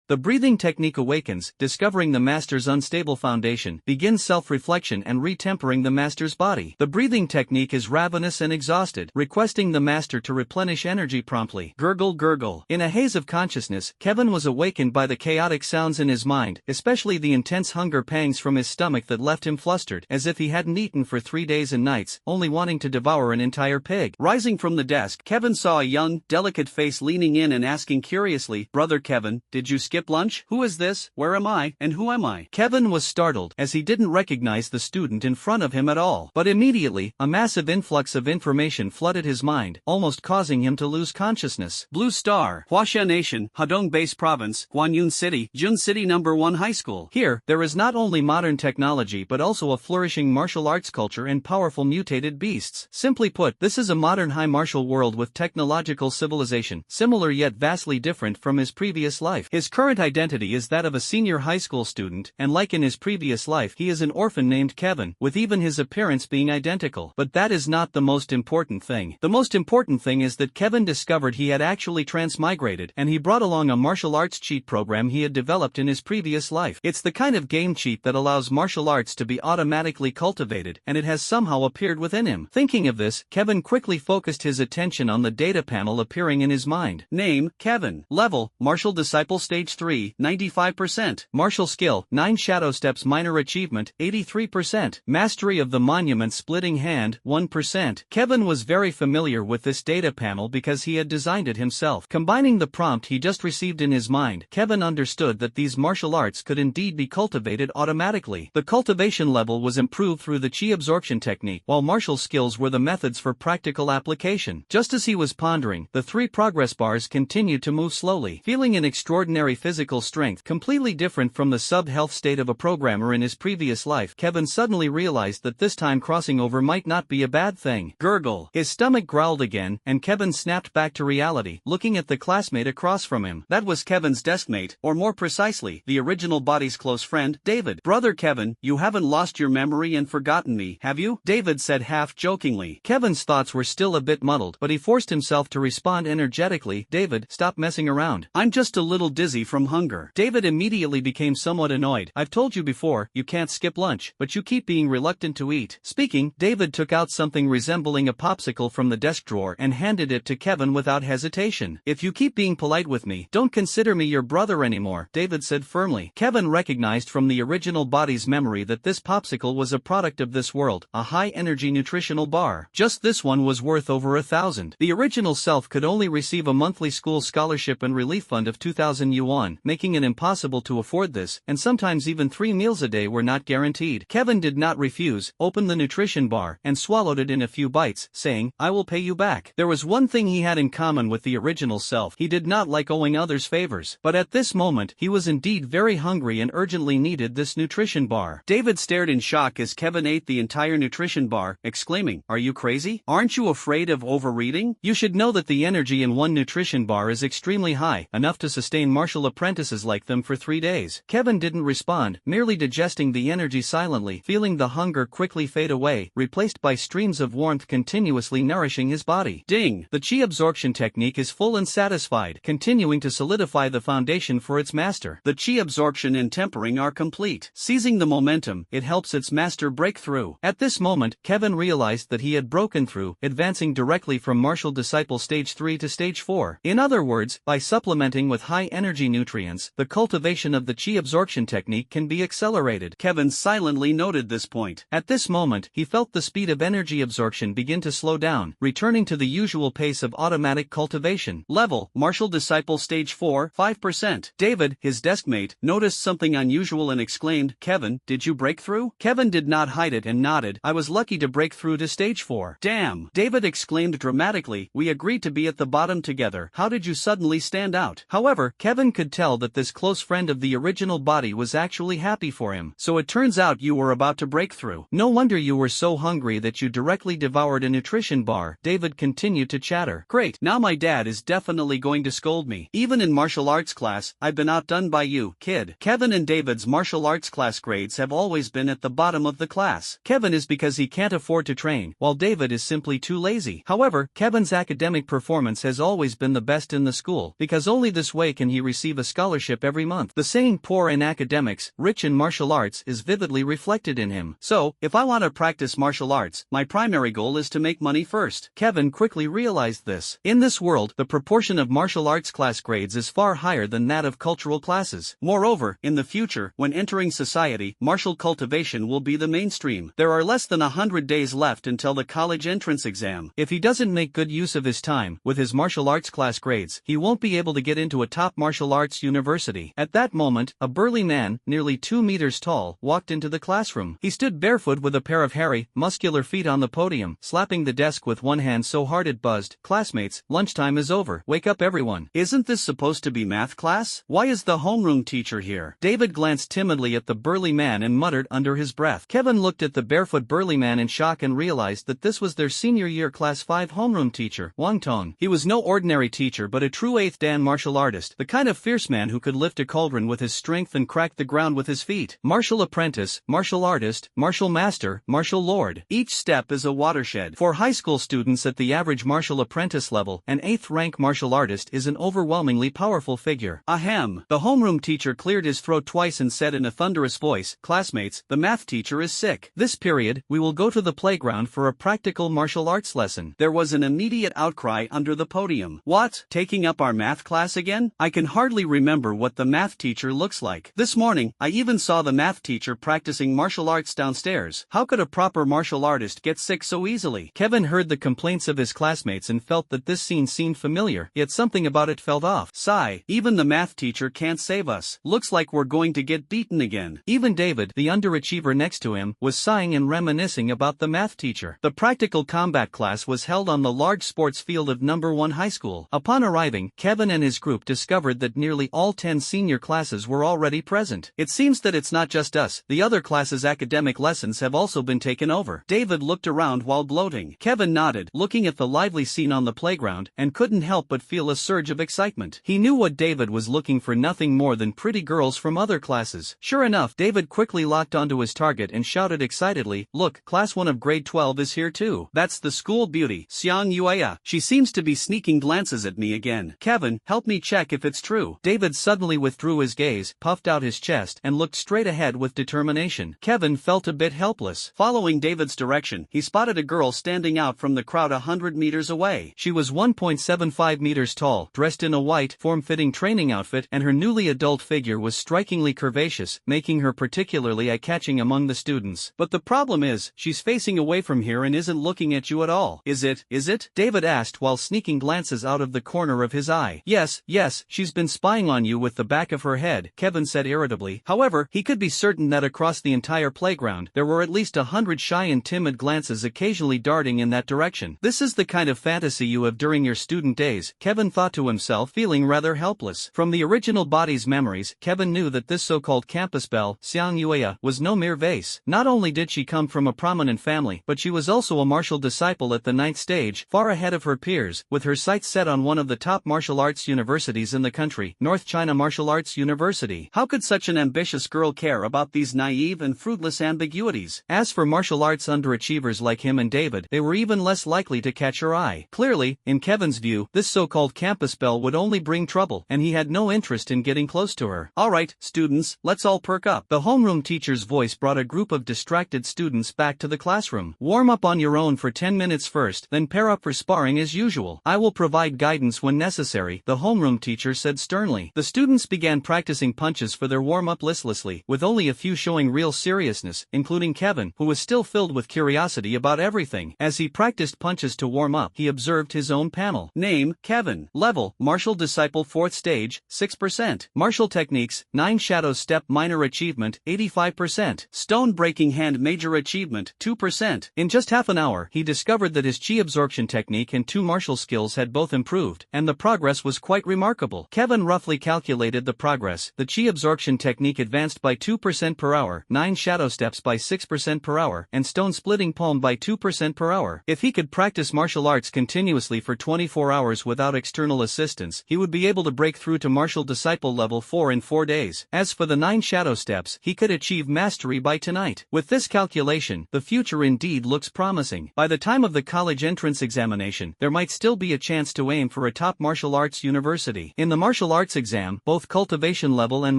The breathing technique awakens, discovering the master's unstable foundation, begins self-reflection and retempering the master's body. The breathing technique is ravenous and exhausted, requesting the master to replenish energy promptly. Gurgle gurgle. In a haze of consciousness, Kevin was awakened by the chaotic sounds in his mind, especially the intense hunger pangs from his stomach that left him flustered, as if he hadn't eaten for 3 days and nights, only wanting to devour an entire pig. Rising from the desk, Kevin saw a young, delicate face leaning in and asking curiously, "Brother Kevin, did you skip lunch? Who is this? Where am I? And who am I?" Kevin was startled, as he didn't recognize the student in front of him at all. But immediately, a massive influx of information flooded his mind, almost causing him to lose consciousness. Blue Star, Huaxia Nation, Hadong Base Province, Guanyun City, Jun City No. 1 High School. Here, there is not only modern technology but also a flourishing martial arts culture and powerful mutated beasts. Simply put, this is a modern high martial world with technological civilization, similar yet vastly different from his previous life. His current identity is that of a senior high school student, and like in his previous life, he is an orphan named Kevin, with even his appearance being identical. But that is not the most important thing. The most important thing is that Kevin discovered he had actually transmigrated, and he brought along a martial arts cheat program he had developed in his previous life. It's the kind of game cheat that allows martial arts to be automatically cultivated, and it has somehow appeared within him. Thinking of this, Kevin quickly focused his attention on the data panel appearing in his mind. Name, Kevin. Level, Martial Disciple Stage 3, 95%. Martial Skill, 9 Shadow Steps Minor Achievement, 83%. Mastery of the Monument Splitting Hand, 1%. Kevin was very familiar with this data panel because he had designed it himself. Combining the prompt he just received in his mind, Kevin understood that these martial arts could indeed be cultivated automatically. The cultivation level was improved through the chi absorption technique, while martial skills were the methods for practical application. Just as he was pondering, the 3 progress bars continued to move slowly. Feeling an extraordinary physical strength completely different from the sub-health state of a programmer in his previous life, Kevin suddenly realized that this time crossing over might not be a bad thing. Gurgle. His stomach growled again, and Kevin snapped back to reality, looking at the classmate across from him. That was Kevin's deskmate, or more precisely, the original body's close friend, David. "Brother Kevin, you haven't lost your memory and forgotten me, have you?" David said half-jokingly. Kevin's thoughts were still a bit muddled, but he forced himself to respond energetically, "David, stop messing around. I'm just a little dizzy from hunger." David immediately became somewhat annoyed. "I've told you before, you can't skip lunch, but you keep being reluctant to eat." Speaking, David took out something resembling a popsicle from the desk drawer and handed it to Kevin without hesitation. "If you keep being polite with me, don't consider me your brother anymore," David said firmly. Kevin recognized from the original body's memory that this popsicle was a product of this world, a high-energy nutritional bar. Just this one was worth over 1,000. The original self could only receive a monthly school scholarship and relief fund of 2,000 yuan, making it impossible to afford this, and sometimes even 3 meals a day were not guaranteed. Kevin did not refuse, opened the nutrition bar, and swallowed it in a few bites, saying, "I will pay you back." There was one thing he had in common with the original self: he did not like owing others favors. But at this moment, he was indeed very hungry and urgently needed this nutrition bar. David stared in shock as Kevin ate the entire nutrition bar, exclaiming, "Are you crazy? Aren't you afraid of overeating? You should know that the energy in one nutrition bar is extremely high, enough to sustain martial apprentices like them for 3 days." Kevin didn't respond, merely digesting the energy silently, feeling the hunger quickly fade away, replaced by streams of warmth continuously nourishing his body. Ding! The chi absorption technique is full and satisfied, continuing to solidify the foundation for its master. The chi absorption and tempering are complete. Seizing the momentum, it helps its master break through. At this moment, Kevin realized that he had broken through, advancing directly from martial disciple stage 3 to stage 4. In other words, by supplementing with high-energy nutrients, the cultivation of the chi absorption technique can be accelerated. Kevin silently noted this point. At this moment, he felt the speed of energy absorption begin to slow down, returning to the usual pace of automatic cultivation. Level, Martial Disciple Stage 4, 5%. David, his deskmate, noticed something unusual and exclaimed, "Kevin, did you break through?" Kevin did not hide it and nodded. "I was lucky to break through to stage 4. "Damn!" David exclaimed dramatically, "We agreed to be at the bottom together. How did you suddenly stand out?" However, Kevin could tell that this close friend of the original body was actually happy for him. "So it turns out you were about to break through. No wonder you were so hungry that you directly devoured a nutrition bar." David continued to chatter. "Great, now my dad is definitely going to scold me. Even in martial arts class, I've been outdone by you, kid." Kevin and David's martial arts class grades have always been at the bottom of the class. Kevin is because he can't afford to train, while David is simply too lazy. However, Kevin's academic performance has always been the best in the school, because only this way can he receive receive a scholarship every month. The saying poor in academics, rich in martial arts is vividly reflected in him. So, if I want to practice martial arts, my primary goal is to make money first. Kevin quickly realized this. In this world, the proportion of martial arts class grades is far higher than that of cultural classes. Moreover, in the future, when entering society, martial cultivation will be the mainstream. There are less than 100 days left until the college entrance exam. If he doesn't make good use of his time, with his martial arts class grades, he won't be able to get into a top martial arts university. At that moment, a burly man, nearly 2 meters tall, walked into the classroom. He stood barefoot with a pair of hairy, muscular feet on the podium, slapping the desk with one hand so hard it buzzed. Classmates, lunchtime is over. Wake up everyone. Isn't this supposed to be math class? Why is the homeroom teacher here? David glanced timidly at the burly man and muttered under his breath. Kevin looked at the barefoot burly man in shock and realized that this was their senior year class 5 homeroom teacher, Wang Tong. He was no ordinary teacher but a true 8th dan martial artist, the kind of fierce man who could lift a cauldron with his strength and crack the ground with his feet. Martial apprentice, martial artist, martial master, martial lord. Each step is a watershed. For high school students at the average martial apprentice level, an 8th rank martial artist is an overwhelmingly powerful figure. Ahem. The homeroom teacher cleared his throat twice and said in a thunderous voice, "Classmates, the math teacher is sick. This period, we will go to the playground for a practical martial arts lesson." There was an immediate outcry under the podium. What? Taking up our math class again? I can hardly remember what the math teacher looks like. This morning, I even saw the math teacher practicing martial arts downstairs. How could a proper martial artist get sick so easily? Kevin heard the complaints of his classmates and felt that this scene seemed familiar, yet something about it felt off. Sigh. Even the math teacher can't save us. Looks like we're going to get beaten again. Even David, the underachiever next to him, was sighing and reminiscing about the math teacher. The practical combat class was held on the large sports field of No. 1 High School. Upon arriving, Kevin and his group discovered that nearly all 10 senior classes were already present. It seems that it's not just us, the other classes' academic lessons have also been taken over. David looked around while gloating. Kevin nodded, looking at the lively scene on the playground, and couldn't help but feel a surge of excitement. He knew what David was looking for: nothing more than pretty girls from other classes. Sure enough, David quickly locked onto his target and shouted excitedly, "Look, class 1 of grade 12 is here too. That's the school beauty, Xiang Yueya. She seems to be sneaking glances at me again. Kevin, help me check if it's true." David suddenly withdrew his gaze, puffed out his chest, and looked straight ahead with determination. Kevin felt a bit helpless. Following David's direction, he spotted a girl standing out from the crowd 100 meters away. She was 1.75 meters tall, dressed in a white, form-fitting training outfit, and her newly adult figure was strikingly curvaceous, making her particularly eye-catching among the students. But the problem is, she's facing away from here and isn't looking at you at all. Is it? David asked while sneaking glances out of the corner of his eye. Yes, she's been spying on you with the back of her head, Kevin said irritably. However, he could be certain that across the entire playground, there were at least 100 shy and timid glances occasionally darting in that direction. This is the kind of fantasy you have during your student days, Kevin thought to himself, feeling rather helpless. From the original body's memories, Kevin knew that this so-called campus belle, Xiang Yueya, was no mere vase. Not only did she come from a prominent family, but she was also a martial disciple at the 9th stage, far ahead of her peers, with her sights set on one of the top martial arts universities in the country, North China Martial Arts University. How could such an ambitious girl care about these naive and fruitless ambiguities? As for martial arts underachievers like him and David, they were even less likely to catch her eye. Clearly, in Kevin's view, this so-called campus belle would only bring trouble, and he had no interest in getting close to her. Alright, students, let's all perk up. The homeroom teacher's voice brought a group of distracted students back to the classroom. Warm up on your own for 10 minutes first, then pair up for sparring as usual. I will provide guidance when necessary, the homeroom teacher said sternly. The students began practicing punches for their warm-up listlessly, with only a few showing real seriousness, including Kevin, who was still filled with curiosity about everything. As he practiced punches to warm up, he observed his own panel. Name, Kevin. Level, Martial Disciple 4th Stage, 6%. Martial Techniques, 9 Shadow Step Minor Achievement, 85%. Stone Breaking Hand Major Achievement, 2%. In just half an hour, he discovered that his chi absorption technique and 2 martial skills had both improved, and the progress was quite remarkable. Kevin roughly calculated the progress. The chi absorption technique advanced by 2% per hour, 9 shadow steps by 6% per hour, and stone splitting palm by 2% per hour. If he could practice martial arts continuously for 24 hours without external assistance, he would be able to break through to martial disciple level 4 in 4 days. As for the 9 shadow steps, he could achieve mastery by tonight. With this calculation, the future indeed looks promising. By the time of the college entrance examination, there might still be a chance to aim for a top martial arts university. In the martial arts arts exam. Both cultivation level and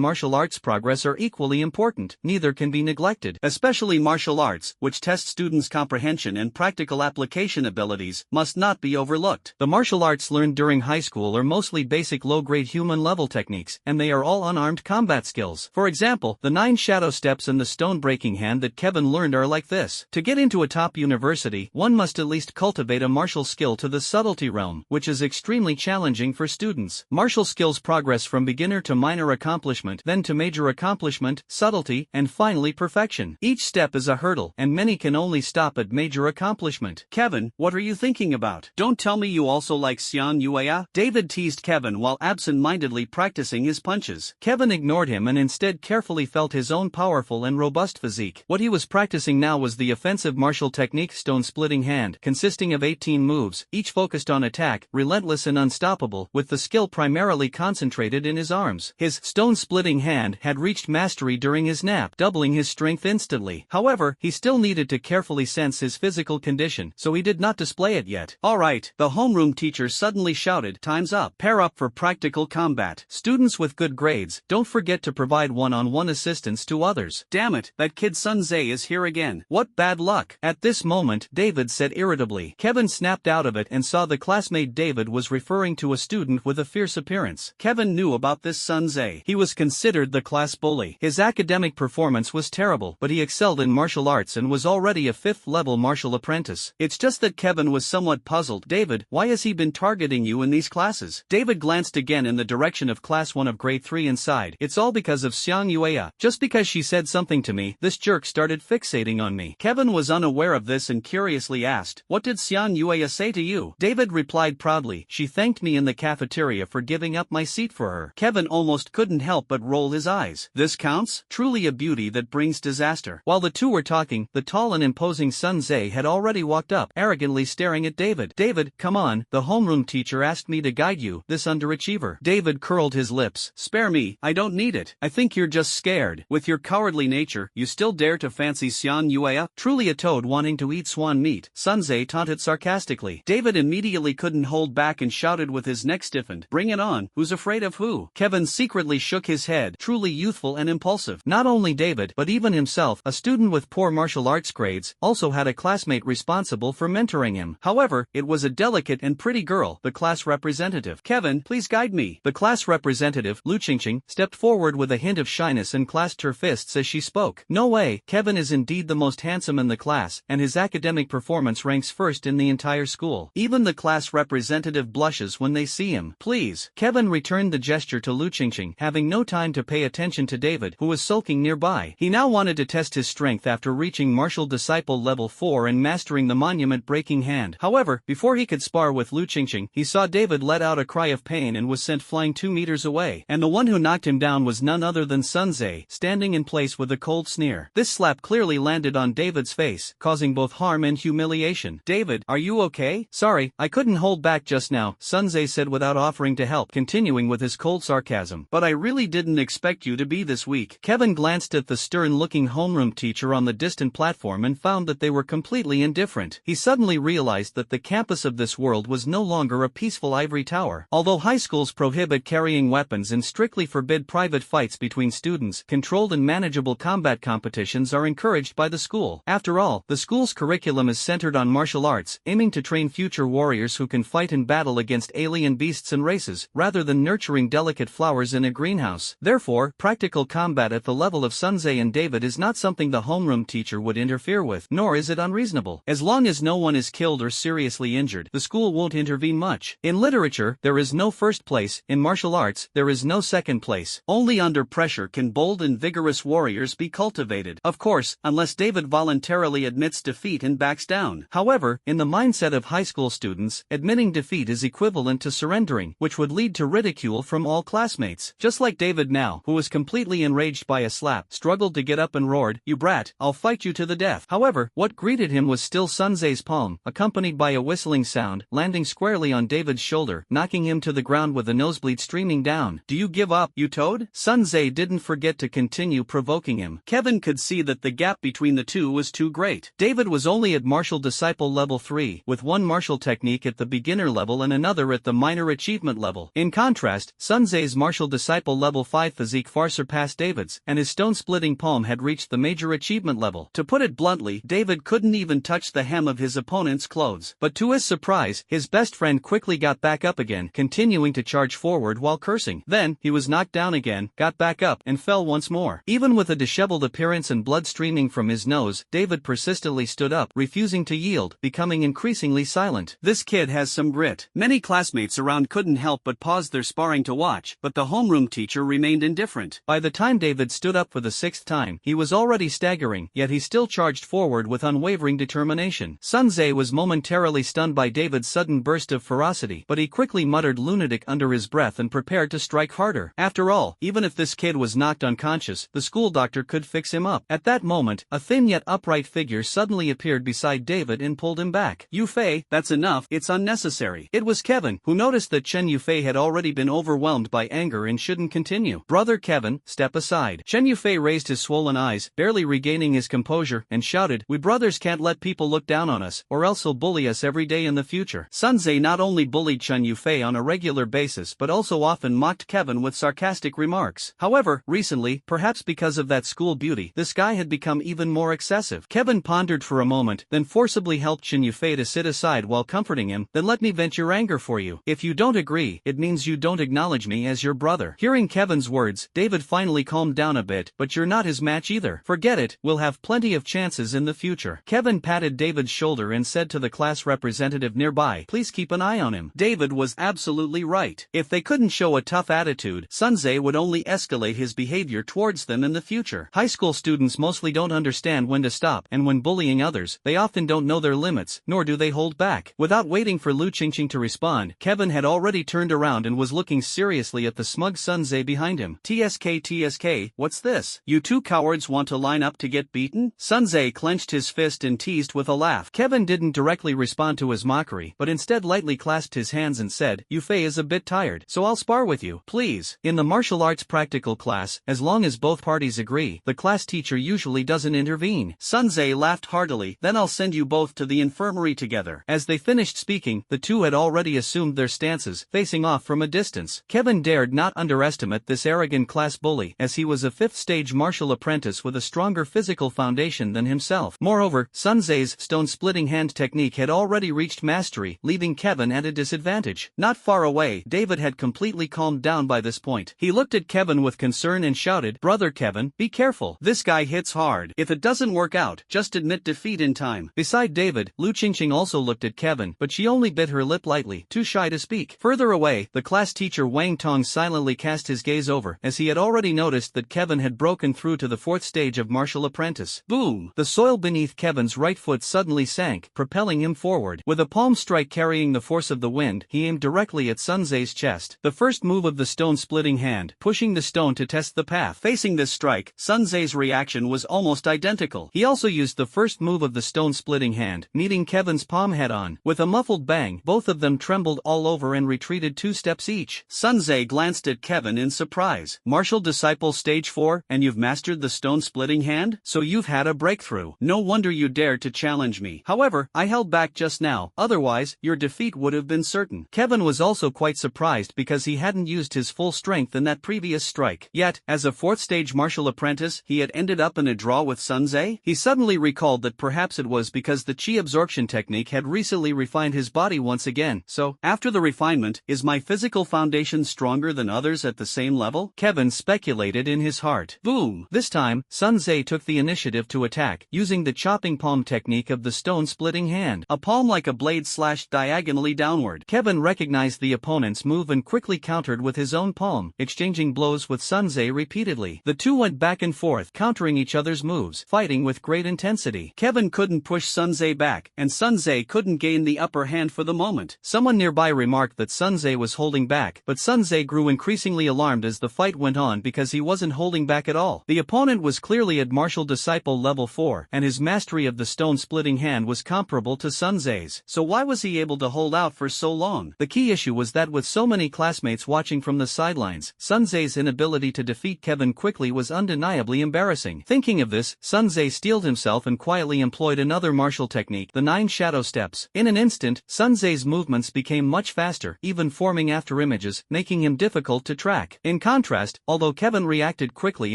martial arts progress are equally important, neither can be neglected. Especially martial arts, which test students' comprehension and practical application abilities, must not be overlooked. The martial arts learned during high school are mostly basic low-grade human-level techniques, and they are all unarmed combat skills. For example, the 9 shadow steps and the stone-breaking hand that Kevin learned are like this. To get into a top university, one must at least cultivate a martial skill to the subtlety realm, which is extremely challenging for students. Martial skills progress from beginner to minor accomplishment, then to major accomplishment, subtlety, and finally perfection. Each step is a hurdle, and many can only stop at major accomplishment. Kevin, what are you thinking about? Don't tell me you also like Xian Yueya? David teased Kevin while absent-mindedly practicing his punches. Kevin ignored him and instead carefully felt his own powerful and robust physique. What he was practicing now was the offensive martial technique stone-splitting hand, consisting of 18 moves, each focused on attack, relentless and unstoppable, with the skill primarily concentrated in his arms. His stone-splitting hand had reached mastery during his nap, doubling his strength instantly. However, he still needed to carefully sense his physical condition, so he did not display it yet. Alright, the homeroom teacher suddenly shouted, time's up. Pair up for practical combat. Students with good grades, don't forget to provide one-on-one assistance to others. Damn it, that kid Sunze is here again. What bad luck. At this moment, David said irritably. Kevin snapped out of it and saw the classmate David was referring to a student with a fierce appearance. Kevin knew about this Sunze. He was considered the class bully. His academic performance was terrible, but he excelled in martial arts and was already a 5th-level martial apprentice. It's just that Kevin was somewhat puzzled. David, why has he been targeting you in these classes? David glanced again in the direction of class 1 of grade 3 and sighed. It's all because of Xiang Yueya. Just because she said something to me, this jerk started fixating on me. Kevin was unaware of this and curiously asked, what did Xiang Yueya say to you? David replied proudly, she thanked me in the cafeteria for giving up my seat for her. Kevin almost couldn't help but roll his eyes. This counts? Truly a beauty that brings disaster. While the two were talking, the tall and imposing Sun Ze had already walked up, arrogantly staring at David. David, come on, the homeroom teacher asked me to guide you, this underachiever. David curled his lips. Spare me, I don't need it. I think you're just scared. With your cowardly nature, you still dare to fancy Xian Yueya? Truly a toad wanting to eat swan meat, Sun Ze taunted sarcastically. David immediately couldn't hold back and shouted with his neck stiffened, bring it on, who's afraid of who? Kevin secretly shook his head, truly youthful and impulsive. Not only David, but even himself, a student with poor martial arts grades, also had a classmate responsible for mentoring him. However, it was a delicate and pretty girl, the class representative. Kevin, please guide me. The class representative, Lu Qingqing, stepped forward with a hint of shyness and clasped her fists as she spoke. No way, Kevin is indeed the most handsome in the class, and his academic performance ranks first in the entire school. Even the class representative blushes when they see him. Please. Kevin returned the gesture to Lu Qingqing, having no time to pay attention to David, who was sulking nearby. He now wanted to test his strength after reaching martial disciple level 4 and mastering the monument-breaking hand. However, before he could spar with Lu Qingqing, he saw David let out a cry of pain and was sent flying 2 meters away. And the one who knocked him down was none other than Sun Ze, standing in place with a cold sneer. This slap clearly landed on David's face, causing both harm and humiliation. David, are you okay? Sorry, I couldn't hold back just now, Sun Ze said without offering to help, continuing with his cold sarcasm. But I really didn't expect you to be this weak. Kevin glanced at the stern-looking homeroom teacher on the distant platform and found that they were completely indifferent. He suddenly realized that the campus of this world was no longer a peaceful ivory tower. Although high schools prohibit carrying weapons and strictly forbid private fights between students, controlled and manageable combat competitions are encouraged by the school. After all, the school's curriculum is centered on martial arts, aiming to train future warriors who can fight in battle against alien beasts and races, rather than nurturing delicate flowers in a greenhouse. Therefore, practical combat at the level of Sun Ze and David is not something the homeroom teacher would interfere with, nor is it unreasonable. As long as no one is killed or seriously injured, the school won't intervene much. In literature, there is no first place. In martial arts, there is no second place. Only under pressure can bold and vigorous warriors be cultivated. Of course, unless David voluntarily admits defeat and backs down. However, in the mindset of high school students, admitting defeat is equivalent to surrendering, which would lead to ridicule from all classmates. Just like David now, who was completely enraged by a slap, struggled to get up and roared, "You brat, I'll fight you to the death." However, what greeted him was still Sun Ze's palm, accompanied by a whistling sound, landing squarely on David's shoulder, knocking him to the ground with a nosebleed streaming down. "Do you give up, you toad?" Sun Ze didn't forget to continue provoking him. Kevin could see that the gap between the two was too great. David was only at martial disciple level 3, with one martial technique at the beginner level and another at the minor achievement level. In contrast, contrast, Sun Tzu's martial disciple level 5 physique far surpassed David's, and his stone-splitting palm had reached the major achievement level. To put it bluntly, David couldn't even touch the hem of his opponent's clothes. But to his surprise, his best friend quickly got back up again, continuing to charge forward while cursing. Then, he was knocked down again, got back up, and fell once more. Even with a disheveled appearance and blood streaming from his nose, David persistently stood up, refusing to yield, becoming increasingly silent. This kid has some grit. Many classmates around couldn't help but pause their sparring to watch, but the homeroom teacher remained indifferent. By the time David stood up for the 6th time, he was already staggering, yet he still charged forward with unwavering determination. Sun Tzu was momentarily stunned by David's sudden burst of ferocity, but he quickly muttered lunatic under his breath and prepared to strike harder. After all, even if this kid was knocked unconscious, the school doctor could fix him up. At that moment, a thin yet upright figure suddenly appeared beside David and pulled him back. "Yufei, that's enough, it's unnecessary." It was Kevin, who noticed that Chen Yufei had already been overwhelmed by anger and shouldn't continue. "Brother Kevin, step aside." Chen Yufei raised his swollen eyes, barely regaining his composure, and shouted, "We brothers can't let people look down on us, or else he'll bully us every day in the future." Sun Tzu not only bullied Chen Yufei on a regular basis but also often mocked Kevin with sarcastic remarks. However, recently, perhaps because of that school beauty, this guy had become even more excessive. Kevin pondered for a moment, then forcibly helped Chen Yufei to sit aside while comforting him. "Then let me vent your anger for you. If you don't agree, it means you don't acknowledge me as your brother." Hearing Kevin's words, David finally calmed down a bit. "But you're not his match either. Forget it, we'll have plenty of chances in the future." Kevin patted David's shoulder and said to the class representative nearby, "Please keep an eye on him." David was absolutely right. If they couldn't show a tough attitude, Sun Tzu would only escalate his behavior towards them in the future. High school students mostly don't understand when to stop, and when bullying others, they often don't know their limits, nor do they hold back. Without waiting for Lu Qingqing to respond, Kevin had already turned around and was looking seriously at the smug Sun Tzu behind him. TSK, what's this? You two cowards want to line up to get beaten?" Sun Tzu clenched his fist and teased with a laugh. Kevin didn't directly respond to his mockery, but instead lightly clasped his hands and said, "Yufei is a bit tired, so I'll spar with you, please." In the martial arts practical class, as long as both parties agree, the class teacher usually doesn't intervene. Sun Tzu laughed heartily. "Then I'll send you both to the infirmary together." As they finished speaking, the two had already assumed their stances, facing off from a distance. Kevin dared not underestimate this arrogant class bully, as he was a 5th-stage martial apprentice with a stronger physical foundation than himself. Moreover, Sun Tzu's stone-splitting hand technique had already reached mastery, leaving Kevin at a disadvantage. Not far away, David had completely calmed down by this point. He looked at Kevin with concern and shouted, "Brother Kevin, be careful. This guy hits hard. If it doesn't work out, just admit defeat in time." Beside David, Lu Qingqing also looked at Kevin, but she only bit her lip lightly, too shy to speak. Further away, the class teacher Wang Tong silently cast his gaze over, as he had already noticed that Kevin had broken through to the 4th stage of martial apprentice. Boom! The soil beneath Kevin's right foot suddenly sank, propelling him forward. With a palm strike carrying the force of the wind, he aimed directly at Sun Tzu's chest. The first move of the stone-splitting hand, pushing the stone to test the path. Facing this strike, Sun Tzu's reaction was almost identical. He also used the first move of the stone-splitting hand, meeting Kevin's palm head-on. With a muffled bang, both of them trembled all over and retreated 2 steps each. Sun Tzu glanced at Kevin in surprise. "Martial Disciple Stage 4, and you've mastered the stone-splitting hand? So you've had a breakthrough. No wonder you dared to challenge me. However, I held back just now, otherwise, your defeat would have been certain." Kevin was also quite surprised because he hadn't used his full strength in that previous strike. Yet, as a 4th-stage martial apprentice, he had ended up in a draw with Sun Tzu? He suddenly recalled that perhaps it was because the chi absorption technique had recently refined his body once again. So, after the refinement, is my physical foundation stronger than others at the same level? Kevin speculated in his heart. Boom! This time, Sun Tzu took the initiative to attack, using the chopping palm technique of the stone-splitting hand. A palm like a blade slashed diagonally downward. Kevin recognized the opponent's move and quickly countered with his own palm, exchanging blows with Sun Tzu repeatedly. The two went back and forth, countering each other's moves, fighting with great intensity. Kevin couldn't push Sun Tzu back, and Sun Tzu couldn't gain the upper hand for the moment. Someone nearby remarked that Sun Tzu was holding back, but Sun Tzu grew increasingly alarmed as the fight went on because he wasn't holding back at all. The opponent was clearly at martial disciple level 4, and his mastery of the stone-splitting hand was comparable to Sun Tzu's. So why was he able to hold out for so long? The key issue was that with so many classmates watching from the sidelines, Sun Tzu's inability to defeat Kevin quickly was undeniably embarrassing. Thinking of this, Sun Tzu steeled himself and quietly employed another martial technique, the 9 shadow steps. In an instant, Sun Tzu's movements became much faster, even forming after images images, making him difficult to track. In contrast, although Kevin reacted quickly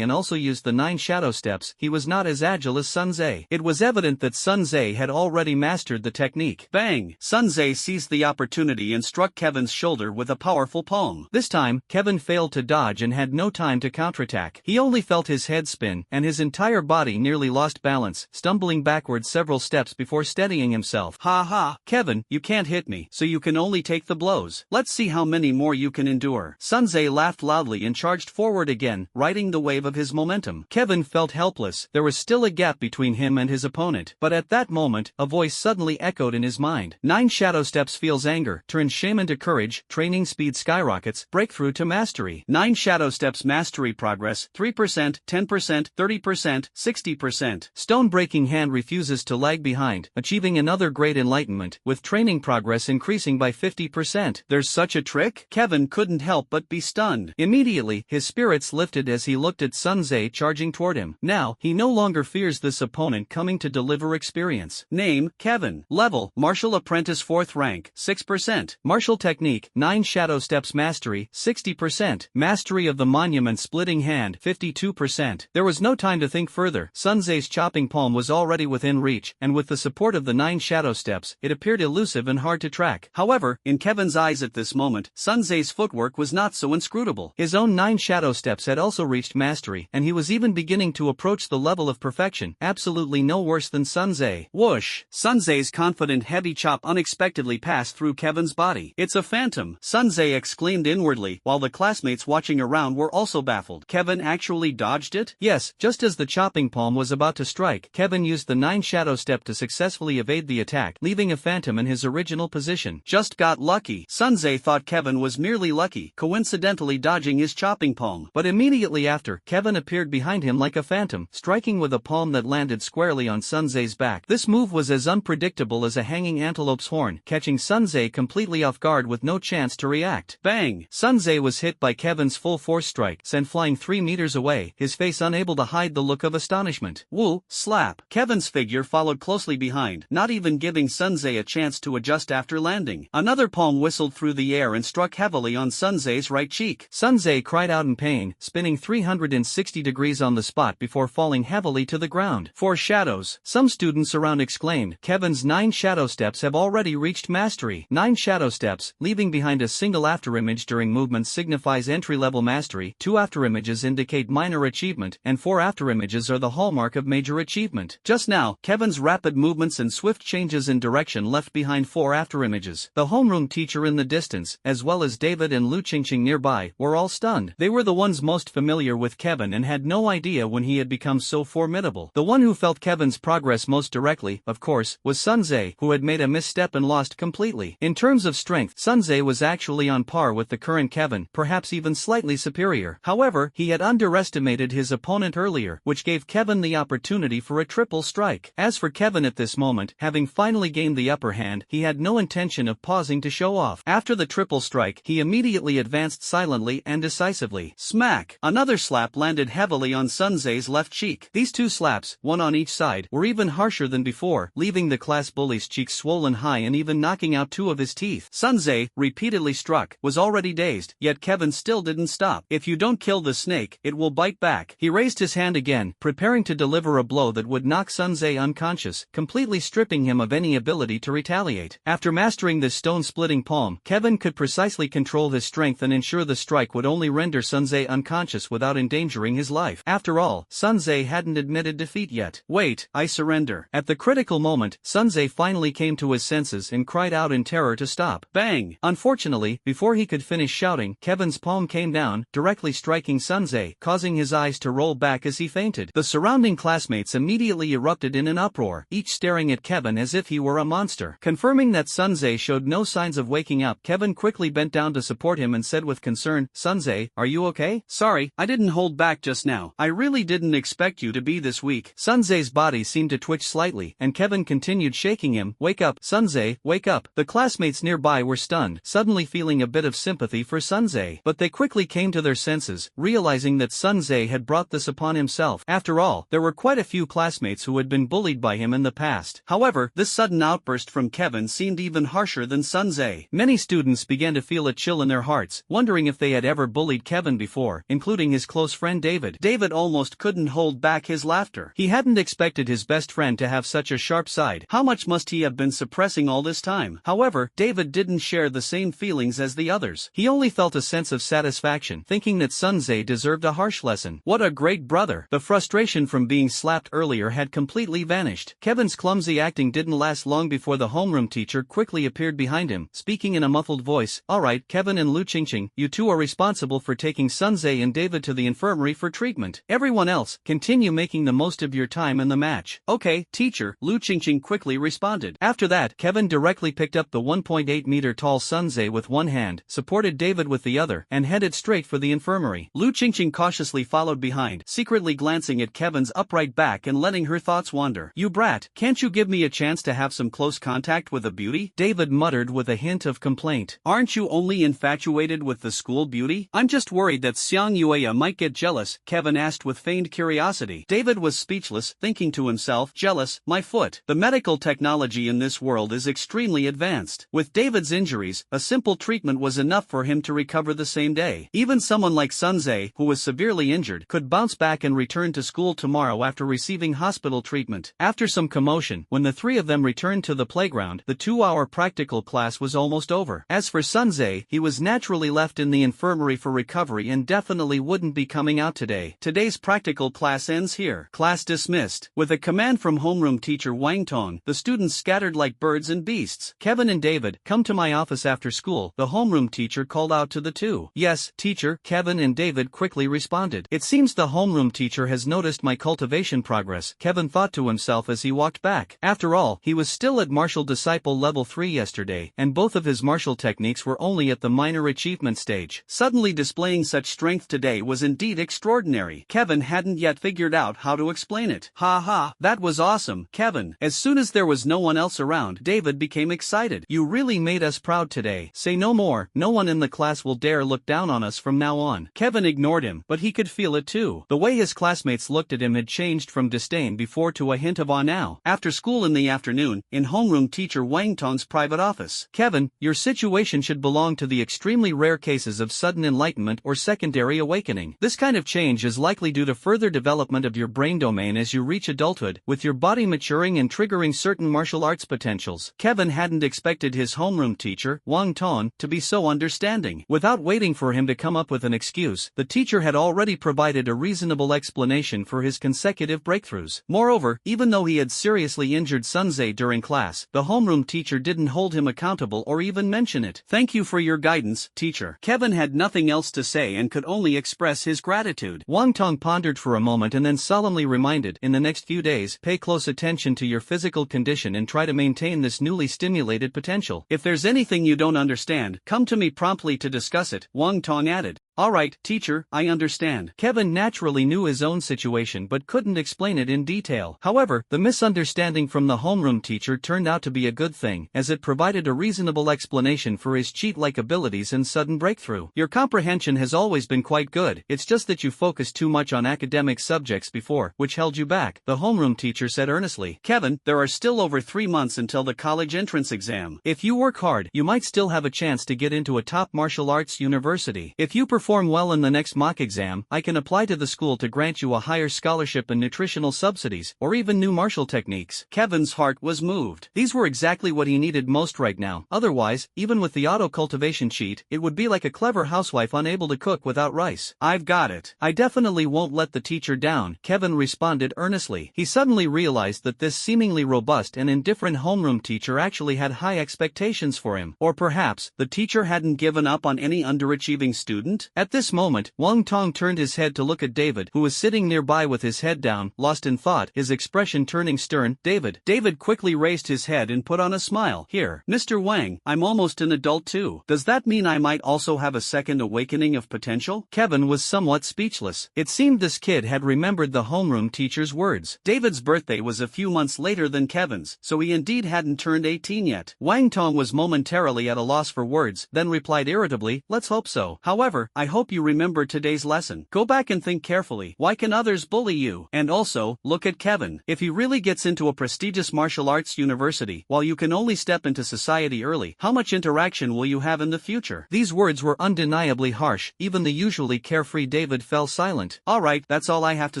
and also used the 9 shadow steps, he was not as agile as Sun Tze. It was evident that Sun Tze had already mastered the technique. Bang! Sun Tze seized the opportunity and struck Kevin's shoulder with a powerful palm. This time, Kevin failed to dodge and had no time to counterattack. He only felt his head spin, and his entire body nearly lost balance, stumbling backward several steps before steadying himself. Ha ha! Kevin, you can't hit me, so you can only take the blows. Let's see how many more you can endure. Sun Tze laughed loudly and charged forward again, riding the wave of his momentum. Kevin felt helpless. There was still a gap between him and his opponent. But at that moment, a voice suddenly echoed in his mind. 9 shadow steps feels anger, turns shame into courage, training speed skyrockets, breakthrough to mastery. 9 shadow steps mastery progress, 3%, 10%, 30%, 60%. Stone-breaking hand refuses to lag behind, achieving another great enlightenment, with training progress increasing by 50%. There's such a trick? Kevin couldn't help but be stunned. Immediately, his spirits lifted as he looked at Sun Tze charging toward him. Now, he no longer fears this opponent coming to deliver experience. Name, Kevin. Level, Martial Apprentice 4th rank, 6%. Martial Technique, 9 Shadow Steps Mastery, 60%. Mastery of the Monument Splitting Hand, 52%. There was no time to think further. Sun Tze's chopping palm was already within reach, and with the support of the 9 shadow steps, it appeared elusive and hard to track. However, in Kevin's eyes at this moment, Sun Tze's footwork was not so inscrutable. His own 9 shadow steps had also reached mastery, and he was even beginning to approach the level of perfection, absolutely no worse than Sun Tze. Whoosh! Sun Tze's confident heavy chop unexpectedly passed through Kevin's body. It's a phantom! Sun Tze exclaimed inwardly, while the classmates watching around were also baffled. Kevin actually dodged it? Yes, just as the chopping palm was about to strike, Kevin used the 9 shadow step to successfully evade the attack, leaving a phantom in his original position. Just got lucky. Sun Tze thought Kevin was merely lucky, coincidentally dodging his chopping palm. But immediately after, Kevin appeared behind him like a phantom, striking with a palm that landed squarely on Sun Tze's back. This move was as unpredictable as a hanging antelope's horn, catching Sun Tze completely off guard with no chance to react. Bang! Sun Tze was hit by Kevin's full force strike, sent flying 3 meters away, his face unable to hide the look of astonishment. Woo! Slap! Kevin's figure followed closely behind, not even giving Sun Tze a chance to adjust after landing. Another palm whistled through the air and struck heavily on Sun Tze's right cheek. Sun Tze cried out in pain, spinning 360 degrees on the spot before falling heavily to the ground. 4 shadows. Some students around exclaimed, Kevin's 9 shadow steps have already reached mastery. 9 shadow steps, leaving behind a single afterimage during movement signifies entry-level mastery, 2 afterimages indicate minor achievement, and 4 afterimages are the hallmark of major achievement. Just now, Kevin's rapid movements and swift changes in direction left behind 4 afterimages. The homeroom teacher in the distance, as well as David and Lu Qingqing nearby, were all stunned. They were the ones most familiar with Kevin and had no idea when he had become so formidable. The one who felt Kevin's progress most directly, of course, was Sun Tze, who had made a misstep and lost completely. In terms of strength, Sun Tze was actually on par with the current Kevin, perhaps even slightly superior. However, he had underestimated his opponent earlier, which gave Kevin the opportunity for a triple strike. As for Kevin at this moment, having finally gained the upper hand, he had no intention of pausing to show off. After the triple strike, he immediately advanced silently and decisively. Smack! Another slap landed heavily on Sun Tze's left cheek. These 2 slaps, one on each side, were even harsher than before, leaving the class bully's cheeks swollen high and even knocking out 2 of his teeth. Sun Tze, repeatedly struck, was already dazed, yet Kevin still didn't stop. If you don't kill the snake, it will bite back. He raised his hand again, preparing to deliver a blow that would knock Sun Tze unconscious, completely stripping him of any ability to retaliate. After mastering this stone-splitting palm, Kevin could precisely control his strength and ensure the strike would only render Sun Tze unconscious without endangering his life. After all, Sun Tze hadn't admitted defeat yet. Wait, I surrender. At the critical moment, Sun Tze finally came to his senses and cried out in terror to stop. Bang! Unfortunately, before he could finish shouting, Kevin's palm came down, directly striking Sun Tze, causing his eyes to roll back as he fainted. The surrounding classmates immediately erupted in an uproar, each staring at Kevin as if he were a monster. Confirming that Sun Tze showed no signs of waking up, Kevin quickly bent down to support him and said with concern, Sun Tze, are you okay? Sorry, I didn't hold back just now. I really didn't expect you to be this weak. Sun Tze's body seemed to twitch slightly, and Kevin continued shaking him. Wake up, Sun Tze, wake up. The classmates nearby were stunned, suddenly feeling a bit of sympathy for Sun Tze. But they quickly came to their senses, realizing that Sun Tze had brought this upon himself. After all, there were quite a few classmates who had been bullied by him in the past. However, this sudden outburst from Kevin seemed even harsher than Sun Tze. Many students began to feel a chill in their hearts, wondering if they had ever bullied Kevin before, including his close friend David. David almost couldn't hold back his laughter. He hadn't expected his best friend to have such a sharp side. How much must he have been suppressing all this time? However, David didn't share the same feelings as the others. He only felt a sense of satisfaction, thinking that Sunze deserved a harsh lesson. What a great brother! The frustration from being slapped earlier had completely vanished. Kevin's clumsy acting didn't last long before the homeroom teacher quickly appeared behind him, speaking in a muffled voice. Alright, Kevin and Lu Qingqing, you two are responsible for taking Sunze and David to the infirmary for treatment. Everyone else, continue making the most of your time in the match. Okay, teacher, Lu Qingqing quickly responded. After that, Kevin directly picked up the 1.8-meter tall Sunze with one hand, supported David with the other, and headed straight for the infirmary. Lu Qingqing cautiously followed behind, secretly glancing at Kevin's upright back and letting her thoughts wander. You brat, can't you give me a chance to have some close contact with a beauty? David muttered with a hint of complaint. Aren't you only infatuated with the school beauty? I'm just worried that Xiang Yueya might get jealous, Kevin asked with feigned curiosity. David was speechless, thinking to himself, jealous, my foot. The medical technology in this world is extremely advanced. With David's injuries, a simple treatment was enough for him to recover the same day. Even someone like Sunze, who was severely injured, could bounce back and return to school tomorrow after receiving hospital treatment. After some commotion, when the three of them returned to the playground, the 2-hour practical class was almost over. As for Sunze, he was naturally left in the infirmary for recovery and definitely wouldn't be coming out today. Today's practical class ends here. Class dismissed. With a command from homeroom teacher Wang Tong, the students scattered like birds and beasts. Kevin and David, come to my office after school, the homeroom teacher called out to the two. Yes, teacher, Kevin and David quickly responded. It seems the homeroom teacher has noticed my cultivation progress, Kevin thought to himself as he walked back. After all, he was still at martial disciple level 3 yesterday, and both of his martial techniques were only at the minor achievement stage. Suddenly displaying such strength today was indeed extraordinary. Kevin hadn't yet figured out how to explain it. Ha ha, that was awesome, Kevin. As soon as there was no one else around, David became excited. You really made us proud today. Say no more, no one in the class will dare look down on us from now on. Kevin ignored him, but he could feel it too. The way his classmates looked at him had changed from disdain before to a hint of awe now. After school in the afternoon, in homeroom teacher Wang Tong's private office. Kevin, your situation should belong to the extremely rare cases of sudden enlightenment or secondary awakening. This kind of change is likely due to further development of your brain domain as you reach adulthood, with your body maturing and triggering certain martial arts potentials. Kevin hadn't expected his homeroom teacher, Wang Tong, to be so understanding. Without waiting for him to come up with an excuse, the teacher had already provided a reasonable explanation for his consecutive breakthroughs. Moreover, even though he had seriously injured Sunze during class, the homeroom teacher didn't hold him accountable or even mention it. Thank you for your guidance, teacher. Kevin had nothing else to say and could only express his gratitude. Wang Tong pondered for a moment and then solemnly reminded, in the next few days, pay close attention to your physical condition and try to maintain this newly stimulated potential. If there's anything you don't understand, come to me promptly to discuss it, Wang Tong added. Alright, teacher, I understand. Kevin naturally knew his own situation but couldn't explain it in detail. However, the misunderstanding from the homeroom teacher turned out to be a good thing, as it provided a reasonable explanation for his cheat-like abilities and sudden breakthrough. Your comprehension has always been quite good, it's just that you focused too much on academic subjects before, which held you back, the homeroom teacher said earnestly. Kevin, there are still over 3 months until the college entrance exam. If you work hard, you might still have a chance to get into a top martial arts university. If you perform well in the next mock exam, I can apply to the school to grant you a higher scholarship and nutritional subsidies, or even new martial techniques. Kevin's heart was moved. These were exactly what he needed most right now. Otherwise, even with the auto-cultivation cheat, it would be like a clever housewife unable to cook without rice. I've got it. I definitely won't let the teacher down, Kevin responded earnestly. He suddenly realized that this seemingly robust and indifferent homeroom teacher actually had high expectations for him. Or perhaps, the teacher hadn't given up on any underachieving student? At this moment, Wang Tong turned his head to look at David, who was sitting nearby with his head down, lost in thought, his expression turning stern. David quickly raised his head and put on a smile. Here, Mr. Wang, I'm almost an adult too. Does that mean I might also have a second awakening of potential? Kevin was somewhat speechless. It seemed this kid had remembered the homeroom teacher's words. David's birthday was a few months later than Kevin's, so he indeed hadn't turned 18 yet. Wang Tong was momentarily at a loss for words, then replied irritably, let's hope so. However, I I hope you remember today's lesson. Go back and think carefully. Why can others bully you? And also, look at Kevin. If he really gets into a prestigious martial arts university, while you can only step into society early, how much interaction will you have in the future? These words were undeniably harsh. Even the usually carefree David fell silent. Alright, that's all I have to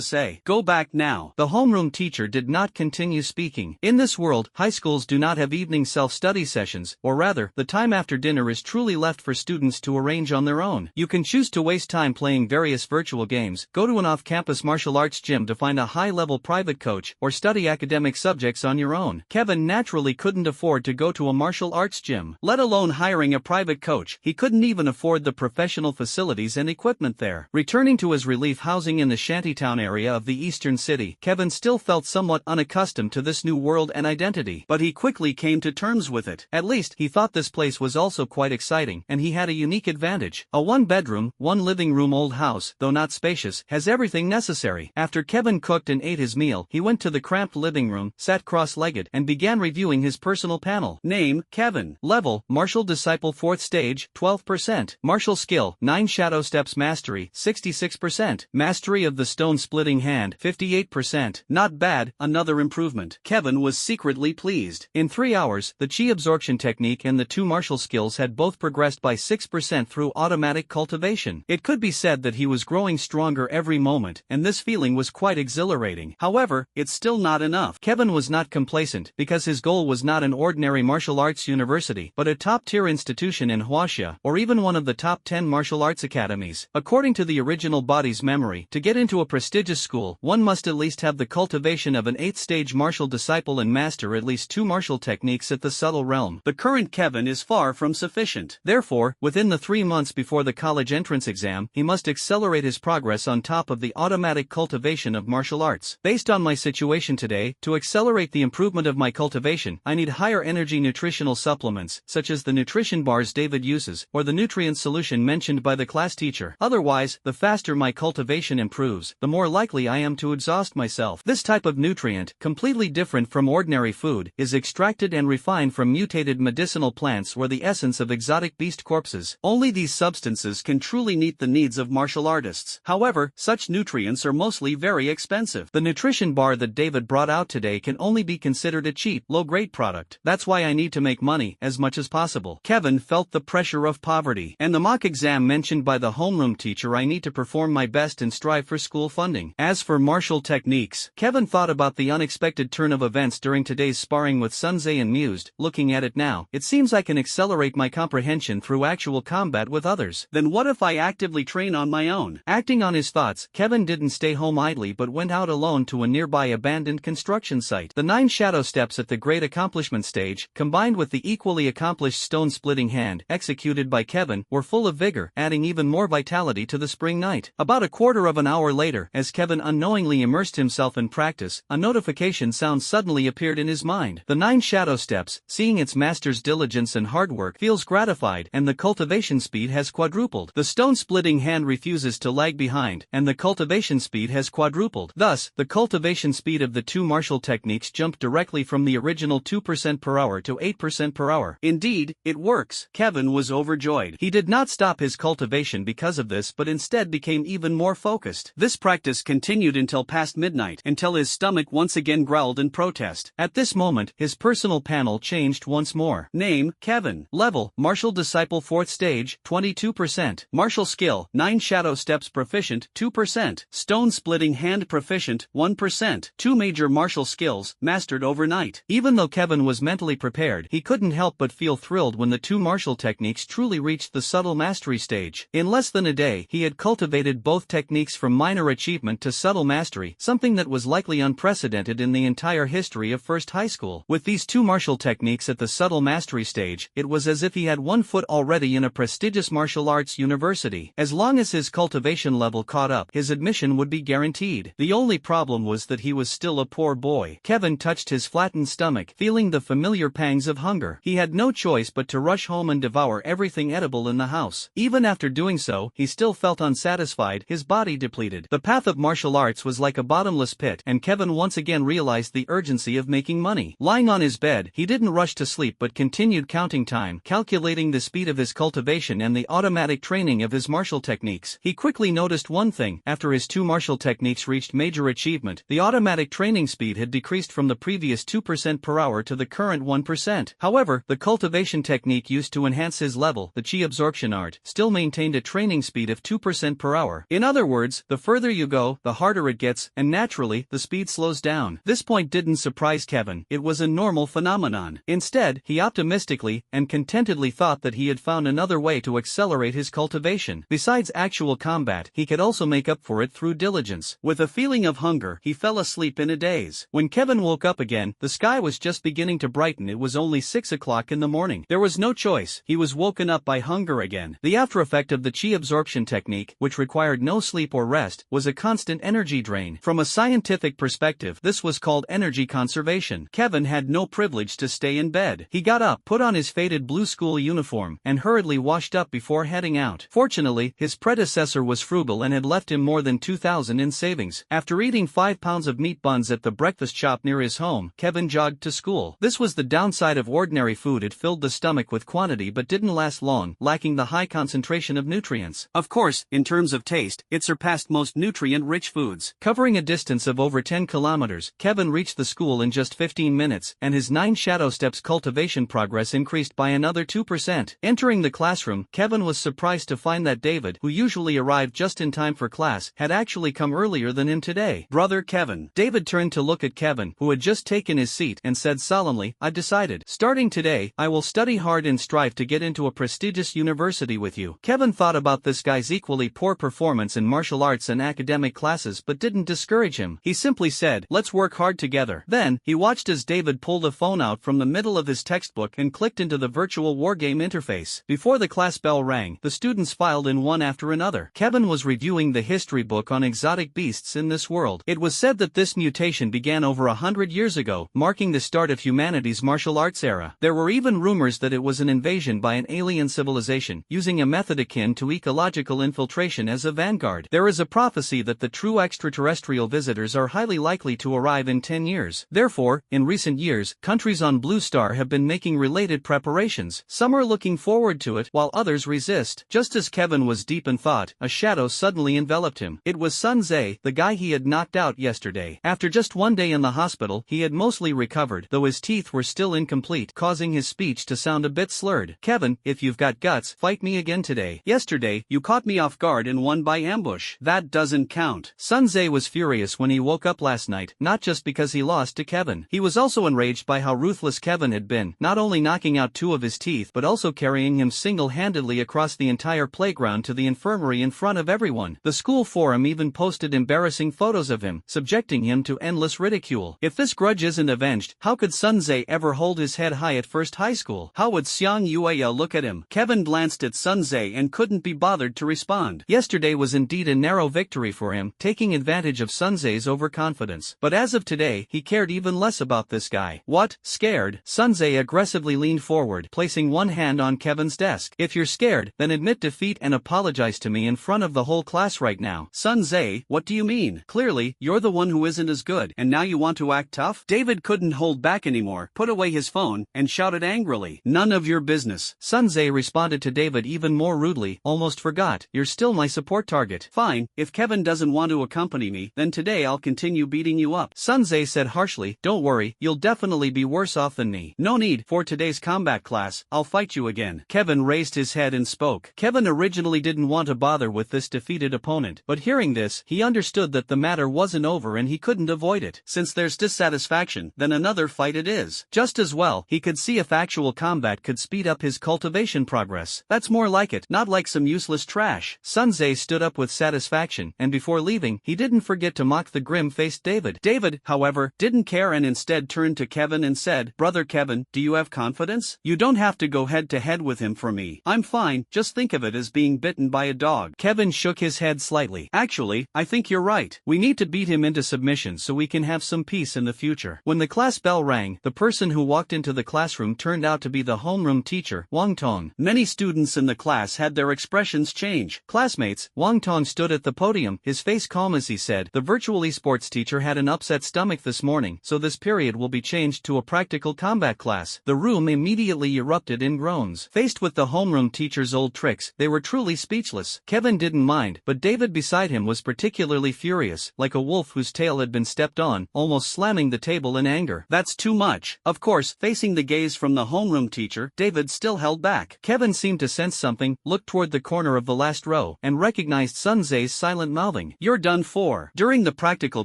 say. Go back now. The homeroom teacher did not continue speaking. In this world, high schools do not have evening self-study sessions, or rather, the time after dinner is truly left for students to arrange on their own. You can choose to waste time playing various virtual games, go to an off-campus martial arts gym to find a high-level private coach, or study academic subjects on your own. Kevin naturally couldn't afford to go to a martial arts gym, let alone hiring a private coach. He couldn't even afford the professional facilities and equipment there. Returning to his relief housing in the shantytown area of the eastern city, Kevin still felt somewhat unaccustomed to this new world and identity, but he quickly came to terms with it. At least, he thought this place was also quite exciting, and he had a unique advantage. A one-bedroom, one-living-room old house, though not spacious, has everything necessary. After Kevin cooked and ate his meal, he went to the cramped living room, sat cross-legged, and began reviewing his personal panel. Name, Kevin. Level, Martial Disciple 4th Stage, 12%. Martial Skill, 9 Shadow Steps Mastery, 66%. Mastery of the Stone-Splitting Hand, 58%. Not bad, another improvement. Kevin was secretly pleased. In 3 hours, the Chi absorption technique and the 2 martial skills had both progressed by 6% through automatic cultivation. It could be said that he was growing stronger every moment, and this feeling was quite exhilarating. However, it's still not enough. Kevin was not complacent, because his goal was not an ordinary martial arts university, but a top-tier institution in Huaxia, or even one of the top 10 martial arts academies. According to the original body's memory, to get into a prestigious school, one must at least have the cultivation of an 8th-stage martial disciple and master at least 2 martial techniques at the subtle realm. The current Kevin is far from sufficient. Therefore, within the 3 months before the college entrance exam, he must accelerate his progress on top of the automatic cultivation of martial arts. Based on my situation today, to accelerate the improvement of my cultivation, I need higher energy nutritional supplements, such as the nutrition bars David uses, or the nutrient solution mentioned by the class teacher. Otherwise, the faster my cultivation improves, the more likely I am to exhaust myself. This type of nutrient, completely different from ordinary food, is extracted and refined from mutated medicinal plants or the essence of exotic beast corpses. Only these substances can truly meet the needs of martial artists. However, such nutrients are mostly very expensive. The nutrition bar that David brought out today can only be considered a cheap, low-grade product. That's why I need to make money as much as possible. Kevin felt the pressure of poverty, and the mock exam mentioned by the homeroom teacher. I need to perform my best and strive for school funding. As for martial techniques, Kevin thought about the unexpected turn of events during today's sparring with Sunze and mused, looking at it now, it seems I can accelerate my comprehension through actual combat with others. Then what if I actively train on my own? Acting on his thoughts, Kevin didn't stay home idly but went out alone to a nearby abandoned construction site. The 9 shadow steps at the great accomplishment stage, combined with the equally accomplished stone-splitting hand, executed by Kevin, were full of vigor, adding even more vitality to the spring night. About a quarter of an hour later, as Kevin unknowingly immersed himself in practice, a notification sound suddenly appeared in his mind. The 9 shadow steps, seeing its master's diligence and hard work, feels gratified, and the cultivation speed has quadrupled. The stone-splitting hand refuses to lag behind, and the cultivation speed has quadrupled. Thus, the cultivation speed of the 2 martial techniques jumped directly from the original 2% per hour to 8% per hour. Indeed, it works. Kevin was overjoyed. He did not stop his cultivation because of this but instead became even more focused. This practice continued until past midnight, until his stomach once again growled in protest. At this moment, his personal panel changed once more. Name, Kevin. Level, Martial Disciple 4th Stage, 22%. Martial Skill, 9 Shadow Steps Proficient, 2%. Stone-Splitting Hand Proficient, 1%. 2 major martial skills, mastered overnight. Even though Kevin was mentally prepared, he couldn't help but feel thrilled when the 2 martial techniques truly reached the subtle mastery stage. In less than a day, he had cultivated both techniques from minor achievement to subtle mastery, something that was likely unprecedented in the entire history of First High School. With these 2 martial techniques at the subtle mastery stage, it was as if he had 1 foot already in a prestigious martial arts university. As long as his cultivation level caught up, his admission would be guaranteed. The only problem was that he was still a poor boy. Kevin touched his flattened stomach, feeling the familiar pangs of hunger. He had no choice but to rush home and devour everything edible in the house. Even after doing so, he still felt unsatisfied, his body depleted. The path of martial arts was like a bottomless pit, and Kevin once again realized the urgency of making money. Lying on his bed, he didn't rush to sleep but continued counting time, calculating the speed of his cultivation and the automatic training training of his martial techniques. He quickly noticed one thing: after his two martial techniques reached major achievement, the automatic training speed had decreased from the previous 2% per hour to the current 1%. However, the cultivation technique used to enhance his level, the chi absorption art, still maintained a training speed of 2% per hour. In other words, the further you go, the harder it gets, and naturally, the speed slows down. This point didn't surprise Kevin. It was a normal phenomenon. Instead, he optimistically and contentedly thought that he had found another way to accelerate his cultivation. Besides actual combat, he could also make up for it through diligence. With a feeling of hunger, he fell asleep in a daze. When Kevin woke up again, the sky was just beginning to brighten. It was only 6 o'clock in the morning. There was no choice. He was woken up by hunger again. The after effect of the chi absorption technique, which required no sleep or rest, was a constant energy drain. From a scientific perspective, this was called energy conservation. Kevin had no privilege to stay in bed. He got up, put on his faded blue school uniform, and hurriedly washed up before heading out. Fortunately, his predecessor was frugal and had left him more than $2,000 in savings. After eating 5 pounds of meat buns at the breakfast shop near his home, Kevin jogged to school. This was the downside of ordinary food: it filled the stomach with quantity but didn't last long, lacking the high concentration of nutrients. Of course, in terms of taste, it surpassed most nutrient-rich foods. Covering a distance of over 10 kilometers, Kevin reached the school in just 15 minutes, and his 9 shadow steps cultivation progress increased by another 2%. Entering the classroom, Kevin was surprised to find that David, who usually arrived just in time for class, had actually come earlier than him today. "Brother Kevin." David turned to look at Kevin, who had just taken his seat, and said solemnly, "I've decided. Starting today, I will study hard and strive to get into a prestigious university with you." Kevin thought about this guy's equally poor performance in martial arts and academic classes but didn't discourage him. He simply said, "Let's work hard together." Then, he watched as David pulled a phone out from the middle of his textbook and clicked into the virtual wargame interface. Before the class bell rang, the students filed in one after another. Kevin was reviewing the history book on exotic beasts in this world. It was said that this mutation began over 100 years ago, marking the start of humanity's martial arts era. There were even rumors that it was an invasion by an alien civilization, using a method akin to ecological infiltration as a vanguard. There is a prophecy that the true extraterrestrial visitors are highly likely to arrive in 10 years. Therefore, in recent years, countries on Blue Star have been making related preparations. Some are looking forward to it, while others resist. Just as Kevin was deep in thought, a shadow suddenly enveloped him. It was Sun Tse, the guy he had knocked out yesterday. After just one day in the hospital, he had mostly recovered, though his teeth were still incomplete, causing his speech to sound a bit slurred. "Kevin, if you've got guts, fight me again today. Yesterday, you caught me off guard and won by ambush. That doesn't count." Sun Tse was furious when he woke up last night, not just because he lost to Kevin. He was also enraged by how ruthless Kevin had been, not only knocking out 2 of his teeth but also carrying him single-handedly across the entire playground to the infirmary in front of everyone. The school forum even posted embarrassing photos of him, subjecting him to endless ridicule. If this grudge isn't avenged, how could Sun Tse ever hold his head high at First High School? How would Xiang Yueya look at him? Kevin glanced at Sun Tse and couldn't be bothered to respond. Yesterday was indeed a narrow victory for him, taking advantage of Sun Tse's overconfidence. But as of today, he cared even less about this guy. "What? Scared?" Sun Tse aggressively leaned forward, placing one hand on Kevin's desk. "If you're scared, then admit defeat and apologize to me in front of the whole class right now." "Sun Tse, what do you mean? Clearly, you're the one who isn't as good, and now you want to act tough?" David couldn't hold back anymore, put away his phone, and shouted angrily, "None of your business." Sun Tse responded to David even more rudely, "Almost forgot, you're still my support target." "Fine, if Kevin doesn't want to accompany me, then today I'll continue beating you up." Sun Tse said harshly, "Don't worry, you'll definitely be worse off than me. No need for today's combat class, I'll fight you again." Kevin raised his head and spoke. Kevin originally didn't want to bother with this defeated opponent, but hearing this, he understood that the matter wasn't over and he couldn't avoid it. Since there's dissatisfaction, then another fight it is. Just as well, he could see if actual combat could speed up his cultivation progress. That's more like it, not like some useless trash. Sun Tse stood up with satisfaction, and before leaving, he didn't forget to mock the grim-faced David. David, however, didn't care and instead turned to Kevin and said, "Brother Kevin, do you have confidence? You don't have to go head-to-head with him for me. I'm fine, just think of it as being bitten by a dog." Kevin shook his head slightly. "Actually, I think you're right. We need to beat him into submission so we can have some peace in the future." When the class bell rang, the person who walked into the classroom turned out to be the homeroom teacher, Wang Tong. Many students in the class had their expressions change. "Classmates," Wang Tong stood at the podium, his face calm as he said, "the virtual esports teacher had an upset stomach this morning, so this period will be changed to a practical combat class." The room immediately erupted in groans. Faced with the homeroom teacher's old tricks, they they were truly speechless. Kevin didn't mind, but David beside him was particularly furious, like a wolf whose tail had been stepped on, almost slamming the table in anger. That's too much. Of course, facing the gaze from the homeroom teacher, David still held back. Kevin seemed to sense something, looked toward the corner of the last row, and recognized Sunzay's silent mouthing. "You're done for." During the practical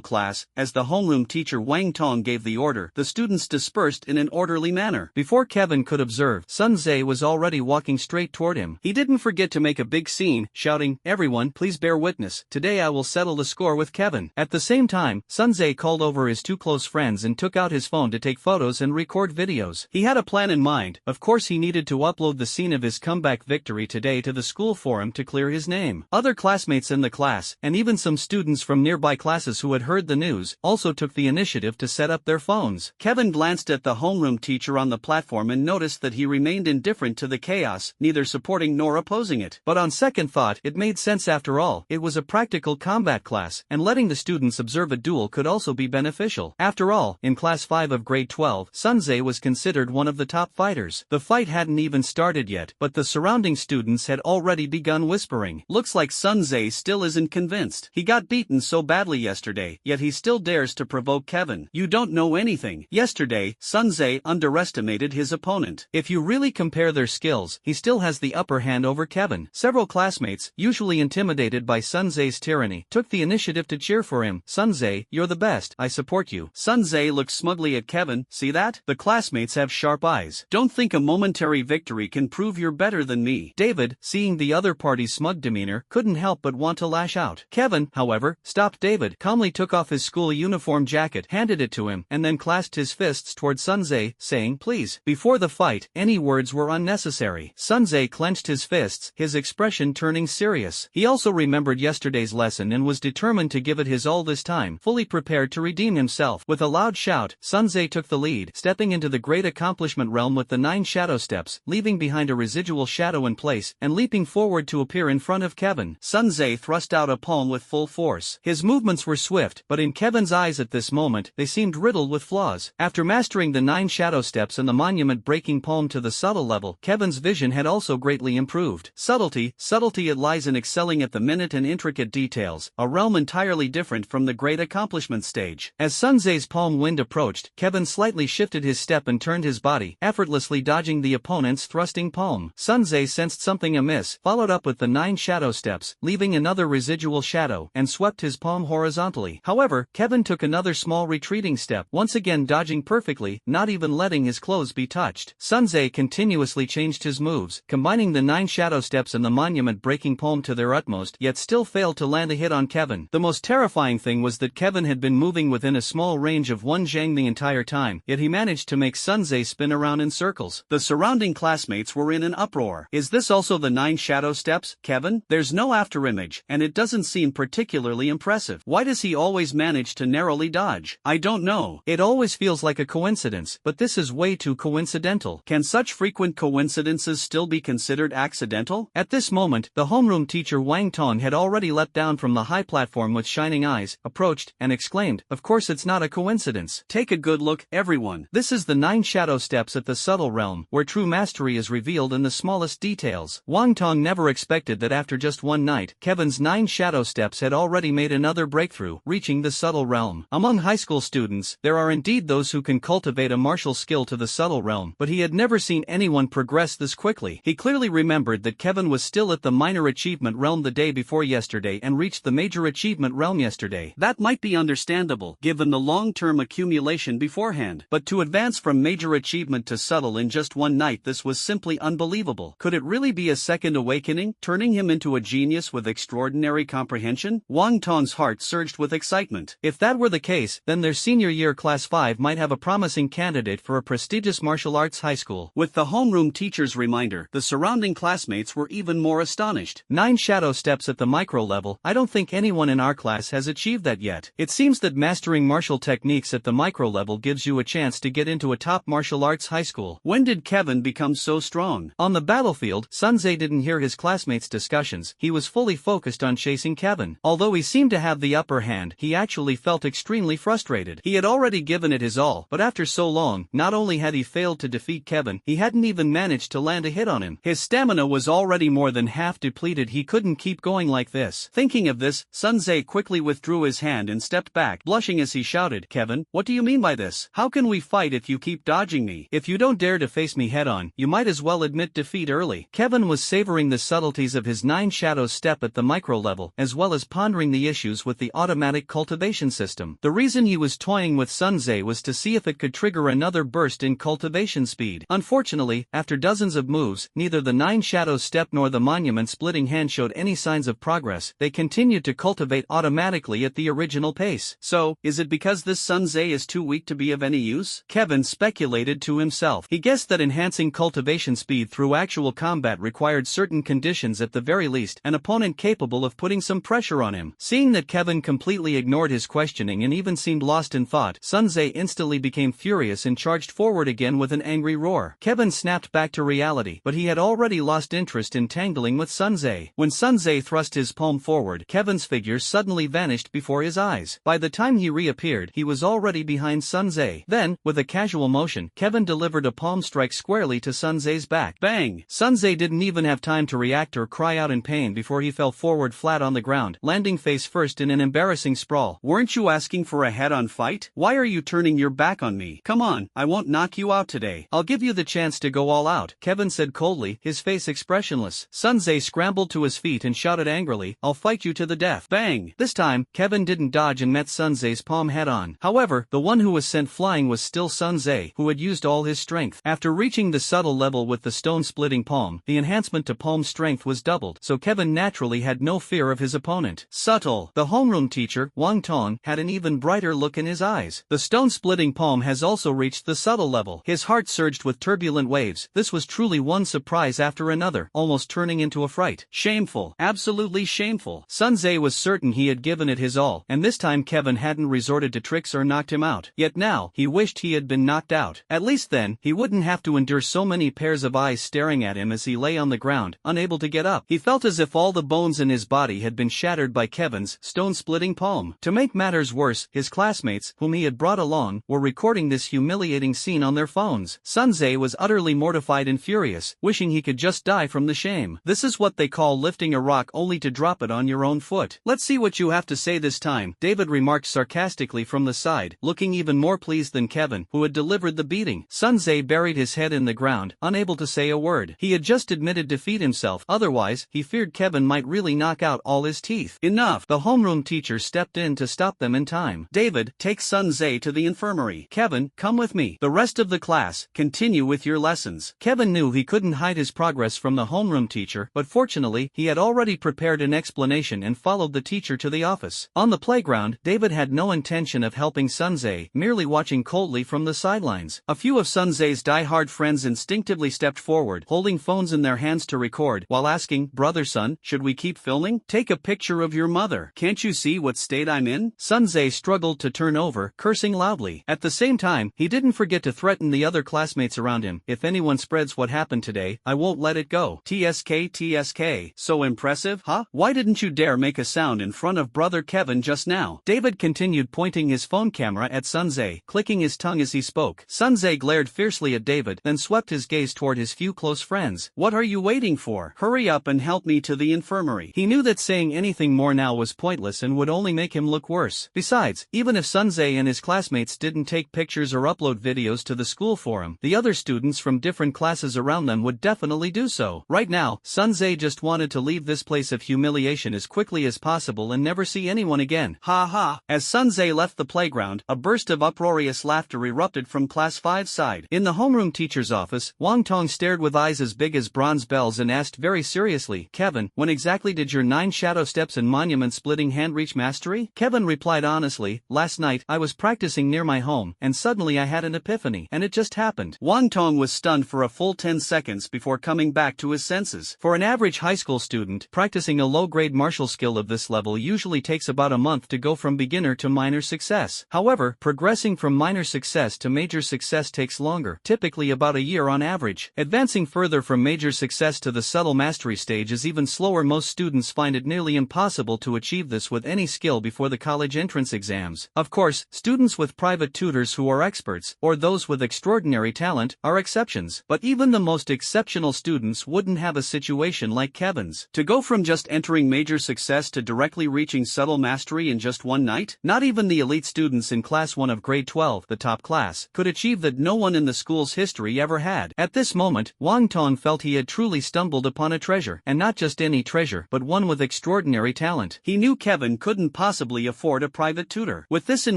class, as the homeroom teacher Wang Tong gave the order, the students dispersed in an orderly manner. Before Kevin could observe, Sunzay was already walking straight toward him. He didn't forget to make a big scene, shouting, "Everyone, please bear witness. Today I will settle the score with Kevin." At the same time, Sunzay called over his two close friends and took out his phone to take photos and record videos. He had a plan in mind. Of course, he needed to upload the scene of his comeback victory today to the school forum to clear his name. Other classmates in the class, and even some students from nearby classes who had heard the news, also took the initiative to set up their phones. Kevin glanced at the homeroom teacher on the platform and noticed that he remained indifferent to the chaos, neither supporting nor opposing it. But on second thought, it made sense after all. It was a practical combat class, and letting the students observe a duel could also be beneficial. After all, in class 5 of grade 12, Sunzay was considered one of the top fighters. The fight hadn't even started yet, but the surrounding students had already begun whispering. "Looks like Sunzay still isn't convinced. He got beaten so badly yesterday, yet he still dares to provoke Kevin. You don't know anything. Yesterday, Sunzay underestimated his opponent. If you really compare their skills, he still has the upper hand over Kevin." Several classmates, usually intimidated by Sunzay's tyranny, took the initiative to cheer for him. "Sunzay, you're the best. I support you." Sunzay looked smugly at Kevin. "See that? The classmates have sharp eyes. Don't think a momentary victory can prove you're better than me." David, seeing the other party's smug demeanor, couldn't help but want to lash out. Kevin, however, stopped David, calmly took off his school uniform jacket, handed it to him, and then clasped his fists toward Sunzay, saying, "Please." Before the fight, any words were unnecessary. Sunzay clenched his fists, his expression turning serious. He also remembered yesterday's lesson and was determined to give it his all this time, fully prepared to redeem himself. With a loud shout, Sunzay took the lead, stepping into the great accomplishment realm with the 9 shadow steps, leaving behind a residual shadow in place, and leaping forward to appear in front of Kevin. Sunzay thrust out a palm with full force. His movements were swift, but in Kevin's eyes at this moment, they seemed riddled with flaws. After mastering the 9 shadow steps and the monument-breaking palm to the subtle level, Kevin's vision had also greatly improved. Subtlety it lies in excelling at the minute and intricate details, a realm entirely different from the great accomplishment stage. As Sunzay's palm wind approached, Kevin slightly shifted his step and turned his body, effortlessly dodging the opponent's thrusting palm. Sunzay sensed something amiss, followed up with the 9 shadow steps, leaving another residual shadow, and swept his palm horizontally. However, Kevin took another small retreating step, once again dodging perfectly, not even letting his clothes be touched. Sunzay continuously changed his moves, combining the 9 shadow steps and the monument-breaking palm to their utmost, yet still failed to land a hit on Kevin. The most terrifying thing was that Kevin had been moving within a small range of 1 zhang the entire time, yet he managed to make Sunzay spin around in circles. The surrounding classmates were in an uproar. "Is this also the 9 shadow steps, Kevin? There's no afterimage, and it doesn't seem particularly impressive. Why does he always manage to narrowly dodge? I don't know. It always feels like a coincidence, but this is way too coincidental. Can such frequent coincidences still be considered accidental?" At this moment, the homeroom teacher Wang Tong had already leapt down from the high platform with shining eyes, approached, and exclaimed, "Of course it's not a coincidence. Take a good look, everyone. This is the 9 shadow steps at the subtle realm, where true mastery is revealed in the smallest details." Wang Tong never expected that after just one night, Kevin's 9 shadow steps had already made another breakthrough, reaching the subtle realm. Among high school students, there are indeed those who can cultivate a martial skill to the subtle realm, but he had never seen anyone progress this quickly. He clearly remembered that Kevin was still at the minor achievement realm the day before yesterday and reached the major achievement realm yesterday. That might be understandable, given the long-term accumulation beforehand, but to advance from major achievement to subtle in just one night, this was simply unbelievable. Could it really be a second awakening, turning him into a genius with extraordinary comprehension? Wang Tong's heart surged with excitement. If that were the case, then their senior year class 5 might have a promising candidate for a prestigious martial arts high school. With the homeroom teacher's reminder, the surrounding classmates were even more astonished. 9 shadow steps at the micro level. I don't think anyone in our class has achieved that yet. It seems that mastering martial techniques at the micro level gives you a chance to get into a top martial arts high school. When did Kevin become so strong? On the battlefield, Sunzay didn't hear his classmates' discussions. He was fully focused on chasing Kevin. Although he seemed to have the upper hand, he actually felt extremely frustrated. He had already given it his all, but after so long, not only had he failed to defeat Kevin, he hadn't even managed to land a hit on him. His stamina was all already more than half depleted. He couldn't keep going like this. Thinking of this, Sunze quickly withdrew his hand and stepped back, blushing as he shouted, "Kevin, what do you mean by this? How can we fight if you keep dodging me? If you don't dare to face me head-on, you might as well admit defeat early." Kevin was savoring the subtleties of his 9 shadows step at the micro level, as well as pondering the issues with the automatic cultivation system. The reason he was toying with Sunze was to see if it could trigger another burst in cultivation speed. Unfortunately, after dozens of moves, neither the 9 shadows step nor the monument splitting hand showed any signs of progress. They continued to cultivate automatically at the original pace. So, is it because this Sunze is too weak to be of any use? Kevin speculated to himself. He guessed that enhancing cultivation speed through actual combat required certain conditions, at the very least, an opponent capable of putting some pressure on him. Seeing that Kevin completely ignored his questioning and even seemed lost in thought, Sunze instantly became furious and charged forward again with an angry roar. Kevin snapped back to reality, but he had already lost interest in tangling with Sunze. When Sunze thrust his palm forward, Kevin's figure suddenly vanished before his eyes. By the time he reappeared, he was already behind Sunze. Then, with a casual motion, Kevin delivered a palm strike squarely to Sunze's back. Bang! Sunze didn't even have time to react or cry out in pain before he fell forward flat on the ground, landing face first in an embarrassing sprawl. "Weren't you asking for a head-on fight? Why are you turning your back on me? Come on, I won't knock you out today. I'll give you the chance to go all out," Kevin said coldly, his face expressionless. Sunze scrambled to his feet and shouted angrily, "I'll fight you to the death." Bang! This time, Kevin didn't dodge and met Sunze's palm head-on. However, the one who was sent flying was still Sunze, who had used all his strength. After reaching the subtle level with the stone-splitting palm, the enhancement to palm strength was doubled, so Kevin naturally had no fear of his opponent. Subtle. The homeroom teacher, Wang Tong, had an even brighter look in his eyes. The stone-splitting palm has also reached the subtle level. His heart surged with turbulent waves. This was truly one surprise after another, almost turning into a fright. Shameful. Absolutely shameful. Sunze was certain he had given it his all, and this time Kevin hadn't resorted to tricks or knocked him out. Yet now, he wished he had been knocked out. At least then, he wouldn't have to endure so many pairs of eyes staring at him as he lay on the ground, unable to get up. He felt as if all the bones in his body had been shattered by Kevin's stone-splitting palm. To make matters worse, his classmates, whom he had brought along, were recording this humiliating scene on their phones. Sunze was utterly mortified and furious, wishing he could just die from the shame. "This is what they call lifting a rock only to drop it on your own foot. Let's see what you have to say this time," David remarked sarcastically from the side, looking even more pleased than Kevin, who had delivered the beating. Sunze buried his head in the ground, unable to say a word. He had just admitted defeat himself, otherwise, he feared Kevin might really knock out all his teeth. Enough! The homeroom teacher stepped in to stop them in time. "David, take Sunze to the infirmary. Kevin, come with me. The rest of the class, continue with your lessons." Kevin knew he couldn't hide his progress from the homeroom teacher, but fortunately, he had already prepared an explanation and followed the teacher to the office. On the playground, David had no intention of helping Sunze, merely watching coldly from the sidelines. A few of Sunze's die-hard friends instinctively stepped forward, holding phones in their hands to record, while asking, "Brother son, should we keep filming? Take a picture of your mother. Can't you see what state I'm in?" Sunze struggled to turn over, cursing loudly. At the same time, he didn't forget to threaten the other classmates around him, "If anyone spreads what happened today, I won't let it go. TSK. So impressive, huh? Why didn't you dare make a sound in front of brother Kevin just now?" David continued pointing his phone camera at Sunze, clicking his tongue as he spoke. Sunze glared fiercely at David, then swept his gaze toward his few close friends. "What are you waiting for? Hurry up and help me to the infirmary." He knew that saying anything more now was pointless and would only make him look worse. Besides, even if Sunze and his classmates didn't take pictures or upload videos to the school forum, the other students from different classes around them would definitely do so. Right now, Sunze just wanted to leave this place of humiliation as quickly as possible and never see anyone again. Ha ha! As Sunze left the playground, a burst of uproarious laughter erupted from Class 5's side. In the homeroom teacher's office, Wang Tong stared with eyes as big as bronze bells and asked very seriously, "Kevin, when exactly did your 9 shadow steps and monument-splitting hand reach mastery?" Kevin replied honestly, "Last night, I was practicing near my home, and suddenly I had an epiphany, and it just happened." Wang Tong was stunned for a full 10 seconds before coming back to his senses. For an average high school student, practicing a low-grade martial skill of this level usually takes about a month to go from beginner to minor success. However, progressing from minor success to major success takes longer, typically about a year on average. Advancing further from major success to the subtle mastery stage is even slower. Most students find it nearly impossible to achieve this with any skill before the college entrance exams. Of course, students with private tutors who are experts, or those with extraordinary talent, are exceptions, but even the most exceptional students wouldn't wouldn't have a situation like Kevin's. To go from just entering major success to directly reaching subtle mastery in just one night? Not even the elite students in Class 1 of grade 12, the top class, could achieve that no one in the school's history ever had. At this moment, Wang Tong felt he had truly stumbled upon a treasure, and not just any treasure, but one with extraordinary talent. He knew Kevin couldn't possibly afford a private tutor. With this in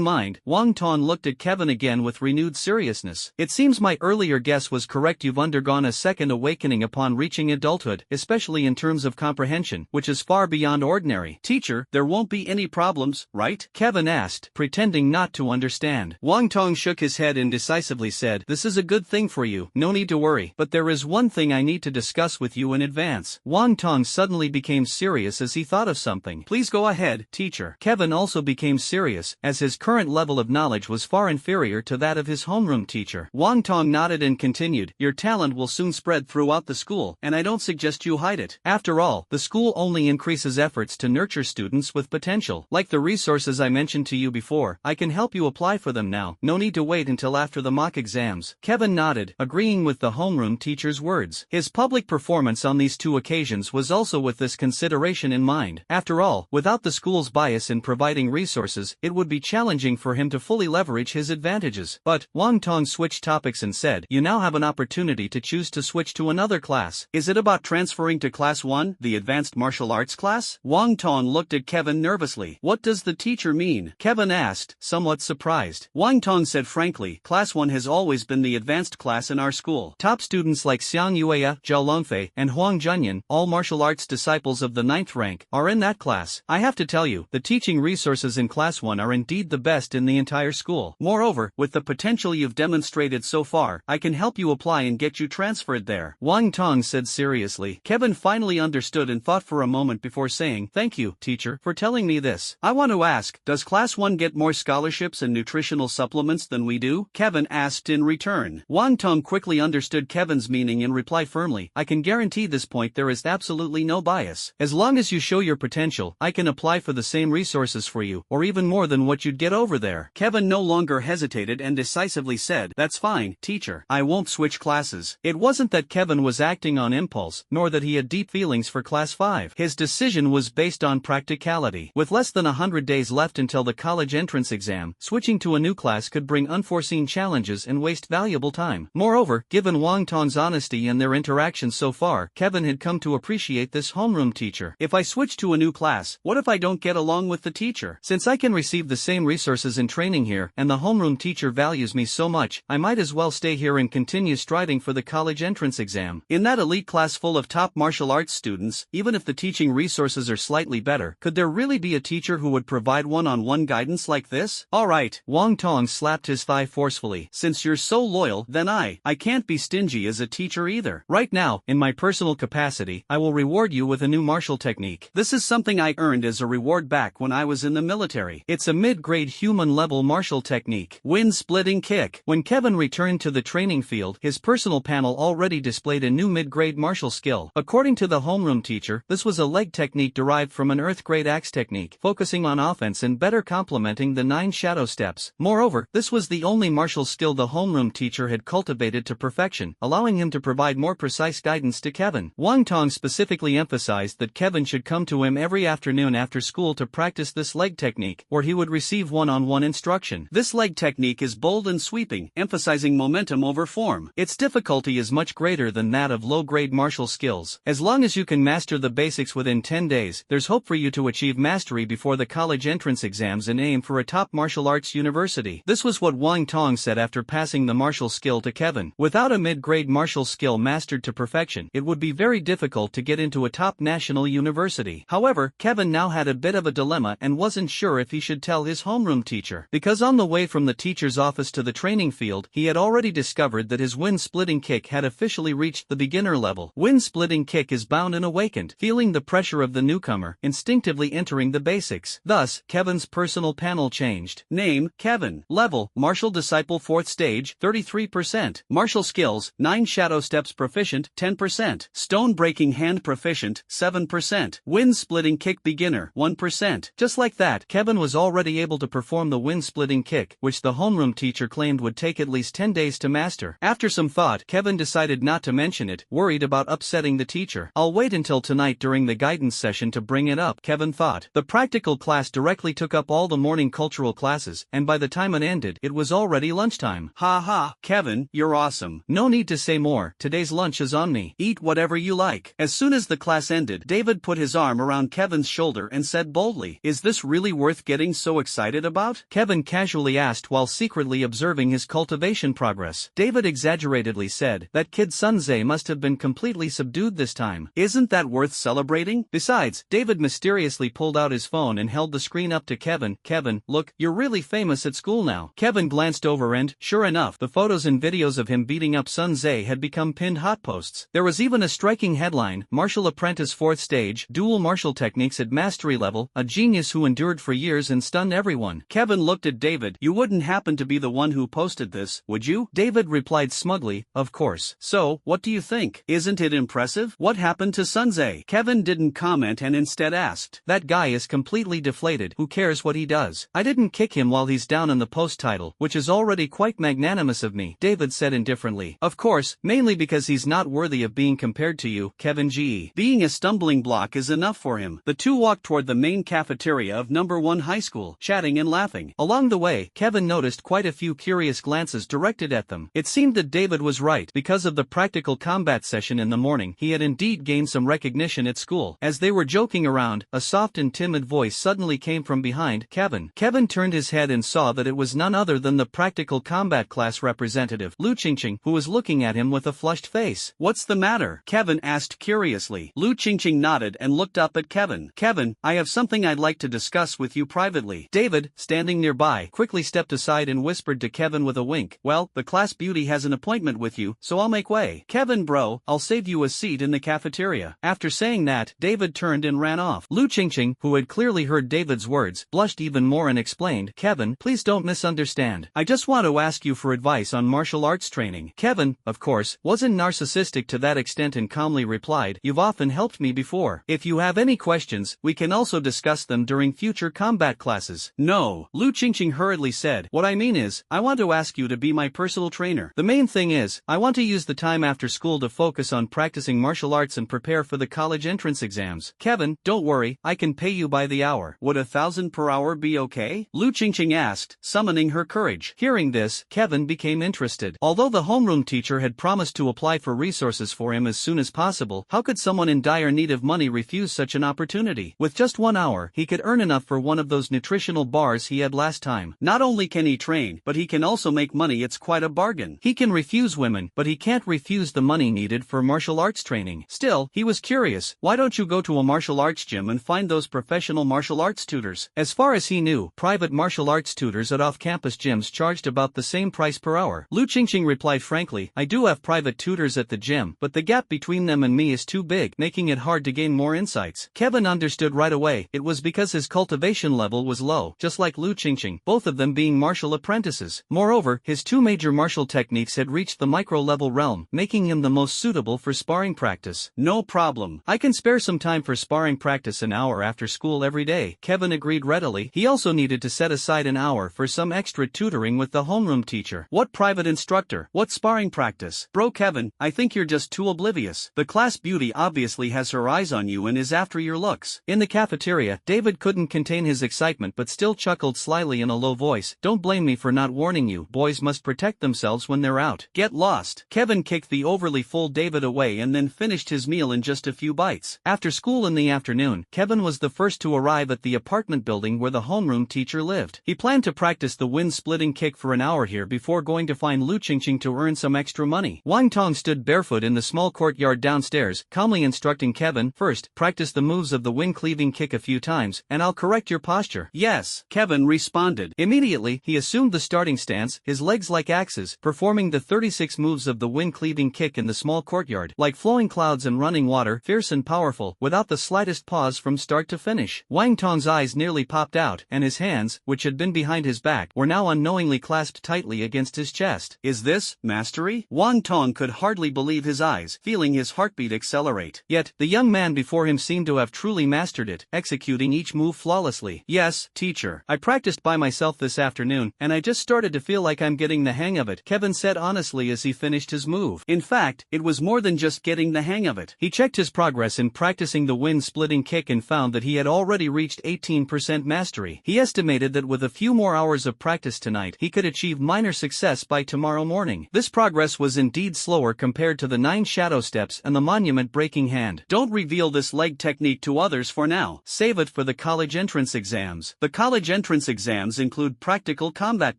mind, Wang Tong looked at Kevin again with renewed seriousness. It seems my earlier guess was correct. You've undergone a second awakening upon reaching adulthood, especially in terms of comprehension, which is far beyond ordinary. Teacher, there won't be any problems, right? Kevin asked, pretending not to understand. Wang Tong shook his head and decisively said, this is a good thing for you, no need to worry, but there is one thing I need to discuss with you in advance. Wang Tong suddenly became serious as he thought of something. Please go ahead, teacher. Kevin also became serious, as his current level of knowledge was far inferior to that of his homeroom teacher. Wang Tong nodded and continued, your talent will soon spread throughout the school, and I don't suggest you hide it. After all, the school only increases efforts to nurture students with potential. Like the resources I mentioned to you before, I can help you apply for them now. No need to wait until after the mock exams. Kevin nodded, agreeing with the homeroom teacher's words. His public performance on these two occasions was also with this consideration in mind. After all, without the school's bias in providing resources, it would be challenging for him to fully leverage his advantages. But, Wang Tong switched topics and said, you now have an opportunity to choose to switch to another class. Is it about transferring to Class 1, the advanced martial arts class? Wang Tong looked at Kevin nervously. What does the teacher mean? Kevin asked, somewhat surprised. Wang Tong said frankly, Class 1 has always been the advanced class in our school. Top students like Xiang Yueya, Zhao Longfei, and Huang Junyan, all martial arts disciples of the 9th rank, are in that class. I have to tell you, the teaching resources in Class 1 are indeed the best in the entire school. Moreover, with the potential you've demonstrated so far, I can help you apply and get you transferred there. Wang Tong said seriously. Kevin finally understood and thought for a moment before saying, thank you, teacher, for telling me this. I want to ask, does Class 1 get more scholarships and nutritional supplements than we do? Kevin asked in return. Wang Tong quickly understood Kevin's meaning and replied firmly, I can guarantee this point there is absolutely no bias. As long as you show your potential, I can apply for the same resources for you, or even more than what you'd get over there. Kevin no longer hesitated and decisively said, that's fine, teacher. I won't switch classes. It wasn't that Kevin was acting on impulse, nor that he had deep feelings for Class 5. His decision was based on practicality. With less than 100 days left until the college entrance exam, switching to a new class could bring unforeseen challenges and waste valuable time. Moreover, given Wang Tong's honesty and their interactions so far, Kevin had come to appreciate this homeroom teacher. If I switch to a new class, what if I don't get along with the teacher? Since I can receive the same resources and training here, and the homeroom teacher values me so much, I might as well stay here and continue striding for the college entrance exam. In that elite class full of top martial arts students, even if the teaching resources are slightly better, could there really be a teacher who would provide one-on-one guidance like this? Alright, Wang Tong slapped his thigh forcefully. Since you're so loyal, then I can't be stingy as a teacher either. Right now, in my personal capacity, I will reward you with a new martial technique. This is something I earned as a reward back when I was in the military. It's a mid-grade human-level martial technique. Wind-splitting kick. When Kevin returned to the training field, his personal panel already displayed a new mid-grade martial skill. According to the homeroom teacher, this was a leg technique derived from an earth-grade axe technique, focusing on offense and better complementing the 9 shadow steps. Moreover, this was the only martial skill the homeroom teacher had cultivated to perfection, allowing him to provide more precise guidance to Kevin. Wang Tong specifically emphasized that Kevin should come to him every afternoon after school to practice this leg technique, where he would receive one-on-one instruction. This leg technique is bold and sweeping, emphasizing momentum over form. Its difficulty is much greater than that of low-grade martial skills. As long as you can master the basics within 10 days, there's hope for you to achieve mastery before the college entrance exams and aim for a top martial arts university. This was what Wang Tong said after passing the martial skill to Kevin. Without a mid-grade martial skill mastered to perfection, it would be very difficult to get into a top national university. However, Kevin now had a bit of a dilemma and wasn't sure if he should tell his homeroom teacher. Because on the way from the teacher's office to the training field, he had already discovered that his wind-splitting kick had officially reached the beginner level. Wind-splitting kick is bound and awakened, feeling the pressure of the newcomer, instinctively entering the basics. Thus, Kevin's personal panel changed. Name, Kevin. Level, Martial Disciple 4th Stage, 33%. Martial Skills, 9 Shadow Steps Proficient, 10%. Stone Breaking Hand Proficient, 7%. Wind-Splitting Kick Beginner, 1%. Just like that, Kevin was already able to perform the wind-splitting kick, which the homeroom teacher claimed would take at least 10 days to master. After some thought, Kevin decided not to mention it, worried about upsetting the teacher. I'll wait until tonight during the guidance session to bring it up, Kevin thought. The practical class directly took up all the morning cultural classes, and by the time it ended, it was already lunchtime. Ha ha, Kevin, you're awesome. No need to say more, today's lunch is on me. Eat whatever you like. As soon as the class ended, David put his arm around Kevin's shoulder and said boldly, "Is this really worth getting so excited about?" Kevin casually asked while secretly observing his cultivation progress. David exaggeratedly said, "That kid Sunze must have been completely subdued this time. Isn't that worth celebrating?" Besides, David mysteriously pulled out his phone and held the screen up to Kevin. "Kevin, look, you're really famous at school now." Kevin glanced over and, sure enough, the photos and videos of him beating up Sunze had become pinned hotposts. There was even a striking headline, "Martial Apprentice 4th Stage, Dual Martial Techniques at Mastery Level, a genius who endured for years and stunned everyone." Kevin looked at David. "You wouldn't happen to be the one who posted this, would you?" David replied smugly, "Of course." "So, what do you think? Isn't it impressive? What happened to Sunze?" Kevin didn't comment and instead asked, "That guy is completely deflated, who cares what he does? I didn't kick him while he's down in the post title, which is already quite magnanimous of me," David said indifferently. "Of course, mainly because he's not worthy of being compared to you, Kevin G. Being a stumbling block is enough for him." The two walked toward the main cafeteria of number 1 high school, chatting and laughing. Along the way, Kevin noticed quite a few curious glances directed at them. It seemed that David was right. Because of the practical combat session in the morning, he had indeed gained some recognition at school. As they were joking around, a soft and timid voice suddenly came from behind Kevin. Kevin turned his head and saw that it was none other than the practical combat class representative, Lu Qingqing, who was looking at him with a flushed face. "What's the matter?" Kevin asked curiously. Lu Qingqing nodded and looked up at Kevin. "Kevin, I have something I'd like to discuss with you privately." David, standing nearby, quickly stepped aside and whispered to Kevin with a wink, "Well, the class beauty has an appointment with you, so I'll make way." "Kevin bro, I'll save you a seat in the cafeteria." After saying that, David turned and ran off. Lu Qingqing, who had clearly heard David's words, blushed even more and explained, "Kevin, please don't misunderstand. I just want to ask you for advice on martial arts training." Kevin, of course, wasn't narcissistic to that extent and calmly replied, "You've often helped me before. If you have any questions, we can also discuss them during future combat classes." "No," Lu Qingqing hurriedly said. "What I mean is, I want to ask you to be my personal trainer." "The main thing is, I want to use the time after school to focus on practicing martial arts and prepare for the college entrance exams." "Kevin, don't worry, I can pay you by the hour." "Would 1,000 per hour be okay?" Lu Qingqing asked, summoning her courage. Hearing this, Kevin became interested. Although the homeroom teacher had promised to apply for resources for him as soon as possible, how could someone in dire need of money refuse such an opportunity? With just 1 hour, he could earn enough for one of those nutritional bars he had last time. Not only can he train, but he can also make money. It's quite a bargain. He can refuse women, but he can't refuse the money needed for martial arts training. Still, he was curious. Why don't you go to a martial arts gym and find those professional martial arts tutors? As far as he knew, private martial arts tutors at off-campus gyms charged about the same price per hour. Lu Qingqing replied frankly, "I do have private tutors at the gym, but the gap between them and me is too big, making it hard to gain more insights." Kevin understood right away. It was because his cultivation level was low, just like Lu Qingqing, both of them being martial apprentices. Moreover, his 2 major martial techniques had reached the micro-level realm, making him the most suitable for sparring practice. "No problem. I can spare some time for sparring practice an hour after school every day," Kevin agreed readily. He also needed to set aside an hour for some extra tutoring with the homeroom teacher. "What private instructor? What sparring practice?" "Bro Kevin, I think you're just too oblivious. The class beauty obviously has her eyes on you and is after your looks." In the cafeteria, David couldn't contain his excitement but still chuckled slyly in a low voice, "Don't blame me for not warning you. Boys must protect themselves when they're out." "Get lost." Kevin kicked the overly full David away and then finished his meal in just a few bites. After school in the afternoon, Kevin was the first to arrive at the apartment building where the homeroom teacher lived. He planned to practice the wind-splitting kick for an hour here before going to find Lu Qingqing to earn some extra money. Wang Tong stood barefoot in the small courtyard downstairs, calmly instructing Kevin, "First, practice the moves of the wind-cleaving kick a few times, and I'll correct your posture." "Yes," Kevin responded. Immediately, he assumed the starting stance, his legs like axes, performing the 36 moves of the wind-cleaving kick in the small courtyard, like flowing clouds and running water, fierce and powerful, without the slightest pause from start to finish. Wang Tong's eyes nearly popped out, and his hands, which had been behind his back, were now unknowingly clasped tightly against his chest. "Is this mastery?" Wang Tong could hardly believe his eyes, feeling his heartbeat accelerate. Yet, the young man before him seemed to have truly mastered it, executing each move flawlessly. "Yes, teacher. I practiced by myself this afternoon, and I just started to feel like I'm getting the hang of it," Kevin said honestly as he finished his move. "In fact, it was more more than just getting the hang of it. He checked his progress in practicing the wind-splitting kick and found that he had already reached 18% mastery. He estimated that with a few more hours of practice tonight, he could achieve minor success by tomorrow morning. This progress was indeed slower compared to the 9 shadow steps and the monument-breaking hand. Don't reveal this leg technique to others for now. Save it for the college entrance exams. The college entrance exams include practical combat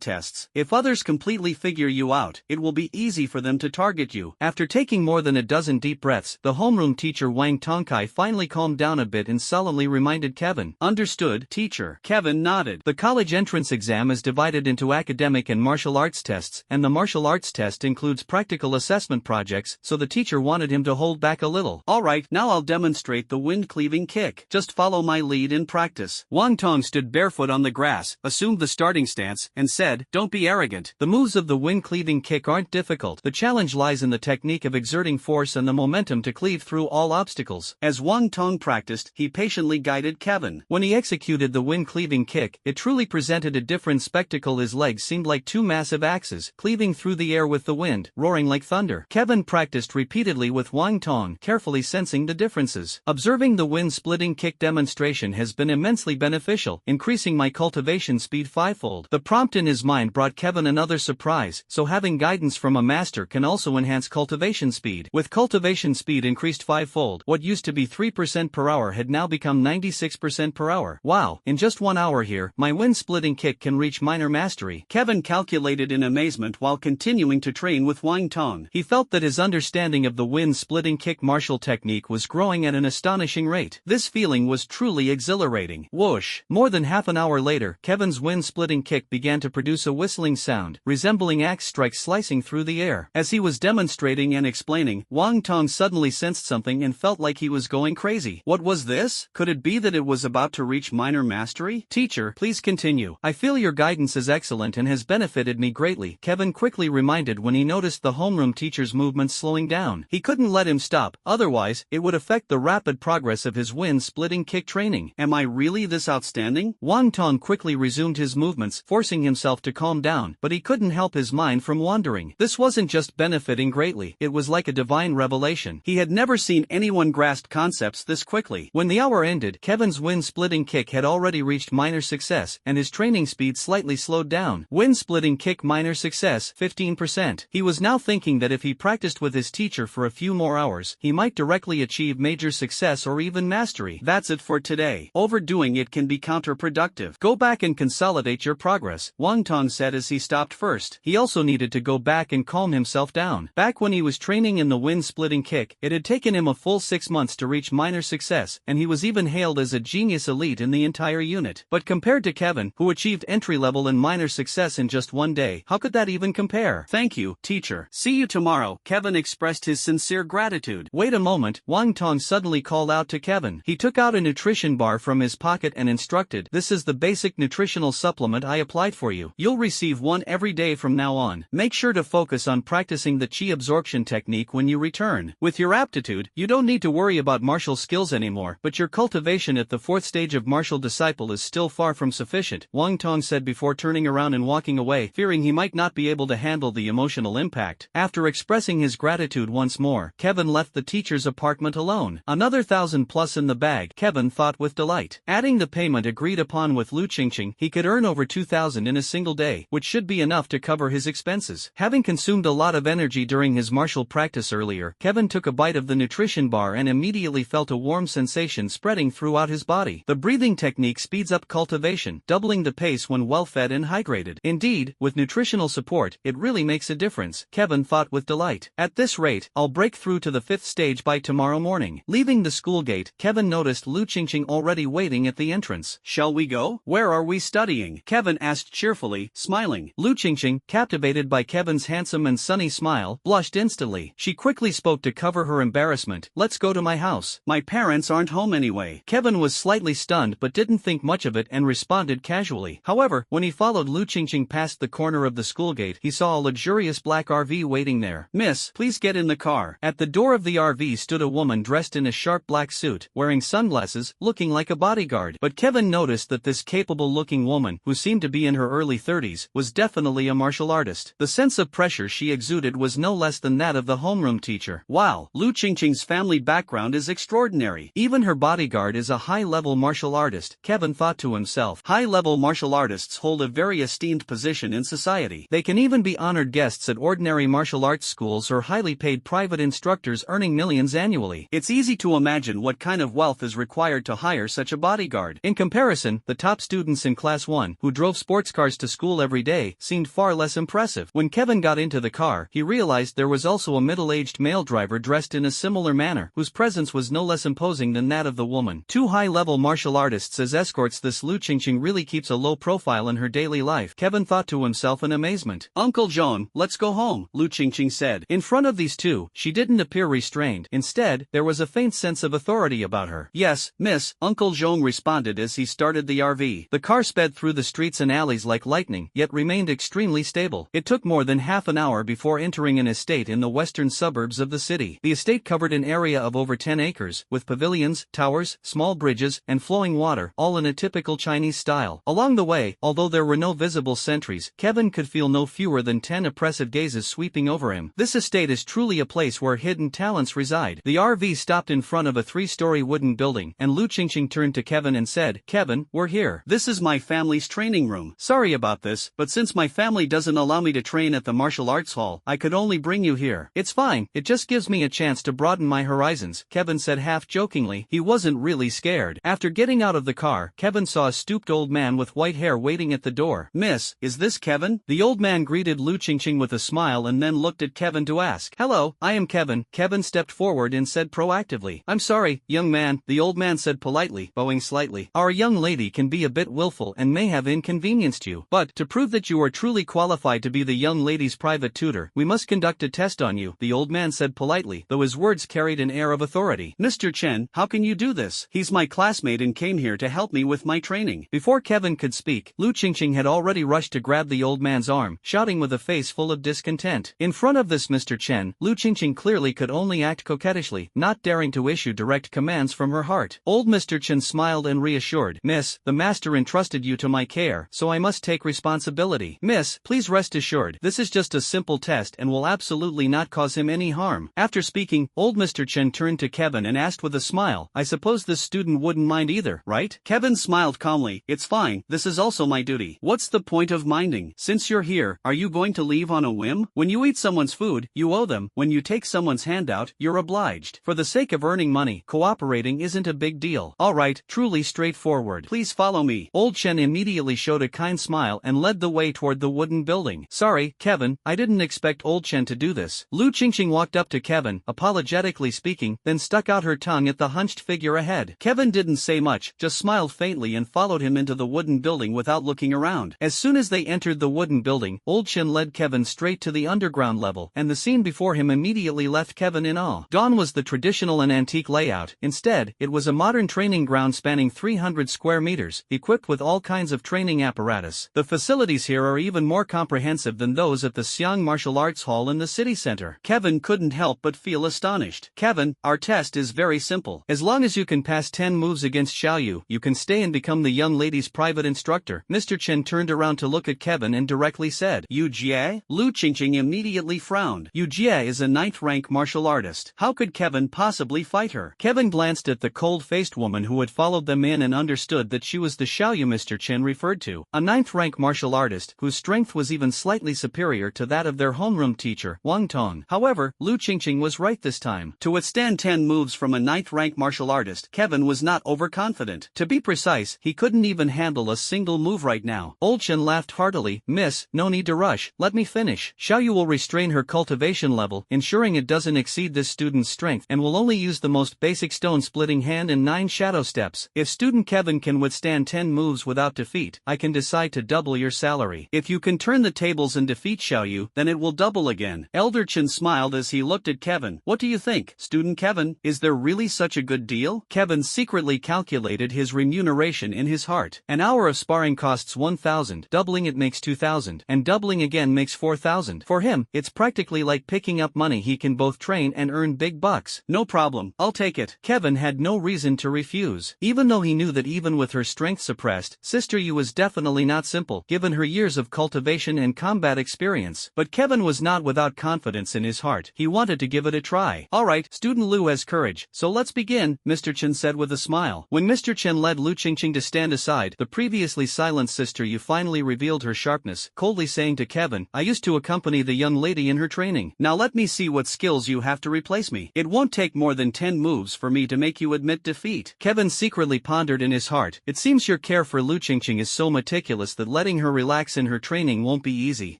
tests. If others completely figure you out, it will be easy for them to target you. After taking more than a dozen deep breaths, the homeroom teacher Wang Tongkai finally calmed down a bit and solemnly reminded Kevin. Understood, teacher. Kevin nodded. The college entrance exam is divided into academic and martial arts tests, and the martial arts test includes practical assessment projects, so the teacher wanted him to hold back a little. Alright, now I'll demonstrate the wind-cleaving kick. Just follow my lead in practice. Wang Tong stood barefoot on the grass, assumed the starting stance, and said, "Don't be arrogant. The moves of the wind-cleaving kick aren't difficult. The challenge lies in the technique of exerting force and the momentum to cleave through all obstacles." As Wang Tong practiced, he patiently guided Kevin. When he executed the wind-cleaving kick, it truly presented a different spectacle. His legs seemed like 2 massive axes, cleaving through the air with the wind, roaring like thunder. Kevin practiced repeatedly with Wang Tong, carefully sensing the differences. Observing the wind-splitting kick demonstration has been immensely beneficial, increasing my cultivation speed 5-fold. The prompt in his mind brought Kevin another surprise, so having guidance from a master can also enhance cultivation speed. With cultivation speed increased 5-fold, what used to be 3% per hour had now become 96% per hour. Wow, in just 1 hour here, my wind-splitting kick can reach minor mastery. Kevin calculated in amazement while continuing to train with Wang Tong. He felt that his understanding of the wind-splitting kick martial technique was growing at an astonishing rate. This feeling was truly exhilarating. Whoosh! More than half an hour later, Kevin's wind-splitting kick began to produce a whistling sound, resembling axe strikes slicing through the air. As he was demonstrating and explaining, Wang Tong suddenly sensed something and felt like he was going crazy. What was this? Could it be that it was about to reach minor mastery? Teacher, please continue. I feel your guidance is excellent and has benefited me greatly, Kevin quickly reminded when he noticed the homeroom teacher's movements slowing down. He couldn't let him stop, otherwise, it would affect the rapid progress of his wind-splitting kick training. Am I really this outstanding? Wang Tong quickly resumed his movements, forcing himself to calm down, but he couldn't help his mind from wandering. This wasn't just benefiting greatly, it was like a divine revelation. He had never seen anyone grasp concepts this quickly. When the hour ended, Kevin's wind-splitting kick had already reached minor success, and his training speed slightly slowed down. Wind-splitting kick minor success, 15%. He was now thinking that if he practiced with his teacher for a few more hours, he might directly achieve major success or even mastery. That's it for today. Overdoing it can be counterproductive. Go back and consolidate your progress, Wang Tong said as he stopped first. He also needed to go back and calm himself down. Back when he was training in the wind-splitting kick, it had taken him a full 6 months to reach minor success, and he was even hailed as a genius elite in the entire unit. But compared to Kevin, who achieved entry-level and minor success in just 1 day, how could that even compare? Thank you, teacher. See you tomorrow. Kevin expressed his sincere gratitude. Wait a moment, Wang Tong suddenly called out to Kevin. He took out a nutrition bar from his pocket and instructed, "This is the basic nutritional supplement I applied for you. You'll receive one every day from now on. Make sure to focus on practicing the chi absorption technique when you return. With your aptitude, you don't need to worry about martial skills anymore, but your cultivation at the 4th stage of martial disciple is still far from sufficient," Wang Tong said before turning around and walking away, fearing he might not be able to handle the emotional impact. After expressing his gratitude once more, Kevin left the teacher's apartment alone. Another 1,000 plus in the bag, Kevin thought with delight. Adding the payment agreed upon with Lu Qingqing, he could earn over 2,000 in a single day, which should be enough to cover his expenses. Having consumed a lot of energy during his martial practice earlier, Kevin took a bite of the nutrition bar and immediately felt a warm sensation spreading throughout his body. The breathing technique speeds up cultivation, doubling the pace when well-fed and hydrated. Indeed, with nutritional support, it really makes a difference, Kevin thought with delight. At this rate, I'll break through to the 5th stage by tomorrow morning. Leaving the school gate, Kevin noticed Lu Qingqing already waiting at the entrance. Shall we go? Where are we studying? Kevin asked cheerfully, smiling. Lu Qingqing, captivated by Kevin's handsome and sunny smile, blushed instantly. She quickly spoke to cover her embarrassment. "Let's go to my house. My parents aren't home anyway." Kevin was slightly stunned but didn't think much of it and responded casually. However, when he followed Lu Qingqing past the corner of the school gate, he saw a luxurious black RV waiting there. "Miss, please get in the car." At the door of the RV stood a woman dressed in a sharp black suit, wearing sunglasses, looking like a bodyguard. But Kevin noticed that this capable-looking woman, who seemed to be in her early 30s, was definitely a martial artist. The sense of pressure she exuded was no less than that of the homeroom homeroom teacher. Wow, Lu Qingqing's family background is extraordinary. Even her bodyguard is a high-level martial artist, Kevin thought to himself. High-level martial artists hold a very esteemed position in society. They can even be honored guests at ordinary martial arts schools or highly paid private instructors earning millions annually. It's easy to imagine what kind of wealth is required to hire such a bodyguard. In comparison, the top students in Class 1, who drove sports cars to school every day, seemed far less impressive. When Kevin got into the car, he realized there was also a middle-aged male driver dressed in a similar manner, whose presence was no less imposing than that of the woman. Two high-level martial artists as escorts. This Lu Qingqing really keeps a low profile in her daily life, Kevin thought to himself in amazement. Uncle John, let's go home, Lu Qingqing said. In front of these two, she didn't appear restrained. Instead, there was a faint sense of authority about her. Yes, miss, Uncle John responded as he started the RV. The car sped through the streets and alleys like lightning, yet remained extremely stable. It took more than half an hour before entering an estate in the western suburbs of the city. The estate covered an area of over 10 acres, with pavilions, towers, small bridges, and flowing water, all in a typical Chinese style. Along the way, although there were no visible sentries, Kevin could feel no fewer than 10 oppressive gazes sweeping over him. This estate is truly a place where hidden talents reside. The RV stopped in front of a 3-story wooden building, and Lu Qingqing turned to Kevin and said, "Kevin, we're here. This is my family's training room. Sorry about this, but since my family doesn't allow me to train at the martial arts hall, I could only bring you here." "It's fine, it just gives me a chance to broaden my horizons," Kevin said half-jokingly. He wasn't really scared. After getting out of the car, Kevin saw a stooped old man with white hair waiting at the door. "Miss, is this Kevin?" The old man greeted Lu Qingqing with a smile and then looked at Kevin to ask, "Hello, I am Kevin." Kevin stepped forward and said proactively, "I'm sorry, young man," the old man said politely, bowing slightly. "Our young lady can be a bit willful and may have inconvenienced you. But, to prove that you are truly qualified to be the young lady's private tutor, we must conduct a test on you," the old man said politely, though his words carried an air of authority. "Mr. Chen, how can you do this? He's my classmate and came here to help me with my training." Before Kevin could speak, Lu Qingqing had already rushed to grab the old man's arm, shouting with a face full of discontent. In front of this Mr. Chen, Lu Qingqing clearly could only act coquettishly, not daring to issue direct commands from her heart. Old Mr. Chen smiled and reassured, "Miss, the master entrusted you to my care, so I must take responsibility. Miss, please rest assured, this is just a simple test and will absolutely not cause him any harm." After speaking, old Mr. Chen turned to Kevin and asked with a smile, "I suppose this student wouldn't mind either, right?" Kevin smiled calmly, "It's fine, this is also my duty." "What's the point of minding? Since you're here, are you going to leave on a whim? When you eat someone's food, you owe them. When you take someone's handout, you're obliged. For the sake of earning money, cooperating isn't a big deal. Alright, truly straightforward. Please follow me." Old Chen immediately showed a kind smile and led the way toward the wooden building. "Sorry, Kevin, I didn't expect old Chen to do this." Lu Qingqing walked up to Kevin, apologetically speaking, then stuck out her tongue at the hunched figure ahead. Kevin didn't say much, just smiled faintly and followed him into the wooden building without looking around. As soon as they entered the wooden building, old Chen led Kevin straight to the underground level, and the scene before him immediately left Kevin in awe. Gone was the traditional and antique layout. Instead, it was a modern training ground spanning 300 square meters, equipped with all kinds of training apparatus. The facilities here are even more comprehensive than those at the Xiang Martial Arts Hall in the city center. Kevin couldn't help but feel astonished. "Kevin, our test is very simple. As long as you can pass 10 moves against Xiaoyu, you can stay and become the young lady's private instructor." Mr. Chen turned around to look at Kevin and directly said, "Yu Jie?" Lu Qingqing immediately frowned. Yu Jie is a 9th-rank martial artist. How could Kevin possibly fight her? Kevin glanced at the cold-faced woman who had followed them in and understood that she was the Xiaoyu Mr. Chen referred to, a 9th-rank martial artist whose strength was even slightly superior to that of their homeroom teacher, Wang Tong. However, Lu Qingqing was right this time. To withstand 10 moves from a 9th-rank martial artist, Kevin was not overconfident. To be precise, he couldn't even handle a single move right now. Old Chen laughed heartily, "Miss, no need to rush, let me finish. Xiaoyu will restrain her cultivation level, ensuring it doesn't exceed this student's strength, and will only use the most basic stone-splitting hand and 9 shadow steps. If student Kevin can withstand 10 moves without defeat, I can decide to double your salary. If you can turn the tables and defeat Xiaoyu, then it will double again." Elder Chen smiled as he looked at Kevin. "What do you think, student Kevin? Is there really such a good deal?" Kevin secretly calculated his remuneration in his heart. An hour of sparring costs 1,000, doubling it makes 2,000, and doubling again makes 4,000. For him, it's practically like picking up money. He can both train and earn big bucks. "No problem, I'll take it." Kevin had no reason to refuse. Even though he knew that even with her strength suppressed, Sister Yu was definitely not simple, given her years of cultivation and combat experience. But Kevin was not without confidence in his heart. He wanted to give it a try. Alright, student Lu has courage, so let's begin, Mr. Chen said with a smile. When Mr. Chen led Lu Qingqing to stand aside, the previously silent Sister Yu finally revealed her sharpness, coldly saying to Kevin, I used to accompany the young lady in her training. Now let me see what skills you have to replace me. It won't take more than 10 moves for me to make you admit defeat. Kevin secretly pondered in his heart, it seems your care for Lu Qingqing is so meticulous that letting her relax in her training won't be easy.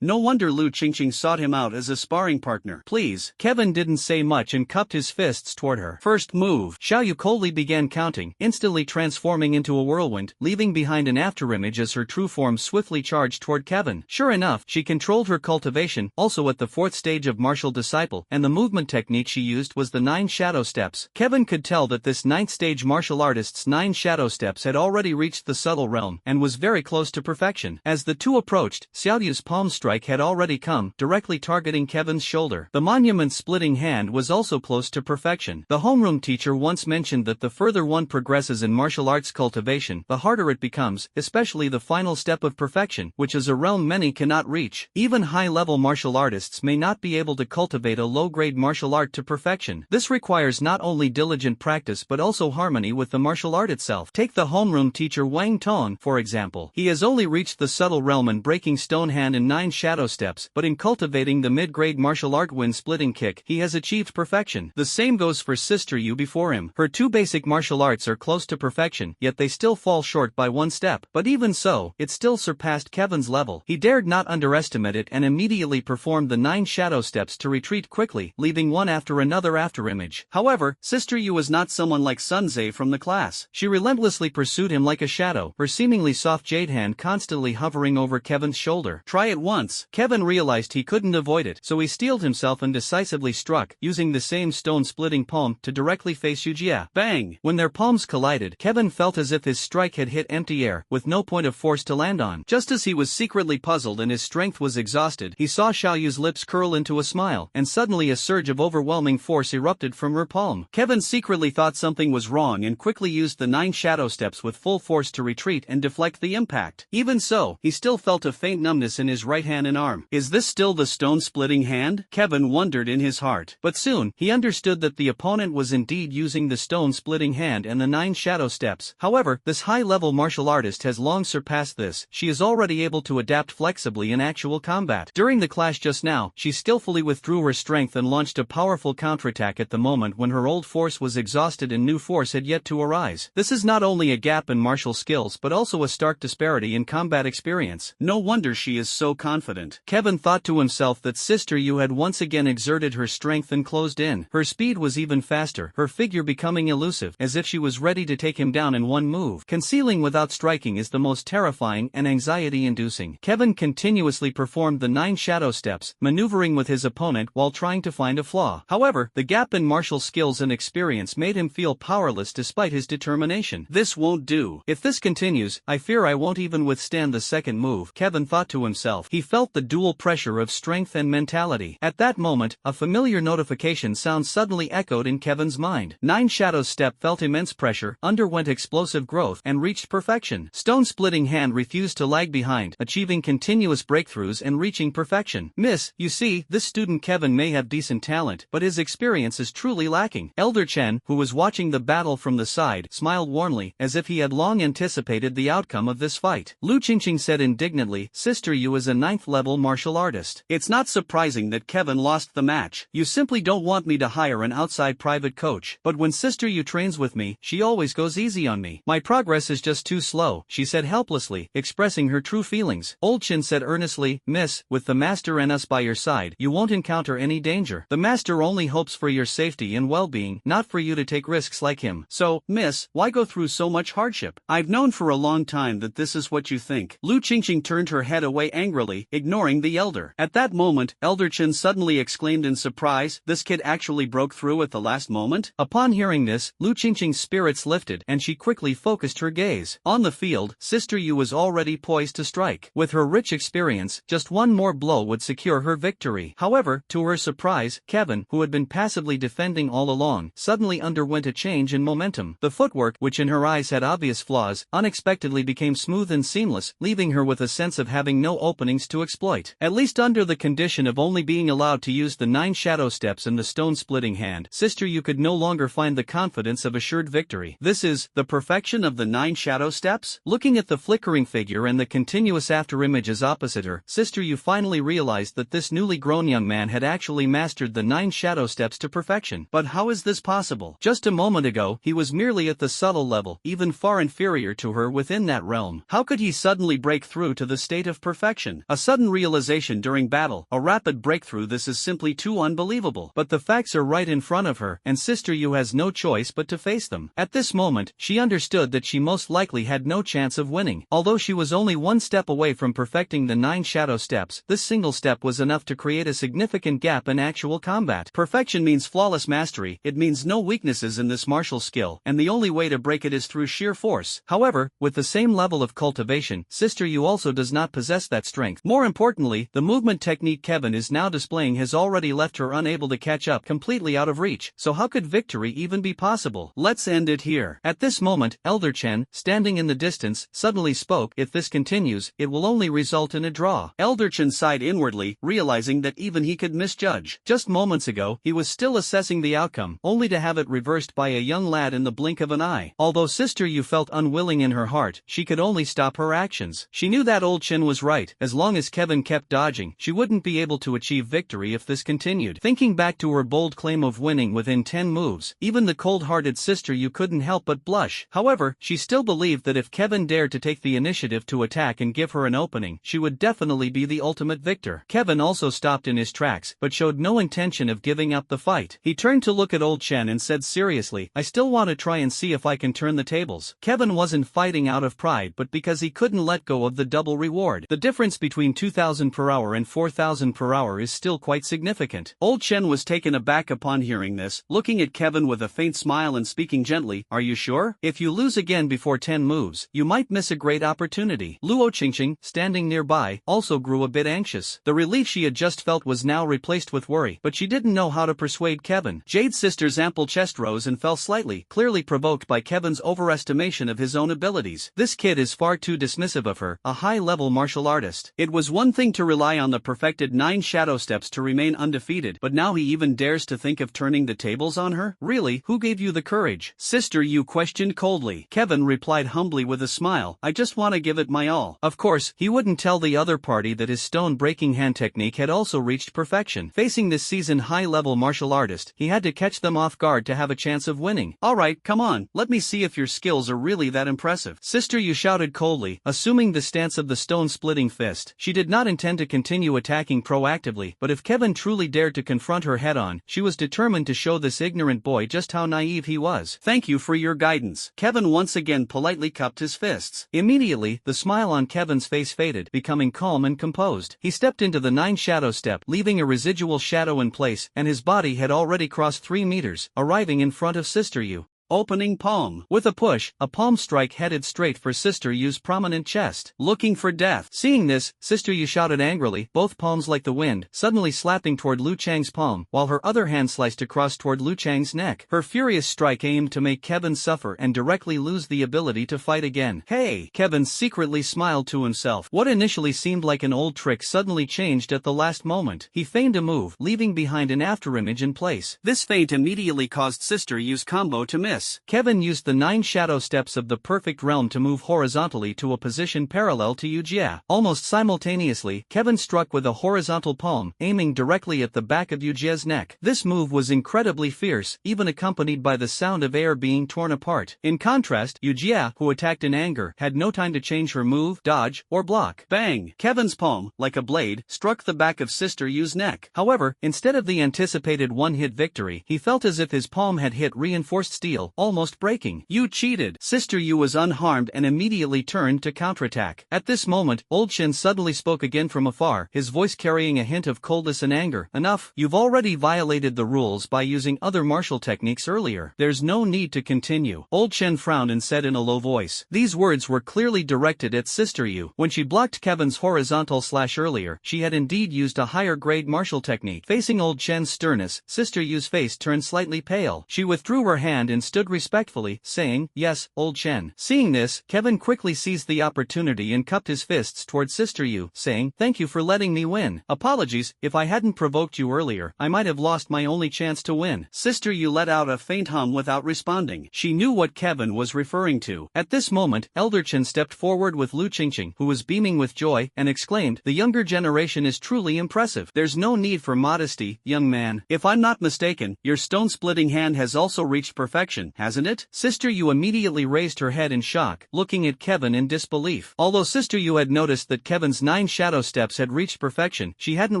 No wonder Lu Qingqing sought him out as a sparring partner. Please. Kevin didn't say much and cupped his fists toward her. First move. Xiaoyu coldly began counting, instantly transforming into a whirlwind, leaving behind an afterimage as her true form swiftly charged toward Kevin. Sure enough, she controlled her cultivation, also at the 4th stage of martial disciple, and the movement technique she used was the 9 shadow steps. Kevin could tell that this 9th stage martial artist's 9 shadow steps had already reached the subtle realm, and was very close to perfection. As the two approached, Xiaoyu's palm strike had already come, directly targeting Kevin's shoulder. The monument-splitting hand was also close to perfection. The homeroom teacher once mentioned that the further one progresses in martial arts cultivation, the harder it becomes, especially the final step of perfection, which is a realm many cannot reach. Even high-level martial artists may not be able to cultivate a low-grade martial art to perfection. This requires not only diligent practice but also harmony with the martial art itself. Take the homeroom teacher Wang Tong, for example. He has only reached the subtle realm in breaking stone hand in 9 shadow steps, but in cultivating the mid-grade martial art wind-splitting kick, he has achieved perfection. The same goes for Sister Yu before him. Her 2 basic martial arts are close to perfection, yet they still fall short by 1 step. But even so, it still surpassed Kevin's level. He dared not underestimate it and immediately performed the 9 shadow steps to retreat quickly, leaving one after another afterimage. However, Sister Yu was not someone like Sunze from the class. She relentlessly pursued him like a shadow, her seemingly soft jade hand constantly hovering over Kevin's shoulder. Try it once. Kevin realized he couldn't avoid it, so he steeled himself and decisively struck, using the same stone-splitting palm to directly face Yujia. Bang! When their palms collided, Kevin felt as if his strike had hit empty air, with no point of force to land on. Just as he was secretly puzzled and his strength was exhausted, he saw Xiaoyu's lips curl into a smile, and suddenly a surge of overwhelming force erupted from her palm. Kevin secretly thought something was wrong and quickly used the 9 shadow steps with full force to retreat and deflect the impact. Even so, he still felt a faint numbness in his right hand and arm. Is this still the stone-splitting hand? Kevin wondered in his heart. But soon, he understood that the opponent was indeed using the stone-splitting hand and the 9 shadow steps. However, this high-level martial artist has long surpassed this. She is already able to adapt flexibly in actual combat. During the clash just now, she skillfully withdrew her strength and launched a powerful counterattack at the moment when her old force was exhausted and new force had yet to arise. This is not only a gap in martial skills but also a stark disparity in combat experience. No wonder she is so confident. Kevin thought to himself that Sister Yu had once again exerted her strength and closed in. Her speed was even faster, her figure becoming elusive, as if she was ready to take him down in one move. Concealing without striking is the most terrifying and anxiety-inducing. Kevin continuously performed the 9 shadow steps, maneuvering with his opponent while trying to find a flaw. However, the gap in martial skills and experience made him feel powerless despite his determination. This won't do. If this continues, I fear I won't even withstand the second move, Kevin thought to himself. He felt the dual pressure of strength and mentality. At that moment, a familiar notification sound suddenly echoed in Kevin's mind. 9 Shadows step felt immense pressure, underwent explosive growth, and reached perfection. Stone-splitting hand refused to lag behind, achieving continuous breakthroughs and reaching perfection. Miss, you see, this student Kevin may have decent talent, but his experience is truly lacking. Elder Chen, who was watching the battle from the side, smiled warmly, as if he had long anticipated the outcome of this fight. Lu Qingqing said indignantly, Sister Yu is a 9th-level martial artist. It's not surprising that Kevin lost the match. You simply don't want me to hire an outside private coach. But when Sister Yu trains with me, she always goes easy on me. My progress is just too slow, she said helplessly, expressing her true feelings. Old Chin said earnestly, Miss, with the master and us by your side, you won't encounter any danger. The master only hopes for your safety and well-being, not for you to take risks like him. So, Miss, why go through so much hardship? I've known for a long time that this is what you think. Lu Qingqing turned her head away angrily, ignoring the elder. At that moment, Elder Chen suddenly exclaimed in surprise, this kid actually broke through at the last moment? Upon hearing this, Lu Qingqing's spirits lifted and she quickly focused her gaze. On the field, Sister Yu was already poised to strike. With her rich experience, just one more blow would secure her victory. However, to her surprise, Kevin, who had been passively defending all along, suddenly underwent a change in momentum. The footwork, which in her eyes had obvious flaws, unexpectedly became smooth and seamless, leaving her with a sense of having no openings to exploit. At least under the condition of only being allowed to used the 9 shadow steps and the stone-splitting hand, Sister Yu could no longer find the confidence of assured victory. This is the perfection of the 9 shadow steps? Looking at the flickering figure and the continuous afterimages opposite her, Sister Yu finally realized that this newly grown young man had actually mastered the 9 shadow steps to perfection. But how is this possible? Just a moment ago, he was merely at the subtle level, even far inferior to her within that realm. How could he suddenly break through to the state of perfection? A sudden realization during battle, a rapid breakthrough. This is simply too unbelievable. But the facts are right in front of her, and Sister Yu has no choice but to face them. At this moment, she understood that she most likely had no chance of winning. Although she was only one step away from perfecting the 9 shadow steps, this single step was enough to create a significant gap in actual combat. Perfection means flawless mastery. It means no weaknesses in this martial skill, and the only way to break it is through sheer force. However, with the same level of cultivation, Sister Yu also does not possess that strength. More importantly, the movement technique Kevin is now displaying has already left her unable to catch up, completely out of reach. So how could victory even be possible? Let's end it here. At this moment, Elder Chen, standing in the distance, suddenly spoke. If this continues, it will only result in a draw. Elder Chen sighed inwardly, realizing that even he could misjudge. Just moments ago, he was still assessing the outcome, only to have it reversed by a young lad in the blink of an eye. Although Sister Yu felt unwilling in her heart, she could only stop her actions. She knew that old Chen was right. As long as Kevin kept dodging, she wouldn't be able to achieve victory if this continued. Thinking back to her bold claim of winning within 10 moves, even the cold-hearted Sister Yu couldn't help but blush. However, she still believed that if Kevin dared to take the initiative to attack and give her an opening, she would definitely be the ultimate victor. Kevin also stopped in his tracks, but showed no intention of giving up the fight. He turned to look at old Chen and said seriously, "I still want to try and see if I can turn the tables." Kevin wasn't fighting out of pride but because he couldn't let go of the double reward. The difference between 2,000 per hour and 4,000 per hour is still quite significant. Old Chen was taken aback upon hearing this, looking at Kevin with a faint smile and speaking gently, "Are you sure? If you lose again before 10 moves, you might miss a great opportunity." Luo Qingqing, standing nearby, also grew a bit anxious. The relief she had just felt was now replaced with worry, but she didn't know how to persuade Kevin. Jade's sister's ample chest rose and fell slightly, clearly provoked by Kevin's overestimation of his own abilities. This kid is far too dismissive of her, a high-level martial artist. It was one thing to rely on the perfected 9 shadow steps to remain undefeated, but now he even dares to think of turning the tables on her? Really, who gave you the courage? Sister Yu questioned coldly. Kevin replied humbly with a smile, "I just want to give it my all." Of course, he wouldn't tell the other party that his stone-breaking hand technique had also reached perfection. Facing this seasoned high-level martial artist, he had to catch them off guard to have a chance of winning. "Alright, come on, let me see if your skills are really that impressive." Sister Yu shouted coldly, assuming the stance of the stone-splitting fist. She did not intend to continue attacking proactively, but if Kevin truly dared to confront her head-on, she was determined to show this ignorant boy just how naive he was. "Thank you for your guidance." Kevin once again politely cupped his fists. Immediately, the smile on Kevin's face faded, becoming calm and composed. He stepped into the 9 shadow step, leaving a residual shadow in place, and his body had already crossed 3 meters, arriving in front of Sister Yu. Opening palm. With a push, a palm strike headed straight for Sister Yu's prominent chest. Looking for death. Seeing this, Sister Yu shouted angrily, both palms like the wind, suddenly slapping toward Lu Chang's palm, while her other hand sliced across toward Lu Chang's neck. Her furious strike aimed to make Kevin suffer and directly lose the ability to fight again. "Hey!" Kevin secretly smiled to himself. What initially seemed like an old trick suddenly changed at the last moment. He feigned a move, leaving behind an afterimage in place. This feint immediately caused Sister Yu's combo to miss. Kevin used the 9 shadow steps of the perfect realm to move horizontally to a position parallel to Yu Jia. Almost simultaneously, Kevin struck with a horizontal palm, aiming directly at the back of Yu Jia's neck. This move was incredibly fierce, even accompanied by the sound of air being torn apart. In contrast, Yu Jia, who attacked in anger, had no time to change her move, dodge, or block. Bang! Kevin's palm, like a blade, struck the back of Sister Yu's neck. However, instead of the anticipated one-hit victory, he felt as if his palm had hit reinforced steel, almost breaking. "You cheated." Sister Yu was unharmed and immediately turned to counterattack. At this moment, old Chen suddenly spoke again from afar, his voice carrying a hint of coldness and anger. "Enough, you've already violated the rules by using other martial techniques earlier. There's no need to continue." Old Chen frowned and said in a low voice. These words were clearly directed at Sister Yu. When she blocked Kevin's horizontal slash earlier, she had indeed used a higher-grade martial technique. Facing old Chen's sternness, Sister Yu's face turned slightly pale. She withdrew her hand and stood respectfully, saying, "Yes, old Chen." Seeing this, Kevin quickly seized the opportunity and cupped his fists toward Sister Yu, saying, "Thank you for letting me win. Apologies, if I hadn't provoked you earlier, I might have lost my only chance to win." Sister Yu let out a faint hum without responding. She knew what Kevin was referring to. At this moment, Elder Chen stepped forward with Lu Qingqing, who was beaming with joy, and exclaimed, "The younger generation is truly impressive. There's no need for modesty, young man. If I'm not mistaken, your stone-splitting hand has also reached perfection, hasn't it?" Sister Yu immediately raised her head in shock, looking at Kevin in disbelief. Although Sister Yu had noticed that Kevin's 9 shadow steps had reached perfection, she hadn't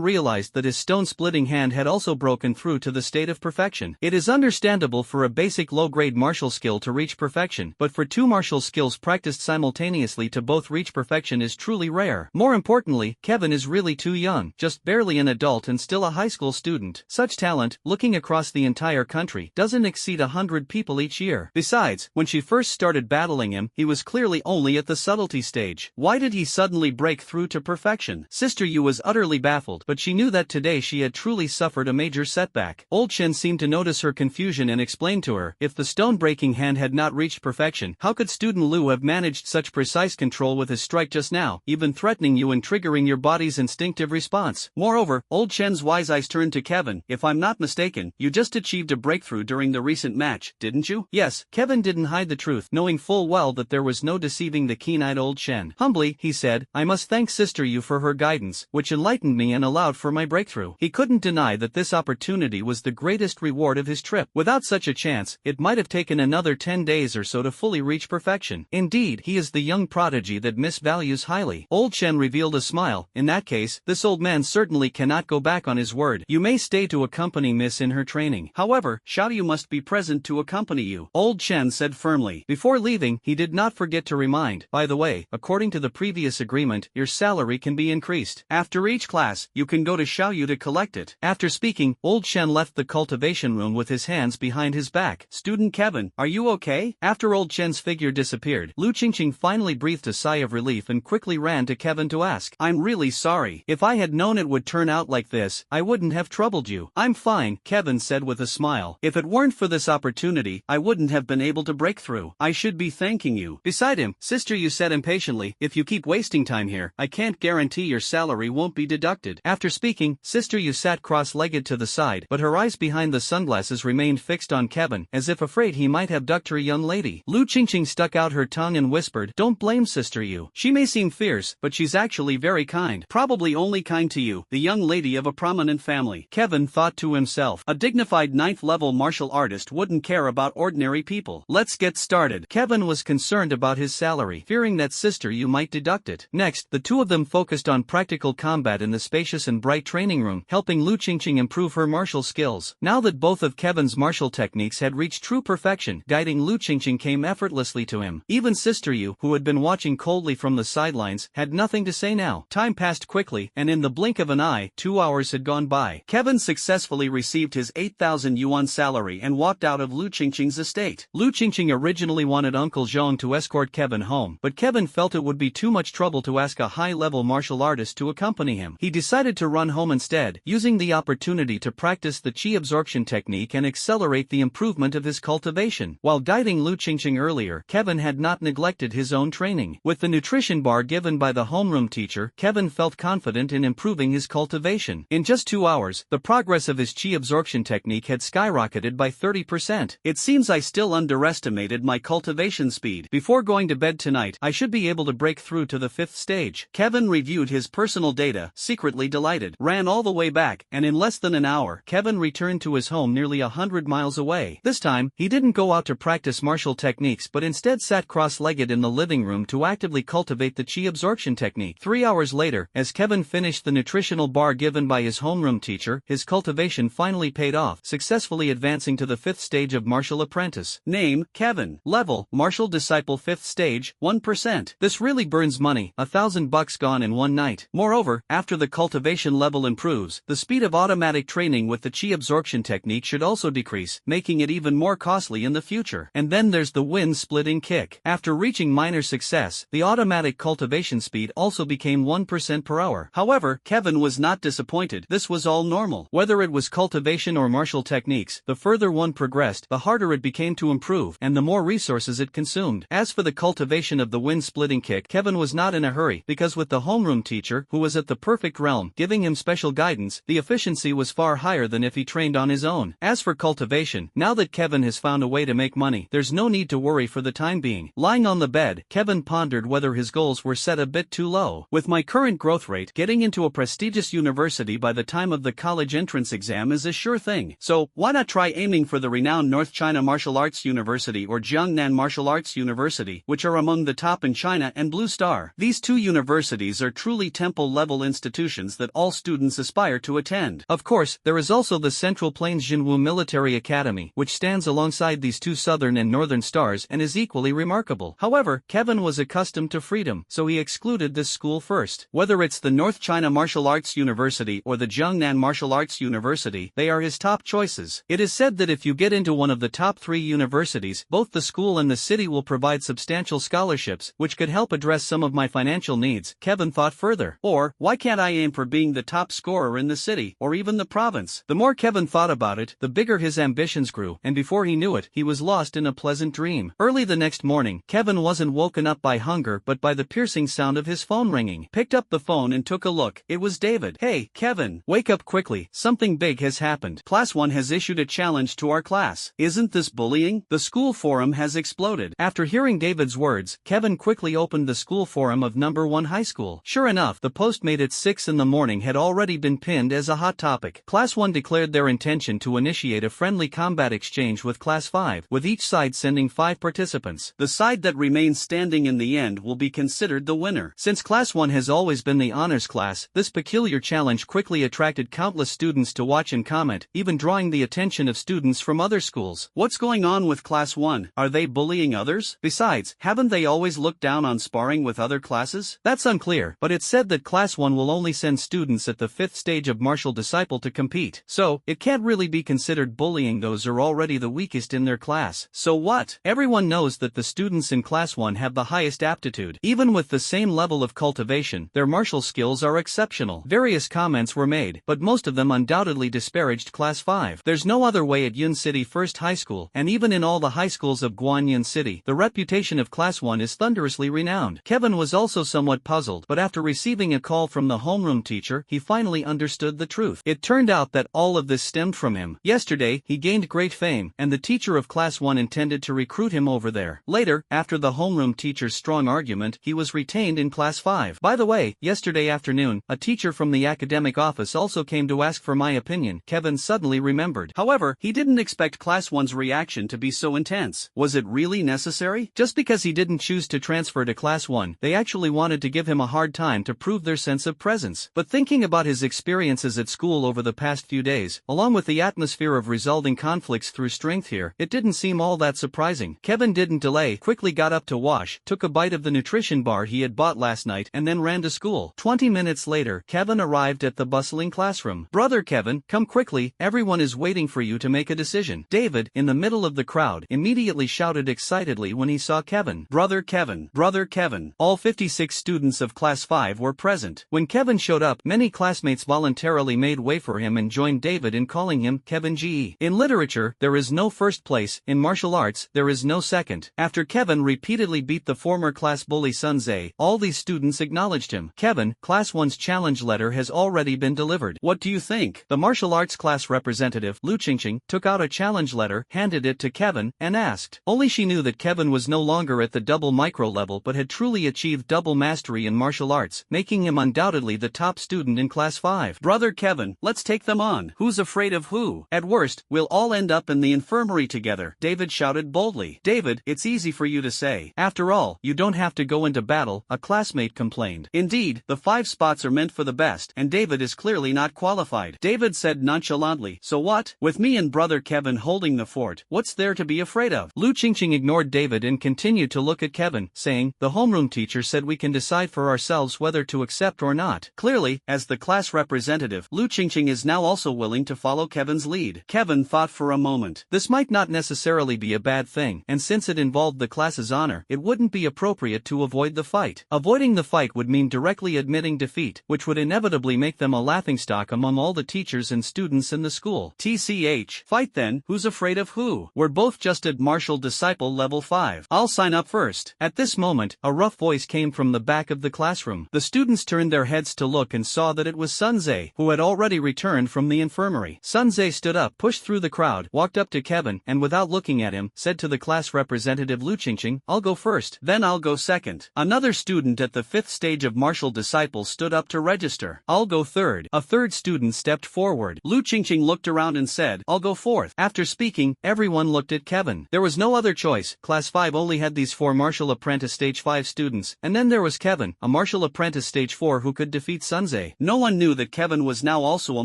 realized that his stone-splitting hand had also broken through to the state of perfection. It is understandable for a basic low-grade martial skill to reach perfection, but for 2 martial skills practiced simultaneously to both reach perfection is truly rare. More importantly, Kevin is really too young, just barely an adult and still a high school student. Such talent, looking across the entire country, doesn't exceed 100 people each year. Besides, when she first started battling him, he was clearly only at the subtlety stage. Why did he suddenly break through to perfection? Sister Yu was utterly baffled, but she knew that today she had truly suffered a major setback. Old Chen seemed to notice her confusion and explained to her, if the stone-breaking hand had not reached perfection, how could student Lu have managed such precise control with his strike just now, even threatening you and triggering your body's instinctive response? Moreover, Old Chen's wise eyes turned to Kevin. "If I'm not mistaken, you just achieved a breakthrough during the recent match, didn't you?" Yes, Kevin didn't hide the truth, knowing full well that there was no deceiving the keen-eyed Old Chen. Humbly, he said, "I must thank Sister Yu for her guidance, which enlightened me and allowed for my breakthrough." He couldn't deny that this opportunity was the greatest reward of his trip. Without such a chance, it might have taken another 10 days or so to fully reach perfection. Indeed, he is the young prodigy that Miss values highly. Old Chen revealed a smile. "In that case, this old man certainly cannot go back on his word. You may stay to accompany Miss in her training. However, Xiaoyu must be present to accompany you," Old Chen said firmly. Before leaving, he did not forget to remind, "By the way, according to the previous agreement, your salary can be increased. After each class, you can go to Xiaoyu to collect it." After speaking, Old Chen left the cultivation room with his hands behind his back. "Student Kevin, are you okay?" After Old Chen's figure disappeared, Lu Qingqing finally breathed a sigh of relief and quickly ran to Kevin to ask, "I'm really sorry. If I had known it would turn out like this, I wouldn't have troubled you." "I'm fine," Kevin said with a smile. "If it weren't for this opportunity, I wouldn't have been able to break through. I should be thanking you." Beside him, Sister Yu said impatiently, "If you keep wasting time here, I can't guarantee your salary won't be deducted." After speaking, Sister Yu sat cross-legged to the side, but her eyes behind the sunglasses remained fixed on Kevin, as if afraid he might abduct her young lady. Lu Qingqing stuck out her tongue and whispered, "Don't blame Sister Yu. She may seem fierce, but she's actually very kind. Probably only kind to you, the young lady of a prominent family." Kevin thought to himself, a dignified 9th-level martial artist wouldn't care about ordinary people. Let's get started. Kevin was concerned about his salary, fearing that Sister Yu might deduct it. Next, the two of them focused on practical combat in the spacious and bright training room, helping Lu Qingqing improve her martial skills. Now that both of Kevin's martial techniques had reached true perfection, guiding Lu Qingqing came effortlessly to him. Even Sister Yu, who had been watching coldly from the sidelines, had nothing to say now. Time passed quickly, and in the blink of an eye, 2 hours had gone by. Kevin successfully received his 8,000 yuan salary and walked out of Lu Qingqing's estate. Lu Qingqing originally wanted Uncle Zhong to escort Kevin home, but Kevin felt it would be too much trouble to ask a high-level martial artist to accompany him. He decided to run home instead, using the opportunity to practice the qi absorption technique and accelerate the improvement of his cultivation. While guiding Lu Qingqing earlier, Kevin had not neglected his own training. With the nutrition bar given by the homeroom teacher, Kevin felt confident in improving his cultivation. In just 2 hours, the progress of his qi absorption technique had skyrocketed by 30%. "It seems I still underestimated my cultivation speed. Before going to bed tonight, I should be able to break through to the 5th stage." Kevin reviewed his personal data, secretly delighted, ran all the way back, and in less than an hour, Kevin returned to his home nearly 100 miles away. This time, he didn't go out to practice martial techniques but instead sat cross-legged in the living room to actively cultivate the qi absorption technique. 3 hours later, as Kevin finished the nutritional bar given by his homeroom teacher, his cultivation finally paid off, successfully advancing to the 5th stage of martial apprentice. Name, Kevin. Level, martial disciple 5th stage, 1%. This really burns money, $1,000 gone in one night. Moreover, after the cultivation level improves, the speed of automatic training with the qi absorption technique should also decrease, making it even more costly in the future. And then there's the wind-splitting kick. After reaching minor success, the automatic cultivation speed also became 1% per hour. However, Kevin was not disappointed. This was all normal. Whether it was cultivation or martial techniques, the further one progressed, the harder harder it became to improve, and the more resources it consumed. As for the cultivation of the wind-splitting kick, Kevin was not in a hurry, because with the homeroom teacher, who was at the perfect realm, giving him special guidance, the efficiency was far higher than if he trained on his own. As for cultivation, now that Kevin has found a way to make money, there's no need to worry for the time being. Lying on the bed, Kevin pondered whether his goals were set a bit too low. With my current growth rate, getting into a prestigious university by the time of the college entrance exam is a sure thing. So, why not try aiming for the renowned North China Martial Arts University or Jiangnan Martial Arts University, which are among the top in China, and Blue Star. These two universities are truly temple-level institutions that all students aspire to attend. Of course, there is also the Central Plains Jinwu Military Academy, which stands alongside these two southern and northern stars and is equally remarkable. However, Kevin was accustomed to freedom, so he excluded this school first. Whether it's the North China Martial Arts University or the Jiangnan Martial Arts University, they are his top choices. It is said that if you get into one of the top 3 universities, both the school and the city will provide substantial scholarships, which could help address some of my financial needs. Kevin thought further. Or, why can't I aim for being the top scorer in the city, or even the province? The more Kevin thought about it, the bigger his ambitions grew, and before he knew it, he was lost in a pleasant dream. Early the next morning, Kevin wasn't woken up by hunger but by the piercing sound of his phone ringing. Picked up the phone and took a look. It was David. Hey, Kevin, wake up quickly, something big has happened. Class 1 has issued a challenge to our class. Isn't this bullying? The school forum has exploded. After hearing David's words, Kevin quickly opened the school forum of number 1 high school. Sure enough, the post made at 6 in the morning had already been pinned as a hot topic. Class 1 declared their intention to initiate a friendly combat exchange with Class 5, with each side sending 5 participants. The side that remains standing in the end will be considered the winner. Since Class 1 has always been the honors class, this peculiar challenge quickly attracted countless students to watch and comment, even drawing the attention of students from other schools. What's going on with Class 1? Are they bullying others? Besides, haven't they always looked down on sparring with other classes? That's unclear, but it's said that Class 1 will only send students at the 5th stage of martial disciple to compete. So, it can't really be considered bullying those who are already the weakest in their class. So what? Everyone knows that the students in Class 1 have the highest aptitude. Even with the same level of cultivation, their martial skills are exceptional. Various comments were made, but most of them undoubtedly disparaged Class 5. There's no other way at Yun City First High School, and even in all the high schools of Guanyin City, the reputation of Class 1 is thunderously renowned. Kevin was also somewhat puzzled, but after receiving a call from the homeroom teacher, he finally understood the truth. It turned out that all of this stemmed from him. Yesterday, he gained great fame, and the teacher of Class 1 intended to recruit him over there. Later, after the homeroom teacher's strong argument, he was retained in Class 5. By the way, yesterday afternoon, a teacher from the academic office also came to ask for my opinion. Kevin suddenly remembered. However, he didn't expect Class 1's reaction to be so intense. Was it really necessary? Just because he didn't choose to transfer to Class 1, they actually wanted to give him a hard time to prove their sense of presence. But thinking about his experiences at school over the past few days, along with the atmosphere of resolving conflicts through strength here, it didn't seem all that surprising. Kevin didn't delay, quickly got up to wash, took a bite of the nutrition bar he had bought last night, and then ran to school. 20 minutes later, Kevin arrived at the bustling classroom. Brother Kevin, come quickly, everyone is waiting for you to make a decision. David, in the middle of the crowd, immediately shouted excitedly when he saw Kevin. Brother Kevin, Brother Kevin. All 56 students of Class 5 were present. When Kevin showed up, many classmates voluntarily made way for him and joined David in calling him Kevin G. In literature, there is no first place. In martial arts, there is no second. After Kevin repeatedly beat the former class bully Sun Zhe, all these students acknowledged him. Kevin, Class 1's challenge letter has already been delivered. What do you think? The martial arts class representative, Lu Qingqing, took out a challenge letter, handed it to Kevin, and asked. Only she knew that Kevin was no longer at the double micro level but had truly achieved double mastery in martial arts, making him undoubtedly the top student in Class 5. Brother Kevin, let's take them on. Who's afraid of who? At worst, we'll all end up in the infirmary together, David shouted boldly. David, it's easy for you to say. After all, you don't have to go into battle, a classmate complained. Indeed, the 5 spots are meant for the best, and David is clearly not qualified. David said nonchalantly, so what? With me and Brother Kevin holding the fort, what's there to be afraid of? Lu Qingqing ignored David and continued to look at Kevin, saying, the homeroom teacher said we can decide for ourselves whether to accept or not. Clearly, as the class representative, Lu Qingqing is now also willing to follow Kevin's lead. Kevin thought for a moment. This might not necessarily be a bad thing, and since it involved the class's honor, it wouldn't be appropriate to avoid the fight. Avoiding the fight would mean directly admitting defeat, which would inevitably make them a laughingstock among all the teachers and students in the school. TCH. Fight then, who's afraid of who. We're both just at martial disciple level 5. I'll sign up first. At this moment, a rough voice came from the back of the classroom. The students turned their heads to look and saw that it was Sunze, who had already returned from the infirmary. Sunze stood up, pushed through the crowd, walked up to Kevin, and without looking at him, said to the class representative Lu Qingqing, "I'll go first, then I'll go second." Another student at the 5th stage of martial disciple stood up to register. "I'll go third." A third student stepped forward. Lu Qingqing looked around and said, "I'll go fourth." After speaking, everyone looked at Kevin. There was no other choice. Class 5 only had these 4 martial apprentice stage 5 students, and then there was Kevin, a martial apprentice stage 4 who could defeat Sunze. No one knew that Kevin was now also a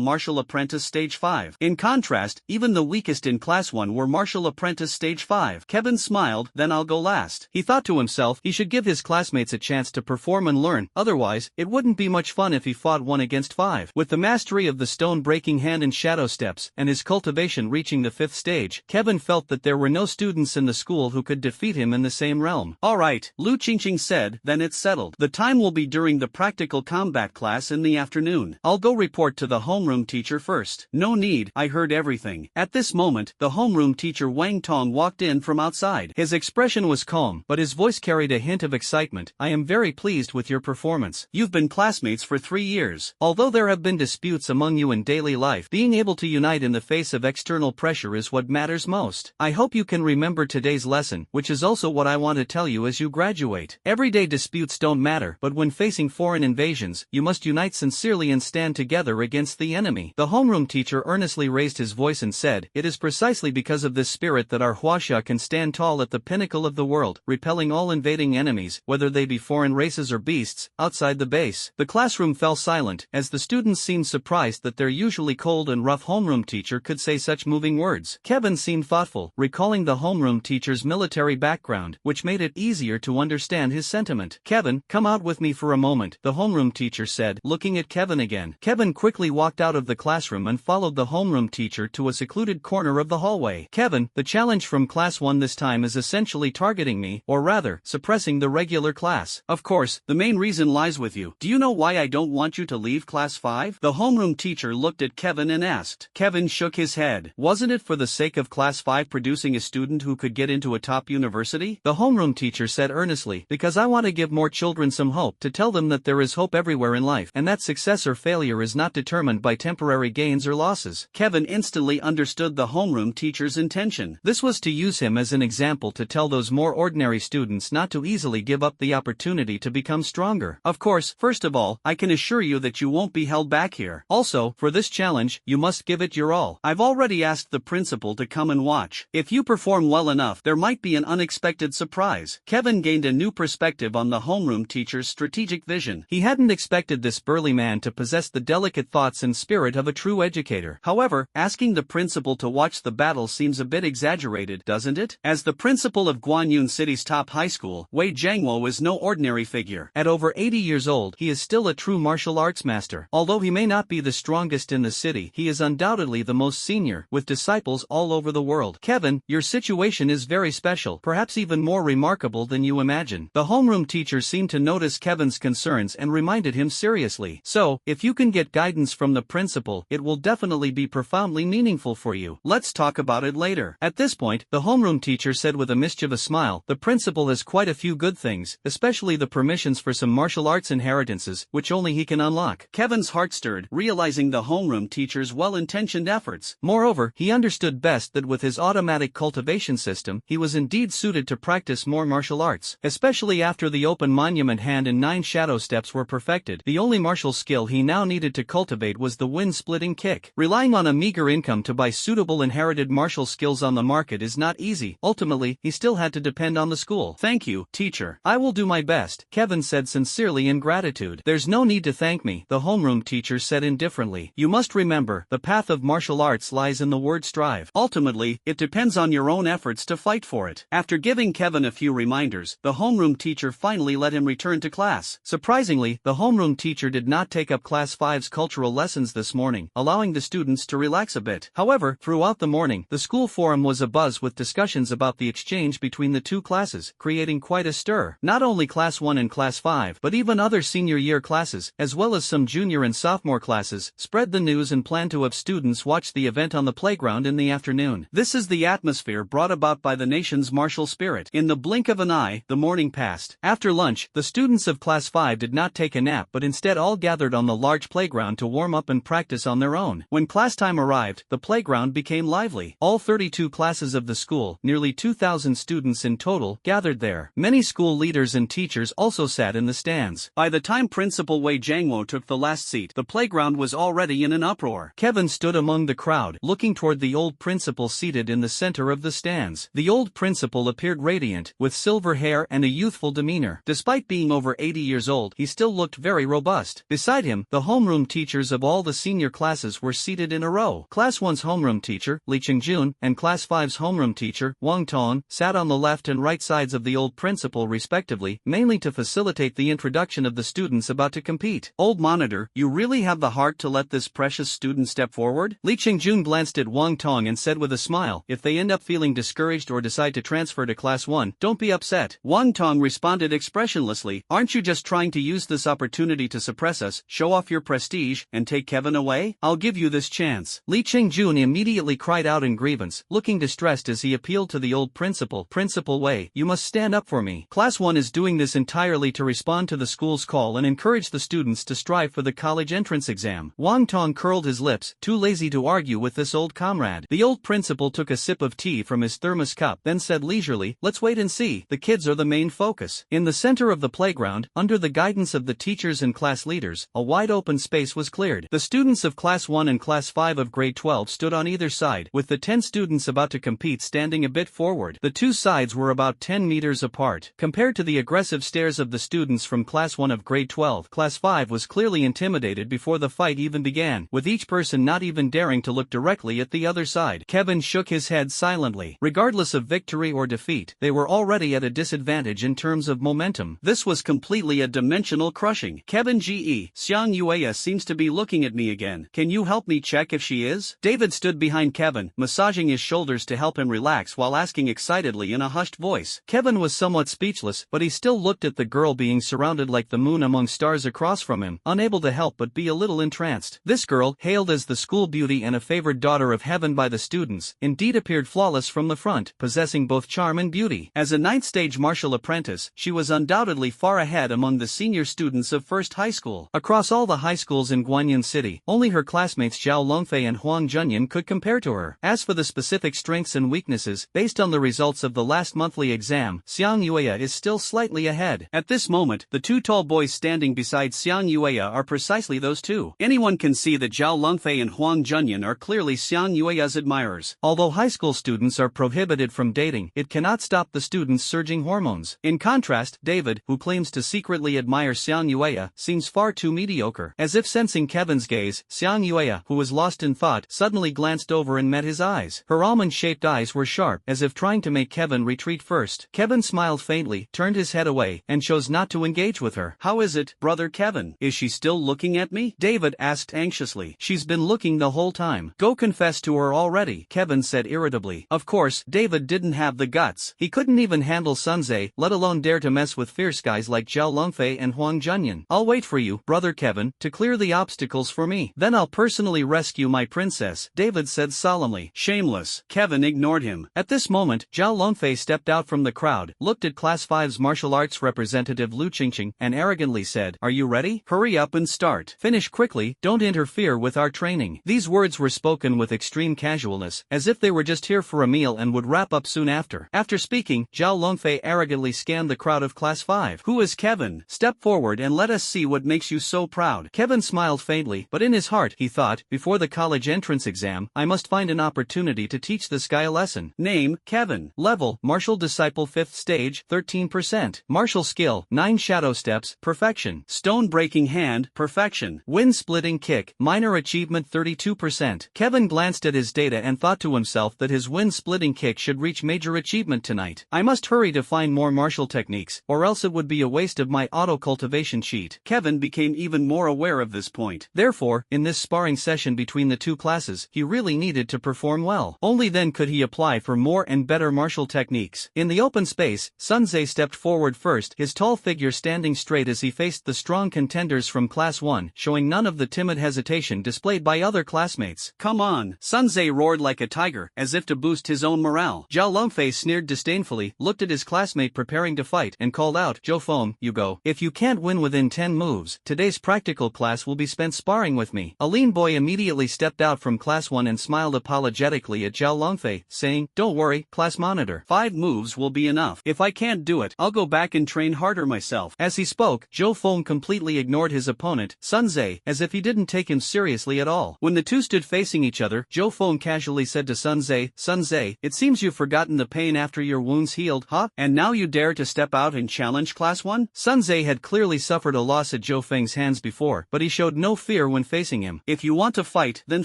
martial apprentice stage 5. In contrast, even the weakest in class 1 were martial apprentice stage 5. Kevin smiled, "Then I'll go last." He thought to himself he should give his classmates a chance to perform and learn, otherwise, it wouldn't be much fun if he fought 1 against 5. With the mastery of the stone-breaking hand and shadow steps, and his cultivation reaching the 5th stage, Kevin felt that there were no students in the school who could defeat him in the same realm. "Alright," Lu Qingqing said, "then it's settled. The time will be during the practical combat class in the afternoon. I'll go report to the homeroom teacher first." "No need, I heard everything." At this moment, the homeroom teacher Wang Tong walked in from outside. His expression was calm, but his voice carried a hint of excitement. "I am very pleased with your performance. You've been classmates for 3 years. Although there have been disputes among you in daily life, being able to unite in the face of external pressure is what matters most. I hope you can remember today's lesson, which is also what I want to tell you as you graduate. Everyday disputes don't matter, but when facing foreign invasions, you must unite sincerely and stand together against the enemy." The homeroom teacher earnestly raised his voice and said, "It is precisely because of this spirit that our Huaxia can stand tall at the pinnacle of the world, repelling all invading enemies, whether they be foreign races or beasts, outside the base." The classroom fell silent, as the students seemed surprised that their usually cold and rough homeroom teacher could say such moving words. Kevin seemed thoughtful, recalling the homeroom teacher's military background, which made it easier to understand his sentiment. "Kevin, come out with me for a moment," the homeroom teacher said, looking at Kevin again. Kevin quickly walked out of the classroom and followed the homeroom teacher to a secluded corner of the hallway. "Kevin, the challenge from class 1 this time is essentially targeting me, or rather, suppressing the regular class. Of course, the main reason lies with you. Do you know why I don't want you to leave class 5? The homeroom teacher looked at Kevin and asked. Kevin shook his head. "Wasn't it for the sake of class 5 producing a student who could get into a top university?" The homeroom teacher said earnestly, "Because I want to give more children some hope, to tell them that there is hope everywhere in life, and that success or failure is not determined by temporary gains or losses." Kevin instantly understood the homeroom teacher's intention. This was to use him as an example to tell those more ordinary students not to easily give up the opportunity to become stronger. "Of course, first of all, I can assure you that you won't be held back here. Also, for this challenge, you must give it your all. I've already asked the principal to come and watch. If you perform well enough, there might be an unexpected surprise." Kevin gained a new perspective on the homeroom teacher's strategic vision. He hadn't expected this burly man to possess the delicate thoughts and spirit of a true educator. However, asking the principal to watch the battle seems a bit exaggerated, doesn't it? As the principal of Guanyun City's top high school, Wei Jiangwo is no ordinary figure. At over 80 years old, he is still a true martial arts master. Although he may not be the strongest in the city, he is undoubtedly the most senior, with disciples all over the world. "Kevin, your situation is very special, perhaps even more remarkable than you imagine." The homeroom teacher seemed to notice Kevin's concerns and reminded him seriously. "So, if you can get guidance from the principal, it will definitely be profoundly meaningful for you. Let's talk about it later." At this point, the homeroom teacher said with a mischievous smile, "The principal has quite a few good things, especially the permissions for some martial arts inheritances, which only he can unlock." Kevin's heart stirred, realizing the homeroom teacher's well-intentioned efforts. Moreover, he understood best that with his automatic cultivation system, he was indeed suited to practice more martial arts. Especially after the open monument hand and 9 shadow steps were perfected, the only martial skill he now needed to cultivate was the wind-splitting kick. Relying on a meager income to buy suitable inherited martial skills on the market is not easy. Ultimately, he still had to depend on the school. "Thank you, teacher. I will do my best," Kevin said sincerely in gratitude. "There's no need to thank me," the homeroom teacher said indifferently. "You must remember, the path of martial arts lies in the word strive. Ultimately, it depends on your own efforts to fight for it." After giving Kevin a few reminders, the homeroom teacher finally let him return to class. Surprisingly, the homeroom teacher did not take up class 5's cultural lessons this morning, allowing the students to relax a bit. However, throughout the morning, the school forum was abuzz with discussions about the exchange between the two classes, creating quite a stir. Not only class 1 and class 5, but even other senior year classes, as well as some junior and sophomore classes, spread the news and planned to have students watch the event on the playground in the afternoon. June. This is the atmosphere brought about by the nation's martial spirit. In the blink of an eye, the morning passed. After lunch, the students of Class 5 did not take a nap but instead all gathered on the large playground to warm up and practice on their own. When class time arrived, the playground became lively. All 32 classes of the school, nearly 2,000 students in total, gathered there. Many school leaders and teachers also sat in the stands. By the time Principal Wei Jiangwo took the last seat, the playground was already in an uproar. Kevin stood among the crowd, looking toward the old principal seated in the center of the stands. The old principal appeared radiant, with silver hair and a youthful demeanor. Despite being over 80 years old, he still looked very robust. Beside him, the homeroom teachers of all the senior classes were seated in a row. Class 1's homeroom teacher, Li Qingjun, and Class 5's homeroom teacher, Wang Tong, sat on the left and right sides of the old principal respectively, mainly to facilitate the introduction of the students about to compete. Old monitor, you really have the heart to let this precious student step forward? Li Qingjun glanced at Wang Tong and said with a smile, if they end up feeling discouraged or decide to transfer to Class 1, don't be upset. Wang Tong responded expressionlessly, aren't you just trying to use this opportunity to suppress us, show off your prestige, and take Kevin away? I'll give you this chance. Li Qingjun immediately cried out in grievance, looking distressed as he appealed to the old principal. Principal Wei, you must stand up for me. Class 1 is doing this entirely to respond to the school's call and encourage the students to strive for the college entrance exam. Wang Tong curled his lips, too lazy to argue with this old comrade. The old principal took a sip of tea from his thermos cup, then said leisurely, let's wait and see. The kids are the main focus. In the center of the playground, under the guidance of the teachers and class leaders, a wide open space was cleared. The students of Class 1 and Class 5 of Grade 12 stood on either side, with the 10 students about to compete standing a bit forward. The two sides were about 10 meters apart. Compared to the aggressive stares of the students from Class 1 of Grade 12, Class 5 was clearly intimidated before the fight even began, with each person not even daring to look directly at the other side. Kevin shook his head silently. Regardless of victory or defeat, they were already at a disadvantage in terms of momentum. This was completely a dimensional crushing. Kevin Ge, Xiang Yueya seems to be looking at me again. Can you help me check if she is? David stood behind Kevin, massaging his shoulders to help him relax while asking excitedly in a hushed voice. Kevin was somewhat speechless, but he still looked at the girl being surrounded like the moon among stars across from him, unable to help but be a little entranced. This girl, hailed as the school beauty and a favored daughter of heaven by the students, indeed appeared flawless from the front, possessing both charm and beauty. As a ninth-stage martial apprentice, she was undoubtedly far ahead among the senior students of First High School. Across all the high schools in Guanyin City, only her classmates Zhao Longfei and Huang Junyan could compare to her. As for the specific strengths and weaknesses, based on the results of the last monthly exam, Xiang Yueya is still slightly ahead. At this moment, the two tall boys standing beside Xiang Yueya are precisely those two. Anyone can see that Zhao Longfei and Huang Junyan are clearly Xiang Yueya's admirers. Although high school students are prohibited from dating, it cannot stop the students' surging hormones. In contrast, David, who claims to secretly admire Xiang Yueya, seems far too mediocre. As if sensing Kevin's gaze, Xiang Yueya, who was lost in thought, suddenly glanced over and met his eyes. Her almond-shaped eyes were sharp, as if trying to make Kevin retreat first. Kevin smiled faintly, turned his head away, and chose not to engage with her. How is it, brother Kevin? Is she still looking at me? David asked anxiously. She's been looking the whole time. Go confess to her already, Kevin said irritably. Of course, David didn't have the guts. He couldn't even handle Sunze, let alone dare to mess with fierce guys like Zhao Longfei and Huang Junyan. I'll wait for you, brother Kevin, to clear the obstacles for me. Then I'll personally rescue my princess, David said solemnly. Shameless. Kevin ignored him. At this moment, Zhao Longfei stepped out from the crowd, looked at Class 5's martial arts representative Lu Qingqing, and arrogantly said, are you ready? Hurry up and start. Finish quickly, don't interfere with our training. These words were spoken with extreme casualness, as if they were just here for a meal and would wrap up soon after. After speaking, Zhao Longfei arrogantly scanned the crowd of Class 5. Who is Kevin? Step forward and let us see what makes you so proud. Kevin smiled faintly, but in his heart, he thought, before the college entrance exam, I must find an opportunity to teach this guy a lesson. Name, Kevin. Level, Martial Disciple 5th Stage, 13%. Martial Skill, 9 Shadow Steps, Perfection. Stone Breaking Hand, Perfection. Wind Splitting Kick, Minor Achievement 32%. Kevin glanced at his data and thought to himself that his wind splitting kick should reach major achievement tonight. I must hurry to find more martial techniques, or else it would be a waste of my auto-cultivation sheet. Kevin became even more aware of this point. Therefore, in this sparring session between the two classes, he really needed to perform well. Only then could he apply for more and better martial techniques. In the open space, Sunze stepped forward first, his tall figure standing straight as he faced the strong contenders from Class 1, showing none of the timid hesitation displayed by other classmates. Come on! Sunze roared like a tiger, as if to boost his own morale. Zhao Longfei sneered disdainfully, looked at his classmate preparing to fight, and called out, "Zhou Feng, you go. If you can't win within 10 moves, today's practical class will be spent sparring with me." A lean boy immediately stepped out from class 1 and smiled apologetically at Zhao Longfei, saying, "Don't worry, class monitor. 5 moves will be enough. If I can't do it, I'll go back and train harder myself." As he spoke, Zhou Feng completely ignored his opponent, Sun Zhe, as if he didn't take him seriously at all. When the two stood facing each other, Zhou Feng casually said to Sun Zhe, "Sun Zhe, it seems you've forgotten the pain after your wounds healed, huh? And now you dare to step out and challenge class 1? Sun Zhe had clearly suffered a loss at Zhou Feng's hands before, but he showed no fear when facing him. If you want to fight, then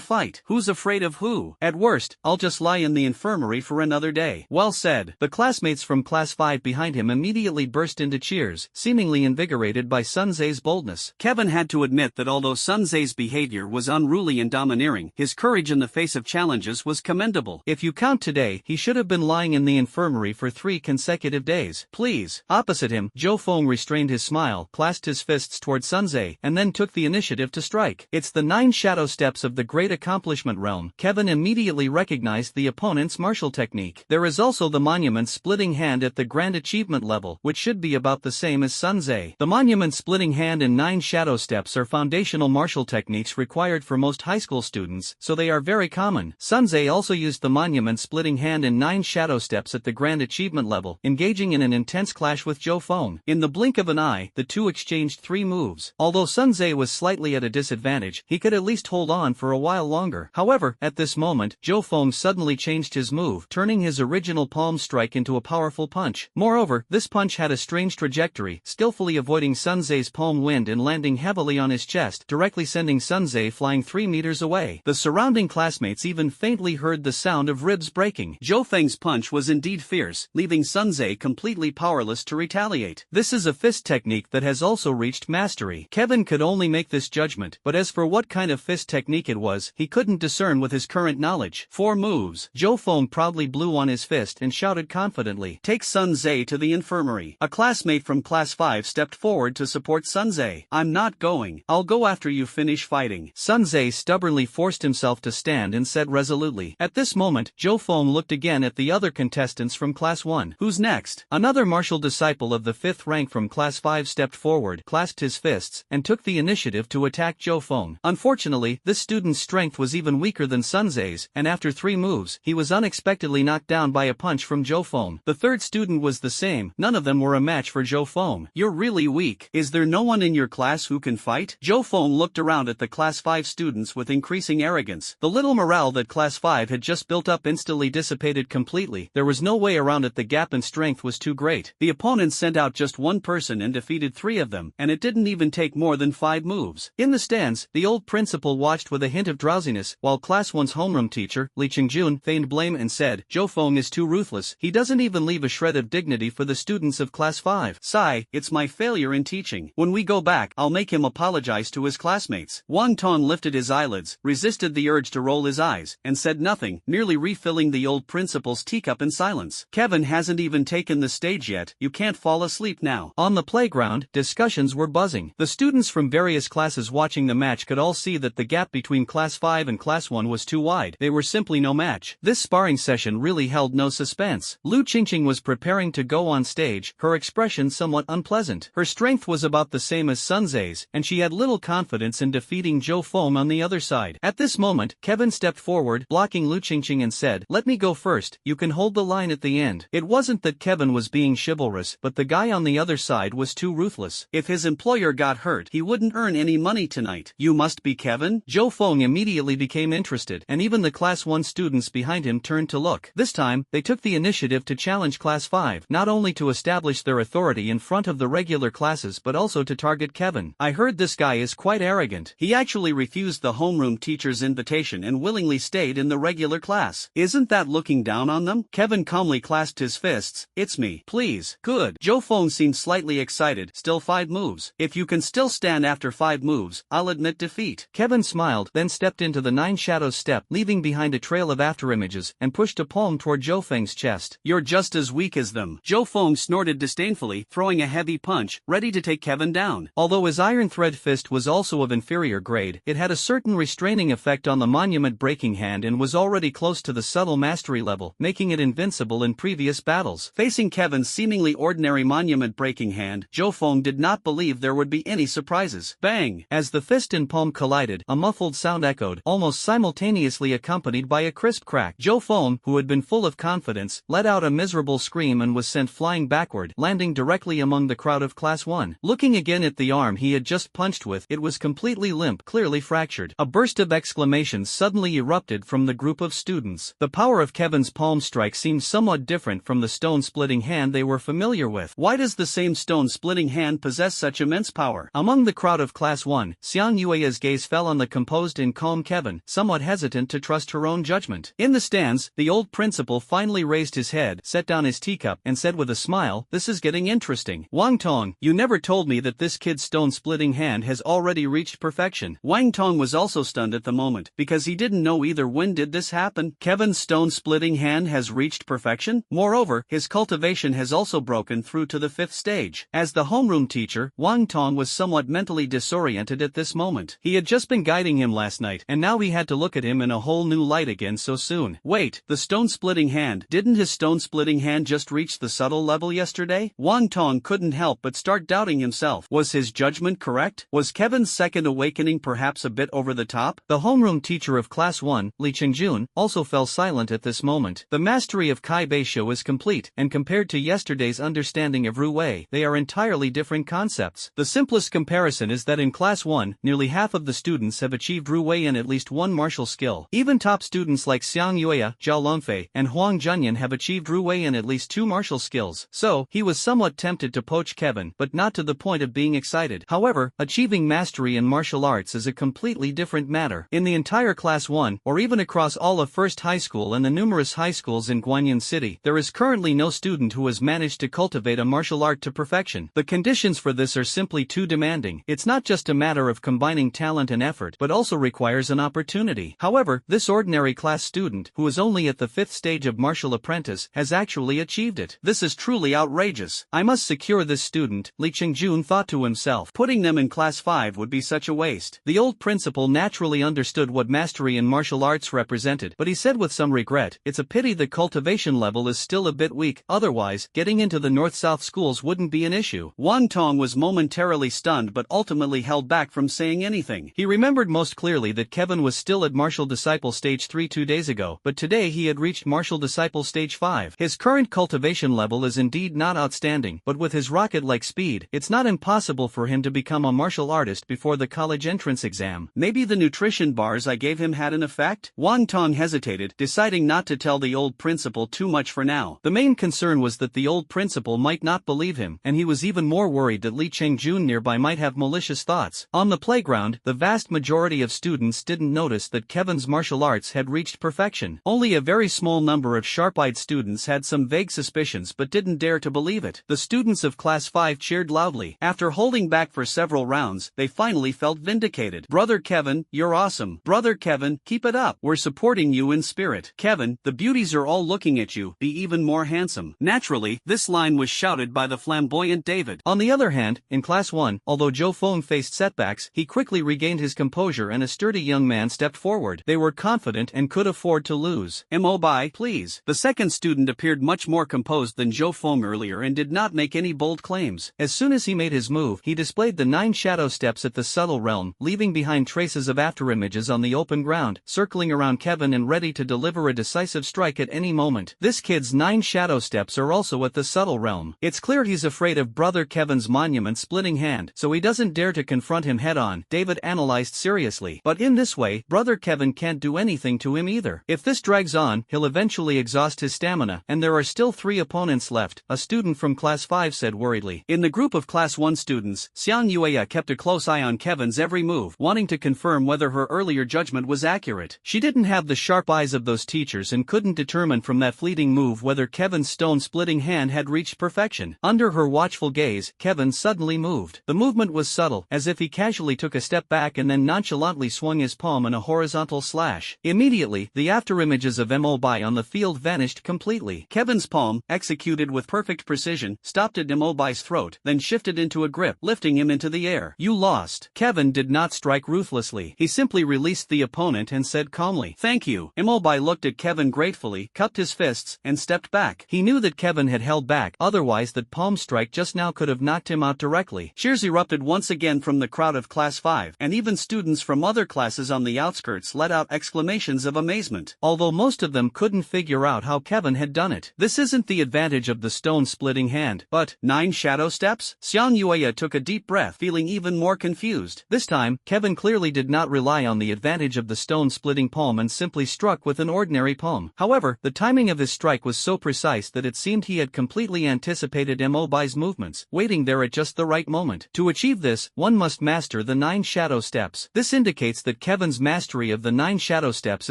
fight. Who's afraid of who? At worst, I'll just lie in the infirmary for another day." Well said. The classmates from class 5 behind him immediately burst into cheers, seemingly invigorated by Sun Zhe's boldness. Kevin had to admit that although Sun Zhe's behavior was unruly and domineering, his courage in the face of challenges was commendable. If you count today, he should have been lying in the infirmary for 3 consecutive days. Please. Opposite him, Zhou Feng restrained his smile, clasped his fists toward Sun Zhe, and then took the initiative to strike. It's the 9 shadow steps of the Great Accomplishment realm. Kevin immediately recognized the opponent's martial technique. There is also the monument splitting hand at the Grand Achievement level, which should be about the same as Sun Zhe. The monument splitting hand and 9 shadow steps are foundational martial techniques required for most high school students, so they are very common. Sun Zhe also used the monument splitting hand and 9 shadow steps at the Grand Achievement level, engaging in an intense clash with Zhou Feng. In the blink of an eye, the two exchanged 3 moves. Although Sun Zhe was slightly at a disadvantage, he could at least hold on for a while longer. However, at this moment, Zhou Feng suddenly changed his move, turning his original palm strike into a powerful punch. Moreover, this punch had a strange trajectory, skillfully avoiding Sun Zhe's palm wind and landing heavily on his chest, directly sending Sun Zhe flying 3 meters away. The surrounding classmates even faintly heard the sound of ribs breaking. Zhou Feng's punch was indeed fierce, leaving Sun Zhe completely powerless to retaliate. This is a fist technique that has also reached mastery. Kevin could only make this judgment, but as for what kind of fist technique it was, he couldn't discern with his current knowledge. 4 moves. Zhou Feng proudly blew on his fist and shouted confidently, "Take Sun Zhe to the infirmary." A classmate from class 5 stepped forward to support Sun Zhe. "I'm not going. I'll go after you finish fighting." Sun Zhe stubbornly forced himself to stand and said resolutely. At this moment, Zhou Feng looked again at the other contestants from class 1. "Who's next?" Another martial disciple of the 5th rank from class 5 stepped forward, clasped his fists, and took the initiative to attack Zhou Feng. Unfortunately, this student's strength was even weaker than Sun Zhe's, and after 3 moves, he was unexpectedly knocked down by a punch from Zhou Feng. The third student was the same. None of them were a match for Zhou Feng. "You're really weak. Is there no one in your class who can fight?" Zhou Feng looked around at the class 5 students with increasing arrogance. The little morale that class 5 had just built up instantly dissipated completely. There was no way around it. The gap in strength was too great. The opponents sent out just 1 person and defeated 3 of them, and it didn't even take more than 5 moves. In the stands, the old principal watched with a hint of drowsiness, while class 1's homeroom teacher, Li Qingjun, feigned blame and said, "Zhou Feng is too ruthless. He doesn't even leave a shred of dignity for the students of class 5. Sigh, it's my failure in teaching. When we go back, I'll make him apologize to his classmates." Wang Tong lifted his eyelids, resisted the urge to roll his eyes, and said nothing, merely refilling the old principal's teacup in silence. "Kevin hasn't even taken the stage yet. You can't fall asleep now." On the playground, discussions were buzzing. The students from various classes watching the match could all see that the gap between class 5 and class 1 was too wide. They were simply no match. This sparring session really held no suspense. Lu Qingqing was preparing to go on stage, her expression somewhat unpleasant. Her strength was about the same as Sun Zhe's, and she had little confidence in defeating Zhou Feng on the other side. At this moment, Kevin stepped forward, blocking Lu Qingqing, and said, "Let me go first. You can hold the line at the end." It wasn't that Kevin was being chivalrous, but the guy on the other side was too ruthless. If his employer got hurt, he wouldn't earn any money tonight. "You must be Kevin?" Zhou Feng immediately became interested, and even the class 1 students behind him turned to look. This time, they took the initiative to challenge class 5, not only to establish their authority in front of the regular classes but also to target Kevin. "I heard this guy is quite arrogant. He actually refused the homeroom teacher's invitation and willingly stayed in the regular class. Isn't that looking down on them?" Kevin calmly clasped his fists. "It's me. Please." "Good." Zhou Feng seemed slightly excited. "Still 5 moves. If you can still stand after 5 moves, I'll admit defeat." Kevin smiled, then stepped into the 9 shadows step, leaving behind a trail of afterimages, and pushed a palm toward Zhou Feng's chest. "You're just as weak as them." Zhou Feng snorted disdainfully, throwing a heavy punch, ready to take Kevin down. Although his iron thread fist was also of inferior grade, it had a certain restraining effect on the monument breaking hand and was was already close to the subtle mastery level, making it invincible in previous battles. Facing Kevin's seemingly ordinary monument-breaking hand, Zhou Feng did not believe there would be any surprises. Bang! As the fist and palm collided, a muffled sound echoed, almost simultaneously accompanied by a crisp crack. Zhou Feng, who had been full of confidence, let out a miserable scream and was sent flying backward, landing directly among the crowd of Class 1. Looking again at the arm he had just punched with, it was completely limp, clearly fractured. A burst of exclamations suddenly erupted from the group of students. The power of Kevin's palm strike seemed somewhat different from the stone-splitting hand they were familiar with. Why does the same stone-splitting hand possess such immense power? Among the crowd of Class 1, Xiang Yue's gaze fell on the composed and calm Kevin, somewhat hesitant to trust her own judgment. In the stands, the old principal finally raised his head, set down his teacup, and said with a smile, "This is getting interesting. Wang Tong, you never told me that this kid's stone-splitting hand has already reached perfection." Wang Tong was also stunned at the moment, because he didn't know either. When did this happen? Kevin's stone-splitting hand has reached perfection? Moreover, his cultivation has also broken through to the 5th stage. As the homeroom teacher, Wang Tong was somewhat mentally disoriented at this moment. He had just been guiding him last night, and now he had to look at him in a whole new light again so soon. Wait, the stone-splitting hand, didn't his stone-splitting hand just reach the subtle level yesterday? Wang Tong couldn't help but start doubting himself. Was his judgment correct? Was Kevin's second awakening perhaps a bit over the top? The homeroom teacher of Class 1, Li Qingjun, also fell silent at this moment. The mastery of Kai Beisho is complete, and compared to yesterday's understanding of Ru Wei, they are entirely different concepts. The simplest comparison is that in Class 1, nearly half of the students have achieved Ru Wei in at least one martial skill. Even top students like Xiang Yue, Zhao Longfei, and Huang Junyan have achieved Ru Wei in at least 2 martial skills. So, he was somewhat tempted to poach Kevin, but not to the point of being excited. However, achieving mastery in martial arts is a completely different matter. In the entire Class 1, or even across all of First High School and the numerous high schools in Guanyin City, there is currently no student who has managed to cultivate a martial art to perfection. The conditions for this are simply too demanding. It's not just a matter of combining talent and effort, but also requires an opportunity. However, this ordinary class student, who is only at the 5th stage of martial apprentice, has actually achieved it. This is truly outrageous. I must secure this student, Li Qingjun thought to himself. Putting them in Class 5 would be such a waste. The old principal naturally understood what mastery in martial arts represented, but he said with some regret, "It's a pity the cultivation level is still a bit weak, otherwise, getting into the north-south schools wouldn't be an issue." Wang Tong was momentarily stunned but ultimately held back from saying anything. He remembered most clearly that Kevin was still at martial disciple stage 3 2 days ago, but today he had reached martial disciple stage 5. His current cultivation level is indeed not outstanding, but with his rocket-like speed, it's not impossible for him to become a martial artist before the college entrance exam. Maybe the nutrition bars I gave him had an effect? Wang Tong hesitated, deciding not to tell the old principal too much for now. The main concern was that the old principal might not believe him, and he was even more worried that Li Qingjun nearby might have malicious thoughts. On the playground, the vast majority of students didn't notice that Kevin's martial arts had reached perfection. Only a very small number of sharp-eyed students had some vague suspicions but didn't dare to believe it. The students of Class 5 cheered loudly. After holding back for several rounds, they finally felt vindicated. "Brother Kevin, you're awesome. Brother Kevin, keep it up. We're supporting you in spirit. Kevin, the beauties are all looking at you. Be even more handsome." Naturally, this line was shouted by the flamboyant David. On the other hand, in Class 1, although Zhou Feng faced setbacks, he quickly regained his composure and a sturdy young man stepped forward. They were confident and could afford to lose. "Mo Bai, please." The second student appeared much more composed than Zhou Feng earlier and did not make any bold claims. As soon as he made his move, he displayed the 9 shadow steps at the subtle realm, leaving behind traces of afterimages on the open ground, circling around Kevin and ready to deliver a decisive strike at any moment. This kid's 9 shadow steps are also at the subtle realm. It's clear he's afraid of brother Kevin's monument-splitting hand, so he doesn't dare to confront him head-on, David analyzed seriously. But in this way, brother Kevin can't do anything to him either. If this drags on, he'll eventually exhaust his stamina, and there are still 3 opponents left, a student from Class 5 said worriedly. In the group of Class 1 students, Xiang Yue kept a close eye on Kevin's every move, wanting to confirm whether her earlier judgment was accurate. She didn't have the sharp eyes of those teachers and couldn't determine from that fleeting move whether Kevin's stone-splitting hand had reached perfection. Under her watchful gaze, Kevin suddenly moved. The movement was subtle, as if he casually took a step back and then nonchalantly swung his palm in a horizontal slash. Immediately, the afterimages of Mo Bai on the field vanished completely. Kevin's palm, executed with perfect precision, stopped at Mo Bai's throat, then shifted into a grip, lifting him into the air. "You lost." Kevin did not strike ruthlessly. He simply released the opponent and said calmly, Thank you. Imobai looked at Kevin gratefully, cupped his fists, and stepped back. He knew that Kevin had held back, otherwise that palm strike just now could have knocked him out directly. Cheers erupted once again from the crowd of Class 5, and even students from other classes on the outskirts let out exclamations of amazement. Although most of them couldn't figure out how Kevin had done it. This isn't the advantage of the stone-splitting hand, but 9 shadow steps? Xiang Yueya took a deep breath, feeling even more confused. This time, Kevin clearly did not rely on the advantage of the stone-splitting palm and simply struck with an ordinary palm. However, the timing of his strike was so precise that it seemed he had completely anticipated Imobai's movements, waiting there at just the right moment. To achieve this, one must master the 9 shadow steps. This indicates that Kevin's mastery of the 9 shadow steps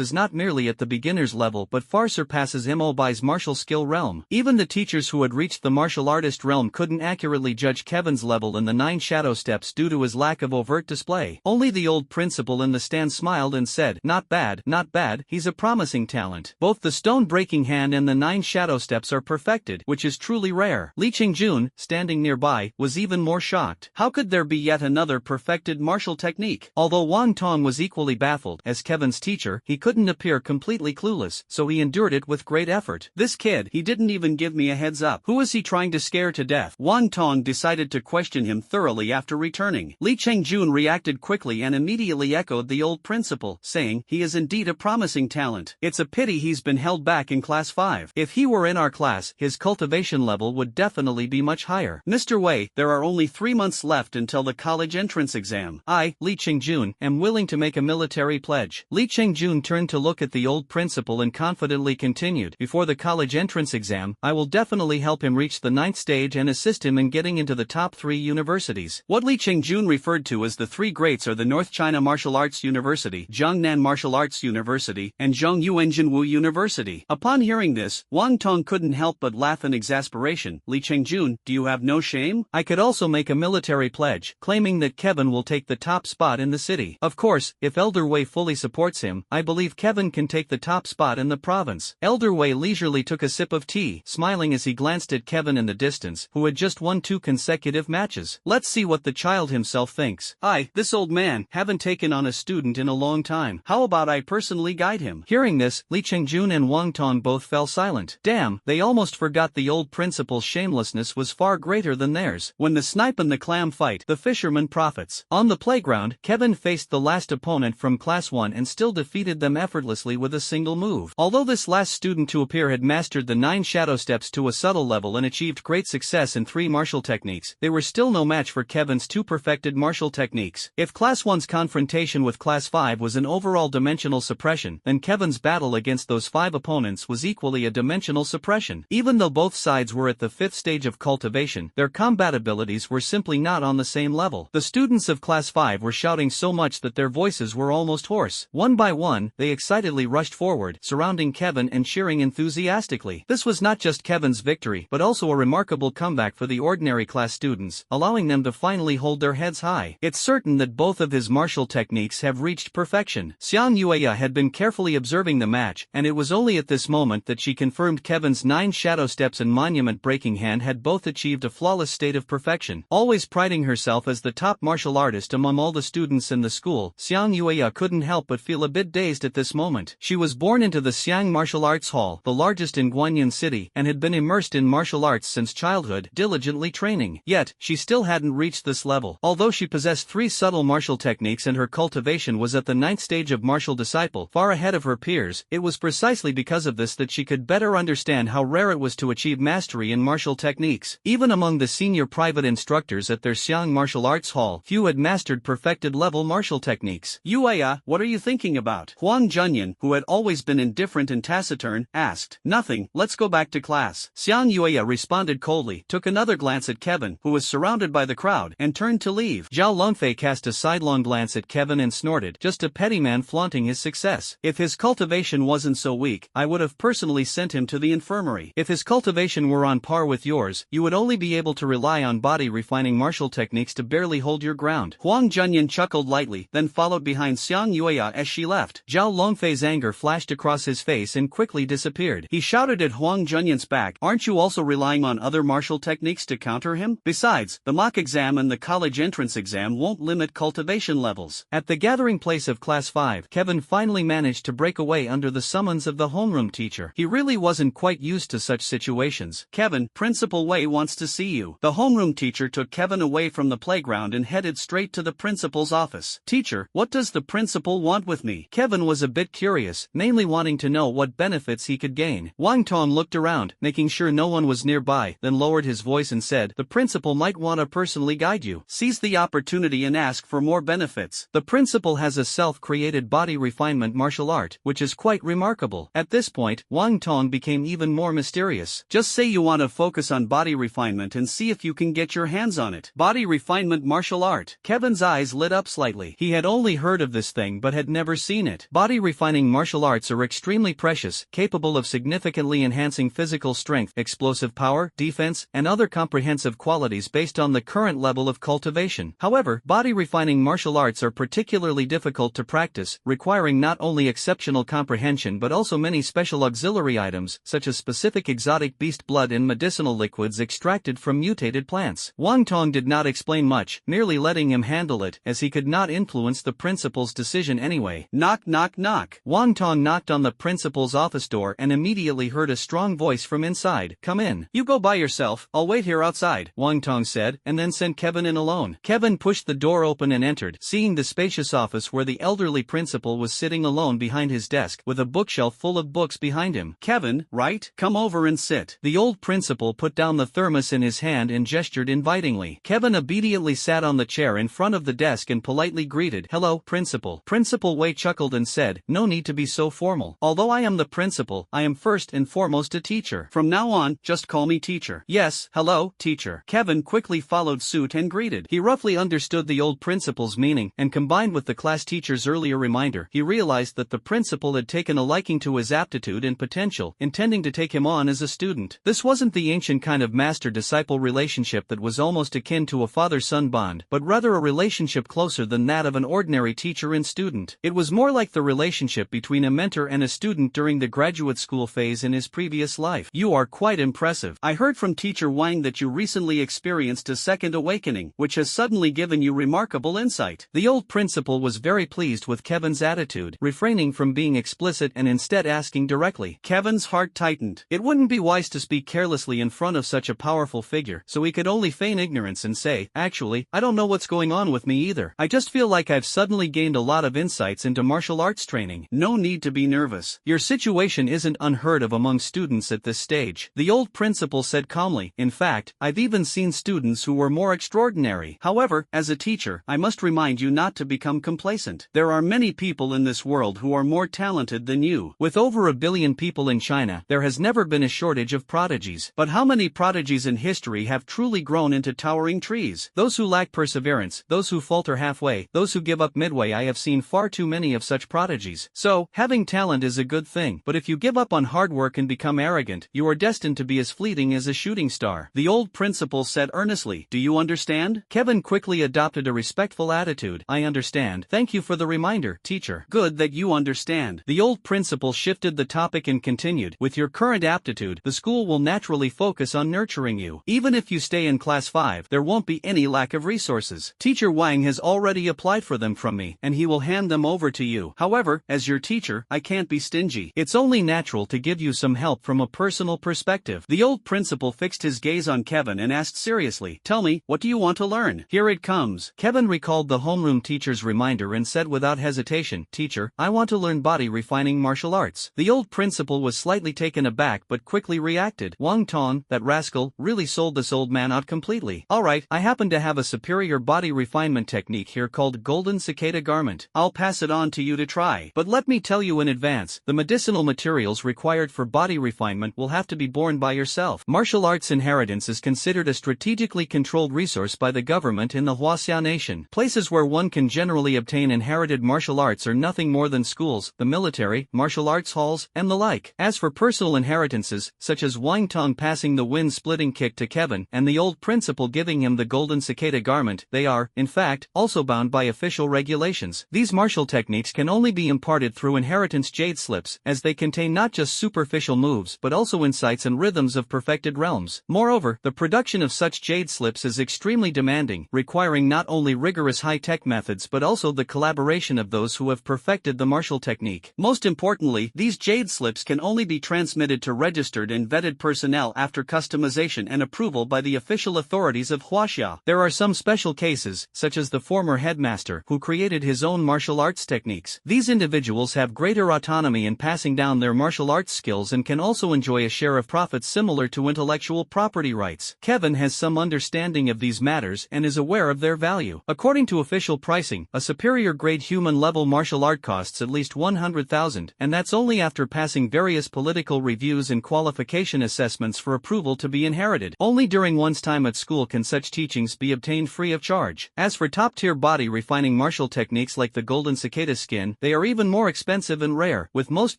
is not merely at the beginner's level but far surpasses Imobai's martial skill realm. Even the teachers who had reached the martial artist realm couldn't accurately judge Kevin's level in the 9 shadow steps due to his lack of overt display. Only the old principal in the stand smiled and said, "Not bad, not bad, he's a promising talent." Both the stone-breaking hand and the 9 shadow steps are perfected, which is truly rare. Li Qingjun, standing nearby, was even more shocked. How could there be yet another perfected martial technique? Although Wang Tong was equally baffled, as Kevin's teacher, he couldn't appear completely clueless, so he endured it with great effort. This kid, he didn't even give me a heads up. Who is he trying to scare to death? Wang Tong decided to question him thoroughly after returning. Li Qingjun reacted quickly and immediately echoed the old principal, saying, "He is indeed a promising talent. It's a pity he's been held back in Class 5. If he were in our class, his cultivation level would definitely be much higher." Mr. Wei, there are only 3 months left until the college entrance exam. I, Li Qingjun, am willing to make a military pledge. Li Qingjun turned to look at the old principal and confidently continued, "Before the college entrance exam, I will definitely help him reach the 9th stage and assist him in getting into the top 3 universities." What Li Qingjun referred to as the 3 greats are the North China Martial Arts University, Jiangnan Martial Arts University, and Zhongyuanjinwu University. Upon hearing this, Wang Tong couldn't help but laugh in exasperation. "Li Qingjun, do you have no shame?" I could also make a military pledge, claiming that Kevin will take the top spot in the city. Of course, if Elder Wei fully supports him, I believe Kevin can take the top spot in the province. Elder Wei leisurely took a sip of tea, smiling as he glanced at Kevin in the distance, who had just won 2 consecutive matches. Let's see what the child himself thinks. This old man, haven't taken on a student in a long time. How about I personally guide him? Hearing this, Li Qingjun and Wang Tong both fell silent. Damn, they almost forgot the old principal's shamelessness was far greater than theirs. When the snipe and the clam fight, the fisherman profits. On the playground, Kevin faced the last opponent from Class 1 and still defeated them effortlessly with a single move. Although this last student to appear had mastered the 9 shadow steps to a subtle level and achieved great success in 3 martial techniques, they were still no match for Kevin's 2 perfected martial techniques. If Class 1's confrontation with Class 5 was an overall dimensional suppression, then Kevin's battle against those 5 opponents was equally a dimensional suppression. Even though both sides were at the 5th stage of cultivation, their combat abilities were simply not on the same level. The students of Class 5 were shouting so much that their voices were almost hoarse. One by one, they excitedly rushed forward, surrounding Kevin and cheering enthusiastically. This was not just Kevin's victory, but also a remarkable comeback for the ordinary class students, allowing them to finally hold their heads high. It's certain that both of his martial techniques have reached perfection. Xiang Yueya had been carefully observing the match, and it was only at this moment that she confirmed Kevin's 9 shadow steps and monument-breaking hand had both achieved a flawless state of perfection. Always priding herself as the top martial artist among all the students in the school, Xiang Yueya couldn't help but feel a bit dazed at this moment. She was born into the Xiang Martial Arts Hall, the largest in Guanyin City, and had been immersed in martial arts since childhood, diligently training. Yet, she still hadn't reached this level. Although she possessed 3 subtle martial techniques and her cultivation was at the 9th stage of martial disciple, far ahead of her peers, it was precisely because of this that she could better understand how rare it was to achieve mastery in martial techniques. Even among the senior private instructors at their Xiang Martial Arts Hall, few had mastered perfected level martial techniques. "Yueya, what are you thinking about?" Huang Junyan, who had always been indifferent and taciturn, asked. "Nothing, let's go back to class." Xiang Yueya responded coldly, took another glance at Kevin, who was surrounded by the crowd, and turned to leave. Zhao Longfei cast a sidelong glance at Kevin and snorted, just a petty man flaunting his success. "If his cultivation wasn't so weak, I would have personally sent him to the infirmary. If his cultivation were on par with yours, you would only be able to rely on body-refining martial techniques to barely hold your ground." Huang Junyan chuckled lightly, then followed behind Xiang Yueya as she left. Zhao Longfei's anger flashed across his face and quickly disappeared. He shouted at Huang Junyan's back, "Aren't you also relying on other martial techniques to counter him? Besides, the mock exam and the college entrance exam won't limit cultivation levels." At the gathering place of Class 5, Kevin finally finally managed to break away under the summons of the homeroom teacher. He really wasn't quite used to such situations. "Kevin, Principal Wei wants to see you." The homeroom teacher took Kevin away from the playground and headed straight to the principal's office. "Teacher, what does the principal want with me?" Kevin was a bit curious, mainly wanting to know what benefits he could gain. Wang Tong looked around, making sure no one was nearby, then lowered his voice and said, "The principal might want to personally guide you. Seize the opportunity and ask for more benefits." The principal has a self-created body refinement martial art, which is quite remarkable." At this point, Wang Tong became even more mysterious. "Just say you want to focus on body refinement and see if you can get your hands on it." Body refinement martial art. Kevin's eyes lit up slightly. He had only heard of this thing but had never seen it. Body refining martial arts are extremely precious, capable of significantly enhancing physical strength, explosive power, defense, and other comprehensive qualities based on the current level of cultivation. However, body refining martial arts are particularly difficult to practice, requiring not only exceptional comprehension but also many special auxiliary items, such as specific exotic beast blood and medicinal liquids extracted from mutated plants. Wang Tong did not explain much, merely letting him handle it, as he could not influence the principal's decision anyway. Knock knock knock. Wang Tong knocked on the principal's office door and immediately heard a strong voice from inside. "Come in." "You go by yourself, I'll wait here outside," Wang Tong said, and then sent Kevin in alone. Kevin pushed the door open and entered, seeing the spacious office where the elderly principal was sitting alone behind his desk, with a bookshelf full of books behind him. "Kevin, right? Come over and sit." The old principal put down the thermos in his hand and gestured invitingly. Kevin obediently sat on the chair in front of the desk and politely greeted, "Hello, principal." Principal Wei chuckled and said, "No need to be so formal. Although I am the principal, I am first and foremost a teacher. From now on, just call me teacher." "Yes, hello, teacher." Kevin quickly followed suit and greeted. He roughly understood the old principal's meaning, and combined with the class teacher's earlier reminder, he realized that the principal had taken a liking to his aptitude and potential, intending to take him on as a student. This wasn't the ancient kind of master-disciple relationship that was almost akin to a father-son bond, but rather a relationship closer than that of an ordinary teacher and student. It was more like the relationship between a mentor and a student during the graduate school phase in his previous life. "You are quite impressive. I heard from Teacher Wang that you recently experienced a second awakening, which has suddenly given you remarkable insight." The old principal was very pleased with Kevin's attitude, refraining from being explicit and instead asking directly. Kevin's heart tightened. It wouldn't be wise to speak carelessly in front of such a powerful figure, so he could only feign ignorance and say, "Actually, I don't know what's going on with me either. I just feel like I've suddenly gained a lot of insights into martial arts training." "No need to be nervous. Your situation isn't unheard of among students at this stage," the old principal said calmly. "In fact, I've even seen students who were more extraordinary. However, as a teacher, I must remind you not to become complacent. There are many people in this world who are more talented than you." With over 1 billion people in China, there has never been a shortage of prodigies. But how many prodigies in history have truly grown into towering trees? Those who lack perseverance, those who falter halfway, those who give up midway. I have seen far too many of such prodigies. So, having talent is a good thing, but if you give up on hard work and become arrogant, you are destined to be as fleeting as a shooting star. The old principal said earnestly, "Do you understand?" Kevin quickly adopted a respectful attitude. "I understand. Thank you for the reminder, teacher." "Good that you understand." The old principal shifted the topic and continued, "With your current aptitude, the school will naturally focus on nurturing you. Even if you stay in class 5, there won't be any lack of resources. Teacher Wang has already applied for them from me, and he will hand them over to you. However, as your teacher, I can't be stingy. It's only natural to give you some help from a personal perspective." The old principal fixed his gaze on Kevin and asked seriously, "Tell me, what do you want to learn?" "Here it comes." Kevin recalled the homeroom teacher's reminder and said without hesitation, "Teacher, I want to learn body refining martial arts." The old principal was slightly taken aback but quickly reacted. Wang Tong, that rascal, really sold this old man out completely. "All right, I happen to have a superior body refinement technique here called Golden Cicada Garment. I'll pass it on to you to try. But let me tell you in advance, the medicinal materials required for body refinement will have to be borne by yourself. Martial arts inheritance is considered a strategically controlled resource by the government in the Huaxia nation. Places where one can generally obtain inherited martial arts are nothing more than schools, the military, martial arts halls, and the like. As for personal inheritances, such as Wang Tong passing the wind-splitting kick to Kevin and the old principal giving him the Golden Cicada Garment, they are, in fact, also bound by official regulations. These martial techniques can only be imparted through inheritance jade slips, as they contain not just superficial moves but also insights and rhythms of perfected realms. Moreover, the production of such jade slips is extremely demanding, requiring not only rigorous high-tech methods but also the collaboration of those who have perfected perfected the martial technique. Most importantly, these jade slips can only be transmitted to registered and vetted personnel after customization and approval by the official authorities of Huaxia. There are some special cases, such as the former headmaster who created his own martial arts techniques. These individuals have greater autonomy in passing down their martial arts skills and can also enjoy a share of profits similar to intellectual property rights. Kevin has some understanding of these matters and is aware of their value. According to official pricing, a superior grade human-level martial art costs at least 100,000, and that's only after passing various political reviews and qualification assessments for approval to be inherited. Only during one's time at school can such teachings be obtained free of charge. As for top-tier body refining martial techniques like the golden cicada skin, they are even more expensive and rare, with most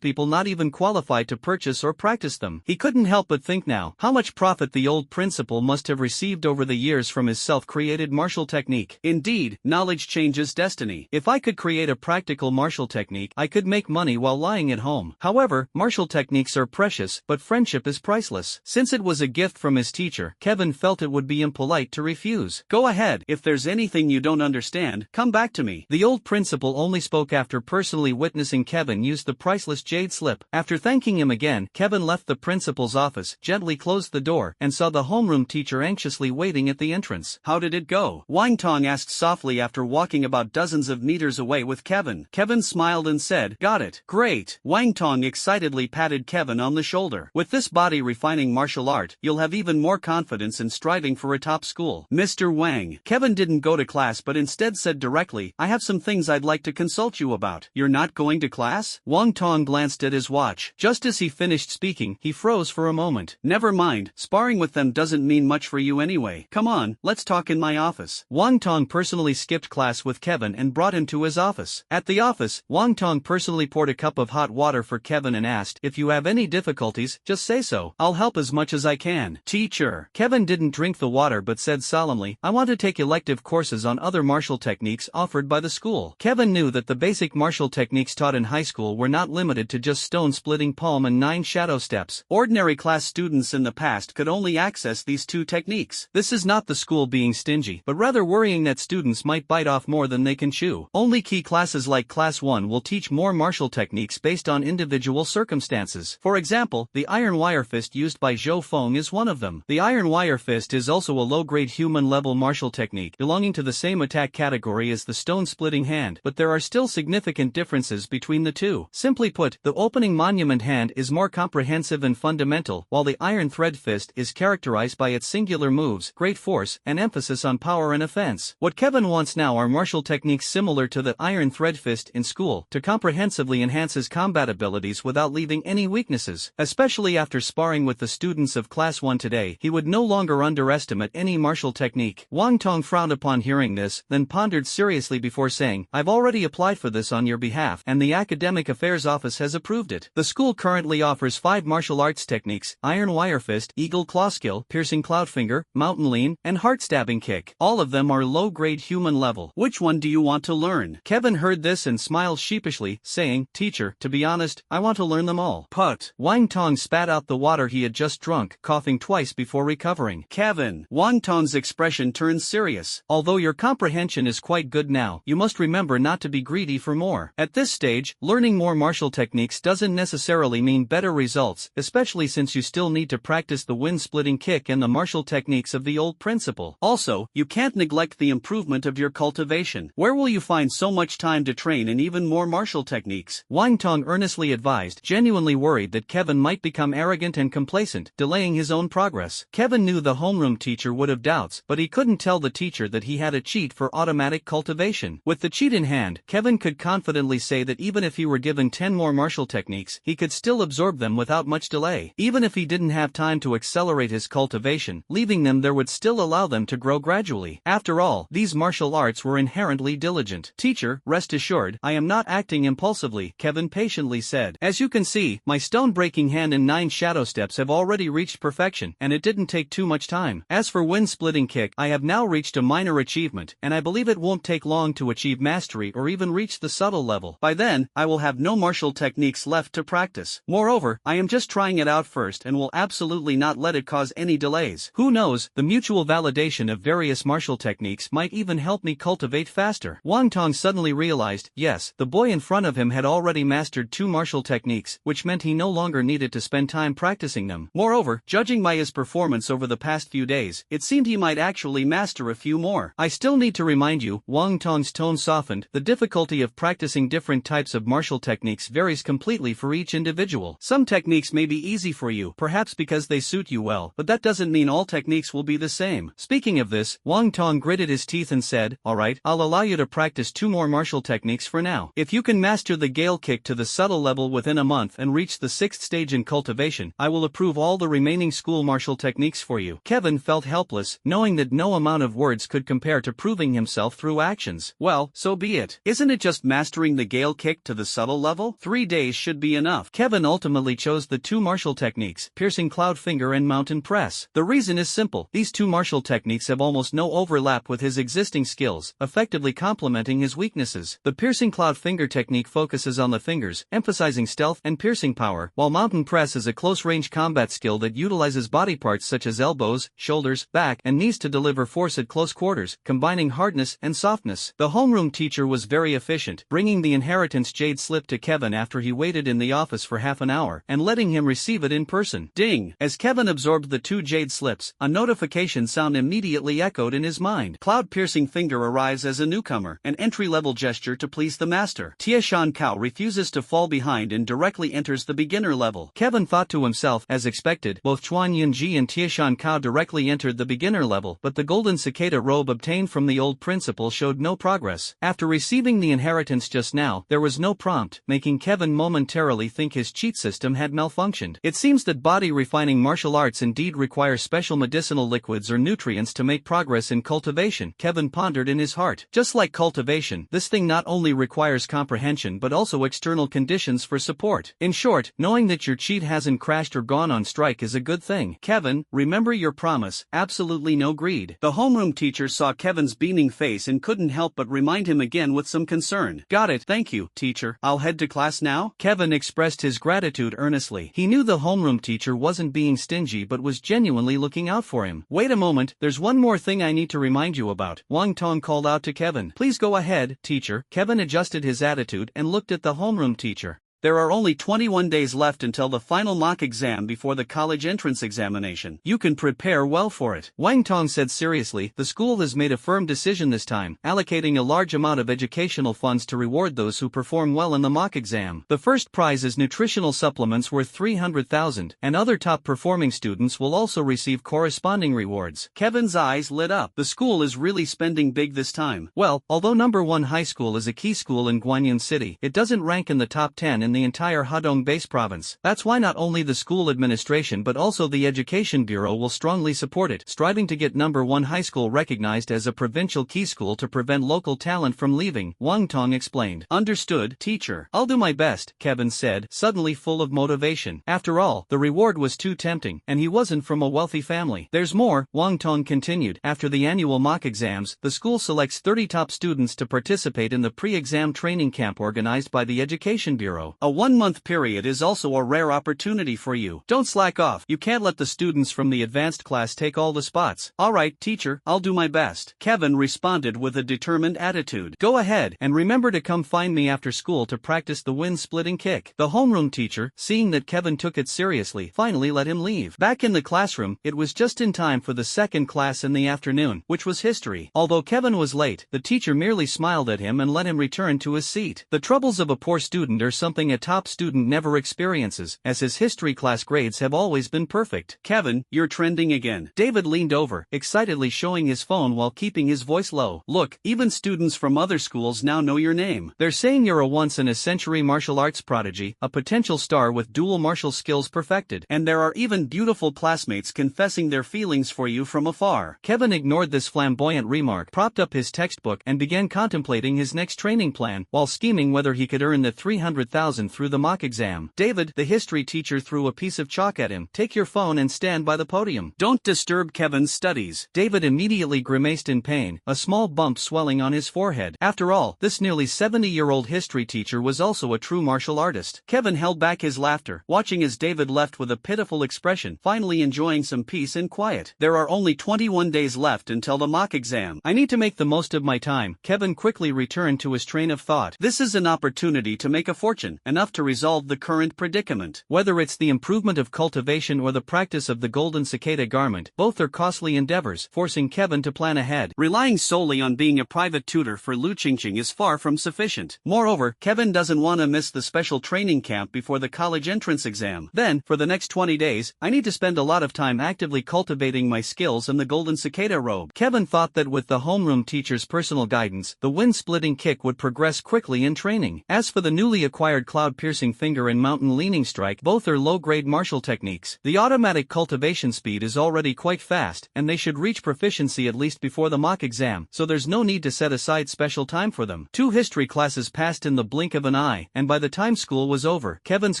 people not even qualified to purchase or practice them. He couldn't help but think now how much profit the old principal must have received over the years from his self-created martial technique. Indeed, knowledge changes destiny. If I could create a practical martial technique, I could make money while lying at home. However, martial techniques are precious, but friendship is priceless. Since it was a gift from his teacher, Kevin felt it would be impolite to refuse. Go ahead, if there's anything you don't understand, come back to me. The old principal only spoke after personally witnessing Kevin use the priceless jade slip. After thanking him again, Kevin left the principal's office, gently closed the door, and saw the homeroom teacher anxiously waiting at the entrance. How did it go? Wang Tong asked softly after walking about dozens of meters away with Kevin. Kevin smiled and said, "Got it. Great." Wang Tong excitedly patted Kevin on the shoulder. With this body refining martial art, you'll have even more confidence in striving for a top school. Mr. Wang. Kevin didn't go to class but instead said directly, "I have some things I'd like to consult you about." "You're not going to class?" Wang Tong glanced at his watch. Just as he finished speaking, he froze for a moment. "Never mind, sparring with them doesn't mean much for you anyway. Come on, let's talk in my office." Wang Tong personally skipped class with Kevin and brought him to his office. At the office, Wang Tong personally poured a cup of hot water for Kevin and asked, "If you have any difficulties, just say so. I'll help as much as I can." "Teacher." Kevin didn't drink the water but said solemnly, "I want to take elective courses on other martial techniques offered by the school." Kevin knew that the basic martial techniques taught in high school were not limited to just stone-splitting palm and 9 shadow steps. Ordinary class students in the past could only access these 2 techniques. This is not the school being stingy, but rather worrying that students might bite off more than they can chew. Only key classes like Class 1 will teach more martial techniques based on individual circumstances. For example, the iron wire fist used by Zhou Feng is one of them. The iron wire fist is also a low-grade human-level martial technique belonging to the same attack category as the stone-splitting hand, but there are still significant differences between the two. Simply put, the opening monument hand is more comprehensive and fundamental, while the iron thread fist is characterized by its singular moves, great force, and emphasis on power and offense. What Kevin wants now are martial techniques similar to the iron thread fist in school, to comprehensively enhance his combat abilities without leaving any weaknesses. Especially after sparring with the students of Class 1 today, he would no longer underestimate any martial technique. Wang Tong frowned upon hearing this, then pondered seriously before saying, "I've already applied for this on your behalf, and the Academic Affairs Office has approved it. The school currently offers 5 martial arts techniques: iron wire fist, eagle claw skill, piercing cloud finger, mountain lean, and heart stabbing kick. All of them are low-grade human level. Which one do you want to learn?" Kevin heard this and smiled sheepishly, saying, "Teacher, to be honest, I want to learn them all." "Put." Wang Tong spat out the water he had just drunk, coughing twice before recovering. "Kevin." Wang Tong's expression turned serious. "Although your comprehension is quite good now, you must remember not to be greedy for more. At this stage, learning more martial techniques doesn't necessarily mean better results, especially since you still need to practice the wind-splitting kick and the martial techniques of the old principle. Also, you can't neglect the improvement of your cultivation. Where will you find so much time to train in even more martial techniques?" Wang Tong earnestly advised, genuinely worried that Kevin might become arrogant and complacent, delaying his own progress. Kevin knew the homeroom teacher would have doubts, but he couldn't tell the teacher that he had a cheat for automatic cultivation. With the cheat in hand, Kevin could confidently say that even if he were given 10 more martial techniques, he could still absorb them without much delay. Even if he didn't have time to accelerate his cultivation, leaving them there would still allow them to grow gradually. After all, these martial arts were inherently diligent. "Teacher, rest assured, I am not acting impulsively," Kevin patiently said. "As you can see, my stone-breaking hand and 9 shadow steps have already reached perfection, and it didn't take too much time. As for wind-splitting kick, I have now reached a minor achievement, and I believe it won't take long to achieve mastery or even reach the subtle level. By then, I will have no martial techniques left to practice. Moreover, I am just trying it out first and will absolutely not let it cause any delays. Who knows, the mutual validation of various martial techniques might even help me cultivate faster." Wang Tong suddenly realized, yes, The boy in front of him had already mastered 2 martial techniques, which meant he no longer needed to spend time practicing them. Moreover, judging by his performance over the past few days, it seemed he might actually master a few more. I still need to remind you, Wang Tong's tone softened, the difficulty of practicing different types of martial techniques varies completely for each individual. Some techniques may be easy for you, perhaps because they suit you well, but that doesn't mean all techniques will be the same. Speaking of this, Wang Tong gritted his teeth and said, "Alright, I'll allow you to practice 2 more martial techniques for now. If you can master the Gale Kick to the subtle level within a month and reach the 6th stage in cultivation, I will approve all the remaining school martial techniques for you." Kevin felt helpless, knowing that no amount of words could compare to proving himself through actions. Well, so be it. Isn't it just mastering the Gale Kick to the subtle level? 3 days should be enough. Kevin ultimately chose the 2 martial techniques, Piercing Cloud Finger and Mountain Press. The reason is simple. These 2 martial techniques have almost no overlap with his existing skills, effectively complementing his weaknesses. The Piercing Cloud Finger technique focuses on the fingers, emphasizing stealth and piercing power, while Mountain Press is a close-range combat skill that utilizes body parts such as elbows, shoulders, back, and knees to deliver force at close quarters, combining hardness and softness. The homeroom teacher was very efficient, bringing the inheritance jade slip to Kevin after he waited in the office for half an hour, and letting him receive it in person. Ding! As Kevin absorbed the 2 jade slips, a notification sound immediately echoed in his mind. Cloud-piercing finger arrives as a newcomer, an entry-level gesture to please the master. Tieshan Kao refuses to fall behind and directly enters the beginner level. Kevin thought to himself, as expected, both Chuan Yunji and Tieshan Kao directly entered the beginner level, but the golden cicada robe obtained from the old principal showed no progress. After receiving the inheritance just now, there was no prompt, making Kevin momentarily think his cheat system had malfunctioned. It seems that body-refining martial arts indeed require special medicinal liquids or nutrients to make progress in cultivation, Kevin pondered in his heart. Just like cultivation, this thing not only requires comprehension but also external conditions for support. In short, knowing that your cheat hasn't crashed or gone on strike is a good thing. Kevin, remember your promise, absolutely no greed. The homeroom teacher saw Kevin's beaming face and couldn't help but remind him again with some concern. Got it, thank you, teacher. I'll head to class now? Kevin expressed his gratitude earnestly. He knew the homeroom teacher wasn't being stingy but was genuinely looking out for him. Wait a moment, there's one more thing I need to remind you about. Wang Tong called out to Kevin. Please go ahead, teacher. Kevin adjusted his attitude and looked at the homeroom teacher. There are only 21 days left until the final mock exam before the college entrance examination. You can prepare well for it. Wang Tong said seriously, the school has made a firm decision this time, allocating a large amount of educational funds to reward those who perform well in the mock exam. The first prize is nutritional supplements worth 300,000, and other top-performing students will also receive corresponding rewards. Kevin's eyes lit up. The school is really spending big this time. Well, although number 1 high school is a key school in Guanyin City, it doesn't rank in the top 10 in the entire Hadong Base province. That's why not only the school administration but also the Education Bureau will strongly support it, striving to get number 1 high school recognized as a provincial key school to prevent local talent from leaving, Wang Tong explained. Understood, teacher. I'll do my best, Kevin said, suddenly full of motivation. After all, the reward was too tempting, and he wasn't from a wealthy family. There's more, Wang Tong continued. After the annual mock exams, the school selects 30 top students to participate in the pre-exam training camp organized by the Education Bureau. A 1-month period is also a rare opportunity for you. Don't slack off. You can't let the students from the advanced class take all the spots. Alright, teacher, I'll do my best. Kevin responded with a determined attitude. Go ahead, and remember to come find me after school to practice the wind-splitting kick. The homeroom teacher, seeing that Kevin took it seriously, finally let him leave. Back in the classroom, it was just in time for the second class in the afternoon, which was history. Although Kevin was late, the teacher merely smiled at him and let him return to his seat. The troubles of a poor student are something a top student never experiences, as his history class grades have always been perfect. Kevin, you're trending again. David leaned over, excitedly showing his phone while keeping his voice low. Look, even students from other schools now know your name. They're saying you're a once-in-a-century martial arts prodigy, a potential star with dual martial skills perfected, and there are even beautiful classmates confessing their feelings for you from afar. Kevin ignored this flamboyant remark, propped up his textbook and began contemplating his next training plan, while scheming whether he could earn the 300,000 1,000 through the mock exam. David, the history teacher, threw a piece of chalk at him. Take your phone and stand by the podium. Don't disturb Kevin's studies. David immediately grimaced in pain, a small bump swelling on his forehead. After all, this nearly 70-year-old history teacher was also a true martial artist. Kevin held back his laughter, watching as David left with a pitiful expression, finally enjoying some peace and quiet. There are only 21 days left until the mock exam. I need to make the most of my time. Kevin quickly returned to his train of thought. This is an opportunity to make a fortune, enough to resolve the current predicament. Whether it's the improvement of cultivation or the practice of the golden cicada garment, both are costly endeavors, forcing Kevin to plan ahead. Relying solely on being a private tutor for Lu Qingqing is far from sufficient. Moreover, Kevin doesn't want to miss the special training camp before the college entrance exam. Then, for the next 20 days, I need to spend a lot of time actively cultivating my skills in the golden cicada robe. Kevin thought that with the homeroom teacher's personal guidance, the wind-splitting kick would progress quickly in training. As for the newly acquired cloud-piercing finger and mountain leaning strike, both are low-grade martial techniques. The automatic cultivation speed is already quite fast, and they should reach proficiency at least before the mock exam, so there's no need to set aside special time for them. 2 history classes passed in the blink of an eye, and by the time school was over, Kevin's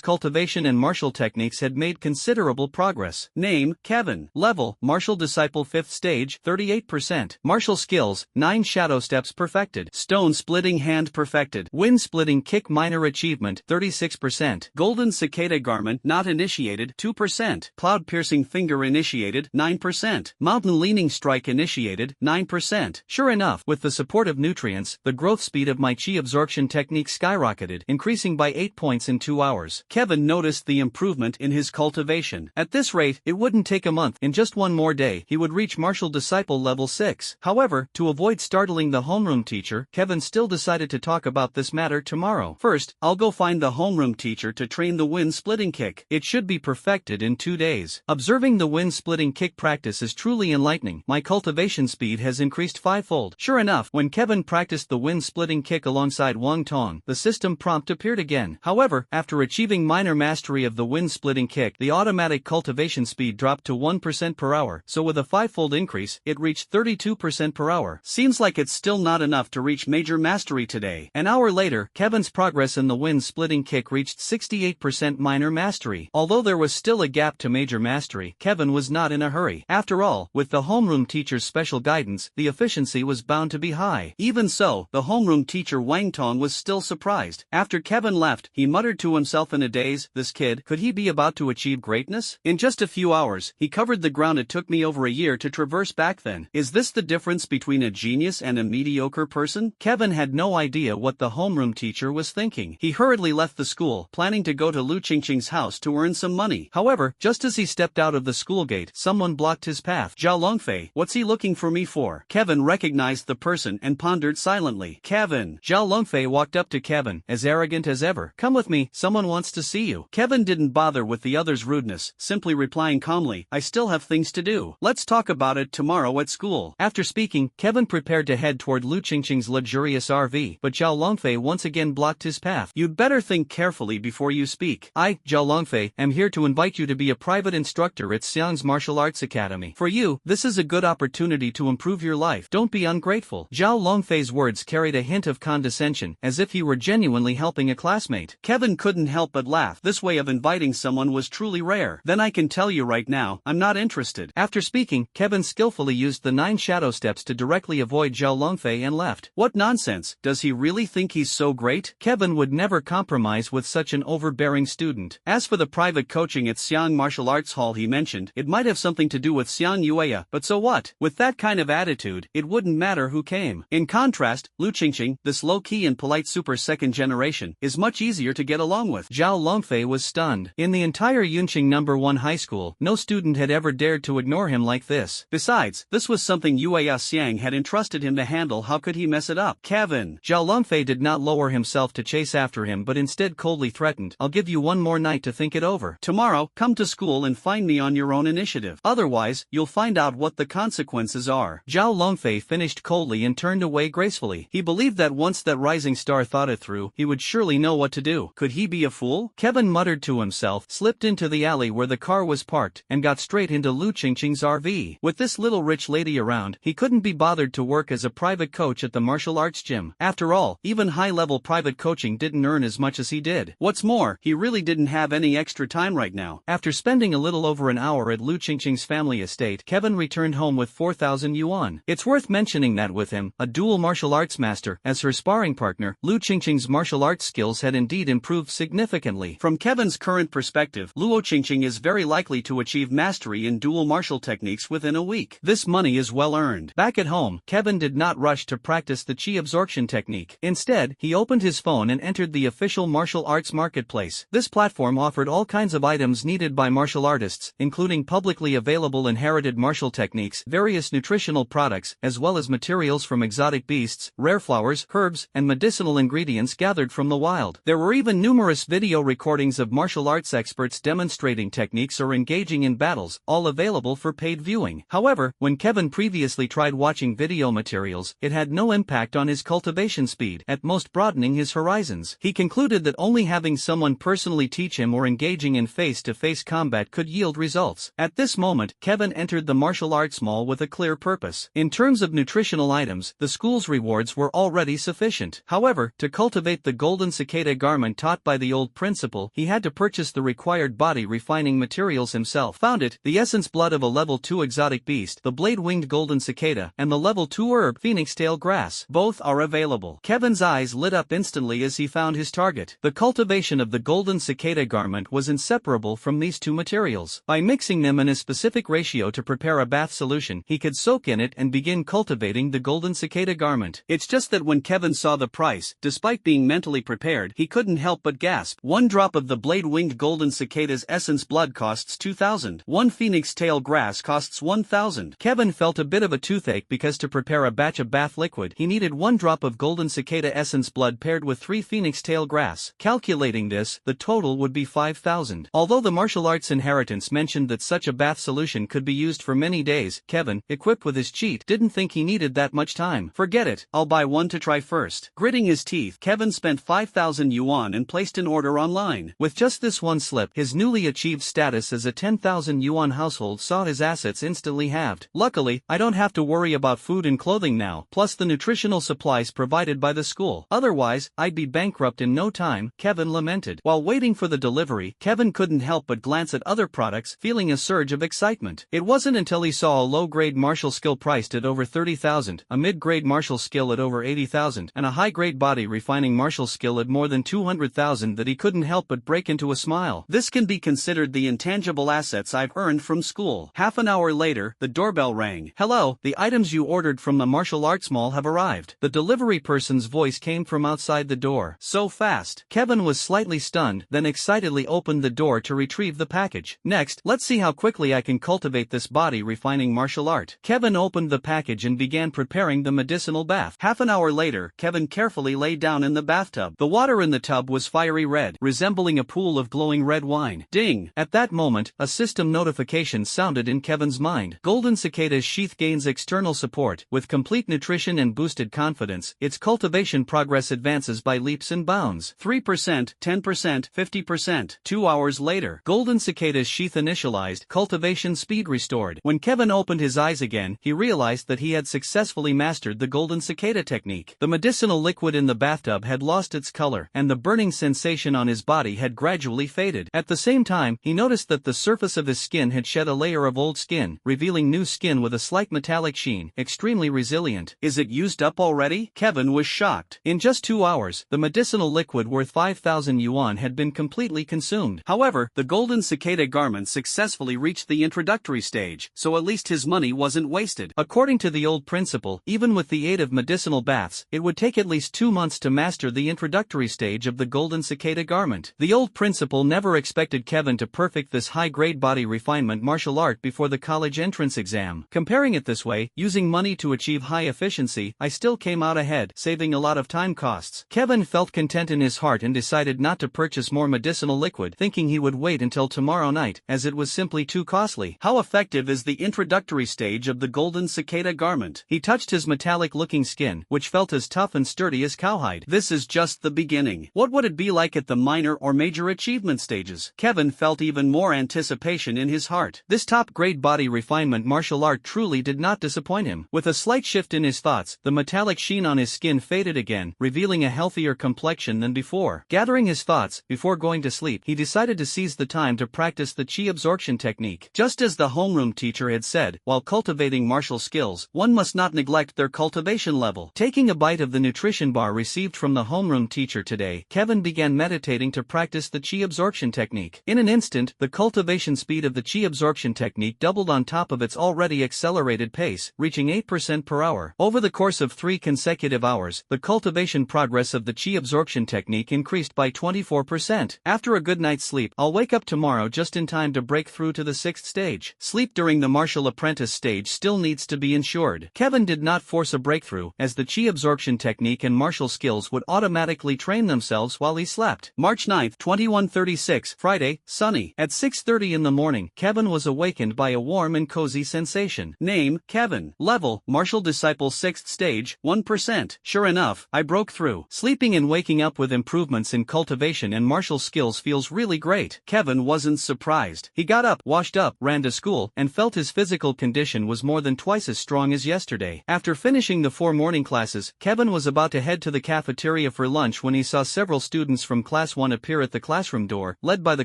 cultivation and martial techniques had made considerable progress. Name, Kevin. Level, martial disciple 5th stage, 38%. Martial skills, 9 shadow steps perfected. Stone splitting hand perfected. Wind splitting kick minor achievement, 36%. Golden cicada garment not initiated, 2%. Cloud piercing finger initiated, 9%. Mountain leaning strike initiated, 9%. Sure enough, with the support of nutrients, the growth speed of my chi absorption technique skyrocketed, increasing by 8 points in 2 hours. Kevin noticed the improvement in his cultivation. At this rate, it wouldn't take a month. In just one more day, he would reach martial disciple level 6. However, to avoid startling the homeroom teacher, Kevin still decided to talk about this matter tomorrow. First, I'll go find the homeroom teacher to train the wind splitting kick. It should be perfected in 2 days. Observing the wind splitting kick practice is truly enlightening. My cultivation speed has increased 5-fold. Sure enough, when Kevin practiced the wind splitting kick alongside Wang Tong, the system prompt appeared again. However, after achieving minor mastery of the wind splitting kick, the automatic cultivation speed dropped to 1% per hour, so with a 5-fold increase, it reached 32% per hour. Seems like it's still not enough to reach major mastery today. An hour later, Kevin's progress in the wind splitting kick reached 68% minor mastery. Although there was still a gap to major mastery, Kevin was not in a hurry. After all, with the homeroom teacher's special guidance, the efficiency was bound to be high. Even so, the homeroom teacher Wang Tong was still surprised. After Kevin left, he muttered to himself in a daze, this kid, could he be about to achieve greatness? In just a few hours, he covered the ground it took me over a year to traverse back then. Is this the difference between a genius and a mediocre person? Kevin had no idea what the homeroom teacher was thinking. He hurriedly left the school, planning to go to Lu Qingqing's house to earn some money. However, just as he stepped out of the school gate, someone blocked his path. Zhao Longfei, what's he looking for me for? Kevin recognized the person and pondered silently. Kevin. Zhao Longfei walked up to Kevin, as arrogant as ever. Come with me, someone wants to see you. Kevin didn't bother with the other's rudeness, simply replying calmly, I still have things to do. Let's talk about it tomorrow at school. After speaking, Kevin prepared to head toward Lu Qingqing's luxurious RV, but Zhao Longfei once again blocked his path. You'd better think carefully before you speak. I, Zhao Longfei, am here to invite you to be a private instructor at Xiang's Martial Arts Academy. For you, this is a good opportunity to improve your life. Don't be ungrateful. Zhao Longfei's words carried a hint of condescension, as if he were genuinely helping a classmate. Kevin couldn't help but laugh. This way of inviting someone was truly rare. Then I can tell you right now, I'm not interested. After speaking, Kevin skillfully used the 9 shadow steps to directly avoid Zhao Longfei and left. What nonsense, does he really think he's so great? Kevin would never compromise with such an overbearing student. As for the private coaching at Xiang Martial Arts Hall he mentioned, it might have something to do with Xiang Yueya, but so what? With that kind of attitude, it wouldn't matter who came. In contrast, Lu Qingqing, this low-key and polite super second generation, is much easier to get along with. Zhao Longfei was stunned. In the entire Yunqing No. 1 high school, no student had ever dared to ignore him like this. Besides, this was something Yueya Xiang had entrusted him to handle. How could he mess it up? Kevin. Zhao Longfei did not lower himself to chase after him but instead coldly threatened, I'll give you one more night to think it over. Tomorrow, come to school and find me on your own initiative. Otherwise, you'll find out what the consequences are. Zhao Longfei finished coldly and turned away gracefully. He believed that once that rising star thought it through, he would surely know what to do. Could he be a fool? Kevin muttered to himself, slipped into the alley where the car was parked, and got straight into Lu Qingqing's RV. With this little rich lady around, he couldn't be bothered to work as a private coach at the martial arts gym. After all, even high-level private coaching didn't earn as much much as he did. What's more, he really didn't have any extra time right now. After spending a little over an hour at Lu Qingqing's family estate, Kevin returned home with 4,000 yuan. It's worth mentioning that with him, a dual martial arts master, as her sparring partner, Lu Qingqing's martial arts skills had indeed improved significantly. From Kevin's current perspective, Luo Qingqing is very likely to achieve mastery in dual martial techniques within a week. This money is well earned. Back at home, Kevin did not rush to practice the chi absorption technique. Instead, he opened his phone and entered the official martial arts marketplace. This platform offered all kinds of items needed by martial artists, including publicly available inherited martial techniques, various nutritional products, as well as materials from exotic beasts, rare flowers, herbs, and medicinal ingredients gathered from the wild. There were even numerous video recordings of martial arts experts demonstrating techniques or engaging in battles, all available for paid viewing. However, when Kevin previously tried watching video materials, it had no impact on his cultivation speed, at most broadening his horizons. He concluded that only having someone personally teach him or engaging in face-to-face combat could yield results. At this moment, Kevin entered the martial arts mall with a clear purpose. In terms of nutritional items, the school's rewards were already sufficient. However, to cultivate the golden cicada garment taught by the old principal, he had to purchase the required body refining materials himself. Found it, the essence blood of a level 2 exotic beast, the blade-winged golden cicada, and the level 2 herb, phoenix tail grass. Both are available. Kevin's eyes lit up instantly as he found his target. The cultivation of the golden cicada garment was inseparable from these two materials. By mixing them in a specific ratio to prepare a bath solution, he could soak in it and begin cultivating the golden cicada garment. It's just that when Kevin saw the price, despite being mentally prepared, he couldn't help but gasp. One drop of the blade-winged golden cicada's essence blood costs 2,000. One phoenix tail grass costs 1,000. Kevin felt a bit of a toothache because to prepare a batch of bath liquid, he needed 1 drop of golden cicada essence blood paired with 3 phoenix tail grass. Calculating this, the total would be 5,000. Although the martial arts inheritance mentioned that such a bath solution could be used for many days, Kevin, equipped with his cheat, didn't think he needed that much time. Forget it, I'll buy one to try first. Gritting his teeth, Kevin spent 5,000 yuan and placed an order online. With just this one slip, his newly achieved status as a 10,000 yuan household saw his assets instantly halved. Luckily, I don't have to worry about food and clothing now, plus the nutritional supplies provided by the school. Otherwise, I'd be bankrupt in no time, Kevin lamented. While waiting for the delivery, Kevin couldn't help but glance at other products, feeling a surge of excitement. It wasn't until he saw a low-grade martial skill priced at over 30,000, a mid-grade martial skill at over 80,000, and a high-grade body refining martial skill at more than 200,000 that he couldn't help but break into a smile. This can be considered the intangible assets I've earned from school. Half an hour later, the doorbell rang. Hello, the items you ordered from the martial arts mall have arrived. The delivery person's voice came from outside the door. So fast. Kevin was slightly stunned, then excitedly opened the door to retrieve the package. Next, let's see how quickly I can cultivate this body refining martial art. Kevin opened the package and began preparing the medicinal bath. Half an hour later, Kevin carefully lay down in the bathtub. The water in the tub was fiery red, resembling a pool of glowing red wine. Ding! At that moment, a system notification sounded in Kevin's mind. Golden Cicada's sheath gains external support. With complete nutrition and boosted confidence, its cultivation progress advances by leaps and bounds. 3%, 10%, 50%. 2 hours later, Golden Cicada's sheath initialized, cultivation speed restored. When Kevin opened his eyes again, he realized that he had successfully mastered the Golden Cicada technique. The medicinal liquid in the bathtub had lost its color, and the burning sensation on his body had gradually faded. At the same time, he noticed that the surface of his skin had shed a layer of old skin, revealing new skin with a slight metallic sheen, extremely resilient. Is it used up already? Kevin was shocked. In just 2 hours, the medicinal liquid worth 5,000 yuan had been completely consumed. However, the golden cicada garment successfully reached the introductory stage, so at least his money wasn't wasted. According to the old principle, even with the aid of medicinal baths, it would take at least 2 months to master the introductory stage of the golden cicada garment. The old principle never expected Kevin to perfect this high-grade body refinement martial art before the college entrance exam. Comparing it this way, using money to achieve high efficiency, I still came out ahead, saving a lot of time costs. Kevin felt content in his heart and decided not to purchase more medicinal liquid, thinking he would wait until tomorrow night, as it was simply too costly. How effective is the introductory stage of the golden cicada garment? He touched his metallic-looking skin, which felt as tough and sturdy as cowhide. This is just the beginning. What would it be like at the minor or major achievement stages? Kevin felt even more anticipation in his heart. This top-grade body refinement martial art truly did not disappoint him. With a slight shift in his thoughts, the metallic sheen on his skin faded again, revealing a healthier complexion than than before. Gathering his thoughts, before going to sleep, he decided to seize the time to practice the chi absorption technique. Just as the homeroom teacher had said, while cultivating martial skills, one must not neglect their cultivation level. Taking a bite of the nutrition bar received from the homeroom teacher today, Kevin began meditating to practice the chi absorption technique. In an instant, the cultivation speed of the chi absorption technique doubled on top of its already accelerated pace, reaching 8% per hour. Over the course of 3 consecutive hours, the cultivation progress of the chi absorption technique increased by 24%. After a good night's sleep, I'll wake up tomorrow just in time to break through to the 6th stage. Sleep during the martial apprentice stage still needs to be ensured. Kevin did not force a breakthrough, as the chi absorption technique and martial skills would automatically train themselves while he slept. March 9, 2136, Friday, sunny. At 6:30 in the morning, Kevin was awakened by a warm and cozy sensation. Name, Kevin. Level, martial disciple 6th stage, 1%. Sure enough, I broke through. Sleeping and waking up with improvements in cultivation and martial skills feels really great. Kevin wasn't surprised. He got up, washed up, ran to school, and felt his physical condition was more than twice as strong as yesterday. After finishing the 4 morning classes, Kevin was about to head to the cafeteria for lunch when he saw several students from Class 1 appear at the classroom door, led by the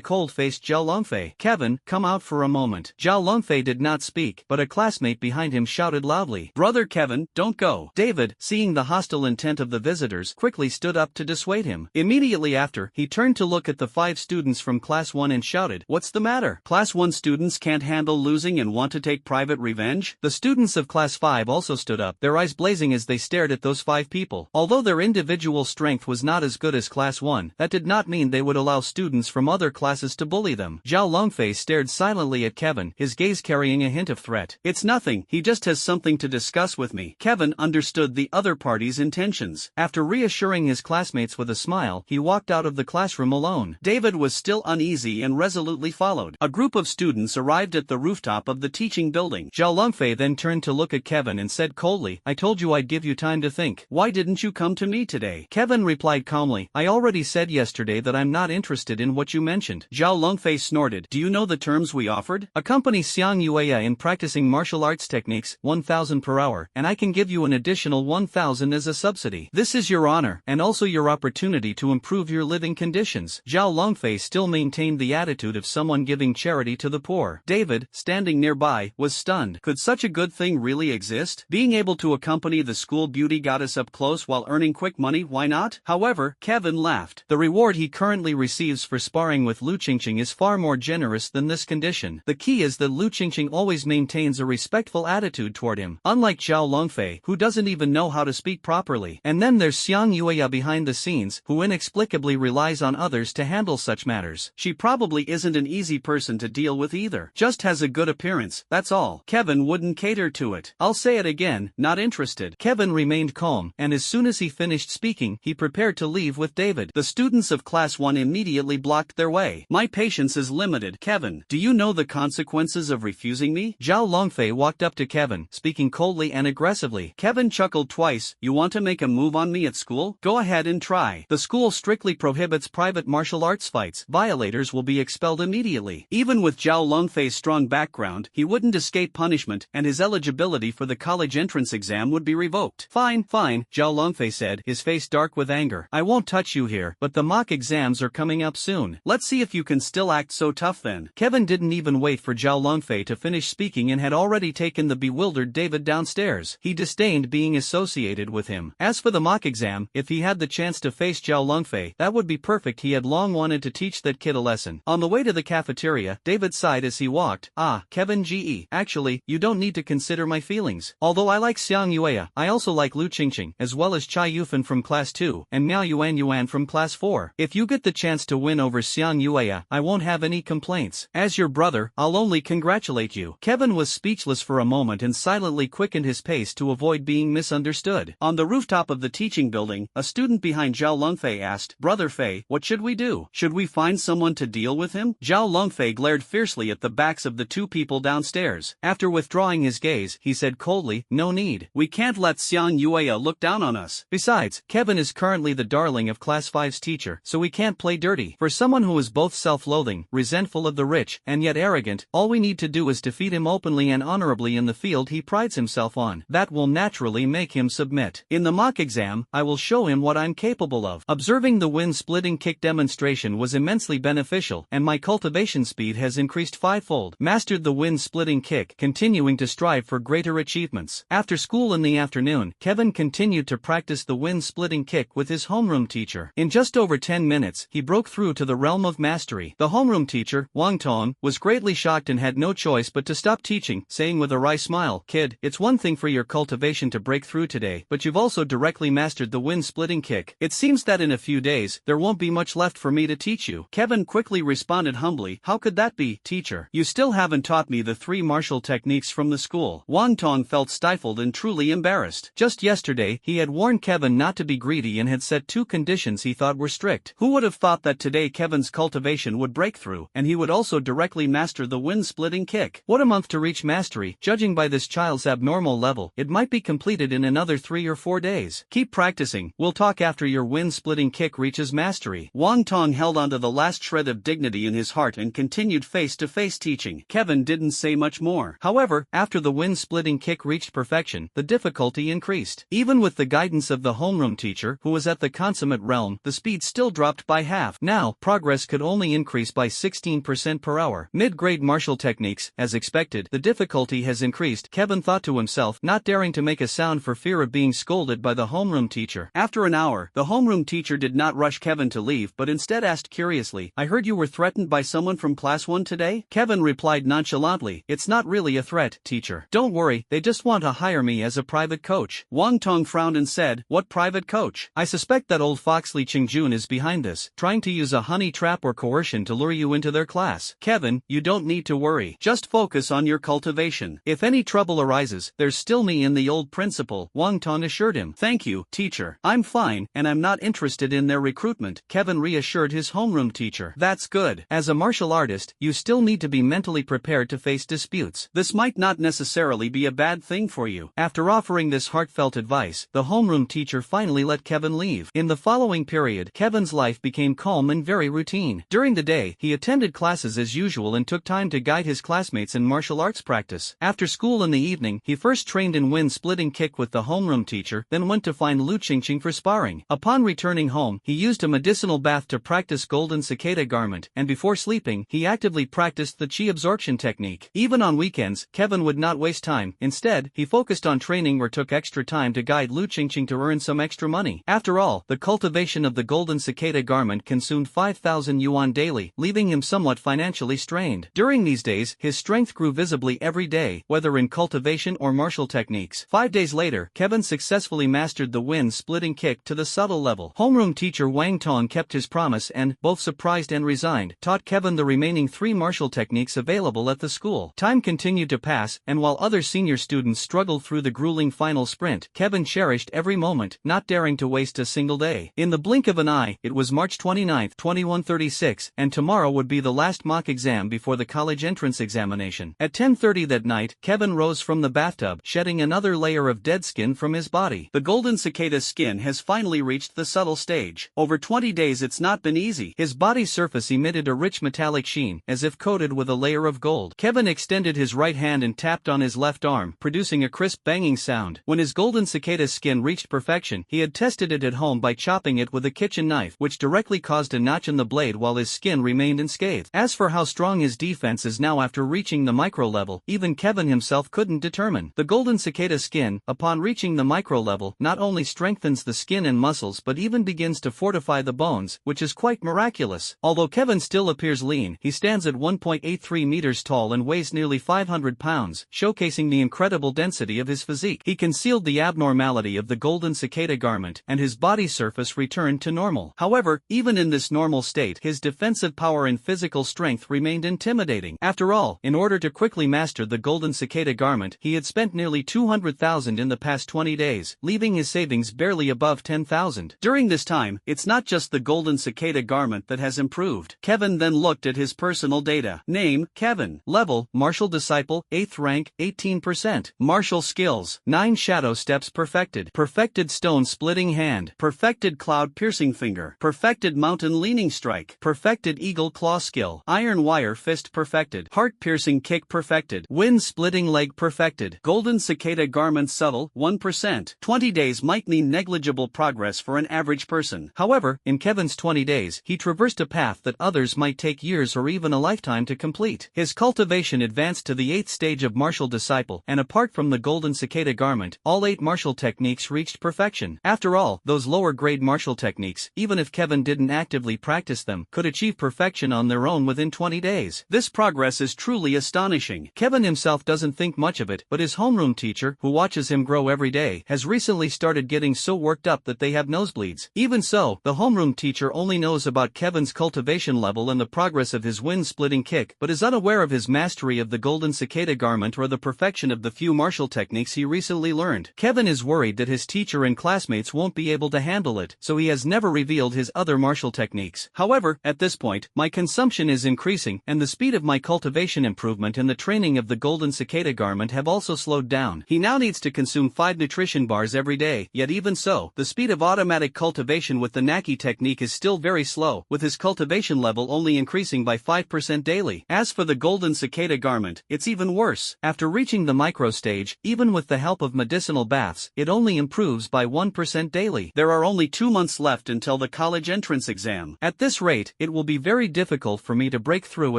cold-faced Zhao Longfei. Kevin, come out for a moment. Zhao Longfei did not speak, but a classmate behind him shouted loudly, Brother Kevin, don't go. David, seeing the hostile intent of the visitors, quickly stood up to dissuade him. Immediately after, he turned to look at the 5 students from Class 1 and shouted, What's the matter? Class 1 students can't handle losing and want to take private revenge? The students of Class 5 also stood up, their eyes blazing as they stared at those 5 people. Although their individual strength was not as good as Class 1, that did not mean they would allow students from other classes to bully them. Zhao Longfei stared silently at Kevin, his gaze carrying a hint of threat. It's nothing, he just has something to discuss with me. Kevin understood the other party's intentions. After reassuring his classmates with a smile, he walked out of the classroom alone. David was still uneasy and resolutely followed. A group of students arrived at the rooftop of the teaching building. Zhao Longfei then turned to look at Kevin and said coldly, I told you I'd give you time to think. Why didn't you come to me today? Kevin replied calmly, I already said yesterday that I'm not interested in what you mentioned. Zhao Longfei snorted, Do you know the terms we offered? Accompany Xiang Yueya in practicing martial arts techniques, 1,000 per hour, and I can give you an additional 1,000 as a subsidy. This is your honor, and also your opportunity to improve your living conditions. Zhao Longfei still maintained the attitude of someone giving charity to the poor. David, standing nearby, was stunned. Could such a good thing really exist? Being able to accompany the school beauty goddess up close while earning quick money, why not? However, Kevin laughed. The reward he currently receives for sparring with Lu Qingqing is far more generous than this condition. The key is that Lu Qingqing always maintains a respectful attitude toward him, unlike Zhao Longfei, who doesn't even know how to speak properly. And then there's Xiang Yueya behind the scenes, who inexplicably relies on others to handle such matters. She probably isn't an easy person to deal with either. Just has a good appearance, that's all. Kevin wouldn't cater to it. I'll say it again, not interested. Kevin remained calm, and as soon as he finished speaking, he prepared to leave with David. The students of Class 1 immediately blocked their way. My patience is limited. Kevin, do you know the consequences of refusing me? Zhao Longfei walked up to Kevin, speaking coldly and aggressively. Kevin chuckled twice. You want to make a move on me at school? Go ahead and try. The school strictly prohibits private martial arts fights. Violators will be expelled immediately. Even with Zhao Longfei's strong background, he wouldn't escape punishment, and his eligibility for the college entrance exam would be revoked. Fine, Zhao Longfei said, his face dark with anger. I won't touch you here, but the mock exams are coming up soon. Let's see if you can still act so tough then. Kevin didn't even wait for Zhao Longfei to finish speaking and had already taken the bewildered David downstairs. He disdained being associated with him. As for the mock exam, if he had the chance to face Zhao Longfei, that would be perfect. He had long wanted to teach that kid a lesson. On the way to the cafeteria, David sighed as he walked. Kevin Ge. Actually, you don't need to consider my feelings. Although I like Xiang Yueya, I also like Lu Qingqing, as well as Chai Yufan from Class 2, and Miao Yuan from Class 4. If you get the chance to win over Xiang Yueya, I won't have any complaints. As your brother, I'll only congratulate you. Kevin was speechless for a moment and silently quickened his pace to avoid being misunderstood. On the rooftop of the teaching building, a student behind Zhao Longfei asked, Brother Fei, what should we do? Should we find someone to deal with him? Zhao Longfei glared fiercely at the backs of the 2 people downstairs. After withdrawing his gaze, he said coldly, No need. We can't let Xiang Yueya look down on us. Besides, Kevin is currently the darling of Class 5's teacher, so we can't play dirty. For someone who is both self-loathing, resentful of the rich, and yet arrogant, all we need to do is defeat him openly and honorably in the field he prides himself on. That will naturally make him submit. In the mock exam, I will show him what I'm capable of. above. Observing the wind-splitting kick demonstration was immensely beneficial, and my cultivation speed has increased fivefold. Mastered the wind-splitting kick, continuing to strive for greater achievements. After school in the afternoon, Kevin continued to practice the wind-splitting kick with his homeroom teacher. In just over 10 minutes, he broke through to the realm of mastery. The homeroom teacher, Wang Tong, was greatly shocked and had no choice but to stop teaching, saying with a wry smile, "Kid, it's one thing for your cultivation to break through today, but you've also directly mastered the wind-splitting kick. It seems that in a few days, there won't be much left for me to teach you." Kevin quickly responded humbly, "How could that be, teacher? You still haven't taught me the 3 martial techniques from the school." Wang Tong felt stifled and truly embarrassed. Just yesterday, he had warned Kevin not to be greedy and had set 2 conditions he thought were strict. Who would have thought that today Kevin's cultivation would break through, and he would also directly master the wind-splitting kick? What a month to reach mastery. Judging by this child's abnormal level, it might be completed in another 3 or 4 days. Keep practicing. We'll talk after your wind-splitting kick reaches mastery. Wang Tong held onto the last shred of dignity in his heart and continued face-to-face teaching. Kevin didn't say much more. However, after the wind-splitting kick reached perfection, the difficulty increased. Even with the guidance of the homeroom teacher, who was at the consummate realm, the speed still dropped by half. Now, progress could only increase by 16% per hour. Mid-grade martial techniques, as expected, the difficulty has increased, Kevin thought to himself, not daring to make a sound for fear of being scolded by the homeroom teacher. After an hour, the homeroom teacher did not rush Kevin to leave but instead asked curiously, "I heard you were threatened by someone from class 1 today?" Kevin replied nonchalantly, "It's not really a threat, teacher. Don't worry, they just want to hire me as a private coach." Wang Tong frowned and said, "What private coach? I suspect that old fox Li Qingjun is behind this, trying to use a honey trap or coercion to lure you into their class." "Kevin, you don't need to worry. Just focus on your cultivation. If any trouble arises, there's still me and the old principal," Wang Tong assured him. "Thank you, teacher. I'm fine, and I'm not interested in their recruitment," Kevin reassured his homeroom teacher. "That's good. As a martial artist, you still need to be mentally prepared to face disputes. This might not necessarily be a bad thing for you." After offering this heartfelt advice, the homeroom teacher finally let Kevin leave. In the following period, Kevin's life became calm and very routine. During the day, he attended classes as usual and took time to guide his classmates in martial arts practice. After school in the evening, he first trained in wind-splitting kick with the homeroom teacher, then went to find Lu Qingqing for sparring. Upon returning home, he used a medicinal bath to practice golden cicada garment, and before sleeping, he actively practiced the chi absorption technique. Even on weekends, Kevin would not waste time. Instead, he focused on training or took extra time to guide Lu Qingqing to earn some extra money. After all, the cultivation of the golden cicada garment consumed 5,000 yuan daily, leaving him somewhat financially strained. During these days, his strength grew visibly every day, whether in cultivation or martial techniques. 5 days later, Kevin successfully mastered the wind-splitting kick to the subtle level. Homeroom teacher Wang Tong kept his promise and, both surprised and resigned, taught Kevin the remaining 3 martial techniques available at the school. Time continued to pass, and while other senior students struggled through the grueling final sprint, Kevin cherished every moment, not daring to waste a single day. In the blink of an eye, it was March 29, 2136, and tomorrow would be the last mock exam before the college entrance examination. At 10:30 that night, Kevin rose from the bathtub, shedding another layer of dead skin from his body. The golden cicada's skin has finally reached the subtle stage. Over 20 days it's not been easy. His body's surface emitted a rich metallic sheen, as if coated with a layer of gold. Kevin extended his right hand and tapped on his left arm, producing a crisp banging sound. When his golden cicada's skin reached perfection, he had tested it at home by chopping it with a kitchen knife, which directly caused a notch in the blade while his skin remained unscathed. As for how strong his defense is now after reaching the micro level, even Kevin himself couldn't determine. The golden cicada skin, upon reaching the micro level, not only strengthens the skin and muscles but even begins to fortify the bones, which is quite miraculous. Although Kevin still appears lean, he stands at 1.83 meters tall and weighs nearly 500 pounds, showcasing the incredible density of his physique. He concealed the abnormality of the golden cicada garment, and his body surface returned to normal. However, even in this normal state, his defensive power and physical strength remained intimidating. After all, in order to quickly master the golden cicada garment, he had spent nearly 200,000 in the past 20 days, leaving his savings barely above 10,000. During this time, it's not just the golden cicada garment that has improved. Kevin then looked at his personal data. Name, Kevin. Level, martial disciple, 8th rank, 18%. Martial skills, 9 shadow steps perfected. Perfected stone splitting hand. Perfected cloud piercing finger. Perfected mountain leaning strike. Perfected eagle claw skill. Iron wire fist perfected. Heart piercing kick perfected. Wind splitting leg perfected. Golden cicada garment subtle, 1%. 20 days might mean negligible progress for an average average person. However, in Kevin's 20 days, he traversed a path that others might take years or even a lifetime to complete. His cultivation advanced to the 8th stage of martial disciple, and apart from the golden cicada garment, all 8 martial techniques reached perfection. After all, those lower-grade martial techniques, even if Kevin didn't actively practice them, could achieve perfection on their own within 20 days. This progress is truly astonishing. Kevin himself doesn't think much of it, but his homeroom teacher, who watches him grow every day, has recently started getting so worked up that they have nosebleeds. Even so, the homeroom teacher only knows about Kevin's cultivation level and the progress of his wind-splitting kick, but is unaware of his mastery of the golden cicada garment or the perfection of the few martial techniques he recently learned. Kevin is worried that his teacher and classmates won't be able to handle it, so he has never revealed his other martial techniques. However, at this point, my consumption is increasing, and the speed of my cultivation improvement and the training of the golden cicada garment have also slowed down. He now needs to consume 5 nutrition bars every day, yet even so, the speed of automatic cultivation with the Naki technique is still very slow, with his cultivation level only increasing by 5% daily. As for the golden cicada garment, it's even worse. After reaching the micro stage, even with the help of medicinal baths, it only improves by 1% daily. There are only 2 months left until the college entrance exam. At this rate, it will be very difficult for me to break through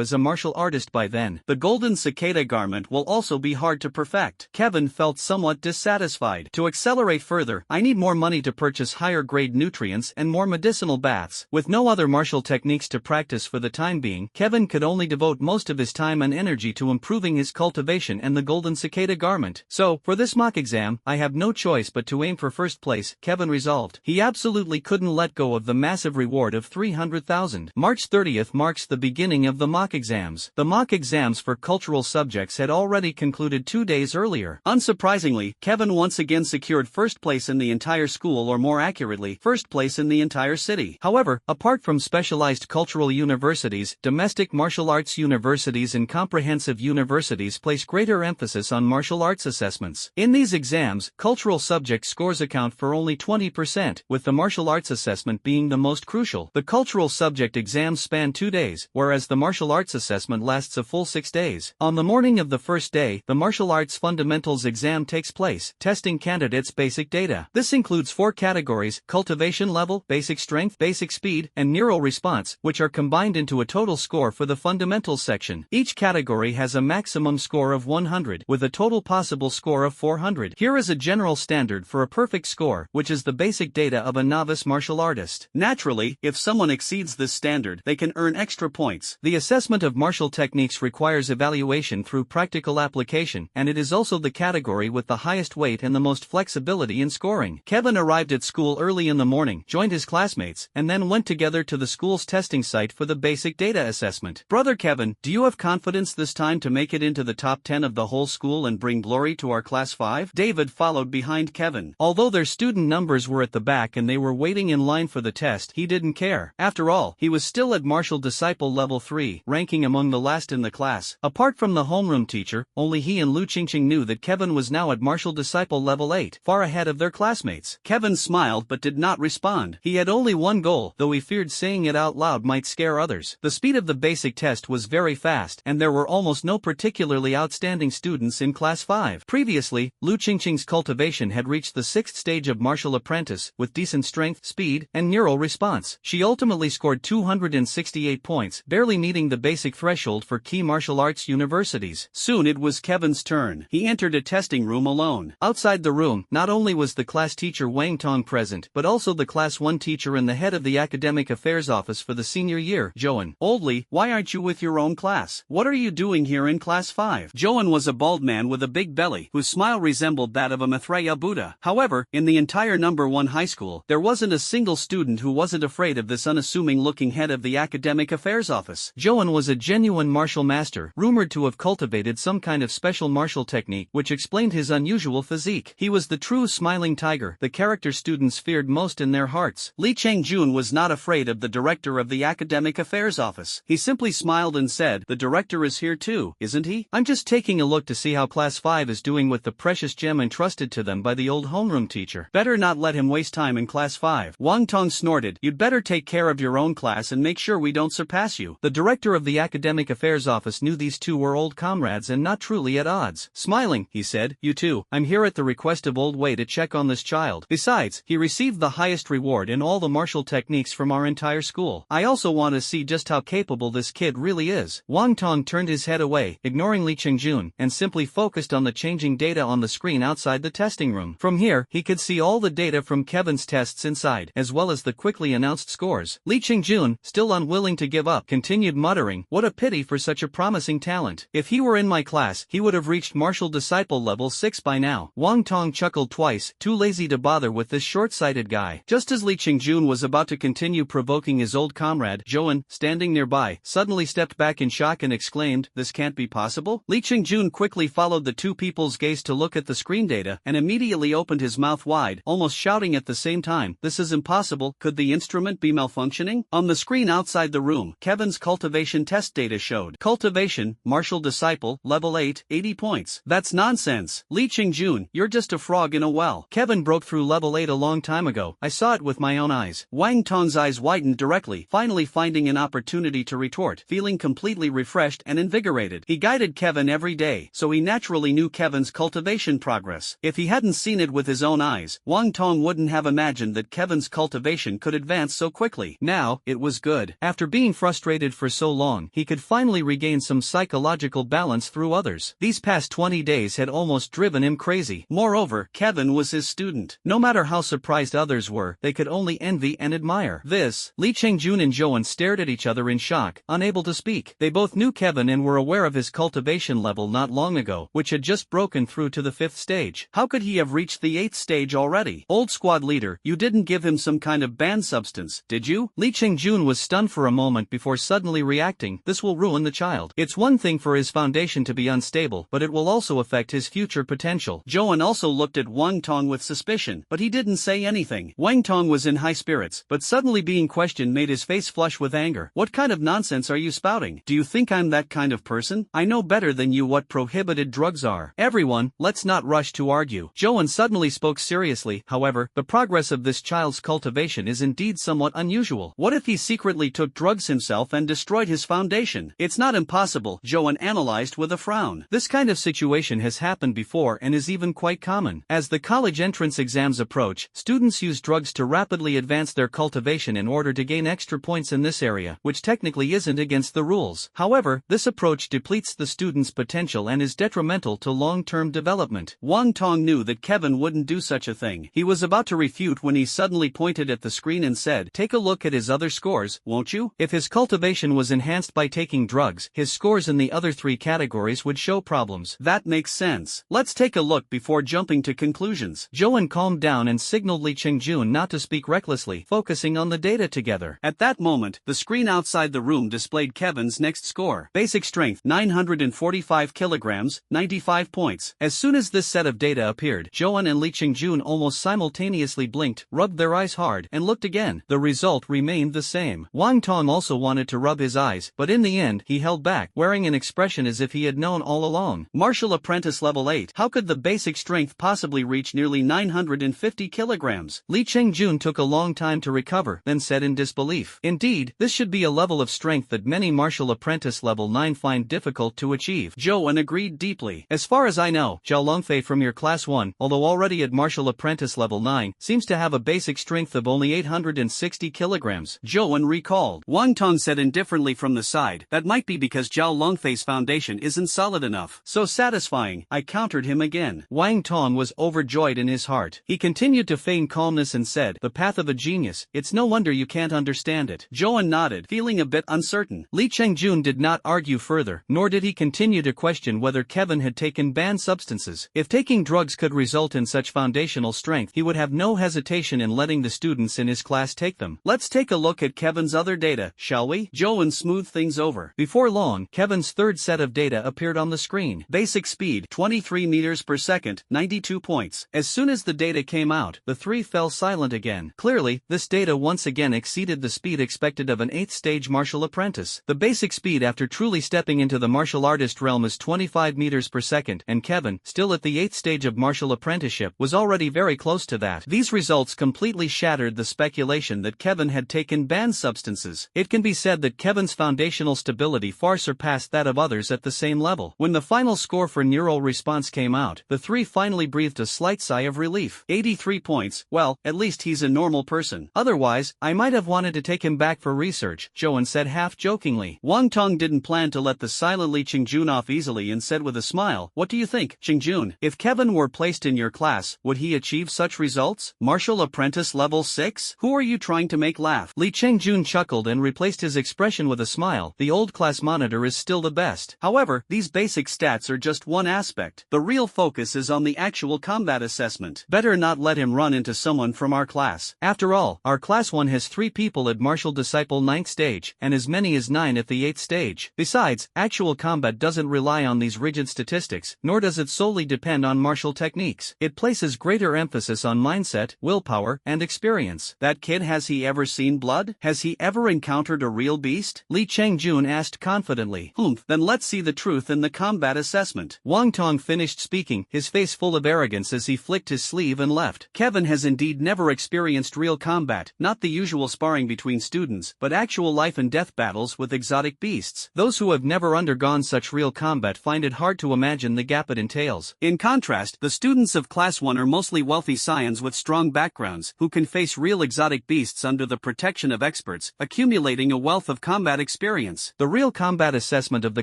as a martial artist by then. The golden cicada garment will also be hard to perfect. Kevin felt somewhat dissatisfied. To accelerate further, I need more money to purchase higher grade nutrients and more medicinal baths. With no other martial techniques to practice for the time being, Kevin could only devote most of his time and energy to improving his cultivation and the golden cicada garment. So, for this mock exam, I have no choice but to aim for first place, Kevin resolved. He absolutely couldn't let go of the massive reward of 300,000. March 30th marks the beginning of the mock exams. The mock exams for cultural subjects had already concluded 2 days earlier. Unsurprisingly, Kevin once again secured first place in the entire school, or more accurately, first place in the entire city. However, apart from specialized cultural universities, domestic martial arts universities and comprehensive universities place greater emphasis on martial arts assessments. In these exams, cultural subject scores account for only 20%, with the martial arts assessment being the most crucial. The cultural subject exams span 2 days, whereas the martial arts assessment lasts a full 6 days. On the morning of the first day, the martial arts fundamentals exam takes place, testing candidates' basic data. This includes 4 categories: cultivation level, basic strength, basic speed, and neural response, which are combined into a total score for the fundamentals section. Each category has a maximum score of 100, with a total possible score of 400. Here is a general standard for a perfect score, which is the basic data of a novice martial artist. Naturally, if someone exceeds this standard, they can earn extra points. The assessment of martial techniques requires evaluation through practical application, and it is also the category with the highest weight and the most flexibility in scoring. Kevin arrived at school early in the morning, joined his classmates, and then went together to the school's testing site for the basic data assessment. Brother Kevin, do you have confidence this time to make it into the top 10 of the whole school and bring glory to our class 5? David followed behind Kevin. Although their student numbers were at the back and they were waiting in line for the test, he didn't care. After all, he was still at martial disciple level 3, ranking among the last in the class. Apart from the homeroom teacher, only he and Lu Qingqing knew that Kevin was now at martial disciple level 8, far ahead of their classmates. Kevin smiled but did not respond. He had only one goal, though he feared saying it out loud might scare others. The speed of the basic test was very fast, and there were almost no particularly outstanding students in class 5. Previously, Lu Qingqing's cultivation had reached the 6th stage of martial apprentice, with decent strength, speed, and neural response. She ultimately scored 268 points, barely meeting the basic threshold for key martial arts universities. Soon it was Kevin's turn. He entered a testing room alone. Outside the room, not only was the class teacher Wang Tong present, but also the class 1 teacher and the head of the academic affairs office for the senior year, Joan. Oldly, why aren't you with your own class? What are you doing here in class 5? Joan was a bald man with a big belly, whose smile resembled that of a Maitreya Buddha. However, in the entire number 1 high school, there wasn't a single student who wasn't afraid of this unassuming-looking head of the academic affairs office. Joan was a genuine martial master, rumored to have cultivated some kind of special martial technique which explained his unusual physique. He was the true smiling tiger, the character students feared most in their hearts. Li Changjun was not afraid of the director of the academic affairs office. He simply smiled and said, "The director is here too, isn't he? I'm just taking a look to see how class 5 is doing with the precious gem entrusted to them by the old homeroom teacher. Better not let him waste time in class 5. Wang Tong snorted, "You'd better take care of your own class and make sure we don't surpass you." The director of the academic affairs office knew these two were old comrades and not truly at odds. Smiling, he said, "You two, I'm here at the request of old Wei to check on this child. Besides, he received the highest reward in all the martial techniques from our entire school. I also want to see just how capable this kid really is. Wang Tong turned his head away, ignoring Li Qingjun, and simply focused on the changing data on the screen outside the testing room. From here, he could see all the data from Kevin's tests inside, as well as the quickly announced scores. Li Qingjun, still unwilling to give up, continued muttering, "What a pity for such a promising talent. If he were in my class, he would have reached martial disciple level 6 by now." Wang Tong chuckled twice, too lazy to bother with this short-sighted guy. Just as Li Qingjun was about to continue provoking his old comrade, Zhouan, standing nearby, suddenly stepped back in shock and exclaimed, "This can't be possible?" Li Qingjun quickly followed the two people's gaze to look at the screen data and immediately opened his mouth wide, almost shouting at the same time, "This is impossible, could the instrument be malfunctioning?" On the screen outside the room, Kevin's cultivation test data showed. Cultivation, martial disciple, level 8, 80 points. That's nonsense. Li Qingjun, you're just a frog in a well. Kevin broke through level 8 a long time ago. I saw it with my own eyes. Wang Tong's eyes widened directly, finally finding an opportunity to retort, feeling completely refreshed and invigorated. He guided Kevin every day, so he naturally knew Kevin's cultivation progress. If he hadn't seen it with his own eyes, Wang Tong wouldn't have imagined that Kevin's cultivation could advance so quickly. Now, it was good. After being frustrated for so long, he could finally regain some psychological balance through others. These past 20 days had almost driven him crazy. Moreover, Kevin was his student. No matter how surprised others were, they could only envy and admire. Li Qingjun and Zhouan stared at each other in shock, unable to speak. They both knew Kevin and were aware of his cultivation level not long ago, which had just broken through to the 5th stage. How could he have reached the 8th stage already? Old squad leader, you didn't give him some kind of banned substance, did you? Li Qingjun was stunned for a moment before suddenly reacting, "This will ruin the child. It's one thing for his foundation to be unstable, but it will also affect his future potential." Zhouan also looked at Wang Tong with suspicion, but he didn't say anything. Wang Tong was in high spirits, but suddenly being questioned made his face flush with anger. "What kind of nonsense are you spouting? Do you think I'm that kind of person? I know better than you what prohibited drugs are." "Everyone, let's not rush to argue." Zhouan suddenly spoke seriously. "However, the progress of this child's cultivation is indeed somewhat unusual. What if he secretly took drugs himself and destroyed his foundation?" "It's not impossible," Zhouan analyzed with a frown. "This kind of situation has happened before and is even quite common. As the college entrance exams approach, students use drugs to rapidly advance their cultivation in order to gain extra points in this area, which technically isn't against the rules. However, this approach depletes the student's potential and is detrimental to long-term development." Wang Tong knew that Kevin wouldn't do such a thing. He was about to refute when he suddenly pointed at the screen and said, "Take a look at his other scores, won't you? If his cultivation was enhanced by taking drugs, his scores in the other 3 categories would show problems." "That makes sense. Let's take a look before jumping to conclusions." Zhouan calmed down and signaled Li Qingjun not to speak recklessly, focusing on the data together. At that moment, the screen outside the room displayed Kevin's next score. Basic strength, 945 kilograms, 95 points. As soon as this set of data appeared, Zhouan and Li Qingjun almost simultaneously blinked, rubbed their eyes hard, and looked again. The result remained the same. Wang Tong also wanted to rub his eyes, but in the end, he held back, wearing an expression as if he had known all along. Martial apprentice level 8. How could the basic strength possibly reach nearly 950 kilograms? Li Qingjun took a long time to recover, then said in disbelief, "Indeed, this should be a level of strength that many martial apprentice level 9 find difficult to achieve." Zhouan agreed deeply. "As far as I know, Zhao Longfei from your class 1, although already at martial apprentice level 9, seems to have a basic strength of only 860 kilograms. Zhouan recalled. Wang Tong said indifferently from the side, "That might be because Zhao Longfei's foundation isn't solid enough." "So satisfying," I countered him again. Wang Tong was overjoyed in his heart. He continued to feign calmness and said, "The path of a genius, it's no wonder you can't understand it." Zhouan nodded, feeling a bit uncertain. Li Qingjun did not argue further, nor did he continue to question whether Kevin had taken banned substances. If taking drugs could result in such foundational strength, he would have no hesitation in letting the students in his class take them. "Let's take a look at Kevin's other data, shall we?" Zhouan smoothed things over. Before long, Kevin's third set of data appeared on the screen. Basic speed, 23 meters per second, 92 points. As soon as the data came out, the 3 fell silent again. Clearly, this data once again exceeded the speed expected of an 8th stage martial apprentice. The basic speed after truly stepping into the martial artist realm is 25 meters per second, and Kevin, still at the 8th stage of martial apprenticeship, was already very close to that. These results completely shattered the speculation that Kevin had taken banned substances. It can be said that Kevin's foundational stability far surpassed that of others at the same level. When the final score for neural response came out, the 3 finally breathed a slight sigh of relief. 83 points. Well, at least he's a normal person. Otherwise, I might have wanted to take him back for research, Joan said half-jokingly. Wang Tong didn't plan to let the silent Li Qingjun off easily and said with a smile, "What do you think, Qingjun? If Kevin were placed in your class, would he achieve such results? Martial Apprentice level 6? Who are you trying to make laugh?" Li Qingjun chuckled and replaced his expression with a smile. The old class monitor is still the best. However, these basic stats are just one aspect. The real focus is on the actual combat assessment. Better not let him run into someone from our class. After all, our class 1 has 3 people at Martial Disciple 9th stage, and as many as 9 at the 8th stage. Besides, actual combat doesn't rely on these rigid statistics, nor does it solely depend on martial techniques. It places greater emphasis on mindset, willpower, and experience. That kid, has he ever seen blood? Has he ever encountered a real beast? Li Qingjun asked confidently. Then let's see the truth in the combat assessment. Wang Tong finished speaking, his face full of arrogance as he flicked his sleeve and left. Kevin has indeed never experienced real combat, not the usual sparring between students, but actual life and death battles with exotic beasts. Those who have never undergone such real combat find it hard to imagine the gap it entails. In contrast, the students of Class 1 are mostly wealthy scions with strong backgrounds, who can face real exotic beasts under the protection of experts, accumulating a wealth of combat experience. The real combat assessment of the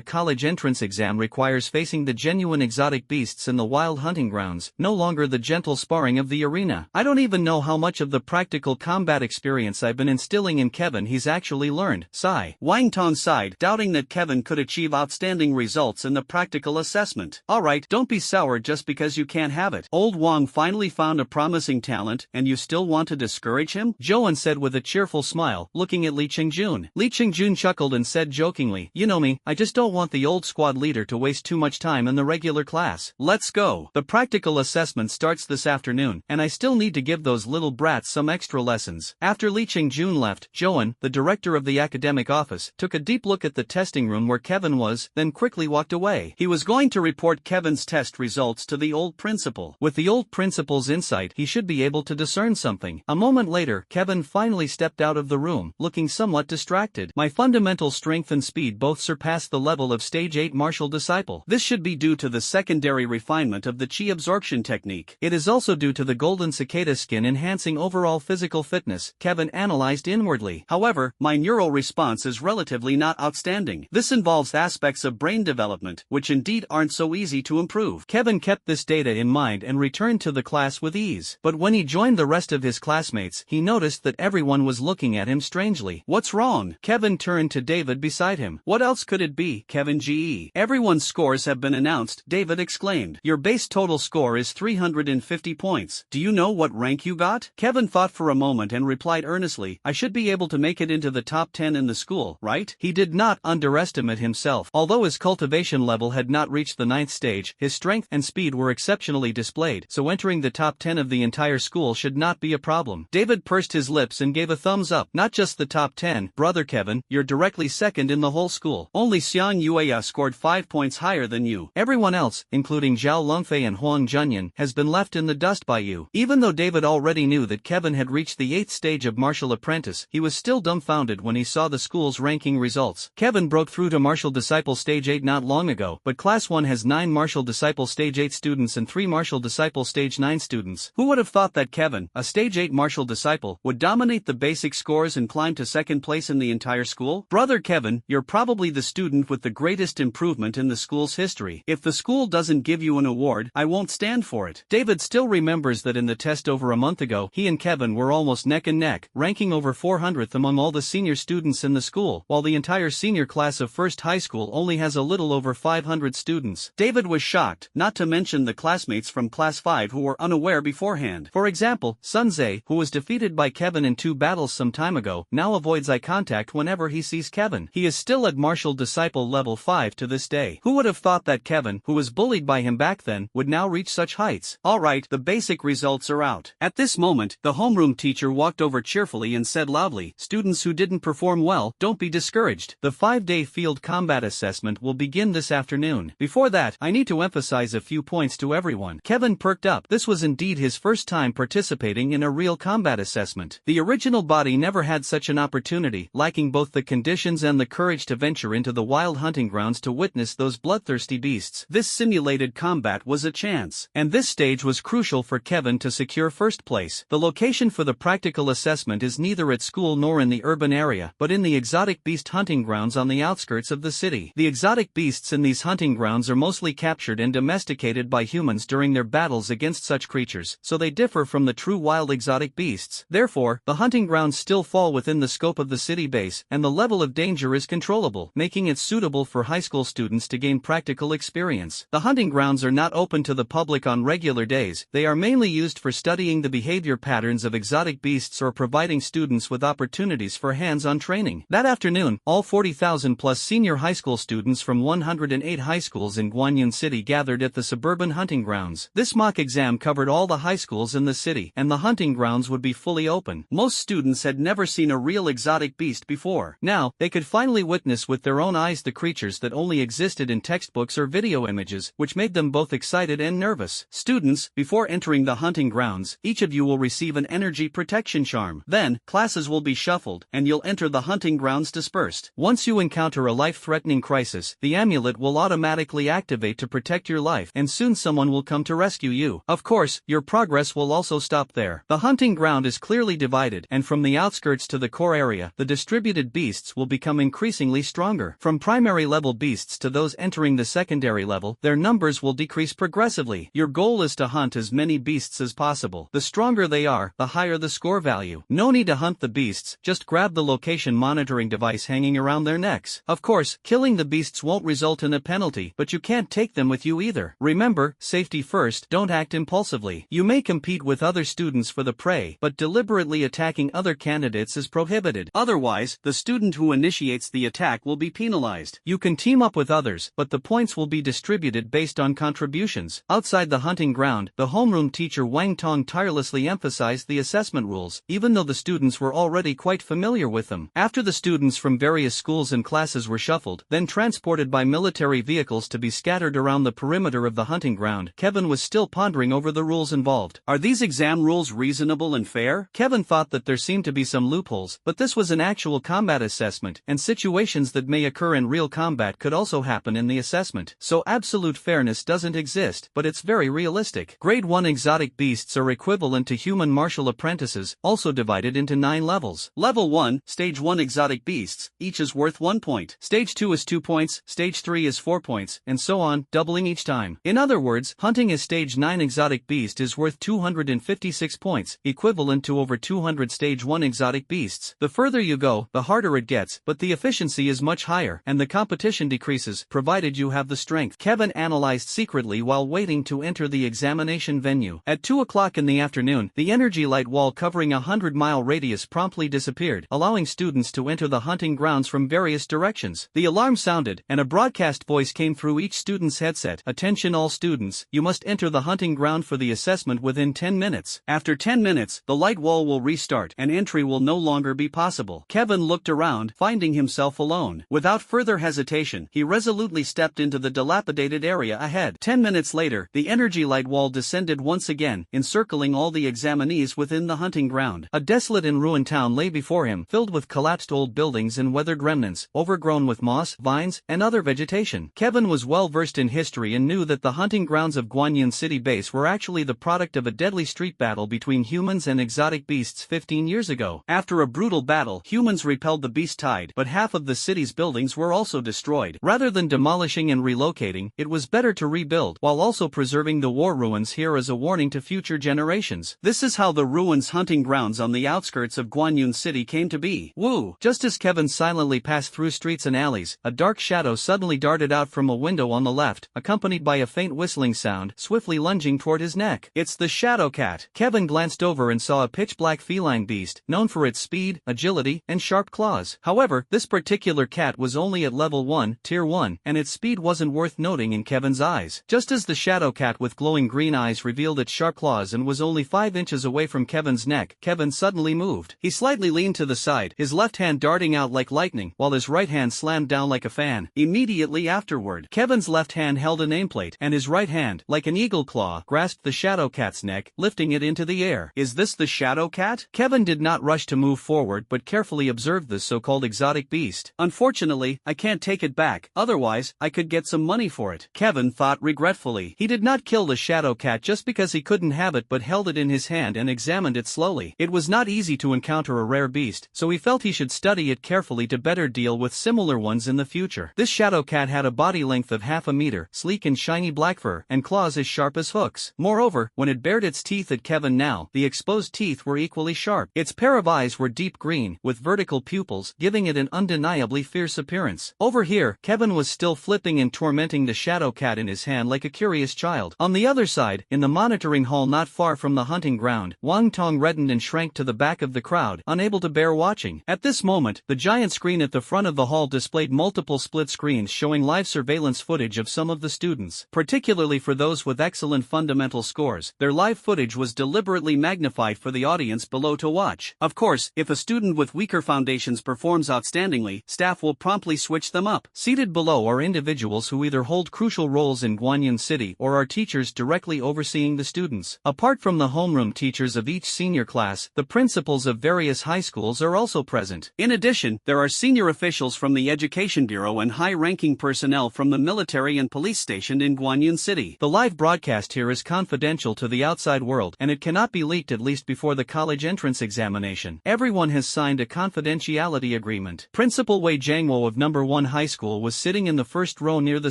college entrance exam requires facing the genuine exotic beasts in the wild hunting grounds, no longer the gentle sparring of the arena. I don't even know how much of the practical combat experience I've been instilling in Kevin he's actually learned. Sigh. Wang Tong sighed, doubting that Kevin could achieve outstanding results in the practical assessment. Alright, don't be sour just because you can't have it. Old Wang finally found a promising talent, and you still want to discourage him? Joan said with a cheerful smile, looking at Li Qingjun. Li Qingjun chuckled and said jokingly, "You know me, I just don't want the old squad leader to waste too much time in the regular class. Let's go. The practical assessment starts this afternoon, and I still need to give those little brats some extra lessons." After Li Qingjun left, Joan, the director of the academic office, took a deep look at the testing room where Kevin was, then quickly walked away. He was going to report Kevin's test results to the old principal. With the old principal's insight, he should be able to discern something. A moment later, Kevin finally stepped out of the room, looking somewhat distracted. "My fundamental strength and speed both surpass the level of Stage 8 Martial Disciple. This should be due to the secondary refinement of the Qi absorption technique. It is also due to the golden cicada skin enhancing overall physical fitness," Kevin analyzed inwardly. "However, my neural response is relatively not outstanding. This involves aspects of brain development, which indeed aren't so easy to improve." Kevin kept this data in mind and returned to the class with ease. But when he joined the rest of his classmates, he noticed that everyone was looking at him strangely. "What's wrong?" Kevin turned to David beside him. "What else could it be, Kevin GE? Everyone's scores have been announced," David exclaimed. "Your base total score is 350 points. Do you know what rank you got?" Kevin thought for a moment and replied earnestly, "I should be able to make it into the top 10 in the school, right?" He did not underestimate himself. Although his cultivation level had not reached the 9th stage, his strength and speed were exceptionally displayed, so entering the top 10 of the entire school should not be a problem. David pursed his lips and gave a thumbs up. "Not just the top 10, brother Kevin, you're directly second in the whole school. Only Xiang Yueya scored 5 points higher than you. Everyone else, including Zhao Lungfei and Huang Junyan, has been left in the dust by you." Even though David already knew that Kevin had reached the 8th stage of Martial Apprentice, he was still dumbfounded when he saw the school's ranking results. Kevin broke through to Martial Disciple Stage 8 not long ago, but Class 1 has 9 Martial Disciple Stage 8 students and 3 Martial Disciple Stage 9 students. Who would have thought that Kevin, a Stage 8 Martial Disciple, would dominate the basic scores and climb to second place in the entire school? Brother Kevin, you're probably the student with the greatest improvement in the school's history. If the school doesn't give you an award, I won't stand for it. David still remembers that in the test over a month ago, he and Kevin were almost neck and neck, ranking over 400th among all the senior students in the school, while the entire senior class of First High School only has a little over 500 students. David was shocked, not to mention the classmates from Class 5 who were unaware beforehand. For example, Sunze, who was defeated by Kevin in 2 battles some time ago, now avoids eye contact whenever he sees Kevin. He is still at Martial Disciple level 5 to this day. Who would have thought that Kevin, who was bullied by him back then, would now reach such heights? Alright, the basic results are out. At this moment, the homeroom teacher walked over cheerfully and said loudly, "Students who didn't perform well, don't be discouraged. The 5-day field combat assessment will begin this afternoon. Before that, I need to emphasize a few points to everyone." Kevin perked up. This was indeed his first time participating in a real combat assessment. The original body never had such an opportunity, lacking both the conditions and the courage to venture into the wild hunting grounds to witness those bloodthirsty beasts. This simulated combat was a chance, and this stage was crucial for Kevin to secure first perfect place. The location for the practical assessment is neither at school nor in the urban area, but in the exotic beast hunting grounds on the outskirts of the city. The exotic beasts in these hunting grounds are mostly captured and domesticated by humans during their battles against such creatures, so they differ from the true wild exotic beasts. Therefore, the hunting grounds still fall within the scope of the city base, and the level of danger is controllable, making it suitable for high school students to gain practical experience. The hunting grounds are not open to the public on regular days. They are mainly used for studying the behavior patterns of exotic beasts or providing students with opportunities for hands-on training. That afternoon, all 40,000 plus senior high school students from 108 high schools in Guanyin City gathered at the suburban hunting grounds. This mock exam covered all the high schools in the city, and the hunting grounds would be fully open. Most students had never seen a real exotic beast before. Now, they could finally witness with their own eyes the creatures that only existed in textbooks or video images, which made them both excited and nervous. Students, before entering the hunting grounds, each of you will receive an energy protection charm. Then, classes will be shuffled, and you'll enter the hunting grounds dispersed. Once you encounter a life-threatening crisis, the amulet will automatically activate to protect your life, and soon someone will come to rescue you. Of course, your progress will also stop there. The hunting ground is clearly divided, and from the outskirts to the core area, the distributed beasts will become increasingly stronger. From primary level beasts to those entering the secondary level, their numbers will decrease progressively. Your goal is to hunt as many beasts as possible. The stronger they are, the higher the score value. No need to hunt the beasts, just grab the location monitoring device hanging around their necks. Of course, killing the beasts won't result in a penalty, but you can't take them with you either. Remember, safety first, don't act impulsively. You may compete with other students for the prey, but deliberately attacking other candidates is prohibited. Otherwise, the student who initiates the attack will be penalized. You can team up with others, but the points will be distributed based on contributions. Outside the hunting ground, the homeroom teacher Wang Tong tirelessly emphasized the assessment rules, even though the students were already quite familiar with them. After the students from various schools and classes were shuffled, then transported by military vehicles to be scattered around the perimeter of the hunting ground, Kevin was still pondering over the rules involved. Are these exam rules reasonable and fair? Kevin thought that there seemed to be some loopholes, but this was an actual combat assessment, and situations that may occur in real combat could also happen in the assessment. So absolute fairness doesn't exist, but it's very realistic. Grade 1 exotic beasts are equivalent to human martial apprentices, also divided into 9 levels. Level 1, Stage 1 exotic beasts, each is worth 1 point. Stage 2 is 2 points, Stage 3 is 4 points, and so on, doubling each time. In other words, hunting a Stage 9 exotic beast is worth 256 points, equivalent to over 200 Stage 1 exotic beasts. The further you go, the harder it gets, but the efficiency is much higher, and the competition decreases, provided you have the strength. Kevin analyzed secretly while waiting to enter the examination venue. At 2 o'clock in the afternoon, the energy light wall covering a 100-mile radius promptly disappeared, allowing students to enter the hunting grounds from various directions. The alarm sounded, and a broadcast voice came through each student's headset. Attention all students, you must enter the hunting ground for the assessment within 10 minutes. After 10 minutes, the light wall will restart, and entry will no longer be possible. Kevin looked around, finding himself alone. Without further hesitation, he resolutely stepped into the dilapidated area ahead. 10 minutes later, the energy light wall descended once again, encircling all the examinees within the hunting ground. A desolate and ruined town lay before him, filled with collapsed old buildings and weathered remnants, overgrown with moss, vines, and other vegetation. Kevin was well versed in history and knew that the hunting grounds of Guanyin City Base were actually the product of a deadly street battle between humans and exotic beasts 15 years ago. After a brutal battle, humans repelled the beast tide, but half of the city's buildings were also destroyed. Rather than demolishing and relocating, it was better to rebuild, while also preserving the war ruins here as a warning to future generations. This is how the ruins hunting grounds on the outskirts of Guanyin City came to be. Woo! Just as Kevin silently passed through streets and alleys, a dark shadow suddenly darted out from a window on the left, accompanied by a faint whistling sound, swiftly lunging toward his neck. It's the shadow cat. Kevin glanced over and saw a pitch-black feline beast, known for its speed, agility, and sharp claws. However, this particular cat was only at level 1, tier 1, and its speed wasn't worth noting in Kevin's eyes. Just as the shadow cat with glowing green eyes revealed its sharp claws and was only 5 inches away from Kevin's neck, Kevin suddenly moved. He slightly leaned to the side, his left hand darting out like lightning, while his right hand slammed down like a fan. Immediately afterward, Kevin's left hand held a nameplate, and his right hand, like an eagle claw, grasped the shadow cat's neck, lifting it into the air. Is this the shadow cat? Kevin did not rush to move forward but carefully observed this so-called exotic beast. Unfortunately, I can't take it back, otherwise, I could get some money for it, Kevin thought regretfully. He did not kill the shadow cat just because he couldn't have it but held it it in his hand and examined it slowly. It was not easy to encounter a rare beast, so he felt he should study it carefully to better deal with similar ones in the future. This shadow cat had a body length of half a meter, sleek and shiny black fur, and claws as sharp as hooks. Moreover, when it bared its teeth at Kevin now, the exposed teeth were equally sharp. Its pair of eyes were deep green, with vertical pupils, giving it an undeniably fierce appearance. Over here, Kevin was still flipping and tormenting the shadow cat in his hand like a curious child. On the other side, in the monitoring hall not far from the hunting ground, Wang Tong reddened and shrank to the back of the crowd, unable to bear watching. At this moment, the giant screen at the front of the hall displayed multiple split screens showing live surveillance footage of some of the students. Particularly for those with excellent fundamental scores, their live footage was deliberately magnified for the audience below to watch. Of course, if a student with weaker foundations performs outstandingly, staff will promptly switch them up. Seated below are individuals who either hold crucial roles in Guanyin City or are teachers directly overseeing the students. Apart from the homeroom teachers of each senior class, the principals of various high schools are also present. In addition, there are senior officials from the Education Bureau and high-ranking personnel from the military and police stationed in Guanyin City. The live broadcast here is confidential to the outside world, and it cannot be leaked at least before the college entrance examination. Everyone has signed a confidentiality agreement. Principal Wei Jiangwo of No. 1 High School was sitting in the first row near the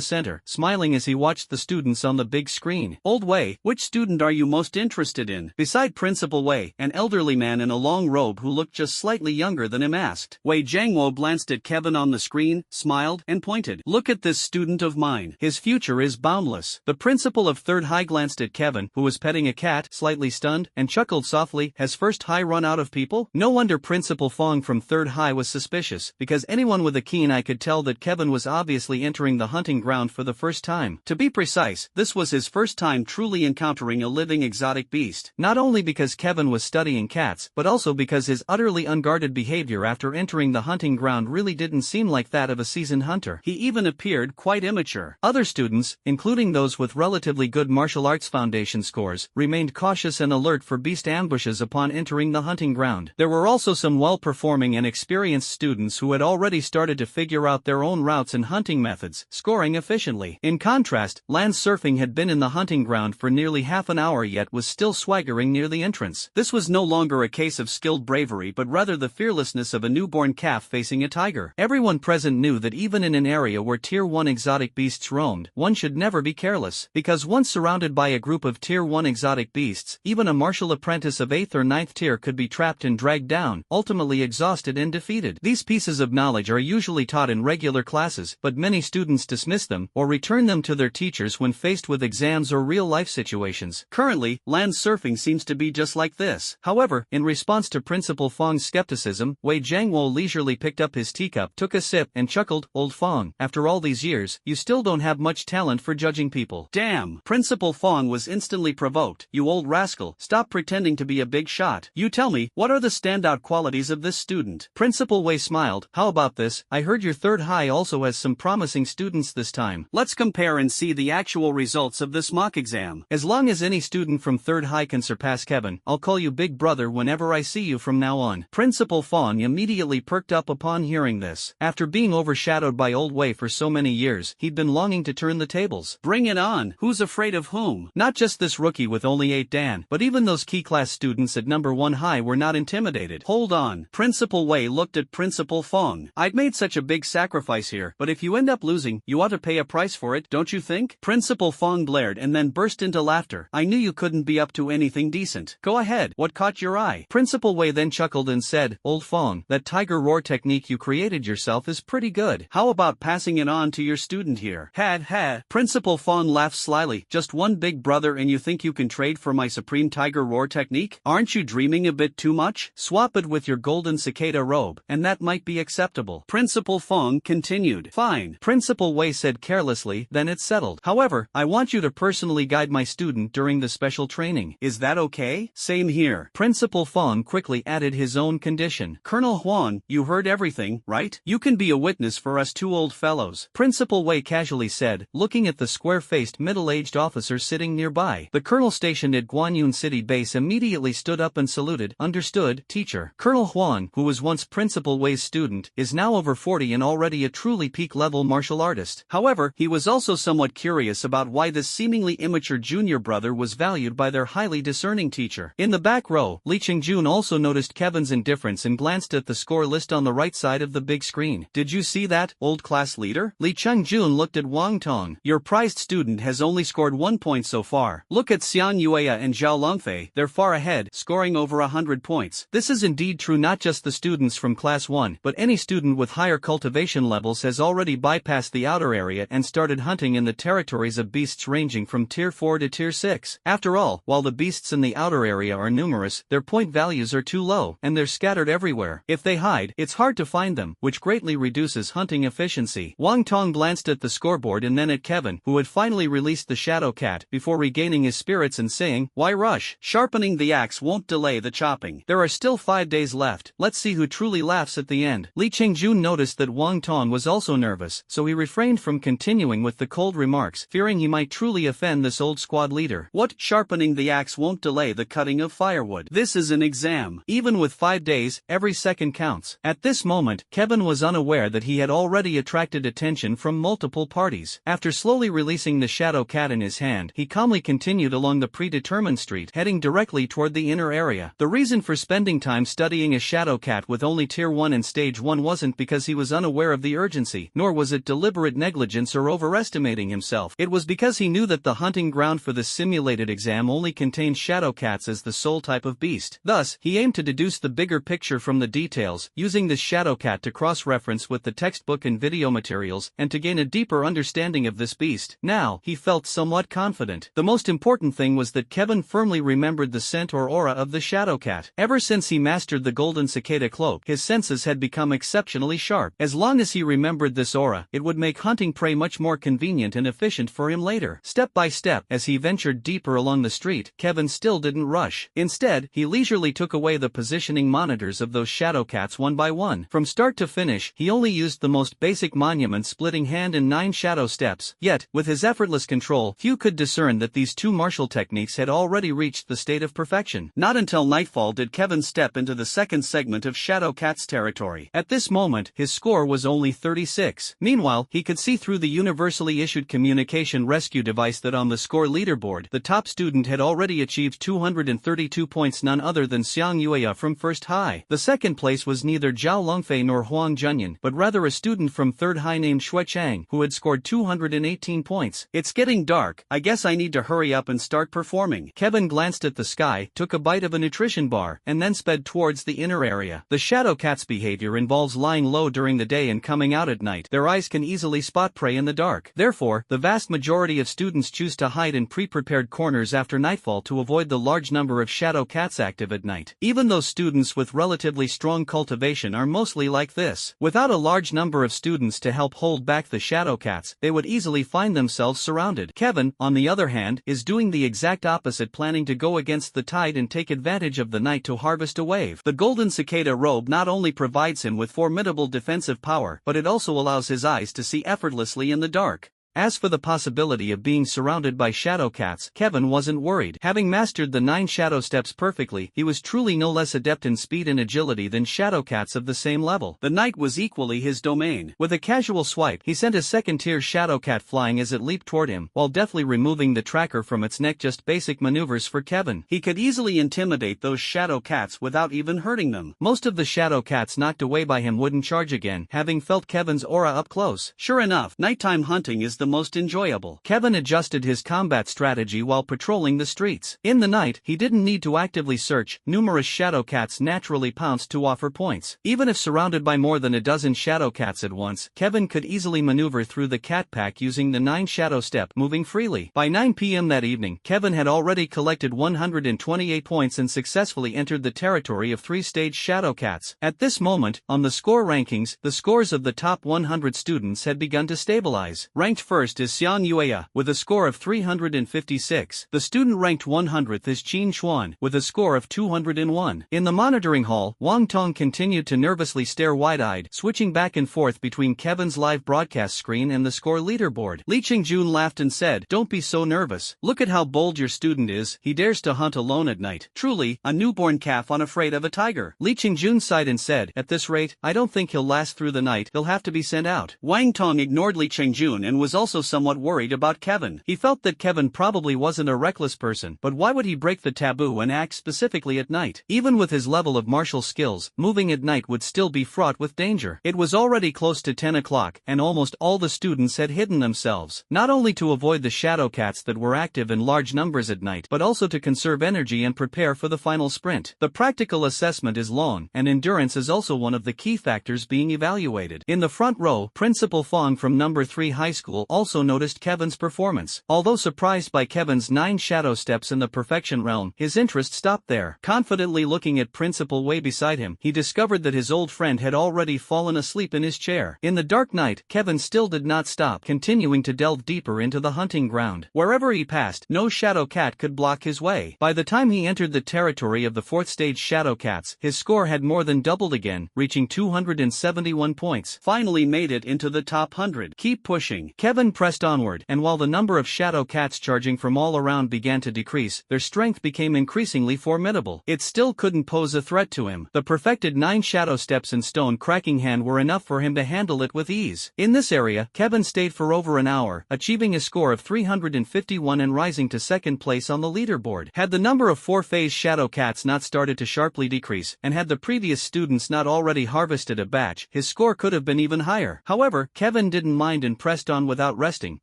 center, smiling as he watched the students on the big screen. "Old Wei, which student are you most interested in?" Beside Principal Wei, an elderly man in a long robe who looked just slightly younger than him asked. Wei Jiangwo glanced at Kevin on the screen, smiled, and pointed. "Look at this student of mine. His future is boundless." The principal of 3rd High glanced at Kevin, who was petting a cat, slightly stunned, and chuckled softly. "Has 1st High run out of people?" No wonder Principal Fong from 3rd High was suspicious, because anyone with a keen eye could tell that Kevin was obviously entering the hunting ground for the first time. To be precise, this was his first time truly encountering a living exotic beast. Not only because Kevin was studying cats, but also because his utterly unguarded behavior after entering the hunting ground really didn't seem like that of a seasoned hunter. He even appeared quite immature. Other students, including those with relatively good martial arts foundation scores, remained cautious and alert for beast ambushes upon entering the hunting ground. There were also some well-performing and experienced students who had already started to figure out their own routes and hunting methods, scoring efficiently. In contrast, Land Surfing had been in the hunting ground for nearly half an hour yet was still swaggering near the entrance. This was no longer a case of skilled bravery but rather the fearlessness of a newborn calf facing a tiger. Everyone present knew that even in an area where Tier 1 exotic beasts roamed, one should never be careless, because once surrounded by a group of Tier 1 exotic beasts, even a martial apprentice of 8th or 9th tier could be trapped and dragged down, ultimately exhausted and defeated. These pieces of knowledge are usually taught in regular classes, but many students dismiss them or return them to their teachers when faced with exams or real-life situations. Currently, Land Surfing seems to be just like this. However, in response to Principal Fong's skepticism, Wei Jiangwo leisurely picked up his teacup, took a sip, and chuckled. "Old Fong, after all these years, you still don't have much talent for judging people." "Damn!" Principal Fong was instantly provoked. "You old rascal, stop pretending to be a big shot. You tell me, what are the standout qualities of this student?" Principal Wei smiled. "How about this? I heard your 3rd High also has some promising students this time. Let's compare and see the actual results of this mock exam. As long as any student from 3rd High can surpass Kevin, I'll call you Big Brother whenever I see you from now on." Principal Fong immediately perked up upon hearing this. After being overshadowed by Old Wei for so many years, he'd been longing to turn the tables. Bring it on. Who's afraid of whom? Not just this rookie with only 8 Dan, but even those key class students at No. 1 High were not intimidated. Hold on. Principal Wei looked at Principal Fong. "I'd made such a big sacrifice here, but if you end up losing, you ought to pay a price for it, don't you think?" Principal Fong glared and then burst into laughter. "I knew you couldn't be up to anything decent. Go ahead, what caught your eye?" Principal Wei then chuckled and said, "Old Fong, that tiger roar technique you created yourself is pretty good. How about passing it on to your student here?" Ha. Principal Fong laughed slyly. "Just one Big Brother and you think you can trade for my supreme tiger roar technique? Aren't you dreaming a bit too much? Swap it with your golden cicada robe, and that might be acceptable." Principal Fong continued. "Fine," Principal Wei said carelessly, "then it's settled. However, I want you to personally guide my student during the special training. Is that okay?" "Same here." Principal Fong quickly added his own condition. "Colonel Huang, you heard everything, right? You can be a witness for us two old fellows," Principal Wei casually said, looking at the square-faced middle-aged officer sitting nearby. The colonel stationed at Guanyin City base immediately stood up and saluted. "Understood, teacher." Colonel Huang, who was once Principal Wei's student, is now over 40 and already a truly peak-level martial artist. However, he was also somewhat curious about why this seemingly immature junior brother was valued by their highly highly discerning teacher. In the back row, Li Qingjun also noticed Kevin's indifference and glanced at the score list on the right side of the big screen. Did you see that, old class leader? Li Qingjun looked at Wang Tong. Your prized student has only scored 1 point so far. Look at Xiang Yueya and Zhao Longfei, they're far ahead, scoring over 100 points. This is indeed true not just the students from class 1, but any student with higher cultivation levels has already bypassed the outer area and started hunting in the territories of beasts ranging from tier 4 to tier 6. After all, while the beasts in the outer area are numerous, their point values are too low, and they're scattered everywhere. If they hide, it's hard to find them, which greatly reduces hunting efficiency. Wang Tong glanced at the scoreboard and then at Kevin, who had finally released the shadow cat, before regaining his spirits and saying, "Why rush? Sharpening the axe won't delay the chopping. There are still 5 days left. Let's see who truly laughs at the end." Li Qingjun noticed that Wang Tong was also nervous, so he refrained from continuing with the cold remarks, fearing he might truly offend this old squad leader. What? Sharpening the axe won't delay the cutting of firewood. This is an exam. Even with 5 days, every second counts. At this moment, Kevin was unaware that he had already attracted attention from multiple parties. After slowly releasing the shadow cat in his hand, he calmly continued along the predetermined street, heading directly toward the inner area. The reason for spending time studying a shadow cat with only tier 1 and stage 1 wasn't because he was unaware of the urgency, nor was it deliberate negligence or overestimating himself. It was because he knew that the hunting ground for this simulated exam only contained shadow cats as the sole type of beast. Thus, he aimed to deduce the bigger picture from the details, using this shadow cat to cross-reference with the textbook and video materials, and to gain a deeper understanding of this beast. Now, he felt somewhat confident. The most important thing was that Kevin firmly remembered the scent or aura of the shadow cat. Ever since he mastered the golden cicada cloak, his senses had become exceptionally sharp. As long as he remembered this aura, it would make hunting prey much more convenient and efficient for him later. Step by step, as he ventured deeper along the street, Kevin still didn't rush. Instead, he leisurely took away the positioning monitors of those shadow cats one by one. From start to finish, he only used the most basic monument-splitting hand and 9 shadow steps. Yet, with his effortless control, few could discern that these 2 martial techniques had already reached the state of perfection. Not until nightfall did Kevin step into the second segment of Shadow Cat's territory. At this moment, his score was only 36. Meanwhile, he could see through the universally issued communication rescue device that on the score leaderboard, the top student had already achieved 232 points, none other than Xiang Yueya from first high. The second place was neither Zhao Longfei nor Huang Junyan, but rather a student from third high named Shui Chang, who had scored 218 points. It's getting dark, I guess I need to hurry up and start performing. Kevin glanced at the sky, took a bite of a nutrition bar, and then sped towards the inner area. The shadow cat's behavior involves lying low during the day and coming out at night. Their eyes can easily spot prey in the dark. Therefore, the vast majority of students choose to hide in pre-prepared corners after nightfall to avoid the large number of shadow cats active at night. Even those students with relatively strong cultivation are mostly like this. Without a large number of students to help hold back the shadow cats, they would easily find themselves surrounded. Kevin, on the other hand, is doing the exact opposite, planning to go against the tide and take advantage of the night to harvest a wave. The golden cicada robe not only provides him with formidable defensive power, but it also allows his eyes to see effortlessly in the dark. As for the possibility of being surrounded by shadow cats, Kevin wasn't worried. Having mastered the 9 shadow steps perfectly, he was truly no less adept in speed and agility than shadow cats of the same level. The night was equally his domain. With a casual swipe, he sent a second-tier shadow cat flying as it leaped toward him, while deftly removing the tracker from its neck. Just basic maneuvers for Kevin. He could easily intimidate those shadow cats without even hurting them. Most of the shadow cats knocked away by him wouldn't charge again, having felt Kevin's aura up close. Sure enough, nighttime hunting is the most enjoyable. Kevin adjusted his combat strategy while patrolling the streets. In the night, he didn't need to actively search. Numerous shadow cats naturally pounced to offer points. Even if surrounded by more than a dozen shadow cats at once, Kevin could easily maneuver through the cat pack using the 9 shadow step, moving freely. By 9 p.m. that evening, Kevin had already collected 128 points and successfully entered the territory of 3-stage shadow cats. At this moment, on the score rankings, the scores of the top 100 students had begun to stabilize. Ranked first is Xiang Yueya, with a score of 356. The student ranked 100th is Qin Xuan, with a score of 201. In the monitoring hall, Wang Tong continued to nervously stare wide-eyed, switching back and forth between Kevin's live broadcast screen and the score leaderboard. Li Qingjun laughed and said, "Don't be so nervous. Look at how bold your student is. He dares to hunt alone at night. Truly, a newborn calf unafraid of a tiger." Li Qingjun sighed and said, "At this rate, I don't think he'll last through the night. He'll have to be sent out." Wang Tong ignored Li Qingjun and was also somewhat worried about Kevin. He felt that Kevin probably wasn't a reckless person, but why would he break the taboo and act specifically at night? Even with his level of martial skills, moving at night would still be fraught with danger. It was already close to 10 o'clock, and almost all the students had hidden themselves, not only to avoid the shadow cats that were active in large numbers at night, but also to conserve energy and prepare for the final sprint. The practical assessment is long, and endurance is also one of the key factors being evaluated. In the front row, Principal Fong from number 3 high school also noticed Kevin's performance. Although surprised by Kevin's 9 shadow steps in the perfection realm, his interest stopped there. Confidently looking at Principal Wei beside him, he discovered that his old friend had already fallen asleep in his chair. In the dark night, Kevin still did not stop, continuing to delve deeper into the hunting ground. Wherever he passed, no shadow cat could block his way. By the time he entered the territory of the 4th stage shadow cats, his score had more than doubled again, reaching 271 points. Finally made it into the top 100. Keep pushing. Kevin pressed onward, and while the number of shadow cats charging from all around began to decrease, their strength became increasingly formidable. It still couldn't pose a threat to him. The perfected 9 shadow steps in stone cracking hand were enough for him to handle it with ease. In this area, Kevin stayed for over an hour, achieving a score of 351 and rising to 2nd place on the leaderboard. Had the number of 4-phase shadow cats not started to sharply decrease, and had the previous students not already harvested a batch, his score could have been even higher. However, Kevin didn't mind and pressed on without resting,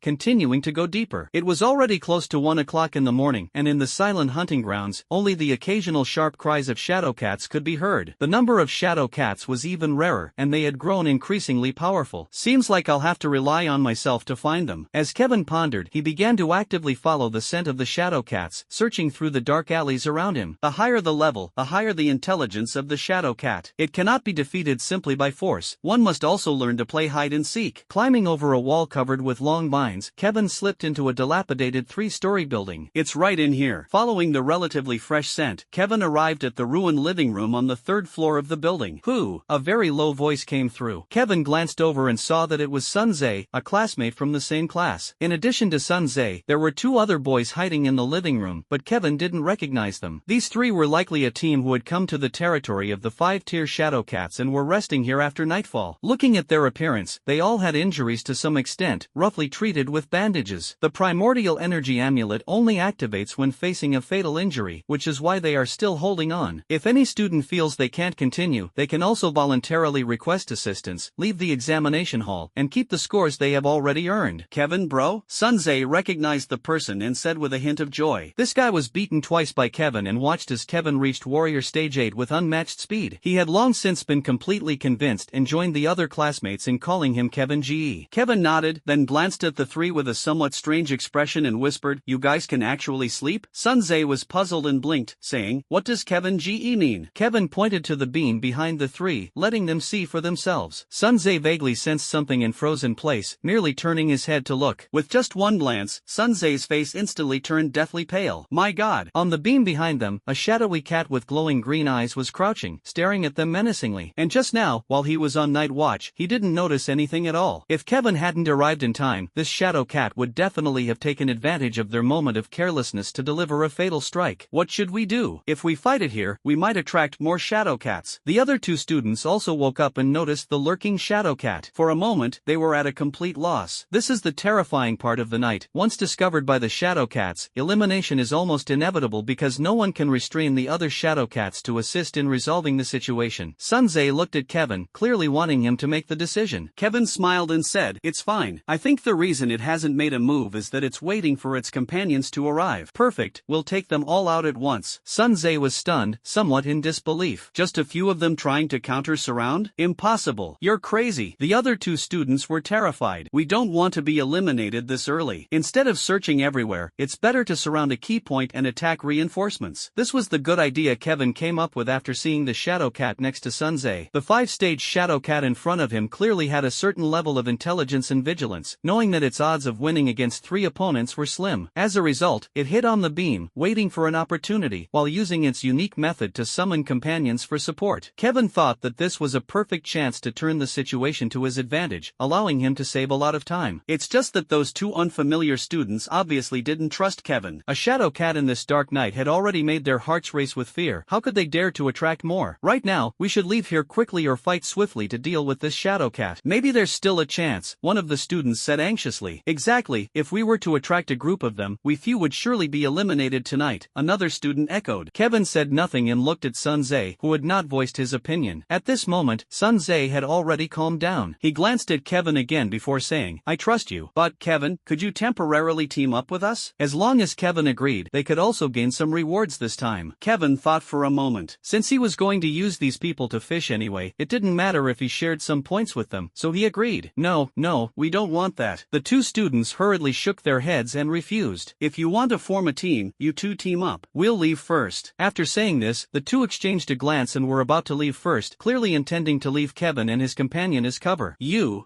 continuing to go deeper. It was already close to 1 o'clock in the morning, and in the silent hunting grounds, only the occasional sharp cries of shadow cats could be heard. The number of shadow cats was even rarer, and they had grown increasingly powerful. Seems like I'll have to rely on myself to find them. As Kevin pondered, he began to actively follow the scent of the shadow cats, searching through the dark alleys around him. The higher the level, the higher the intelligence of the shadow cat. It cannot be defeated simply by force. One must also learn to play hide and seek. Climbing over a wall covered with long vines, Kevin slipped into a dilapidated 3-story building. It's right in here. Following the relatively fresh scent, Kevin arrived at the ruined living room on the 3rd floor of the building. Who? A very low voice came through. Kevin glanced over and saw that it was Sun Zhe, a classmate from the same class. In addition to Sun Zhe, there were 2 other boys hiding in the living room, but Kevin didn't recognize them. These 3 were likely a team who had come to the territory of the 5-tier shadow cats and were resting here after nightfall. Looking at their appearance, they all had injuries to some extent, roughly treated with bandages. The primordial energy amulet only activates when facing a fatal injury, which is why they are still holding on. If any student feels they can't continue, they can also voluntarily request assistance, leave the examination hall, and keep the scores they have already earned. Kevin, bro? Sun Zhe recognized the person and said with a hint of joy. This guy was beaten twice by Kevin and watched as Kevin reached Warrior Stage 8 with unmatched speed. He had long since been completely convinced and joined the other classmates in calling him Kevin GE. Kevin nodded, then glanced at the 3 with a somewhat strange expression and whispered, "You guys can actually sleep?" Sun Zhe was puzzled and blinked, saying, "What does Kevin GE mean?" Kevin pointed to the beam behind the 3, letting them see for themselves. Sun Zhe vaguely sensed something and froze in place, merely turning his head to look. With just one glance, Sun Ze's face instantly turned deathly pale. My god! On the beam behind them, a shadowy cat with glowing green eyes was crouching, staring at them menacingly. And just now, while he was on night watch, he didn't notice anything at all. If Kevin hadn't arrived in time, this shadow cat would definitely have taken advantage of their moment of carelessness to deliver a fatal strike. What should we do? If we fight it here, we might attract more shadow cats. The other 2 students also woke up and noticed the lurking shadow cat. For a moment, they were at a complete loss. This is the terrifying part of the night. Once discovered by the shadow cats, elimination is almost inevitable because no one can restrain the other shadow cats to assist in resolving the situation. Sun Zhe looked at Kevin, clearly wanting him to make the decision. Kevin smiled and said, "It's fine. I think the reason it hasn't made a move is that it's waiting for its companions to arrive." Perfect, we'll take them all out at once. Sun Zhe was stunned, somewhat in disbelief. Just a few of them trying to counter-surround? Impossible. You're crazy. The other 2 students were terrified. We don't want to be eliminated this early. Instead of searching everywhere, it's better to surround a key point and attack reinforcements. This was the good idea Kevin came up with after seeing the shadow cat next to Sun Zhe. The 5-stage shadow cat in front of him clearly had a certain level of intelligence and vigilance, knowing that its odds of winning against 3 opponents were slim. As a result, it hid on the beam, waiting for an opportunity, while using its unique method to summon companions for support. Kevin thought that this was a perfect chance to turn the situation to his advantage, allowing him to save a lot of time. It's just that those 2 unfamiliar students obviously didn't trust Kevin. A shadow cat in this dark night had already made their hearts race with fear. How could they dare to attract more? Right now, we should leave here quickly or fight swiftly to deal with this shadow cat. Maybe there's still a chance, one of the students said anxiously. Exactly, if we were to attract a group of them, we few would surely be eliminated tonight, another student echoed. Kevin said nothing and looked at Sun Tze, who had not voiced his opinion. At this moment, Sun Tze had already calmed down. He glanced at Kevin again before saying, I trust you, but, Kevin, could you temporarily team up with us? As long as Kevin agreed, they could also gain some rewards this time. Kevin thought for a moment. Since he was going to use these people to fish anyway, it didn't matter if he shared some points with them, so he agreed. No, we don't want that. The two students hurriedly shook their heads and refused. If you want to form a team, you two team up. We'll leave first. After saying this, the two exchanged a glance and were about to leave first, clearly intending to leave Kevin and his companion as cover.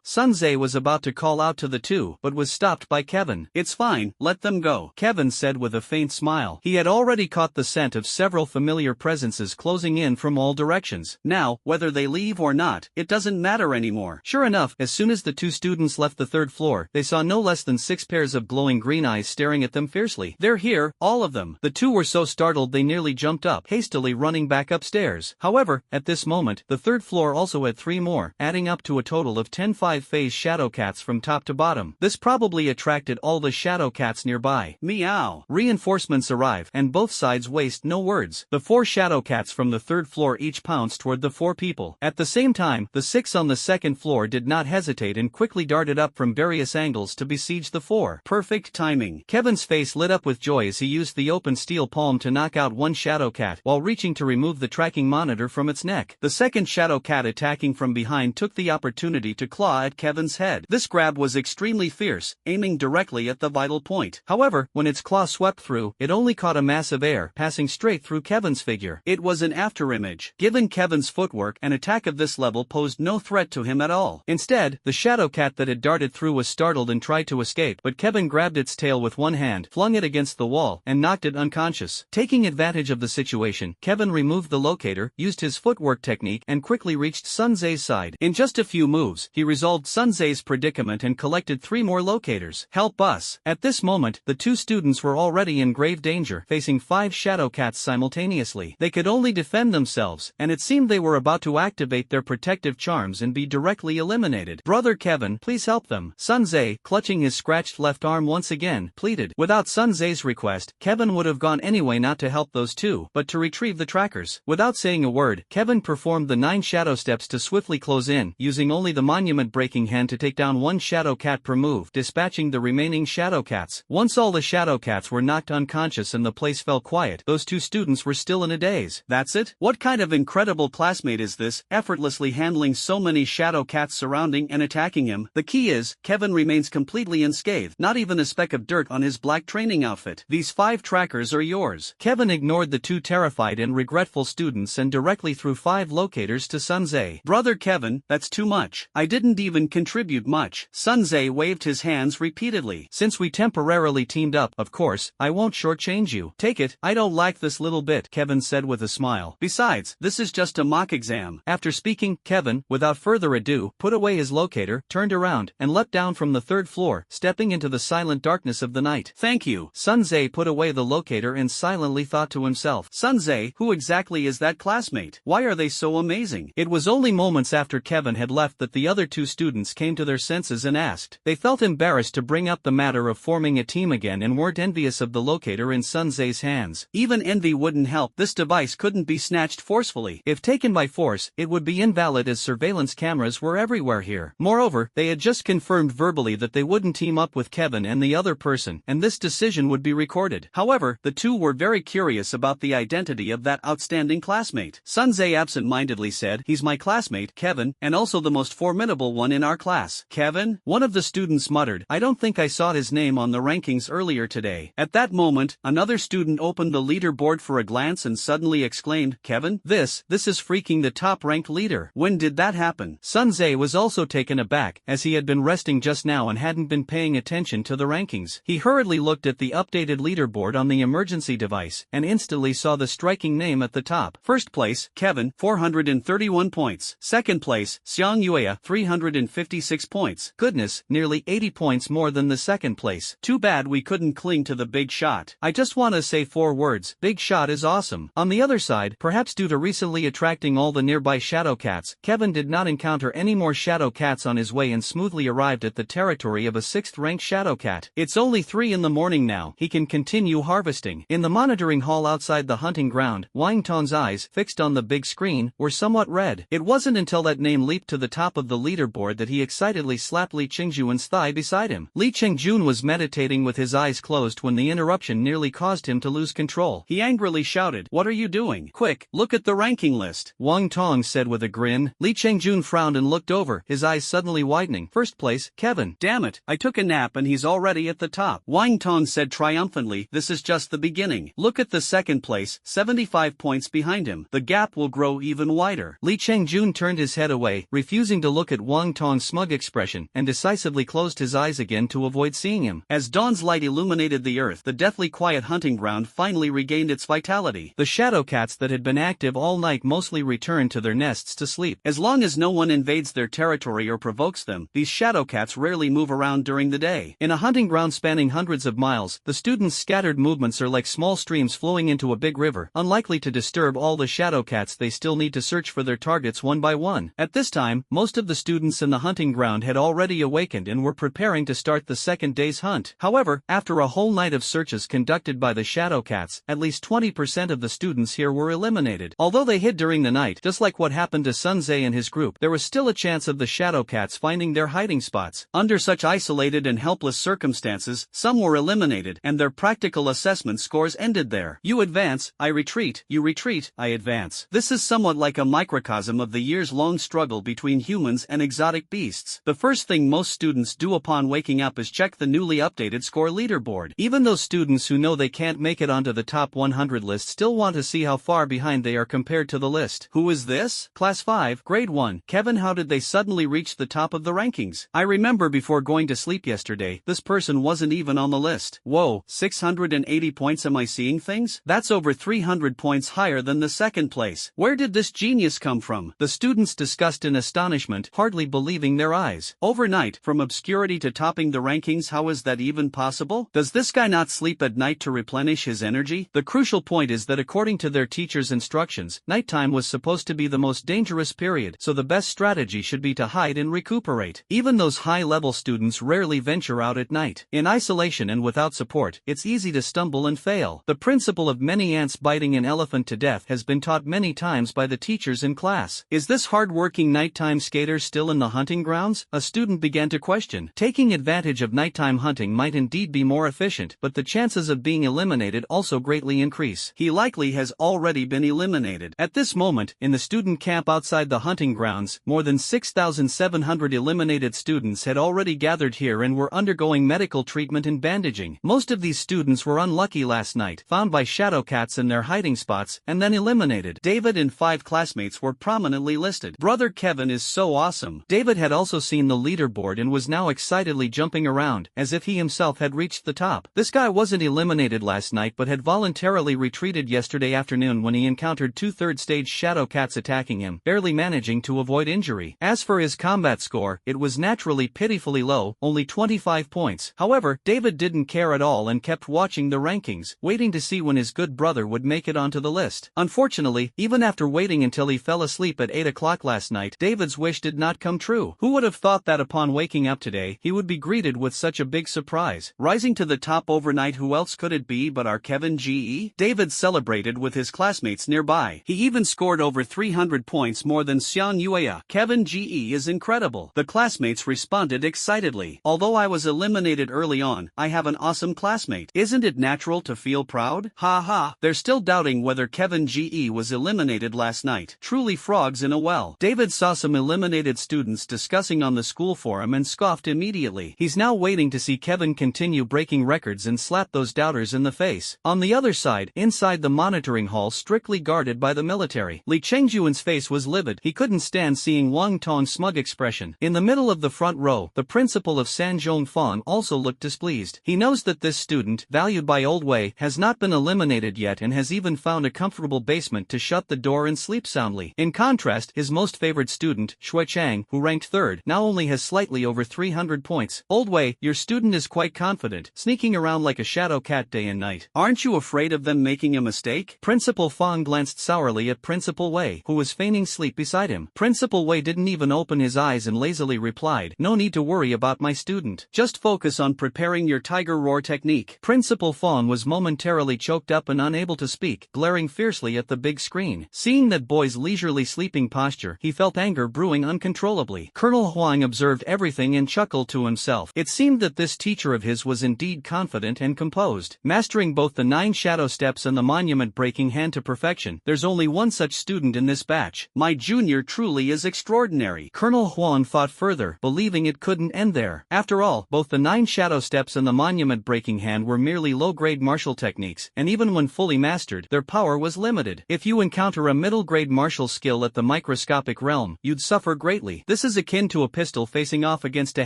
Sun Tze was about to call out to the two, but was stopped by Kevin. It's fine, let them go, Kevin said with a faint smile. He had already caught the scent of several familiar presences closing in from all directions. Now, whether they leave or not, it doesn't matter anymore. Sure enough, as soon as the two students left the third floor, they saw no less than 6 pairs of glowing green eyes staring at them fiercely. They're here, all of them. The two were so startled they nearly jumped up, hastily running back upstairs. However, at this moment, the third floor also had 3 more, adding up to a total of 10 5-phase shadow cats from top to bottom. This probably attracted all the shadow cats nearby. Meow. Reinforcements arrive, and both sides waste no words. The 4 shadow cats from the third floor each pounced toward the 4 people. At the same time, the 6 on the second floor did not hesitate and quickly darted up from various angles to besiege the 4. Perfect timing. Kevin's face lit up with joy as he used the open steel palm to knock out one shadow cat while reaching to remove the tracking monitor from its neck. The second shadow cat attacking from behind took the opportunity to claw at Kevin's head. This grab was extremely fierce, aiming directly at the vital point. However, when its claw swept through, it only caught a mass of air, passing straight through Kevin's figure. It was an afterimage. Given Kevin's footwork, an attack of this level posed no threat to him at all. Instead, the shadow cat that had darted through was startled and tried to escape, but Kevin grabbed its tail with one hand, flung it against the wall, and knocked it unconscious. Taking advantage of the situation, Kevin removed the locator, used his footwork technique, and quickly reached Sun Tze's side. In just a few moves, he resolved Sun Tze's predicament and collected 3 more locators. Help us. At this moment, the two students were already in grave danger, facing 5 shadow cats simultaneously. They could only defend themselves, and it seemed they were about to activate their protective charms and be directly eliminated. Brother Kevin, please help them. Sun Tze, clutching his scratched left arm once again, pleaded. Without Sun Tze's request, Kevin would have gone anyway, not to help those two, but to retrieve the trackers. Without saying a word, Kevin performed the 9 shadow steps to swiftly close in, using only the monument breaking hand to take down 1 shadow cat per move, dispatching the remaining shadow cats. Once all the shadow cats were knocked unconscious and the place fell quiet, those two students were still in a daze. That's it? What kind of incredible classmate is this, effortlessly handling so many shadow cats surrounding and attacking him? The key is, Kevin remains completely unscathed, not even a speck of dirt on his black training outfit. These 5 trackers are yours. Kevin ignored the 2 terrified and regretful students and directly threw 5 locators to Sun Tze. Brother Kevin, that's too much. I didn't even contribute much. Sun Tze waved his hands repeatedly. Since we temporarily teamed up, of course, I won't shortchange you. Take it, I don't like this little bit, Kevin said with a smile. Besides, this is just a mock exam. After speaking, Kevin, without further ado, put away his locator, turned around, and leapt down from the 3rd floor, stepping into the silent darkness of the night. Thank you. Sun Tze put away the locator and silently thought to himself. Sun Tze, who exactly is that classmate? Why are they so amazing? It was only moments after Kevin had left that the other 2 students came to their senses and asked. They felt embarrassed to bring up the matter of forming a team again and weren't envious of the locator in Sun Tze's hands. Even envy wouldn't help. This device couldn't be snatched forcefully. If taken by force, it would be invalid as surveillance cameras were everywhere here. Moreover, they had just confirmed verbally that they wouldn't team up with Kevin and the other person, and this decision would be recorded. However, the two were very curious about the identity of that outstanding classmate. Sun Tze absent-mindedly said, he's my classmate, Kevin, and also the most formidable one in our class. Kevin? One of the students muttered, I don't think I saw his name on the rankings earlier today. At that moment, another student opened the leaderboard for a glance and suddenly exclaimed, Kevin, this is freaking the top-ranked leader. When did that happen? Sun Tze was also taken aback, as he had been resting just now and hadn't been paying attention to the rankings. He hurriedly looked at the updated leaderboard on the emergency device, and instantly saw the striking name at the top. First place, Kevin, 431 points. Second place, Xiang Yueya, 356 points. Goodness, nearly 80 points more than the second place. Too bad we couldn't cling to the big shot. I just want to say 4 words, big shot is awesome. On the other side, perhaps due to recently attracting all the nearby shadow cats, Kevin did not encounter any more shadow cats on his way and smoothly arrived at at the territory of a 6th-ranked shadow cat. It's only 3 in the morning now, he can continue harvesting. In the monitoring hall outside the hunting ground, Wang Tong's eyes, fixed on the big screen, were somewhat red. It wasn't until that name leaped to the top of the leaderboard that he excitedly slapped Li Chengjun's thigh beside him. Li Chengjun was meditating with his eyes closed when the interruption nearly caused him to lose control. He angrily shouted, "What are you doing? Quick, look at the ranking list." Wang Tong said with a grin. Li Chengjun frowned and looked over, his eyes suddenly widening. "First place, Kevin." "Damn it, I took a nap and he's already at the top." Wang Tong said triumphantly, "This is just the beginning. Look at the second place, 75 points behind him. The gap will grow even wider." Li Chengjun turned his head away, refusing to look at Wang Tong's smug expression, and decisively closed his eyes again to avoid seeing him. As dawn's light illuminated the earth, the deathly quiet hunting ground finally regained its vitality. The shadow cats that had been active all night mostly returned to their nests to sleep. As long as no one invades their territory or provokes them, these shadow cats rarely move around during the day. In a hunting ground spanning hundreds of miles, the students' scattered movements are like small streams flowing into a big river, unlikely to disturb all the shadow cats. They still need to search for their targets one by one. At this time, most of the students in the hunting ground had already awakened and were preparing to start the second day's hunt. However, after a whole night of searches conducted by the shadow cats, at least 20% of the students here were eliminated. Although they hid during the night, just like what happened to Sun Zhe and his group, there was still a chance of the shadow cats finding their hiding spots. Under such isolated and helpless circumstances, some were eliminated, and their practical assessment scores ended there. You advance, I retreat, you retreat, I advance. This is somewhat like a microcosm of the years-long struggle between humans and exotic beasts. The first thing most students do upon waking up is check the newly updated score leaderboard. Even those students who know they can't make it onto the top 100 list still want to see how far behind they are compared to the list. Who is this? Class 5, Grade 1. Kevin, how did they suddenly reach the top of the rankings? I remember before going to sleep yesterday, this person wasn't even on the list. Whoa, 680 points, am I seeing things? That's over 300 points higher than the second place. Where did this genius come from? The students discussed in astonishment, hardly believing their eyes. Overnight, from obscurity to topping the rankings, how is that even possible? Does this guy not sleep at night to replenish his energy? The crucial point is that according to their teacher's instructions, nighttime was supposed to be the most dangerous period, so the best strategy should be to hide and recuperate. Even those high-level students rarely venture out at night. In isolation and without support, it's easy to stumble and fail. The principle of many ants biting an elephant to death has been taught many times by the teachers in class. Is this hard-working nighttime skater still in the hunting grounds? A student began to question. Taking advantage of nighttime hunting might indeed be more efficient, but the chances of being eliminated also greatly increase. He likely has already been eliminated. At this moment, in the student camp outside the hunting grounds, more than 6,700 eliminated students had already gathered here and were undergoing medical treatment and bandaging. Most of these students were unlucky last night, found by shadow cats in their hiding spots, and then eliminated. David and 5 classmates were prominently listed. Brother Kevin is so awesome. David had also seen the leaderboard and was now excitedly jumping around, as if he himself had reached the top. This guy wasn't eliminated last night but had voluntarily retreated yesterday afternoon when he encountered 2/3 stage shadow cats attacking him, barely managing to avoid injury. As for his combat score, it was naturally pitifully low, only 25 points. However, David didn't care at all and kept watching the rankings, waiting to see when his good brother would make it onto the list. Unfortunately, even after waiting until he fell asleep at 8 o'clock last night, David's wish did not come true. Who would have thought that upon waking up today, he would be greeted with such a big surprise? Rising to the top overnight, who else could it be but our Kevin Ge? David celebrated with his classmates nearby. He even scored over 300 points more than Xian Yueya. Kevin Ge is incredible. The classmates responded excitedly. Although I was eliminated early on, I have an awesome classmate. Isn't it natural to feel proud? Ha ha. They're still doubting whether Kevin Ge was eliminated last night. Truly frogs in a well. David saw some eliminated students discussing on the school forum and scoffed immediately. He's now waiting to see Kevin continue breaking records and slap those doubters in the face. On the other side, inside the monitoring hall strictly guarded by the military, Li Chengjun's face was livid. He couldn't stand seeing Wang Tong's smug expression. In the middle of the front row, the principal of Sanzhong Fang also looked displeased. He knows that this student, valued by Old Wei, has not been eliminated yet and has even found a comfortable basement to shut the door and sleep soundly. In contrast, his most favored student, Shui Chang, who ranked 3rd, now only has slightly over 300 points. Old Wei, your student is quite confident, sneaking around like a shadow cat day and night. Aren't you afraid of them making a mistake? Principal Fang glanced sourly at Principal Wei, who was feigning sleep beside him. Principal Wei didn't even open his eyes and lazily replied, No, no need to worry about my student. Just focus on preparing your tiger roar technique. Principal Fawn was momentarily choked up and unable to speak, glaring fiercely at the big screen. Seeing that boy's leisurely sleeping posture, he felt anger brewing uncontrollably. Colonel Huang observed everything and chuckled to himself. It seemed that this teacher of his was indeed confident and composed. Mastering both the 9 shadow steps and the monument breaking hand to perfection, there's only one such student in this batch. My junior truly is extraordinary. Colonel Huang thought further, believing it couldn't end there. After all, both the 9 shadow steps and the monument breaking hand were merely low-grade martial techniques, and even when fully mastered, their power was limited. If you encounter a middle-grade martial skill at the microscopic realm, you'd suffer greatly. This is akin to a pistol facing off against a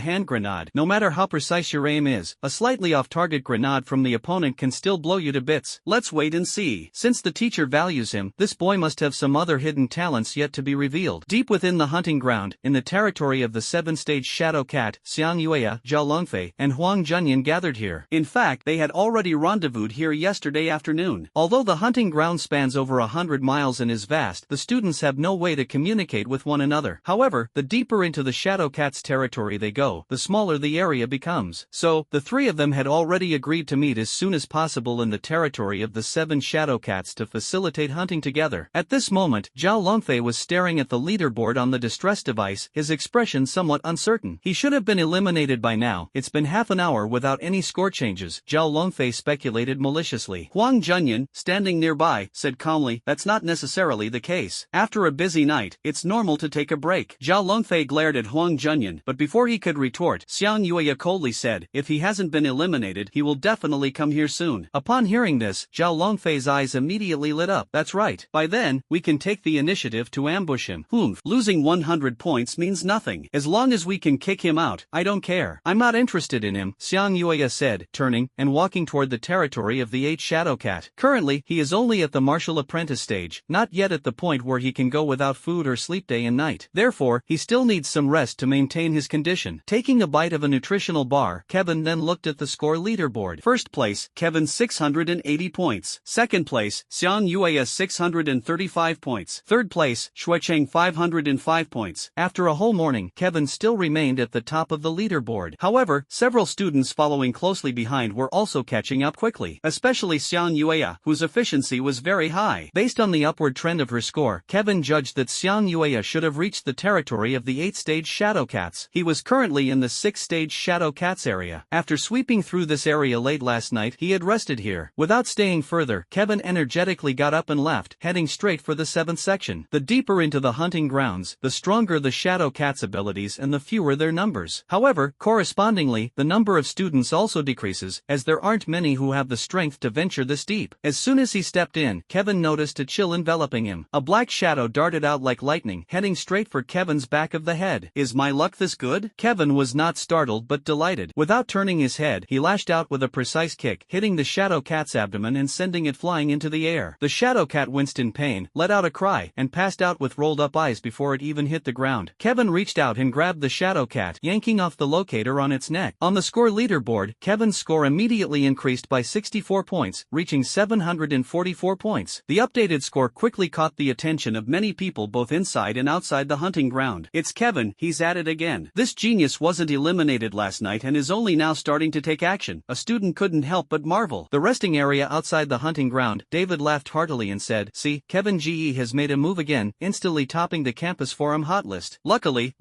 hand grenade. No matter how precise your aim is, a slightly off-target grenade from the opponent can still blow you to bits. Let's wait and see. Since the teacher values him, this boy must have some other hidden talents yet to be revealed. Deep within the hunting ground, in the territory of the 7-stage Shadow Cat, Xiang Yueya, Zhao Longfei, and Huang Junyan gathered here. In fact, they had already rendezvoused here yesterday afternoon. Although the hunting ground spans over 100 miles and is vast, the students have no way to communicate with one another. However, the deeper into the Shadow Cat's territory they go, the smaller the area becomes. So, the 3 of them had already agreed to meet as soon as possible in the territory of the 7 Shadow Cats to facilitate hunting together. At this moment, Zhao Longfei was staring at the leaderboard on the distress device, his expression somewhat uncertain. He should have been eliminated by now. It's been half an hour without any score changes, Zhao Longfei speculated maliciously. Huang Junyan, standing nearby, said calmly, that's not necessarily the case. After a busy night, it's normal to take a break. Zhao Longfei glared at Huang Junyan, but before he could retort, Xiang Yueya coldly said, if he hasn't been eliminated, he will definitely come here soon. Upon hearing this, Zhao Longfei's eyes immediately lit up. That's right. By then, we can take the initiative to ambush him. Losing 100 points means nothing. As long as we can kick him out, I don't care. I'm not interested in him, Xiang Yueya said, turning and walking toward the territory of the 8 Shadow Cat. Currently, he is only at the martial apprentice stage, not yet at the point where he can go without food or sleep day and night. Therefore, he still needs some rest to maintain his condition. Taking a bite of a nutritional bar, Kevin then looked at the score leaderboard. First place, Kevin 680 points. Second place, Xiang Yueya 635 points. Third place, Shuicheng 505 points. After a whole morning, Kevin still remained at the top of the leaderboard. However, several students following closely behind were also catching up quickly, especially Xiang Yueya, whose efficiency was very high. Based on the upward trend of her score, Kevin judged that Xiang Yueya should have reached the territory of the 8-stage Shadow Cats. He was currently in the 6-stage Shadow Cats area. After sweeping through this area late last night, he had rested here. Without staying further, Kevin energetically got up and left, heading straight for the 7th section. The deeper into the hunting grounds, the stronger the Shadow Cat's abilities and the fewer their numbers. However, correspondingly, the number of students also decreases, as there aren't many who have the strength to venture this deep. As soon as he stepped in, Kevin noticed a chill enveloping him. A black shadow darted out like lightning, heading straight for Kevin's back of the head. Is my luck this good? Kevin was not startled but delighted. Without turning his head, he lashed out with a precise kick, hitting the Shadow Cat's abdomen and sending it flying into the air. The Shadow Cat winced in pain, let out a cry, and passed out with rolled-up eyes before it even hit the ground. Kevin reached out and grabbed the Shadow Cat, yanking off the locator on its neck. On the score leaderboard, Kevin's score immediately increased by 64 points, reaching 744 points. The updated score quickly caught the attention of many people both inside and outside the hunting ground. It's Kevin, he's at it again. This genius wasn't eliminated last night and is only now starting to take action. A student couldn't help but marvel. The resting area outside the hunting ground, David laughed heartily and said, see, Kevin GE has made a move again, instantly topping the campus forum hot list. Luckily,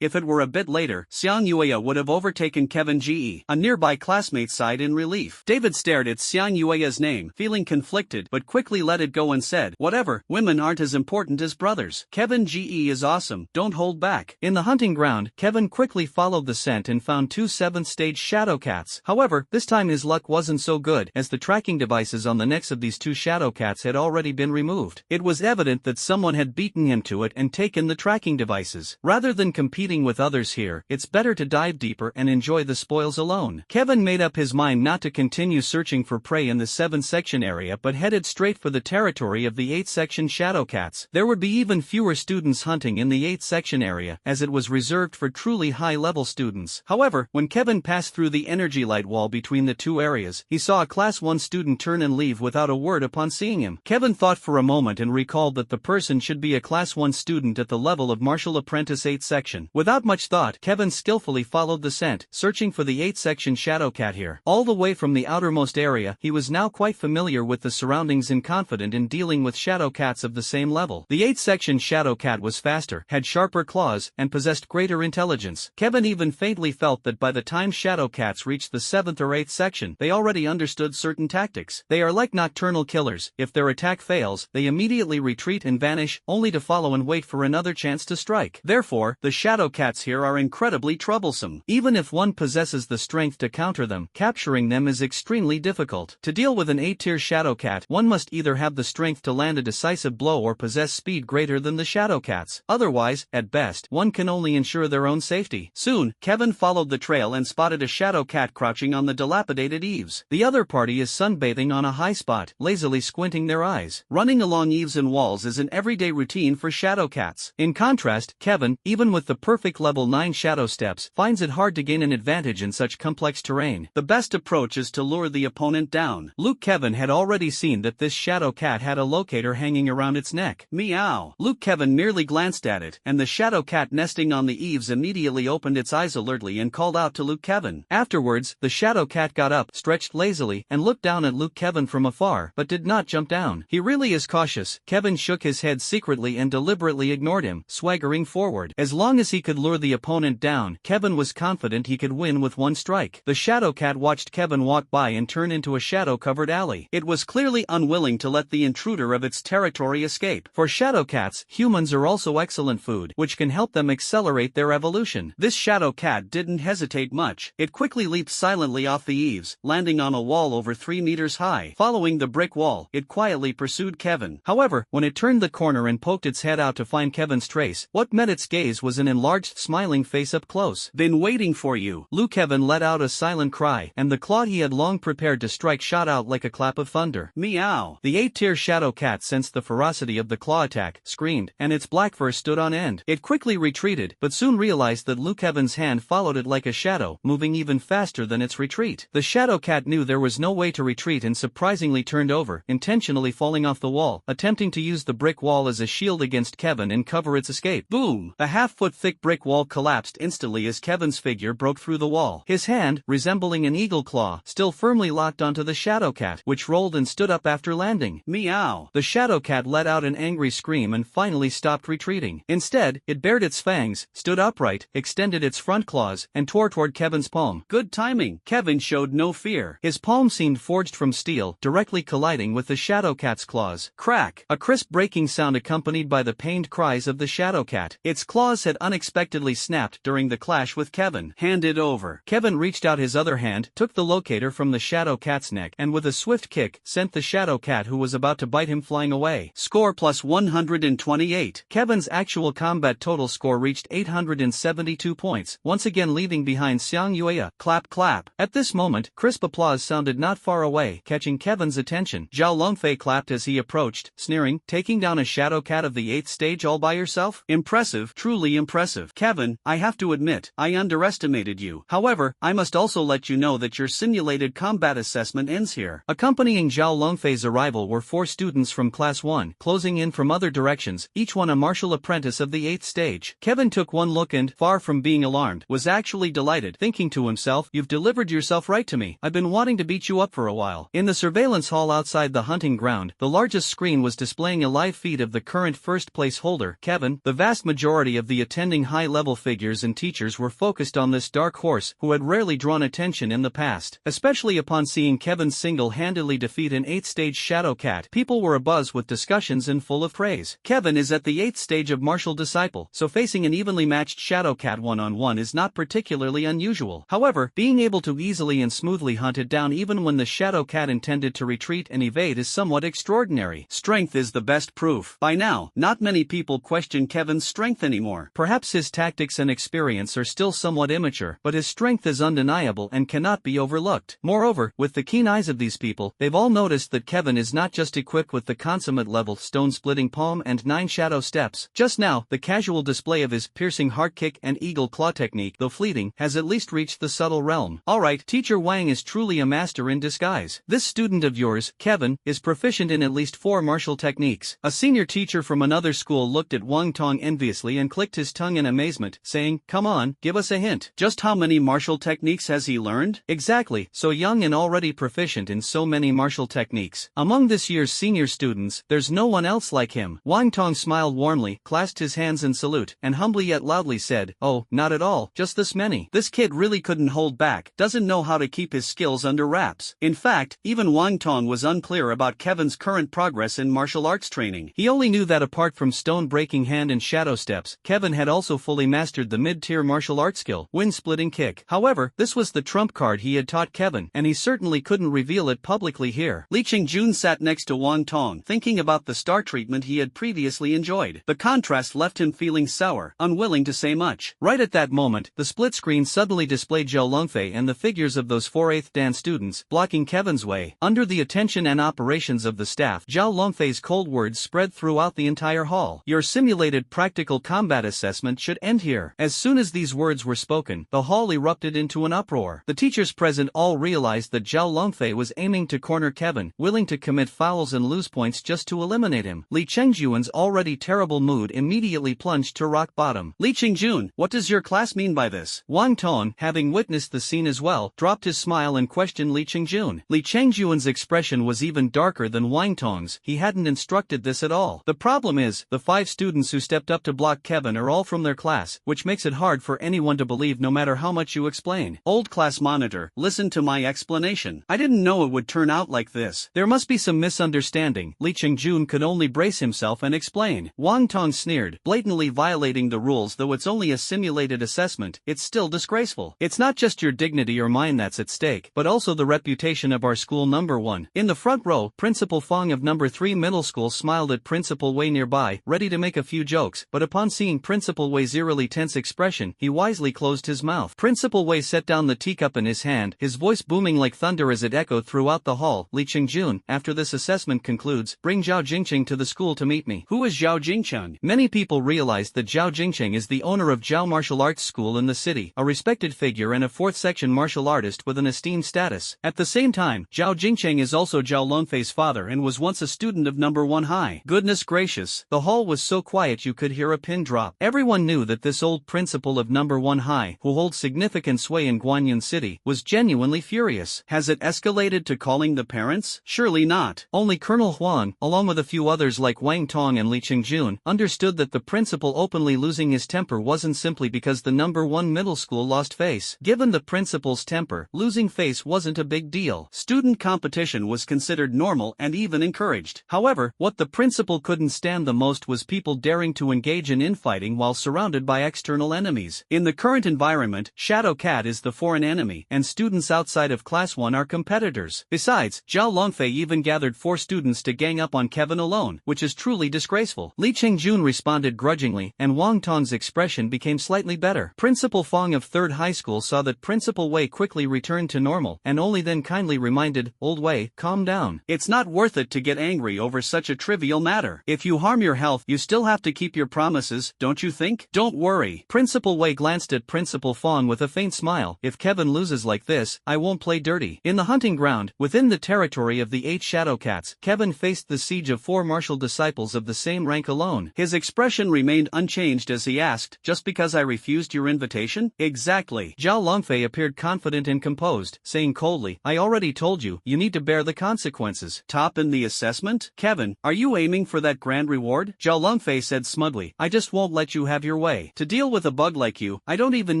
if it were a bit later, Xiang Yueya would have overtaken Kevin GE. A nearby classmate sighed in relief. David stared at Xiang Yueya's name, feeling conflicted, but quickly let it go and said, whatever, women aren't as important as brothers. Kevin GE is awesome, don't hold back. In the hunting ground, Kevin quickly followed the scent and found 2 7th-stage Shadow Cats. However, this time his luck wasn't so good, as the tracking devices on the necks of these 2 Shadow Cats had already been removed. It was evident that someone had beaten him to it and taken the tracking devices. Rather than competing with others here, it's better to dive deeper and enjoy the spoils alone. Kevin made up his mind not to continue searching for prey in the 7th section area but headed straight for the territory of the 8th section Shadow Cats. There would be even fewer students hunting in the 8th section area, as it was reserved for truly high-level students. However, when Kevin passed through the energy light wall between the 2 areas, he saw a Class 1 student turn and leave without a word upon seeing him. Kevin thought for a moment and recalled that the person should be a Class 1 student at the level of Martial Apprentice 8th section. Without much thought, thought, Kevin skillfully followed the scent, searching for the 8th section shadow cat here. All the way from the outermost area, he was now quite familiar with the surroundings and confident in dealing with shadow cats of the same level. The 8th section shadow cat was faster, had sharper claws, and possessed greater intelligence. Kevin even faintly felt that by the time shadow cats reached the 7th or 8th section, they already understood certain tactics. They are like nocturnal killers. If their attack fails, they immediately retreat and vanish, only to follow and wait for another chance to strike. Therefore, the shadow cats here are incredibly troublesome. Even if one possesses the strength to counter them, capturing them is extremely difficult. To deal with an 8-tier shadow cat, one must either have the strength to land a decisive blow or possess speed greater than the shadow cats. Otherwise, at best, one can only ensure their own safety. Soon, Kevin followed the trail and spotted a shadow cat crouching on the dilapidated eaves. The other party is sunbathing on a high spot, lazily squinting their eyes. Running along eaves and walls is an everyday routine for shadow cats. In contrast, Kevin, even with the perfect level 9 shadow steps, finds it hard to gain an advantage in such complex terrain. The best approach is to lure the opponent down. Kevin had already seen that this shadow cat had a locator hanging around its neck. Meow. Kevin merely glanced at it, and the shadow cat nesting on the eaves immediately opened its eyes alertly and called out to Kevin. Afterwards, the shadow cat got up, stretched lazily, and looked down at Kevin from afar, but did not jump down. He really is cautious. Kevin shook his head secretly and deliberately ignored him, swaggering forward. As long as he could lure the opponent down, Kevin was confident he could win with one strike. The shadow cat watched Kevin walk by and turn into a shadow-covered alley. It was clearly unwilling to let the intruder of its territory escape. For shadow cats, humans are also excellent food, which can help them accelerate their evolution. This shadow cat didn't hesitate much. It quickly leaped silently off the eaves, landing on a wall over 3 meters high. Following the brick wall, it quietly pursued Kevin. However, when it turned the corner and poked its head out to find Kevin's trace, what met its gaze was an enlarged smiling face up close. "Been waiting for you." Kevin let out a silent cry, and the claw he had long prepared to strike shot out like a clap of thunder. Meow. The 8-tier shadow cat sensed the ferocity of the claw attack, screamed, and its black fur stood on end. It quickly retreated, but soon realized that Kevin's hand followed it like a shadow, moving even faster than its retreat. The shadow cat knew there was no way to retreat and surprisingly turned over, intentionally falling off the wall, attempting to use the brick wall as a shield against Kevin and cover its escape. Boom! The half-foot thick brick wall collapsed instantly as Kevin's figure broke through the wall. His hand, resembling an eagle claw, still firmly locked onto the shadow cat, which rolled and stood up after landing. Meow! The shadow cat let out an angry scream and finally stopped retreating. Instead, it bared its fangs, stood upright, extended its front claws, and tore toward Kevin's palm. Good timing. Kevin showed no fear. His palm seemed forged from steel, directly colliding with the shadow cat's claws. Crack! A crisp breaking sound accompanied by the pained cries of the shadow cat. Its claws had unexpectedly snapped during the clash with Kevin. Hand it over. Kevin reached out his other hand, took the locator from the shadow cat's neck, and with a swift kick, sent the shadow cat who was about to bite him flying away. Score plus 128. Kevin's actual combat total score reached 872 points, once again leaving behind Xiang Yueya. Clap clap. At this moment, crisp applause sounded not far away, catching Kevin's attention. Zhao Longfei clapped as he approached, sneering, taking down a shadow cat of the 8th stage all by yourself? Impressive, truly impressive. Kevin, I have to admit, I underestimated you. However, I must also let you know that your simulated combat assessment ends here. Accompanying Zhao Longfei's arrival were 4 students from Class 1, closing in from other directions, each one a martial apprentice of the 8th stage. Kevin took one look and, far from being alarmed, was actually delighted, thinking to himself, you've delivered yourself right to me. I've been wanting to beat you up for a while. In the surveillance hall outside the hunting ground, the largest screen was displaying a live feed of the current first-place holder, Kevin. The vast majority of the attending high-level figures and teachers were focused on this dark horse who had rarely drawn attention in the past. Especially upon seeing Kevin single-handedly defeat an 8th stage shadow cat, people were abuzz with discussions and full of praise. Kevin is at the 8th stage of martial disciple, so facing an evenly matched shadow cat one-on-one is not particularly unusual. However, being able to easily and smoothly hunt it down even when the shadow cat intended to retreat and evade is somewhat extraordinary. Strength is the best proof. By now, not many people question Kevin's strength anymore. Perhaps his tactics and experience are still somewhat immature, but his strength is undeniable and cannot be overlooked. Moreover, with the keen eyes of these people, they've all noticed that Kevin is not just equipped with the consummate level stone-splitting palm and 9 shadow steps. Just now, the casual display of his piercing heart kick and eagle claw technique, though fleeting, has at least reached the subtle realm. Alright, Teacher Wang is truly a master in disguise. This student of yours, Kevin, is proficient in at least 4 martial techniques. A senior teacher from another school looked at Wang Tong enviously and clicked his tongue in amazement, saying, "Come on, give us a hint." Just how many martial techniques has he learned? Exactly, so young and already proficient in so many martial techniques. Among this year's senior students, there's no one else like him. Wang Tong smiled warmly, clasped his hands in salute, and humbly yet loudly said, "Oh, not at all, just this many." This kid really couldn't hold back, doesn't know how to keep his skills under wraps. In fact, even Wang Tong was unclear about Kevin's current progress in martial arts training. He only knew that apart from stone-breaking hand and shadow steps, Kevin had also fully mastered the mid-tier martial arts skill, wind-splitting kick. However, this was the trump card he had taught Kevin, and he certainly couldn't reveal it publicly here. Li Qingjun sat next to Wang Tong, thinking about the star treatment he had previously enjoyed. The contrast left him feeling sour, unwilling to say much. Right at that moment, the split screen suddenly displayed Zhao Longfei and the figures of those 4/8 Dan students, blocking Kevin's way. Under the attention and operations of the staff, Zhao Longfei's cold words spread throughout the entire hall. "Your simulated practical combat assessment should end here." As soon as these words were spoken, the hall erupted into an uproar. The teachers present all realized that Zhao Longfei was aiming to corner Kevin, willing to commit fouls and lose points just to eliminate him. Li Chengjuan's already terrible mood immediately plunged to rock bottom. "Li Qingjun, what does your class mean by this?" Wang Tong, having witnessed the scene as well, dropped his smile and questioned Li Qingjun. Li Chengjuan's expression was even darker than Wang Tong's. He hadn't instructed this at all. "The problem is, the 5 students who stepped up to block Kevin are all from their class, which makes it hard for anyone to believe no matter how much you explain." "Old class monitor, listen to my explanation. I didn't know it would turn out like this." "There must be some misunderstanding." Li Qingjun could only brace himself and explain. Wang Tong sneered, blatantly violating the rules. "Though it's only a simulated assessment, it's still disgraceful. It's not just your dignity or mine that's at stake, but also the reputation of our school number 1. In the front row, Principal Fong of number 3 middle school smiled at Principal Wei nearby, ready to make a few jokes, but upon seeing Principal Wei's eerily tense expression, he wisely closed his mouth. Principal Wei set down the teacup in his hand, his voice booming like thunder as it echoed throughout the hall. "Li Qingjun, after this assessment concludes, bring Zhao Jingqing to the school to meet me." Who is Zhao Jingqing? Many people realized that Zhao Jingqing is the owner of Zhao Martial Arts School in the city, a respected figure and a 4th section martial artist with an esteemed status. At the same time, Zhao Jingqing is also Zhao Longfei's father and was once a student of number 1 high. Goodness gracious, the hall was so quiet you could hear a pin drop. Everyone knew that this old principal of number 1 high, who holds significant sway in Guanyin City, was genuinely furious. Has it escalated to calling the parents? Surely not. Only Colonel Huang, along with a few others like Wang Tong and Li Qingjun, understood that the principal openly losing his temper wasn't simply because the number 1 middle school lost face. Given the principal's temper, losing face wasn't a big deal. Student competition was considered normal and even encouraged. However, what the principal couldn't stand the most was people daring to engage in infighting while surrounded by external enemies. In the current environment, Shadow Cat is the foreign enemy, and students outside of Class 1 are competitors. Besides, Zhao Longfei even gathered 4 students to gang up on Kevin alone, which is truly disgraceful. Li Qingjun responded grudgingly, and Wang Tong's expression became slightly better. Principal Fong of 3rd High School saw that Principal Wei quickly returned to normal, and only then kindly reminded, "Old Wei, calm down. It's not worth it to get angry over such a trivial matter. If you harm your health, you still have to keep your promises, don't you think? Don't worry." Principal Wei glanced at Principal Fong with a faint smile. "If Kevin loses like this, I won't play dirty." In the hunting ground, within the territory of the 8 Shadow Cats, Kevin faced the siege of 4 martial disciples of the same rank alone. His expression remained unchanged as he asked, "Just because I refused your invitation?" "Exactly." Zhao Longfei appeared confident and composed, saying coldly, "I already told you, you need to bear the consequences." "Top in the assessment? Kevin, are you aiming for that grand reward?" Zhao Longfei said smugly, "I just won't let you have your way. To deal with a bug like you, I don't even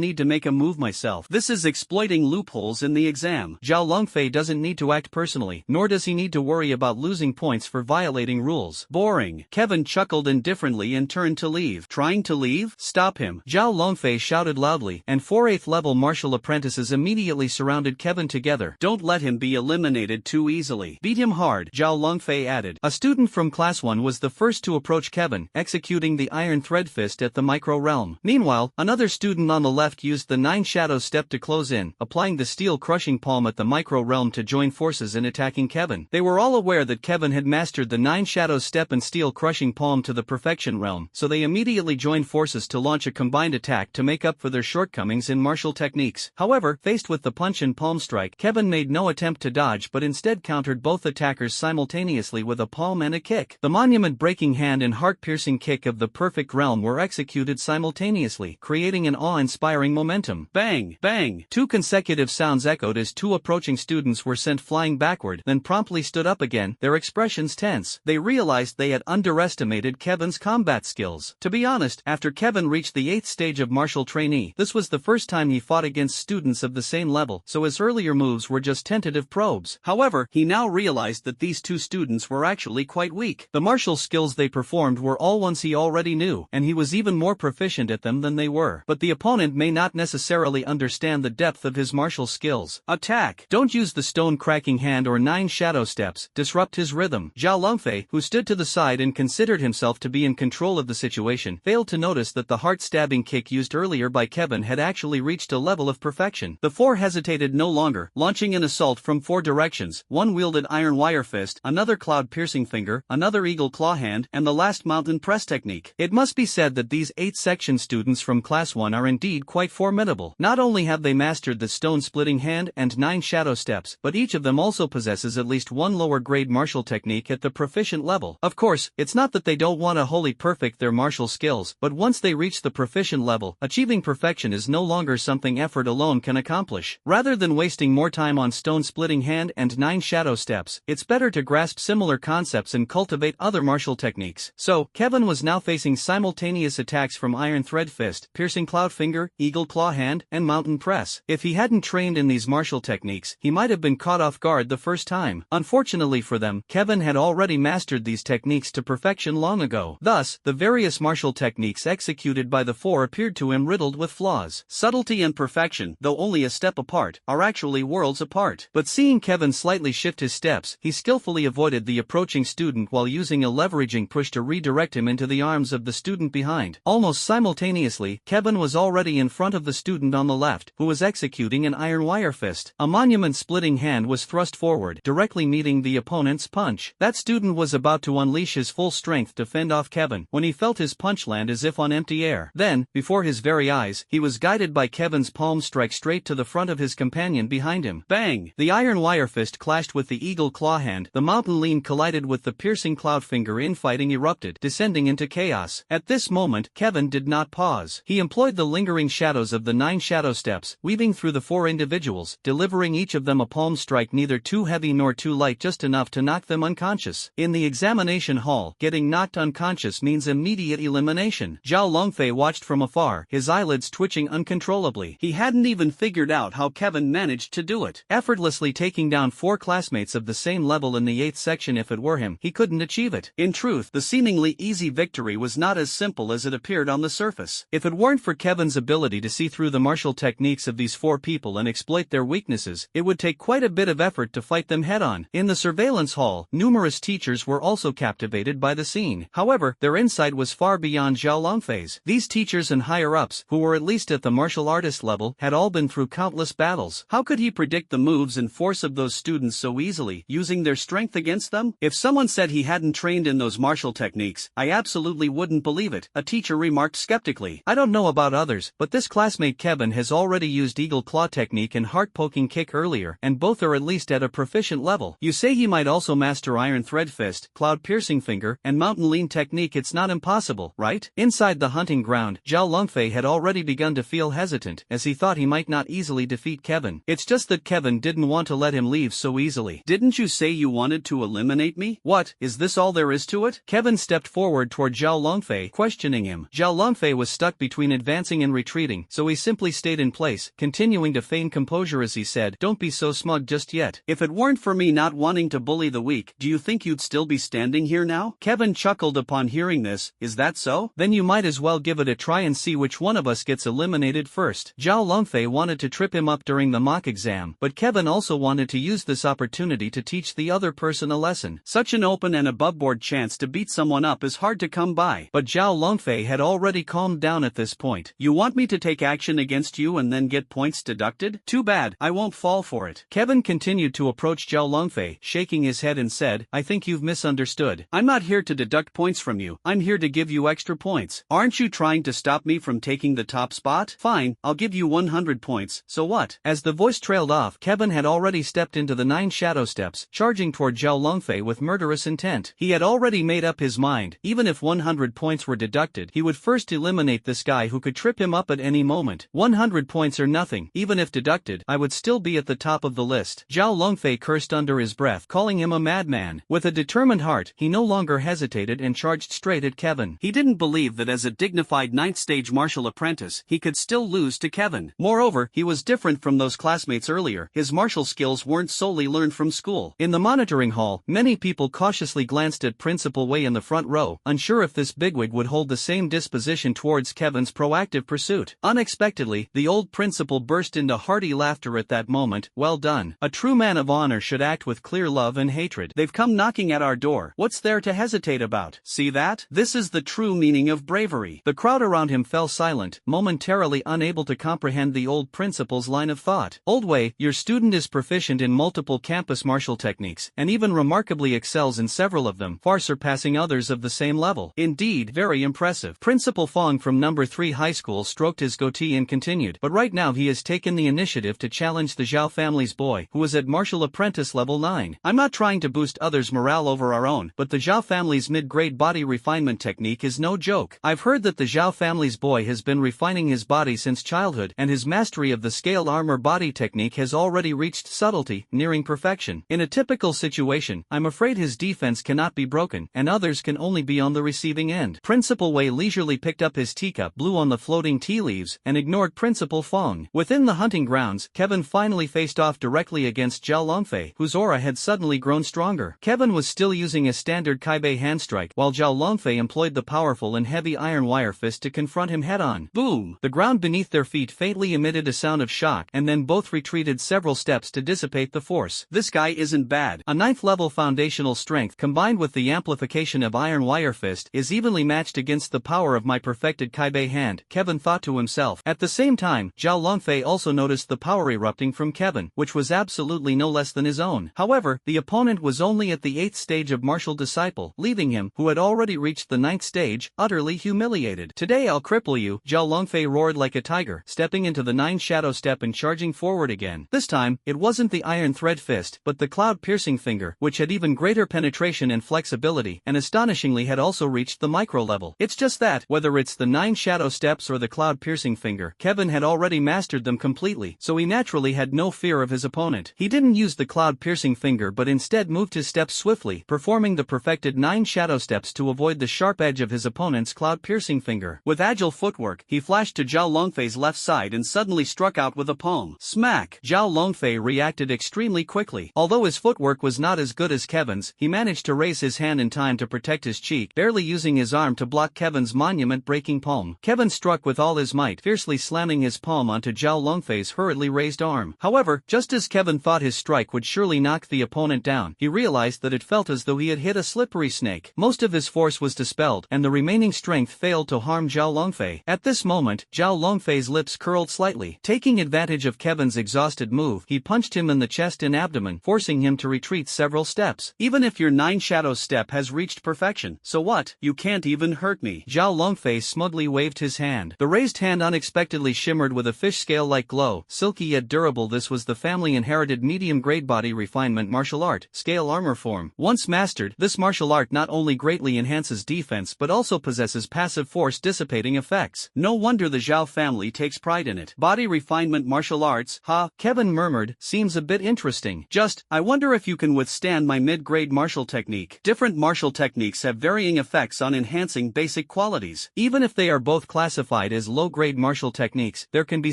need to make a move myself. This is exploiting loopholes in the exam." Zhao Longfei doesn't need to act personally, nor does he need to worry about losing points for violating rules. Boring. Kevin chuckled indifferently and turned to leave. "Trying to leave? Stop him." Zhao Longfei shouted loudly, and 4 8th level martial apprentices immediately surrounded Kevin together. "Don't let him be eliminated too easily. Beat him hard," Zhao Longfei added. A student from Class 1 was the first to approach Kevin, executing the Iron Thread Fist at the Micro Realm. Meanwhile, another student on the left used the 9 Shadow Step to close in, applying the Steel Crushing Palm at the Micro Realm to join forces in attacking Kevin. They were all aware that Kevin had mastered the 9 Shadow Step and Steel Crushing Palm to the Perfection Realm, so they immediately joined forces to launch a combined attack to make up for their shortcomings in martial techniques. However, faced with the punch and palm strike, Kevin made no attempt to dodge but instead countered both attackers simultaneously with a palm and a kick. The monument-breaking hand and heart-piercing kick of the Perfect Realm were executed simultaneously. simultaneously, creating an awe-inspiring momentum. Bang! Bang! 2 consecutive sounds echoed as 2 approaching students were sent flying backward, then promptly stood up again, their expressions tense. They realized they had underestimated Kevin's combat skills. To be honest, after Kevin reached the 8th stage of martial trainee, this was the first time he fought against students of the same level, so his earlier moves were just tentative probes. However, he now realized that these 2 students were actually quite weak. The martial skills they performed were all ones he already knew, and he was even more proficient at them than they were. But the opponent may not necessarily understand the depth of his martial skills. Attack! Don't use the stone-cracking hand or 9 shadow steps, disrupt his rhythm. Zhao Longfei, who stood to the side and considered himself to be in control of the situation, failed to notice that the heart-stabbing kick used earlier by Kevin had actually reached a level of perfection. The 4 hesitated no longer, launching an assault from 4 directions. One wielded iron wire fist, another cloud-piercing finger, another eagle claw hand, and the last mountain press technique. It must be said that these 8 section students from Class 1 are indeed quite formidable. Not only have they mastered the stone-splitting hand and 9 shadow steps, but each of them also possesses at least one lower-grade martial technique at the proficient level. Of course, it's not that they don't want to wholly perfect their martial skills, but once they reach the proficient level, achieving perfection is no longer something effort alone can accomplish. Rather than wasting more time on stone-splitting hand and 9 shadow steps, it's better to grasp similar concepts and cultivate other martial techniques. So, Kevin was now facing simultaneous attacks from Iron Thread Fist, Piercing Cloud Finger, Eagle Claw Hand, and Mountain Press. If he hadn't trained in these martial techniques, he might have been caught off guard the first time. Unfortunately for them, Kevin had already mastered these techniques to perfection long ago. Thus, the various martial techniques executed by the 4 appeared to him riddled with flaws. Subtlety and perfection, though only a step apart, are actually worlds apart. But seeing Kevin slightly shift his steps, he skillfully avoided the approaching student while using a leveraging push to redirect him into the arms of the student behind. Almost simultaneously, Kevin was already in front of the student on the left, who was executing an iron wire fist. A monument-splitting hand was thrust forward, directly meeting the opponent's punch. That student was about to unleash his full strength to fend off Kevin, when he felt his punch land as if on empty air. Then, before his very eyes, he was guided by Kevin's palm strike straight to the front of his companion behind him. Bang! The iron wire fist clashed with the eagle claw hand, the mountain lean collided with the piercing cloud finger, infighting erupted, descending into chaos. At this moment, Kevin did not pause. He employed the lingering shadows of the 9 shadow steps, weaving through the 4 individuals, delivering each of them a palm strike neither too heavy nor too light, just enough to knock them unconscious. In the examination hall, getting knocked unconscious means immediate elimination. Zhao Longfei watched from afar, his eyelids twitching uncontrollably. He hadn't even figured out how Kevin managed to do it. Effortlessly taking down 4 classmates of the same level in the 8th section. If it were him, he couldn't achieve it. In truth, the seemingly easy victory was not as simple as it appeared on the surface. If it weren't for Kevin's ability to see through the martial techniques of these 4 people and exploit their weaknesses, it would take quite a bit of effort to fight them head-on. In the surveillance hall, numerous teachers were also captivated by the scene. However, their insight was far beyond Zhao Longfei's. These teachers and higher-ups, who were at least at the martial artist level, had all been through countless battles. How could he predict the moves and force of those students so easily, using their strength against them? If someone said he hadn't trained in those martial techniques, I absolutely wouldn't believe it, a teacher remarked skeptically. I don't know about others, but this classmate Kevin has already used eagle claw technique and heart-poking kick earlier, and both are at least at a proficient level. You say he might also master iron thread fist, cloud-piercing finger, and mountain lean technique. It's not impossible, right? Inside the hunting ground, Zhao Longfei had already begun to feel hesitant, as he thought he might not easily defeat Kevin. It's just that Kevin didn't want to let him leave so easily. Didn't you say you wanted to eliminate me? What, is this all there is to it? Kevin stepped forward toward Zhao Longfei, questioning him. Zhao Longfei was stuck between advancing and retreating, so he simply stayed in place, continuing to feign composure as he said, "Don't be so smug just yet. If it weren't for me not wanting to bully the weak, do you think you'd still be standing here now?" Kevin chuckled upon hearing this. "Is that so? Then you might as well give it a try and see which one of us gets eliminated first." Zhao Longfei wanted to trip him up during the mock exam, but Kevin also wanted to use this opportunity to teach the other person a lesson. Such an open and above-board chance to beat someone up is hard to come by. But Zhao Longfei had already calmed down at this point. "You want me to take action against you and then get points deducted? Too bad, I won't fall for it." Kevin continued to approach Zhao Longfei, shaking his head and said, "I think you've misunderstood. I'm not here to deduct points from you, I'm here to give you extra points. Aren't you trying to stop me from taking the top spot? Fine, I'll give you 100 points, so what?" As the voice trailed off, Kevin had already stepped into the 9 shadow steps, charging toward Zhao Longfei with murderous intent. He had already made up his mind, even if 100 points were deducted, he would first eliminate eliminate this guy who could trip him up at any moment. 100 points or nothing. Even if deducted, I would still be at the top of the list. Zhao Longfei cursed under his breath, calling him a madman. With a determined heart, he no longer hesitated and charged straight at Kevin. He didn't believe that as a dignified 9th stage martial apprentice, he could still lose to Kevin. Moreover, he was different from those classmates earlier. His martial skills weren't solely learned from school. In the monitoring hall, many people cautiously glanced at Principal Wei in the front row, unsure if this bigwig would hold the same disposition towards Kevin's proactive pursuit. Unexpectedly, the old principal burst into hearty laughter at that moment. Well done. A true man of honor should act with clear love and hatred. They've come knocking at our door. What's there to hesitate about? See that? This is the true meaning of bravery. The crowd around him fell silent, momentarily unable to comprehend the old principal's line of thought. Old Wei, your student is proficient in multiple campus martial techniques, and even remarkably excels in several of them, far surpassing others of the same level. Indeed, very impressive. Principal Fong from number 3 high school stroked his goatee and continued, but right now he has taken the initiative to challenge the Zhao family's boy, who is at martial apprentice level 9. I'm not trying to boost others' morale over our own, but the Zhao family's mid-grade body refinement technique is no joke. I've heard that the Zhao family's boy has been refining his body since childhood, and his mastery of the scaled armor body technique has already reached subtlety, nearing perfection. In a typical situation, I'm afraid his defense cannot be broken, and others can only be on the receiving end. Principal Wei leisurely picked up his teacup, blew on the floating tea leaves, and ignored Principal Fong. Within the hunting grounds, Kevin finally faced off directly against Zhao Longfei, whose aura had suddenly grown stronger. Kevin was still using a standard Kaibei handstrike, while Zhao Longfei employed the powerful and heavy iron wire fist to confront him head-on. Boom! The ground beneath their feet faintly emitted a sound of shock, and then both retreated several steps to dissipate the force. This guy isn't bad. A 9th level foundational strength combined with the amplification of iron wire fist is evenly matched against the power of my perfected Kaibei hand, Kevin thought to himself. At the same time, Zhao Longfei also noticed the power erupting from Kevin, which was absolutely no less than his own. However, the opponent was only at the 8th stage of martial disciple, leaving him, who had already reached the 9th stage, utterly humiliated. Today I'll cripple you, Zhao Longfei roared like a tiger, stepping into the 9 shadow step and charging forward again. This time, it wasn't the iron thread fist, but the cloud-piercing finger, which had even greater penetration and flexibility, and astonishingly had also reached the micro level. It's just that, whether it's the 9 shadow steps or the cloud-piercing finger, Kevin had already mastered them completely, so he naturally had no fear of his opponent. He didn't use the cloud-piercing finger but instead moved his steps swiftly, performing the perfected 9 shadow steps to avoid the sharp edge of his opponent's cloud-piercing finger. With agile footwork, he flashed to Zhao Longfei's left side and suddenly struck out with a palm. Smack! Zhao Longfei reacted extremely quickly. Although his footwork was not as good as Kevin's, he managed to raise his hand in time to protect his cheek, barely using his arm to block Kevin's monument-breaking palm. Kevin struck with all his might, fiercely slamming his palm onto Zhao Longfei's hurriedly raised arm. However, just as Kevin thought his strike would surely knock the opponent down, he realized that it felt as though he had hit a slippery snake. Most of his force was dispelled, and the remaining strength failed to harm Zhao Longfei. At this moment, Zhao Longfei's lips curled slightly. Taking advantage of Kevin's exhausted move, he punched him in the chest and abdomen, forcing him to retreat several steps. Even if your 9 shadows step has reached perfection, so what? You can't even hurt me. Zhao Longfei smugly waved his hand. The raised hand unexpectedly shimmered with a fish scale-like glow, silky yet durable. This was the family-inherited medium-grade body refinement martial art, scale armor form. Once mastered, this martial art not only greatly enhances defense but also possesses passive force-dissipating effects. No wonder the Zhao family takes pride in it. Body refinement martial arts, huh? Kevin murmured, seems a bit interesting. I wonder if you can withstand my mid-grade martial technique. Different martial techniques have varying effects on enhancing basic qualities. Even if they are both classified as low-grade martial techniques, there can be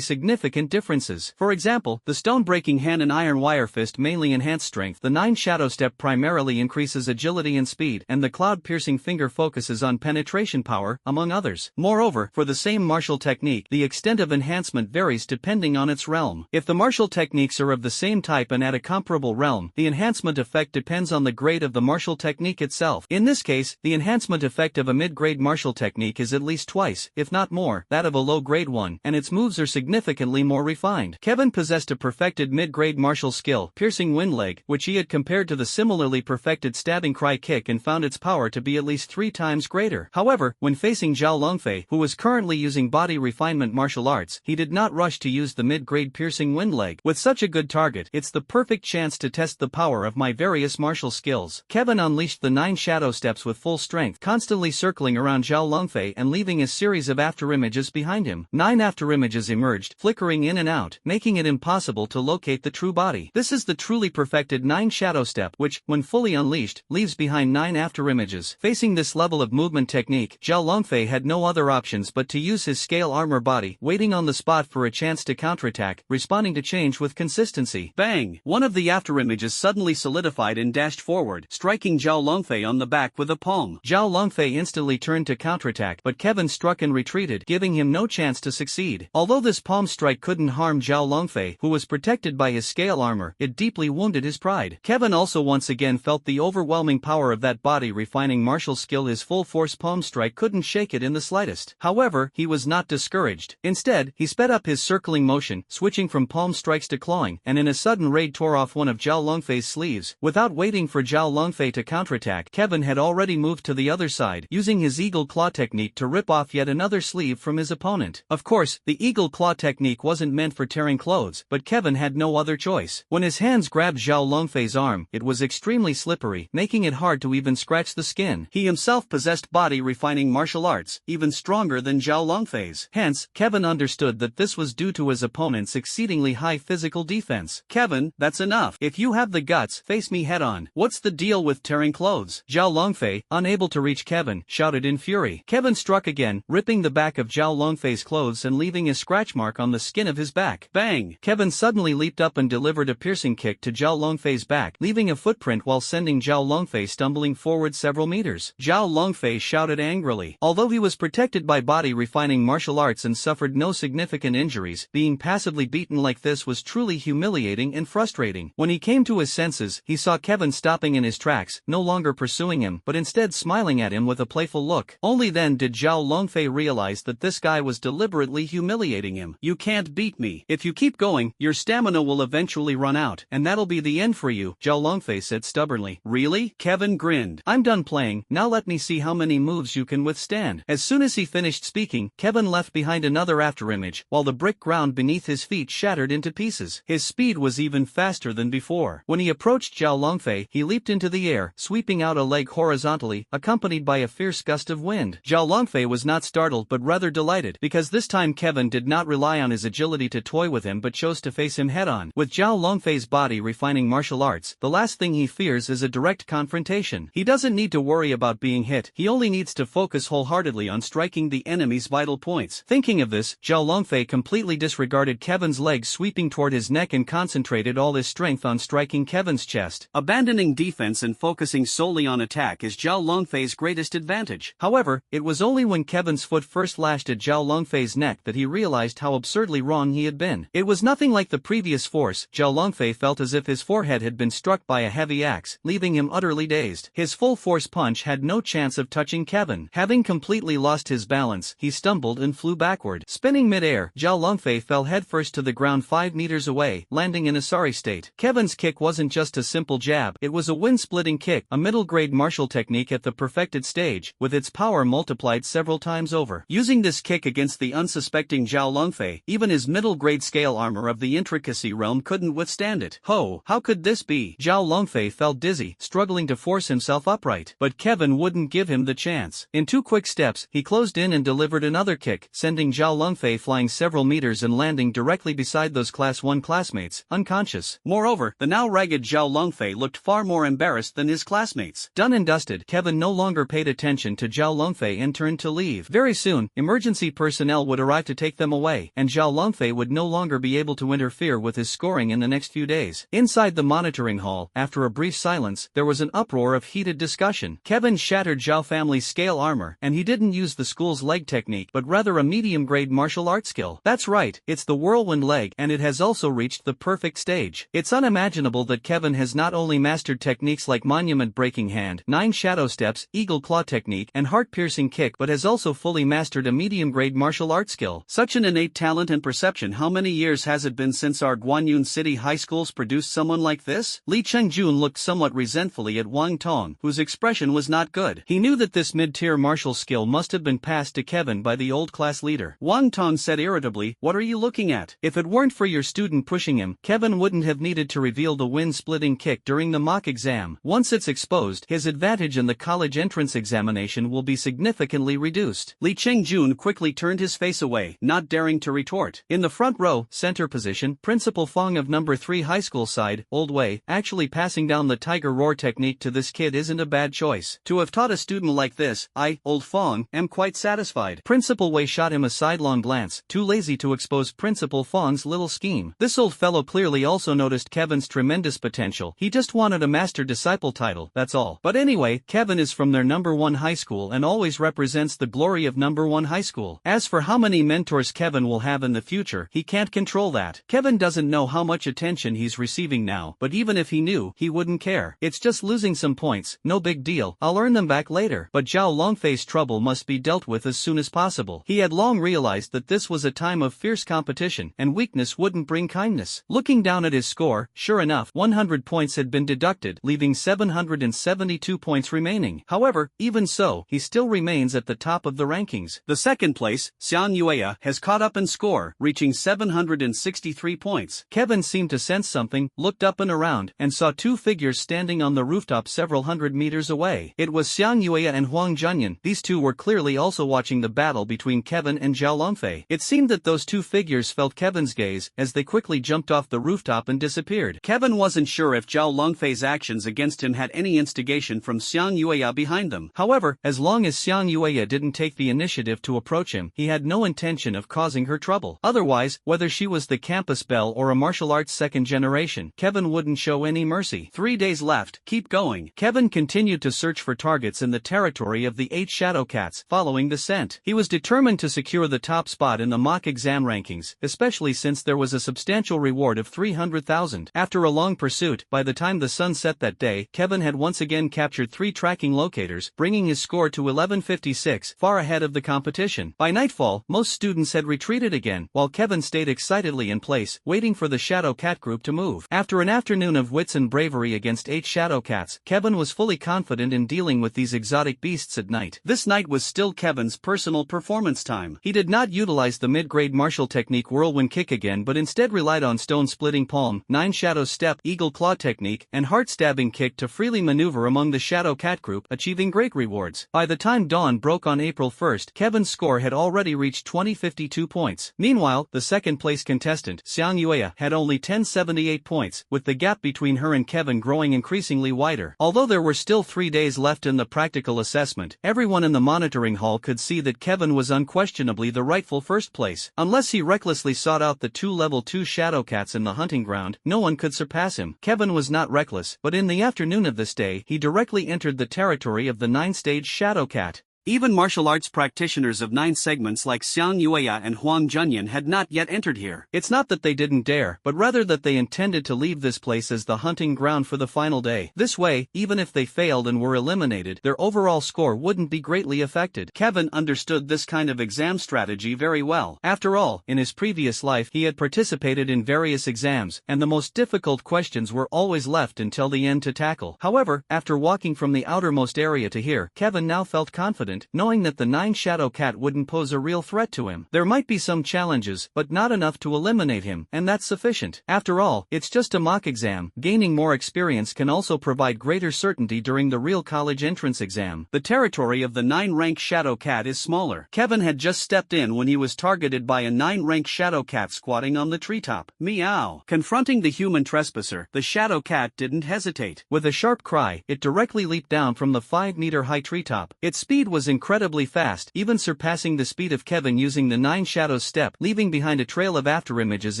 significant differences. For example, the stone-breaking hand and iron wire fist mainly enhance strength, the 9 shadow step primarily increases agility and speed, and the cloud-piercing finger focuses on penetration power, among others. Moreover, for the same martial technique, the extent of enhancement varies depending on its realm. If the martial techniques are of the same type and at a comparable realm, the enhancement effect depends on the grade of the martial technique itself. In this case, the enhancement effect of a mid-grade martial technique is at least twice, if not more, that of a low-grade one, and its moves are significantly more refined. Kevin possessed a perfected mid-grade martial skill, piercing wind leg, which he had compared to the similarly perfected stabbing cry kick and found its power to be at least 3 times greater. However, when facing Zhao Longfei, who was currently using body refinement martial arts, he did not rush to use the mid-grade piercing wind leg. With such a good target, it's the perfect chance to test the power of my various martial skills. Kevin unleashed the 9 shadow steps with full strength, constantly circling around Zhao Longfei and leaving leaving a series of afterimages behind him. 9 afterimages emerged, flickering in and out, making it impossible to locate the true body. This is the truly perfected 9 shadow step which, when fully unleashed, leaves behind 9 afterimages. Facing this level of movement technique, Zhao Longfei had no other options but to use his scale armor body, waiting on the spot for a chance to counterattack, responding to change with consistency. Bang! One of the afterimages suddenly solidified and dashed forward, striking Zhao Longfei on the back with a palm. Zhao Longfei instantly turned to counterattack, but Kevin struck and retreated, giving him no chance to succeed. Although this palm strike couldn't harm Zhao Longfei, who was protected by his scale armor, it deeply wounded his pride. Kevin also once again felt the overwhelming power of that body-refining martial skill. His full-force palm strike couldn't shake it in the slightest. However, he was not discouraged. Instead, he sped up his circling motion, switching from palm strikes to clawing, and in a sudden raid tore off one of Zhao Longfei's sleeves. Without waiting for Zhao Longfei to counterattack, Kevin had already moved to the other side, using his eagle claw technique to rip off yet another sleeve from his opponent. Of course, the eagle claw technique wasn't meant for tearing clothes, but Kevin had no other choice. When his hands grabbed Zhao Longfei's arm, it was extremely slippery, making it hard to even scratch the skin. He himself possessed body-refining martial arts, even stronger than Zhao Longfei's. Hence, Kevin understood that this was due to his opponent's exceedingly high physical defense. Kevin, that's enough. If you have the guts, face me head-on. What's the deal with tearing clothes? Zhao Longfei, unable to reach Kevin, shouted in fury. Kevin struck again, ripping the back of Zhao Longfei's clothes and leaving a scratch mark on the skin of his back. Bang! Kevin suddenly leaped up and delivered a piercing kick to Zhao Longfei's back, leaving a footprint while sending Zhao Longfei stumbling forward several meters. Zhao Longfei shouted angrily. Although he was protected by body-refining martial arts and suffered no significant injuries, being passively beaten like this was truly humiliating and frustrating. When he came to his senses, he saw Kevin stopping in his tracks, no longer pursuing him, but instead smiling at him with a playful look. Only then did Zhao Longfei realize that this guy was deliberately humiliating him. You can't beat me. If you keep going, your stamina will eventually run out, and that'll be the end for you, Zhao Longfei said stubbornly. Really? Kevin grinned. I'm done playing, now let me see how many moves you can withstand. As soon as he finished speaking, Kevin left behind another afterimage, while the brick ground beneath his feet shattered into pieces. His speed was even faster than before. When he approached Zhao Longfei, he leaped into the air, sweeping out a leg horizontally, accompanied by a fierce gust of wind. Zhao Longfei was not startled but rather delighted, because this time Kevin did not rely on his agility to toy with him but chose to face him head-on. With Zhao Longfei's body refining martial arts, the last thing he fears is a direct confrontation. He doesn't need to worry about being hit, he only needs to focus wholeheartedly on striking the enemy's vital points. Thinking of this, Zhao Longfei completely disregarded Kevin's legs sweeping toward his neck and concentrated all his strength on striking Kevin's chest. Abandoning defense and focusing solely on attack is Zhao Longfei's greatest advantage. However, it was only when Kevin's foot first lashed at Zhao Longfei's neck that he realized how absurdly wrong he had been. It was nothing like the previous force. Zhao Longfei felt as if his forehead had been struck by a heavy axe, leaving him utterly dazed. His full-force punch had no chance of touching Kevin. Having completely lost his balance, he stumbled and flew backward. Spinning mid-air, Zhao Longfei fell headfirst to the ground 5 meters away, landing in a sorry state. Kevin's kick wasn't just a simple jab, it was a wind-splitting kick, a middle-grade martial technique at the perfected stage, with its power multiplied several times over. Using this kick against the unsuspecting Zhao Longfei, even his middle-grade scale armor of the intricacy realm couldn't withstand it. How could this be? Zhao Longfei felt dizzy, struggling to force himself upright. But Kevin wouldn't give him the chance. In 2 quick steps, he closed in and delivered another kick, sending Zhao Longfei flying several meters and landing directly beside those Class 1 classmates, unconscious. Moreover, the now ragged Zhao Longfei looked far more embarrassed than his classmates. Done and dusted, Kevin no longer paid attention to Zhao Longfei and turned to leave. Very soon, emergency personnel would arrive to take them away, and Zhao Longfei would no longer be able to interfere with his scoring in the next few days. Inside the monitoring hall, after a brief silence, there was an uproar of heated discussion. Kevin shattered Zhao family's scale armor, and he didn't use the school's leg technique but rather a medium-grade martial art skill. That's right, it's the whirlwind leg, and it has also reached the perfect stage. It's unimaginable that Kevin has not only mastered techniques like monument breaking hand, 9 shadow steps, eagle claw technique, and heart-piercing kick but has also fully mastered a medium-grade martial art skill. Such an innate talent and perception. How many years has it been since our Guanyun City high schools produced someone like this? Li Chengjun looked somewhat resentfully at Wang Tong, whose expression was not good. He knew that this mid-tier martial skill must have been passed to Kevin by the old class leader. Wang Tong said irritably, "What are you looking at? If it weren't for your student pushing him, Kevin wouldn't have needed to reveal the wind-splitting kick during the mock exam. Once it's exposed, his advantage in the college entrance examination will be significantly reduced." boost. Li Qingjun quickly turned his face away, not daring to retort. In the front row, center position, Principal Fong of number 3 high school sighed, "Old Wei, actually passing down the tiger roar technique to this kid isn't a bad choice. To have taught a student like this, I, Old Fong, am quite satisfied." Principal Wei shot him a sidelong glance, too lazy to expose Principal Fong's little scheme. This old fellow clearly also noticed Kevin's tremendous potential. He just wanted a master-disciple title, that's all. But anyway, Kevin is from their number 1 high school and always represents the glory of number 1 high school. As for how many mentors Kevin will have in the future, he can't control that. Kevin doesn't know how much attention he's receiving now, but even if he knew, he wouldn't care. It's just losing some points, no big deal, I'll earn them back later. But Zhao Longfei's trouble must be dealt with as soon as possible. He had long realized that this was a time of fierce competition, and weakness wouldn't bring kindness. Looking down at his score, sure enough, 100 points had been deducted, leaving 772 points remaining. However, even so, he still remains at the top of the rankings. The second place, Xiang Yueya, has caught up in score, reaching 763 points. Kevin seemed to sense something, looked up and around, and saw 2 figures standing on the rooftop several hundred meters away. It was Xiang Yueya and Huang Junyan. These two were clearly also watching the battle between Kevin and Zhao Longfei. It seemed that those 2 figures felt Kevin's gaze, as they quickly jumped off the rooftop and disappeared. Kevin wasn't sure if Zhao Longfei's actions against him had any instigation from Xiang Yueya behind them. However, as long as Xiang Yueya didn't take the initiative to approach him, he had no intention of causing her trouble. Otherwise, whether she was the campus belle or a martial arts second generation, Kevin wouldn't show any mercy. 3 days left, keep going. Kevin continued to search for targets in the territory of the 8 Shadow Cats, following the scent. He was determined to secure the top spot in the mock exam rankings, especially since there was a substantial reward of 300,000. After a long pursuit, by the time the sun set that day, Kevin had once again captured 3 tracking locators, bringing his score to 1156, far ahead of the competition. By nightfall, most students had retreated again, while Kevin stayed excitedly in place, waiting for the Shadow Cat group to move. After an afternoon of wits and bravery against 8 Shadow Cats, Kevin was fully confident in dealing with these exotic beasts at night. This night was still Kevin's personal performance time. He did not utilize the mid-grade martial technique Whirlwind Kick again, but instead relied on Stone-Splitting Palm, 9 Shadow Step, Eagle Claw technique, and Heart-Stabbing Kick to freely maneuver among the Shadow Cat group, achieving great rewards. By the time dawn broke on April 1st, Kevin's score had already reached 2052 points. Meanwhile, the second-place contestant, Xiang Yueya, had only 1078 points, with the gap between her and Kevin growing increasingly wider. Although there were still 3 days left in the practical assessment, everyone in the monitoring hall could see that Kevin was unquestionably the rightful first place. Unless he recklessly sought out the 2 level 2 Shadow Cats in the hunting ground, no one could surpass him. Kevin was not reckless, but in the afternoon of this day, he directly entered the territory of the 9-stage Shadow Cat. Even martial arts practitioners of 9 segments like Xiang Yueya and Huang Junyan had not yet entered here. It's not that they didn't dare, but rather that they intended to leave this place as the hunting ground for the final day. This way, even if they failed and were eliminated, their overall score wouldn't be greatly affected. Kevin understood this kind of exam strategy very well. After all, in his previous life he had participated in various exams, and the most difficult questions were always left until the end to tackle. However, after walking from the outermost area to here, Kevin now felt confident, knowing that the 9 Shadow Cat wouldn't pose a real threat to him. There might be some challenges, but not enough to eliminate him, and that's sufficient. After all, it's just a mock exam. Gaining more experience can also provide greater certainty during the real college entrance exam. The territory of the 9-rank Shadow Cat is smaller. Kevin had just stepped in when he was targeted by a 9-rank Shadow Cat squatting on the treetop. Meow. Confronting the human trespasser, the Shadow Cat didn't hesitate. With a sharp cry, it directly leaped down from the 5-meter-high treetop. Its speed was incredibly fast, even surpassing the speed of Kevin using the 9 Shadows step, leaving behind a trail of afterimages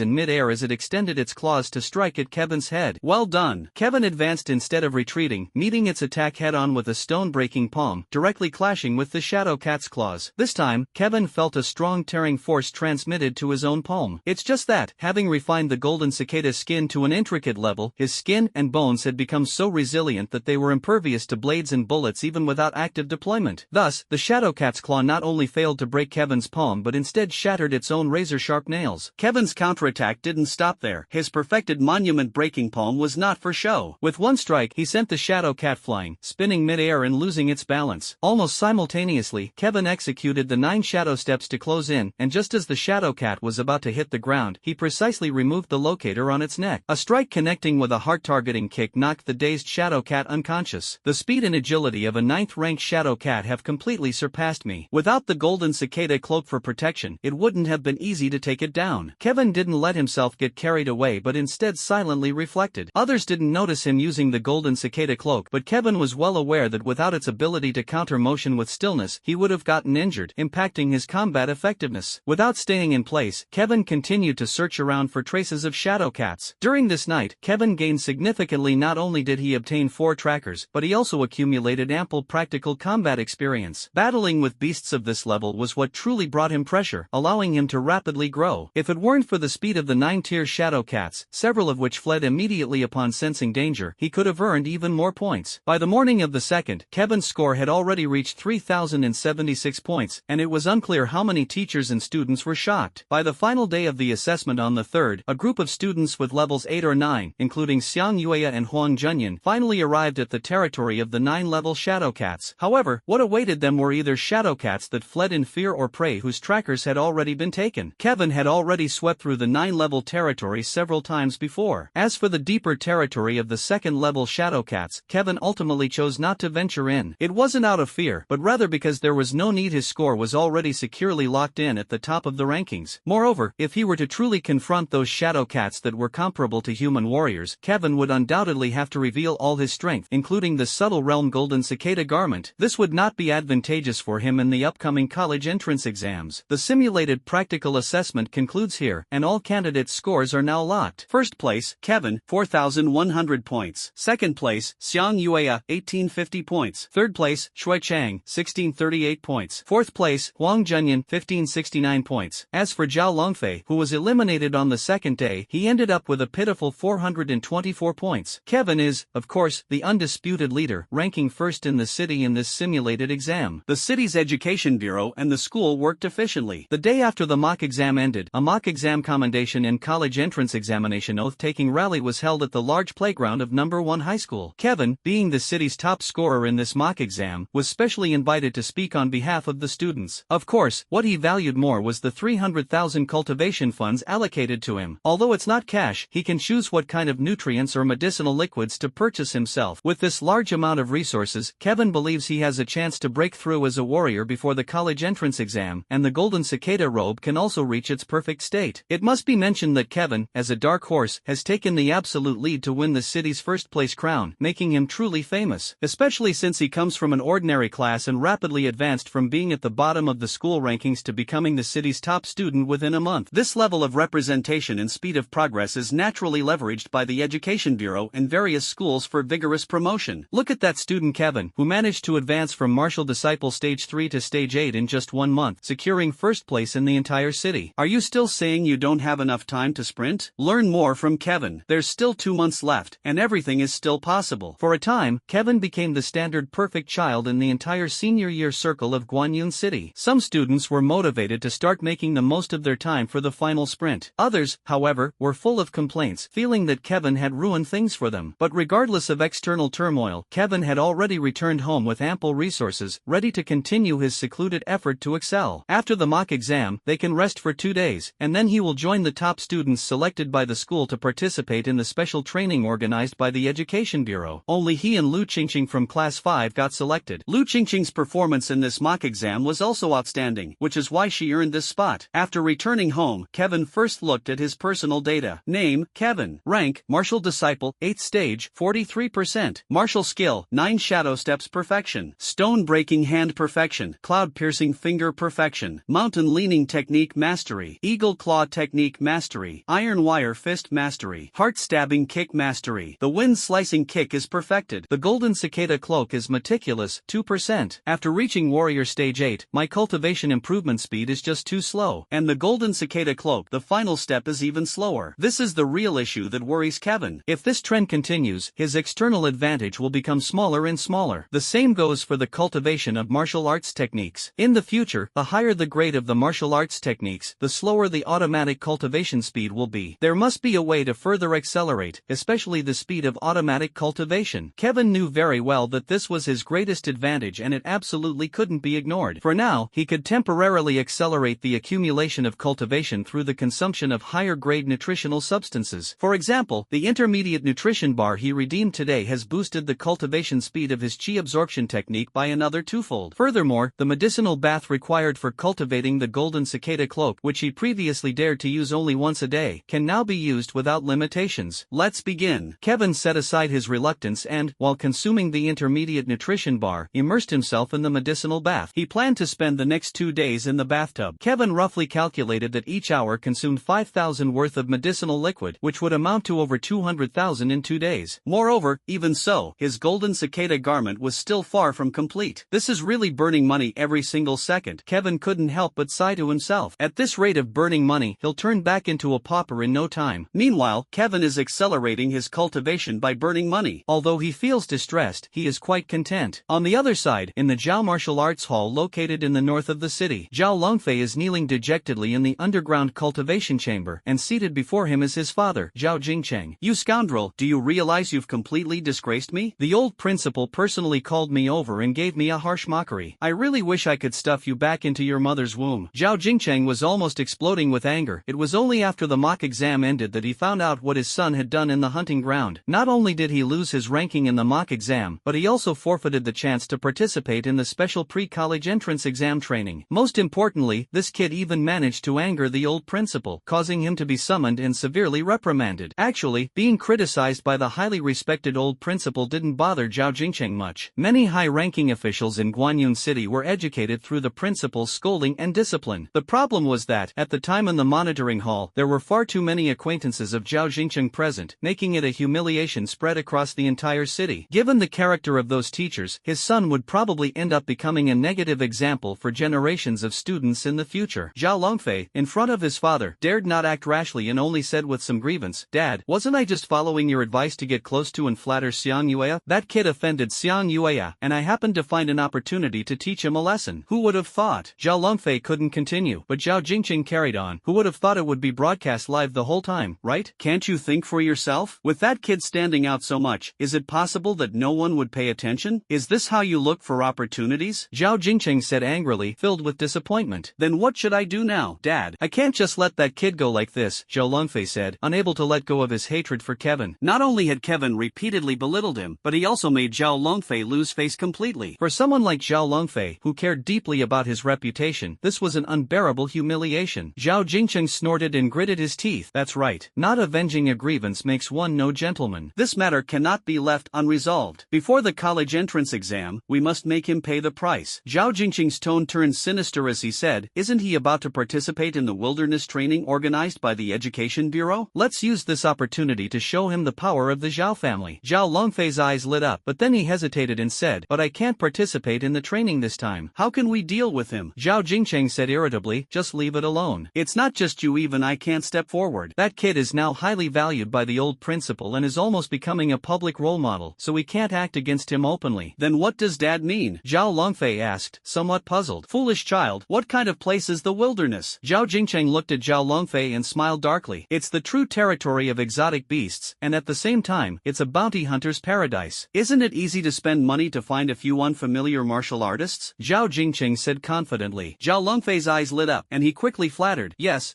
in mid-air as it extended its claws to strike at Kevin's head. Well done. Kevin advanced instead of retreating, meeting its attack head-on with a stone-breaking palm, directly clashing with the Shadow Cat's claws. This time, Kevin felt a strong tearing force transmitted to his own palm. It's just that, having refined the golden cicada skin to an intricate level, his skin and bones had become so resilient that they were impervious to blades and bullets even without active deployment. Thus, the Shadow Cat's claw not only failed to break Kevin's palm but instead shattered its own razor-sharp nails. Kevin's counterattack didn't stop there. His perfected monument-breaking palm was not for show. With one strike, he sent the Shadow Cat flying, spinning mid-air and losing its balance. Almost simultaneously, Kevin executed the 9 shadow steps to close in, and just as the Shadow Cat was about to hit the ground, he precisely removed the locator on its neck. A strike connecting with a heart-targeting kick knocked the dazed Shadow Cat unconscious. The speed and agility of a 9th-ranked Shadow Cat have completely completely surpassed me. Without the golden cicada cloak for protection, it wouldn't have been easy to take it down. Kevin didn't let himself get carried away but instead silently reflected. Others didn't notice him using the golden cicada cloak, but Kevin was well aware that without its ability to counter motion with stillness, he would have gotten injured, impacting his combat effectiveness. Without staying in place, Kevin continued to search around for traces of shadow cats. During this night, Kevin gained significantly. Not only did he obtain 4 trackers, but he also accumulated ample practical combat experience. Battling with beasts of this level was what truly brought him pressure, allowing him to rapidly grow. If it weren't for the speed of the 9-tier shadow cats, several of which fled immediately upon sensing danger, he could have earned even more points. By the morning of the 2nd, Kevin's score had already reached 3,076 points, and it was unclear how many teachers and students were shocked. By the final day of the assessment on the 3rd, a group of students with levels 8 or 9, including Xiang Yueya and Huang Junyan, finally arrived at the territory of the 9-level shadow cats. However, what awaited them were either shadow cats that fled in fear or prey whose trackers had already been taken. Kevin had already swept through the 9-level territory several times before. As for the deeper territory of the 2nd-level shadow cats, Kevin ultimately chose not to venture in. It wasn't out of fear, but rather because there was no need. His score was already securely locked in at the top of the rankings. Moreover, if he were to truly confront those shadow cats that were comparable to human warriors, Kevin would undoubtedly have to reveal all his strength, including the subtle realm golden cicada garment. This would not be advantageous for him in the upcoming college entrance exams. The simulated practical assessment concludes here, and all candidates' scores are now locked. First place, Kevin, 4,100 points. Second place, Xiang Yueya, 1,850 points. Third place, Shui Chang, 1,638 points. Fourth place, Huang Junyan, 1,569 points. As for Zhao Longfei, who was eliminated on the 2nd day, he ended up with a pitiful 424 points. Kevin is, of course, the undisputed leader, ranking first in the city in this simulated exam. The city's education bureau and the school worked efficiently. The day after the mock exam ended, a mock exam commendation and college entrance examination oath-taking rally was held at the large playground of No. 1 High School. Kevin, being the city's top scorer in this mock exam, was specially invited to speak on behalf of the students. Of course, what he valued more was the 300,000 cultivation funds allocated to him. Although it's not cash, he can choose what kind of nutrients or medicinal liquids to purchase himself. With this large amount of resources, Kevin believes he has a chance to break through as a warrior before the college entrance exam, and the golden cicada robe can also reach its perfect state. It must be mentioned that Kevin, as a dark horse, has taken the absolute lead to win the city's first-place crown, making him truly famous, especially since he comes from an ordinary class and rapidly advanced from being at the bottom of the school rankings to becoming the city's top student within a month. This level of representation and speed of progress is naturally leveraged by the Education Bureau and various schools for vigorous promotion. Look at that student Kevin, who managed to advance from martial disciple stage 3 to stage 8 in just 1 month, securing first place in the entire city. Are you still saying you don't have enough time to sprint? Learn more from Kevin. There's still 2 months left, and everything is still possible. For a time, Kevin became the standard perfect child in the entire senior year circle of Guanyun City. Some students were motivated to start making the most of their time for the final sprint. Others, however, were full of complaints, feeling that Kevin had ruined things for them. But regardless of external turmoil, Kevin had already returned home with ample resources, ready to continue his secluded effort to excel. After the mock exam, they can rest for 2 days, and then he will join the top students selected by the school to participate in the special training organized by the Education Bureau. Only he and Lu Qingqing from Class 5 got selected. Lu Qingqing's performance in this mock exam was also outstanding, which is why she earned this spot. After returning home, Kevin first looked at his personal data. Name, Kevin. Rank, Martial Disciple, 8th stage, 43%. Martial Skill, 9 Shadow Steps Perfection. Stone Breaking Hand Perfection. Cloud Piercing Finger Perfection. Mountain Leaning Technique Mastery. Eagle Claw Technique Mastery. Iron Wire Fist Mastery. Heart Stabbing Kick Mastery. The Wind Slicing Kick is perfected. The Golden Cicada Cloak is meticulous, 2%. After reaching Warrior Stage 8, my cultivation improvement speed is just too slow. And the Golden Cicada Cloak, the final step, is even slower. This is the real issue that worries Kevin. If this trend continues, his external advantage will become smaller and smaller. The same goes for the cultivation of martial arts techniques. In the future, the higher the grade of the martial arts techniques, the slower the automatic cultivation speed will be. There must be a way to further accelerate, especially the speed of automatic cultivation. Kevin knew very well that this was his greatest advantage and it absolutely couldn't be ignored. For now, he could temporarily accelerate the accumulation of cultivation through the consumption of higher-grade nutritional substances. For example, the intermediate nutrition bar he redeemed today has boosted the cultivation speed of his chi absorption technique by another twofold. Furthermore, the medicinal bath required for cultivating the golden cicada cloak, which he previously dared to use only once a day, can now be used without limitations. Let's begin. Kevin set aside his reluctance and, while consuming the intermediate nutrition bar, immersed himself in the medicinal bath. He planned to spend the next 2 days in the bathtub. Kevin roughly calculated that each hour consumed 5,000 worth of medicinal liquid, which would amount to over 200,000 in 2 days. Moreover, even so, his golden cicada garment was still far from complete. This is really burning money every single second. Kevin couldn't help but sigh to himself. At this rate of burning money, he'll turn back into a pauper in no time. Meanwhile, Kevin is accelerating his cultivation by burning money. Although he feels distressed, he is quite content. On the other side, in the Zhao Martial Arts Hall located in the north of the city, Zhao Longfei is kneeling dejectedly in the underground cultivation chamber, and seated before him is his father, Zhao Jingcheng. You scoundrel, do you realize you've completely disgraced me? The old principal personally called me over and gave me a harsh mockery. I really wish I could stuff you back into your mother's womb. Zhao Jingcheng was almost exploding with anger. It was only after the mock exam ended that he found out what his son had done in the hunting ground. Not only did he lose his ranking in the mock exam, but he also forfeited the chance to participate in the special pre-college entrance exam training. Most importantly, this kid even managed to anger the old principal, causing him to be summoned and severely reprimanded. Actually, being criticized by the highly respected old principal didn't bother Zhao Jingcheng much. Many high-ranking officials in Guanyun City were educated through the principal's scolding and discipline. The problem was that, at the time in the monitoring hall, there were far too many acquaintances of Zhao Jingcheng present, making it a humiliation spread across the entire city. Given the character of those teachers, his son would probably end up becoming a negative example for generations of students in the future. Zhao Longfei, in front of his father, dared not act rashly and only said with some grievance, "Dad, wasn't I just following your advice to get close to and flatter Xiang Yueya? That kid offended Xiang Yueya, and I happened to find an opportunity to teach him a lesson." Who would have thought? Zhao Longfei couldn't continue, but Zhao Jingcheng carried on. Who would have thought it would be broadcast live the whole time, right? Can't you think for yourself? With that kid standing out so much, is it possible that no one would pay attention? Is this how you look for opportunities? Zhao Jingcheng said angrily, filled with disappointment. Then what should I do now, Dad? I can't just let that kid go like this, Zhao Longfei said, unable to let go of his hatred for Kevin. Not only had Kevin repeatedly belittled him, but he also made Zhao Longfei lose face completely. For someone like Zhao Longfei, who cared deeply about his reputation, this was an unbearable humiliation. Zhao Jingcheng snorted and gritted his teeth. That's right. Not avenging a grievance makes one no gentleman. This matter cannot be left unresolved. Before the college entrance exam, we must make him pay the price. Zhao Jingcheng's tone turned sinister as he said, "Isn't he about to participate in the wilderness training organized by the Education Bureau? Let's use this opportunity to show him the power of the Zhao family." Zhao Longfei's eyes lit up, but then he hesitated and said, "But I can't participate in the training this time." How can we deal with him? Zhao Jingcheng said irritably, "Just leave it alone. It's not just you, even I can't step forward. That kid is now highly valued by the old principal and is almost becoming a public role model, so we can't act against him openly." Then what does Dad mean? Zhao Longfei asked, somewhat puzzled. Foolish child, what kind of place is the wilderness? Zhao Jingcheng looked at Zhao Longfei and smiled darkly. It's the true territory of exotic beasts, and at the same time, it's a bounty hunter's paradise. Isn't it easy to spend money to find a few unfamiliar martial artists? Zhao Jingcheng said confidently. Zhao Longfei's eyes lit up, and he quickly flattered, Yes,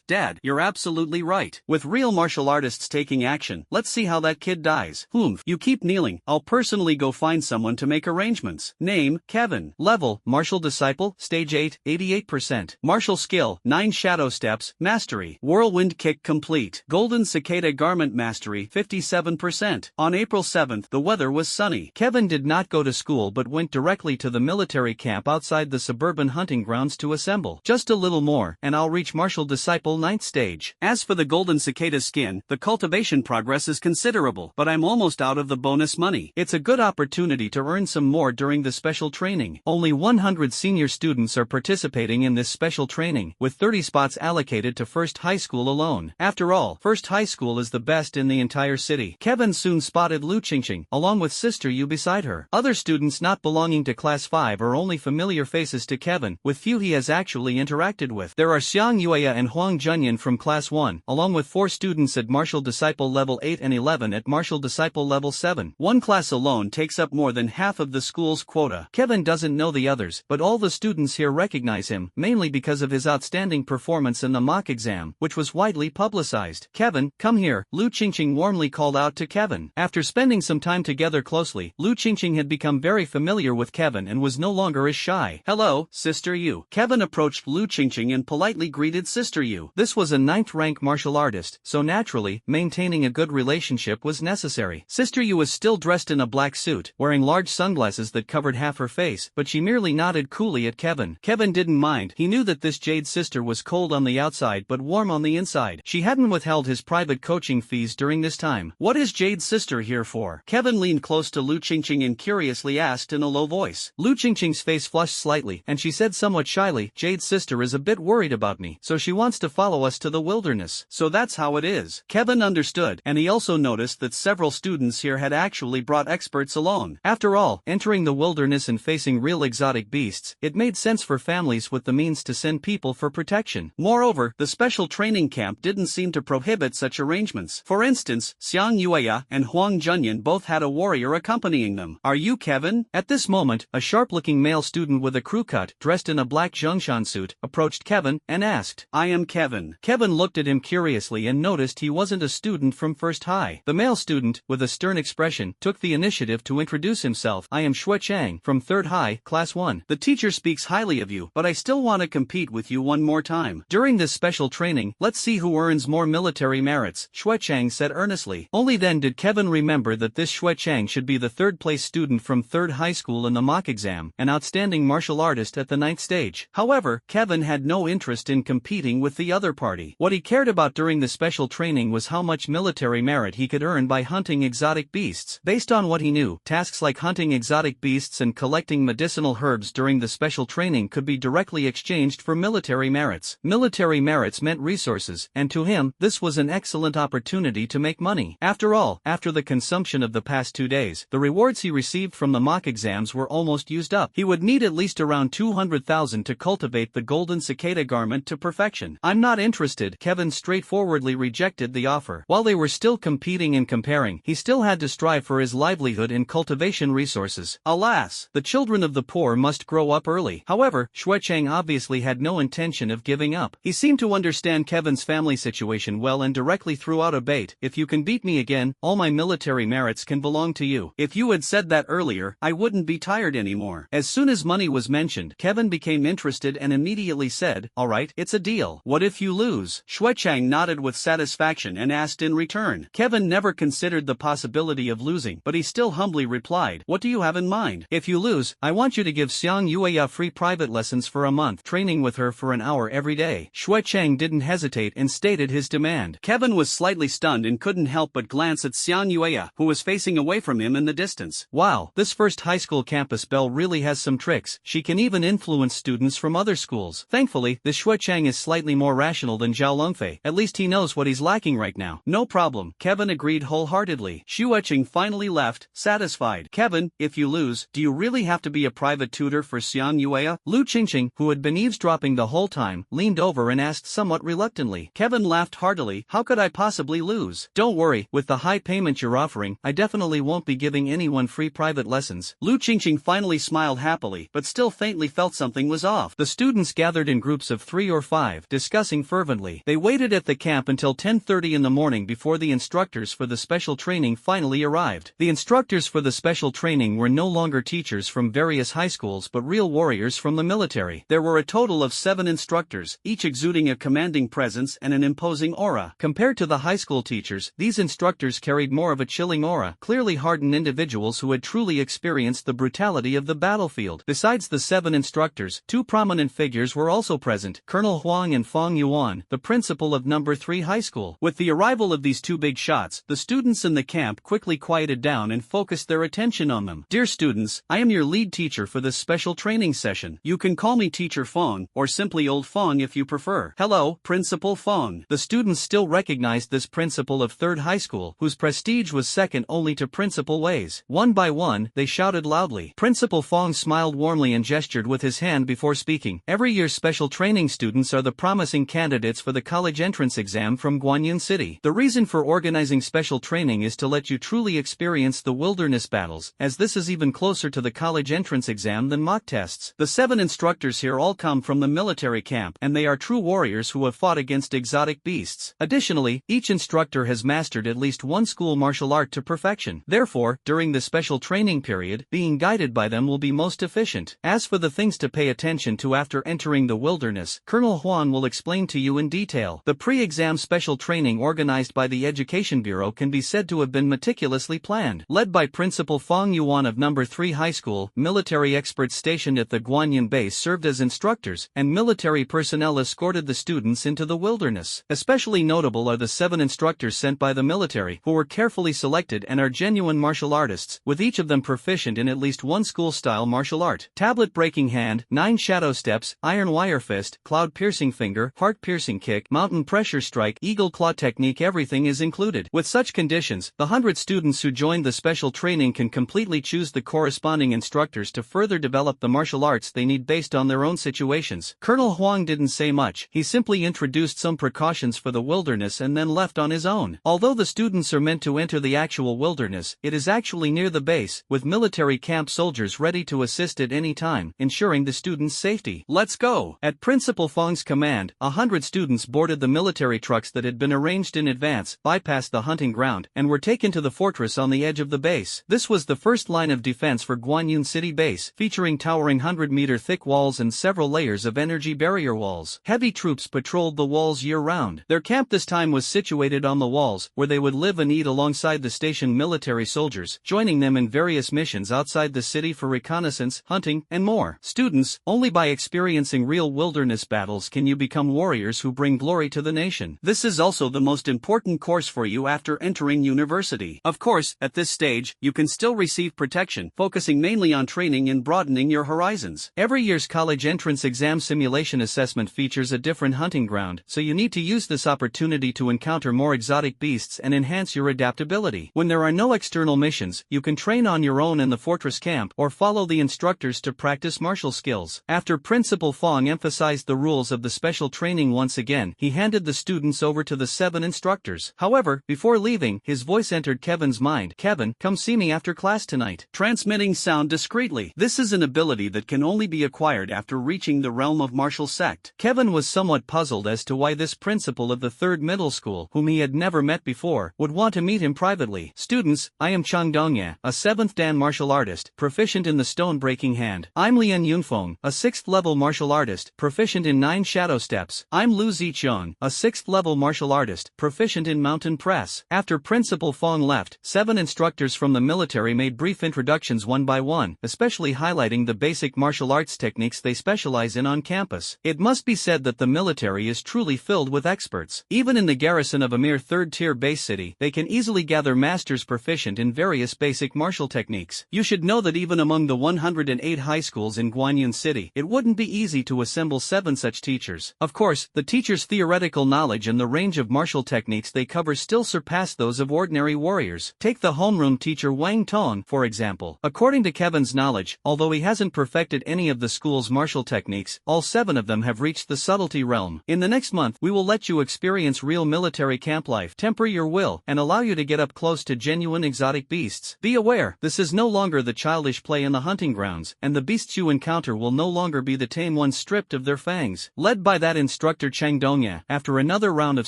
Dad, you're absolutely right. With real martial artists taking action, let's see how that kid dies. You keep kneeling, I'll personally go find someone to make arrangements. Name, Kevin. Level, Martial Disciple, Stage 8, 88%. Martial Skill, 9 Shadow Steps, Mastery. Whirlwind Kick complete. Golden Cicada Garment Mastery, 57%. On April 7th, the weather was sunny. Kevin did not go to school but went directly to the military camp outside the suburban hunting grounds to assemble. Just a little more, and I'll reach Martial Disciple 9th stage. As for the Golden Cicada skin, the cultivation progress is considerable, but I'm almost out of the bonus money. It's a good opportunity to earn some more during the special training. Only 100 senior students are participating in this special training, with 30 spots allocated to First High School alone. After all, First High School is the best in the entire city. Kevin soon spotted Lu Qingqing, along with Sister Yu beside her. Other students not belonging to Class 5 are only familiar faces to Kevin, with few he has actually interacted with. There are Xiang Yueya and Huang Junyan from Class 1, along with 4 students at Martial Disciple Level 8 and 11 at Martial Disciple Level 7. One class alone takes up more than half of the school's quota. Kevin doesn't know the others, but all the students here recognize him, mainly because of his outstanding performance in the mock exam, which was widely publicized. "Kevin, come here," Lu Qingqing warmly called out to Kevin. After spending some time together closely, Lu Qingqing had become very familiar with Kevin and was no longer as shy. Hello, Sister Yu. Kevin approached Lu Qingqing and politely greeted Sister Yu. This was a 9th-rank martial artist, so naturally, maintaining a good relationship was necessary. Sister Yu was still dressed in a black suit, wearing large sunglasses that covered half her face, but she merely nodded coolly at Kevin. Kevin didn't mind. He knew that this Jade sister was cold on the outside but warm on the inside. She hadn't withheld his private coaching fees during this time. What is Jade's sister here for? Kevin leaned close to Lu Qingqing and curiously asked in a low voice. Lu Qingqing's face flushed slightly, and she said somewhat shyly, Jade's sister is a bit worried about me, so she wants to follow us to the wilderness. So that's how it is. Kevin understood, and he also noticed that several students here had actually brought experts along. After all, entering the wilderness and facing real exotic beasts, it made sense for families with the means to send people for protection. Moreover, the special training camp didn't seem to prohibit such arrangements. For instance, Xiang Yueya and Huang Junyan both had a warrior accompanying them. Are you Kevin? At this moment, a sharp-looking male student with a crew cut, dressed in a black Zhongshan suit, approached Kevin and asked, I am Kevin. Kevin looked at him curiously and noticed he wasn't a student from First High. The male student, with a stern expression, took the initiative to introduce himself. I am Xue Chang, from Third High, Class 1. The teacher speaks highly of you, but I still want to compete with you one more time. During this special training, let's see who earns more military merits, Xue Chang said earnestly. Only then did Kevin remember that this Xue Chang should be the third-place student from Third High School in the mock exam, an outstanding martial artist at the 9th stage. However, Kevin had no interest in competing with the other party. What he cared about during the special training was how much military merit he could earn by hunting exotic beasts. Based on what he knew, tasks like hunting exotic beasts and collecting medicinal herbs during the special training could be directly exchanged for military merits. Military merits meant resources, and to him, this was an excellent opportunity to make money. After all, after the consumption of the past 2 days, the rewards he received from the mock exams were almost used up. He would need at least around 200,000 to cultivate the golden cicada garment to perfection. I'm not interested. Kevin straightforwardly rejected the offer. While they were still competing and comparing, he still had to strive for his livelihood and cultivation resources. Alas, the children of the poor must grow up early. However, Xue Chang obviously had no intention of giving up. He seemed to understand Kevin's family situation well and directly threw out a bait. If you can beat me again, all my military merits can belong to you. If you had said that earlier, I wouldn't be tired anymore. As soon as money was mentioned, Kevin became interested and immediately said, all right, it's a deal. What if you lose? Xue Chang nodded with satisfaction and asked in return. Kevin never considered the possibility of losing, but he still humbly replied, what do you have in mind? If you lose, I want you to give Xiang Yueya free private lessons for a month, training with her for an hour every day. Xue Chang didn't hesitate and stated his demand. Kevin was slightly stunned and couldn't help but glance at Xiang Yueya, who was facing away from him in the distance. Wow, this First High School campus belle really has some tricks. She can even influence students from other schools. Thankfully, this Xue Chang is slightly more rational than Zhao Longfei. At least he knows what he's lacking right now. No problem, Kevin agreed wholeheartedly. Xue Chang finally left, satisfied. Kevin, if you lose, do you really have to be a private tutor for Xiang Yueya? Lu Qingqing, who had been eavesdropping the whole time, leaned over and asked somewhat reluctantly. Kevin laughed heartily. How could I possibly lose? Don't worry, with the high payment you're offering, I definitely won't be giving anyone free private lessons. Lu Qingqing finally smiled happily, but still faintly felt something was off. The students gathered in groups of 3 or 5, discussing fervently. They waited at the camp until 10:30 in the morning before the instructors for the special training finally arrived. The instructors for the special training were no longer teachers from various high schools but real warriors from the military. There were a total of 7 instructors, each exuding a commanding presence and an imposing aura. Compared to the high school teachers, these instructors carried more of a chilling aura, clearly hardened individuals who had truly experienced the brutality of the battlefield. Besides the 7 instructors, 2 prominent figures were also present, Colonel Huang and Fang Yuan, the principal of No. 3 High School. With the arrival of these 2 big shots, the students in the camp quickly quieted down and focused their attention on them. Dear students, I am your lead teacher for this special training session. You can call me Teacher Fang, or simply Old Fang if you prefer. Hello, Principal Fang. The students still recognized this principal of Third High School, whose prestige was second only to Principal Wei's. One by one, they shouted loudly. Principal Fang smiled warmly and gestured with his hand before speaking. Every year special training students are the promising candidates for the college entrance exam from Guanyin City. The reason for organizing special training is to let you truly experience the wilderness battles, as this is even closer to the college entrance exam than mock tests. The 7 instructors here all come from the military camp, and they are true warriors who have fought against exotic beasts. Additionally, each instructor has mastered at least one school martial art to perfection. Therefore, during the special training period, being guided by them will be most efficient. As for the things to pay attention to after entering the wilderness, Colonel Huan will explain to you in detail. The pre-exam special training organized by the Education Bureau can be said to have been meticulously planned. Led by Principal Fong Yuan of No. 3 High School, military experts stationed at the Guanyin base served as instructors, and military personnel escorted the students into the wilderness. Especially notable are the 7 instructors sent by the military, who were carefully selected and are genuine martial artists, with each of them proficient in at least one school-style martial art. Tablet breaking hand, 9 shadow steps, iron wire fist, cloud piercing finger, heart piercing kick, mountain pressure strike, eagle claw technique, everything is included. With such conditions, the 100 students who joined the special training can completely choose the corresponding instructors to further develop the martial arts they need based on their own situations. Colonel Huang didn't say much, he simply introduced some precautions for the wilderness and then left on his own. Although the students are meant to enter the actual wilderness, it is actually near the base, with military camp soldiers ready to assist at any time, ensuring the students' safety. Let's go! At Principal Fong's command, 100 students boarded the military trucks that had been arranged in advance, bypassed the hunting ground, and were taken to the fortress on the edge of the base. This was the first line of defense for Guanyin City Base, featuring towering 100-meter thick walls and several layers of energy barrier walls. Heavy troops patrolled the walls year-round. Their camp this time was situated on the walls, where they would live and eat alongside the stationed military soldiers, joining them in various missions outside the city for reconnaissance, hunting, and more. Students, only by experiencing real wilderness battles can you become warriors who bring glory to the nation. This is also the most important course for you after entering university. Of course, at this stage, you can still receive protection, focusing mainly on training and broadening your horizons. Every year's college entrance exam simulation assessment features a different hunting ground, so you need to use this opportunity to encounter more exotic beasts and enhance your adaptability. When there are no external missions, you can train on your own in the fortress camp or follow the instructors to practice martial skills. After Principal Fong emphasized the rules of the special training once again, he handed the students over to the 7 instructors. However, before leaving, his voice entered Kevin's mind. Kevin, come see me after class tonight. Transmitting sound discreetly. This is an ability that can only be acquired after reaching the realm of martial sect. Kevin was somewhat puzzled as to why this principal of the 3rd middle school, whom he had never met before, would want to meet him privately. Students, I am Chang Dongye, a 7th Dan martial artist, proficient in the stone breaking hand. I'm Lian Yunfeng, a 6th level martial artist, proficient in 9 shadow steps. I'm Lu Zicheng, a 6th level martial artist, proficient in mountain press. After Principal Fong left, 7 instructors from the military made brief introductions one by one, especially highlighting the basic martial arts techniques they specialize in on campus. It must be said that the military is truly filled with experts. Even in the garrison of a mere 3rd-tier base city, they can easily gather masters proficient in various basic martial techniques. You should know that even among the 108 high schools in Guanyin City, it wouldn't be easy to assemble 7 such teachers. Of course, the teachers' theoretical knowledge and the range of martial techniques they cover still surpass those of ordinary warriors. Take the homeroom teacher Wang Tong, for example. According to Kevin's knowledge, although he hasn't perfected any of the school's martial techniques, all 7 of them have reached the subtlety realm. In the next month, we will let you experience real military camp life, temper your will, and allow you to get up close to genuine exotic beasts. Be aware, this is no longer the childish play in the hunting grounds, and the beasts you encounter will no longer be the tame ones stripped of their fangs. Led by that instructor Chang Dongye, after another round of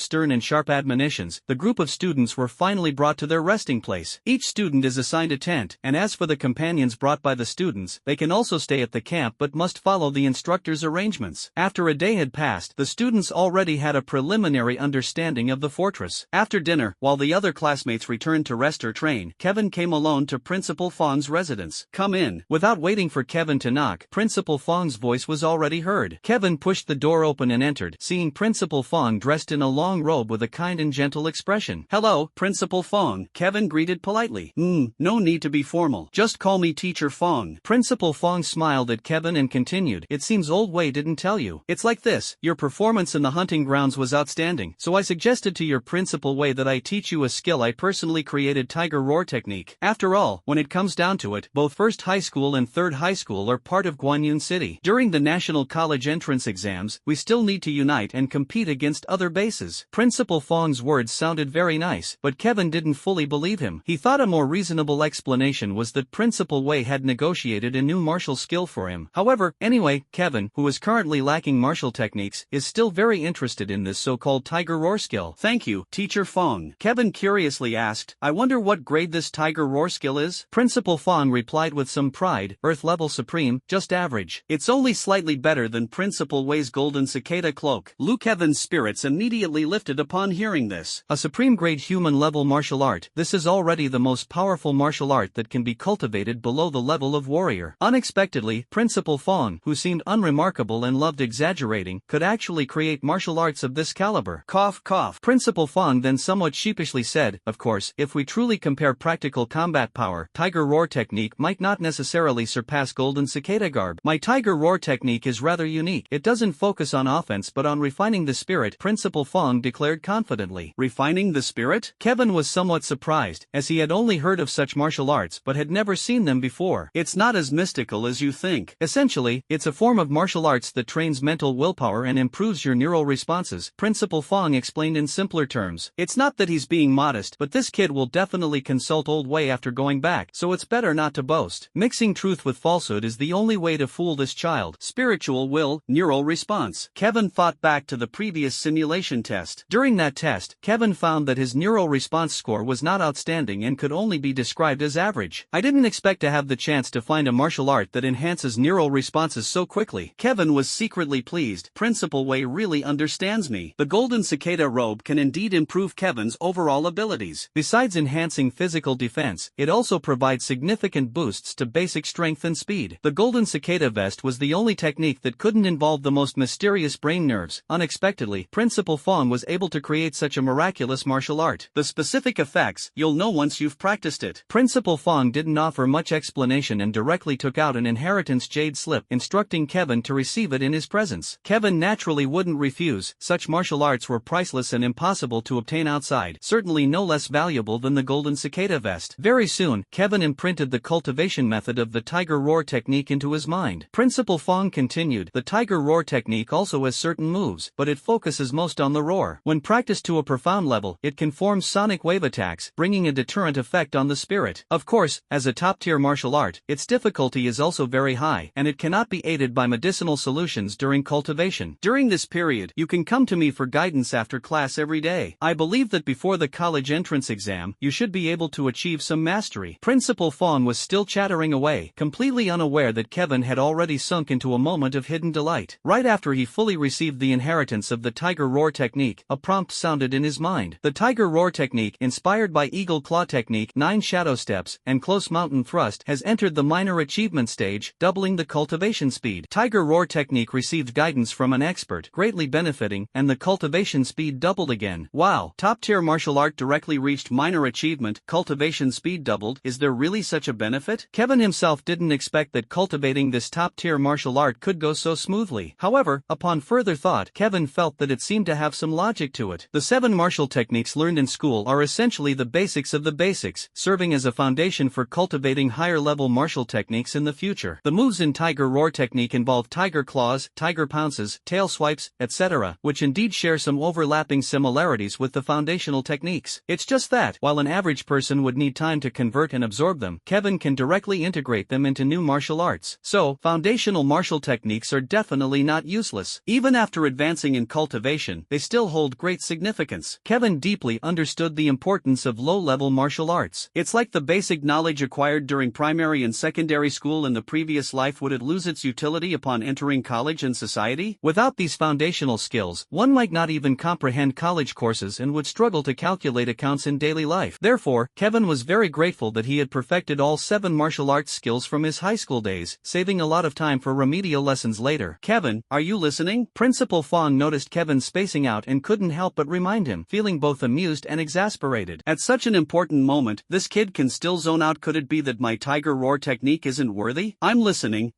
stern and sharp admonitions, the group of students were finally brought to their resting place. Each student is assigned a tent, and as for the companions brought by the students, they can also stay at the camp but must follow the instructor's arrangements. After a day had passed, the students already had a preliminary understanding of the fortress. After dinner, while the other classmates returned to rest or train, Kevin came alone to Principal Fong's residence. Come in. Without waiting for Kevin to knock, Principal Fong's voice was already heard. Kevin pushed the door open and entered, seeing Principal Fong dressed in a long robe with a kind and gentle expression. Hello, Principal Fong, Kevin greeted politely. No need to be formal. Just call me Teacher Fong. Principal Fong smiled at Kevin and continued, it seems Old Wei didn't tell you. It's like this, your performance in the hunting grounds was outstanding, so I suggested to your Principal Wei that I teach you a skill I personally created, Tiger Roar technique. After all, when it comes down to it, both 1st High School and 3rd High School are part of Guanyin City. During the national college entrance exams, we still need to unite and compete against other bases. Principal Fong's words sounded very nice, but Kevin didn't fully believe him. He thought a more reasonable explanation was that Principal Wei had negotiated a new martial skill for him. However, anyway, Kevin, who is currently lacking martial techniques, is still very interested in this so-called Tiger Roar skill. Thank you, Teacher Fong. Kevin curiously asked, I wonder what grade this Tiger Roar skill is? Principal Fong replied replied with some pride, Earth level supreme, just average. It's only slightly better than Principal Wei's golden cicada cloak. Luke Kevin's spirits immediately lifted upon hearing this. A supreme grade human level martial art. This is already the most powerful martial art that can be cultivated below the level of warrior. Unexpectedly, Principal Fong, who seemed unremarkable and loved exaggerating, could actually create martial arts of this caliber. Cough, cough. Principal Fong then somewhat sheepishly said, of course, if we truly compare practical combat power, Tiger Roar technique might not necessarily surpass Golden Cicada Garb. My Tiger Roar technique is rather unique. It doesn't focus on offense but on refining the spirit, Principal Fong declared confidently. Refining the spirit? Kevin was somewhat surprised, as he had only heard of such martial arts but had never seen them before. It's not as mystical as you think. Essentially, it's a form of martial arts that trains mental willpower and improves your neural responses, Principal Fong explained in simpler terms. It's not that he's being modest, but this kid will definitely consult Old Wei after going back, so it's better not to boast. Mixing truth with falsehood is the only way to fool this child. Spiritual will, neural response. Kevin thought back to the previous simulation test. During that test, Kevin found that his neural response score was not outstanding and could only be described as average. I didn't expect to have the chance to find a martial art that enhances neural responses so quickly. Kevin was secretly pleased. Principal Wei really understands me. The golden cicada robe can indeed improve Kevin's overall abilities. Besides enhancing physical defense, it also provides significant boosts to basic strength and speed. The golden cicada vest was the only technique that couldn't involve the most mysterious brain nerves. Unexpectedly, Principal Fong was able to create such a miraculous martial art. The specific effects, you'll know once you've practiced it. Principal Fong didn't offer much explanation and directly took out an inheritance jade slip, instructing Kevin to receive it in his presence. Kevin naturally wouldn't refuse. Such martial arts were priceless and impossible to obtain outside, certainly no less valuable than the golden cicada vest. Very soon, Kevin imprinted the cultivation method of the Tiger Roar technique into his mind. Principal Fong continued, the Tiger Roar technique also has certain moves, but it focuses most on the roar. When practiced to a profound level, it can form sonic wave attacks, bringing a deterrent effect on the spirit. Of course, as a top-tier martial art, its difficulty is also very high, and it cannot be aided by medicinal solutions during cultivation. During this period, you can come to me for guidance after class every day. I believe that before the college entrance exam, you should be able to achieve some mastery. Principal Fong was still chattering away, completely unaware that Kevin had already sunk into a moment of hidden delight. Right after he fully received the inheritance of the Tiger Roar technique, a prompt sounded in his mind. The Tiger Roar technique, inspired by Eagle Claw technique, 9 shadow steps, and close mountain thrust, has entered the minor achievement stage, doubling the cultivation speed. Tiger Roar technique received guidance from an expert, greatly benefiting, and the cultivation speed doubled again. Wow, top-tier martial art directly reached minor achievement, cultivation speed doubled. Is there really such a benefit? Kevin himself didn't expect that cultivating this top-tier martial art could go so smoothly. However, upon further thought, Kevin felt that it seemed to have some logic to it. The 7 martial techniques learned in school are essentially the basics of the basics, serving as a foundation for cultivating higher-level martial techniques in the future. The moves in Tiger Roar technique involve tiger claws, tiger pounces, tail swipes, etc., which indeed share some overlapping similarities with the foundational techniques. It's just that, while an average person would need time to convert and absorb them, Kevin can directly integrate them into new martial arts. So, foundational martial techniques are definitely not useless. Even after advancing in cultivation, they still hold great significance. Kevin deeply understood the importance of low-level martial arts. It's like the basic knowledge acquired during primary and secondary school in the previous life. Would it lose its utility upon entering college and society? Without these foundational skills, one might not even comprehend college courses and would struggle to calculate accounts in daily life. Therefore, Kevin was very grateful that he had perfected all 7 martial arts skills from his high school days, saving a lot of time for remedial lessons later. Kevin, are you listening? Principal Fong noticed Kevin spacing out and couldn't help but remind him, feeling both amused and exasperated. At such an important moment, this kid can still zone out. Could it be that my Tiger Roar technique isn't worthy? I'm listening.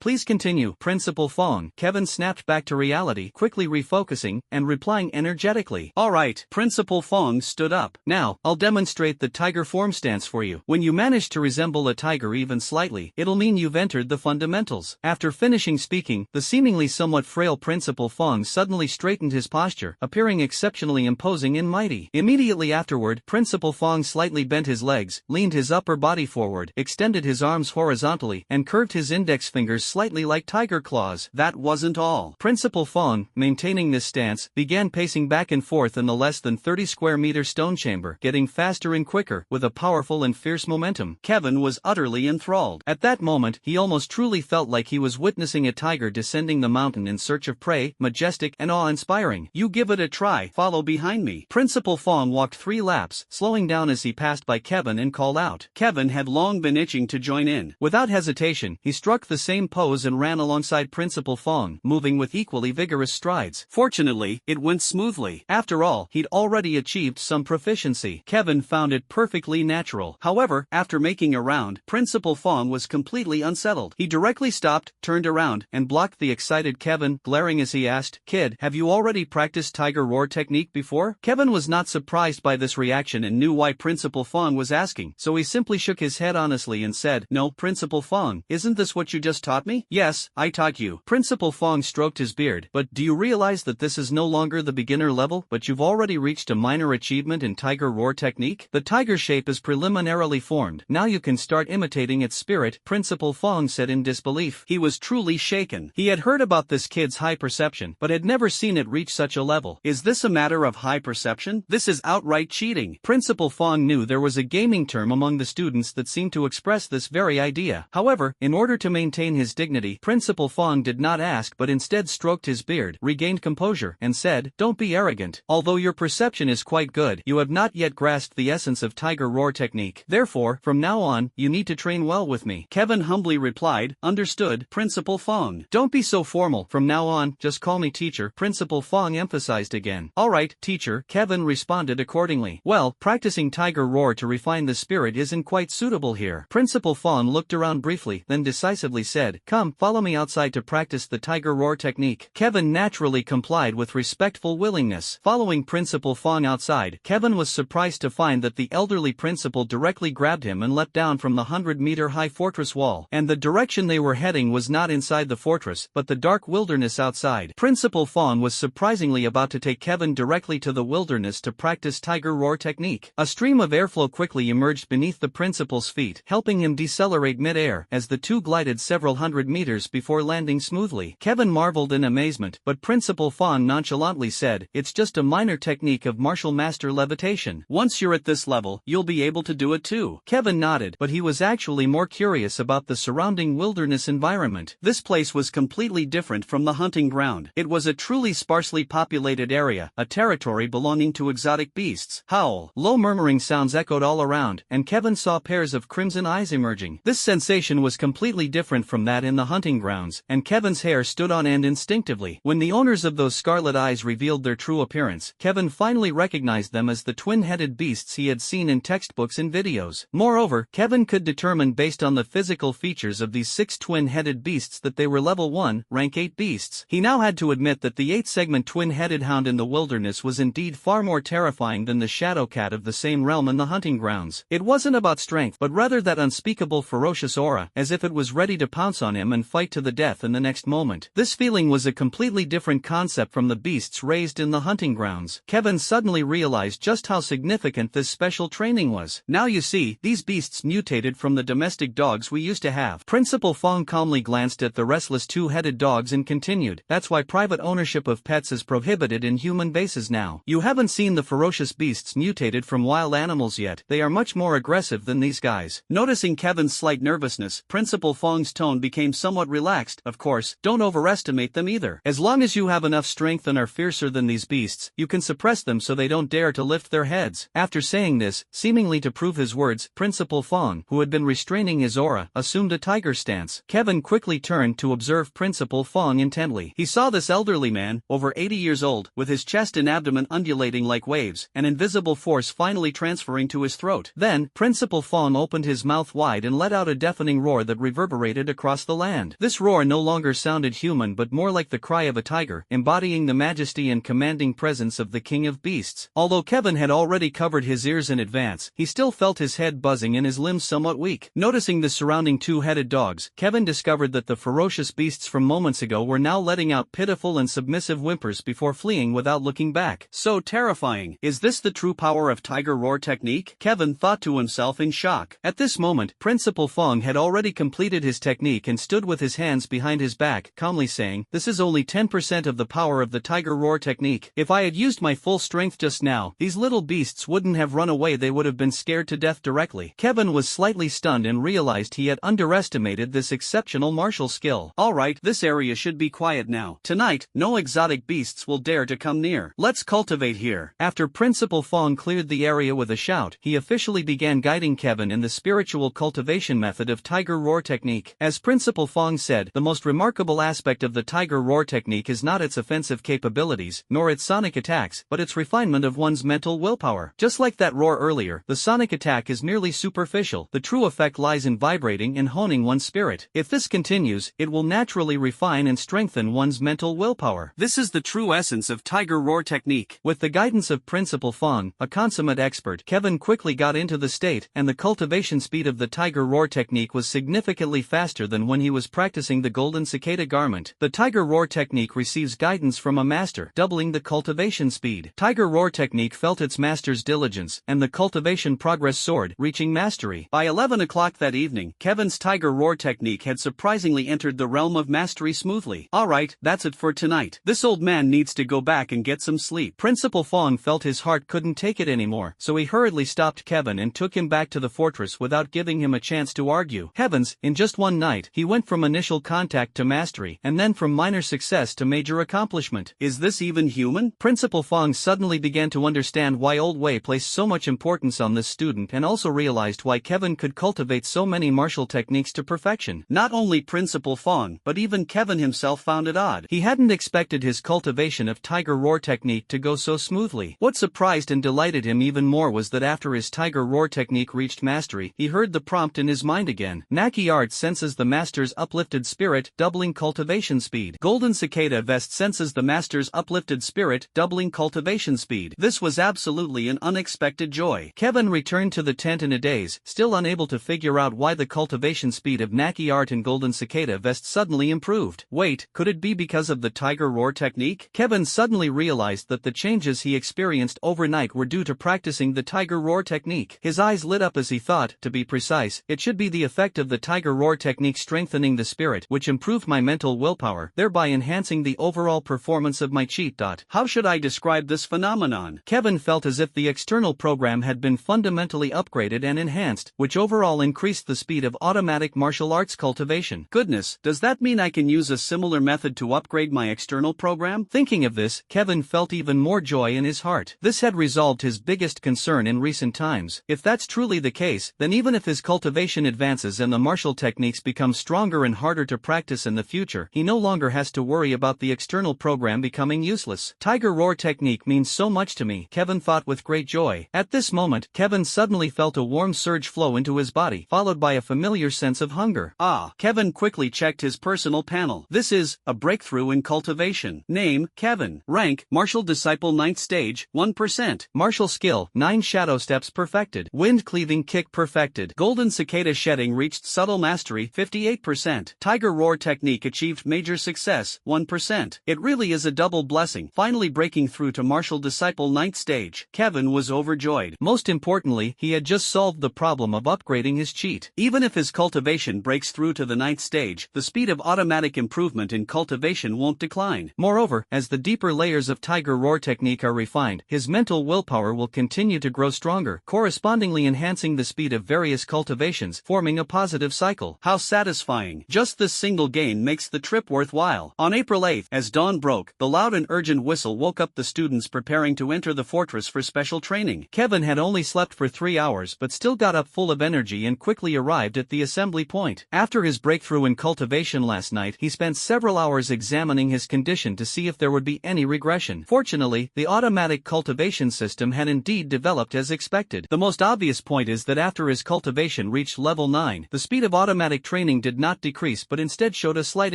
Please continue, Principal Fong. Kevin snapped back to reality, quickly refocusing, and replying energetically. Alright. Principal Fong stood up. Now, I'll demonstrate the tiger form stance for you. When you manage to resemble a tiger even slightly, it'll mean you've entered the fundamentals. After finishing speaking, the seemingly somewhat frail Principal Fong suddenly straightened his posture, appearing exceptionally imposing and mighty. Immediately afterward, Principal Fong slightly bent his legs, leaned his upper body forward, extended his arms horizontally, and curved his index fingers slightly like tiger claws. That wasn't all. Principal Fong, maintaining this stance, began pacing back and forth in the less than 30 square meter stone chamber, getting faster and quicker, with a powerful and fierce momentum. Kevin, Kevin was utterly enthralled. At that moment, he almost truly felt like he was witnessing a tiger descending the mountain in search of prey, majestic and awe-inspiring. "You give it a try, follow behind me." Principal Fong walked 3 laps, slowing down as he passed by Kevin and called out. Kevin had long been itching to join in. Without hesitation, he struck the same pose and ran alongside Principal Fong, moving with equally vigorous strides. Fortunately, it went smoothly. After all, he'd already achieved some proficiency. Kevin found it perfectly natural. However, after making a round, Principal Fong was completely unsettled. He directly stopped, turned around, and blocked the excited Kevin, glaring as he asked, "Kid, have you already practiced Tiger Roar technique before?" Kevin was not surprised by this reaction and knew why Principal Fong was asking, so he simply shook his head honestly and said, "No, Principal Fong, isn't this what you just taught me?" "Yes, I taught you." Principal Fong stroked his beard. "But do you realize that this is no longer the beginner level, but you've already reached a minor achievement in Tiger Roar technique? The tiger shape is preliminarily formed. Now you can start imitating its spirit," Principal Fong said in disbelief. He was truly shaken. He had heard about this kid's high perception, but had never seen it reach such a level. Is this a matter of high perception? This is outright cheating. Principal Fong knew there was a gaming term among the students that seemed to express this very idea. However, in order to maintain his dignity, Principal Fong did not ask but instead stroked his beard, regained composure, and said, "Don't be arrogant. Although your perception is quite good, you have not yet grasped the essence of Tiger Roar technique. Therefore, from now on, you need to train well with me." Kevin humbly replied, "Understood, Principal Fong." "Don't be so formal. From now on, just call me teacher," Principal Fong emphasized again. "Alright, teacher," Kevin responded accordingly. "Well, practicing Tiger Roar to refine the spirit isn't quite suitable here." Principal Fong looked around briefly, then decisively said, "Come, follow me outside to practice the Tiger Roar technique." Kevin naturally complied with respectful willingness. Following Principal Fong outside, Kevin was surprised to find that the elderly principal directly grabbed him and leapt down from the 100-meter-high fortress wall. And the direction they were heading was not inside the fortress, but the dark wilderness outside. Principal Fong was surprisingly about to take Kevin directly to the wilderness to practice Tiger Roar technique. A stream of airflow quickly emerged beneath the principal's feet, helping him decelerate mid-air as the two glided several hundred meters before landing smoothly. Kevin marveled in amazement, but Principal Fong nonchalantly said, "It's just a minor technique of martial master levitation. Once you're at this level, you'll be able to do it too." Kevin nodded, but he was actually more curious about the surrounding wilderness environment. This place was completely different from the hunting ground. It was a truly sparsely populated area, a territory belonging to exotic beasts. Howl. Low murmuring sounds echoed all around, and Kevin saw pairs of crimson eyes emerging. This sensation was completely different from that in the hunting grounds, and Kevin's hair stood on end instinctively. When the owners of those scarlet eyes revealed their true appearance, Kevin finally recognized them as the twin-headed beasts he had seen in textbooks and videos. Moreover, Kevin could determine based on the physical features of these 6 twin-headed beasts that they were level 1, rank 8 beasts. He now had to admit that the 8-segment twin-headed hound in the wilderness was indeed far more terrifying than the shadow cat of the same realm in the hunting grounds. It wasn't about strength, but rather that unspeakable ferocious aura, as if it was ready to pounce on him and fight to the death in the next moment. This feeling was a completely different concept from the beasts raised in the hunting grounds. Kevin suddenly realized just how significant this special training was. "Now you see, these beasts mutated from the domestic dogs we used to have." Principal Fong calmly glanced at the restless 2-headed dogs and continued, "That's why private ownership of pets is prohibited in human bases now. You haven't seen the ferocious beasts mutated from wild animals yet. They are much more aggressive than these guys." Noticing Kevin's slight nervousness, Principal Fong's tone became somewhat relaxed. "Of course, don't overestimate them either. As long as you have enough strength and are fiercer than these beasts, you can suppress them so they don't dare to lift their heads." After saying this, seemingly to prove his words, Principal Fong, who had been restraining his aura, assumed a tiger stance. Kevin quickly turned to observe Principal Fong intently. He saw this elderly man, over 80 years old, with his chest and abdomen undulating like waves, an invisible force finally transferring to his throat. Then, Principal Fong opened his mouth wide and let out a deafening roar that reverberated across the land. This roar no longer sounded human but more like the cry of a tiger, embodying the majesty and commanding presence of the king of beasts. Although Kevin had already covered his ears in advance, he still felt his head buzzing and his limbs somewhat weak. Noticing the surrounding 2-headed dogs, Kevin discovered that the ferocious beasts from moments ago were now letting out pitiful and submissive whimpers before fleeing without looking back. So terrifying. Is this the true power of Tiger Roar technique? Kevin thought to himself in shock. At this moment, Principal Fong had already completed his technique and stood with his hands behind his back, calmly saying, "This is only 10% of the power of the Tiger Roar technique. If I had used my full strength just now, these little beasts wouldn't have run away, they would have been scared to death directly." Kevin was slightly stunned and realized he had underestimated this exceptional martial skill. Alright, this area should be quiet now. Tonight, no exotic beasts will dare to come near. Let's cultivate here. After Principal Fong cleared the area with a shout, he officially began guiding Kevin in the spiritual cultivation method of Tiger Roar technique. As Principal Fong said, the most remarkable aspect of the Tiger Roar technique is not its offensive capabilities, nor its sonic attacks, but its refinement of one's mental willpower. Just like that roar earlier, the sonic attack is merely superficial. The true effect lies in vibrating and honing one's spirit. If this continues, it will naturally refine and strengthen one's mental willpower. This is the true essence of Tiger Roar technique. With the guidance of Principal Fong, a consummate expert, Kevin quickly got into the state, and the cultivation speed of the Tiger Roar technique was significantly faster than when he was practicing the Golden Cicada garment. The Tiger Roar technique receives guidance from a master, doubling the cultivation speed. Tiger Roar technique felt its master's diligence, and the cultivation progress soared, reaching mastery. By 11 o'clock that evening, Kevin's Tiger Roar technique had surprisingly entered the realm of mastery smoothly. Alright, that's it for tonight. This old man needs to go back and get some sleep. Principal Fong felt his heart couldn't take it anymore, so he hurriedly stopped Kevin and took him back to the fortress without giving him a chance to argue. Heavens, in just one night, he went from initial contact to mastery, and then from minor success to major accomplishment. Is this even human? Principal Fong suddenly began to understand why Old Wei placed so much importance on this student, and also realized why Kevin could cultivate so many martial techniques to perfection. Not only Principal Fong, but even Kevin himself found it odd. He hadn't expected his cultivation of Tiger Roar technique to go so smoothly. What surprised and delighted him even more was that after his Tiger Roar technique reached mastery, he heard the prompt in his mind again. Naki Art senses the master's uplifted spirit, doubling cultivation speed. Golden Cicada Vest senses the master's uplifted spirit, doubling cultivation speed. This was absolutely an unexpected joy. Kevin returned to the tent in a daze, still unable to figure out why the cultivation speed of Naki Art and Golden Cicada Vest suddenly improved. Wait, could it be because of the Tiger Roar technique? Kevin suddenly realized that the changes he experienced overnight were due to practicing the Tiger Roar technique. His eyes lit up as he thought, to be precise, it should be the effect of the Tiger Roar technique strengthening the spirit, which improved my mental willpower, thereby enhancing the overall performance of my cheat. How should I describe this phenomenon? Kevin felt as if the external program had been fundamentally upgraded and enhanced, which overall increased the speed of automatic martial arts cultivation. Goodness, does that mean I can use a similar method to upgrade my external program? Thinking of this, Kevin felt even more joy in his heart. This had resolved his biggest concern in recent times. If that's truly the case, then even if his cultivation advances and the martial techniques become stronger and harder to practice in the future, he no longer has to worry about the external program becoming useless. Tiger Roar technique means so much to me, Kevin thought with great joy. At this moment, Kevin suddenly felt a warm surge flow into his body, followed by a familiar sense of hunger. Kevin quickly checked his personal panel. This is a breakthrough in cultivation. Name, Kevin. Rank, Martial Disciple 9th Stage, 1%. Martial Skill, 9 Shadow Steps perfected. Wind Cleaving Kick perfected. Golden Cicada Shedding reached Subtle Mastery, 58%. Tiger Roar Technique achieved Major Success, 1%. It really is a double blessing. Finally breaking through to Martial Disciple 9th Stage, Kevin was overjoyed. Most importantly, he had just solved the problem of upgrading his cheat. Even if his cultivation breaks through to the 9th stage, the speed of automatic improvement in cultivation won't decline. Moreover, as the deeper layers of Tiger Roar technique are refined, his mental willpower will continue to grow stronger, correspondingly enhancing the speed of various cultivations, forming a positive cycle. How satisfying. Just this single gain makes the trip worthwhile. On April 8th, as dawn broke, the loud and urgent whistle woke up the students preparing to enter the fortress for special training. Kevin had only slept for 3 hours but still got up full of energy and quickly arrived at the assembly point. After his breakthrough in cultivation last night, he spent several hours examining his condition to see if there would be any regression. Fortunately, the automatic cultivation system had indeed developed as expected. The most obvious point is that after his cultivation reached level 9, the speed of automatic training did not decrease but instead showed a slight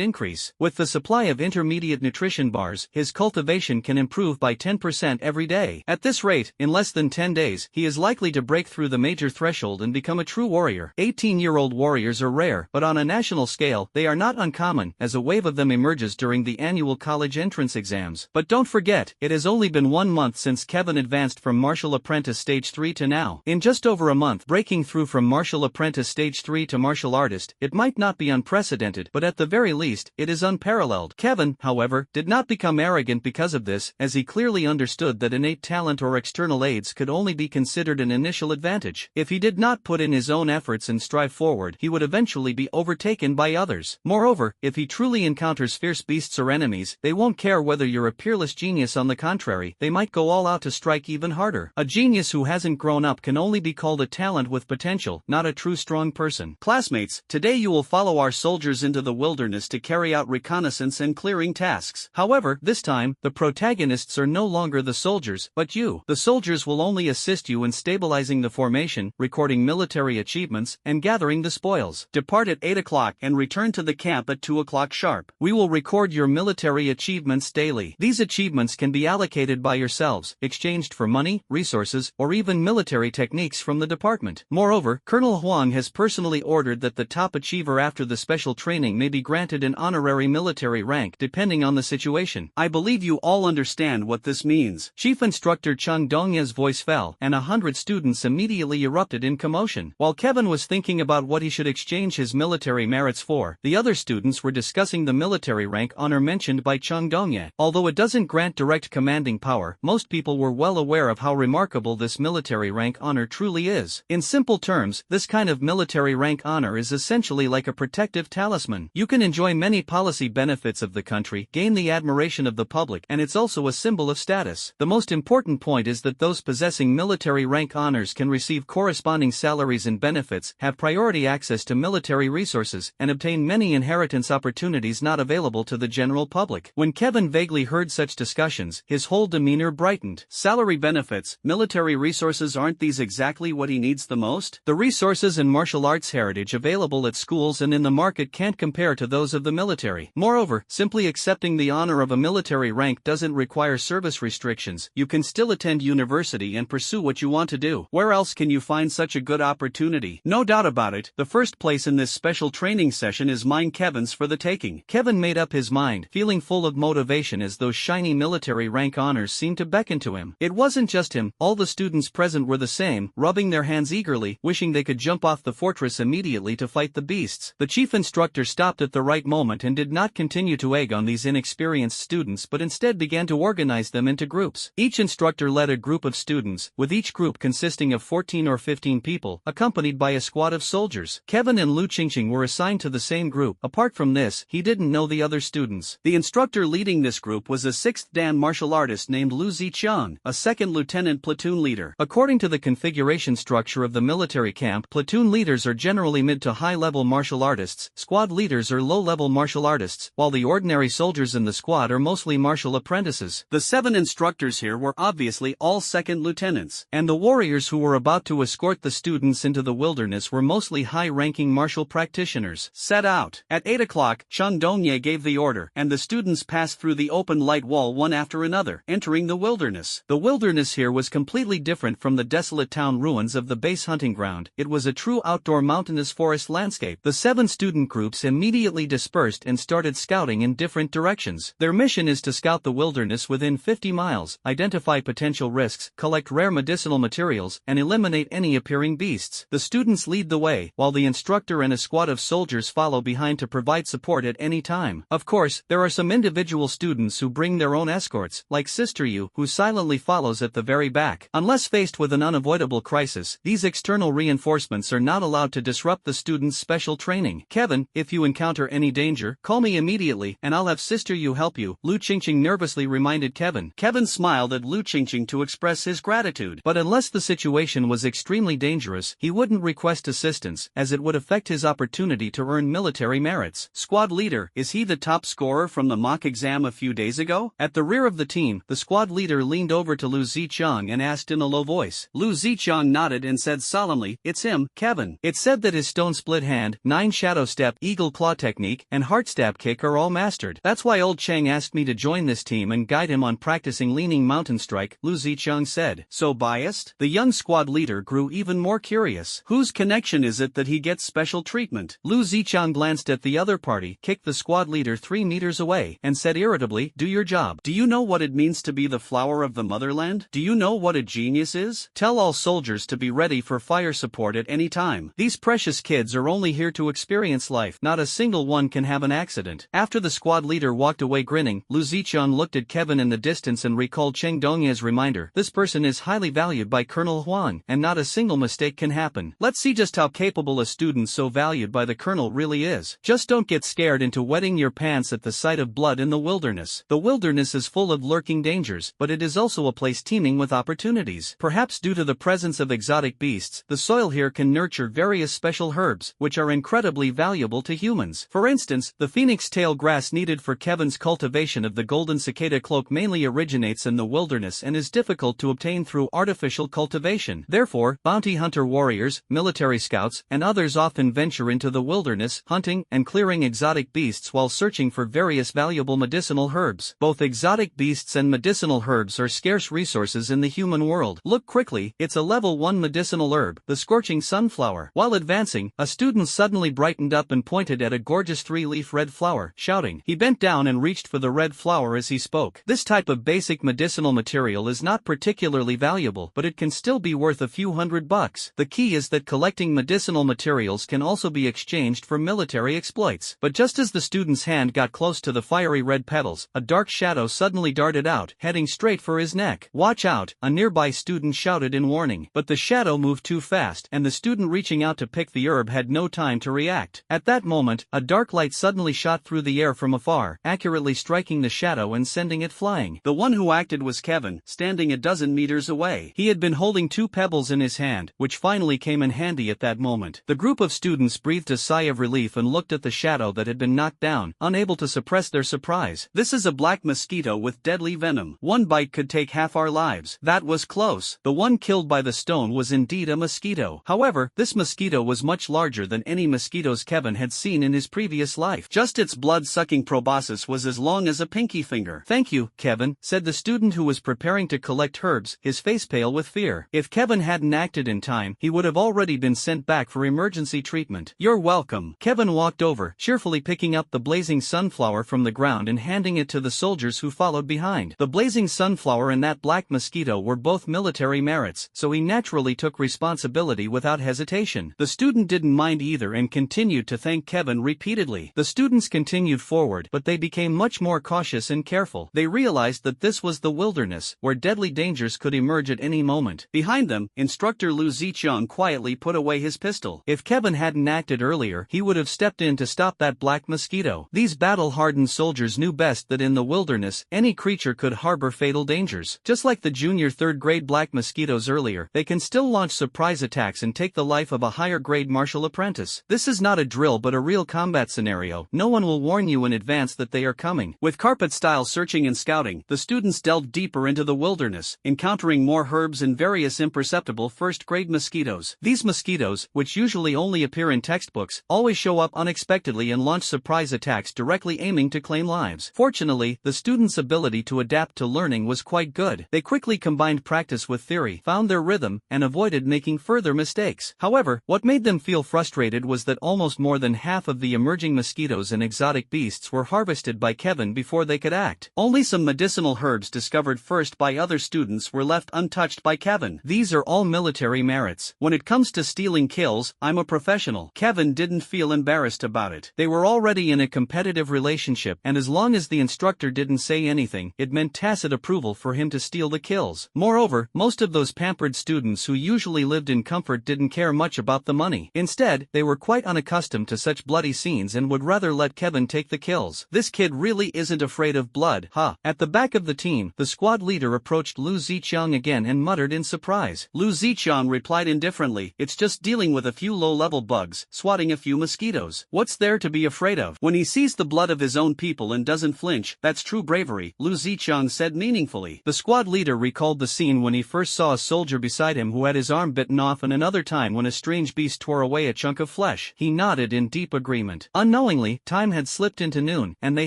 increase. With the supply of intermediate nutrition bars, his cultivation can improve by 10% every day. At this rate, in less than 10 days, he is likely to break through the major threshold and become a true warrior. 18-year-old warriors are rare, but on a national scale, they are not uncommon, as a wave of them emerges during the annual college entrance exams. But don't forget, it has only been 1 month since Kevin advanced from Martial Apprentice Stage 3 to now. In just over a month, breaking through from Martial Apprentice Stage 3 to Martial Artist, it might not be unprecedented, but at the very least, it is unparalleled. Kevin, however, did not become arrogant because of this, as he clearly understood that innate talent or external aids could only be considered an initial advantage. If he did not put in his own efforts and strive forward, he would eventually be overtaken by others. Moreover, if he truly encounters fierce beasts or enemies, they won't care whether you're a peerless genius. On the contrary, they might go all out to strike even harder. A genius who hasn't grown up can only be called a talent with potential, not a true strong person. Classmates, today you will follow our soldiers into the wilderness to carry out reconnaissance and clearing tasks. However, this time, the protagonists are no longer the soldiers, but you. The soldiers will only assist you in stabilizing the formation, recording military achievements, and gathering the spoils. Depart at 8 o'clock and return to the camp at 2 o'clock sharp. We will record your military achievements daily. These achievements can be allocated by yourselves, exchanged for money, resources, or even military techniques from the department. Moreover, Colonel Huang has personally ordered that the top achiever after the special training may be granted an honorary military rank depending on the situation. I believe you all understand what this means. Chief Instructor Chung Dongya's voice fell, and 100 students immediately erupted in commotion. While Kevin was thinking about what he should exchange his military merits for, the other students were discussing the military rank honor mentioned by Chung Dongya. Although it doesn't grant direct commanding power, most people were well aware of how remarkable this military rank honor truly is. In simple terms, this kind of military rank honor is essentially like a protective talisman. You can enjoy many policy benefits of the country, gain the admiration of the public, and it's also a symbol of status. The most important point is that those possessing military rank honors can receive corresponding salaries and benefits, have priority access to military resources, and obtain many inheritance opportunities not available to the general public. When Kevin vaguely heard such discussions, his whole demeanor brightened. Salary benefits, military resources, aren't these exactly what he needs the most? The resources and martial arts heritage available at schools and in the market can't compare to those of the military. Moreover, simply accepting the honor of a military rank doesn't require service restrictions. You can still attend university and pursue what you want to do. Where else can you find such a good opportunity? No doubt about it, the first place in this special training session is mine, Kevin's, for the taking. Kevin made up his mind, feeling full of motivation as those shiny military rank honors seemed to beckon to him. It wasn't just him, all the students present were the same, rubbing their hands eagerly, wishing they could jump off the fortress immediately to fight the beasts. The chief instructor stopped at the right moment and did not continue to egg on these inexperienced students but instead began to organize them into groups. Each instructor led a group of students, with each group consisting of 14 or 15 people, accompanied by a squad of soldiers. Kevin and Lu Qingqing were assigned to the same group. Apart from this, he didn't know the other students. The instructor leading this group was a 6th Dan martial artist named Lu Ziqiang, a 2nd lieutenant platoon leader. According to the configuration structure of the military camp, platoon leaders are generally mid to high-level martial artists, squad leaders are low-level martial artists, while the ordinary soldiers in the squad are mostly martial apprentices. The 7 instructors here were obviously all 2nd lieutenants, and the warriors who were about to escort the students into the wilderness were mostly high-ranking martial practitioners. Set out. At 8 o'clock, Chung Dongye gave the order, and the students passed through the open light wall one after another, entering the wilderness. The wilderness here was completely different from the desolate town ruins of the base hunting ground. It was a true outdoor mountainous forest landscape. The 7 student groups immediately dispersed and started scouting in different directions. Their mission is to scout the wilderness within 50 miles, identify potential risks, collect rare medicinal materials, and eliminate any appearing beasts. The students lead the way, while the instructor and a squad of soldiers follow behind to provide support at any time. Of course, there are some individual students who bring their own escorts, like Sister Yu, who silently follows at the very back. Unless faced with an unavoidable crisis, these external reinforcements are not allowed to disrupt the students' special training. Kevin, if you encounter any danger, call me immediately, and I'll have Sister Yu help you, Lu Qingqing nervously reminded Kevin. Kevin smiled at Lu Qingqing to express his gratitude. But unless the situation was extremely dangerous, he wouldn't request assistance, as it would affect his opportunity to earn military merits. Squad leader, is he the top scorer from the mock exam a few days ago? At the rear of the team, the squad leader leaned over to Lu Ziqiang and asked in a low voice. Lu Ziqiang nodded and said solemnly, "It's him, Kevin." It's said that his stone split hand, 9 shadow step, eagle claw technique, and heart stab kick are all mastered. That's why old Chang asked me to join this team and guide him on practicing leaning mountain strike, Lu Ziqiang said. So biased? The young squad leader grew even more curious. Whose connection is it that he gets special treatment? Lu Ziqiang glanced at the other party, kicked the squad leader 3 meters away, and said irritably, "Do your job." Do you know what it means to be the flower of the motherland? Do you know what a genius is? Tell all soldiers to be ready for fire support at any time. These precious kids are only here to experience life. Not a single one can have an accident. After the squad leader walked away grinning, Lu Ziqiang looked at Kevin in the distance and recalled Cheng Dongye's reminder. This person is highly valued by Colonel Huang, and not a single mistake mistake can happen. Let's see just how capable a student so valued by the colonel really is. Just don't get scared into wetting your pants at the sight of blood in the wilderness. The wilderness is full of lurking dangers, but it is also a place teeming with opportunities. Perhaps due to the presence of exotic beasts, the soil here can nurture various special herbs, which are incredibly valuable to humans. For instance, the phoenix tail grass needed for Kevin's cultivation of the golden cicada cloak mainly originates in the wilderness and is difficult to obtain through artificial cultivation. Therefore, bounty hunter warriors, military scouts, and others often venture into the wilderness, hunting and clearing exotic beasts while searching for various valuable medicinal herbs. Both exotic beasts and medicinal herbs are scarce resources in the human world. Look quickly, it's a level 1 medicinal herb, the scorching sunflower. While advancing, a student suddenly brightened up and pointed at a gorgeous 3-leaf red flower, shouting. He bent down and reached for the red flower as he spoke. This type of basic medicinal material is not particularly valuable, but it can still be worth a few $100. The key is that collecting medicinal materials can also be exchanged for military exploits. But just as the student's hand got close to the fiery red petals, a dark shadow suddenly darted out, heading straight for his neck. "Watch out," a nearby student shouted in warning. But the shadow moved too fast, and the student reaching out to pick the herb had no time to react. At that moment, a dark light suddenly shot through the air from afar, accurately striking the shadow and sending it flying. The one who acted was Kevin, standing a dozen meters away. He had been holding 2 pebbles in his hand, which finally came in handy at that moment. The group of students breathed a sigh of relief and looked at the shadow that had been knocked down, unable to suppress their surprise. "This is a black mosquito with deadly venom. One bite could take half our lives." That was close. The one killed by the stone was indeed a mosquito. However, this mosquito was much larger than any mosquitoes Kevin had seen in his previous life. Just its blood-sucking proboscis was as long as a pinky finger. "Thank you, Kevin," said the student who was preparing to collect herbs, his face pale with fear. If Kevin hadn't acted in time, he would have already been sent back for emergency treatment. "You're welcome." Kevin walked over, cheerfully picking up the blazing sunflower from the ground and handing it to the soldiers who followed behind. The blazing sunflower and that black mosquito were both military merits, so he naturally took responsibility without hesitation. The student didn't mind either and continued to thank Kevin repeatedly. The students continued forward, but they became much more cautious and careful. They realized that this was the wilderness, where deadly dangers could emerge at any moment. Behind them, Instructor Lu Zicheng quietly put away his pistol. If Kevin hadn't acted earlier, he would have stepped in to stop that black mosquito. These battle-hardened soldiers knew best that in the wilderness, any creature could harbor fatal dangers. Just like the junior 3rd grade black mosquitoes earlier, they can still launch surprise attacks and take the life of a higher-grade martial apprentice. This is not a drill but a real combat scenario. No one will warn you in advance that they are coming. With carpet-style searching and scouting, the students delved deeper into the wilderness, encountering more herbs and various imperceptible first-grade mosquitoes. These mosquitoes, which usually only appear in textbooks, always show up unexpectedly and launch surprise attacks directly aiming to claim lives. Fortunately, the students' ability to adapt to learning was quite good. They quickly combined practice with theory, found their rhythm, and avoided making further mistakes. However, what made them feel frustrated was that almost more than half of the emerging mosquitoes and exotic beasts were harvested by Kevin before they could act. Only some medicinal herbs discovered first by other students were left untouched by Kevin. These are all military merits. When it comes to stealing kills, I'm a professional. Kevin didn't feel embarrassed about it. They were already in a competitive relationship, and as long as the instructor didn't say anything, it meant tacit approval for him to steal the kills. Moreover, most of those pampered students who usually lived in comfort didn't care much about the money. Instead, they were quite unaccustomed to such bloody scenes and would rather let Kevin take the kills. "This kid really isn't afraid of blood, huh?" At the back of the team, the squad leader approached Lu Zicheng again and muttered in surprise. Lu Zicheng replied indifferently, "It's just dealing with a few low-level bugs, swatting a few mosquitoes. What's there to be afraid of?" "When he sees the blood of his own people and doesn't flinch, that's true bravery," Lu Zicheng said meaningfully. The squad leader recalled the scene when he first saw a soldier beside him who had his arm bitten off and another time when a strange beast tore away a chunk of flesh. He nodded in deep agreement. Unknowingly, time had slipped into noon, and they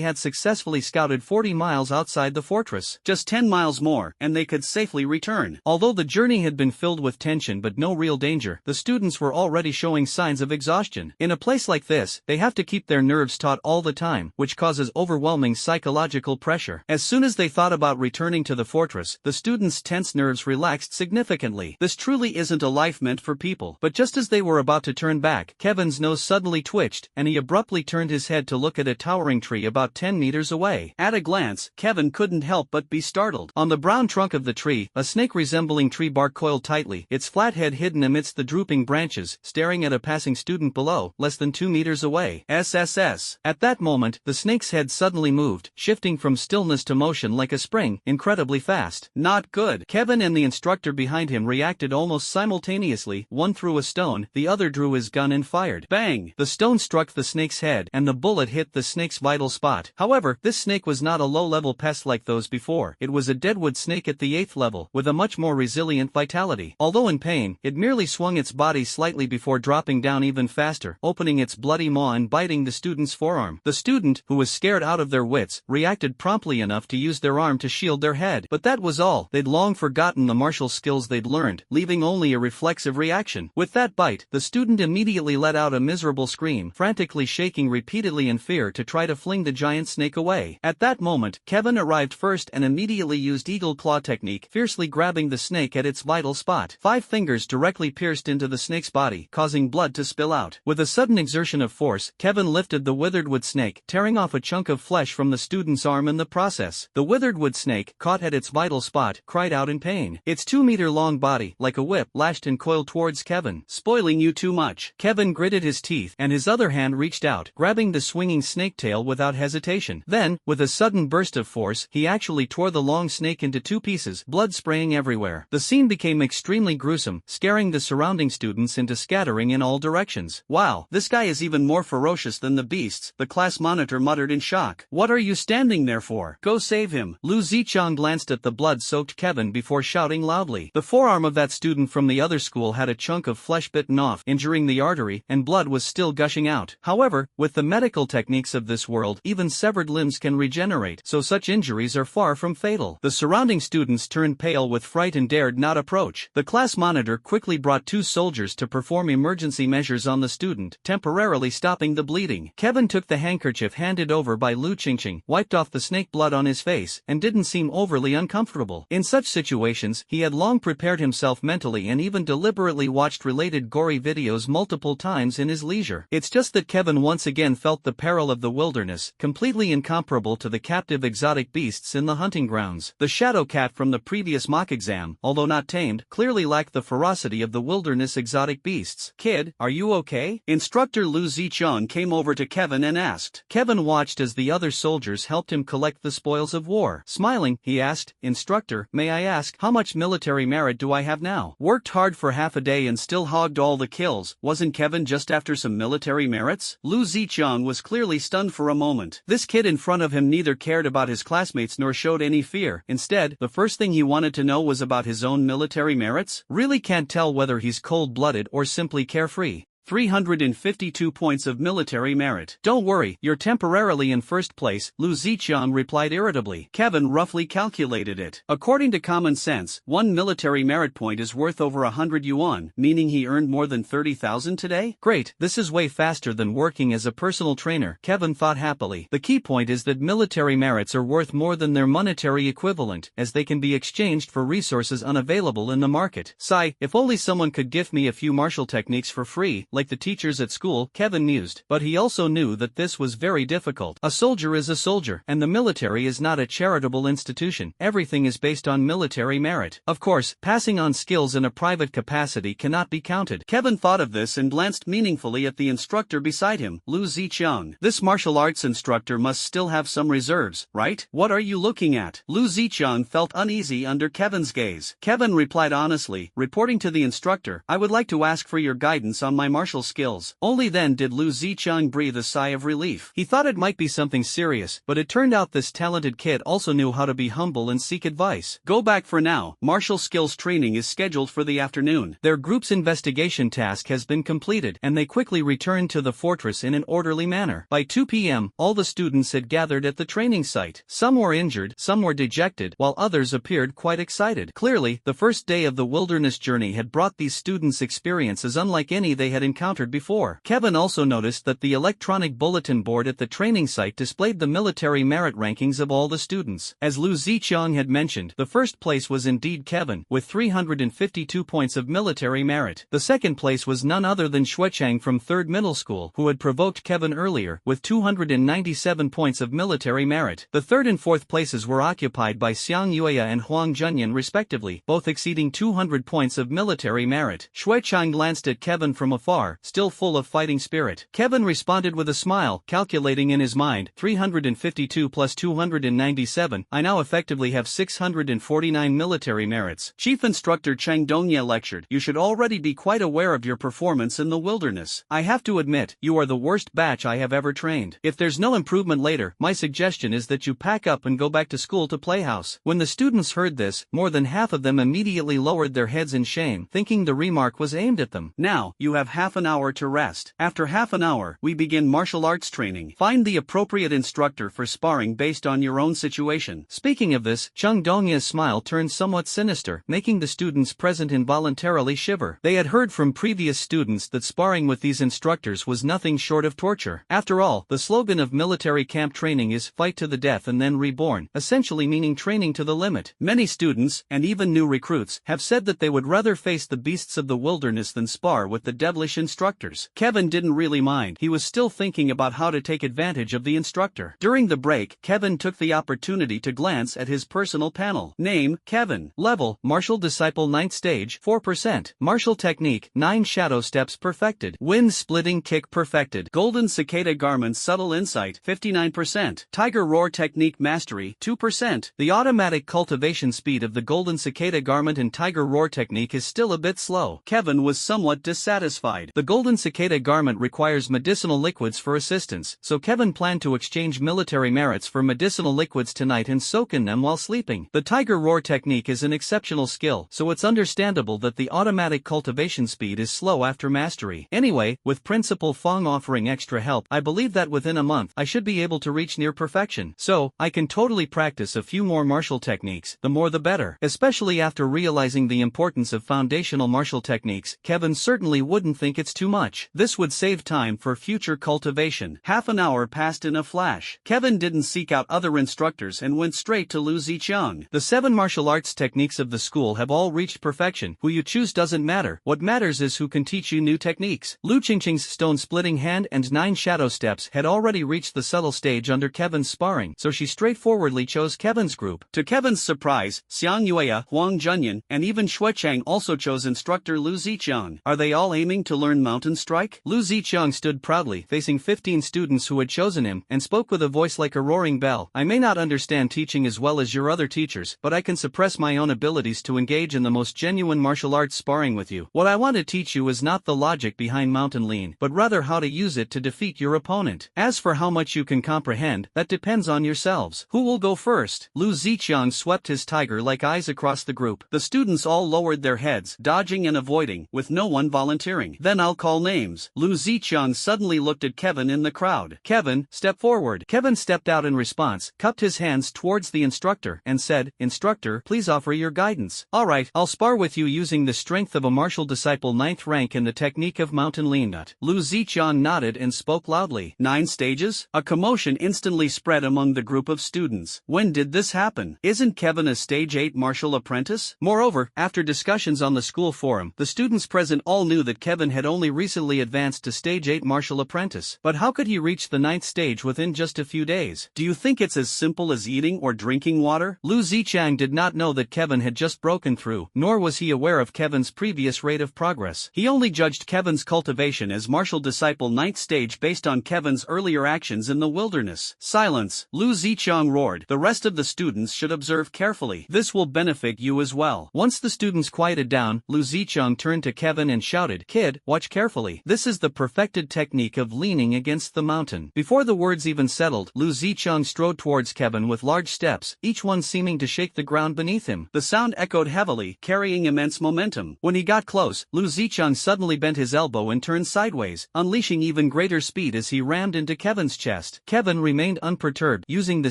had successfully scouted 40 miles outside the fortress. Just 10 miles more, and they could safely return. Although the journey had been filled with tension but no real danger, the students were already showing signs of exhaustion. In a place like this, they have to keep their nerves taut all the time, which causes overwhelming psychological pressure. As soon as they thought about returning to the fortress, the students' tense nerves relaxed significantly. This truly isn't a life meant for people. But just as they were about to turn back, Kevin's nose suddenly twitched, and he abruptly turned his head to look at a towering tree about 10 meters away. At a glance, Kevin couldn't help but be startled. On the brown trunk of the tree, a snake-resembling tree bark coiled tightly, its flat head hidden amidst the drooping branches, staring at a passing student below, less than 2 meters away. SSS. At that moment, the snake's head suddenly moved, shifting from stillness to motion like a spring, incredibly fast. Not good. Kevin and the instructor behind him reacted almost simultaneously. One threw a stone, the other drew his gun and fired. Bang! The stone struck the snake's head, and the bullet hit the snake's vital spot. However, this snake was not a low-level pest like those before. It was a deadwood snake at the 8th level, with a much more resilient vitality. Although in pain, it merely swung its body slightly before dropping down even faster, opening its bloody maw and biting the student's forearm. The student, who was scared out of their wits, reacted promptly enough to use their arm to shield their head. But that was all. They'd long forgotten the martial skills they'd learned, leaving only a reflexive reaction. With that bite, the student immediately let out a miserable scream, frantically shaking repeatedly in fear to try to fling the giant snake away. At that moment, Kevin arrived first and immediately used eagle claw technique, fiercely grabbing the snake at its vital spot. 5 fingers directly pierced into the snake's body, causing blood to spill out. With a sudden exertion of force, Kevin lifted the withered wood snake, tearing off a chunk of flesh from the student's arm in the process. The withered wood snake, caught at its vital spot, cried out in pain. Its 2-meter-long body, like a whip, lashed and coiled towards Kevin. Spoiling you too much. Kevin gritted his teeth, and his other hand reached out, grabbing the swinging snake tail without hesitation. Then, with a sudden burst of force, he actually tore the long snake into 2 pieces, blood spraying everywhere. The scene became extremely gruesome, scaring the surrounding students into scattering in all directions. Wow, this guy is even more ferocious than the beasts, the class monitor muttered in shock. What are you standing there for? Go save him. Lu Zichang glanced at the blood-soaked Kevin before shouting loudly. The forearm of that student from the other school had a chunk of flesh bitten off, injuring the artery, and blood was still gushing out. However, with the medical techniques of this world, even severed limbs can regenerate, so such injuries are far from fatal. The surrounding students turned pale with fright and dared not approach. The class monitor quickly brought 2 soldiers to perform emergency measures on the student, temporarily stopping the bleeding. Kevin took the handkerchief handed over by Lu Qingqing, wiped off the snake blood on his face, and didn't seem overly uncomfortable. In such situations, he had long prepared himself mentally and even deliberately watched related gory videos multiple times in his leisure. It's just that Kevin once again felt the peril of the wilderness, completely incomparable to the captive exotic beasts in the hunting grounds. The shadow cat from the previous mock exam, although not tamed, clearly lacked the ferocity of the wilderness exotic beasts. Kid, are you okay? Instructor Lu Zichang came over to Kevin and asked. Kevin watched as the other soldiers helped him collect the spoils of war. Smiling, he asked, Instructor, may I ask, how much military merit do I have now? Worked hard for half a day and still hogged all the kills, wasn't Kevin just after some military merits? Lu Zichang was clearly stunned for a moment. This kid in front of him neither cared about his classmates nor showed any fear. Instead, the first thing he wanted to know was about his own military merits. Really can't tell whether he's cold-blooded or simply carefree. 352 points of military merit. Don't worry, you're temporarily in first place, Lu Zichang replied irritably. Kevin roughly calculated it. According to common sense, 1 military merit point is worth over 100 yuan, meaning he earned more than 30,000 today? Great, this is way faster than working as a personal trainer, Kevin thought happily. The key point is that military merits are worth more than their monetary equivalent, as they can be exchanged for resources unavailable in the market. Sigh, if only someone could gift me a few martial techniques for free, like the teachers at school, Kevin mused. But he also knew that this was very difficult. A soldier is a soldier, and the military is not a charitable institution. Everything is based on military merit. Of course, passing on skills in a private capacity cannot be counted. Kevin thought of this and glanced meaningfully at the instructor beside him, Lu Zichang. This martial arts instructor must still have some reserves, right? What are you looking at? Lu Zichang felt uneasy under Kevin's gaze. Kevin replied honestly, reporting to the instructor, I would like to ask for your guidance on my martial skills. Only then did Lu Zichang breathe a sigh of relief. He thought it might be something serious, but it turned out this talented kid also knew how to be humble and seek advice. Go back for now. Martial skills training is scheduled for the afternoon. Their group's investigation task has been completed, and they quickly returned to the fortress in an orderly manner. By 2 p.m., all the students had gathered at the training site. Some were injured, some were dejected, while others appeared quite excited. Clearly, the first day of the wilderness journey had brought these students experiences unlike any they had encountered before. Kevin also noticed that the electronic bulletin board at the training site displayed the military merit rankings of all the students. As Lu Ziqiang had mentioned, the first place was indeed Kevin, with 352 points of military merit. The second place was none other than Xuechang from 3rd Middle School, who had provoked Kevin earlier, with 297 points of military merit. The third and fourth places were occupied by Xiang Yueya and Huang Junyan respectively, both exceeding 200 points of military merit. Xuechang glanced at Kevin from afar, still full of fighting spirit. Kevin responded with a smile, calculating in his mind, 352 plus 297, I now effectively have 649 military merits. Chief Instructor Cheng Dongye lectured, you should already be quite aware of your performance in the wilderness. I have to admit, you are the worst batch I have ever trained. If there's no improvement later, my suggestion is that you pack up and go back to school to Playhouse. When the students heard this, more than half of them immediately lowered their heads in shame, thinking the remark was aimed at them. Now, you have half an hour to rest. After half an hour, we begin martial arts training. Find the appropriate instructor for sparring based on your own situation. Speaking of this, Cheng Dongye's smile turned somewhat sinister, making the students present involuntarily shiver. They had heard from previous students that sparring with these instructors was nothing short of torture. After all, the slogan of military camp training is fight to the death and then reborn, essentially meaning training to the limit. Many students, and even new recruits, have said that they would rather face the beasts of the wilderness than spar with the devilish instructors. Kevin didn't really mind. He was still thinking about how to take advantage of the instructor. During the break, Kevin took the opportunity to glance at his personal panel. Name, Kevin. Level, Martial Disciple 9th Stage, 4%. Martial Technique, 9 Shadow Steps perfected. Wind Splitting Kick perfected. Golden Cicada Garment Subtle Insight, 59%. Tiger Roar Technique Mastery, 2%. The automatic cultivation speed of the Golden Cicada Garment and Tiger Roar technique is still a bit slow. Kevin was somewhat dissatisfied. The Golden Cicada Garment requires medicinal liquids for assistance, so Kevin planned to exchange military merits for medicinal liquids tonight and soak in them while sleeping. The Tiger Roar technique is an exceptional skill, so it's understandable that the automatic cultivation speed is slow after mastery. Anyway, with Principal Fong offering extra help, I believe that within a month I should be able to reach near perfection. So, I can totally practice a few more martial techniques, the more the better. Especially after realizing the importance of foundational martial techniques, Kevin certainly wouldn't think it's too much. This would save time for future cultivation. Half an hour passed in a flash. Kevin didn't seek out other instructors and went straight to Lu Ziqiang. The 7 martial arts techniques of the school have all reached perfection. Who you choose doesn't matter. What matters is who can teach you new techniques. Lu Qingqing's stone splitting hand and 9 shadow steps had already reached the subtle stage under Kevin's sparring, so she straightforwardly chose Kevin's group. To Kevin's surprise, Xiang Yueya, Huang Junyan, and even Xuechang also chose instructor Lu Ziqiang. Are they all aiming to learn Mountain Strike? Lu Ziqiang stood proudly, facing 15 students who had chosen him, and spoke with a voice like a roaring bell. I may not understand teaching as well as your other teachers, but I can suppress my own abilities to engage in the most genuine martial arts sparring with you. What I want to teach you is not the logic behind Mountain Lean, but rather how to use it to defeat your opponent. As for how much you can comprehend, that depends on yourselves. Who will go first? Lu Ziqiang swept his tiger-like eyes across the group. The students all lowered their heads, dodging and avoiding, with no one volunteering. Then I'll call names. Lu Ziqiang suddenly looked at Kevin in the crowd. Kevin, step forward. Kevin stepped out in response, cupped his hands towards the instructor, and said, Instructor, please offer your guidance. Alright, I'll spar with you using the strength of a martial disciple 9th rank and the technique of Mountain Lean. Lu Ziqiang nodded and spoke loudly. 9 stages? A commotion instantly spread among the group of students. When did this happen? Isn't Kevin a stage 8 martial apprentice? Moreover, after discussions on the school forum, the students present all knew that Kevin had only recently advanced to stage 8 martial apprentice. But how could he reach the 9th stage within just a few days? Do you think it's as simple as eating or drinking water? Lu Ziqiang did not know that Kevin had just broken through, nor was he aware of Kevin's previous rate of progress. He only judged Kevin's cultivation as martial disciple 9th stage based on Kevin's earlier actions in the wilderness. Silence, Lu Ziqiang roared. The rest of the students should observe carefully. This will benefit you as well. Once the students quieted down, Lu Ziqiang turned to Kevin and shouted, Kid, watch carefully. This is the perfected technique of leaning against the mountain. Before the words even settled, Lu Ziqiang strode towards Kevin with large steps, each one seeming to shake the ground beneath him. The sound echoed heavily, carrying immense momentum. When he got close, Lu Ziqiang suddenly bent his elbow and turned sideways, unleashing even greater speed as he rammed into Kevin's chest. Kevin remained unperturbed, using the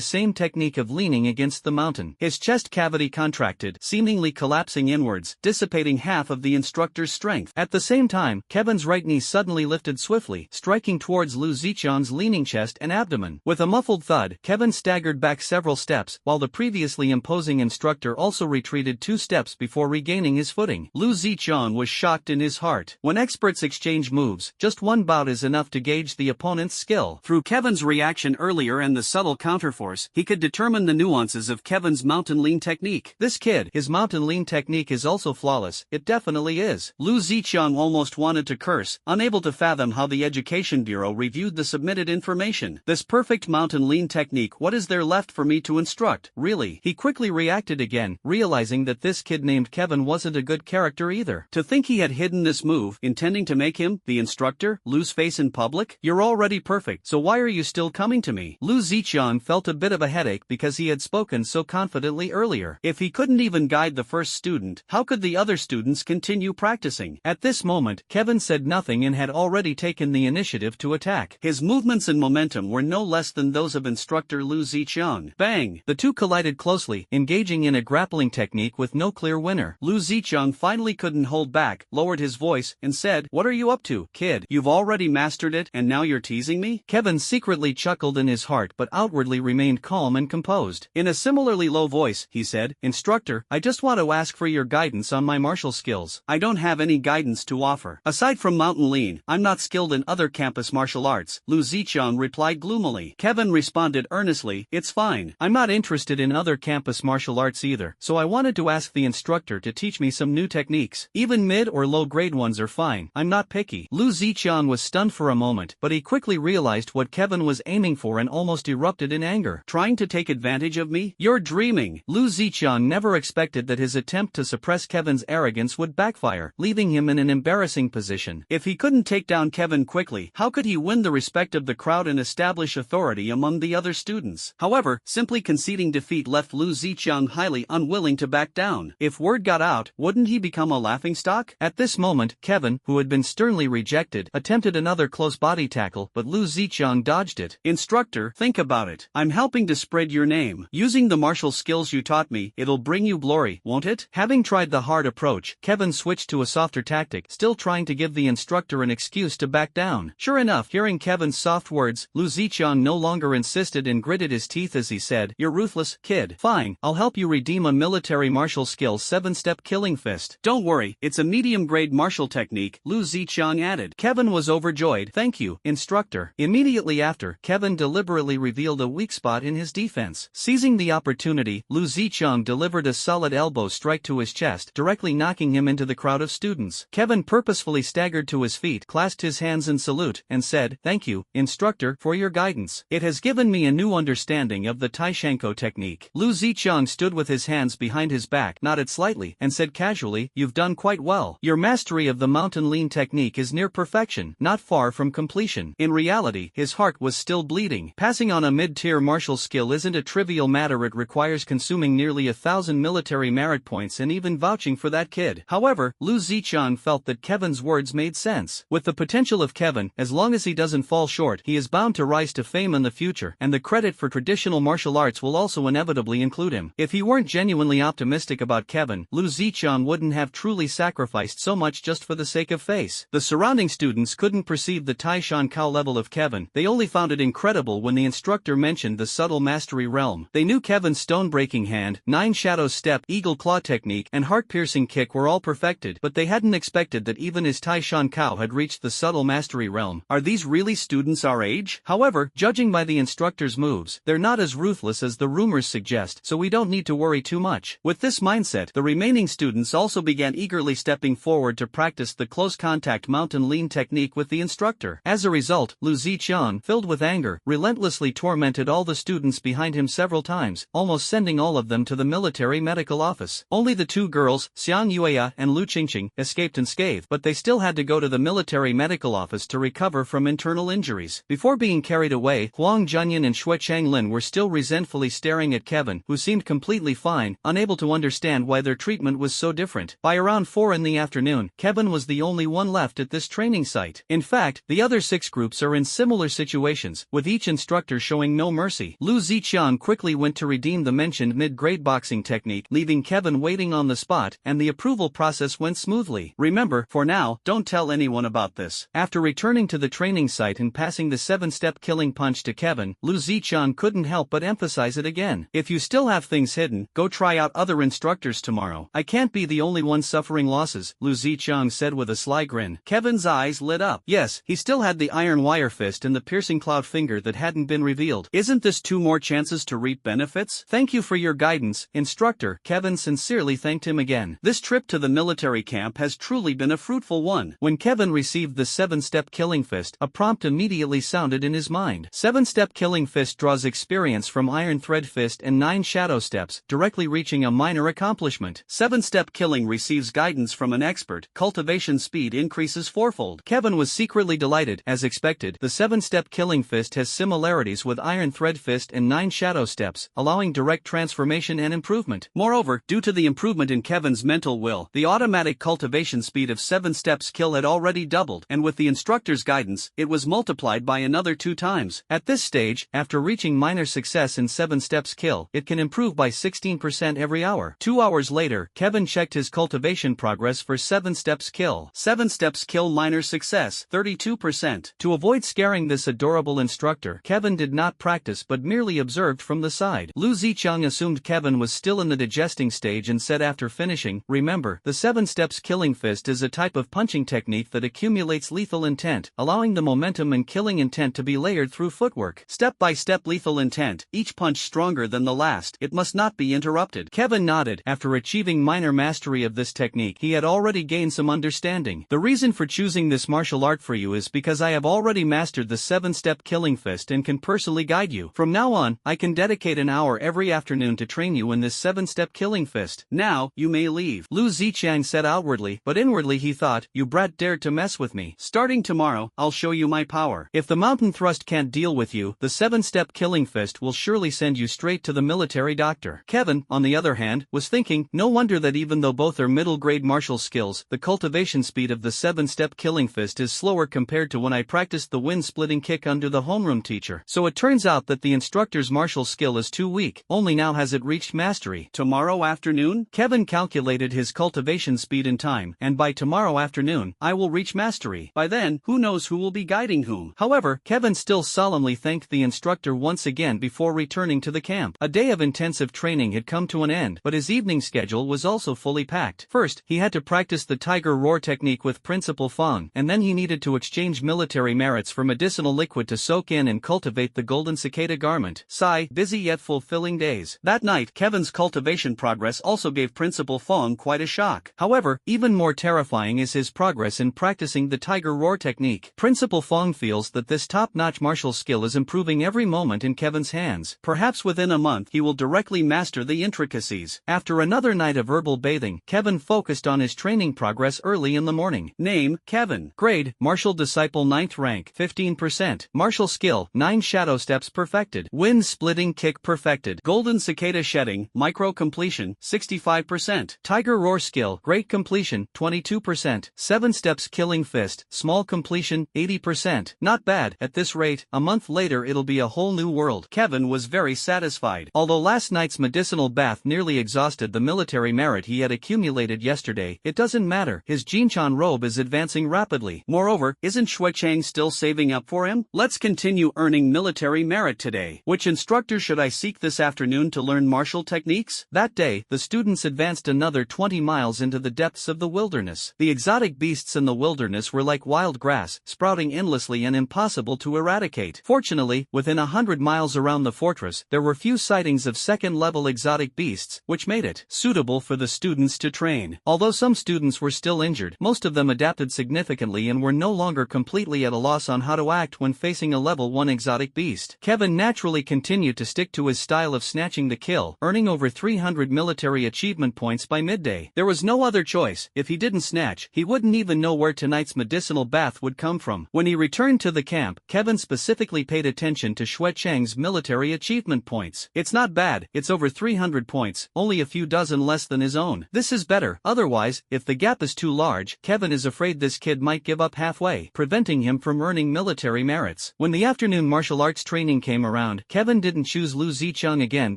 same technique of leaning against the mountain. His chest cavity contracted, seemingly collapsing inwards, dissipating half of the instructor's strength. At the same time, Kevin's right knee suddenly lifted swiftly, striking towards Lu Zichang's leaning chest and abdomen. With a muffled thud, Kevin staggered back several steps, while the previously imposing instructor also retreated 2 steps before regaining his footing. Lu Zichang was shocked in his heart. When experts exchange moves, just one bout is enough to gauge the opponent's skill. Through Kevin's reaction earlier and the subtle counterforce, he could determine the nuances of Kevin's mountain lean technique. This kid, his mountain lean technique is also flawless, it definitely is. Lu Zichang almost wanted to curse, unable to fathom how the Education Bureau reviewed the submitted information. This perfect mountain lean technique, what is there left for me to instruct, really? He quickly reacted again, realizing that this kid named Kevin wasn't a good character either. To think he had hidden this move, intending to make him, the instructor, lose face in public? You're already perfect, so why are you still coming to me? Lu Zichang felt a bit of a headache because he had spoken so confidently earlier. If he couldn't even guide the first student, how could the other students continue practicing? At this moment, Kevin said nothing and had already taken the initiative to attack. His movements and momentum were no less than those of instructor Lu Zichang. Bang! The two collided closely, engaging in a grappling technique with no clear winner. Lu Zichang finally couldn't hold back, lowered his voice, and said, "What are you up to, kid? You've already mastered it and now you're teasing me?" Kevin secretly chuckled in his heart but outwardly remained calm and composed. In a similarly low voice, he said, "Instructor, I just want to ask for your guidance on my martial skills. I don't have any guidance to offer. Aside from mountain lean, I'm not skilled in other campus martial arts," Lu Zichang replied gloomily. Kevin responded earnestly, "It's fine. I'm not interested in other campus martial arts either, so I wanted to ask the instructor to teach me some new techniques. Even mid or low grade ones are fine, I'm not picky." Lu Zichang was stunned for a moment, but he quickly realized what Kevin was aiming for and almost erupted in anger. "Trying to take advantage of me? You're dreaming." Lu Zichang never expected that his attempt to suppress Kevin's arrogance would backfire, leaving him in an embarrassing position. If he couldn't take down Kevin quickly, how could he win the respect of the crowd and establish authority among the other students? However, simply conceding defeat left Lu Zichang highly unwilling to back down. If word got out, wouldn't he become a laughingstock? At this moment, Kevin, who had been sternly rejected, attempted another close body tackle, but Lu Zichang dodged it. "Instructor, think about it. I'm helping to spread your name. Using the martial skills you taught me, it'll bring you glory, won't it?" Having tried the hard approach, Kevin switched to a softer tactic, still trying to give the instructor an excuse to back down. Sure enough, hearing Kevin's soft words, Lu Zichang no longer insisted and gritted his teeth as he said, "You're ruthless, kid. Fine, I'll help you redeem a military martial skill 7-step killing fist." "Don't worry, it's a medium-grade martial technique," Lu Zichang added. Kevin was overjoyed. "Thank you, instructor." Immediately after, Kevin deliberately revealed a weak spot in his defense. Seizing the opportunity, Lu Zichang delivered a solid elbow strike to his chest, directly knocking him into the crowd of students. Kevin purposefully staggered to his feet, clasped his hands in salute, and said, "Thank you, instructor, for your guidance. It has given me a new understanding of the Taishanko technique." Lu Zichang stood with his hands behind his back, nodded slightly, and said casually, "You've done quite well. Your mastery of the mountain lean technique is near perfection, not far from completion." In reality, his heart was still bleeding. Passing on a mid-tier martial skill isn't a trivial matter. It requires consuming nearly 1,000 military merit points and even vouching for that kid. However, Lu Zichang felt that Kevin's words made sense. With the potential of Kevin, as long as he doesn't fall short, he is bound to rise to fame in the future, and the credit for traditional martial arts will also inevitably include him. If he weren't genuinely optimistic about Kevin, Lu Zichang wouldn't have truly sacrificed so much just for the sake of face. The surrounding students couldn't perceive the Taishanko level of Kevin, they only found it incredible when the instructor mentioned the subtle mastery realm. They knew Kevin's stone-breaking hand, 9 shadows step, eagle claw technique, and heart-piercing kick were all perfected, but they hadn't expected that even his Taishanko had reached the subtle mastery realm. Are these really students our age? However, judging by the instructor's moves, they're not as ruthless as the rumors suggest, so we don't need to worry too much. With this mindset, the remaining students also began eagerly stepping forward to practice the close-contact mountain lean technique with the instructor. As a result, Lu Zichang, filled with anger, relentlessly tormented all the students behind him several times, almost sending all of them to the military medical office. Only the 2 girls, Xiang Yueya and Lu Qingqing, escaped unscathed, but they still had to go to the military medical office to recover from internal injuries. Before being carried away, Huang Junyan and Xue Changlin were still resentfully staring at Kevin, who seemed completely fine, unable to understand why their treatment was so different. By around 4 in the afternoon, Kevin was the only one left at this training site. In fact, the other 6 groups are in similar situations, with each instructor showing no mercy. Lu Zichang quickly went to redeem the mentioned mid-grade boxing technique, leaving Kevin waiting on the spot, and the approval process went smoothly. Remember, for now, don't tell anyone about this. After returning to the training site and passing the 7-step killing punch to Kevin, Lu Zichang couldn't help but emphasize it again. If you still have things hidden, go try out other instructors tomorrow. I can't be the only one suffering losses, Lu Zichang said with a sly grin. Kevin's eyes lit up. Yes, he still had the iron wire fist and the piercing cloud finger that hadn't been revealed. Isn't this 2 more chances to reap benefits? Thank you for your guidance, instructor. Kevin sincerely thanked him again. This trip to the military camp has truly been a fruitful one. When Kevin received the 7-step killing fist, a prompt immediately sounded in his mind. 7-step killing fist draws experience from iron thread fist and 9 shadow steps, directly reaching a minor accomplishment. 7-step killing receives guidance from an expert. Cultivation speed increases 4-fold. Kevin was secretly delighted. As expected, the 7-step killing fist has similarities with iron thread fist and 9 shadow steps, allowing direct transformation and improvement. Moreover, due to the improvement in Kevin's mental will, the automatic cultivation speed of 7 steps kill had already doubled, and with the instructor's guidance, it was multiplied by another 2 times. At this stage, after reaching minor success in 7 steps kill, it can improve by 16% every hour. 2 hours later, Kevin checked his cultivation progress for 7 steps kill. 7 steps kill minor success, 32%. To avoid scaring this adorable instructor, Kevin did not practice but merely observed from the side. Lu Zichang assumed Kevin was still in the digesting stage and said after finishing, "Remember, the 7 steps killing fist is a type of punching technique that accumulates lethal intent, allowing the momentum and killing intent to be layered through footwork. Step-by-step lethal intent, each punch stronger than the last. It must not be interrupted." Kevin nodded. After achieving minor mastery of this technique, he had already gained some understanding. "The reason for choosing this martial art for you is because I have already mastered the 7-step killing fist and can personally guide you. From now on, I can dedicate an hour every afternoon to train you in this 7-step killing fist. Now, you may leave," Lu Zichang said outwardly, but inwardly he thought, "You brat dared to mess with me. Starting tomorrow, I'll show you my power. If the mountain thrust can't deal with you, the 7-step killing fist will surely send you straight to the military doctor." Kevin, on the other hand, was thinking, no wonder that even though both are middle-grade martial skills, the cultivation speed of the 7-step killing fist is slower compared to when I practiced the wind-splitting kick under the homeroom teacher. So it turns out that the instructor's martial skill is too weak, only now has it reached mastery. Tomorrow afternoon? Kevin calculated his cultivation speed in time, and by tomorrow afternoon, I will reach mastery. By then, who knows who will be guiding whom. However, Kevin still solemnly thanked the instructor once again before returning to the camp. A day of intensive training had come to an end, but his evening schedule was also fully packed. First, he had to practice the tiger roar technique with Principal Fong, and then he needed to exchange military merits for medicinal liquid to soak in and cultivate the golden cicada garment. Sigh, busy yet fulfilling days. That night, Kevin's cultivation progress also gave Principal Fong quite a shock. However, even more terrifying is his progress in practicing the tiger roar technique. Principal Fong feels that this top-notch martial skill is improving every moment in Kevin's hands. Perhaps within a month he will directly master the intricacies. After another night of herbal bathing, Kevin focused on his training progress early in the morning. Name, Kevin. Grade, Martial Disciple 9th rank, 15%. Martial skill, 9 shadow steps perfected. Wind splitting kick perfected. Golden cicada shedding, micro completion, 65%. Tiger roar skill, great completion, 22%. 7 steps killing fist, small completion, 80%. Not bad. At this rate, a month later it'll be a whole new world. Kevin was very satisfied. Although last night's medicinal bath nearly exhausted the military merit he had accumulated yesterday, it doesn't matter. His Jinchan robe is advancing rapidly. Moreover, isn't Xuechang still saving up for him? Let's continue earning military merit today. Which instructor should I seek this afternoon to learn martial techniques? That day, the students advanced another 20 miles into the depths of the wilderness. The exotic beasts in the wilderness were like wild grass, sprouting endlessly and impossible to eradicate. Fortunately, within 100 miles around the fortress, there were few sightings of second-level exotic beasts, which made it suitable for the students to train. Although some students were still injured, most of them adapted significantly and were no longer completely at a loss on how to act when facing a level 1 exotic beast. Kevin naturally continued to stick to his style of snatching the kill, earning over 300 military achievement points by midday. There was no other choice. If he didn't snatch, he wouldn't even know where tonight's medicinal bath would come from. When he returned to the camp, Kevin specifically paid attention to Xuechang's military achievement points. It's not bad, it's over 300 points, only a few dozen less than his own. This is better. Otherwise, if the gap is too large, Kevin is afraid this kid might give up halfway, preventing him from earning military merits. When the afternoon martial arts training came around, Kevin didn't choose Lu Zichang again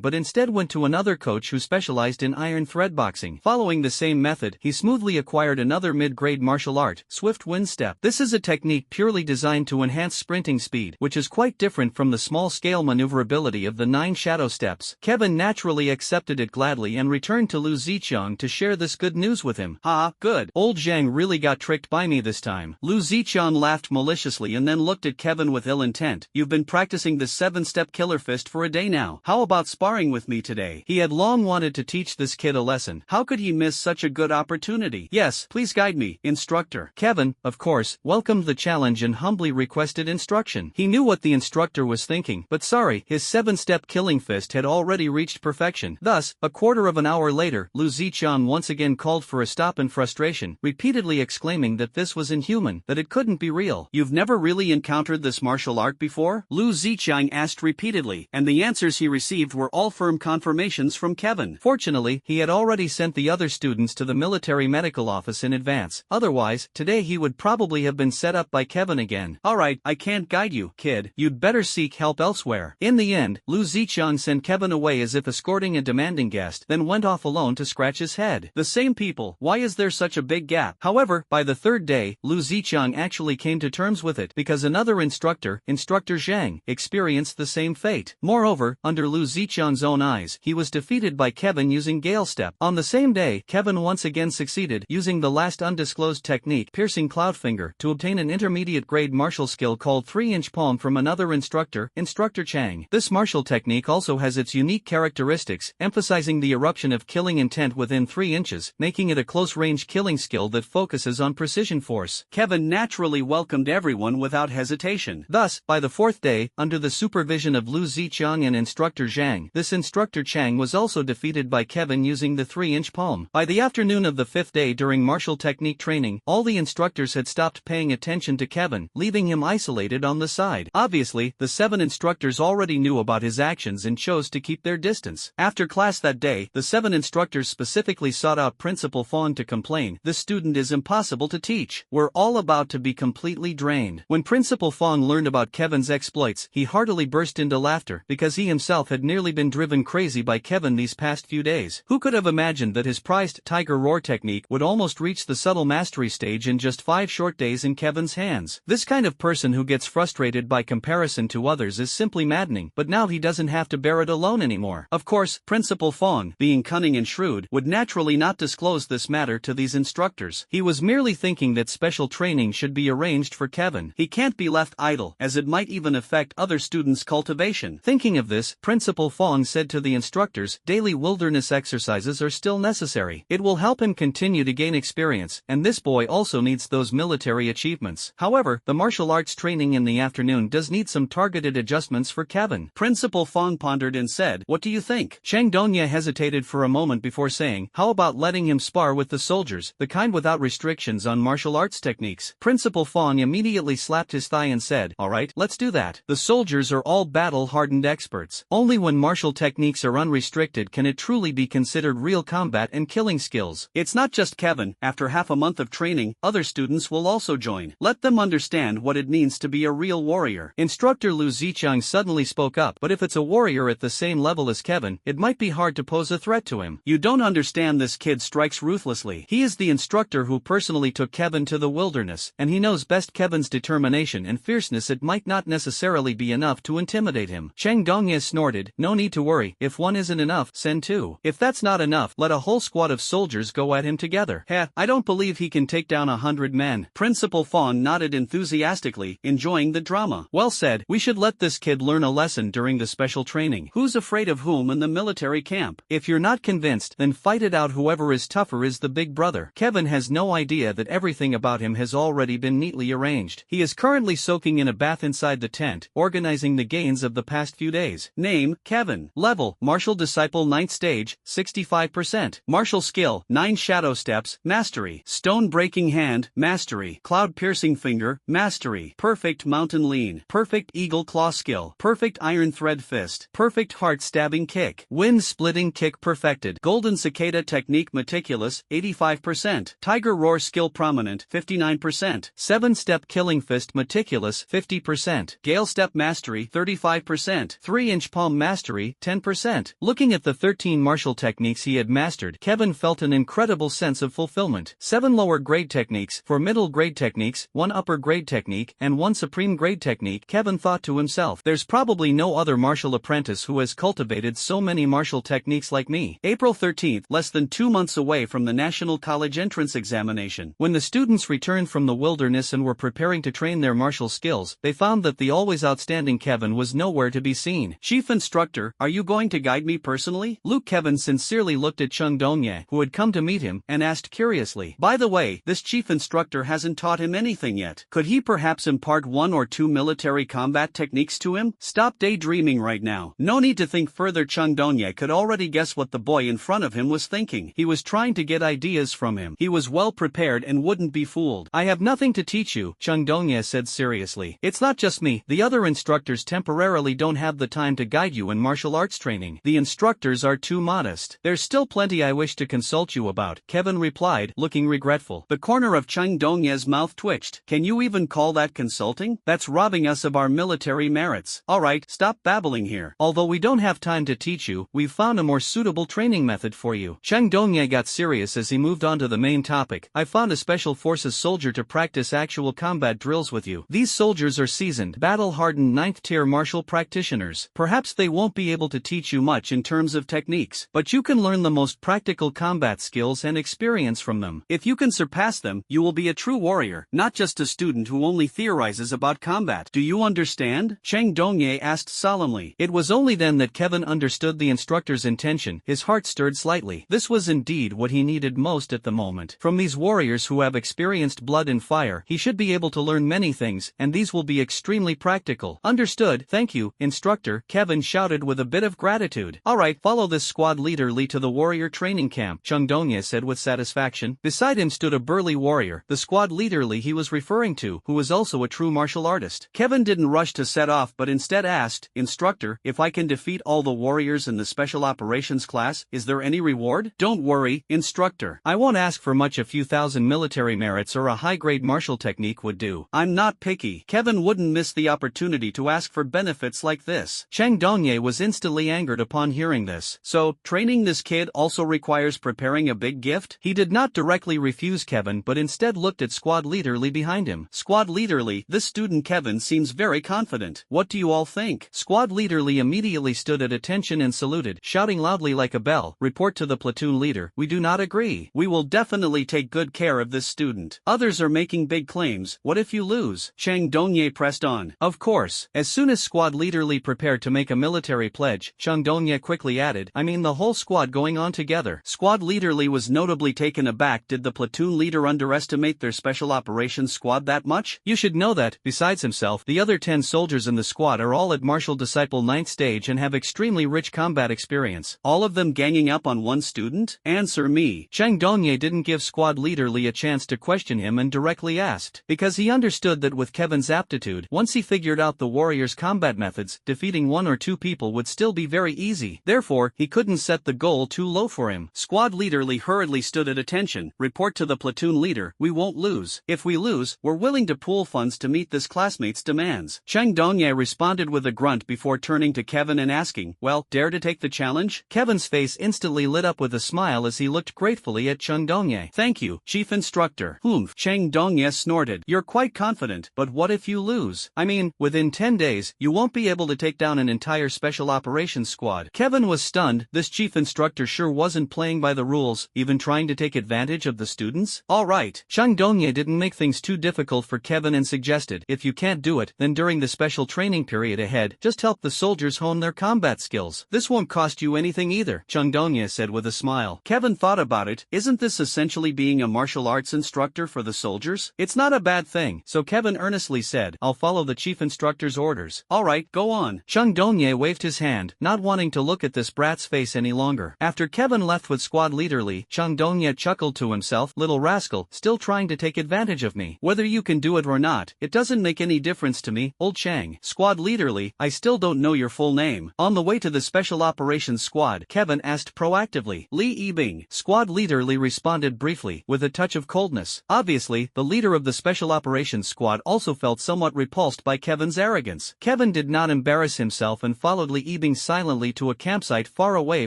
but instead went to another coach who specialized in iron thread boxing. Following the same method, he smoothly acquired another mid-grade grade martial art, swift wind step. This is a technique purely designed to enhance sprinting speed, which is quite different from the small-scale maneuverability of the 9 shadow steps. Kevin naturally accepted it gladly and returned to Lu Ziqiang to share this good news with him. "Ha, good. Old Zhang really got tricked by me this time." Lu Ziqiang laughed maliciously and then looked at Kevin with ill intent. "You've been practicing this 7-step killer fist for a day now. How about sparring with me today?" He had long wanted to teach this kid a lesson. How could he miss such a good opportunity? "Yes, please guide me, instructor." Kevin, of course, welcomed the challenge and humbly requested instruction. He knew what the instructor was thinking, but sorry, his 7-step killing fist had already reached perfection. Thus, a quarter of an hour later, Lu Ziqiang once again called for a stop in frustration, repeatedly exclaiming that this was inhuman, that it couldn't be real. "You've never really encountered this martial art before?" Lu Ziqiang asked repeatedly, and the answers he received were all firm confirmations from Kevin. Fortunately, he had already sent the other students to the military medical office in advance. Otherwise, today he would probably have been set up by Kevin again. "Alright, I can't guide you, kid. You'd better seek help elsewhere." In the end, Lu Ziqiang sent Kevin away as if escorting a demanding guest, then went off alone to scratch his head. The same people, why is there such a big gap? However, by the third day, Lu Ziqiang actually came to terms with it, because another instructor, Instructor Zhang, experienced the same fate. Moreover, under Lu Ziqiang's own eyes, he was defeated by Kevin using Gale Step. On the same day, Kevin once again succeeded, using the last undisclosed technique, Piercing Cloudfinger, to obtain an intermediate-grade martial skill called 3-inch palm from another instructor, Instructor Chang. This martial technique also has its unique characteristics, emphasizing the eruption of killing intent within 3 inches, making it a close-range killing skill that focuses on precision force. Kevin naturally welcomed everyone without hesitation. Thus, by the 4th day, under the supervision of Lu Ziqiang and Instructor Zhang, this Instructor Chang was also defeated by Kevin using the 3-inch palm. By the afternoon of the 5th day during martial technique training, all the instructors had stopped paying attention to Kevin, leaving him isolated on the side. Obviously, the 7 instructors already knew about his actions and chose to keep their distance. After class that day, the 7 instructors specifically sought out Principal Fawn to complain, "This student is impossible to teach. We're all about to be completely drained." When Principal Fawn learned about Kevin's exploits, he heartily burst into laughter, because he himself had nearly been driven crazy by Kevin these past few days. Who could have imagined that his prized Tiger Roar technique would almost reach the subtle mastery stage in just 5 short days in Kevin's hands? This kind of person who gets frustrated by comparison to others is simply maddening, but now he doesn't have to bear it alone anymore. Of course, Principal Fawn, being cunning and shrewd, would naturally not disclose this matter to these instructors. He was merely thinking that special training should be arranged for Kevin. He can't be left idle, as it might even affect other students' cultivation. Thinking of this, Principal Fawn said to the instructors, "Daily wilderness exercises are still necessary. It will help him continue to gain experience, and this boy also needs those military achievements. However, the martial arts training in the afternoon does need some targeted adjustments for Kevin." Principal Fawn pondered and said, "What do you think?" Chang Donya hesitated for a moment before saying, "How about letting him spar with the soldiers, the kind without restrictions on martial arts techniques?" Principal Fawn immediately slapped his thigh and said, "Alright, let's do that. The soldiers are all battle-hardened experts. Only when martial techniques are unrestricted can it truly be considered real combat and killing skills." It's not just Kevin. After half a month of training, other students will also join. Let them understand what it means to be a real warrior. Instructor Lu Ziqiang suddenly spoke up, "But if it's a warrior at the same level as Kevin, it might be hard to pose a threat to him." "You don't understand, this kid strikes ruthlessly. He is the instructor who personally took Kevin to the wilderness, and he knows best. Kevin's determination and fierceness, it might not necessarily be enough to intimidate him." Chang Dongye snorted, "No need to worry. If one isn't enough, send 2. If that's not enough, let a whole squad of soldiers go at him together." "Heh, I don't believe he can take down 100 men." Principal Fawn nodded enthusiastically, enjoying the drama. "Well said. We should let this kid learn a lesson during the special training. Who's afraid of whom in the military camp? If you're not convinced, then fight it out. Whoever is tougher is the big brother." Kevin has no idea that everything about him has already been neatly arranged. He is currently soaking in a bath inside the tent, organizing the gains of the past few days. Name, Kevin. Level, Martial Disciple 9th Stage, 65%. Martial Skill, 9 Shadow Steps, Mastery. Stone Breaking Hand, Mastery. Cloud Piercing Finger, Mastery. Perfect Mountain Lean. Perfect Eagle Claw Skill. Perfect Iron Thread Fist. Perfect Heart Stabbing Kick. Wind Splitting Kick Perfected. Golden Cicada Technique Meticulous, 85%. Tiger Roar Skill Prominent, 59%. 7-Step Killing Fist Meticulous, 50%. Gale Step Mastery, 35%. 3-Inch Palm Mastery, 10%. Looking at the 13 martial techniques he had mastered, Kevin felt an incredible sense of fulfillment. 7 lower grade techniques, 4 middle grade techniques, 1 upper grade technique, and 1 supreme grade technique. Kevin thought to himself, there's probably no other martial apprentice who has cultivated so many martial techniques like me. April 13th, less than 2 months away from the National College Entrance Examination. When the students returned from the wilderness and were preparing to train their martial skills, they found that the always outstanding Kevin was nowhere to be seen. Chief Instructor, are you going to guide me personally? Kevin sincerely looked at Chung Dongye, who had come to meet him, and asked curiously, by the way, this chief instructor hasn't taught him anything yet. Could he perhaps impart 1 or 2 military combat techniques to him? Stop daydreaming right now. No need to think further. Chung Dongye could already guess what the boy in front of him was thinking. He was trying to get ideas from him. He was well prepared and wouldn't be fooled. I have nothing to teach you, Chung Dongye said seriously. It's not just me. The other instructors temporarily don't have the time to guide you in martial arts training. The instructors are too modest. There's still plenty I wish to consult you about, Kevin replied, looking regretful. The corner of Chung Dongye's mouth twitched. Can you even call that consulting? That's robbing us of our military merits. Alright, stop babbling here. Although we don't have time to teach you, we've found a more suitable training method for you. Chung Dongye got serious as he moved on to the main topic. I found a special forces soldier to practice actual combat drills with you. These soldiers are seasoned, battle-hardened 9th tier martial practitioners. Perhaps they won't be able to teach you much in terms of techniques, but you can learn the most practical combat skills and experience from them. If you can surpass them, you will be a true warrior, not just a student who only theorizes about combat. Do you understand? Chung Dongye asked solemnly. It was only then that Kevin understood the instructor's intention. His heart stirred slightly. This was indeed what he needed most at the moment. From these warriors who have experienced blood and fire, he should be able to learn many things, and these will be extremely practical. Understood, thank you, instructor, Kevin shouted with a bit of gratitude. Alright, follow this squad leader Lee to the warrior training camp, Chung Dongye said with satisfaction. Beside him stood a burly warrior, the squad leader Lee he was referring to, who was also a true martial artist. Kevin didn't rush to set off but instead asked, Instructor, if I can defeat all the warriors in the special operations class, is there any reward? Don't worry, instructor. I won't ask for much. A few thousand military merits or a high-grade martial technique would do. I'm not picky. Kevin wouldn't miss the opportunity to ask for benefits like this. Chung Dongye was instantly angered upon hearing this. So, training this kid also requires preparing a big gift? He did not directly refuse Kevin but instead looked at squad leader Lee behind him. Squad leader Lee, this student Kevin seems very confident. What do you all think? Squad leader Lee immediately stood at attention and saluted, shouting loudly like a bell, report to the platoon leader. We do not agree. We will definitely take good care of this student. Others are making big claims. What if you lose? Chung Dongye pressed on. Of course. As soon as squad leader Lee prepared to make a military pledge, Chung Dongye quickly added, I mean the whole squad going on together. Squad leader Lee was notably taken aback. Did the platoon leader underestimate their special operations squad that much? You should know that, besides himself, the other 10 soldiers in the squad are all at martial disciple 9th stage and have extremely rich combat experience. All of them ganging up on one student? Answer me. Chung Dongye didn't give squad leader Lee a chance to question him and directly asked, because he understood that with Kevin's aptitude, once he figured out the warrior's combat methods, defeating 1 or 2 people would still be very easy. Therefore, he couldn't set the goal too low for him. Squad leader Lee hurriedly stood at attention. Report to the platoon leader. We won't lose. If we lose, we're willing to pool funds to meet this classmate's demands. Chung Dongye responded with a grunt before turning to Kevin and asking, well, dare to take the challenge? Kevin's face instantly lit up with a smile as he looked gratefully at Chung Dongye. Thank you, chief instructor. Humph. Chung Dongye snorted. You're quite confident, but what if you lose? I mean, within 10 days, you won't be able to take down an entire special operations squad. Kevin was stunned. This chief instructor sure wasn't playing by the rules, even trying to take advantage of the students. Alright. Chung Dongye didn't make things too difficult for Kevin and suggested, if you can't do it, then during the special training period ahead, just help the soldiers hone their combat skills. This won't cost you anything either, Chung Dongye said with a smile. Kevin thought about it. Isn't this essentially being a martial arts instructor for the soldiers? It's not a bad thing, so Kevin earnestly said, I'll follow the chief instructor's orders. Alright, go on. Chung Dongye waved his hand, not wanting to look at this brat's face any longer. After Kevin left with squad leader Lee, Chung Dongye chuckled to himself, little rascal, still trying to take advantage of me. Whether you can do it or not, it doesn't make any difference to me, old Chang. Squad leader Lee, I still don't know your full name. On the way to the special operations squad, Kevin asked proactively. Lee Yibing. Squad leader Lee responded briefly, with a touch of coldness. Obviously, the leader of the special operations squad also felt somewhat repulsed by Kevin's arrogance. Kevin did not embarrass himself and followed Lee Yibing silently to a campsite far away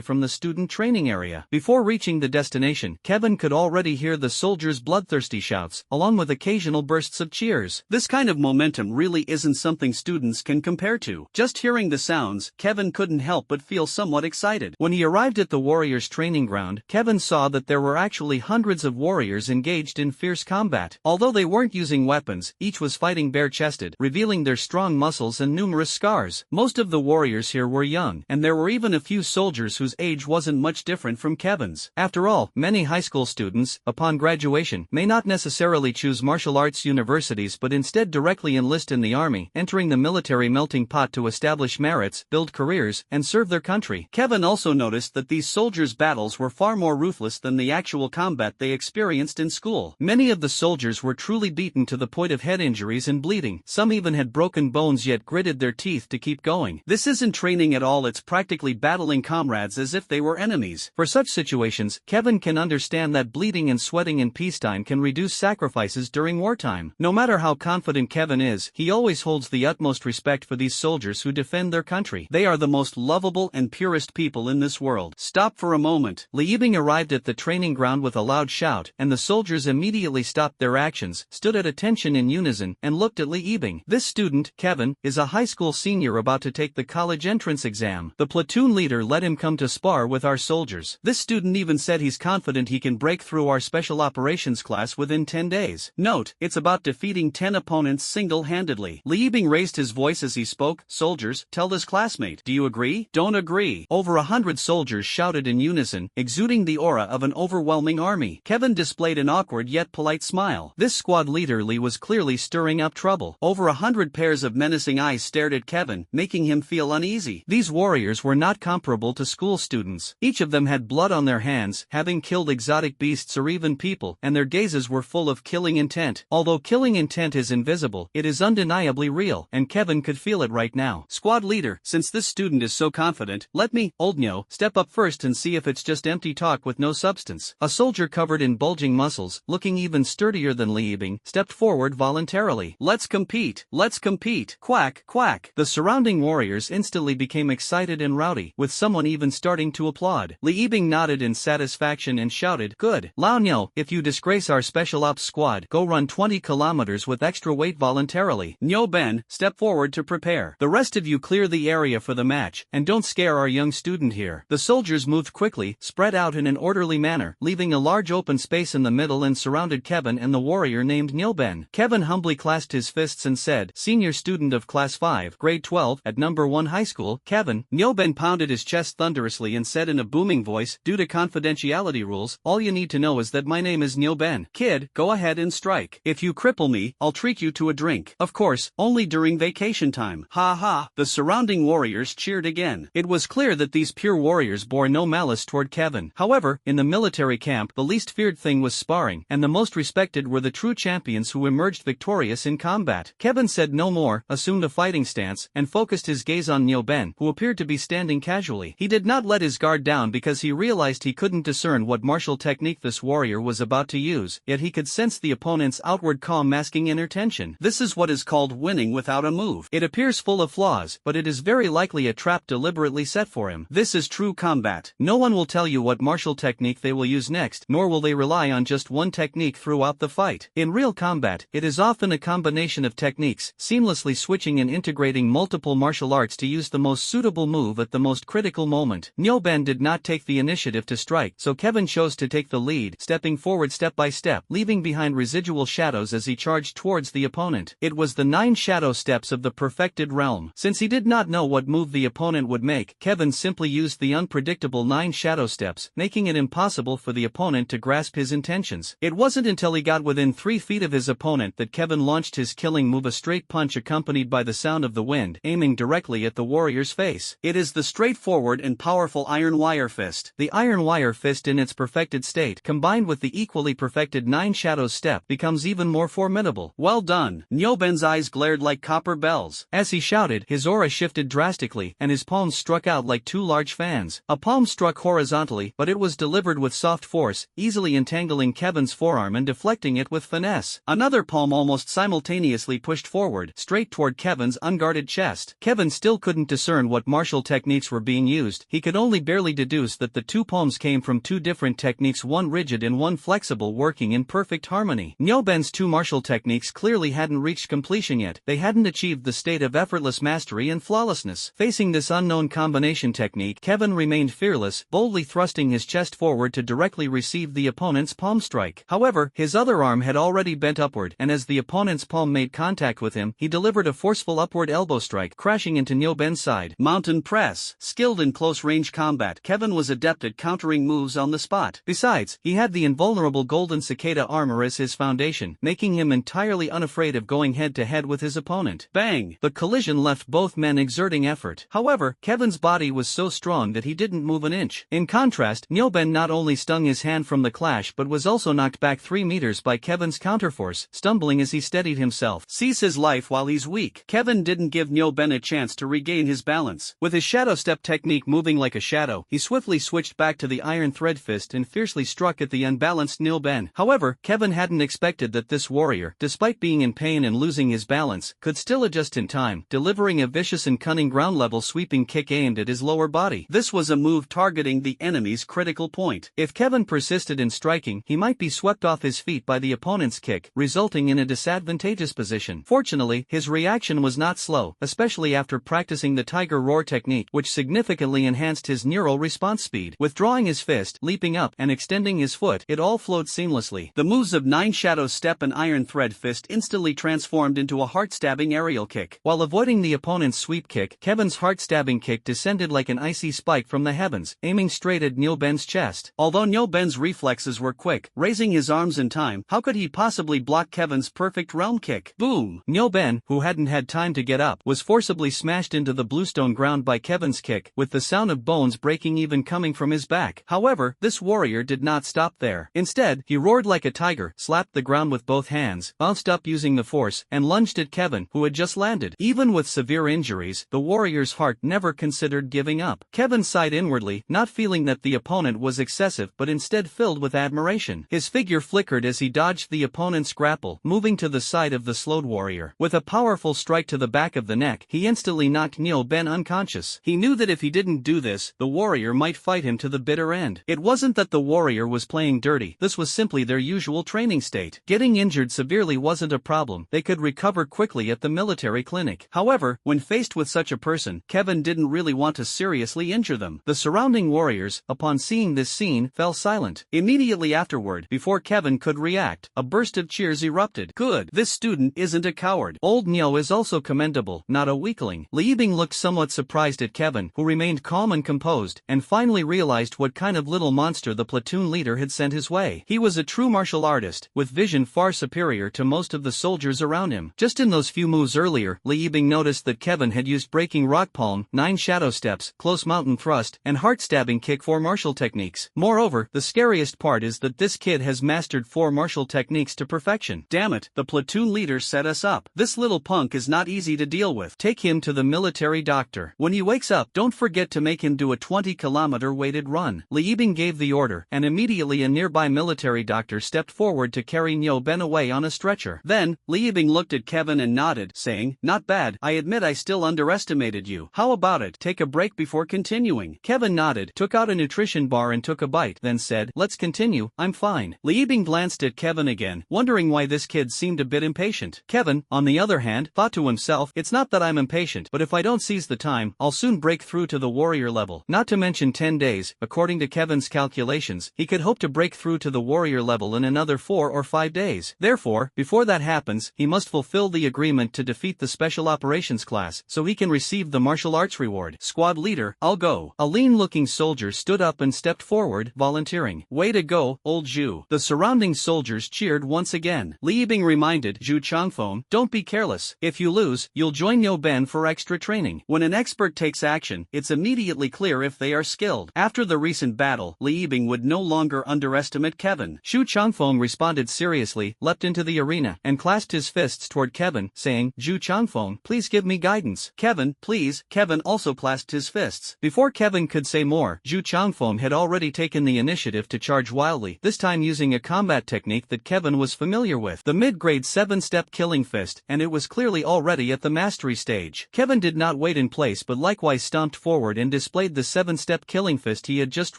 from the student training area. Before reaching the destination, Kevin could already hear the soldiers' bloodthirsty shouts, along with occasional bursts of cheers. This kind of momentum really isn't something students can compare to. Just hearing the sounds, Kevin couldn't help but feel somewhat excited. When he arrived at the warriors' training ground, Kevin saw that there were actually hundreds of warriors engaged in fierce combat. Although they weren't using weapons, each was fighting bare-chested, revealing their strong muscles and numerous scars. Most of the warriors here were young, and there were even a few soldiers whose age wasn't much different from Kevin's. After all, many high school students, upon graduation, may not necessarily choose martial arts universities but instead directly enlist in the army, entering the military melting pot to establish merits, build careers, and serve their country. Kevin also noticed that these soldiers' battles were far more ruthless than the actual combat they experienced in school. Many of the soldiers were truly beaten to the point of head injuries and bleeding. Some even had broken bones yet gritted their teeth to keep going. This isn't training at all, it's practically battling comrades as if they were enemies. For such situations, Kevin can understand that bleeding and sweating in peacetime can reduce sacrifices during wartime. No matter how confident Kevin is, he always holds the utmost respect for these soldiers who defend their country. They are the most lovable and purest people in this world. Stop for a moment. Li Yibing arrived at the training ground with a loud shout, and the soldiers immediately stopped their actions, stood at attention in unison, and looked at Li Yibing. This student, Kevin, is a high school senior about to take the college entrance exam. The platoon leader let him come to spar with our soldiers. This student even said he's confident he can break through our special operations class within 10 days. Note, it's about defeating 10 opponents single-handedly. Li Yibing raised his voice as he spoke. Soldiers, tell this classmate. Do you agree? Don't agree. Over 100 soldiers shouted in unison, exuding the aura of an overwhelming army. Kevin displayed an awkward yet polite smile. This squad leader Li was clearly stirring up trouble. Over 100 pairs of menacing eyes stared at Kevin, making him feel uneasy. These warriors were not comparable to school students. Each of them had blood on their hands, having killed exotic beasts or even people, and their gazes were full of killing intent. Although killing intent is invisible, it is undeniably real, and Kevin could feel it right now. Squad leader, since this student is so confident, let me, old Nyo, step up first and see if it's just empty talk with no substance. A soldier covered in bulging muscles, looking even sturdier than Li Yibing, stepped forward voluntarily. Let's compete! Let's compete! Quack, quack! The surrounding warriors instantly became excited and rowdy, with someone even starting to applaud. Li Yibing nodded in satisfaction and shouted, "Good. Lao Nyo, if you disgrace our special ops squad, go run 20 kilometers with extra weight voluntarily. Nyo Ben, step forward to prepare. The rest of you clear the area for the match, and don't scare our young student here." The soldiers moved quickly, spread out in an orderly manner, leaving a large open space in the middle and surrounded Kevin and the warrior named Nyo Ben. Kevin humbly clasped his fists and said, "Senior student of class 5, grade 12, at number 1 high school, Kevin." Nyo Ben pounded his chest thunderously and said in a booming voice, "Due to confidentiality rules, all you need to know is that my name is Nyo Ben. Kid, go ahead and strike. If you cripple me, I'll treat you to a drink. Of course, only during vacation time. Ha ha." The surrounding warriors cheered again. It was clear that these pure warriors bore no malice toward Kevin. However, in the military camp, the least feared thing was sparring, and the most respected were the true champions who emerged victorious in combat. Kevin said no more, assumed a fighting stance, and focused his gaze on Nyo Ben, who appeared to be standing casually. He did not let his guard down because he realized he couldn't discern what martial technique this warrior was about to use, yet he could sense the opponent's outward calm masking inner tension. This is what is called winning without a move. It appears full of flaws, but it is very likely a trap deliberately set for him. This is true combat. No one will tell you what martial technique they will use next, nor will they rely on just one technique throughout the fight. In real combat, it is often a combination of techniques, seamlessly switching and integrating multiple martial arts to use the most suitable move at the most critical moment. Nyo Ben did not take the initiative to strike, so Kevin chose to take the lead, stepping forward step by step, leaving behind residual shadows as he charged towards the opponent. It was the 9 shadow steps of the perfected realm. Since he did not know what move the opponent would make, Kevin simply used the unpredictable 9 shadow steps, making it impossible for the opponent to grasp his intentions. It wasn't until he got within 3 feet of his opponent that Kevin launched his killing move, a straight punch accompanied by the sound of the wind, aiming directly at the warrior's face. It is the straightforward and powerful iron wire fist. The iron wire fist in its perfected state, combined with the equally perfected 9 shadows step, becomes even more formidable. Well done. Nyo Ben's eyes glared like copper bells. As he shouted, his aura shifted drastically, and his palms struck out like 2 large fans. A palm struck horizontally, but it was delivered with soft force, easily entangling Kevin's forearm and deflecting it with finesse. Another palm almost simultaneously pushed forward, straight toward Kevin's unguarded chest. Kevin still couldn't discern what martial techniques were being used. He could only barely deduce that the 2 palms came from 2 different techniques, one rigid and one flexible, working in perfect harmony. Nyoben's two martial techniques clearly hadn't reached completion yet. They hadn't achieved the state of effortless mastery and flawlessness. Facing this unknown combination technique, Kevin remained fearless, boldly thrusting his chest forward to directly receive the opponent's palm strike. However, his other arm had already bent upward, and as the opponent's palm made contact with him, he delivered a forceful upward elbow strike, crashing into Nyoben's side. Mountain press. Skilled in close-range combat, Kevin was adept at countering moves on the spot. Besides, he had the invulnerable golden cicada armor as his foundation, making him entirely unafraid of going head-to-head with his opponent. Bang! The collision left both men exerting effort. However, Kevin's body was so strong that he didn't move an inch. In contrast, Nyoben not only stung his hand from the clash but was also knocked back 3 meters by Kevin's counterforce, stumbling as he steadied himself. Seize his life while he's weak. Kevin didn't give Nyoben a chance to regain his balance. With his shadow step technique moving like a shadow, he swiftly switched back to the iron thread fist and fiercely struck at the unbalanced Nyoben. However, Kevin hadn't expected that this warrior, despite being in pain and losing his balance, could still adjust in time, delivering a vicious and cunning ground-level sweeping kick aimed at his lower body. This was a move targeting the enemy's critical point. If Kevin persisted in striking, he might be swept off his feet by the opponent's kick, resulting in a disadvantageous position. Fortunately, his reaction was not slow, especially after practicing the Tiger Roar technique, which significantly enhanced his neural response speed. Withdrawing his fist, leaping up, and extending his foot, it all flowed seamlessly. The moves of 9 Shadow Step and Iron Thread Fist instantly transformed into a heart-stabbing aerial kick. While avoiding the opponent's sweep kick, Kevin's heart-stabbing kick descended like an icy spike from the heavens, aiming straight at Nyoben's chest. Although Nyoben's reflexes were quick, raising his arms in time, how could he possibly block Kevin's perfect realm kick? Boom! Nyoben, who hadn't had time to get up, was forcibly smashed into the bluestone ground by Kevin's kick, with the sound of bones breaking even coming from his back. However, this warrior did not stop there. Instead, he roared like a tiger, slapped the ground with both hands, bounced up using the force, and lunged at Kevin, who had just landed. Even with severe injuries, the warrior's heart never considered giving up. Kevin sighed inwardly, not feeling that the opponent was excessive but instead filled with admiration. His figure flickered as he dodged the opponent's grapple, moving to the side of the slowed warrior. With a powerful strike to the back of the neck, he instantly knocked Nyoben unconscious. He knew that if he didn't do this, the warrior might fight him to the bitter end. It wasn't that the warrior was playing dirty, this was simply their usual training state. Getting injured severely wasn't a problem, they could recover quickly at the military clinic. However, when faced with such a person, Kevin didn't really want to seriously injure them. The surrounding warriors, upon seeing this scene, fell silent. Immediately afterward, before Kevin could react, a burst of cheers erupted. Good, this student isn't a coward. Old Nyo is also commendable, not a weakling. Li Yibing looked somewhat surprised at Kevin, who remained calm and composed, and finally realized what kind of little monster the platoon leader had sent his way. He was a true martial artist, with vision far superior to most of the soldiers around him. Just in those few moves earlier, Li Yibing noticed that Kevin had used breaking rock palm, 9 shadow steps, close mountain thrust, and heart-stabbing kick 4 martial techniques. Moreover, the scariest part is that this kid has mastered 4 martial techniques to perfection. Damn it, the platoon leader set us up. This little punk is not easy to deal with. Take him to the military doctor. When he wakes up, don't forget to make him do a 20-kilometer weighted run. Li Yibing gave the order, and immediately a nearby military doctor stepped forward to carry Nyoben away on a stretcher. Then, Li Yibing looked at Kevin and nodded, saying, "Not bad, I admit I still underestimated you. How about it, take a break before continuing?" Kevin nodded, took out a nutrition bar and took a bite, then said, "Let's continue, I'm fine." Li Yibing glanced at Kevin again, wondering why this kid seemed a bit impatient. Kevin, on the other hand, thought to himself, it's not that I'm impatient, but if I don't seize the time, I'll soon break through to the warrior level. Not to mention 10 days, according to Kevin's calculations, he could hope to break through to the warrior level in another 4 or 5 days. Therefore, before that happens, he must fulfill the agreement to defeat the special operations class, so he can receive the martial arts reward. Squad leader, I'll go. A lean-looking soldier stood up and stepped forward, volunteering. Way to go, old Zhu. The surrounding soldiers cheered once again. Li Yibing reminded Zhu Changfeng, don't be careless. If you lose, you'll join Nyoben for extra training. When an expert takes action, it's immediately clear if they are skilled. After the recent battle, Li Yibing would no longer underestimate Kevin. Zhu Changfeng responded seriously, leapt into the arena, and clasped his fists toward Kevin, saying, Zhu Changfeng, please give me guidance. Kevin, please. Kevin also clasped his fists. Before Kevin could say more, Zhu Changfeng had already taken the initiative to charge wildly, this time using a combat technique that Kevin was familiar with, the mid-grade 7-step killing fist, and it was clearly already at the mastery stage. Kevin did not wait in place but likewise stomped forward and displayed the 7-step killing fist he had just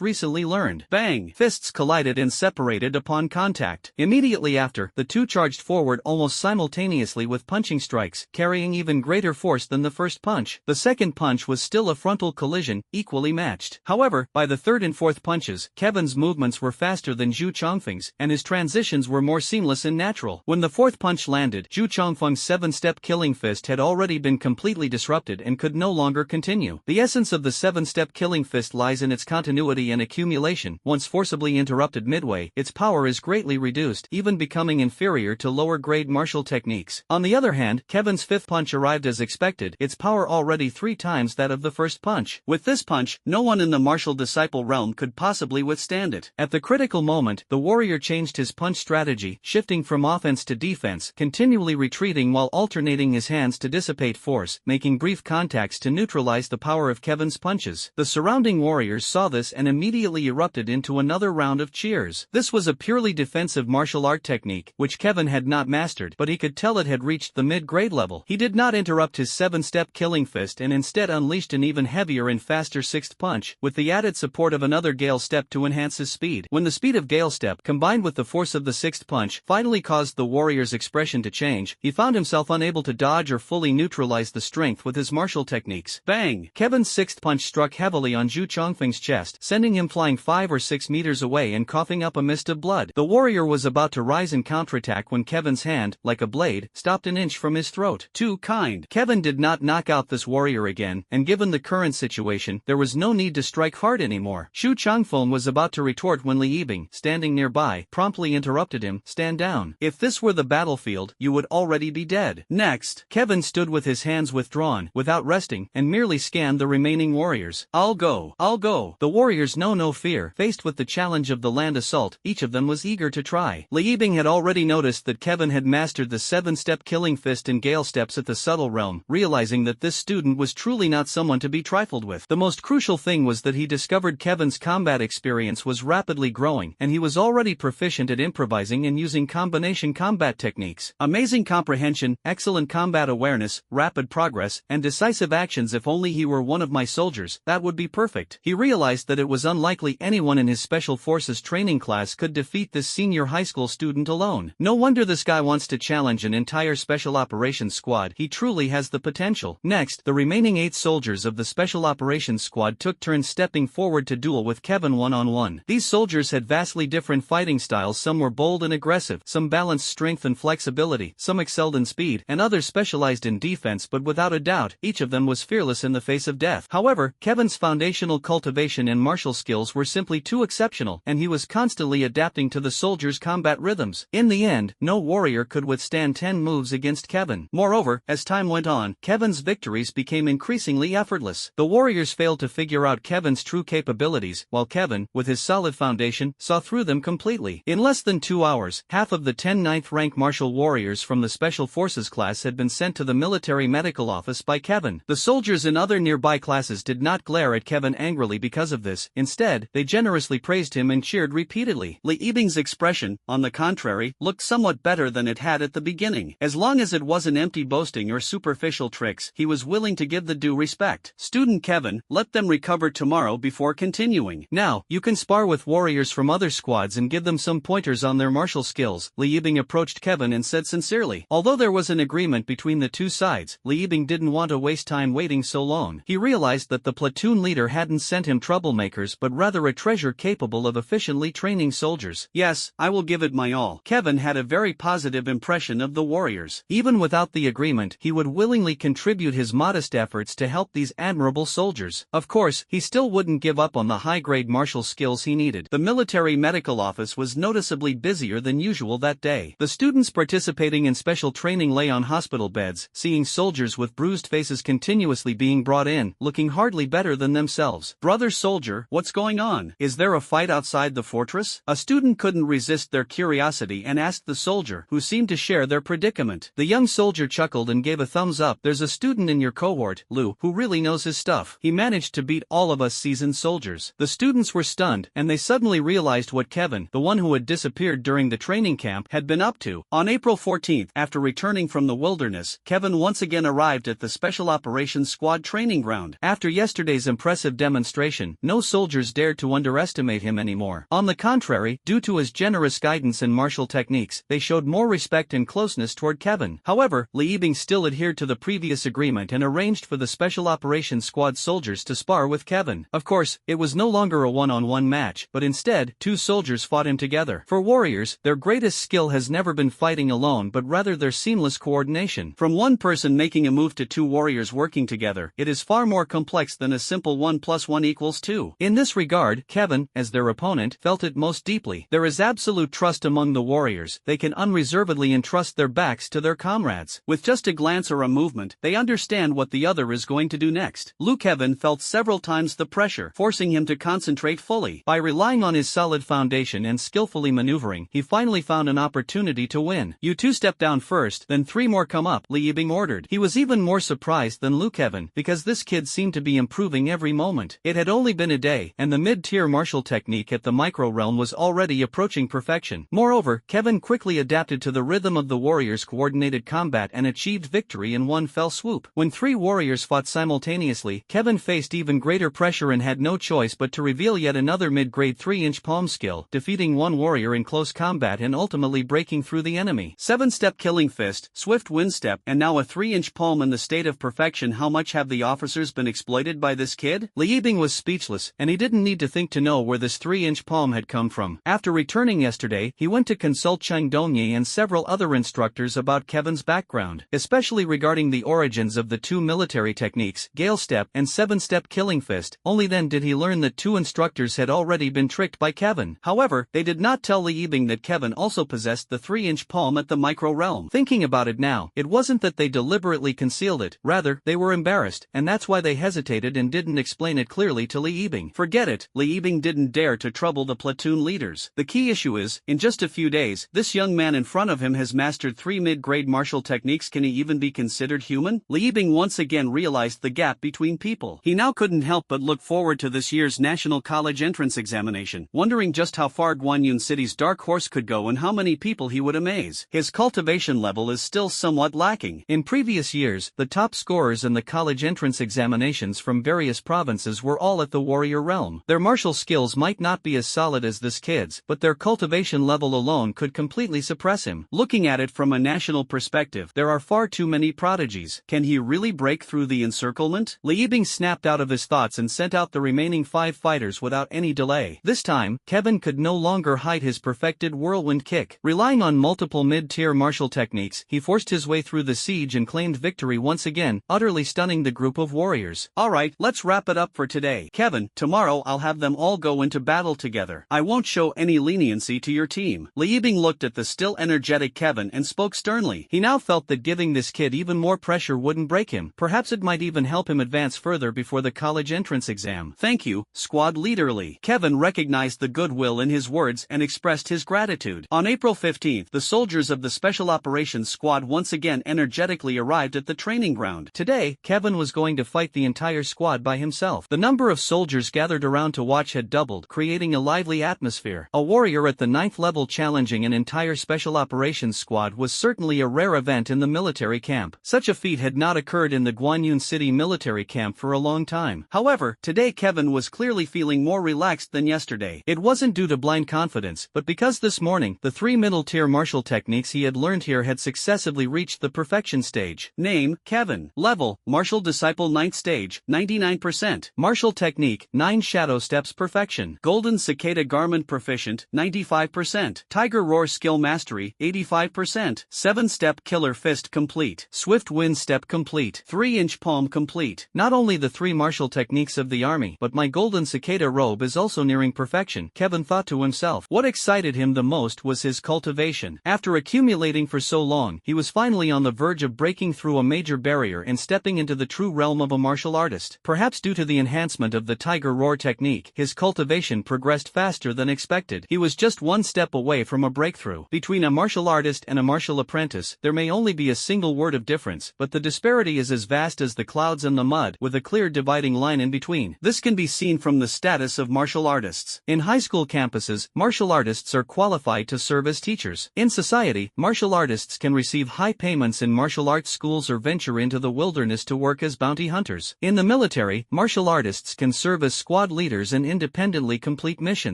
recently learned. Bang! Fists collided and separated upon contact. Immediately after, the two charged forward almost simultaneously with punching strikes, carrying even greater force than the first punch. The second punch was still a frontal collision, equally matched. However, by the third and fourth punches, Kevin's movements were faster than Zhu Chongfeng's, and his transitions were more seamless and natural. When the fourth punch landed, Zhu Chongfeng's 7-step killing fist had already been completely disrupted and could no longer continue. The essence of the 7-step killing fist lies in its continuity and accumulation. Once forcibly interrupted midway, its power is greatly reduced, even becoming inferior to lower-grade martial techniques. On the other hand, Kevin's fifth punch arrived as expected, its power already 3 times that of the first punch. With this punch, no one in the martial disciple realm could possibly withstand it. At the critical moment, the warrior changed his punch strategy, shifting from offense to defense, continually retreating while alternating his hands to dissipate force, making brief contacts to neutralize the power of Kevin's punches. The surrounding warriors saw this and immediately erupted into another round of cheers. This was a purely defensive martial art technique, which Kevin had not mastered, but he could tell it had reached the mid-grade level. He did not interrupt his 7-step killing fist and instead unleashed an even heavier and faster sixth punch, with the added support of another Gale Step to enhance his speed. When the speed of Gale Step, combined with the force of the sixth punch, finally caused the warrior's expression to change, he found himself unable to dodge or fully neutralize the strength with his martial techniques. Bang! Kevin's sixth punch struck heavily on Zhu Chongfeng's chest, sending him flying 5 or 6 meters away and coughing up a mist of blood. The warrior was about to rise and counterattack when Kevin's hand, like a blade, stopped an inch from his throat. Too kind. Kevin did not knock out this warrior again, and given the current situation, there was no need to strike hard anymore. Zhu Chongfeng was about to retort when Li Yibing, standing nearby, promptly interrupted him. Stand down. If this were the battlefield, you would already be dead. Next, Kevin stood with his hands withdrawn, without resting, and merely scanned the remaining warriors. I'll go. I'll go. The warriors know no fear. Faced with the challenge of the land assault, each of them was eager to try. Li Yibing had already noticed that Kevin had mastered the 7-step killing fist and Gale Steps at the subtle realm, realizing that this student was truly not someone to be trifled with. The most crucial thing was that he discovered Kevin's combat experience was rapidly growing, and he was already proficient at improvising and using combination combat techniques. Amazing comprehension, excellent combat awareness, rapid progress, and decisive actions. If only he were one of my soldiers, that would be perfect. He realized that it was unlikely anyone in his special forces training class could defeat this senior high school student alone. No wonder this guy wants to challenge an entire special operations squad. He truly has the potential. Next, the remaining 8 soldiers of the special operations squad took turns stepping forward to duel with Kevin one-on-one. These soldiers had vastly different fighting styles. Some were bold and aggressive, some balanced strength and flexibility, some excelled in speed, and others specialized in defense, but without a doubt, each of them was fearless in the face of death. However, Kevin's foundational cultivation and martial skills were simply too exceptional, and he was constantly adapting to the soldiers' combat rhythms. In the end, no warrior could withstand 10 moves against Kevin. Moreover, as time went on, Kevin's victories became increasingly effortless. The warriors failed to figure out Kevin's true capabilities, while Kevin, with his solid foundation, saw through them completely. In less than 2 hours, half of the 10 ninth-rank martial warriors from the Special Forces class had been sent to the military medical office by Kevin. The soldiers in other nearby classes did not glare at Kevin angrily because of this. Instead, they generously praised him and cheered repeatedly. Li Yibing's expression, on the contrary, looked somewhat better than it had at the beginning. As long as it wasn't empty boasting or superficial tricks, he was willing to give the due respect. Student Kevin, let them recover tomorrow before continuing. Now, you can spar with warriors from other squads and give them some pointers on their martial skills. Li Yibing approached Kevin and said sincerely. Although there was an agreement between the two sides, Li Yibing didn't want to waste time waiting so long. He realized that the platoon leader hadn't sent him troublemakers but rather a treasure capable of efficiently training soldiers. Yes, I will give it my all. Kevin had a very positive impression of the warriors. Even without the agreement, he would willingly contribute his modest efforts to help these admirable soldiers. Of course, he still wouldn't give up on the high-grade martial skills he needed. The military medical office was noticeably busier than usual that day. The students participating in special training lay on hospital beds, seeing soldiers with bruised faces continuously being brought in, looking hardly better than themselves. Brother soldier, what's going on? Is there a fight outside the fortress? A student couldn't resist their curiosity and asked the soldier, who seemed to share their predicament. The young soldier chuckled and gave a thumbs up. There's a student in your cohort, Lu, who really knows his stuff. He managed to beat all of us seasoned soldiers. The students were stunned, and they suddenly realized what Kevin, the one who had disappeared during the training camp, had been up to. On April 14th, after returning from the wilderness, Kevin once again arrived at the Special Operations Squad training ground. After yesterday's impressive demonstration, no soldiers dared to underestimate him anymore. On From the contrary, due to his generous guidance and martial techniques, they showed more respect and closeness toward Kevin. However, Li Yibing still adhered to the previous agreement and arranged for the Special Operations Squad soldiers to spar with Kevin. Of course, it was no longer a one-on-one match, but instead, two soldiers fought him together. For warriors, their greatest skill has never been fighting alone but rather their seamless coordination. From one person making a move to two warriors working together, it is far more complex than a simple 1 + 1 = 2. In this regard, Kevin, as their opponent, felt it most deeply. There is absolute trust among the warriors. They can unreservedly entrust their backs to their comrades. With just a glance or a movement, they understand what the other is going to do next. Kevin felt several times the pressure, forcing him to concentrate fully. By relying on his solid foundation and skillfully maneuvering, he finally found an opportunity to win. "You two step down first, then three more come up," Li Yibing ordered. He was even more surprised than Kevin, because this kid seemed to be improving every moment. It had only been a day, and the mid-tier martial technique at the micro realm was already approaching perfection. Moreover, Kevin quickly adapted to the rhythm of the warriors' coordinated combat and achieved victory in one fell swoop. When three warriors fought simultaneously, Kevin faced even greater pressure and had no choice but to reveal yet another mid-grade 3-inch palm skill, defeating one warrior in close combat and ultimately breaking through the enemy. 7-step killing fist, swift wind step, and now a 3-inch palm in the state of perfection. How much have the officers been exploited by this kid? Li Yibing was speechless, and he didn't need to think to know where this 3-inch palm had come from. After returning yesterday, he went to consult Cheng Dongyi and several other instructors about Kevin's background, especially regarding the origins of the two military techniques, Gale Step and 7-step killing fist. Only then did he learn that two instructors had already been tricked by Kevin. However, they did not tell Li Yibing that Kevin also possessed the 3-inch palm at the micro realm. Thinking about it now, it wasn't that they deliberately concealed it, rather, they were embarrassed, and that's why they hesitated and didn't explain it clearly to Li Yibing. Forget it, Li Yibing didn't dare to trouble the platoon leaders. The key issue is, in just a few days, this young man in front of him has mastered 3 mid-grade martial techniques. Can he even be considered human? Li Yibing once again realized the gap between people. He now couldn't help but look forward to this year's National College Entrance Examination, wondering just how far Guanyun City's dark horse could go and how many people he would amaze. His cultivation level is still somewhat lacking. In previous years, the top scorers in the college entrance examinations from various provinces were all at the warrior realm. Their martial skills might not be as solid as this kid's, but their cultivation level alone could completely suppress him. Looking at it from a national perspective, there are far too many prodigies. Can he really break through the encirclement? Li Yibing snapped out of his thoughts and sent out the remaining 5 fighters without any delay. This time, Kevin could no longer hide his perfected whirlwind kick. Relying on multiple mid-tier martial techniques, he forced his way through the siege and claimed victory once again, utterly stunning the group of warriors. Alright, let's wrap it up for today. Kevin, tomorrow I'll have them all go into battle together. I won't show any leniency to your team. Li Yibing looked at the still energetic Kevin and spoke sternly. He now felt that giving this kid even more pressure wouldn't break him. Perhaps it might even help him advance further before the college entrance exam. Thank you, squad leader Li. Kevin recognized the goodwill in his words and expressed his gratitude. On April 15th, the soldiers of the Special Operations Squad once again energetically arrived at the training ground. Today, Kevin was going to fight the entire squad by himself. The number of soldiers gathered around to watch had doubled, creating a lively atmosphere. A warrior at the 9th level challenging an entire Special Operations Squad was certainly a rare event in the military camp. Such a feat had not occurred in the Guanyun City military camp for a long time. However, today Kevin was clearly feeling more relaxed than yesterday. It wasn't due to blind confidence, but because this morning, the 3 middle-tier martial techniques he had learned here had successively reached the perfection stage. Name, Kevin. Level, Martial Disciple 9th stage, 99%. Martial Technique, 9 Shadow Steps Perfection. Golden Cicada Garment Proficient, 95%. Tiger Roar Skill Mastery, 85%. 7-Step Killer Fist Complete. Swift Wind Step Complete. 3-inch Palm Complete. Not only the 3 martial techniques of the army, but my Golden Cicada robe is also nearing perfection, Kevin thought to himself. What excited him the most was his cultivation. After accumulating for so long, he was finally on the verge of breaking through a major barrier and stepping into the true realm of a martial artist. Perhaps due to the enhancement of the Tiger Roar technique, his cultivation progressed faster than expected. He was just one step away from a breakthrough. Between a martial artist and a martial apprentice, there may only be a single word of difference, but the disparity is as vast as the clouds and the mud, with a clear dividing line in between. This can be seen from the status of martial artists. In high school campuses, martial artists are qualified to serve as teachers. In society, martial artists can receive high payments in martial arts schools or venture into the wilderness to work as bounty hunters. In the military, martial artists can serve as squad leaders and independently complete missions.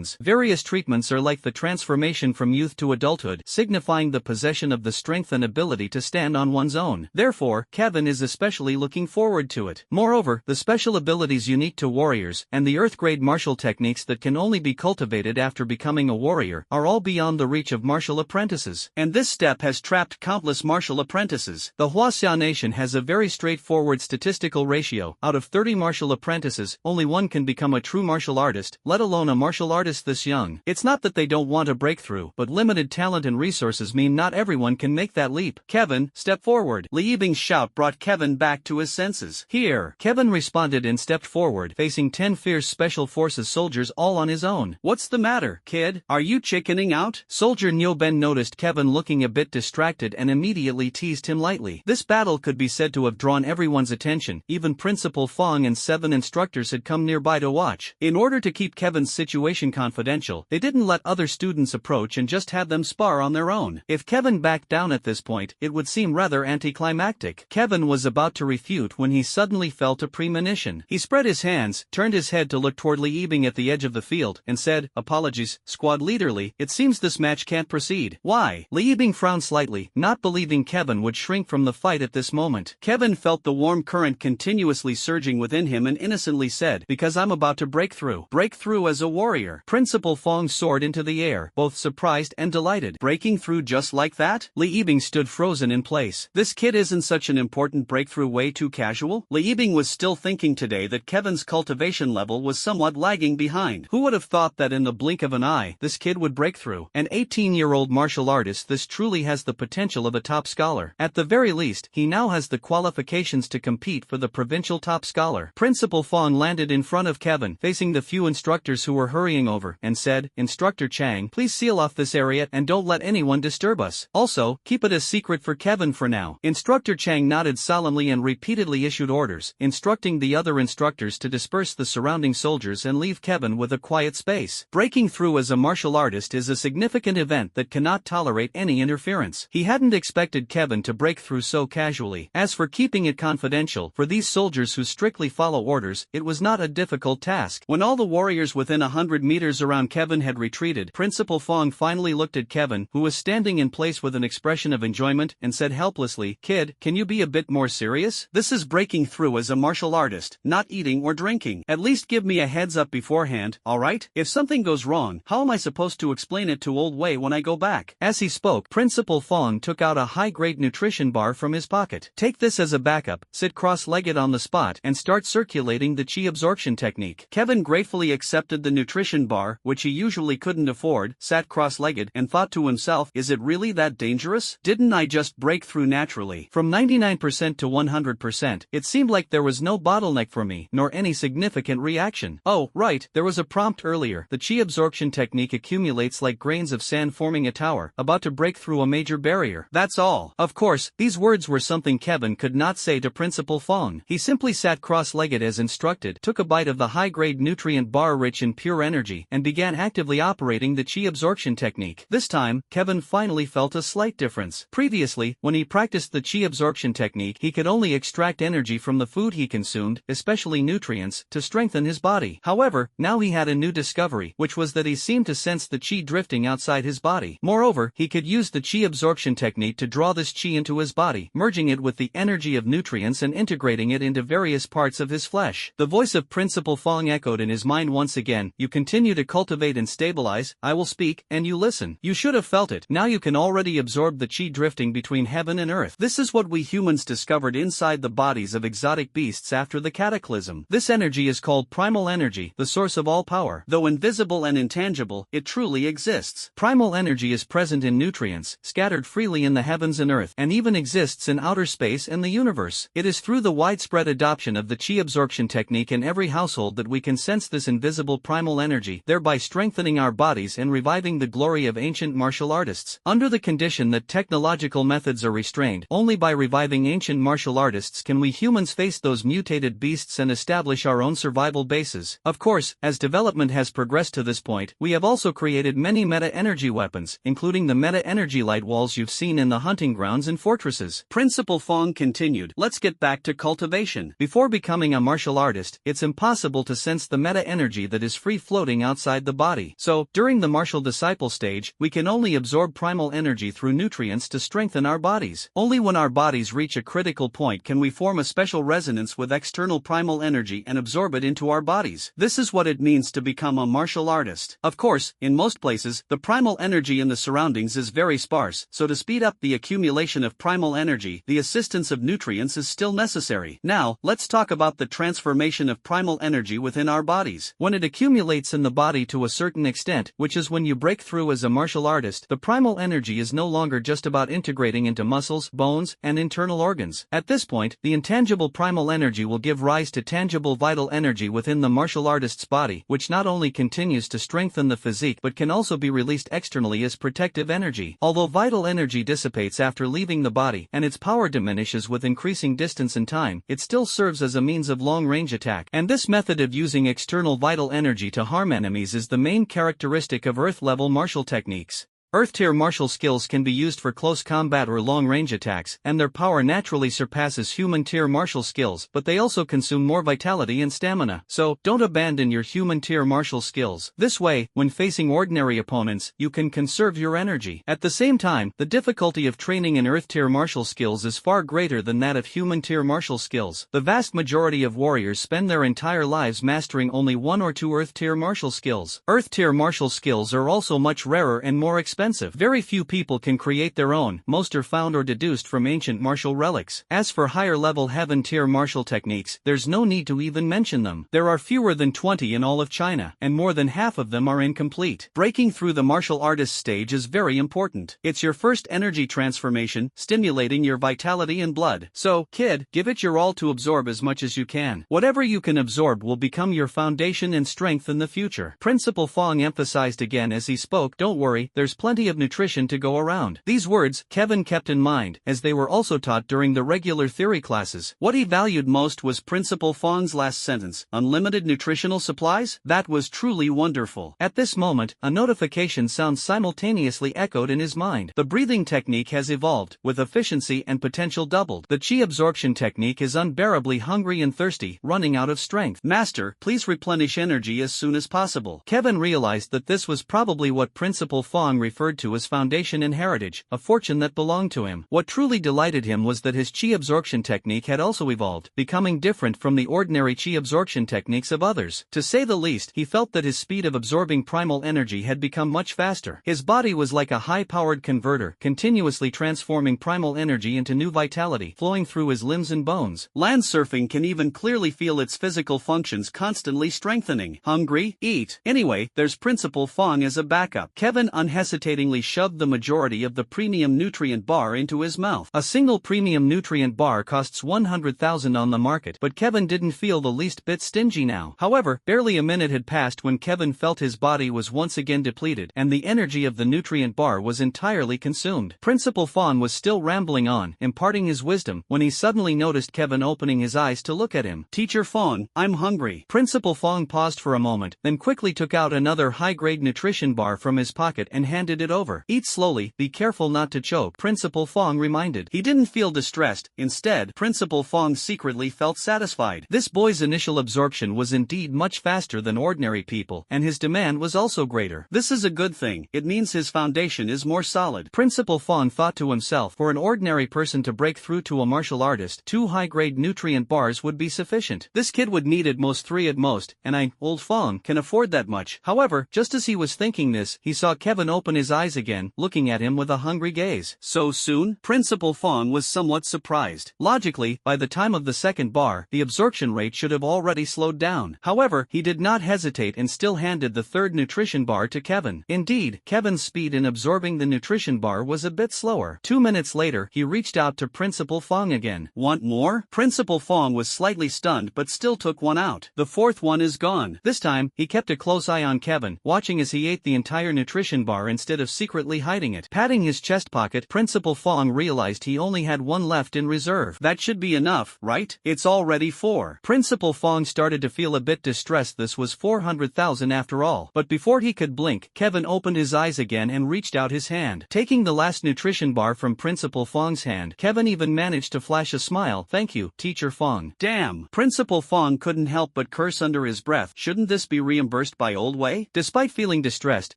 transitions. Various treatments are like the transformation from youth to adulthood, signifying the possession of the strength and ability to stand on one's own. Therefore, Kevin is especially looking forward to it. Moreover, the special abilities unique to warriors, and the Earth-grade martial techniques that can only be cultivated after becoming a warrior, are all beyond the reach of martial apprentices. And this step has trapped countless martial apprentices. The Huaxia nation has a very straightforward statistical ratio. Out of 30 martial apprentices, only one can become a true martial artist, let alone a martial artist this young. It's not that they don't want a breakthrough, but limited talent and resources mean not everyone can make that leap. Kevin, step forward. Li Yibing's shout brought Kevin back to his senses. Here, Kevin responded and stepped forward, facing 10 fierce special forces soldiers all on his own. What's the matter, kid? Are you chickening out? Soldier Niu Ben noticed Kevin looking a bit distracted and immediately teased him lightly. This battle could be said to have drawn everyone's attention. Even Principal Fong and 7 instructors had come nearby to watch. In order to keep Kevin's situation confidential, they didn't let other students approach and just had them spar on their own. If Kevin backed down at this point, it would seem rather anticlimactic. Kevin was about to refute when he suddenly felt a premonition. He spread his hands, turned his head to look toward Li Yibing at the edge of the field, and said, "Apologies, squad leader Li, it seems this match can't proceed." Why? Li Yibing frowned slightly, not believing Kevin would shrink from the fight at this moment. Kevin felt the warm current continuously surging within him and innocently said, "Because I'm about to break through." Break through as a warrior. Principal Fong soared into the air, both surprised and delighted. Breaking through just like that? Li Yibing stood frozen in place. This kid isn't such an important breakthrough way too casual? Li Yibing was still thinking today that Kevin's cultivation level was somewhat lagging behind. Who would have thought that in the blink of an eye, this kid would break through? An 18-year-old martial artist, this truly has the potential of a top scholar. At the very least, he now has the qualifications to compete for the provincial top scholar. Principal Fong landed in front of Kevin, facing the few instructors who were hurrying over, and said, "Instructor Chang, please seal off this area and don't let anyone disturb us. Also, keep it a secret for Kevin for now." Instructor Chang nodded solemnly and repeatedly issued orders, instructing the other instructors to disperse the surrounding soldiers and leave Kevin with a quiet space. Breaking through as a martial artist is a significant event that cannot tolerate any interference. He hadn't expected Kevin to break through so casually. As for keeping it confidential, for these soldiers who strictly follow orders, it was not a difficult task. When all the warriors within 100 meters around Kevin had retreated, Principal Fong finally looked at Kevin, who was standing in place with an expression of enjoyment, and said helplessly, "Kid, can you be a bit more serious? This is breaking through as a martial artist, not eating or drinking. At least give me a heads up beforehand, alright? If something goes wrong, how am I supposed to explain it to Old Wei when I go back?" As he spoke, Principal Fong took out a high-grade nutrition bar from his pocket. "Take this as a backup, sit cross-legged on the spot, and start circulating the chi absorption technique." Kevin gratefully accepted the nutrition bar, which he usually couldn't afford, sat cross-legged, and thought to himself, "Is it really that dangerous? Didn't I just break through naturally?" From 99% to 100%, it seemed like there was no bottleneck for me, nor any significant reaction. Oh, right, there was a prompt earlier. The chi absorption technique accumulates like grains of sand forming a tower, about to break through a major barrier. That's all. Of course, these words were something Kevin could not say to Principal Fong. He simply sat cross-legged as instructed, took a bite of the high-grade nutrient bar rich in pure energy, and began actively operating the chi absorption technique. This time, Kevin finally felt a slight difference. Previously, when he practiced the chi absorption technique, he could only extract energy from the food he consumed, especially nutrients, to strengthen his body. However, now he had a new discovery, which was that he seemed to sense the chi drifting outside his body. Moreover, he could use the chi absorption technique to draw this chi into his body, merging it with the energy of nutrients and integrating it into various parts of his flesh. The voice of Principal Fong echoed in his mind once again, "You continue to cultivate and stabilize, I will speak, and you listen. You should have felt it. Now you can already absorb the chi drifting between heaven and earth. This is what we humans discovered inside the bodies of exotic beasts after the cataclysm. This energy is called primal energy, the source of all power. Though invisible and intangible, it truly exists. Primal energy is present in nutrients, scattered freely in the heavens and earth, and even exists in outer space and the universe. It is through the widespread adoption of the chi absorption technique in every household that we can sense this invisible primal energy, thereby strengthening our bodies and reviving the glory of ancient martial artists. Under the condition that technological methods are restrained, only by reviving ancient martial artists can we humans face those mutated beasts and establish our own survival bases. Of course, as development has progressed to this point, we have also created many meta-energy weapons, including the meta-energy light walls you've seen in the hunting grounds and fortresses. Principal Fong continued, "Let's get back to cultivation. Before becoming a martial artist, it's impossible to sense the meta-energy that is free-floating outside the body. So, during the martial disciple stage, we can only absorb primal energy through nutrients to strengthen our bodies. Only when our bodies reach a critical point can we form a special resonance with external primal energy and absorb it into our bodies. This is what it means to become a martial artist. Of course, in most places, the primal energy in the surroundings is very sparse, so to speed up the accumulation of primal energy, the assistance of nutrients is still necessary. Now, let's talk about the transformation of primal energy within our bodies. When it accumulates in the body to a certain extent, which is when you break through as a martial artist, the primal energy is no longer just about integrating into muscles, bones, and internal organs. At this point, the intangible primal energy will give rise to tangible vital energy within the martial artist's body, which not only continues to strengthen the physique but can also be released externally as protective energy. Although vital energy dissipates after leaving the body, and its power diminishes with increasing distance and time, it still serves as a means of long-range attack. And this method of using external vital energy to harm enemies is the main characteristic of Earth-level martial techniques. Earth-tier martial skills can be used for close combat or long-range attacks, and their power naturally surpasses human-tier martial skills, but they also consume more vitality and stamina. So, don't abandon your human-tier martial skills. This way, when facing ordinary opponents, you can conserve your energy. At the same time, the difficulty of training in Earth-tier martial skills is far greater than that of human-tier martial skills. The vast majority of warriors spend their entire lives mastering only one or two Earth-tier martial skills. Earth-tier martial skills are also much rarer and more expensive. Very few people can create their own, most are found or deduced from ancient martial relics. As for higher-level heaven-tier martial techniques, there's no need to even mention them. There are fewer than 20 in all of China, and more than half of them are incomplete. Breaking through the martial artist stage is very important. It's your first energy transformation, stimulating your vitality and blood. So, kid, give it your all to absorb as much as you can. Whatever you can absorb will become your foundation and strength in the future. Principal Fong emphasized again as he spoke, "Don't worry, there's plenty of nutrition to go around." These words, Kevin kept in mind, as they were also taught during the regular theory classes. What he valued most was Principal Fong's last sentence, "Unlimited nutritional supplies?" That was truly wonderful. At this moment, a notification sound simultaneously echoed in his mind. The breathing technique has evolved, with efficiency and potential doubled. The chi absorption technique is unbearably hungry and thirsty, running out of strength. "Master, please replenish energy as soon as possible." Kevin realized that this was probably what Principal Fong referred to as foundation and heritage, a fortune that belonged to him. What truly delighted him was that his chi absorption technique had also evolved, becoming different from the ordinary chi absorption techniques of others. To say the least, he felt that his speed of absorbing primal energy had become much faster. His body was like a high-powered converter, continuously transforming primal energy into new vitality, flowing through his limbs and bones. Land surfing can even clearly feel its physical functions constantly strengthening. Hungry? Eat. Anyway, there's Principal Fong as a backup. Kevin unhesitatingly shoved the majority of the premium nutrient bar into his mouth. A single premium nutrient bar costs 100,000 on the market, but Kevin didn't feel the least bit stingy now. However, barely a minute had passed when Kevin felt his body was once again depleted, and the energy of the nutrient bar was entirely consumed. Principal Fong was still rambling on, imparting his wisdom, when he suddenly noticed Kevin opening his eyes to look at him. "Teacher Fong, I'm hungry." Principal Fong paused for a moment, then quickly took out another high-grade nutrition bar from his pocket and handed it over. "Eat slowly, be careful not to choke," Principal Fong reminded. He didn't feel distressed. Instead, Principal Fong secretly felt satisfied. This boy's initial absorption was indeed much faster than ordinary people, and his demand was also greater. This is a good thing. It means his foundation is more solid. Principal Fong thought to himself, for an ordinary person to break through to a martial artist, 2 high-grade nutrient bars would be sufficient. This kid would need at most 3 at most, and old Fong, can afford that much. However, just as he was thinking this, he saw Kevin open his eyes again, looking at him with a hungry gaze. "So soon?" Principal Fong was somewhat surprised. Logically, by the time of the second bar, the absorption rate should have already slowed down. However, he did not hesitate and still handed the third nutrition bar to Kevin. Indeed, Kevin's speed in absorbing the nutrition bar was a bit slower. 2 minutes later, he reached out to Principal Fong again. "Want more?" Principal Fong was slightly stunned but still took one out. "The fourth one is gone." This time, he kept a close eye on Kevin, watching as he ate the entire nutrition bar instead instead of secretly hiding it. Patting his chest pocket, Principal Fong realized he only had one left in reserve. That should be enough, right? It's already 4. Principal Fong started to feel a bit distressed. This was 400,000 after all. But before he could blink, Kevin opened his eyes again and reached out his hand. Taking the last nutrition bar from Principal Fong's hand, Kevin even managed to flash a smile. "Thank you, Teacher Fong." Damn. Principal Fong couldn't help but curse under his breath. Shouldn't this be reimbursed by Old Way? Despite feeling distressed,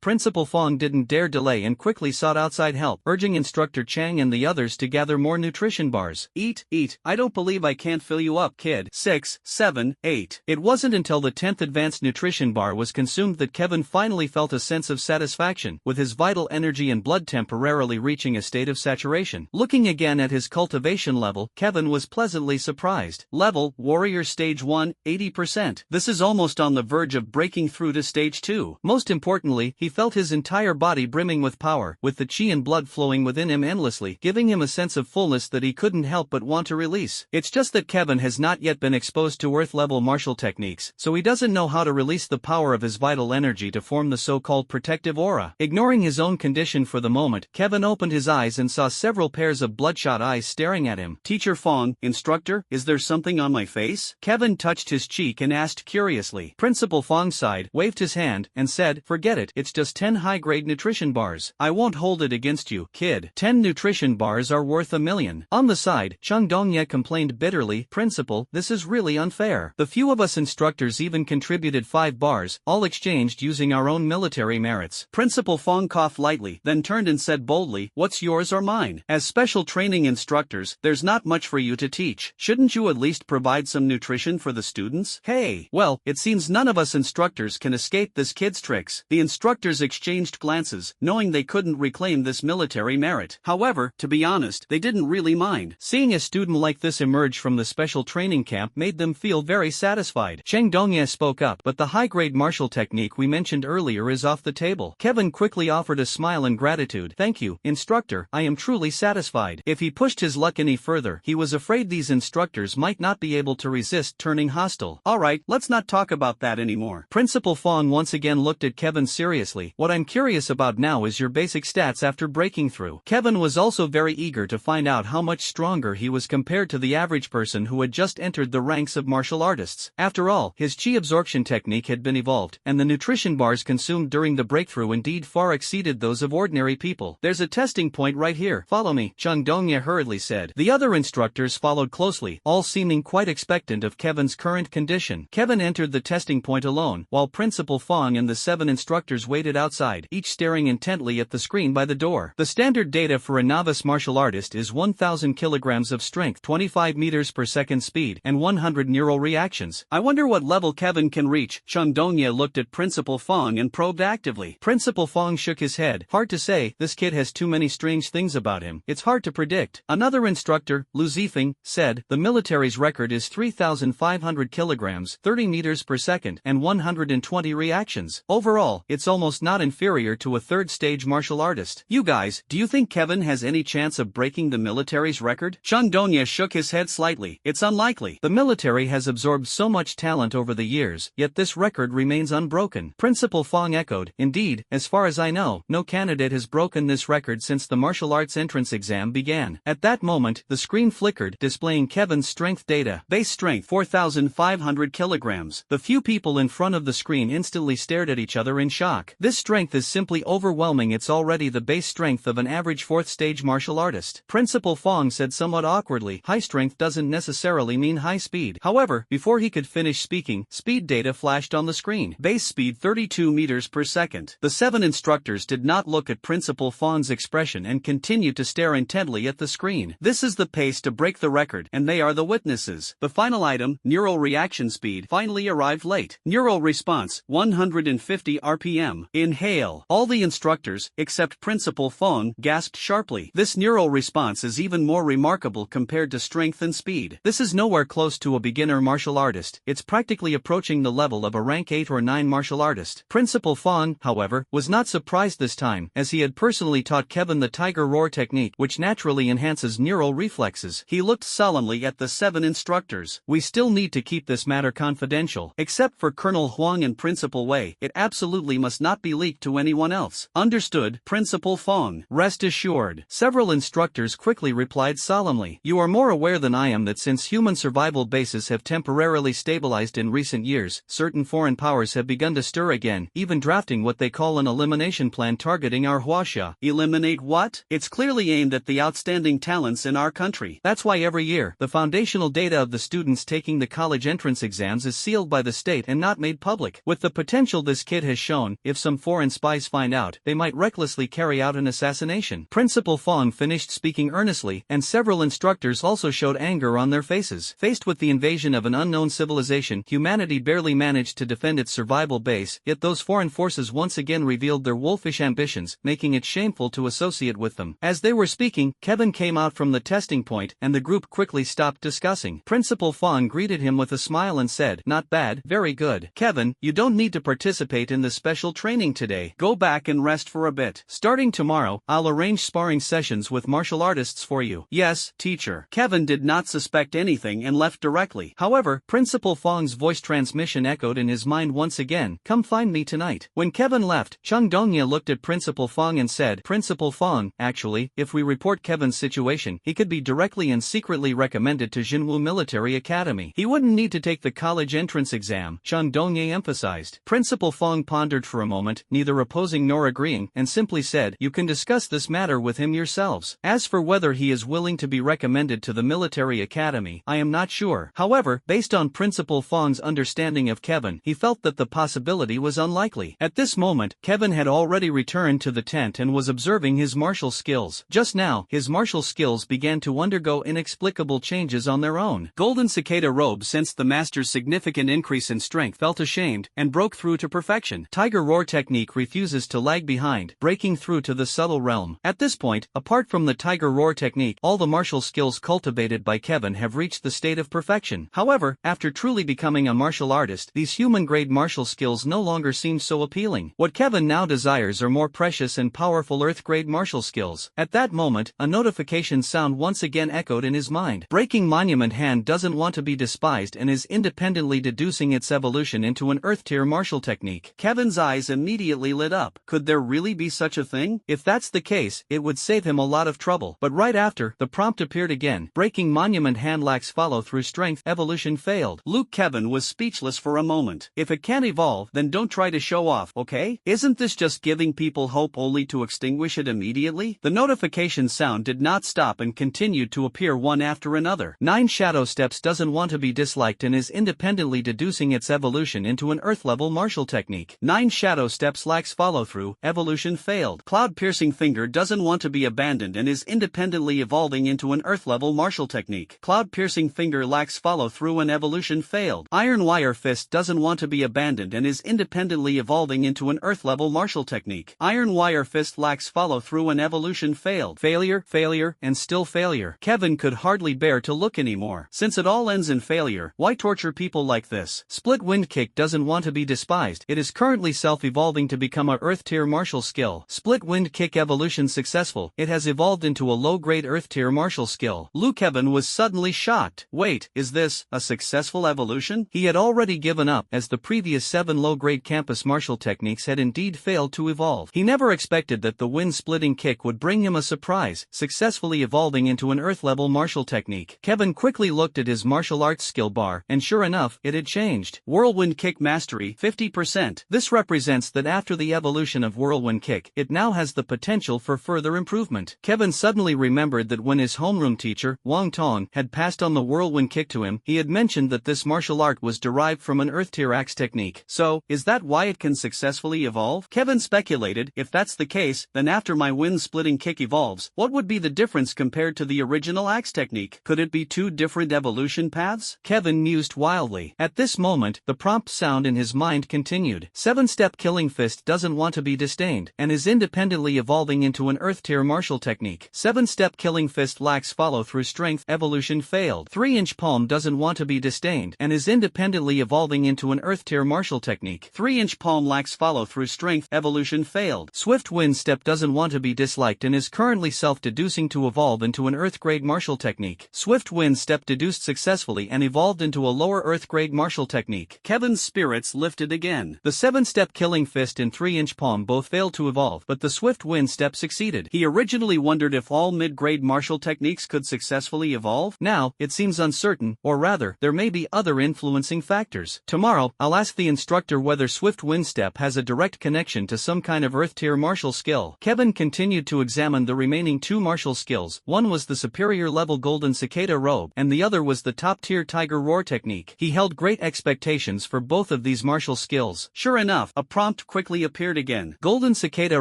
Principal Fong didn't dare delay and quickly sought outside help, urging Instructor Chang and the others to gather more nutrition bars. Eat, eat. I don't believe I can't fill you up, kid. 6, 7, 8. It wasn't until the 10th advanced nutrition bar was consumed that Kevin finally felt a sense of satisfaction, with his vital energy and blood temporarily reaching a state of saturation. Looking again at his cultivation level, Kevin was pleasantly surprised. Level, Warrior Stage 1, 80%. This is almost on the verge of breaking through to Stage 2. Most importantly, he felt his entire body brimming with power, with the chi and blood flowing within him endlessly, giving him a sense of fullness that he couldn't help but want to release. It's just that Kevin has not yet been exposed to Earth-level martial techniques, so he doesn't know how to release the power of his vital energy to form the so-called protective aura. Ignoring his own condition for the moment, Kevin opened his eyes and saw several pairs of bloodshot eyes staring at him. Teacher Fong, Instructor, is there something on my face? Kevin touched his cheek and asked curiously. Principal Fong sighed, waved his hand, and said, "Forget it, it's just 10 high-grade nutrition bars. I won't hold it against you, kid. 10 nutrition bars are worth $1 million. On the side, Chung Dongye complained bitterly, "Principal, this is really unfair. The few of us instructors even contributed 5 bars, all exchanged using our own military merits." Principal Fong coughed lightly, then turned and said boldly, "What's yours or mine? As special training instructors, there's not much for you to teach. Shouldn't you at least provide some nutrition for the students?" Hey, well, it seems none of us instructors can escape this kid's tricks. The instructors exchanged glances, knowing they couldn't reclaim this military merit. However, to be honest, they didn't really mind. Seeing a student like this emerge from the special training camp made them feel very satisfied. Cheng Dongye spoke up, "But the high-grade martial technique we mentioned earlier is off the table." Kevin quickly offered a smile and gratitude. "Thank you, instructor, I am truly satisfied." If he pushed his luck any further, he was afraid these instructors might not be able to resist turning hostile. "Alright, let's not talk about that anymore." Principal Fong once again looked at Kevin seriously. "What I'm curious about now is your basic stats after breaking through." Kevin was also very eager to find out how much stronger he was compared to the average person who had just entered the ranks of martial artists. After all, his chi absorption technique had been evolved, and the nutrition bars consumed during the breakthrough indeed far exceeded those of ordinary people. "There's a testing point right here. Follow me," Chung Dongye hurriedly said. The other instructors followed closely, all seeming quite expectant of Kevin's current condition. Kevin entered the testing point alone, while Principal Fong and the 7 instructors waited outside, each staring intently at the screen by the door. The standard data for a novice martial artist is 1,000 kilograms of strength, 25 meters per second speed, and 100 neural reactions. "I wonder what level Kevin can reach." Chung Dongye looked at Principal Fong and probed actively. Principal Fong shook his head. "Hard to say, this kid has too many strange things about him. It's hard to predict." Another instructor, Lu Zifeng, said, "The military's record is 3,500 kilograms, 30 meters per second, and 120 reactions. Overall, it's almost not inferior to a third-stage martial artist. You guys, do you think Kevin has any chance of breaking the military's record?" Chung Dongye shook his head slightly. "It's unlikely. The military has absorbed so much talent over the years, yet this record remains unbroken." Principal Fong echoed, "Indeed, as far as I know, no candidate has broken this record since the martial arts entrance exam began." At that moment, the screen flickered, displaying Kevin's strength data. Base strength 4,500 kilograms. The few people in front of the screen instantly stared at each other in shock. This strength is simply overwhelming. It's already the base strength of an average 4th-stage martial artist. Principal Fong said somewhat awkwardly, "High strength doesn't necessarily mean high speed." However, before he could finish speaking, speed data flashed on the screen. Base speed 32 meters per second. The 7 instructors did not look at Principal Fong's expression and continued to stare intently at the screen. This is the pace to break the record, and they are the witnesses. The final item, neural reaction speed, finally arrived late. Neural response, 150 RPM. Inhale. All the instructors, except Principal Fong, gasped sharply. This neural response is even more remarkable compared to strength and speed. This is nowhere close to a beginner martial artist. It's practically approaching the level of a rank 8 or 9 martial artist. Principal Fong, however, was not surprised this time, as he had personally taught Kevin the Tiger Roar technique, which naturally enhances neural reflexes. He looked solemnly at the 7 instructors. "We still need to keep this matter confidential. Except for Colonel Huang and Principal Wei, it absolutely must not be leaked to anyone else." Yes, understood, Principal Fong. Rest assured. Several instructors quickly replied solemnly. You are more aware than I am that since human survival bases have temporarily stabilized in recent years, certain foreign powers have begun to stir again, even drafting what they call an elimination plan targeting our Huaxia. Eliminate what? It's clearly aimed at the outstanding talents in our country. That's why every year, the foundational data of the students taking the college entrance exams is sealed by the state and not made public. With the potential this kid has shown, if some foreign spies find out, they might recklessly carry out an assassination. Principal Fong finished speaking earnestly, and several instructors also showed anger on their faces. Faced with the invasion of an unknown civilization, humanity barely managed to defend its survival base, yet those foreign forces once again revealed their wolfish ambitions, making it shameful to associate with them. As they were speaking, Kevin came out from the testing point, and the group quickly stopped discussing. Principal Fong greeted him with a smile and said, "Not bad, very good. Kevin, you don't need to participate in the special training today. Go back and rest for a bit. Starting tomorrow, I'll arrange sparring sessions with martial artists for you." Yes, teacher. Kevin did not suspect anything and left directly. However, Principal Fong's voice transmission echoed in his mind once again, "Come find me tonight." When Kevin left, Chung Dongya looked at Principal Fong and said, "Principal Fong, actually, if we report Kevin's situation, he could be directly and secretly recommended to Jinwu Military Academy. He wouldn't need to take the college entrance exam," Chung Dongya emphasized. Principal Fong pondered for a moment, neither opposing nor agreeing, and simply said, "You can discuss this matter with him yourselves. As for whether he is willing to be recommended to the military academy, I am not sure." However, based on Principal Fong's understanding of Kevin, he felt that the possibility was unlikely. At this moment, Kevin had already returned to the tent and was observing his martial skills. Just now, his martial skills began to undergo inexplicable changes on their own. Golden Cicada Robe sensed the master's significant increase in strength, felt ashamed, and broke through to perfection. Tiger Roar technique refuses to lag behind, breaking through to the subtle realm. At this point, apart from the Tiger Roar technique, all the martial skills cultivated by Kevin have reached the state of perfection. However, after truly becoming a martial artist, these human-grade martial skills no longer seem so appealing. What Kevin now desires are more precious and powerful Earth-grade martial skills. At that moment, a notification sound once again echoed in his mind. Breaking Monument Hand doesn't want to be despised and is independently deducing its evolution into an Earth-tier martial technique. Kevin's eyes immediately lit up. Could there really be such a thing? If that's the case, it would save him a lot of trouble. But right after, the prompt appeared again. Breaking Monument Hand lacks follow-through strength, evolution failed. Luke Kevin was speechless for a moment. If it can't evolve, then don't try to show off, okay? Isn't this just giving people hope only to extinguish it immediately? The notification sound did not stop and continued to appear one after another. 9 Shadow Steps doesn't want to be disliked and is independently deducing its evolution into an Earth-level martial technique. 9 Shadow Steps lacks follow-through, evolution failed. Cloud Piercing Finger doesn't want to be abandoned and is independently evolving into an Earth-level martial technique. Cloud Piercing Finger lacks follow-through and evolution failed. Iron Wire Fist doesn't want to be abandoned and is independently evolving into an Earth-level martial technique. Iron Wire Fist lacks follow-through and evolution failed. Failure, failure, and still failure. Kevin could hardly bear to look anymore. Since it all ends in failure, why torture people like this? Split Wind Kick doesn't want to be despised. It is currently self-evolving to become a Earth-tier martial skill. Split Wind Kick evolution successful. It has evolved into a low-grade Earth-tier martial skill. Luke Kevin was suddenly shocked. Wait, is this a successful evolution? He had already given up, as the previous 7 low-grade campus martial techniques had indeed failed to evolve. He never expected that the wind-splitting kick would bring him a surprise, successfully evolving into an Earth-level martial technique. Kevin quickly looked at his martial arts skill bar, and sure enough, it had changed. Whirlwind Kick Mastery, 50%. This represents that after the evolution of Whirlwind Kick, it now has the potential for further improvement. Kevin suddenly remembered that when his homeroom teacher, Wang Tong, had passed on the Whirlwind Kick to him, he had mentioned that this martial art was derived from an Earth-tier axe technique. So, is that why it can successfully evolve? Kevin speculated, if that's the case, then after my wind-splitting kick evolves, what would be the difference compared to the original axe technique? Could it be 2 different evolution paths? Kevin mused wildly. At this moment, the prompt sound in his mind continued. 7-Step Killing Fist doesn't want to be disdained, and is independently evolving into an Earth-tier martial technique. 7-Step Killing Fist lacks follow-through strength, evolution failed. 3-Inch Palm doesn't want to be disdained, and is independently evolving into an Earth-tier martial technique. 3-Inch Palm lacks follow-through strength, evolution failed. Swift Wind Step doesn't want to be disliked and is currently self-deducing to evolve into an Earth-grade martial technique. Swift Wind Step deduced successfully and evolved into a lower Earth-grade martial technique. Kevin's spirits lifted again. The 7-Step Killing Fist and 3-Inch Palm both both failed to evolve, but the swift wind step succeeded. He originally wondered if all mid-grade martial techniques could successfully evolve. Now, it seems uncertain, or rather, there may be other influencing factors. Tomorrow, I'll ask the instructor whether swift wind step has a direct connection to some kind of earth-tier martial skill. Kevin continued to examine the remaining two martial skills. One was the superior-level Golden Cicada Robe, and the other was the top-tier Tiger Roar technique. He held great expectations for both of these martial skills. Sure enough, a prompt quickly appeared again. Golden Cicada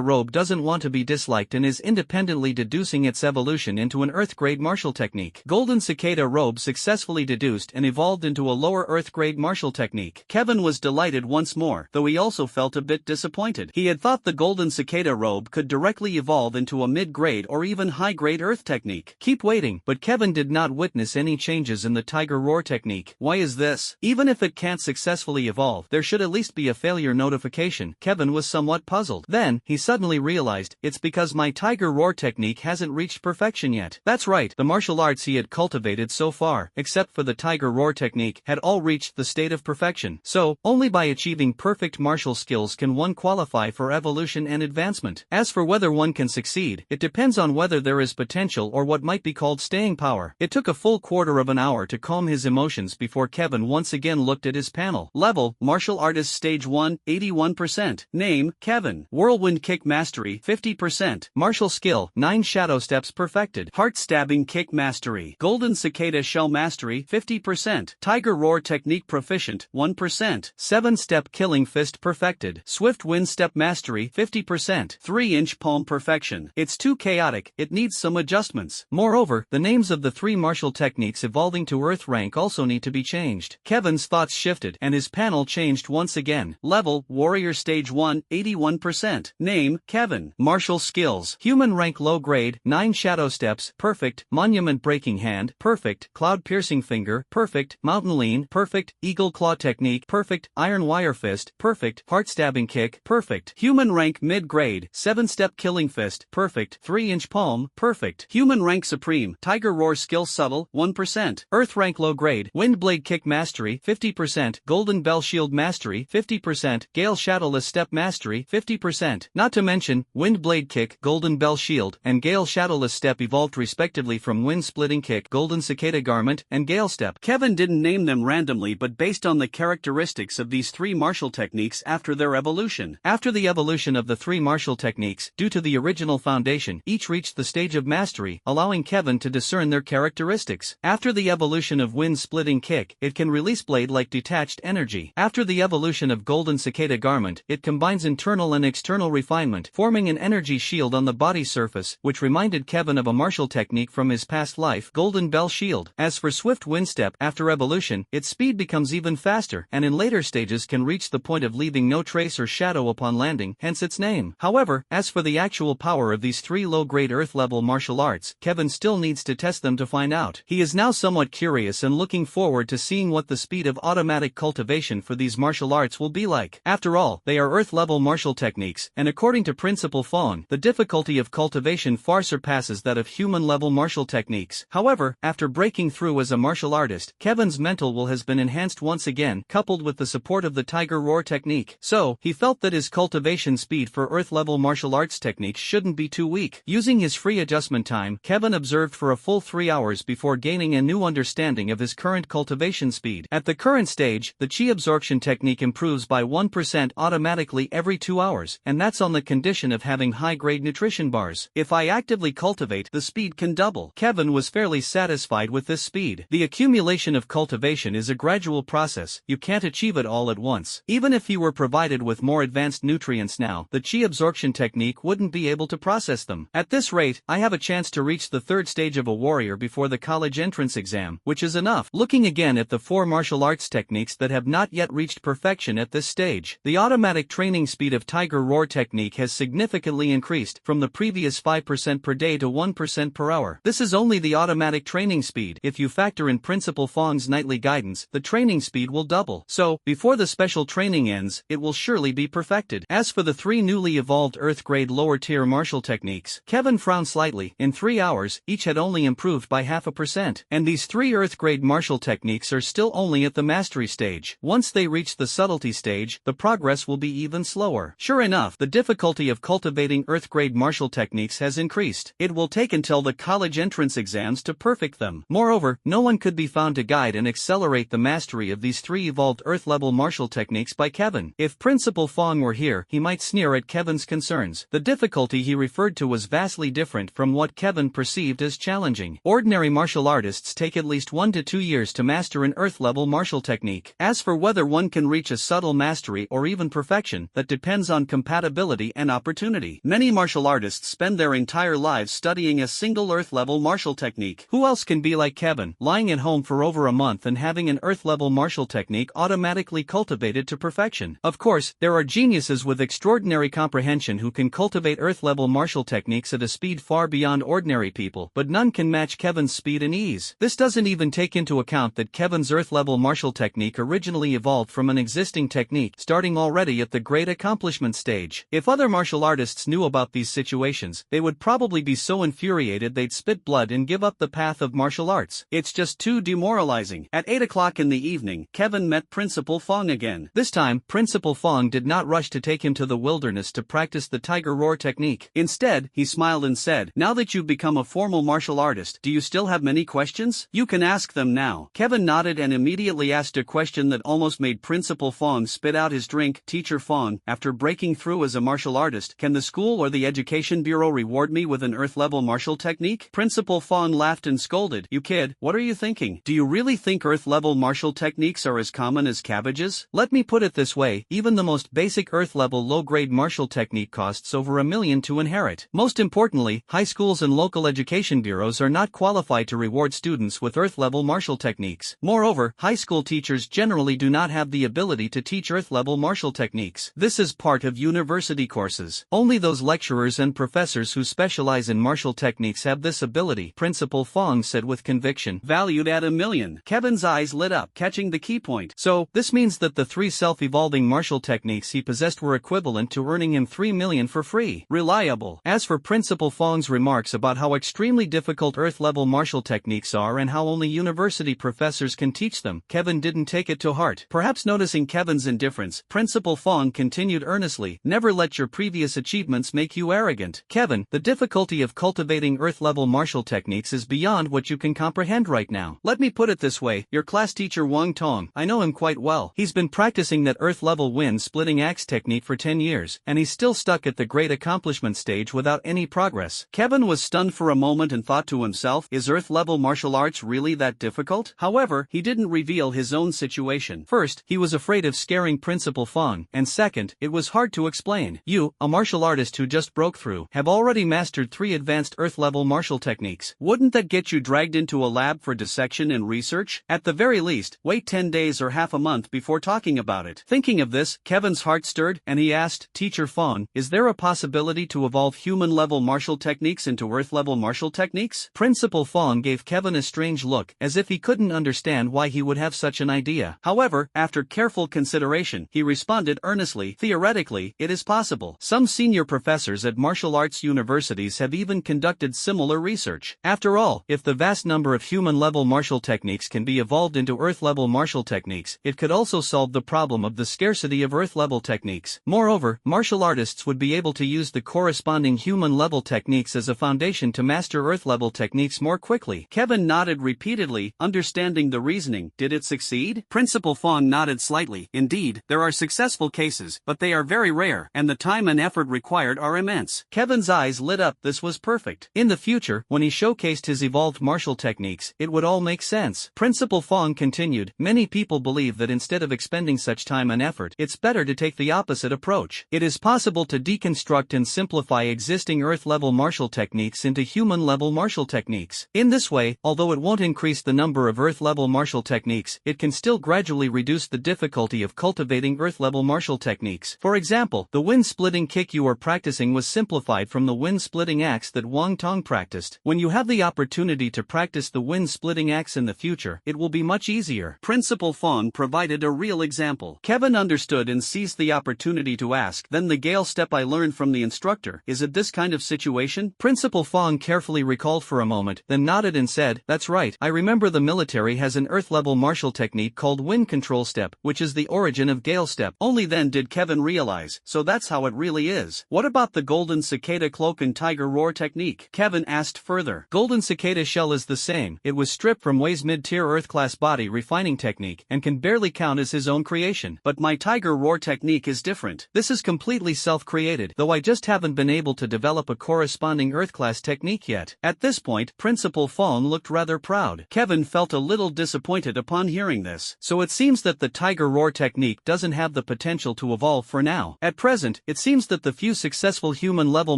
Robe doesn't want to be disliked and is independently deducing its evolution into an Earth-grade martial technique. Golden Cicada Robe successfully deduced and evolved into a lower Earth-grade martial technique. Kevin was delighted once more, though he also felt a bit disappointed. He had thought the Golden Cicada Robe could directly evolve into a mid-grade or even high-grade Earth technique. Keep waiting, but Kevin did not witness any changes in the Tiger Roar technique. Why is this? Even if it can't successfully evolve, there should at least be a failure notification. Kevin was somewhat puzzled. Then, he suddenly realized, it's because my Tiger Roar technique hasn't reached perfection yet. That's right, the martial arts he had cultivated so far, except for the Tiger Roar technique, had all reached the state of perfection. So, only by achieving perfect martial skills can one qualify for evolution and advancement. As for whether one can succeed, it depends on whether there is potential or what might be called staying power. It took a full quarter of an hour to calm his emotions before Kevin once again looked at his panel. Level, Martial Artist Stage 1, 81%. Name, Kevin. Whirlwind Kick Mastery, 50%. Martial Skill, 9 Shadow Steps perfected. Heart Stabbing Kick Mastery. Golden Cicada Shell Mastery, 50%. Tiger Roar Technique Proficient, 1%. 7-Step Killing Fist perfected. Swift Wind Step Mastery, 50%. 3-inch Palm Perfection. It's too chaotic, it needs some adjustments. Moreover, the names of the 3 martial techniques evolving to Earth rank also need to be changed. Kevin's thoughts shifted, and his panel changed once again. Level, Warrior Stage 1, 81%. Name, Kevin. Martial Skills. Human rank low grade, 9 Shadow Steps, perfect. Monument Breaking Hand, perfect. Cloud Piercing Finger, perfect. Mountain Lean, perfect. Eagle Claw Technique, perfect. Iron Wire Fist, perfect. Heart Stabbing Kick, perfect. Human rank mid grade, 7-Step Killing Fist, perfect. 3-inch Palm, perfect. Human rank Supreme, Tiger Roar Skill Subtle, 1%. Earth rank low grade, Wind Blade Kick Mastery, 50%. Golden Bell Shield Mastery, 50%. Gale Shadowless Step Mastery, 50%. Not to mention, Wind Blade Kick, Golden Bell Shield, and Gale Shadowless Step evolved respectively from Wind Splitting Kick, Golden Cicada Garment, and Gale Step. Kevin didn't name them randomly but based on the characteristics of these 3 martial techniques after their evolution. After the evolution of the 3 martial techniques, due to the original foundation, each reached the stage of mastery, allowing Kevin to discern their characteristics. After the evolution of Wind Splitting Kick, it can release blade-like detached energy. After the evolution of Golden Cicada Garment, it combines internal and external refinement, forming an energy shield on the body surface, which reminded Kevin of a martial technique from his past life, Golden Bell Shield. As for Swift Wind Step, after evolution, its speed becomes even faster, and in later stages can reach the point of leaving no trace or shadow upon landing, hence its name. However, as for the actual power of these 3 low-grade Earth-level martial arts, Kevin still needs to test them to find out. He is now somewhat curious and looking forward to seeing what the speed of automatic cultivation for these martial arts will be like. After all, they are Earth-level martial techniques, and according to Principal Fawn, the difficulty of cultivation far surpasses that of human-level martial techniques. However, after breaking through as a martial artist, Kevin's mental will has been enhanced once again, coupled with the support of the Tiger Roar technique. So, he felt that his cultivation speed for Earth-level martial arts techniques shouldn't be too weak. Using his free adjustment time, Kevin observed for a full 3 hours before gaining a new understanding of his current cultivation speed. At the current stage, the Chi absorption technique improves by 1% automatically every 2 hours, and that's on the condition of having high-grade nutrition bars. If I actively cultivate, the speed can double. Kevin was fairly satisfied with this speed. The accumulation of cultivation is a gradual process, you can't achieve it all at once. Even if he were provided with more advanced nutrients now, the Chi absorption technique wouldn't be able to process them. At this rate, I have a chance to reach the 3rd stage of a warrior before the college entrance exam, which is enough. Looking again at the 4 martial arts techniques that have not yet reached perfection at this stage, the automatic training speed of Tiger Roar technique has significantly increased, from the previous 5% per day to 1% per hour. This is only the automatic training speed. If you factor in Principal Fong's nightly guidance, the training speed will double. So, before the special training ends, it will surely be perfected. As for the 3 newly evolved Earth-grade lower-tier martial techniques, Kevin frowned slightly. In 3 hours, each had only improved by 0.5%. And these 3 Earth-grade martial techniques are still only at the mastery stage. Once they reach the subtlety stage, the progress will be even slower. Sure enough, the difficulty of cultivating Earth-grade martial techniques has increased. It will take until the college entrance exams to perfect them. Moreover, no one could be found to guide and accelerate the mastery of these 3 evolved Earth-level martial techniques by Kevin. If Principal Fong were here, he might sneer at Kevin's concerns. The difficulty he referred to was vastly different from what Kevin perceived as challenging. Ordinary martial artists take at least 1 to 2 years to master an Earth-level martial technique. As for whether one can reach a subtle mastery or even perfection, that depends on compatibility and opportunity. Many martial artists spend their entire lives studying a single Earth-level martial technique. Who else can be like Kevin, lying at home for over a month and having an Earth-level martial technique automatically cultivated to perfection? Of course, there are geniuses with extraordinary comprehension who can cultivate Earth-level martial techniques at a speed far beyond ordinary people, but none can match Kevin's speed and ease. This doesn't even take into account that Kevin's Earth-level martial technique originally evolved from an existing technique, starting already at the great accomplishment stage. If other martial artists knew about these situations, they would probably be so infuriated they'd spit blood and give up the path of martial arts. It's just too demoralizing. At 8 o'clock in the evening, Kevin met Principal Fong again. This time, Principal Fong did not rush to take him to the wilderness to practice the tiger roar technique. Instead, he smiled and said, "Now that you've become a formal martial artist, do you still have many questions? You can ask them now." Kevin nodded and immediately asked a question that almost made Principal Fong spit out his drink. "Teacher Fong, after breaking through as a martial artist, can the school or the education bureau reward me with an Earth-level martial technique?" Principal Fong laughed and scolded, "You kid, what are you thinking? Do you really think Earth-level martial techniques are as common as cabbages? Let me put it this way, even the most basic Earth-level low-grade martial technique costs over $1 million to inherit. Most importantly, high schools and local education bureaus are not qualified to reward students with Earth-level martial techniques. Moreover, high school teachers generally do not have the ability to teach Earth-level martial techniques. This is part of university courses. Only those lecturers and professors who specialize in martial techniques have this ability," Principal Fong said with conviction. "Valued at $1 million. Kevin's eyes lit up, catching the key point. So, this means that the 3 self-evolving martial techniques he possessed were equivalent to earning him $3 million for free. Reliable." As for Principal Fong's remarks about how extremely difficult Earth-level martial techniques are and how only university professors can teach them, Kevin didn't take it to heart. Perhaps noticing Kevin's indifference, Principal Fong continued earnestly, "Never let your previous achievements make you arrogant. Kevin, the difficulty of cultivating Earth-level martial techniques is beyond what you can comprehend right now. Let me put it this way, your class teacher Wang Tong, I know him quite well. He's been practicing that Earth-level wind-splitting axe technique for 10 years, and he's still stuck at the great accomplishment stage without any progress." Kevin was stunned for a moment and thought to himself, is Earth-level martial arts really that difficult? However, he didn't reveal his own situation. First, he was afraid of scaring Principal Fong, and second, it was hard to explain. "You, a martial artist who just broke through, have already mastered 3 advanced Earth-level martial techniques. Wouldn't that get you dragged into a lab for dissection and research? At the very least, wait 10 days or half a month before talking about it." Thinking of this, Kevin's heart stirred, and he asked, "Teacher Fong, is there a possibility to evolve human-level martial techniques into Earth-level martial techniques?" Principal Fong gave Kevin a strange look, as if he couldn't understand why he would have such an idea. However, after careful consideration, he responded earnestly, "Theoretically, it is possible. Some senior professors at martial arts universities have even conducted similar research. After all, if the vast number of human-level martial techniques can be evolved into Earth-level martial techniques, it could also solve the problem of the scarcity of Earth-level techniques. Moreover, martial artists would be able to use the corresponding human-level techniques as a foundation to master Earth-level techniques more quickly." Kevin nodded repeatedly, understanding the reasoning. Did it succeed? Principal Fong nodded slightly. "Indeed, there are successful cases, but they are very rare, and the time and effort required are immense." Kevin's eyes lit up. This was perfect. In the future, when he showcased his evolved martial techniques, it would all make sense. Principal Fong continued, "Many people believe that instead of expending such time and effort, it's better to take the opposite approach. It is possible to deconstruct and simplify existing Earth-level martial techniques into human-level martial techniques. In this way, although it won't increase the number of Earth-level martial techniques, it can still gradually reduce the difficulty of cultivating Earth-level martial techniques. For example, the wind-splitting kick you are practicing was simplified from the wind-splitting axe that Wang Tong practiced. When you have the opportunity to practice the wind-splitting axe in the future, it will be much easier." Principal Fong provided a real example. Kevin understood and seized the opportunity to ask, "Then the Gale step I learned from the instructor, is it this kind of situation?" Principal Fong carefully recalled for a moment, then nodded and said, "That's right, I remember the military has an Earth-level martial technique called wind control step, which is the origin of Gale step." Only then did Kevin realize movies, so that's how it really is. What about the golden cicada cloak and tiger roar technique? Kevin asked further. Golden cicada shell is the same. It was stripped from Wei's mid-tier Earth-class body refining technique and can barely count as his own creation. But my tiger roar technique is different. This is completely self-created, though I just haven't been able to develop a corresponding Earth-class technique yet. At this point, Principal Fong looked rather proud. Kevin felt a little disappointed upon hearing this. So it seems that the tiger roar technique doesn't have the potential to evolve for now. At present, it seems that the few successful human-level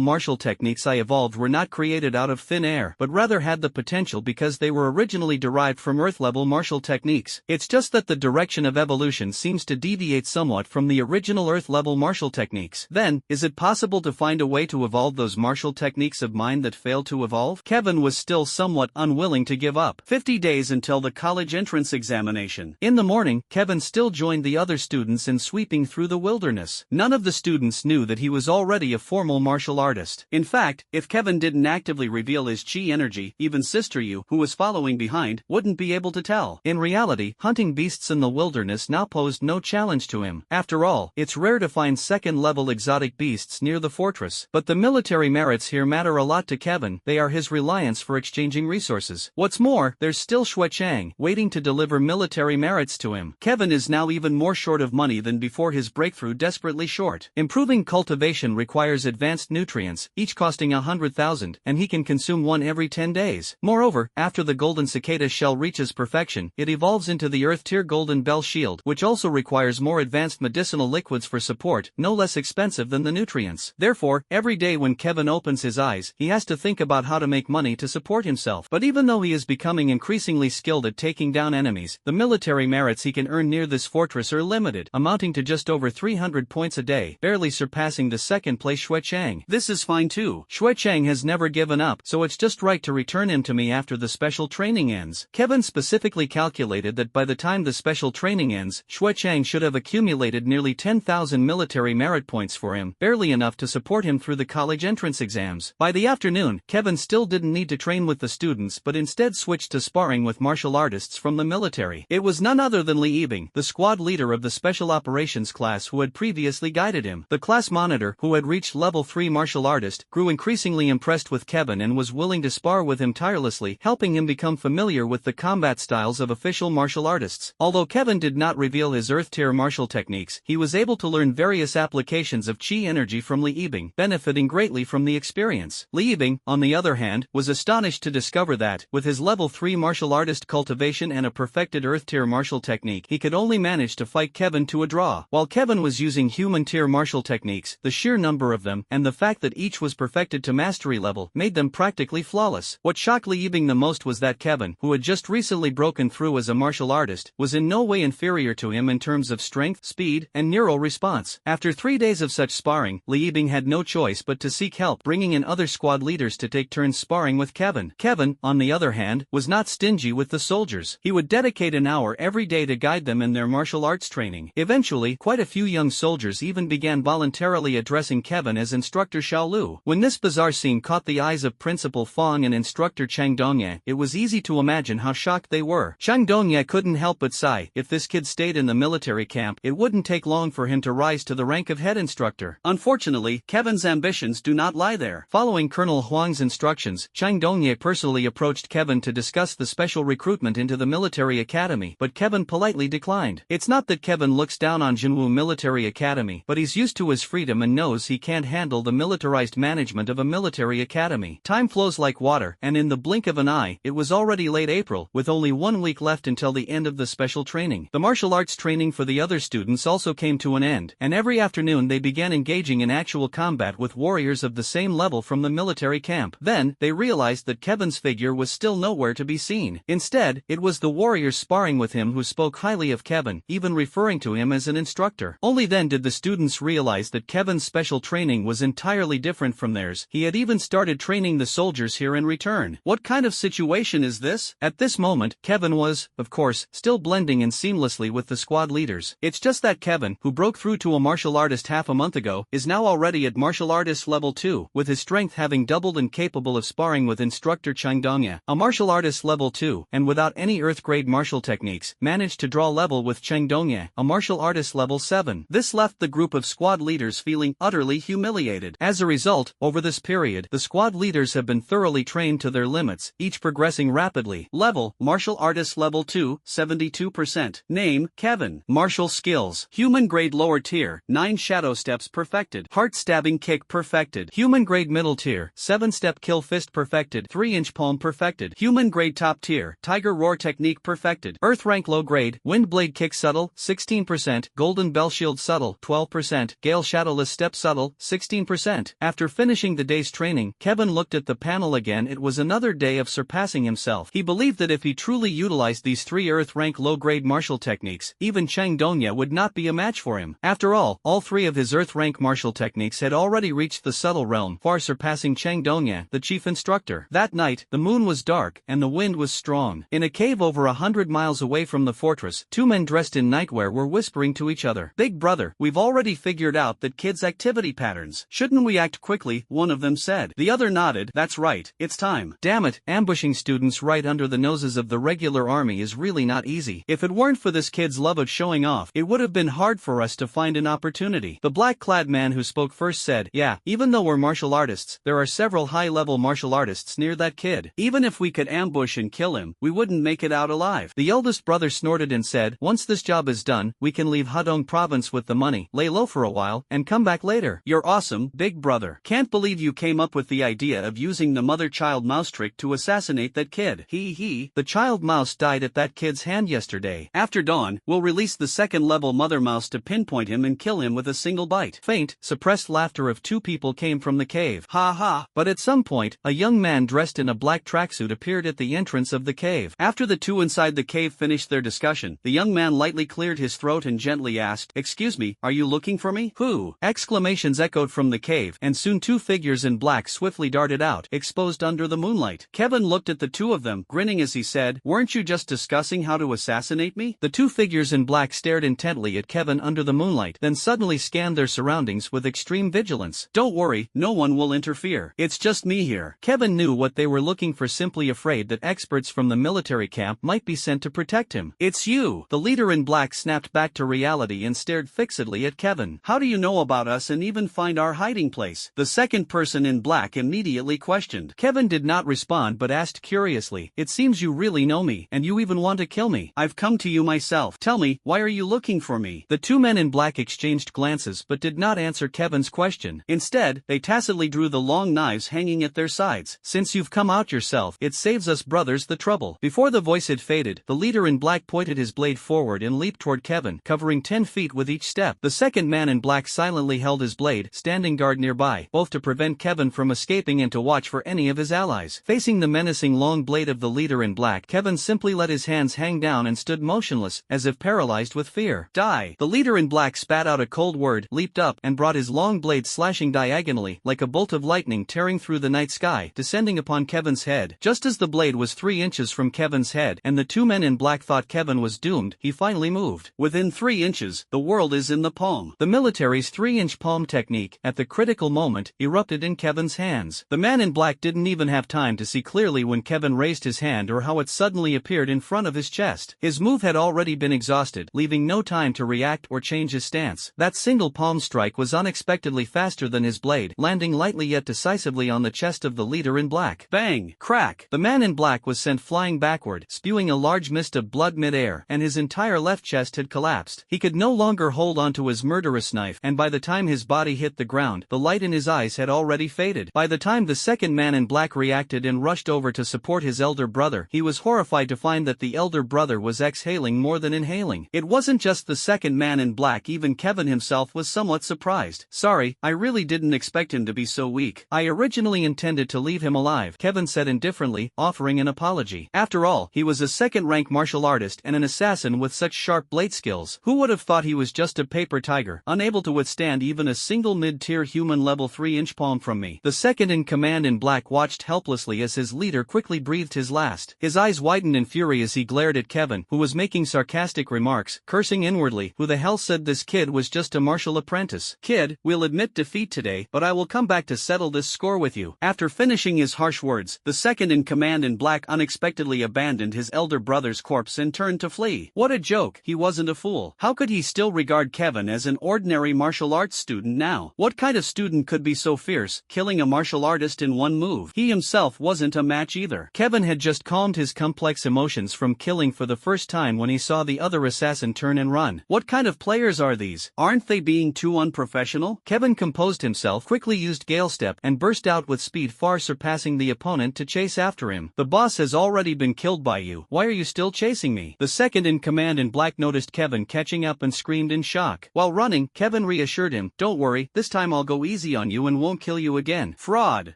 martial techniques I evolved were not created out of thin air, but rather had the potential because they were originally derived from Earth-level martial techniques. It's just that the direction of evolution seems to deviate somewhat from the original Earth-level martial techniques. Then, is it possible to find a way to evolve those martial techniques of mine that failed to evolve? Kevin was still somewhat unwilling to give up. 50 days until the college entrance examination. In the morning, Kevin still joined the other students in sweeping through the wilderness. None of the students knew that he was already a formal martial artist. In fact, if Kevin didn't actively reveal his chi energy, even Sister Yu, who was following behind, wouldn't be able to tell. In reality, hunting beasts in the wilderness now posed no challenge to him. After all, it's rare to find second-level exotic beasts near the fortress. But the military merits here matter a lot to Kevin. They are his reliance for exchanging resources. What's more, there's still Xue Chang, waiting to deliver military merits to him. Kevin is now even more short of money than before his breakthrough, desperately short. Improving cultivation requires advanced nutrients, each costing 100,000, and he can consume one every 10 days. Moreover, after the golden cicada shell reaches perfection, it evolves into the Earth-tier golden bell shield, which also requires more advanced medicinal liquids for support, no less expensive than the nutrients. Therefore, every day when Kevin opens his eyes, he has to think about how to make money to support himself. But even though he is becoming increasingly skilled at taking down enemies, the military merits he can earn near this fortress are limited, amounting to just over 300 points a day, barely surpassing the second-place Xue Chang. This is fine too. Xue Chang has never given up, so it's just right to return him to me after the special training ends. Kevin specifically calculated that by the time the special training ends, Xue Chang should have accumulated nearly 10,000 military merit points for him, barely enough to support him through the college entrance exams. By the afternoon, Kevin still didn't need to train with the students but instead switched to sparring with martial artists from the military. It was none other than Li Yibing, the squad leader of the special operations class who had previously guided him. The class monitor, who had reached level 3 martial artist, grew increasingly impressed with Kevin and was willing to spar with him tirelessly, helping him become familiar with the combat styles of official martial artists. Although Kevin did not reveal his Earth-tier martial techniques, he was able to learn various applications of chi energy from Li Yibing, benefiting greatly from the experience. Li Yibing, on the other hand, was astonished to discover that, with his level 3 martial artist cultivation and a perfected Earth-tier martial technique, he could only manage to fight Kevin to a draw. While Kevin was using human-tier martial techniques, the sheer number of them, and the fact that each was perfected to mastery level, made them practically flawless. What shocked Li Yibing the most was that Kevin, who had just recently broken through as a martial artist, was in no way inferior to him in terms of strength, speed, and neural response. After 3 days of such sparring, Li Yibing had no choice but to seek help, bringing in other squad leaders to take turns sparring with Kevin. Kevin, on the other hand, was not stingy with the soldiers. He would dedicate an hour every day to guide them in their martial arts training. Eventually, quite a few young soldiers even began voluntarily addressing Kevin as Instructor Xiaolu. When this bizarre scene caught the eyes of Principal Fong and Instructor Chang Dongye, it was easy to imagine how shocked they were. Chang Dongye couldn't help but sigh. If this kid stayed in the military camp, it wouldn't take long for him to rise to the rank of head instructor. Unfortunately, Kevin's ambitions do not lie there. Following Colonel Huang's instructions, Chang Dongye personally approached Kevin to discuss the special recruitment into the military academy, but Kevin politely declined. It's not that Kevin looks down on Jinwu Military Academy, but he's used to his freedom and knows he can't handle the militarized management of a military academy. Time flows like water, and in the blink of an eye, it was already late April, with only 1 week left until the end of the special training. The martial arts training for the other students also came to an end, and every afternoon they began engaging in actual combat with warriors of the same level from the military camp. Then, they realized that Kevin's figure was still nowhere to be seen. Instead, it was the warriors sparring with him who spoke highly of Kevin, even referring to him as an instructor. Only then did the students realize that Kevin's special training was entirely different from theirs. He had even started training the soldiers here in return. What kind of situation is this? At this moment, Kevin was, of course, still blending in seamlessly with the squad leaders. It's just that Kevin, who broke through to a martial artist half a month ago, is now already at martial artist level 2, with his strength having doubled and capable of sparring with instructor Chang Dongye, a martial artist level 2, and without any earth-grade martial techniques, managed to draw level with Chang Dongye, a martial artist level 7. This left the group group of squad leaders feeling utterly humiliated. As a result, over this period, the squad leaders have been thoroughly trained to their limits, each progressing rapidly. Level: Martial Artist Level 2, 72%. Name: Kevin. Martial Skills: Human Grade Lower Tier, 9 Shadow Steps perfected. Heart Stabbing Kick perfected. Human Grade Middle Tier, 7-Step Kill Fist perfected. 3-Inch Palm perfected. Human Grade Top Tier, Tiger Roar Technique perfected. Earth Rank Low Grade, Wind Blade Kick Subtle, 16%. Golden Bell Shield Subtle, 12%. Gale Shadowless Step Subtle, 16%. After finishing the day's training, Kevin looked at the panel again. It was another day of surpassing himself. He believed that if he truly utilized these 3 Earth Rank low-grade martial techniques, even Chang Dongya would not be a match for him. After all 3 of his Earth Rank martial techniques had already reached the subtle realm, far surpassing Chang Dongya, the chief instructor. That night, the moon was dark and the wind was strong. In a cave over 100 miles away from the fortress, 2 men dressed in nightwear were whispering to each other. "Big brother, we've already figured out that kids' activity patterns. Shouldn't we act quickly?" one of them said. The other nodded. "That's right, it's time." Damn it, ambushing students right under the noses of the regular army is really not easy. If it weren't for this kid's love of showing off, it would have been hard for us to find an opportunity. The black-clad man who spoke first said, "Yeah, even though we're martial artists, there are several high-level martial artists near that kid. Even if we could ambush and kill him, we wouldn't make it out alive." The eldest brother snorted and said, "Once this job is done, we can leave Hadong province with the money, lay low for a while, and come back later." "You're awesome, big brother. Can't believe you came up with the idea of using the mother-child mouse trick to assassinate that kid." The child mouse died at that kid's hand yesterday. After dawn, we'll release the second-level mother mouse to pinpoint him and kill him with a single bite. Faint, suppressed laughter of 2 people came from the cave. Ha ha. But at some point, a young man dressed in a black tracksuit appeared at the entrance of the cave. After the 2 inside the cave finished their discussion, the young man lightly cleared his throat and gently asked, "Excuse me, are you looking for me?" "Who?" Exclamations echoed from the cave, and soon 2 figures in black swiftly darted out, exposed under the moonlight. Kevin looked at the 2 of them, grinning as he said, "Weren't you just discussing how to assassinate me?" The 2 figures in black stared intently at Kevin under the moonlight, then suddenly scanned their surroundings with extreme vigilance. "Don't worry, no one will interfere. It's just me here." Kevin knew what they were looking for, simply afraid that experts from the military camp might be sent to protect him. "It's you!" The leader in black snapped back to reality and stared fixedly at Kevin. "How do you know about us and even find our hiding place?" the second person in black immediately questioned. Kevin did not respond but asked curiously, "It seems you really know me, and you even want to kill me." "I've come to you myself. Tell me, why are you looking for me?" The 2 men in black exchanged glances but did not answer Kevin's question. Instead, they tacitly drew the long knives hanging at their sides. "Since you've come out yourself, it saves us brothers the trouble." Before the voice had faded, the leader in black pointed his blade forward and leaped toward Kevin, covering 10 feet with each step. The second man in black silently held his blade, standing guard nearby, both to prevent Kevin from escaping and to watch for any of his allies. Facing the menacing long blade of the leader in black, Kevin simply let his hands hang down and stood motionless, as if paralyzed with fear. "Die!" The leader in black spat out a cold word, leaped up, and brought his long blade slashing diagonally, like a bolt of lightning tearing through the night sky, descending upon Kevin's head. Just as the blade was 3 inches from Kevin's head, and the 2 men in black thought Kevin was doomed, he finally moved. Within 3 inches, the world is in the palm. The military's 3-inch palm technique, at the critical moment, erupted in Kevin's hands. The man in black didn't even have time to see clearly when Kevin raised his hand or how it suddenly appeared in front of his chest. His move had already been exhausted, leaving no time to react or change his stance. That single palm strike was unexpectedly faster than his blade, landing lightly yet decisively on the chest of the leader in black. Bang! Crack! The man in black was sent flying backward, spewing a large mist of blood mid-air, and his entire left chest had collapsed. He could no longer hold onto his murderous knife, and by the time his body hit the ground, the light in his eyes had already faded. By the time the second man in black reacted and rushed over to support his elder brother, he was horrified to find that the elder brother was exhaling more than inhaling. It wasn't just the second man in black, even Kevin himself was somewhat surprised. "Sorry, I really didn't expect him to be so weak. I originally intended to leave him alive," Kevin said indifferently, offering an apology. After all, he was a second-rank martial artist and an assassin with such sharp blade skills. Who would have thought he was just a paper tiger, unable to withstand even a single mid-tier human level 3-inch palm from me? The second in command in black watched helplessly as his leader quickly breathed his last. His eyes widened in fury as he glared at Kevin, who was making sarcastic remarks, cursing inwardly. Who the hell said this kid was just a martial apprentice? "Kid, we'll admit defeat today, but I will come back to settle this score with you." After finishing his harsh words, the second in command in black unexpectedly abandoned his elder brother's corpse and turned to flee. What a joke! He wasn't a fool. How could he still regard Kevin as was an ordinary martial arts student now. What kind of student could be so fierce, killing a martial artist in one move? He himself wasn't a match either. Kevin had just calmed his complex emotions from killing for the first time when he saw the other assassin turn and run. What kind of players are these? Aren't they being too unprofessional? Kevin composed himself, quickly used Gale Step, and burst out with speed far surpassing the opponent to chase after him. The boss has already been killed by you. Why are you still chasing me? The second in command in black noticed Kevin catching up and screamed in shock. While running, Kevin reassured him, "Don't worry, this time I'll go easy on you and won't kill you again." Fraud!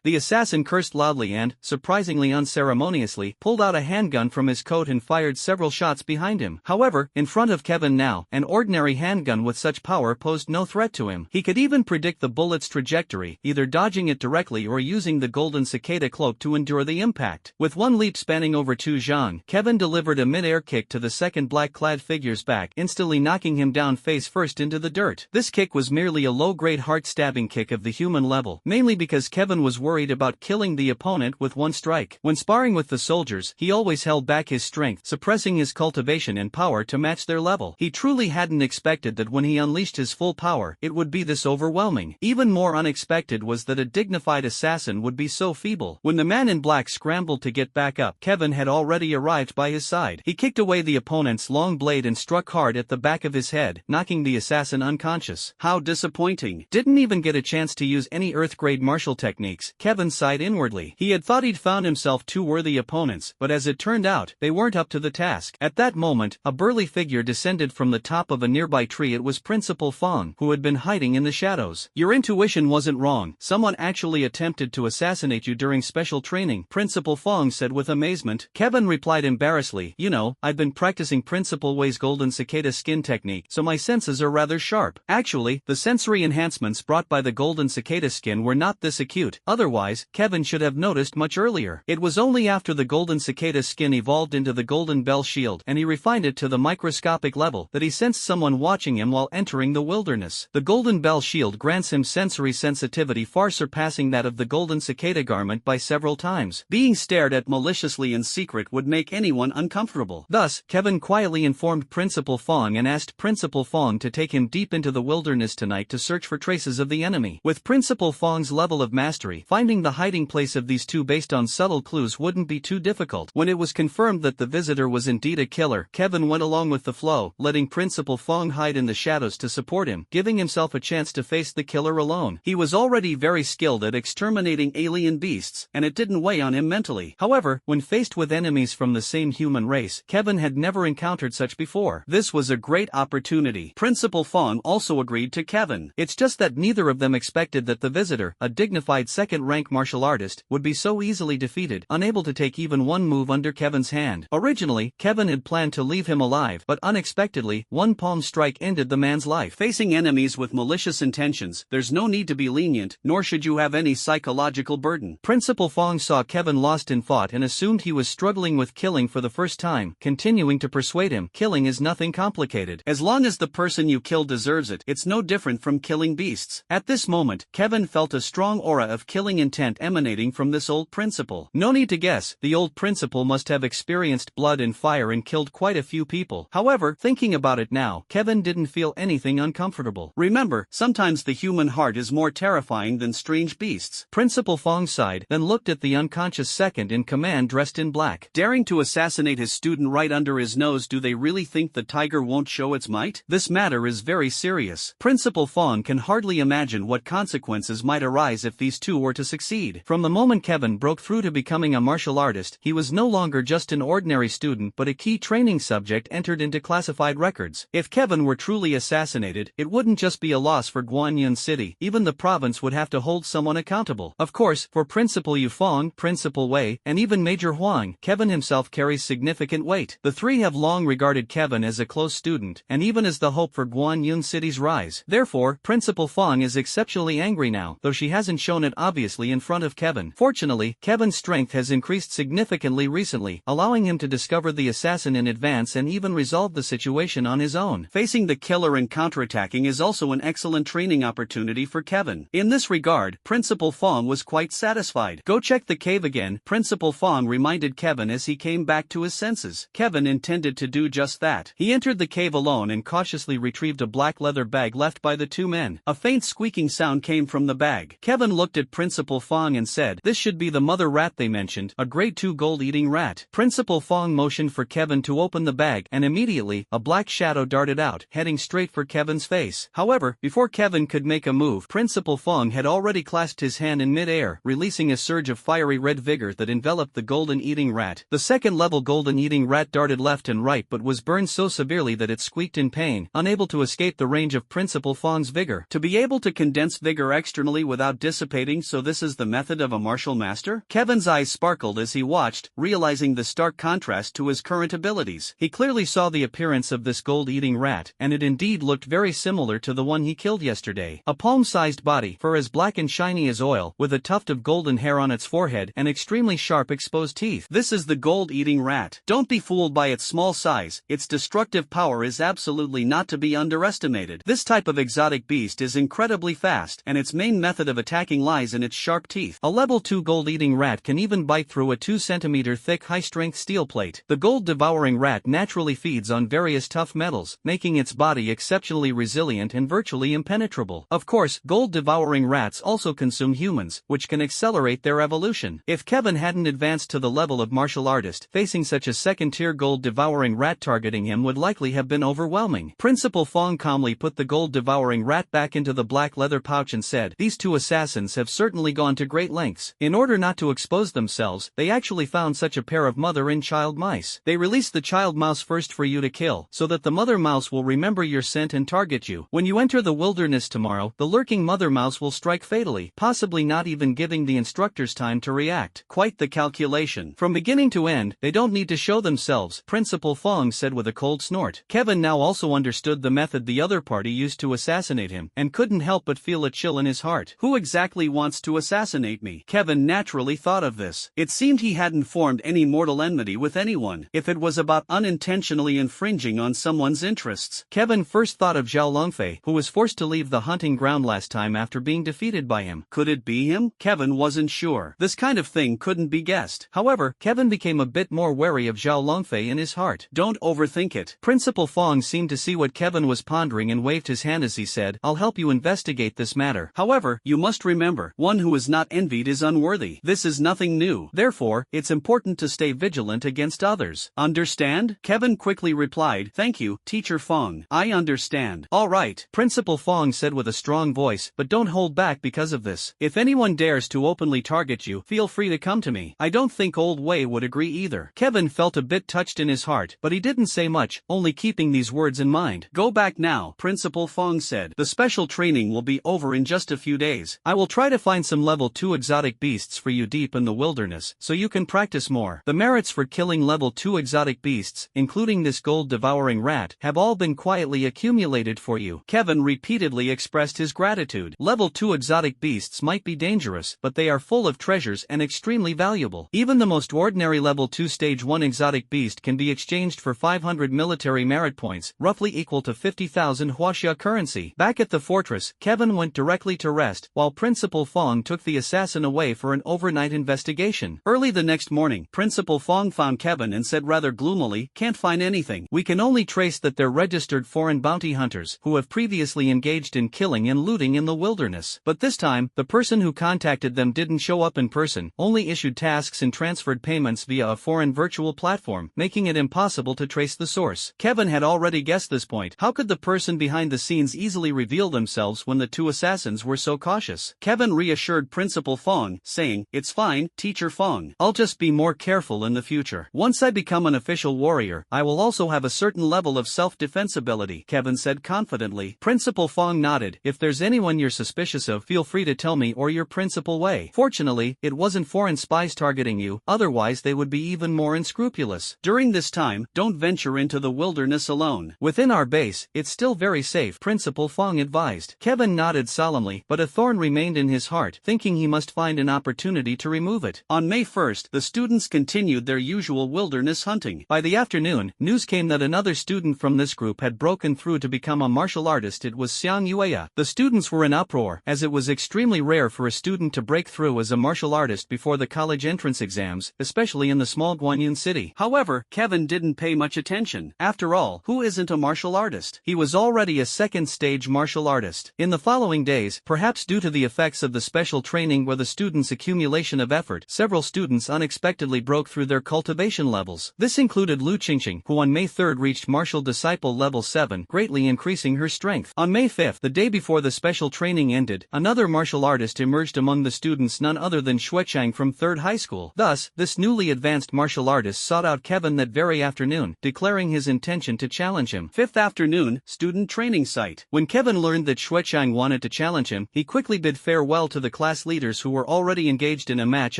The assassin cursed loudly and, surprisingly unceremoniously, pulled out a handgun from his coat and fired several shots behind him. However, in front of Kevin now, an ordinary handgun with such power posed no threat to him. He could even predict the bullet's trajectory, either dodging it directly or using the golden cicada cloak to endure the impact. With one leap spanning over two zhang, Kevin delivered a mid-air kick to the second black-clad figure's back, instantly knocking him down face first into the dirt. This kick was merely a low-grade heart-stabbing kick of the human level, mainly because Kevin was worried about killing the opponent with one strike. When sparring with the soldiers, he always held back his strength, suppressing his cultivation and power to match their level. He truly hadn't expected that when he unleashed his full power, it would be this overwhelming. Even more unexpected was that a dignified assassin would be so feeble. When the man in black scrambled to get back up, Kevin had already arrived by his side. He kicked away the opponent's long blade and struck hard at the back of his head, knocking the assassin unconscious. How disappointing. Didn't even get a chance to use any earth-grade martial techniques. Kevin sighed inwardly. He had thought he'd found himself two worthy opponents, but as it turned out, they weren't up to the task. At that moment, a burly figure descended from the top of a nearby tree. It was Principal Fong, who had been hiding in the shadows. Your intuition wasn't wrong. Someone actually attempted to assassinate you during special training, Principal Fong said with amazement. Kevin replied embarrassedly, "You know, I've been practicing Principal Wei's golden cicada skin technique, so my senses are rather sharp." Actually, the sensory enhancements brought by the golden cicada skin were not this acute. Otherwise, Kevin should have noticed much earlier. It was only after the golden cicada skin evolved into the golden bell shield and he refined it to the microscopic level that he sensed someone watching him while entering the wilderness. The golden bell shield grants him sensory sensitivity far surpassing that of the golden cicada garment by several times. Being stared at maliciously in secret would make anyone uncomfortable. Thus, Kevin quietly informed Principal Fong and asked Principal Fong to take him deep into the wilderness tonight to search for traces of the enemy. With Principal Fong's level of mastery, finding the hiding place of these two based on subtle clues wouldn't be too difficult. When it was confirmed that the visitor was indeed a killer, Kevin went along with the flow, letting Principal Fong hide in the shadows to support him, giving himself a chance to face the killer alone. He was already very skilled at exterminating alien beasts, and it didn't weigh on him mentally. However, when faced with enemies from the same human race, Kevin had never encountered such before. This was a great opportunity. Principal Fong also agreed to Kevin. It's just that neither of them expected that the visitor, a dignified second-rank martial artist, would be so easily defeated, unable to take even one move under Kevin's hand. Originally, Kevin had planned to leave him alive, but unexpectedly, one palm strike ended the man's life. Facing enemies with malicious intentions, there's no need to be lenient, nor should you have any psychological burden. Principal Fong saw Kevin lost in thought and assumed he was struggling with killing for the first time, continuing to persuade him, killing is nothing complicated. As long as the person you kill deserves it, it's no different from killing beasts. At this moment, Kevin felt a strong aura of killing intent emanating from this old principal. No need to guess, the old principal must have experienced blood and fire and killed quite a few people. However, thinking about it now, Kevin didn't feel anything uncomfortable. Remember, sometimes the human heart is more terrifying than strange beasts. Principal Fong sighed, then looked at the unconscious second in command dressed in black. Daring to assassinate his student right under his nose, do they really think the tiger won't show its might? This matter is very serious. Principal Fong can hardly imagine what consequences might arise if these two were to succeed. From the moment Kevin broke through to becoming a martial artist, he was no longer just an ordinary student but a key training subject entered into classified records. If Kevin were truly assassinated, it wouldn't just be a loss for Guanyin City, even the province would have to hold someone accountable. Of course, for Principal Yufeng, Principal Wei, and even Major Huang, Kevin himself carries significant weight. The three have long regarded Kevin as a close student, and even as the hope for Guanyin City's rise. Therefore, Principal Fong is exceptionally angry now, though she hasn't shown it obviously in front of Kevin. Fortunately, Kevin's strength has increased significantly recently, allowing him to discover the assassin in advance and even resolve the situation on his own. Facing the killer and counterattacking is also an excellent training opportunity for Kevin. In this regard, Principal Fong was quite satisfied. Go check the cave again, Principal Fong reminded Kevin as he came back to his senses. Kevin intended to do just that. He entered the cave alone and cautiously retrieved a black leather bag left by the two men. A faint squeaking sound came from the bag. Kevin looked at Principal Fong and said, "This should be the mother rat they mentioned, a grade 2 gold-eating rat." Principal Fong motioned for Kevin to open the bag and immediately, a black shadow darted out, heading straight for Kevin's face. However, before Kevin could make a move, Principal Fong had already clasped his hand in mid-air, releasing a surge of fiery red vigor that enveloped the golden-eating rat. The second-level golden-eating rat darted left and right but was burned so severely that it squeaked in pain, unable to escape the range of Principal Fong's vigor. To be able to condense vigor externally without dissipating, so this is the method of a martial master? Kevin's eyes sparkled as he watched, realizing the stark contrast to his current abilities. He clearly saw the appearance of this gold-eating rat, and it indeed looked very similar to the one he killed yesterday. A palm-sized body, fur as black and shiny as oil, with a tuft of golden hair on its forehead and extremely sharp exposed teeth. This is the gold-eating rat. Don't be fooled by its small size, its destructive power is absolutely not to be underestimated. This type of exotic beast is incredibly fast, and its main method of attacking lies in its sharp teeth. A level 2 gold-eating rat can even bite through a 2 cm thick high-strength steel plate. The gold-devouring rat naturally feeds on various tough metals, making its body exceptionally resilient and virtually impenetrable. Of course, gold-devouring rats also consume humans, which can accelerate their evolution. If Kevin hadn't advanced to the level of martial artist, facing such a second-tier gold-devouring rat targeting him would likely have been overwhelming. Principal Fong calmly put the gold-devouring rat back into the black leather pouch and said, "These two assassins have certainly gone to great lengths. In order not to expose themselves, they actually found such a pair of mother and child mice. They released the child mouse first for you to kill, so that the mother mouse will remember your scent and target you. When you enter the wilderness tomorrow, the lurking mother mouse will strike fatally, possibly not even giving the instructors time to react." Quite the calculation. From beginning to end, they don't need to show themselves, Principal Fong said with a cold snort. Kevin now also understood the method the other party used to assassinate him, and couldn't help but feel a chill in his heart. Who exactly wants to assassinate me? Kevin naturally thought of this. It seemed he hadn't formed any mortal enmity with anyone. If it was about unintentionally infringing on someone's interests. Kevin first thought of Zhao Longfei, who was forced to leave the hunting ground last time after being defeated by him. Could it be him? Kevin wasn't sure. This kind of thing couldn't be guessed. However, Kevin became a bit more wary of Zhao Longfei in his heart. Don't overthink it. Principal Fong seemed to see what Kevin was pondering and waved his hand as he said, "I'll help you investigate this matter. However, you must remember, one who is not envied is unworthy. This is nothing new. Therefore, it's important to stay vigilant against others. Understand?" Kevin quickly replied, "Thank you, Teacher Fong. I understand." "All right," Principal Fong said with a strong voice, "but don't hold back because of this. If anyone dares to openly target you, feel free to come to me." I don't think Old Wei would agree either. Kevin felt a bit touched in his heart, but he didn't say much, only keeping these words in mind. "Go back now," Principal Fong said. "The special training will be over in just a few days. I will try to find some level 2 exotic beasts for you deep in the wilderness, so you can practice more. The merits for killing level 2 exotic beasts, including this gold-devouring rat, have all been quietly accumulated for you." Kevin repeatedly expressed his gratitude. Level 2 exotic beasts might be dangerous, but they are full of treasures and extremely valuable. Even the most ordinary level 2 stage 1 exotic beast can be exchanged for 500 military merit points, roughly equal to 50,000 Huaxia currency. Back at the fortress, Kevin went directly to rest, while Principal Fong took the assassin away for an overnight investigation. Early the next morning, Principal Fong found Kevin and said rather gloomily, "Can't find anything. We can only trace that they're registered foreign bounty hunters, who have previously engaged in killing and looting in the wilderness. But this time, the person who contacted them didn't show up in person, only issued tasks and transferred payments via a foreign virtual platform, making it impossible to trace the source." Kevin had already guessed this point. How could the person behind the scenes easily reveal themselves when the two assassins were so cautious? Kevin reassured Principal Fong, saying, "It's fine, Teacher Fong. I'll just be more careful in the future. Once I become an official warrior, I will also have a certain level of self-defense ability," Kevin said confidently. Principal Fong nodded. "If there's anyone you're suspicious of, feel free to tell me or your Principal Wei. Fortunately, it wasn't foreign spies targeting you, otherwise they would be even more unscrupulous. During this time, don't venture into the wilderness alone. Within our base, it's still very safe," Principal Fong advised. Kevin nodded solemnly, but a thorn remained in his heart, thinking he must find an opportunity to remove it. On May 1st, the students continued their usual wilderness hunting. By the afternoon, news came that another student from this group had broken through to become a martial artist. It was Xiang Yueya. The students were in uproar, as it was extremely rare for a student to break through as a martial artist before the college entrance exams, especially in the small Guanyun city. However, Kevin didn't pay much attention. After all, who isn't a martial artist? He was was already a second-stage martial artist. In the following days, perhaps due to the effects of the special training or the students' accumulation of effort, several students unexpectedly broke through their cultivation levels. This included Lu Qingqing, who on May 3 reached martial disciple level 7, greatly increasing her strength. On May 5, the day before the special training ended, another martial artist emerged among the students, none other than Xuechang from 3rd high school. Thus, this newly advanced martial artist sought out Kevin that very afternoon, declaring his intention to challenge him. 5th afternoon, student training site. When Kevin learned that Xuechang wanted to challenge him, he quickly bid farewell to the class leaders who were already engaged in a match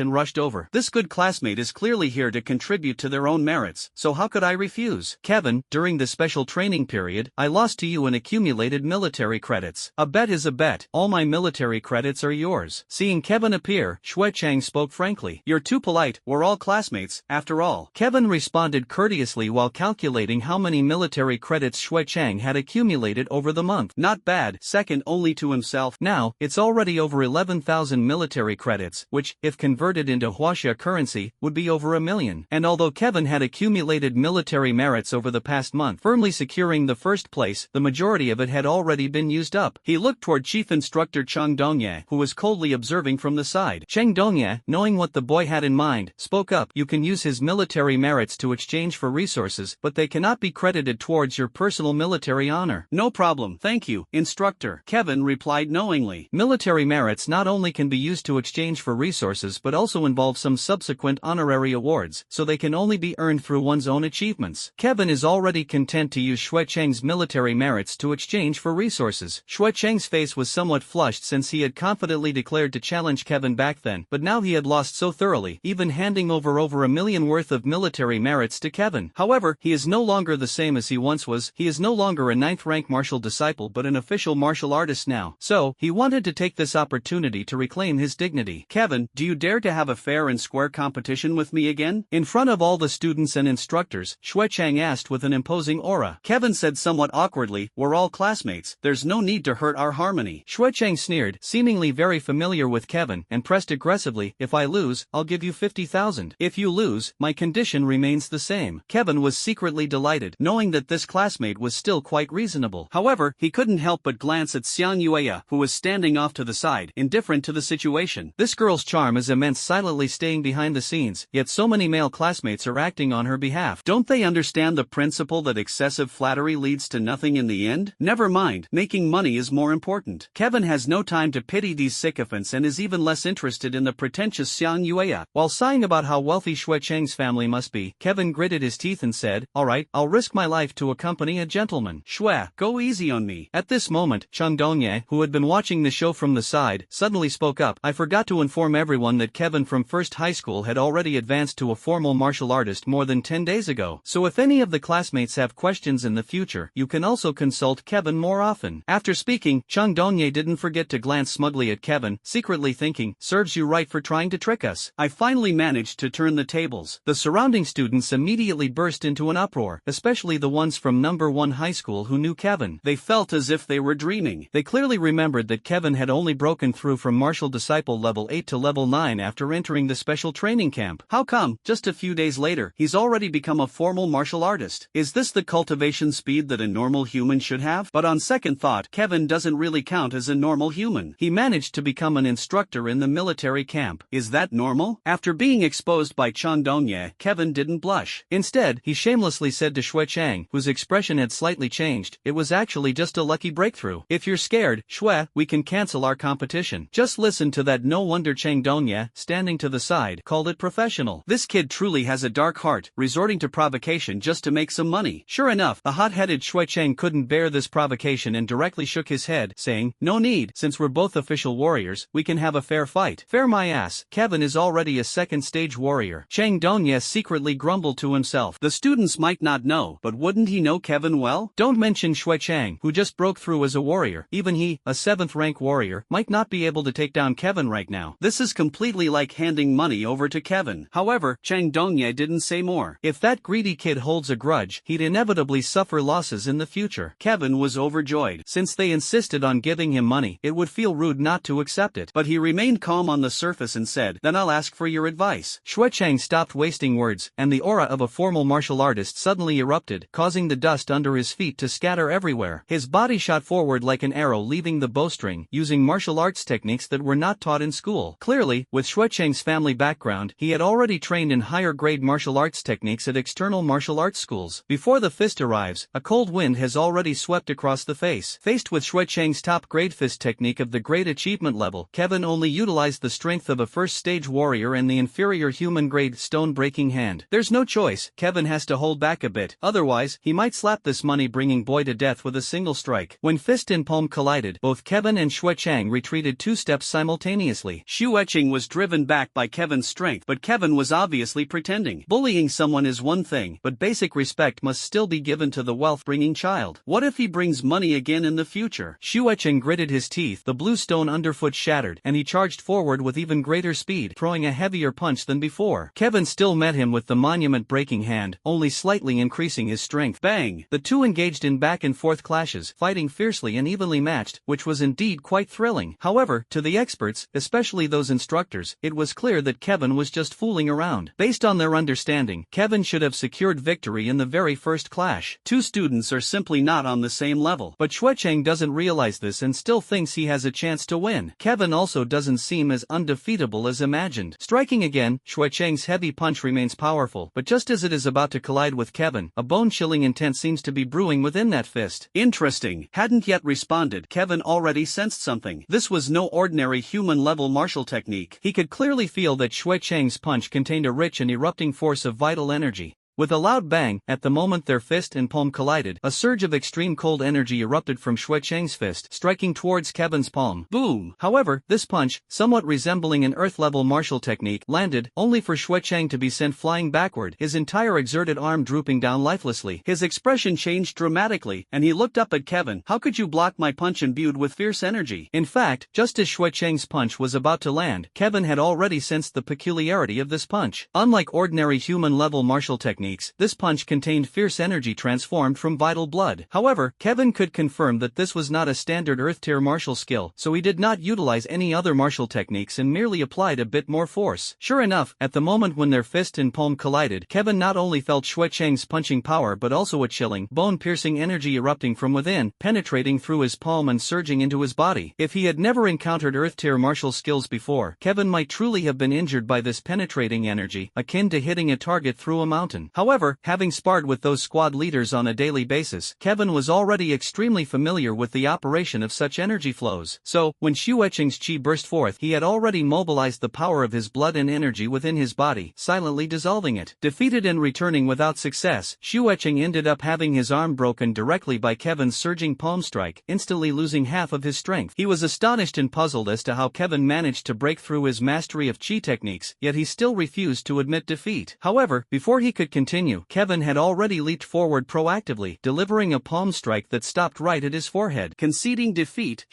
and rushed over. This good classmate is clearly here to contribute to their own merits, so how could I refuse? Kevin, during the special training period, I lost to you in accumulated military credits. A bet is a bet. All my military credits are yours. Seeing Kevin appear, Xuechang spoke frankly. You're too polite, we're all classmates, after all. Kevin responded courteously while calculating how many military credits Xuechang had accumulated over the month. Not bad, second only to himself. Now, it's already over 11,000 military credits, which, if converted into Huaxia currency, would be over 1 million. And although Kevin had accumulated military merits over the past month, firmly securing the first place, the majority of it had already been used up. He looked toward Chief Instructor Cheng Dongye, who was coldly observing from the side. Cheng Dongye, knowing what the boy had in mind, spoke up. You can use his military merits to exchange for resources, but they cannot be credited towards your personal military honor. No problem, thank you, instructor. Kevin replied knowingly. Military merits not only can be used to exchange for resources but also involve some subsequent honorary awards, so they can only be earned through one's own achievements. Kevin is already content to use Xuechang's military merits to exchange for resources. Xuechang's face was somewhat flushed since he had confidently declared to challenge Kevin back then, but now he had lost so thoroughly, even handing over 1 million worth of military merits to Kevin. However, he is no longer the same as he once was. He is no longer a 9th rank martial disciple but an official martial artist now. So, he wanted to take this opportunity to reclaim his dignity. Kevin, do you dare to have a fair and square competition with me again? In front of all the students and instructors, Xuechang asked with an imposing aura. Kevin said somewhat awkwardly, we're all classmates, there's no need to hurt our harmony. Xuechang sneered, seemingly very familiar with Kevin, and pressed aggressively, if I lose, I'll give you 50,000. If you lose, my condition remains the same. Kevin was secretly delighted, knowing that this classmate was still quite reasonable. However, he couldn't help but glance at Xiang Yueya, who was standing off to the side, indifferent to the situation. This girl's charm is immense, silently staying behind the scenes, yet so many male classmates are acting on her behalf. Don't they understand the principle that excessive flattery leads to nothing in the end? Never mind, making money is more important. Kevin has no time to pity these sycophants and is even less interested in the pretentious Xiang Yueya. While sighing about how wealthy Xuechang's family must be, Kevin gritted his teeth and said, alright, I'll risk my life to accompany a gentleman. Xue, go easy on me. At this moment, Cheng Dongye, who had been watching the show from the side, suddenly spoke up. I forgot to inform everyone that Kevin from 1st high school had already advanced to a formal martial artist more than 10 days ago. So if any of the classmates have questions in the future, you can also consult Kevin more often. After speaking, Cheng Dongye didn't forget to glance smugly at Kevin, secretly thinking, serves you right for trying to trick us. I finally managed to turn the tables. The surrounding students immediately burst into an uproar, especially the ones from number 1 high school who knew Kevin. They felt as if they were dreaming. They clearly remembered that Kevin had only broken through from martial disciple level 8 to level 9 after entering the special training camp. How come, just a few days later, he's already become a formal martial artist? Is this the cultivation speed that a normal human should have? But on second thought, Kevin doesn't really count as a normal human. He managed to become an instructor in the military camp. Is that normal? After being exposed by Cheng Dongye, Kevin didn't blush. Instead, he shamelessly said to Xuechang, whose expression had slightly changed, it was actually just a lucky breakthrough. If you're scared, Xue, we can cancel our competition. Just listen to that. No wonder Cheng Dongye, standing to the side, called it professional. This kid truly has a dark heart, resorting to provocation just to make some money. Sure enough, the hot-headed Xuechang couldn't bear this provocation and directly shook his head, saying, no need, since we're both official warriors, we can have a fair fight. Fair my ass, Kevin is already a second-stage warrior. Cheng Dongye secretly grumbled to himself. The students might not know, but wouldn't he know Kevin well? Don't mention Xuechang, who just broke through as a warrior. Even he, a 7th rank warrior, might not be able to take down Kevin right now. This is completely like handing money over to Kevin. However, Cheng Dongye didn't say more. If that greedy kid holds a grudge, he'd inevitably suffer losses in the future. Kevin was overjoyed. Since they insisted on giving him money, it would feel rude not to accept it. But he remained calm on the surface and said, then I'll ask for your advice. Xuechang stopped wasting words, and the aura of a formal martial artist suddenly erupted, causing the dust under his feet to scatter everywhere. His body shot forward like an arrow leaving the bowstring, using martial arts techniques that were not taught in school. Clearly, with Xue Cheng's family background, he had already trained in higher-grade martial arts techniques at external martial arts schools. Before the fist arrives, a cold wind has already swept across the face. Faced with Xue Cheng's top-grade fist technique of the Great Achievement level, Kevin only utilized the strength of a first-stage warrior and the inferior human-grade stone-breaking hand. There's no choice, Kevin has to hold back a bit, otherwise, he might slap this money-bringing boy to death with a single strike. When fist and palm collided, both Kevin and Xue Cheng retreated 2 steps simultaneously. Xue Cheng was driven back by Kevin's strength, but Kevin was obviously pretending. Bullying someone is one thing, but basic respect must still be given to the wealth-bringing child. What if he brings money again in the future? Xue Cheng gritted his teeth, the blue stone underfoot shattered, and he charged forward with even greater speed, throwing a heavier punch than before. Kevin still met him with the monument-breaking hand, only slightly increasing his strength. Bang! The two engaged in back-and-forth clashes, fighting fiercely and evenly matched, which was indeed quite thrilling. However, to the experts, especially those instructors, it was clear that Kevin was just fooling around. Based on their understanding, Kevin should have secured victory in the very first clash. Two students are simply not on the same level. But Xue Cheng doesn't realize this and still thinks he has a chance to win. Kevin also doesn't seem as undefeatable as imagined. Striking again, Xue Cheng's heavy punch remains powerful, but just as it is about to collide with Kevin, a bone-chilling intent seems to be brewing within that fist. Interesting. Hadn't yet responded, Kevin already sensed something. This was no ordinary human-level martial technique. He could clearly feel that Xue Cheng's punch contained a rich and erupting force of vital energy. With a loud bang, at the moment their fist and palm collided, a surge of extreme cold energy erupted from Xue Cheng's fist, striking towards Kevin's palm. Boom! However, this punch, somewhat resembling an earth-level martial technique, landed, only for Xue Cheng to be sent flying backward, his entire exerted arm drooping down lifelessly. His expression changed dramatically, and he looked up at Kevin. How could you block my punch imbued with fierce energy? In fact, just as Xue Cheng's punch was about to land, Kevin had already sensed the peculiarity of this punch. Unlike ordinary human-level martial techniques, this punch contained fierce energy transformed from vital blood. However, Kevin could confirm that this was not a standard earth-tier martial skill, so he did not utilize any other martial techniques and merely applied a bit more force. Sure enough, at the moment when their fist and palm collided, Kevin not only felt Xue Cheng's punching power but also a chilling, bone-piercing energy erupting from within, penetrating through his palm and surging into his body. If he had never encountered earth-tier martial skills before, Kevin might truly have been injured by this penetrating energy, akin to hitting a target through a mountain. However, having sparred with those squad leaders on a daily basis, Kevin was already extremely familiar with the operation of such energy flows. So, when Xue Cheng's chi burst forth, he had already mobilized the power of his blood and energy within his body, silently dissolving it. Defeated and returning without success, Xue Cheng ended up having his arm broken directly by Kevin's surging palm strike, instantly losing half of his strength. He was astonished and puzzled as to how Kevin managed to break through his mastery of chi techniques, yet he still refused to admit defeat. However, before he could continue, Kevin had already leaped forward proactively, delivering a palm strike that stopped right at his forehead. Conceding defeat,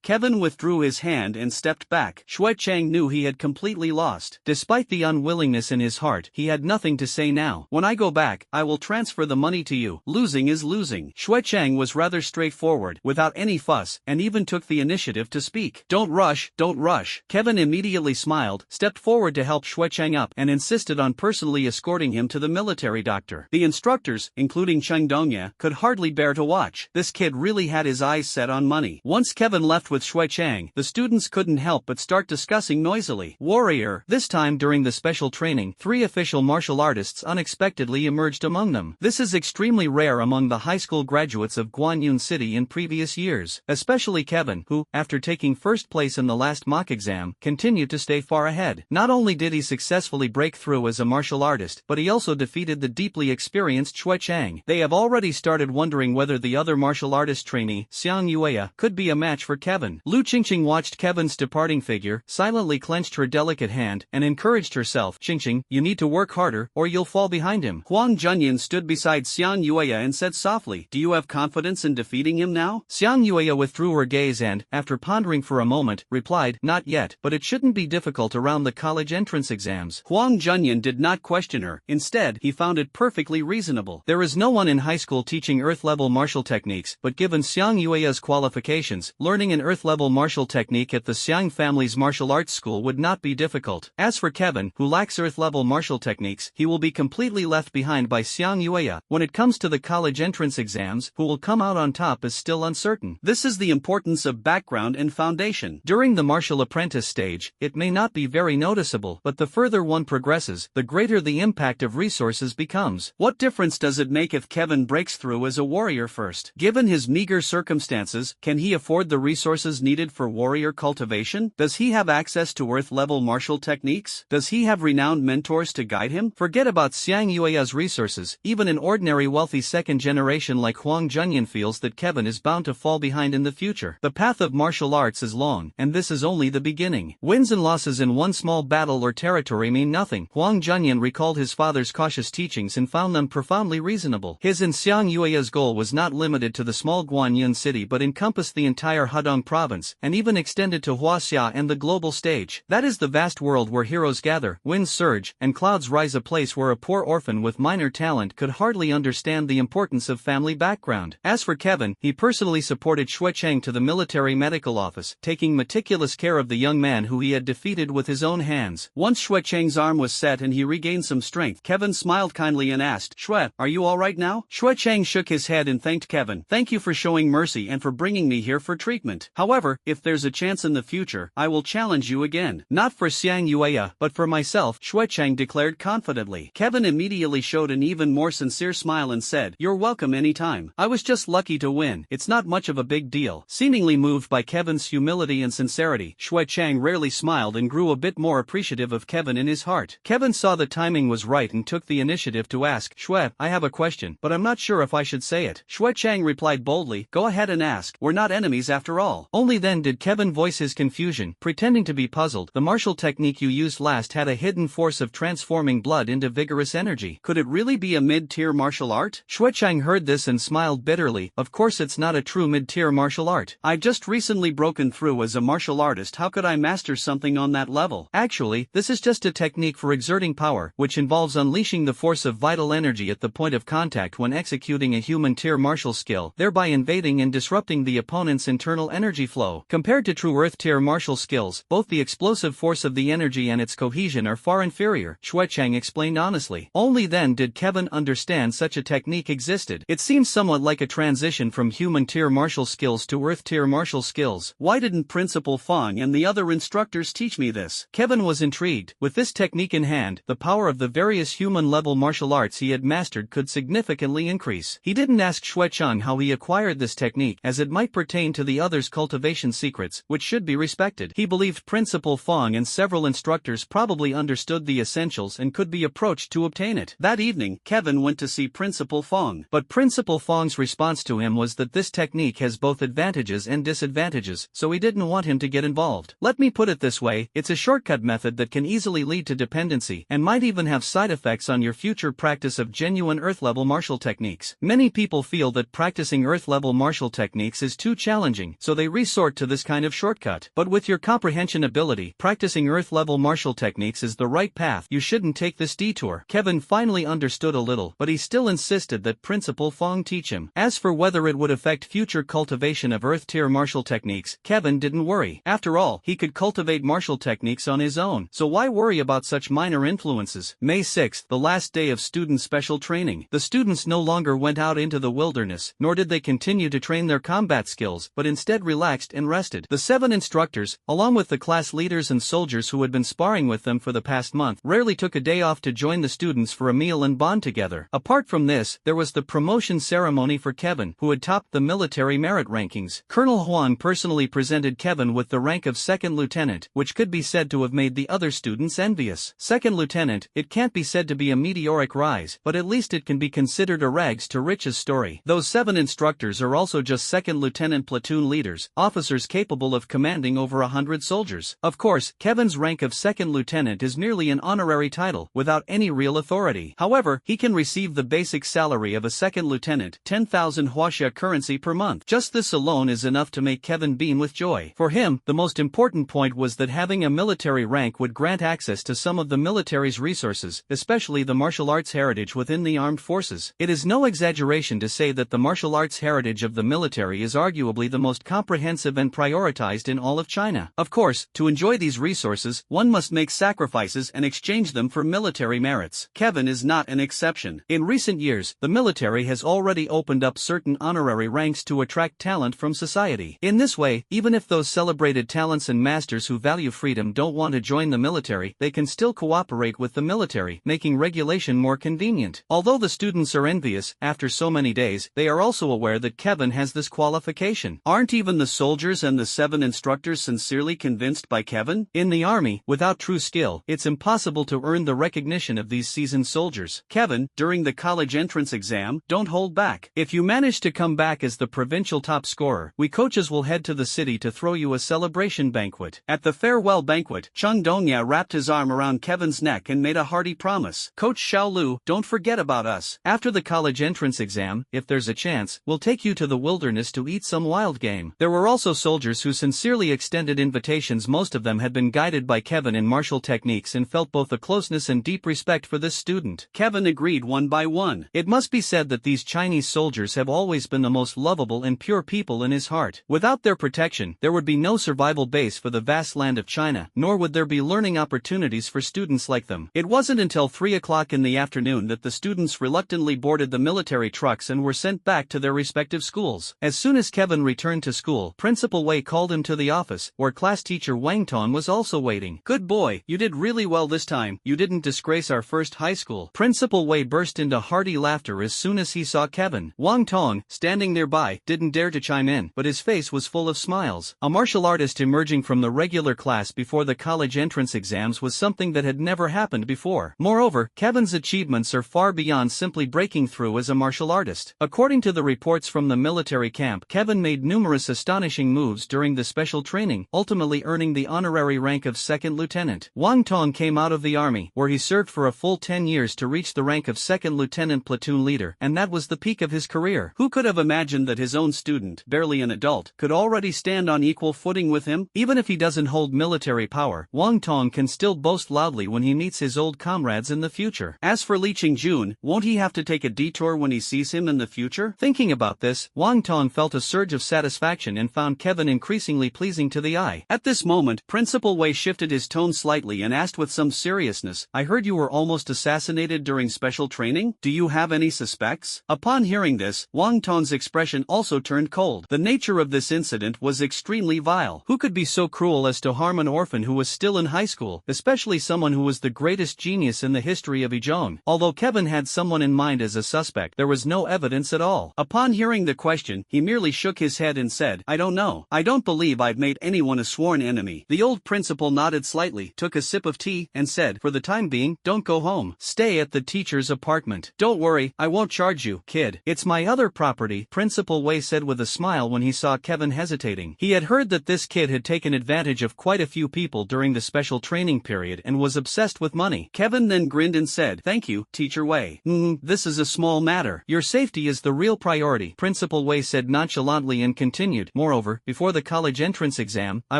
Kevin withdrew his hand and stepped back. Xue Cheng knew he had completely lost. Despite the unwillingness in his heart, he had nothing to say now. When I go back, I will transfer the money to you. Losing is losing. Xue Cheng was rather straightforward, without any fuss, and even took the initiative to speak. Don't rush, don't rush. Kevin immediately smiled, stepped forward to help Xue Cheng up, and insisted on personally escorting him to the military doctor. The instructors, including Cheng Dongya, could hardly bear to watch. This kid really had his eyes set on money. Once Kevin left with Xue Cheng, the students couldn't help but start discussing noisily. Warrior. This time during the special training, 3 official martial artists unexpectedly emerged among them. This is extremely rare among the high school graduates of Guanyun City in previous years, especially Kevin, who, after taking first place in the last mock exam, continued to stay far ahead. Not only did he successfully break through as a martial artist, but he also defeated the deeply experienced Xue Cheng. They have already started wondering whether the other martial artist trainee, Xiang Yueya, could be a match for Kevin. Lu Qingqing watched Kevin's departing figure, silently clenched her delicate hand, and encouraged herself. Qingqing, you need to work harder, or you'll fall behind him. Huang Junyan stood beside Xiang Yueya and said softly, do you have confidence in defeating him now? Xiang Yueya withdrew her gaze and, after pondering for a moment, replied, not yet, but it shouldn't be difficult around the college entrance exams. Huang Junyan did not question her. Instead, he he found it perfectly reasonable. There is no one in high school teaching Earth-level martial techniques, but given Xiang Yue's qualifications, learning an Earth-level martial technique at the Xiang family's martial arts school would not be difficult. As for Kevin, who lacks Earth-level martial techniques, he will be completely left behind by Xiang Yue. When it comes to the college entrance exams, who will come out on top is still uncertain. This is the importance of background and foundation. During the martial apprentice stage, it may not be very noticeable, but the further one progresses, the greater the impact of resources becomes. What difference does it make if Kevin breaks through as a warrior first? Given his meager circumstances, can he afford the resources needed for warrior cultivation? Does he have access to Earth-level martial techniques? Does he have renowned mentors to guide him? Forget about Xiang Yue's resources. Even an ordinary wealthy second generation like Huang Junyan feels that Kevin is bound to fall behind in the future. The path of martial arts is long, and this is only the beginning. Wins and losses in one small battle or territory mean nothing. Huang Junyan recalled his father's cautious teachings and found them profoundly reasonable. His and Xiang Yue's goal was not limited to the small Guanyin city but encompassed the entire Hedong province, and even extended to Huaxia and the global stage. That is the vast world where heroes gather, winds surge, and clouds rise, a place where a poor orphan with minor talent could hardly understand the importance of family background. As for Kevin, he personally supported Xue Cheng to the military medical office, taking meticulous care of the young man who he had defeated with his own hands. Once Xue Cheng's arm was set and he regained some strength, Kevin smiled kindly and asked, "Xue, are you alright now?" Xue Cheng shook his head and thanked Kevin. "Thank you for showing mercy and for bringing me here for treatment. However, if there's a chance in the future, I will challenge you again." "Not for Xiang Yue, but for myself," Xue Cheng declared confidently. Kevin immediately showed an even more sincere smile and said, "You're welcome anytime. I was just lucky to win. It's not much of a big deal." Seemingly moved by Kevin's humility and sincerity, Xue Cheng rarely smiled and grew a bit more appreciative of Kevin in his heart. Kevin saw the timing was right and took the initiative to ask, "Xue, I have a question, but I'm not sure if I should say it." Xue Cheng replied boldly, "Go ahead and ask. We're not enemies after all." Only then did Kevin voice his confusion, pretending to be puzzled. "The martial technique you used last had a hidden force of transforming blood into vigorous energy. Could it really be a mid-tier martial art?" Xue Cheng heard this and smiled bitterly. "Of course it's not a true mid-tier martial art. I've just recently broken through as a martial artist. How could I master something on that level?" Actually, this is just a technique for exerting power, which involves unleashing the force of vital energy at the point of contact when executing a human-tier martial skill, thereby invading and disrupting the opponent's internal energy flow. Compared to true Earth-tier martial skills, both the explosive force of the energy and its cohesion are far inferior, Xue Cheng explained honestly. Only then did Kevin understand such a technique existed. It seems somewhat like a transition from human-tier martial skills to Earth-tier martial skills. Why didn't Principal Fang and the other instructors teach me this? Kevin was intrigued. With this technique in hand, the power of the various human-level martial arts he had mastered could significantly increase. He didn't ask Xue Cheng how he acquired this technique, as it might pertain to the others' cultivation secrets, which should be respected. He believed Principal Fang and several instructors probably understood the essentials and could be approached to obtain it. That evening, Kevin went to see Principal Fang. But Principal Fang's response to him was that this technique has both advantages and disadvantages, so he didn't want him to get involved. "Let me put it this way, it's a shortcut method that can easily lead to dependency, and might even have side effects on your future practice of genuine Earth-level martial techniques. Many people feel that practicing Earth-level martial techniques is too challenging, so they resort to this kind of shortcut. But with your comprehension ability, practicing Earth-level martial techniques is the right path. You shouldn't take this detour." Kevin finally understood a little, but he still insisted that Principal Fang teach him. As for whether it would affect future cultivation of Earth-tier martial techniques, Kevin didn't worry. After all, he could cultivate martial techniques on his own, so why worry about such minor influences? May 6th, the last day of student special training. The students no longer went out into the wilderness, nor did they continue to train their combat skills, but instead relaxed and rested. The 7 instructors, along with the class leaders and soldiers who had been sparring with them for the past month, rarely took a day off to join the students for a meal and bond together. Apart from this, there was the promotion ceremony for Kevin, who had topped the military merit rankings. Colonel Huan personally presented Kevin with the rank of second lieutenant, which could be said to have made the other students envious. Second lieutenant, it can't be said to be a meteoric rise, but at least it can be considered a rags to riches story. Those 7 instructors are also just second lieutenant platoon leaders, officers capable of commanding over 100 soldiers. Of course, Kevin's rank of second lieutenant is merely an honorary title, without any real authority. However, he can receive the basic salary of a second lieutenant, 10,000 Huaxia currency per month. Just this alone is enough to make Kevin beam with joy. For him, the most important point was that having a military rank would grant access to some of the military's resources, especially the martial arts heritage within the armed forces. It is no exaggeration to say that the martial arts heritage of the military is arguably the most comprehensive and prioritized in all of China. Of course, to enjoy these resources, one must make sacrifices and exchange them for military merits. Kevin is not an exception. In recent years, the military has already opened up certain honorary ranks to attract talent from society. In this way, even if those celebrated talents and masters who value freedom don't want to join the military, they can still cooperate with the military, making regulation more convenient. Although the students are envious, after so many days, they are also aware that Kevin has this qualification. Aren't even the soldiers and the 7 instructors sincerely convinced by Kevin? In the army, without true skill, it's impossible to earn the recognition of these seasoned soldiers. Kevin, during the college entrance exam, don't hold back. If you manage to come back as the provincial top scorer, we coaches will head to the city to throw you a celebration banquet. At the farewell banquet, Chung Dongya wrapped his arm around Kevin's neck and made a hearty promise. Coach Xiaolu, don't forget about us. After the college entrance exam, if there's a chance, we'll take you to the wilderness to eat some wild game. There were also soldiers who sincerely extended invitations. Most of them had been guided by Kevin in martial techniques and felt both a closeness and deep respect for this student. Kevin agreed one by one. It must be said that these Chinese soldiers have always been the most lovable and pure people in his heart. Without their protection, there would be no survival base for the vast land of China, nor would there be learning opportunities for students like them. It wasn't until 3 o'clock in the afternoon that the students reluctantly boarded the military trucks and were sent back to their respective schools. As soon as Kevin returned to school, Principal Wei called him to the office, where class teacher Wang Tong was also waiting. "Good boy, you did really well this time. You didn't disgrace our first high school." Principal Wei burst into hearty laughter as soon as he saw Kevin. Wang Tong, standing nearby, didn't dare to chime in, but his face was full of smiles. A martial artist emerging from the regular class before the college entrance exams was something that had never happened before. Moreover, Kevin's achievements are far beyond simply breaking through as a martial artist. According to the reports from the military camp, Kevin made numerous astonishing moves during the special training, ultimately earning the honorary rank of second lieutenant. Wang Tong came out of the army, where he served for a full 10 years to reach the rank of second lieutenant platoon leader, and that was the peak of his career. Who could have imagined that his own student, barely an adult, could already stand on equal footing with him? Even if he doesn't hold military power, Wang Tong can still boast loudly when he meets his old comrades in the future. As for Li Qingjun, won't he have to take a detour when he sees him in the future? Thinking about this, Wang Tong felt a surge of satisfaction and found Kevin increasingly pleasing to the eye. At this moment, Principal Wei shifted his tone slightly and asked with some seriousness, "I heard you were almost assassinated during special training? Do you have any suspects?" Upon hearing this, Wang Tong's expression also turned cold. The nature of this incident was extremely vile. Who could be so cruel as to harm an orphan who was still in high school, especially someone who was the greatest genius in the history of Zhejiang? Although Kevin had someone in mind as a suspect, there was no evidence at all. Upon hearing the question, he merely shook his head and said, "I don't know. I don't believe I've made anyone a sworn enemy." The old principal nodded slightly, took a sip of tea, and said, "For the time being, don't go home. Stay at the teacher's apartment. Don't worry, I won't charge you, kid. It's my other property," Principal Wei said with a smile when he saw Kevin hesitating. He had heard that this kid had taken advantage of quite a few people during the special training period and was obsessed with money. Kevin then grinned and said, "Thank you, Teacher Wei. This is a small matter. Your safety is the real priority," Principal Wei said nonchalantly and continued, "Moreover, before the college entrance exam, I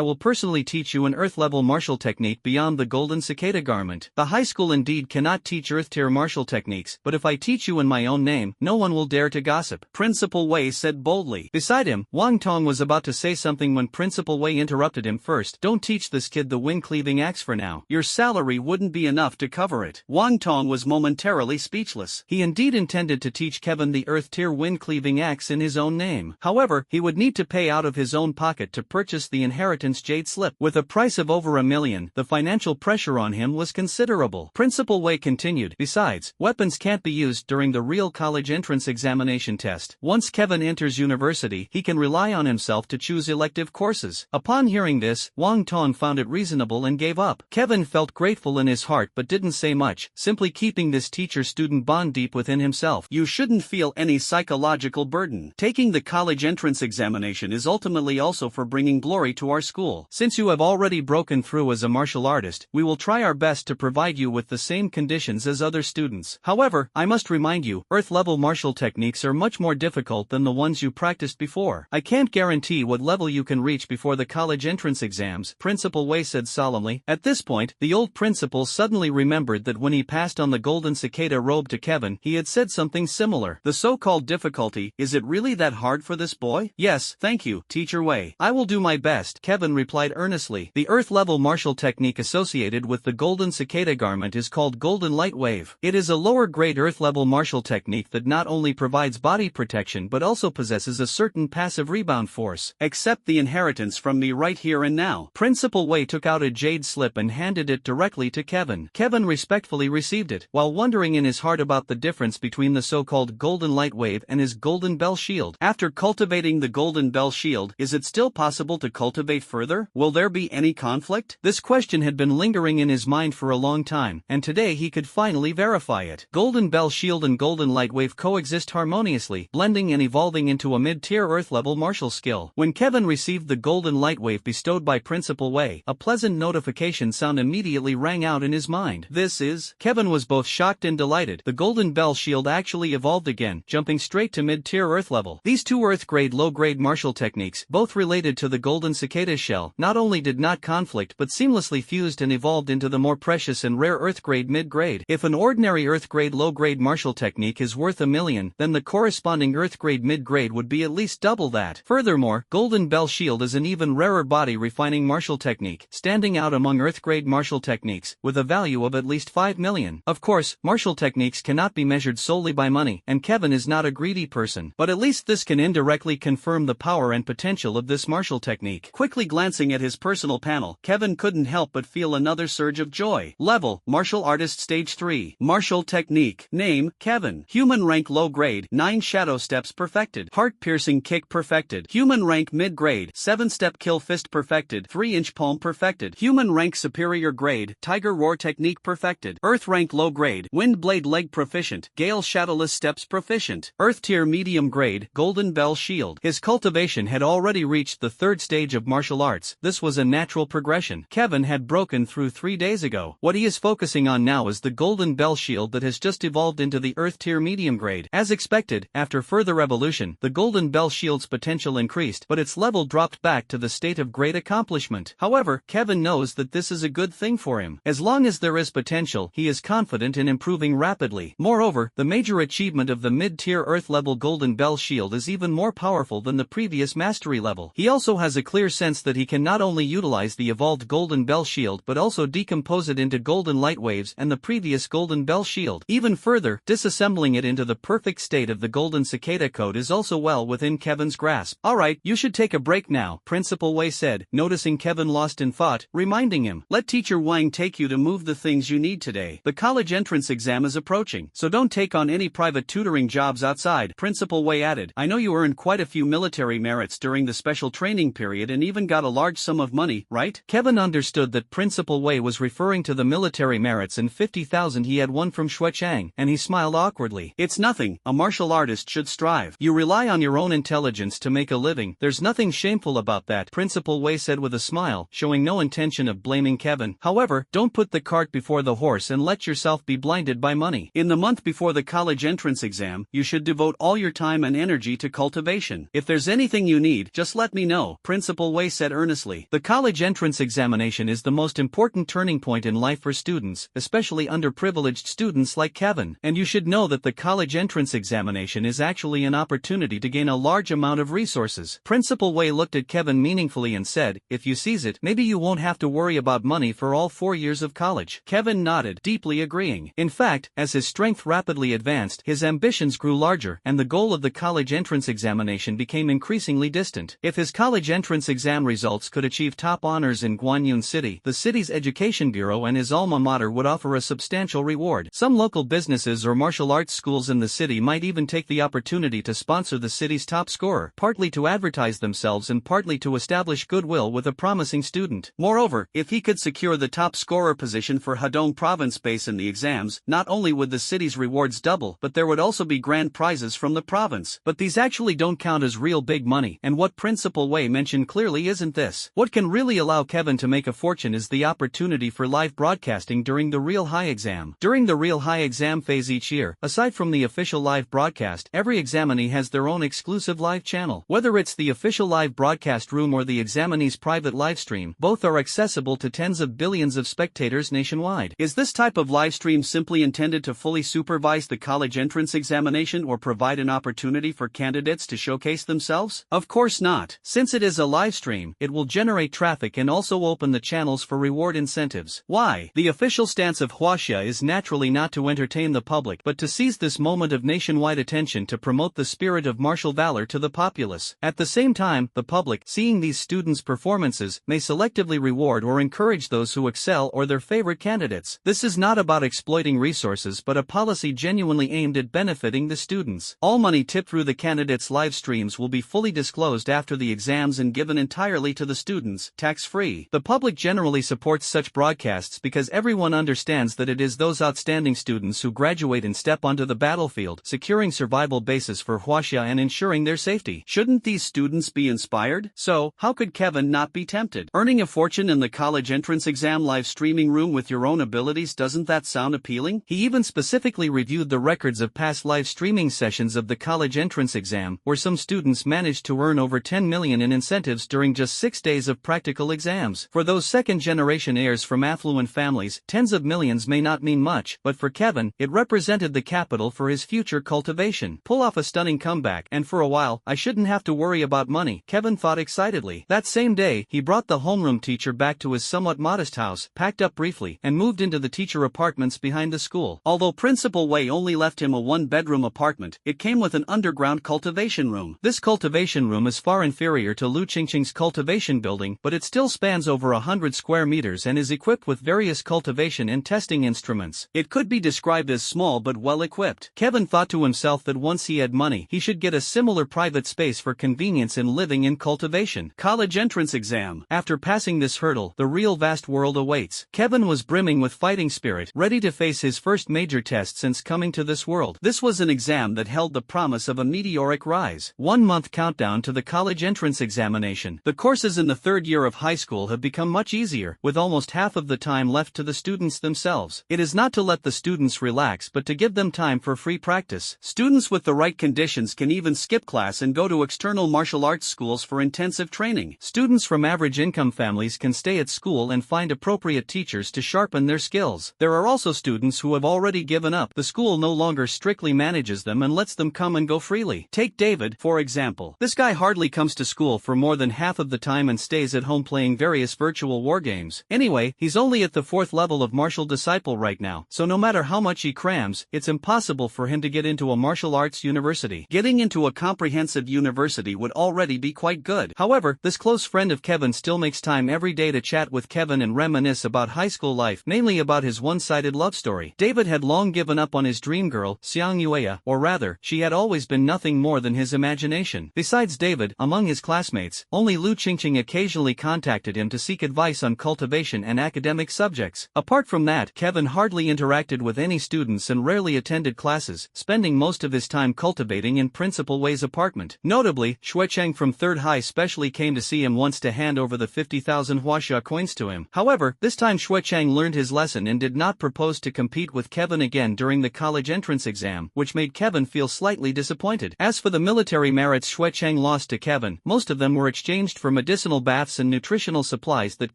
will personally teach you an earth-level martial technique beyond the golden cicada garment. The high school indeed cannot teach earth-tier martial techniques, but if I teach you in my own name, no one will dare to gossip," Principal Wei said boldly. Beside him, Wang Tong was about to say something when Principal Wei interrupted him. "First, don't teach this kid the wind-cleaving axe for now. Your salary wouldn't be enough to cover it." Wang Tong was momentarily speechless. He indeed intended to teach Kevin the earth-tier wind-cleaving axe in his own name. However, he would need to pay out of his own pocket to purchase the inheritance jade slip. With a price of over $1 million, the financial pressure on him was considerable. Principal Wei continued, "Besides, weapons can't be used during the real college entrance examination test. Once Kevin enters university, he can rely on himself to choose elective courses." Upon hearing this, Wang Tong found it reasonable and gave up. Kevin felt grateful in his heart but didn't say much, simply keeping this teacher-student bond deep within himself. You shouldn't feel any psychological burden. Taking the college entrance examination is ultimately also for bringing glory to our school. Since you have already broken through as a martial artist, we will try our best to provide you with the same conditions as other students. However, I must remind you, earth-level martial techniques are much more difficult than the ones you practiced before. I can't guarantee what level you can reach before the college entrance exams," Principal Wei said solemnly. At this point, the old principal suddenly remembered that when he passed passed on the golden cicada robe to Kevin, he had said something similar. The so-called difficulty, is it really that hard for this boy? Yes, thank you, Teacher Wei. I will do my best, Kevin replied earnestly. The Earth-level martial technique associated with the golden cicada garment is called golden light wave. It is a lower-grade Earth-level martial technique that not only provides body protection but also possesses a certain passive rebound force. Accept the inheritance from me right here and now. Principal Wei took out a jade slip and handed it directly to Kevin. Kevin respectfully received it, while wondering in his heart about the difference between the so-called golden light wave and his golden bell shield. After cultivating the golden bell shield, is it still possible to cultivate further? Will there be any conflict? This question had been lingering in his mind for a long time, and today he could finally verify it. Golden bell shield and golden light wave coexist harmoniously, blending and evolving into a mid-tier Earth-level martial skill. When Kevin received the golden light wave bestowed by Principal Wei, a pleasant notification sound immediately rang out in his mind. This is... Kevin was both shocked and delighted. The golden bell shield actually evolved again, jumping straight to mid-tier Earth level. These two Earth-grade low-grade martial techniques, both related to the golden cicada shell, not only did not conflict but seamlessly fused and evolved into the more precious and rare Earth-grade mid-grade. If an ordinary Earth-grade low-grade martial technique is worth $1 million, then the corresponding Earth-grade mid-grade would be at least double that. Furthermore, golden bell shield is an even rarer body refining martial technique, standing out among Earth-grade martial techniques, with a value of at least $5 million. Of course, martial techniques cannot be measured solely by money, and Kevin is not a greedy person, but at least this can indirectly confirm the power and potential of this martial technique. Quickly glancing at his personal panel, Kevin couldn't help but feel another surge of joy. Level, Martial Artist Stage 3. Martial Technique. Name, Kevin. Human Rank Low Grade, 9 Shadow Steps perfected. Heart-Piercing Kick perfected. Human Rank Mid Grade, 7-Step Kill Fist perfected. 3-Inch Palm perfected. Human Rank Superior Grade, Tiger Roar Technique perfected. Earth Rank Low Grade, Wind Blade Leg proficient. Gale Shadowless Steps proficient. Earth Tier Medium Grade, Golden Bell Shield. His cultivation had already reached the 3rd stage of martial arts. This was a natural progression. Kevin had broken through 3 days ago. What he is focusing on now is the Golden Bell Shield that has just evolved into the Earth Tier Medium Grade. As expected, after further evolution, the Golden Bell Shield's potential increased, but its level dropped back to the state of great accomplishment. However, Kevin knows that this is a good thing for him. As long as there is potential, he is confident in improving rapidly. Moreover, the major achievement of the mid-tier Earth-level Golden Bell Shield is even more powerful than the previous mastery level. He also has a clear sense that he can not only utilize the evolved Golden Bell Shield but also decompose it into Golden Light Waves and the previous Golden Bell Shield. Even further, disassembling it into the perfect state of the Golden Cicada Code is also well within Kevin's grasp. Alright, you should take a break now, Principal Wei said, noticing Kevin lost in thought, reminding him, let Teacher Wang take you to move the things you need today. The college entrance exam is approaching, so don't take on any private tutoring jobs outside, Principal Wei added. I know you earned quite a few military merits during the special training period and even got a large sum of money, right? Kevin understood that Principal Wei was referring to the military merits and 50,000 he had won from Xuechang, and he smiled awkwardly. It's nothing, a martial artist should strive. You rely on your own intelligence to make a living. There's nothing shameful about that, Principal Wei said with a smile, showing no intention of blaming Kevin. However, don't put the cart before the horse and let yourself be blinded by money. In the month before the college entrance exam, you should devote all your time and energy to cultivation. If there's anything you need, just let me know, Principal Wei said earnestly. The college entrance examination is the most important turning point in life for students, especially underprivileged students like Kevin. And you should know that the college entrance examination is actually an opportunity to gain a large amount of resources. Principal Wei looked at Kevin meaningfully and said, if you seize it, maybe you won't have to worry about money for all 4 years of college. Kevin nodded, deeply agreeing. In fact, as his strength rapidly advanced, his ambitions grew larger, and the goal of the college entrance examination became increasingly distant. If his college entrance exam results could achieve top honors in Guanyun City, the city's education bureau and his alma mater would offer a substantial reward. Some local businesses or martial arts schools in the city might even take the opportunity to sponsor the city's top scorer, partly to advertise themselves and partly to establish goodwill with a promising student. Moreover, if he could secure the top scorer position for Hadong Province base in the exams, not only would the city's rewards double, but there would also be grand prizes from the province. But these actually don't count as real big money, and what Principal Wei mentioned clearly isn't this. What can really allow Kevin to make a fortune is the opportunity for live broadcasting during the Real High exam. During the Real High exam phase each year, aside from the official live broadcast, every examinee has their own exclusive live channel. Whether it's the official live broadcast room or the examinee's private live stream, both are accessible to tens of billions of spectators nationwide. Is this type of live streams simply intended to fully supervise the college entrance examination or provide an opportunity for candidates to showcase themselves? Of course not. Since it is a live stream, it will generate traffic and also open the channels for reward incentives. Why? The official stance of Huaxia is naturally not to entertain the public but to seize this moment of nationwide attention to promote the spirit of martial valor to the populace. At the same time, the public, seeing these students' performances, may selectively reward or encourage those who excel or their favorite candidates. This is not about exploiting resources but a policy genuinely aimed at benefiting the students. All money tipped through the candidates' live streams will be fully disclosed after the exams and given entirely to the students, tax-free. The public generally supports such broadcasts because everyone understands that it is those outstanding students who graduate and step onto the battlefield, securing survival bases for Huaxia and ensuring their safety. Shouldn't these students be inspired? So, how could Kevin not be tempted? Earning a fortune in the college entrance exam live streaming room with your own abilities, doesn't that sound appealing? He even specifically reviewed the records of past live streaming sessions of the college entrance exam, where some students managed to earn over 10 million in incentives during just 6 days of practical exams. For those second-generation heirs from affluent families, tens of millions may not mean much, but for Kevin, it represented the capital for his future cultivation. Pull off a stunning comeback, and for a while, I shouldn't have to worry about money, Kevin thought excitedly. That same day, he brought the homeroom teacher back to his somewhat modest house, packed up briefly, and moved into the teacher apartments behind the school. Although Principal Wei only left him a one-bedroom apartment, it came with an underground cultivation room. This cultivation room is far inferior to Lu Qingqing's cultivation building, but it still spans over 100 square meters and is equipped with various cultivation and testing instruments. It could be described as small but well-equipped. Kevin thought to himself that once he had money, he should get a similar private space for convenience in living in cultivation. College entrance exam. After passing this hurdle, the real vast world awaits. Kevin was brimming with fighting spirit, ready to face his first major test since coming to this world. This was an exam that held the promise of a meteoric rise. 1 month countdown to the college entrance examination. The courses in the third year of high school have become much easier, with almost half of the time left to the students themselves. It is not to let the students relax but to give them time for free practice. Students with the right conditions can even skip class and go to external martial arts schools for intensive training. Students from average income families can stay at school and find appropriate teachers to sharpen their skills. There are also students who have already given up. The school no longer strictly manages them and lets them come and go freely. Take David, for example. This guy hardly comes to school for more than half of the time and stays at home playing various virtual war games. Anyway, he's only at the 4th level of martial disciple right now, so no matter how much he crams, it's impossible for him to get into a martial arts university. Getting into a comprehensive university would already be quite good. However, this close friend of Kevin still makes time every day to chat with Kevin and reminisce about high school life, mainly about his one-sided love story. David had long given up on his dream girl, Xiang Yueya, or rather, she had always been nothing more than his imagination. Besides David, among his classmates, only Lu Qingqing occasionally contacted him to seek advice on cultivation and academic subjects. Apart from that, Kevin hardly interacted with any students and rarely attended classes, spending most of his time cultivating in Principal Wei's apartment. Notably, Xuecheng from 3rd High specially came to see him once to hand over the 50,000 Huaxia coins to him. However, this time Xuecheng learned his lesson and did not propose to compete with Kevin again during the college entrance exam, which made Kevin feel slightly disappointed. As for the military merits Xuecheng lost to Kevin, most of them were exchanged for medicinal baths and nutritional supplies that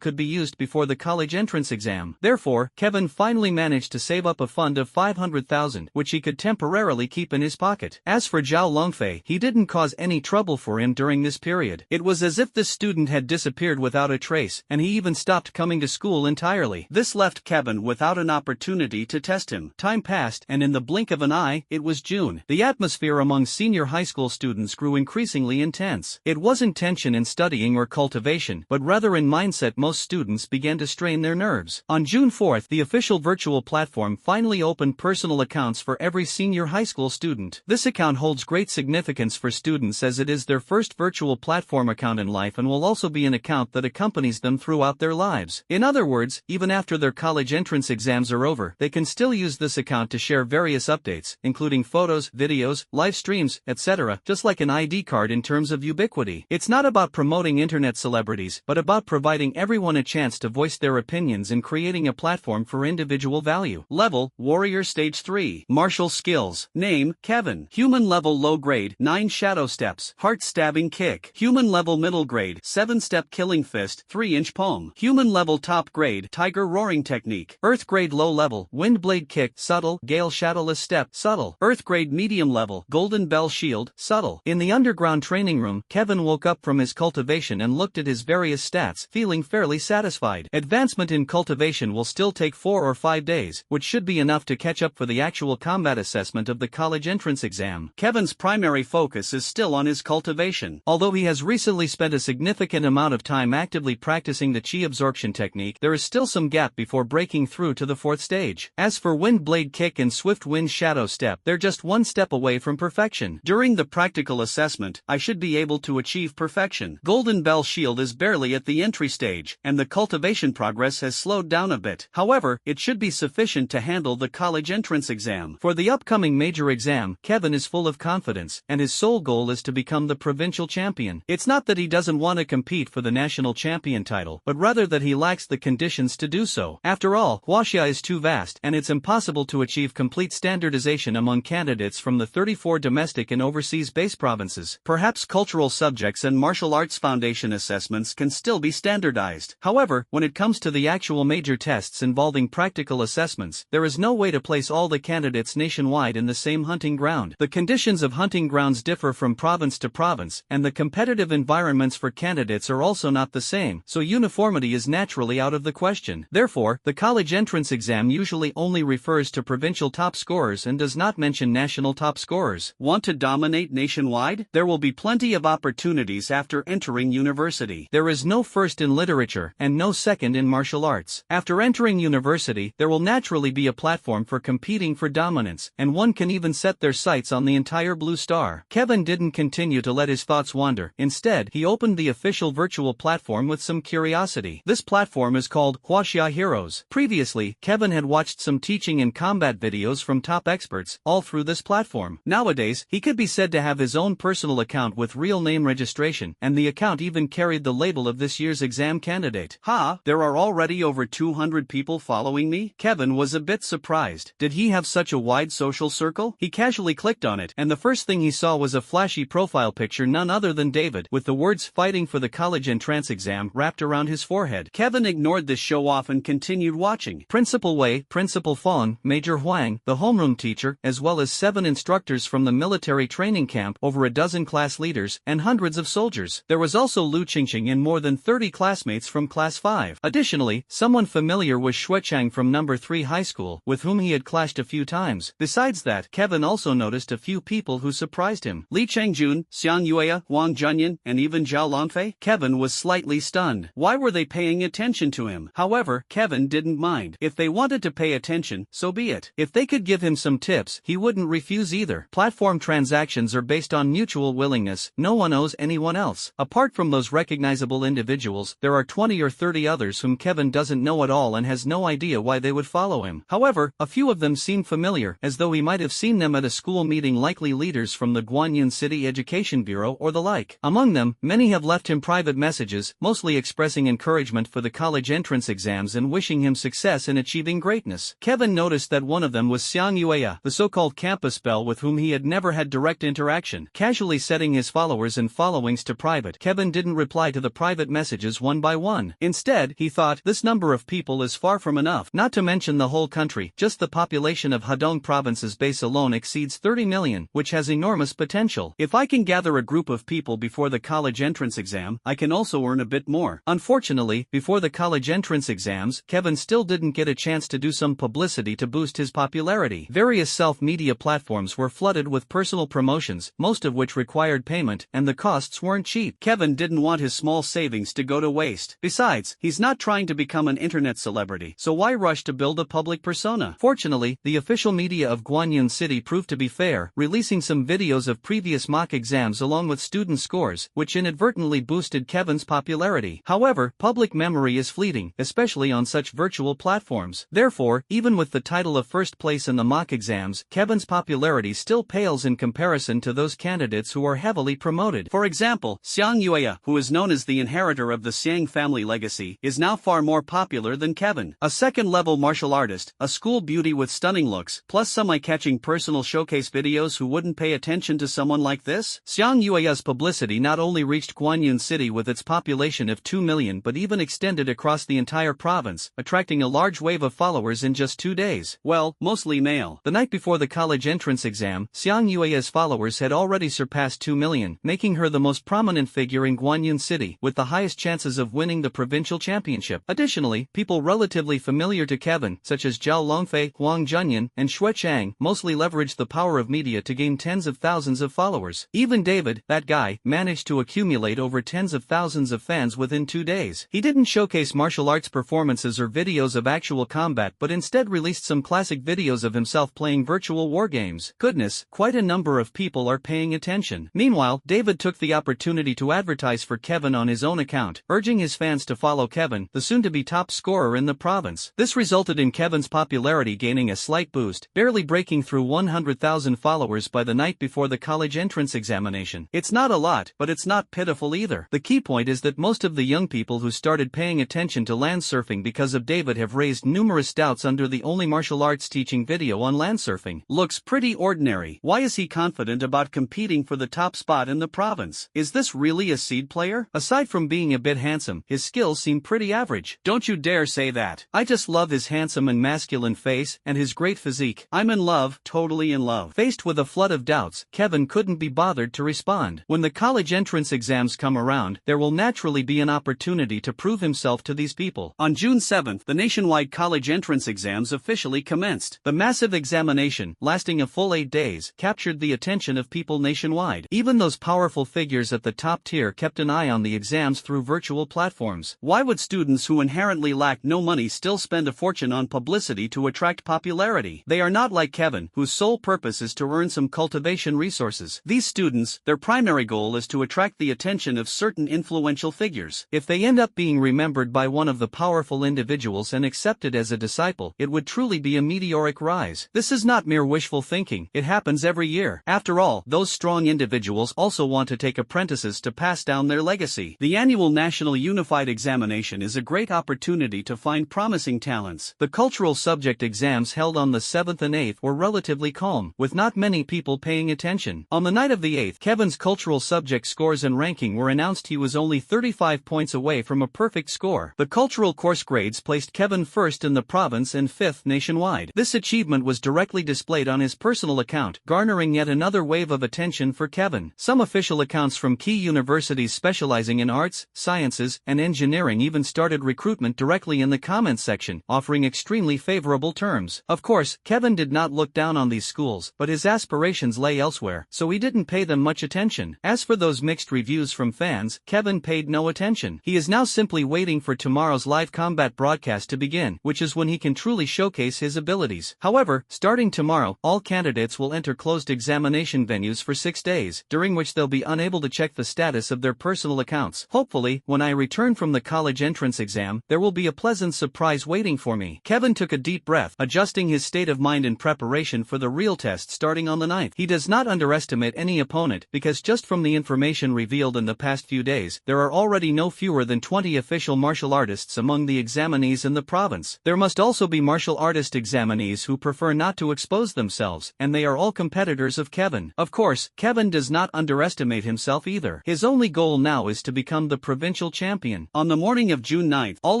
could be used before the college entrance exam. Therefore, Kevin finally managed to save up a fund of 500,000, which he could temporarily keep in his pocket. As for Zhao Longfei, he didn't cause any trouble for him during this period. It was as if this student had disappeared without a trace, and he even stopped coming to school entirely. This left Kevin without an opportunity to test him. Time passed, and in the blink of an eye, it was June. The atmosphere among senior high school students grew increasingly intense. It wasn't tension in studying or cultivation, but rather in mindset. Most students began to strain their nerves. On June 4th, the official virtual platform finally opened personal accounts for every senior high school student. This account holds great significance for students as it is their first virtual platform account in life and will also be an account that accompanies them throughout their lives. In other words, even after their college entrance exams are over, they can still use this account to share various updates, including photos, videos, live streams, etc., just like an ID card in terms of ubiquity. It's not about promoting internet celebrities, but about providing everyone a chance to voice their opinions and creating a platform for individual value. Level, Warrior Stage 3. Martial skills. Name, Kevin. Human level low grade, 9 shadow steps, heart stabbing kick. Human level middle grade, 7-step killing fist, 3-inch palm. Human level top grade, tiger roaring technique. Earth grade grade low level, wind blade kick, subtle, gale shadowless step, subtle, earth grade medium level, golden bell shield, subtle. In the underground training room, Kevin woke up from his cultivation and looked at his various stats, feeling fairly satisfied. Advancement in cultivation will still take 4 or 5 days, which should be enough to catch up for the actual combat assessment of the college entrance exam. Kevin's primary focus is still on his cultivation. Although he has recently spent a significant amount of time actively practicing the chi absorption technique, there is still some gap before breaking through to the 4th stage. As for wind blade kick and swift wind shadow step, they're just one step away from perfection. During the practical assessment, I should be able to achieve perfection. Golden bell shield is barely at the entry stage, and the cultivation progress has slowed down a bit. However, it should be sufficient to handle the college entrance exam. For the upcoming major exam, Kevin is full of confidence, and his sole goal is to become the provincial champion. It's not that he doesn't want to compete for the national champion title, but rather that he lacks the conditions to do so. After all, Huaxia is too vast, and it's impossible to achieve complete standardization among candidates from the 34 domestic and overseas base provinces. Perhaps cultural subjects and martial arts foundation assessments can still be standardized. However, when it comes to the actual major tests involving practical assessments, there is no way to place all the candidates nationwide in the same hunting ground. The conditions of hunting grounds differ from province to province, and the competitive environments for candidates are also not the same, so uniformity is naturally out of the question. Therefore, the college entrance exam usually only refers to provincial top scorers and does not mention national top scorers. Want to dominate nationwide? There will be plenty of opportunities after entering university. There is no first in literature and no second in martial arts. After entering university, there will naturally be a platform for competing for dominance, and one can even set their sights on the entire Blue Star. Kevin didn't continue to let his thoughts wander. Instead, he opened the official virtual platform with some curiosity. This platform is called Huaxia Heroes. Previously, Kevin had watched some teaching and combat videos from top experts, all through this platform. Nowadays, he could be said to have his own personal account with real name registration, and the account even carried the label of this year's exam candidate. Ha! There are already over 200 people following me? Kevin was a bit surprised. Did he have such a wide social circle? He casually clicked on it, and the first thing he saw was a flashy profile picture none other than David, with the words "fighting for the college entrance exam" wrapped around his forehead. Kevin ignored this show-off and continued watching. Principal Wei, Principal Fong, Major Huang, the homeroom teacher, as well as 7 instructors from the military training camp, over a dozen class leaders, and hundreds of soldiers. There was also Lu Qingqing and more than 30 classmates from Class 5. Additionally, someone familiar was Shuechang from No. 3 High School, with whom he had clashed a few times. Besides that, Kevin also noticed a few people who surprised him. Li Changjun, Xiang Yueya, Wang Junyan, and even Zhao Lanfei. Kevin was slightly stunned. Why were they paying attention to him? However, Kevin didn't mind. If they wanted to pay attention, so be it. If they could give him some tips, he wouldn't refuse either. Platform transactions are based on mutual willingness. No one owes anyone else. Apart from those recognizable individuals, there are 20 or 30 others whom Kevin doesn't know at all and has no idea why they would follow him. However, a few of them seem familiar, as though he might have seen them at a school meeting, likely leaders from the Guanyin City Education Bureau or the like. Among them, many have left him private messages, mostly expressing encouragement for the college entrance exams and wishing him success in achieving greatness. Kevin noticed that one of them was Xiang Yueya, the so-called campus belle with whom he had never had direct interaction. Casually setting his followers and followings to private, Kevin didn't reply to the private messages one by one. Instead, he thought, this number of people is far from enough. Not to mention the whole country, just the population of Hedong province's base alone exceeds 30 million, which has enormous potential. If I can gather a group of people before the college entrance exam, I can also earn a bit more. Unfortunately, before the college entrance exams, Kevin still didn't get a chance to do some publicity to boost his popularity. Various self-media platforms were flooded with personal promotions, most of which required payment, and the costs weren't cheap. Kevin didn't want his small savings to go to waste. Besides, he's not trying to become an internet celebrity, so why rush to build a public persona? Fortunately, the official media of Guanyin City proved to be fair, releasing some videos of previous mock exams along with student scores, which inadvertently boosted Kevin's popularity. However, public memory is fleeting, especially on such virtual platforms. Therefore, even with the title of first place in the mock exams, Kevin's popularity still pales in comparison to those candidates who are heavily promoted. For example, Xiang Yueya, who is known as the inheritor of the Xiang family legacy, is now far more popular than Kevin. A second-level martial artist, a school beauty with stunning looks, plus some eye-catching personal showcase videos. Who wouldn't pay attention to someone like this? Xiang Yueya's publicity not only reached Guanyin City with its population of 2 million but even extended across the entire province, attracting a large wave wave of followers in just 2 days. Well, mostly male. The night before the college entrance exam, Xiang Yue's followers had already surpassed 2 million, making her the most prominent figure in Guanyun City, with the highest chances of winning the provincial championship. Additionally, people relatively familiar to Kevin, such as Zhao Longfei, Huang Junyan, and Xue Chang, mostly leveraged the power of media to gain tens of thousands of followers. Even David, that guy, managed to accumulate over tens of thousands of fans within 2 days. He didn't showcase martial arts performances or videos of actual combat but instead released some classic videos of himself playing virtual war games. Goodness, quite a number of people are paying attention. Meanwhile, David took the opportunity to advertise for Kevin on his own account, urging his fans to follow Kevin, the soon-to-be top scorer in the province. This resulted in Kevin's popularity gaining a slight boost, barely breaking through 100,000 followers by the night before the college entrance examination. It's not a lot, but it's not pitiful either. The key point is that most of the young people who started paying attention to land surfing because of David have raised numerous doubts under the only martial arts teaching video on land surfing. Looks pretty ordinary. Why is he confident about competing for the top spot in the province? Is this really a seed player? Aside from being a bit handsome, his skills seem pretty average. Don't you dare say that. I just love his handsome and masculine face and his great physique. I'm in love, totally in love. Faced with a flood of doubts, Kevin couldn't be bothered to respond. When the college entrance exams come around, there will naturally be an opportunity to prove himself to these people. On June 7th, the nationwide college entrance exams officially commenced. The massive examination, lasting a full 8 days, captured the attention of people nationwide. Even those powerful figures at the top tier kept an eye on the exams through virtual platforms. Why would students who inherently lack no money still spend a fortune on publicity to attract popularity? They are not like Kevin, whose sole purpose is to earn some cultivation resources. These students, their primary goal is to attract the attention of certain influential figures. If they end up being remembered by one of the powerful individuals and accepted as a disciple, it would truly be a meteoric rise. This is not mere wishful thinking, it happens every year. After all, those strong individuals also want to take apprentices to pass down their legacy. The annual National Unified Examination is a great opportunity to find promising talents. The cultural subject exams held on the 7th and 8th were relatively calm, with not many people paying attention. On the night of the 8th, Kevin's cultural subject scores and ranking were announced. He was only 35 points away from a perfect score. The cultural course grades placed Kevin first in the province and 5th nationwide. This achievement was directly displayed on his personal account, garnering yet another wave of attention for Kevin. Some official accounts from key universities specializing in arts, sciences, and engineering even started recruitment directly in the comments section, offering extremely favorable terms. Of course, Kevin did not look down on these schools, but his aspirations lay elsewhere, so he didn't pay them much attention. As for those mixed reviews from fans, Kevin paid no attention. He is now simply waiting for tomorrow's live combat broadcast to begin, which is when he can truly showcase his abilities. However, starting tomorrow, all candidates will enter closed examination venues for 6 days, during which they'll be unable to check the status of their personal accounts. Hopefully, when I return from the college entrance exam, there will be a pleasant surprise waiting for me. Kevin took a deep breath, adjusting his state of mind in preparation for the real test starting on the 9th. He does not underestimate any opponent, because just from the information revealed in the past few days, there are already no fewer than 20 official martial artists among the examinees in the province. There must also be martial artist examinees who prefer not to expose themselves, and they are all competitors of Kevin. Of course, Kevin does not underestimate himself either. His only goal now is to become the provincial champion. On the morning of June 9th, all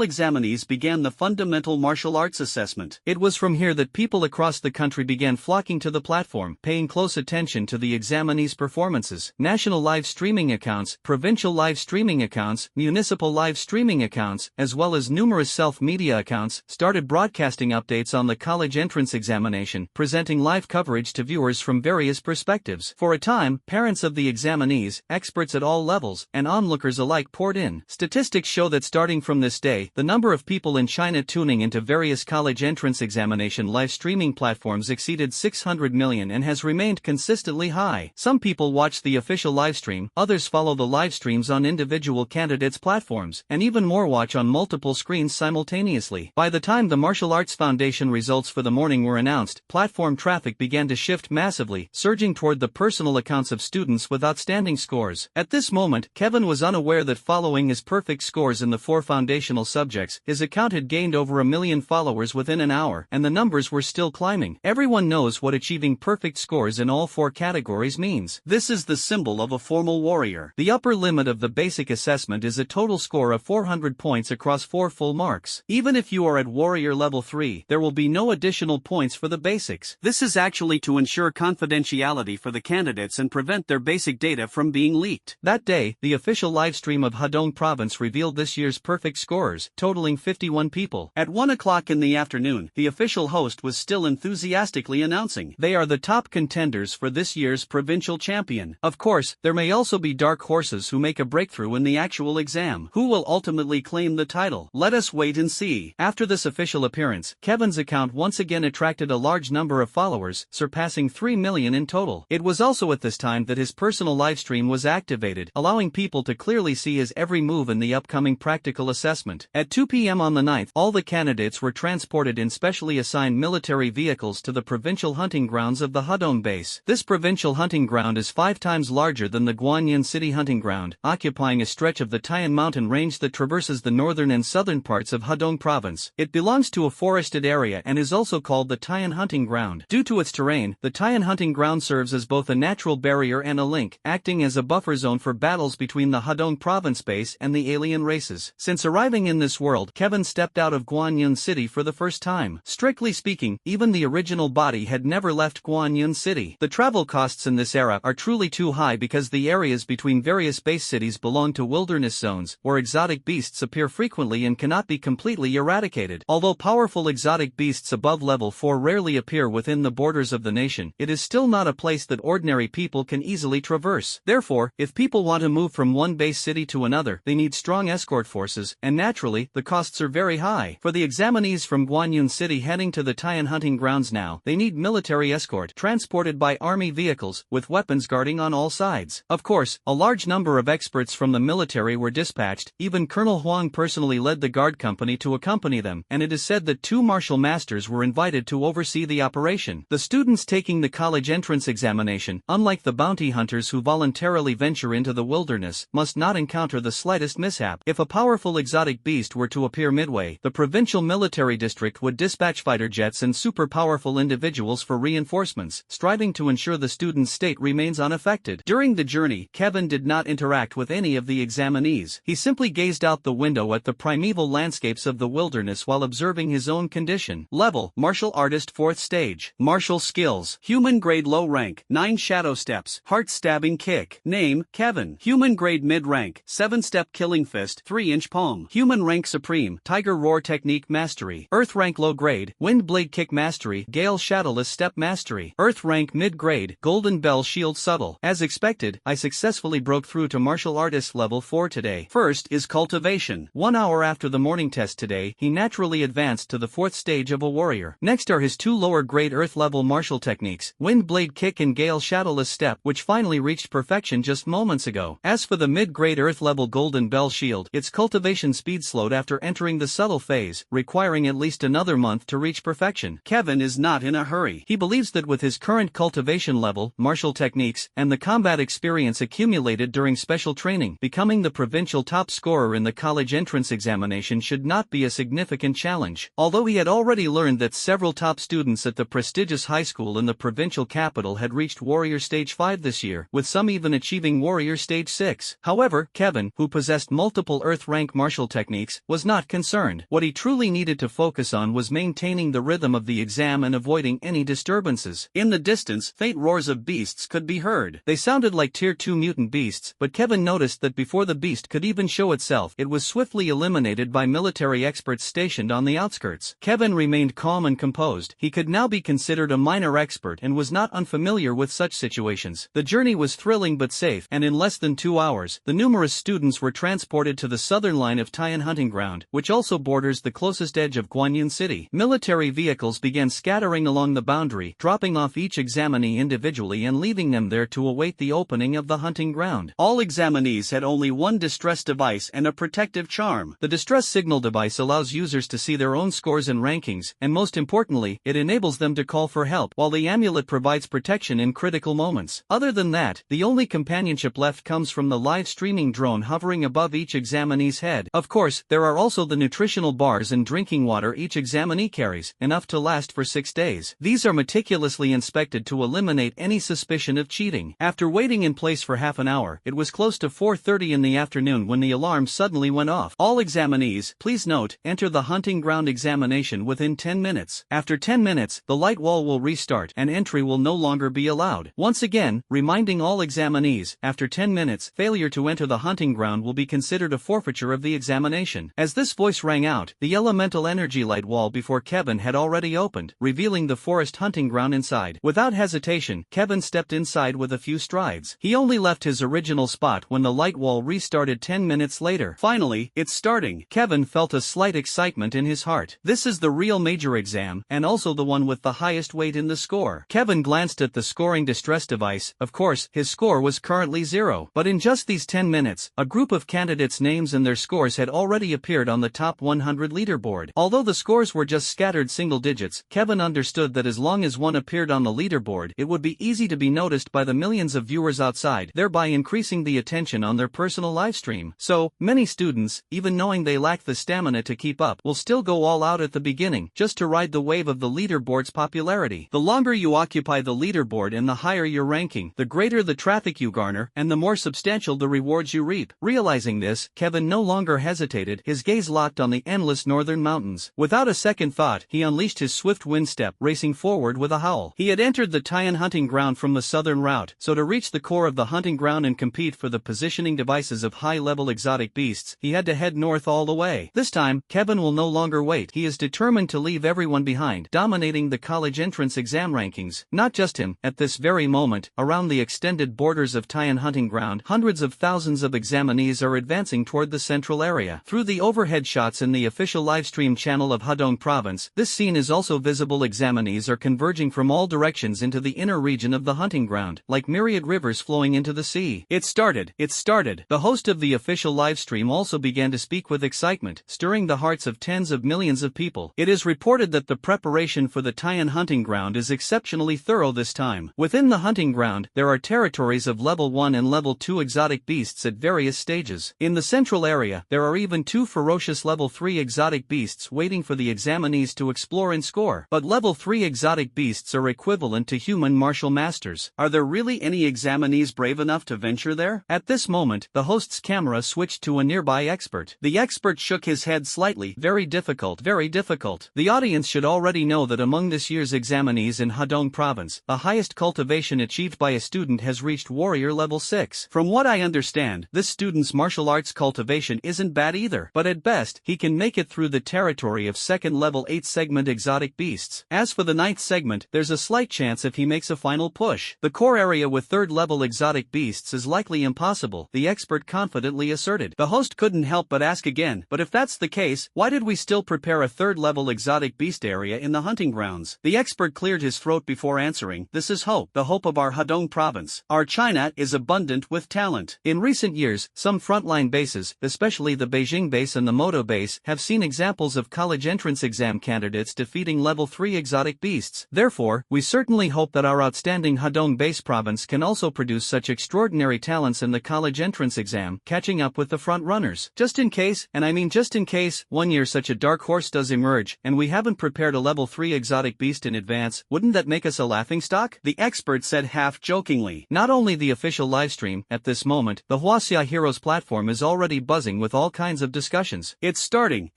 examinees began the fundamental martial arts assessment. It was from here that people across the country began flocking to the platform, paying close attention to the examinees' performances. National live streaming accounts, provincial live streaming accounts, municipal live streaming accounts, as well as numerous self-media accounts, started broadcasting updates on the college entrance examination, presenting live coverage to viewers from various perspectives. For a time, parents of the examinees, experts at all levels, and onlookers alike poured in. Statistics show that starting from this day, the number of people in China tuning into various college entrance examination live streaming platforms exceeded 600 million and has remained consistently high. Some people watch the official livestream, others follow the live streams on individual candidates' platforms, and even more watch on multiple screens simultaneously. By the time the Martial Arts Foundation results for the morning were announced, platform traffic began to shift massively, surging toward the personal accounts of students with outstanding scores. At this moment, Kevin was unaware that following his perfect scores in the 4 foundational subjects, his account had gained over 1 million followers within an hour, and the numbers were still climbing. Everyone knows what achieving perfect scores in all 4 categories means. This is the symbol of a formal warrior. The upper limit of the basic assessment is a total score of 400 points across 4 full marks. Even if you are at Warrior Level 3, there will be no additional points for the basics. This is actually to ensure confidentiality for the candidates and prevent their basic data from being leaked. That day, the official livestream of Hadong Province revealed this year's perfect scorers, totaling 51 people. At 1 o'clock in the afternoon, the official host was still enthusiastically announcing they are the top contenders for this year's provincial champion. Of course, there may also be dark horses who make a breakthrough in the actual exam. Who will ultimately claim the title? Let us wait and see. After this official appearance, Kevin's account once again attracted a large number of followers, surpassing 3 million in total. It was also at this time that his personal livestream was activated, allowing people to clearly see his every move in the upcoming practical assessment. At 2 p.m. on the 9th, all the candidates were transported in specially assigned military vehicles to the provincial hunting grounds of the Hadong base. This provincial hunting ground is 5 times larger than the Guanyin City hunting ground, occupying a stretch of the Tayan mountain range that traverses the northern and southern parts of Hadong province. It belongs to a forested area and is also called the Tayan hunting ground. Due to its terrain, the Tayan hunting ground serves as both a natural barrier and a link, acting as a buffer zone for battles between the Hadong province base and the alien races. Since arriving in this world, Kevin stepped out of Guanyin City for the first time. Strictly speaking, even the original body had never left Guanyin City. The travel costs in this era are truly too high because the areas between various base cities belong to wilderness zones, where exotic beasts appear frequently and cannot be completely eradicated. Although powerful exotic beasts above level 4 rarely appear within the borders of the nation, it is still not a place that ordinary people can easily traverse. Therefore, if people want to move from one base city to another, they need strong escort forces, and naturally, the costs are very high. For the examinees from Guanyin City heading to the Tayan hunting grounds now, they need military escort, transported by army vehicles, with weapons guarding on all sides. Of course, a large number of experts from the military were dispatched, even Colonel Huang personally led the guard company to accompany them, and it is said that 2 martial masters were invited to oversee the operation. The students taking the college entrance examination, unlike the bounty hunters who voluntarily venture into the wilderness, must not encounter the slightest mishap. If a powerful exotic beast were to appear midway, the provincial military district would dispatch fighter jets and super-powerful individuals for reinforcements, striving to ensure the student's state remains unaffected. During the journey, Kevin did not interact with any of the examinees. He simply gazed out the window at the primeval landscapes of the wilderness while observing his own condition. Level: Martial Artist 4th Stage. Martial Skills: Human Grade Low Rank, 9 Shadow Steps, Heart Stabbing Kick. Name: Kevin. Human Grade Mid Rank, 7-Step Killing Fist, 3-inch Palm. Human Rank Supreme, Tiger Roar Technique Mastery. Earth Rank Low Grade, Wind Blade Kick Mastery, Gale Shadowless Step Mastery. Earth Rank Mid Grade, Golden Bell Shield Subtle. As expected, I successfully broke through to Martial Artist Level 4 today. First is Cultivation. 1 hour after the morning test today, he naturally advanced to the 4th stage of a warrior. Next are his 2 lower grade Earth level martial techniques, Wind Blade Kick and Gale Shadowless Step, which finally reached perfection just moments ago. As for the mid-grade Earth level Golden Bell Shield, its cultivation speed slowed after entering the subtle phase, requiring at least another month to reach perfection. Kevin is not in a hurry. He believes that with his current cultivation level, martial techniques, and the combat experience accumulated during special training, becoming the provincial top scorer in the college entrance examination should not be a significant challenge. Although he had already learned that several top students at the prestigious high school in the provincial capital had reached Warrior Stage 5 this year, with some even achieving Warrior Stage 6. However, Kevin, who possessed multiple Earth rank martial techniques, was not concerned. What he truly needed to focus on was maintaining the rhythm of the exam and avoiding any disturbances. In the distance, faint roars of beasts could be heard. They sounded like Tier 2 mutant beasts, but Kevin noticed that before the beast could even show itself, it was swiftly eliminated by military experts stationed on the outskirts. Kevin remained calm and composed. He could now be considered a minor expert and was not unfamiliar with such situations. The journey was thrilling but safe, and in less than 2 hours, the numerous students were transported to the southern line of Tayan hunting ground, which also borders the closest edge of Guanyin City. Military vehicles began scattering along the boundary, dropping off each examinee individually and leaving them there to await the opening of the hunting ground. All examinees had only one distress device and a protective charm. The distress signal device allows users to see their own scores and rankings, and most importantly, it enables them to call for help, while the amulet provides protection in critical moments. Other than that, the only companionship left comes from the live streaming drone hovering above each examinee's head. Of course, there are also the nutritional bars and drinking water each examinee carries, enough to last for 6 days. These are meticulously inspected to eliminate any suspicion of cheating. After waiting in place for half an hour, it was close to 4:30 in the afternoon when the alarm suddenly went off. All examinees, please note, enter the hunting ground examination within 10 minutes. After 10 minutes, the light wall will restart and entry will no longer be allowed. Once again, reminding all examinees, after 10 minutes, failure to enter the hunting ground will be considered a forfeiture of the examination. As this voice rang out, the elemental energy light wall before Kevin had already opened, revealing the forest hunting ground inside. Without hesitation, Kevin stepped inside with a few strides. He only left his original spot when the light wall restarted 10 minutes later. Finally, it's starting. Kevin felt a slight excitement in his heart. This is the real major exam, and also the one with the highest weight in the score. Kevin glanced at the scoring distress device. Of course, his score was currently 0. But in just these 10 minutes, a group of candidates' names and their scores had already appeared on the top 100 leaderboard. Although the scores were just scattered single digits, Kevin understood that as long as one appeared on the leaderboard, it would be easy to be noticed by the millions of viewers outside, thereby increasing the attention on their personal livestream. So, many students, even knowing they lack the stamina to keep up, will still go all out at the beginning, just to ride the wave of the leaderboard's popularity. The longer you occupy the leaderboard and the higher your ranking, the greater the traffic you garner, and the more substantial the rewards you reap. Realizing this, Kevin no longer hesitated, his gaze locked on the endless northern mountains. Without a second thought, he unleashed his swift wind step, racing forward with a howl. He had entered the Tian hunting ground from the southern route, so to reach the core of the hunting ground and compete for the positioning devices of high-level exotic beasts, he had to head north all the way. This time, Kevin will no longer wait. He is determined to leave everyone behind, dominating the college entrance exam rankings. Not just him. At this very moment, around the extended borders of Tian hunting ground, hundreds of thousands of examinees are advancing toward the central area. Through the overhead shots in the official livestream channel of Hadong province, this scene is also visible. Examinees are converging from all directions into the inner region of the hunting ground, like myriad rivers flowing into the sea. It started. The host of the official livestream also began to speak with excitement, stirring the hearts of tens of millions of people. It is reported that the preparation for the Tian hunting ground is exceptionally thorough this time. Within the hunting ground, there are territories of level 1 and level 2 exotic beasts at various stages. In the central area, there are even 2 ferocious level 3 exotic beasts waiting for the examinees to explore and score. But level 3 exotic beasts are equivalent to human martial masters. Are there really any examinees brave enough to venture there? At this moment, the host's camera switched to a nearby expert. The expert shook his head slightly. Very difficult. The audience should already know that among this year's examinees in Hadong province, the highest cultivation achieved by a student has reached warrior level 6. From what I understand, this student's martial arts cultivation isn't bad either, but at best, he can make it through the territory of second level 8 segment exotic beasts. As for the 9th segment, there's a slight chance if he makes a final push. The core area with 3rd level exotic beasts is likely impossible, the expert confidently asserted. The host couldn't help but ask again, but if that's the case, why did we still prepare a 3rd level exotic beast area in the hunting grounds? The expert cleared his throat before answering. This is hope, the hope of our Hadong province. Our China is abundant with talent. In recent years, some frontline bases, especially the Beijing base and the Moto base, have seen examples of college entrance exam candidates defeating level 3 exotic beasts. Therefore, we certainly hope that our outstanding Hadong base province can also produce such extraordinary talents in the college entrance exam, catching up with the front runners. Just in case, and I mean just in case, one year such a dark horse does emerge, and we haven't prepared a level 3 exotic beast in advance, wouldn't that make us a laughingstock? The expert said half-jokingly. Not only the official livestream, at this moment, the Huaxia Heroes platform is already buzzing with all kinds of discussions. It's starting.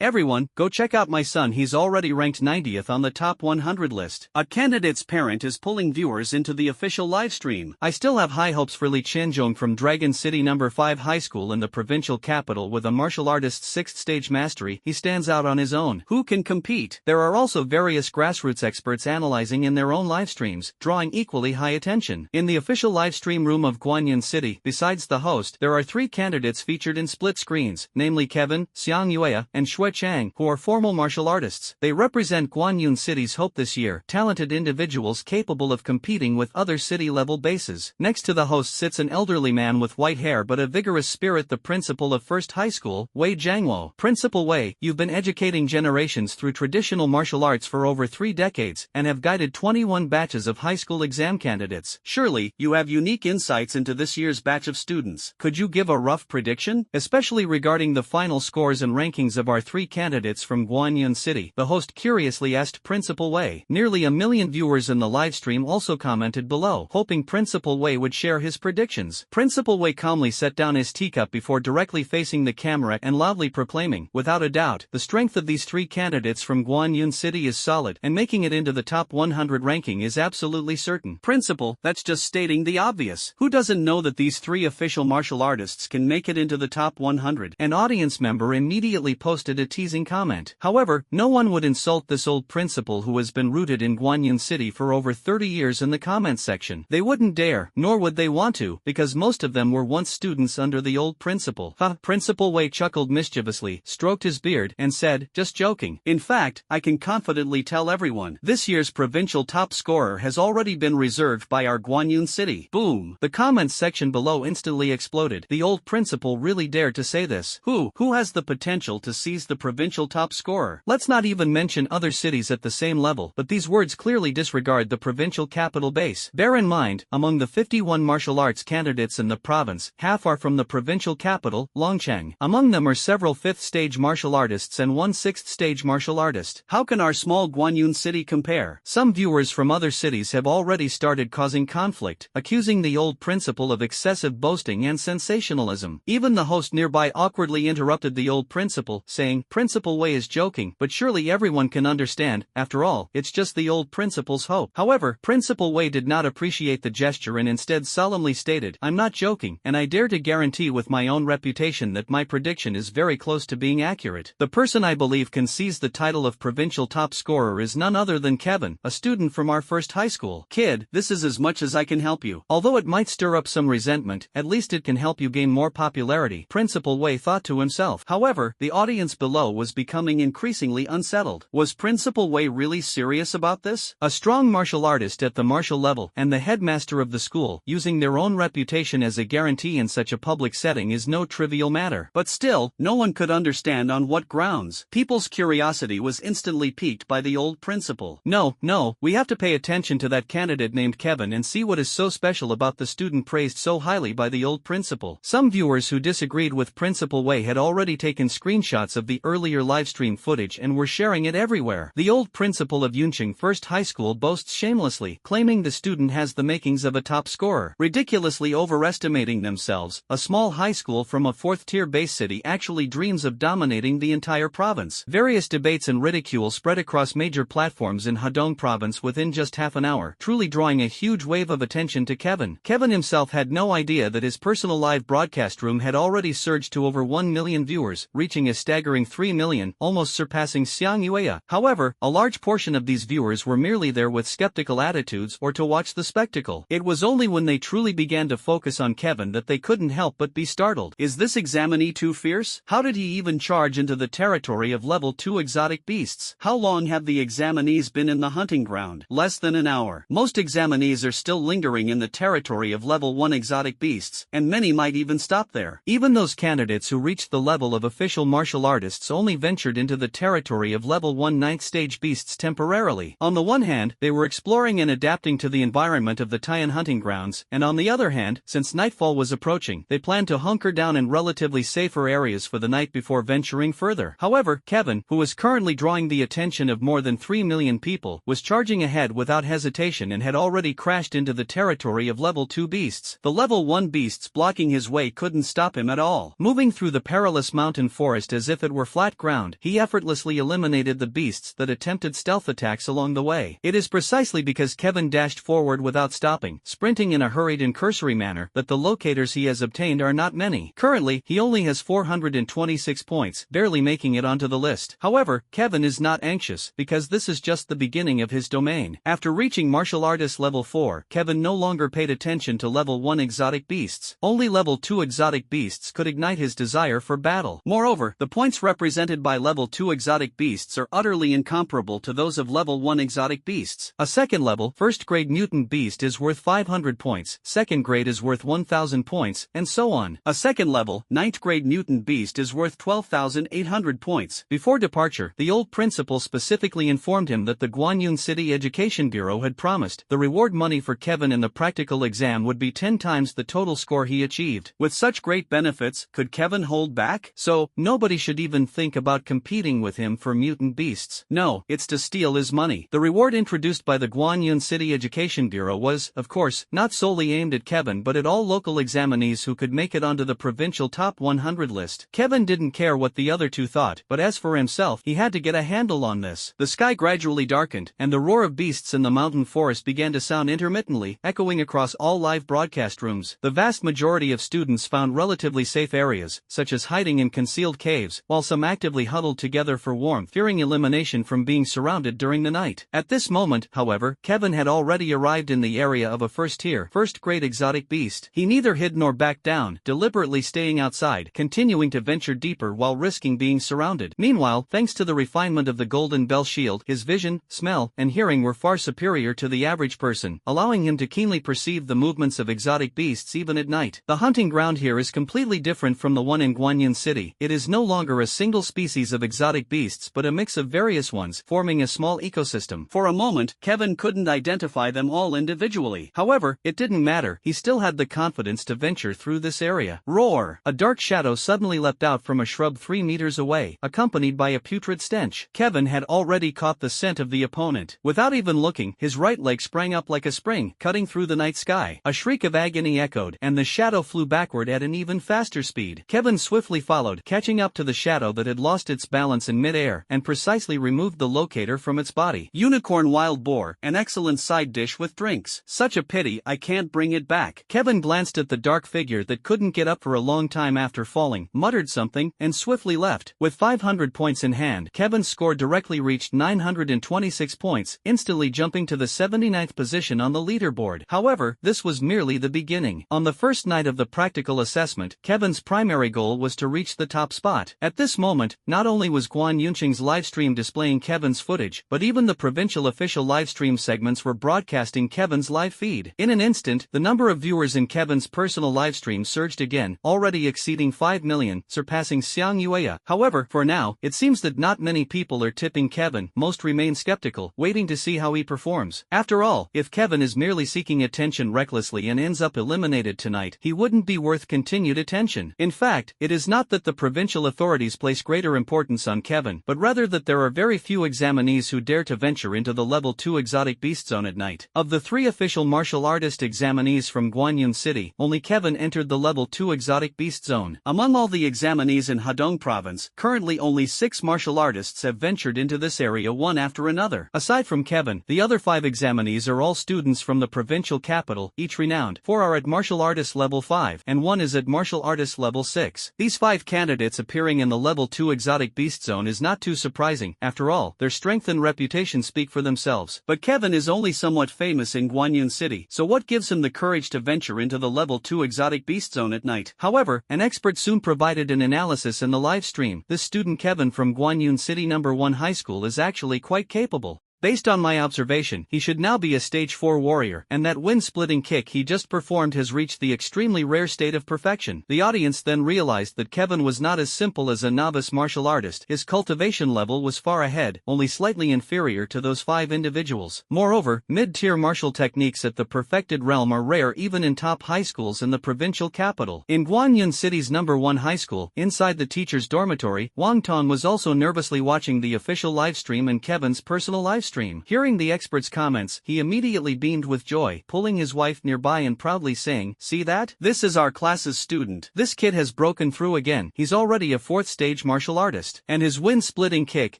Everyone, go check out my son, he's already ranked 90th on the top 100 list. A candidate's parent is pulling viewers into the official livestream. I still have high hopes for Li Qianzhong from Dragon City No. 5 High School in the provincial capital. With a martial artist's 6th stage mastery, he stands out on his own. Who can compete? There are also various grassroots experts analyzing in their own livestreams, drawing equally high attention. In the official livestream room of Guanyin City, besides the host, there are 3 candidates featured in split screens, namely Kevin, Xiang Yue, and Shui Chang, who are formal martial artists. They represent Guanyin City's hope this year, talented individuals capable of competing with other city-level bases. Next to the host sits an elderly man with white hair but a vigorous spirit, the principal of First High School, Wei Jiangwo. Principal Wei, you've been educating generations through traditional martial arts for over 3 decades, and have guided 21 batches of high school exam candidates. Surely, you have unique insights into this year's batch of students. Could you give a rough prediction? Especially regarding the final scores and rankings of our 3 candidates from Guanyin City, the host curiously asked Principal Wei. Nearly 1 million viewers in the livestream also commented below, hoping Principal Wei would share his predictions. Principal Wei calmly set down his teacup before directly facing the camera and loudly proclaiming, with without a doubt, the strength of these three candidates from Guanyun City is solid, and making it into the top 100 ranking is absolutely certain. Principal, that's just stating the obvious. Who doesn't know that these three official martial artists can make it into the top 100? An audience member immediately posted a teasing comment. However, no one would insult this old principal who has been rooted in Guanyun City for over 30 years in the comments section. They wouldn't dare, nor would they want to, because most of them were once students under the old principal. Ha! Principal Wei chuckled mischievously, stroked his beard, and said, just joking. In fact, I can confidently tell everyone, this year's provincial top scorer has already been reserved by our Guanyun City. Boom! The comments section below instantly exploded. The old principal really dared to say this. Who has the potential to seize the provincial top scorer? Let's not even mention other cities at the same level, but these words clearly disregard the provincial capital base. Bear in mind, among the 51 martial arts candidates in the province, half are from the provincial capital, Longcheng. Among them are several 5th stage martial artists and one 6th stage martial artist. How can our small Guanyun City compare? Some viewers from other cities have already started causing conflict, accusing the old principal of excessive boasting and sensationalism. Even the host nearby awkwardly interrupted the old principal, saying, Principal Wei is joking, but surely everyone can understand, after all, it's just the old principal's hope. However, Principal Wei did not appreciate the gesture and instead solemnly stated, I'm not joking, and I dare to guarantee with my own reputation that my prediction is very close to being accurate. The person I believe can seize the title of provincial top scorer is none other than Kevin, a student from our first high school. Kid, this is as much as I can help you. Although it might stir up some resentment, at least it can help you gain more popularity, Principal Wei thought to himself. However, the audience below was becoming increasingly unsettled. Was Principal Wei really serious about this? A strong martial artist at the martial level and the headmaster of the school, using their own reputation as a guarantee in such a public setting is no trivial matter. But still, no one could understand on what grounds. People's curiosity was instantly piqued by the old principal. No, we have to pay attention to that candidate named Kevin and see what is so special about the student praised so highly by the old principal. Some viewers who disagreed with Principal Wei had already taken screenshots of the earlier livestream footage and were sharing it everywhere. The old principal of Yunqing First High School boasts shamelessly, claiming the student has the makings of a top scorer. Ridiculously overestimating themselves, a small high school from a 4th-tier base city actually dreams of dominating the entire province. Various debates and ridicule spread across major platforms in Hedong province within just half an hour, truly drawing a huge wave of attention to Kevin. Kevin himself had no idea that his personal live broadcast room had already surged to over 1 million viewers, reaching a staggering 3 million, almost surpassing Xiang Yueya. However, a large portion of these viewers were merely there with skeptical attitudes or to watch the spectacle. It was only when they truly began to focus on Kevin that they couldn't help but be startled. Is this examinee too fierce? How did he even charge into the territory of level 2 exotic beasts? How long have the examinees been in the hunting ground? Less than an hour. Most examinees are still lingering in the territory of level 1 exotic beasts, and many might even stop there. Even those candidates who reached the level of official martial artists only ventured into the territory of level 1 9th stage beasts temporarily. On the one hand, they were exploring and adapting to the environment of the Tian hunting grounds, and on the other hand, since nightfall was approaching, they planned to hunker down in relatively safer areas for the night before venturing further. However, Kevin, who was currently drawing the attention of more than 3 million people, was charging ahead without hesitation and had already crashed into the territory of level 2 beasts. The level 1 beasts blocking his way couldn't stop him at all. Moving through the perilous mountain forest as if it were flat ground, he effortlessly eliminated the beasts that attempted stealth attacks along the way. It is precisely because Kevin dashed forward without stopping, sprinting in a hurried and cursory manner, that the locators he has obtained are not many. Currently, he only has 426 points, barely making it onto the list. However, Kevin is not anxious, because this is just the beginning of his domain. After reaching martial artist level 4, Kevin no longer paid attention to level 1 exotic beasts. Only level 2 exotic beasts could ignite his desire for battle. Moreover, the points represented by level 2 exotic beasts are utterly incomparable to those of level 1 exotic beasts. A second level, first grade mutant beast is worth 500 points, second grade is worth 1000 points, and so on. A second level, 9th grade mutant beast is worth 12,800 points. Before departure, the old principal specifically informed him that the Guanyun City Education Bureau had promised the reward money for Kevin in the practical exam would be 10 times the total score he achieved. With such great benefits, could Kevin hold back? So, nobody should even think about competing with him for mutant beasts. No, it's to steal his money. The reward introduced by the Guanyun City Education Bureau was, of course, not solely aimed at Kevin but at all local examinees who could make it onto the provincial top 100 list. Kevin didn't care what what the other two thought, but as for himself, he had to get a handle on this. The sky gradually darkened, and the roar of beasts in the mountain forest began to sound intermittently, echoing across all live broadcast rooms. The vast majority of students found relatively safe areas, such as hiding in concealed caves, while some actively huddled together for warmth, fearing elimination from being surrounded during the night. At this moment, however, Kevin had already arrived in the area of a first-tier, first-grade exotic beast. He neither hid nor backed down, deliberately staying outside, continuing to venture deeper while risking being surrounded. Meanwhile, thanks to the refinement of the Golden Bell Shield, his vision, smell, and hearing were far superior to the average person, allowing him to keenly perceive the movements of exotic beasts even at night. The hunting ground here is completely different from the one in Guanyin City. It is no longer a single species of exotic beasts but a mix of various ones, forming a small ecosystem. For a moment, Kevin couldn't identify them all individually. However, it didn't matter, he still had the confidence to venture through this area. Roar! A dark shadow suddenly leapt out from a shrub 3 meters away, accompanied by a putrid stench. Kevin had already caught the scent of the opponent. Without even looking, his right leg sprang up like a spring, cutting through the night sky. A shriek of agony echoed, and the shadow flew backward at an even faster speed. Kevin swiftly followed, catching up to the shadow that had lost its balance in mid-air, and precisely removed the locator from its body. Unicorn wild boar, an excellent side dish with drinks. Such a pity I can't bring it back. Kevin glanced at the dark figure that couldn't get up for a long time after falling, muttered something, and swiftly left. With 500 points in hand, Kevin's score directly reached 926 points, instantly jumping to the 79th position on the leaderboard. However, this was merely the beginning. On the first night of the practical assessment, Kevin's primary goal was to reach the top spot. At this moment, not only was Guan Yunqing's livestream displaying Kevin's footage, but even the provincial official livestream segments were broadcasting Kevin's live feed. In an instant, the number of viewers in Kevin's personal livestream surged again, already exceeding 5 million, surpassing Xiang Yueya. However, for now, it seems that not many people are tipping Kevin. Most remain skeptical, waiting to see how he performs. After all, if Kevin is merely seeking attention recklessly and ends up eliminated tonight, he wouldn't be worth continued attention. In fact, it is not that the provincial authorities place greater importance on Kevin, but rather that there are very few examinees who dare to venture into the level 2 exotic beast zone at night. Of the 3 official martial artist examinees from Guanyin City, only Kevin entered the level 2 exotic beast zone. Among all the examinees in Hadong province, currently only 6 martial artists have ventured into this area one after another. Aside from Kevin, the other 5 examinees are all students from the provincial capital, each renowned. 4 are at martial artist level 5, and 1 is at martial artist level 6. These 5 candidates appearing in the level 2 exotic beast zone is not too surprising. After all, their strength and reputation speak for themselves. But Kevin is only somewhat famous in Guanyin City, so what gives him the courage to venture into the level 2 exotic beast zone at night? However, an expert soon provided an analysis in the live stream. This student Kevin from Guanyin City No. 1 High School is actually quite capable. Based on my observation, he should now be a stage 4 warrior, and that wind-splitting kick he just performed has reached the extremely rare state of perfection. The audience then realized that Kevin was not as simple as a novice martial artist. His cultivation level was far ahead, only slightly inferior to those 5 individuals. Moreover, mid-tier martial techniques at the perfected realm are rare even in top high schools in the provincial capital. In Guanyin City's No. 1 high school, inside the teacher's dormitory, Wang Tong was also nervously watching the official livestream and Kevin's personal livestream. Hearing the expert's comments, he immediately beamed with joy, pulling his wife nearby and proudly saying, "See that? This is our class's student. This kid has broken through again. He's already a 4th stage martial artist. And his wind-splitting kick,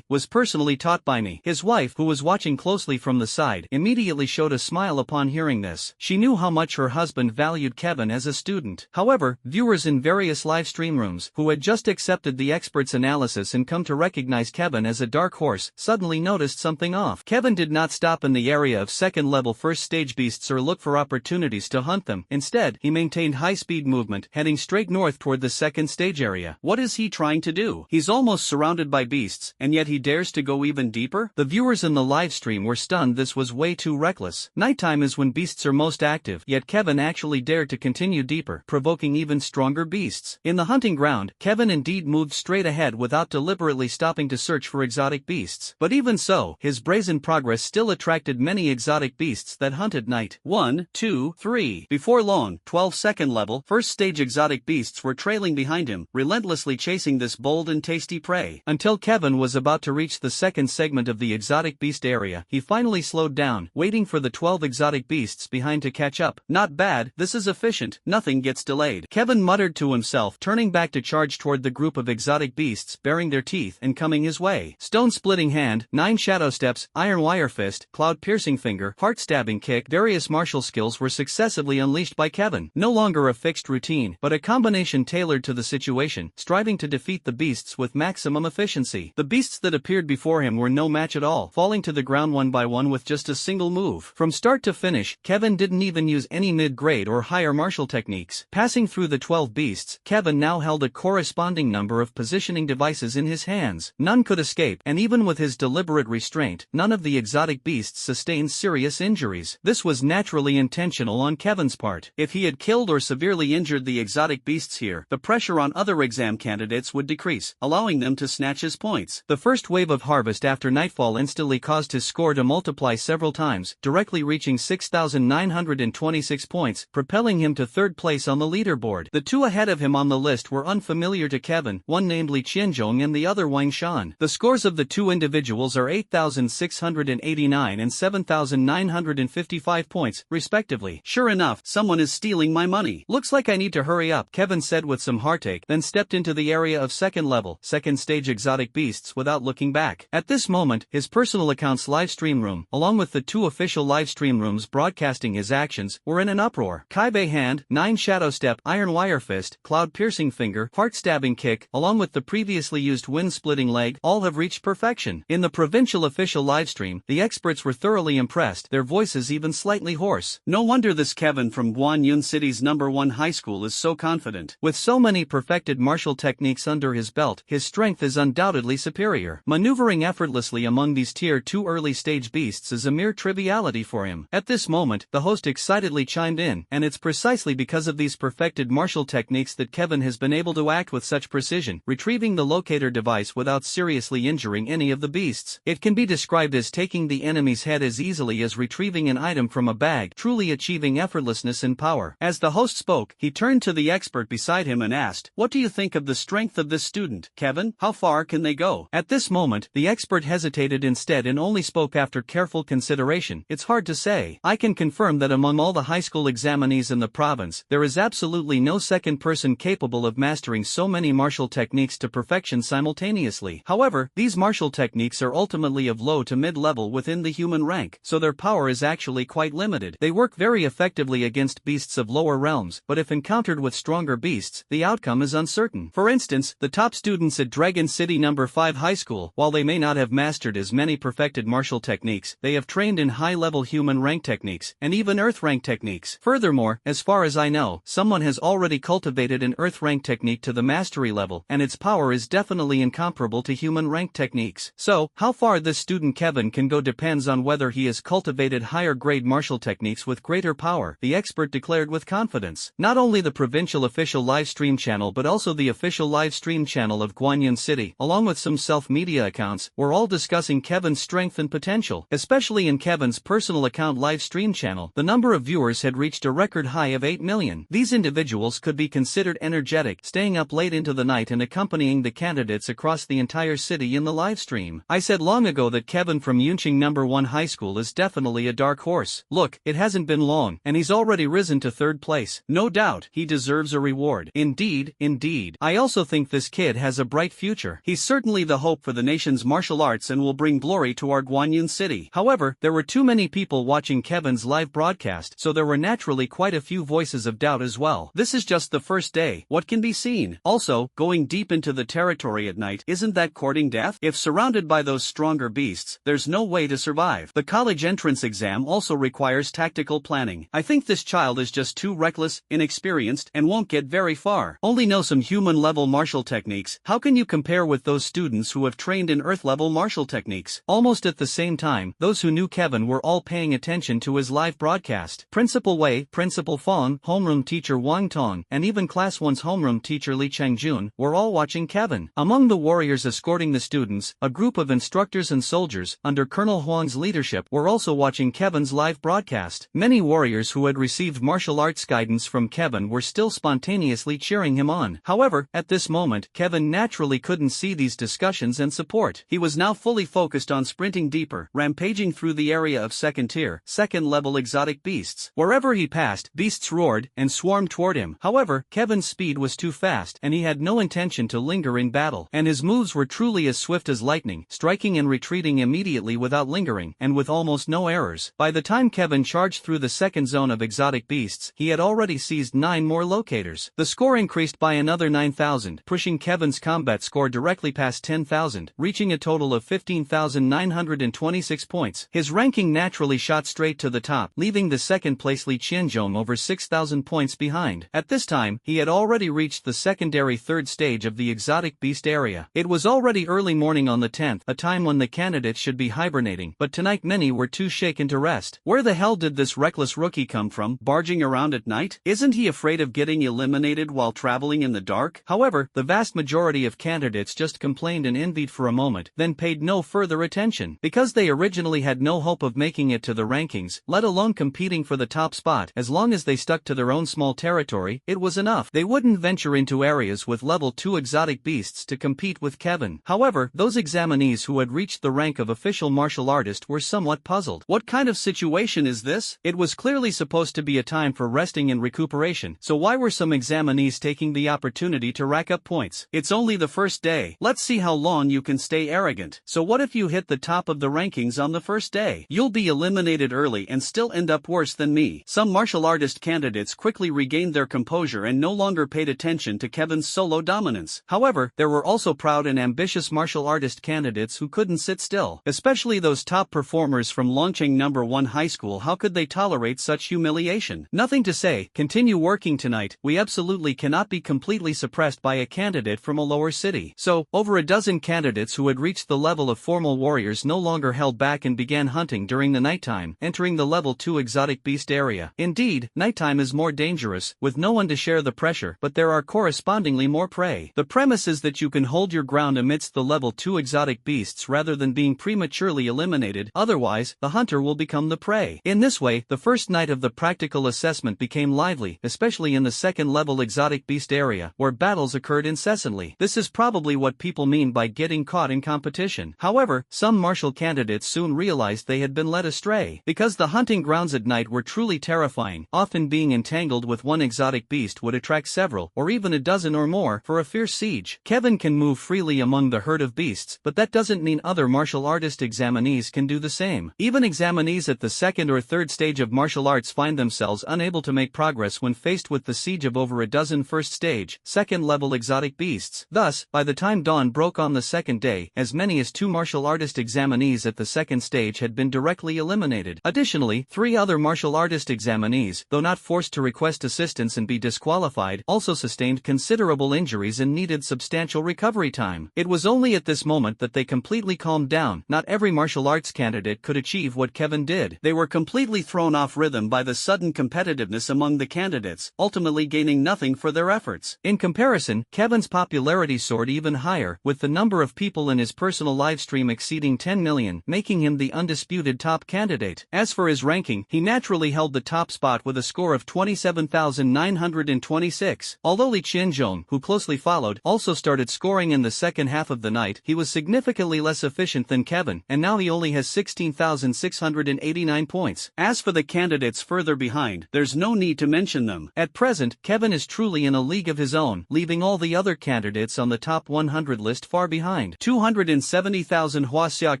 was personally taught by me." His wife, who was watching closely from the side, immediately showed a smile upon hearing this. She knew how much her husband valued Kevin as a student. However, viewers in various live stream rooms, who had just accepted the expert's analysis and come to recognize Kevin as a dark horse, suddenly noticed something off. Kevin did not stop in the area of second-level first-stage beasts or look for opportunities to hunt them. Instead, he maintained high-speed movement, heading straight north toward the second-stage area. What is he trying to do? He's almost surrounded by beasts, and yet he dares to go even deeper? The viewers in the live stream were stunned. This was way too reckless. Nighttime is when beasts are most active, yet Kevin actually dared to continue deeper, provoking even stronger beasts. In the hunting ground, Kevin indeed moved straight ahead without deliberately stopping to search for exotic beasts. But even so, his brazen progress still attracted many exotic beasts that hunt at night. 1, 2, 3. Before long, 12-second level, first stage exotic beasts were trailing behind him, relentlessly chasing this bold and tasty prey. Until Kevin was about to reach the second segment of the exotic beast area, he finally slowed down, waiting for the 12 exotic beasts behind to catch up. Not bad, this is efficient, nothing gets delayed. Kevin muttered to himself, turning back to charge toward the group of exotic beasts, baring their teeth and coming his way. Stone-splitting hand, 9 shadow steps, iron wire fist, cloud-piercing finger, heart-stabbing kick, various martial skills were successively unleashed by Kevin. No longer a fixed routine, but a combination tailored to the situation, striving to defeat the beasts with maximum efficiency. The beasts that appeared before him were no match at all, falling to the ground one by one with just a single move. From start to finish, Kevin didn't even use any mid-grade or higher martial techniques. Passing through the 12 beasts, Kevin now held a corresponding number of positioning devices in his hands. None could escape, and even with his deliberate restraint, none of the exotic beasts sustained serious injuries. This was naturally intentional on Kevin's part. If he had killed or severely injured the exotic beasts here, the pressure on other exam candidates would decrease, allowing them to snatch his points. The first wave of harvest after nightfall instantly caused his score to multiply several times, directly reaching 6,926 points, propelling him to third place on the leaderboard. The two ahead of him on the list were unfamiliar to Kevin, one named Li Qianzhong and the other Wang Shan. The scores of the two individuals are 8,689 and 7,955 points, respectively. Sure enough, someone is stealing my money. Looks like I need to hurry up, Kevin said with some heartache, then stepped into the area of second level, second stage exotic beasts without looking back. At this moment, his personal account's live stream room, along with the two official live stream rooms broadcasting his actions, were in an uproar. Kaibei hand, 9 shadow step, iron wire fist, cloud piercing finger, heart stabbing kick, along with the previously used wind splitting leg, all have reached perfection. In the provincial official livestream, the experts were thoroughly impressed, their voices even slightly hoarse. No wonder this Kevin from Guanyun City's #1 high school is so confident. With so many perfected martial techniques under his belt, his strength is undoubtedly superior. Maneuvering effortlessly among these tier 2 early stage beasts is a mere triviality for him. At this moment, the host excitedly chimed in, and it's precisely because of these perfected martial techniques that Kevin has been able to act with such precision, retrieving the locator device without seriously injuring any of the beasts. It can be described as taking the enemy's head as easily as retrieving an item from a bag, truly achieving effortlessness and power. As the host spoke, he turned to the expert beside him and asked, "What do you think of the strength of this student, Kevin? How far can they go?" At this moment, the expert hesitated instead and only spoke after careful consideration. "It's hard to say. I can confirm that among all the high school examinees in the province, there is absolutely no second person capable of mastering so many martial techniques to perfection simultaneously. However, these martial techniques are ultimately of low to mid-level within the human rank, so their power is actually quite limited. They work very effectively against beasts of lower realms, but if encountered with stronger beasts, the outcome is uncertain. For instance, the top students at Dragon City #5 High School, while they may not have mastered as many perfected martial techniques, they have trained in high-level human rank techniques, and even earth rank techniques. Furthermore, as far as I know, someone has already cultivated an earth rank technique to the mastery level, and its power is definitely incomparable to human rank techniques. So, how far this student Kevin can go depends on whether he has cultivated higher grade martial techniques with greater power, the expert declared with confidence. Not only the provincial official live stream channel but also the official live stream channel of Guanyun City, along with some self-media accounts, were all discussing Kevin's strength and potential. Especially in Kevin's personal account live stream channel, the number of viewers had reached a record high of 8 million. These individuals could be considered energetic, staying up late into the night and accompanying the candidates across the entire city in the live stream. I said long ago that Kevin from Yunqing #1 High School is definitely a dark horse. Look, it hasn't been long, and he's already risen to third place. No doubt, he deserves a reward. Indeed, indeed. I also think this kid has a bright future. He's certainly the hope for the nation's martial arts and will bring glory to our Guanyun City. However, there were too many people watching Kevin's live broadcast, so there were naturally quite a few voices of doubt as well. This is just the first day. What can be seen? Also, going deep into the territory at night, isn't that courting death? If surrounded by those stronger beasts, there's no way to survive. The college entrance exam also requires tactical planning. I think this child is just too reckless, inexperienced, and won't get very far. Only know some human-level martial techniques. How can you compare with those students who have trained in earth-level martial techniques? Almost at the same time, those who knew Kevin were all paying attention to his live broadcast. Principal Wei, Principal Fong, homeroom teacher Wang Tong, and even Class 1's homeroom teacher Li Changjun were all watching Kevin. Among the warriors escorting the students, a group of instructors and soldiers, under Colonel Huang's leadership, were also watching Kevin's live broadcast. Many warriors who had received martial arts guidance from Kevin were still spontaneously cheering him on. However, at this moment, Kevin naturally couldn't see these discussions and support. He was now fully focused on sprinting deeper, rampaging through the area of second-tier, second-level exotic beasts. Wherever he passed, beasts roared and swarmed toward him. However, Kevin's speed was too fast, and he had no intention to linger in battle, and his moves were truly as swift as lightning, striking and retreating immediately without lingering, and with almost no errors. By the time Kevin charged through the second zone of exotic beasts, he had already seized 9 more locators. The score increased by another 9,000, pushing Kevin's combat score directly past 10,000, reaching a total of 15,926 points. His ranking naturally shot straight to the top, leaving the second-place Li Qianzhong over 6,000 points behind. At this time, he had already reached the secondary third stage of the exotic beast area. It was already early morning on the 10th, a time when the candidates should be hibernating, but tonight many were too shaken to rest. Where the hell did this reckless rookie come from, barging around at night? Isn't he afraid of getting eliminated while traveling in the dark? However, the vast majority of candidates just complained and envied for a moment, then paid no further attention. Because they originally had no hope of making it to the rankings, let alone competing for the top spot, as long as they stuck to their own small territory, it was enough. They wouldn't venture into areas with level 2 exotic beasts to compete with Kevin. However, those examinees who had reached the rank of official martial artist were somewhat puzzled. What kind of situation is this? It was clearly supposed to be a time for resting and recuperation, so why were some examinees taking the opportunity to rack up points? It's only the first day. Let's see how long you can stay arrogant. So what if you hit the top of the rankings on the first day? You'll be eliminated early and still end up worse than me. Some martial artist candidates quickly regained their composure and no longer paid attention to Kevin's solo dominance. However, there were also proud and ambitious martial artist candidates who couldn't sit still. Especially those top performers from Longcheng No. 1 High School. How could they tolerate such humiliation? Nothing to say, continue working tonight. We absolutely cannot be completely suppressed by a candidate from a lower city. So, over a dozen candidates who had reached the level of formal warriors no longer held back and began hunting during the nighttime, entering the level 2 exotic beast area. Indeed, nighttime is more dangerous, with no one to share the pressure, but there are correspondingly more prey. The premise is that you can hold your ground amidst the level 2 exotic beasts rather than being prematurely eliminated, otherwise, the hunter will become the prey. In this way, the first night of the practical assessment became lively, especially in the second level exotic beast area, where battles occurred incessantly. This is probably what people mean by getting caught in competition. However, some martial candidates soon realized they had been led astray, because the hunting grounds at night were truly terrifying. Often being entangled with one exotic beast would attract several, or even a dozen or more, for a fierce siege. Kevin can move freely among the herd of beasts, but that doesn't mean other martial artist examinees can do the same. Even examinees at the second or third stage of martial arts find themselves unable to make progress when faced with the siege of over a dozen first stage, second level exotic beasts. Thus, by the time dawn broke on the second day, as many as 2 martial artist examinees at the second stage had been directly eliminated. Additionally, 3 other martial artist examinees, though not forced to request assistance and be disqualified, also sustained considerable injuries and needed substantial recovery time. It was only at this moment that they completely calmed down. Not every martial arts candidate could achieve what Kevin did. They were completely thrown off rhythm by the sudden competitiveness among the candidates, ultimately gaining nothing for their efforts. In comparison, Kevin's popularity soared even higher, with the number of people in his personal livestream exceeding 10 million, making him the undisputed top candidate. As for his ranking, he naturally held the top spot with a score of 27,926. Although Li Qianzhong, who closely followed, also started scoring in the second half of the night, he was significantly less efficient than Kevin, and now he only has 16,689 points. As for the candidates further behind, there's no need to mention them. At present, Kevin is truly in a league of his own, leaving all the other candidates on the top 100 list far behind. 270,000 Huaxia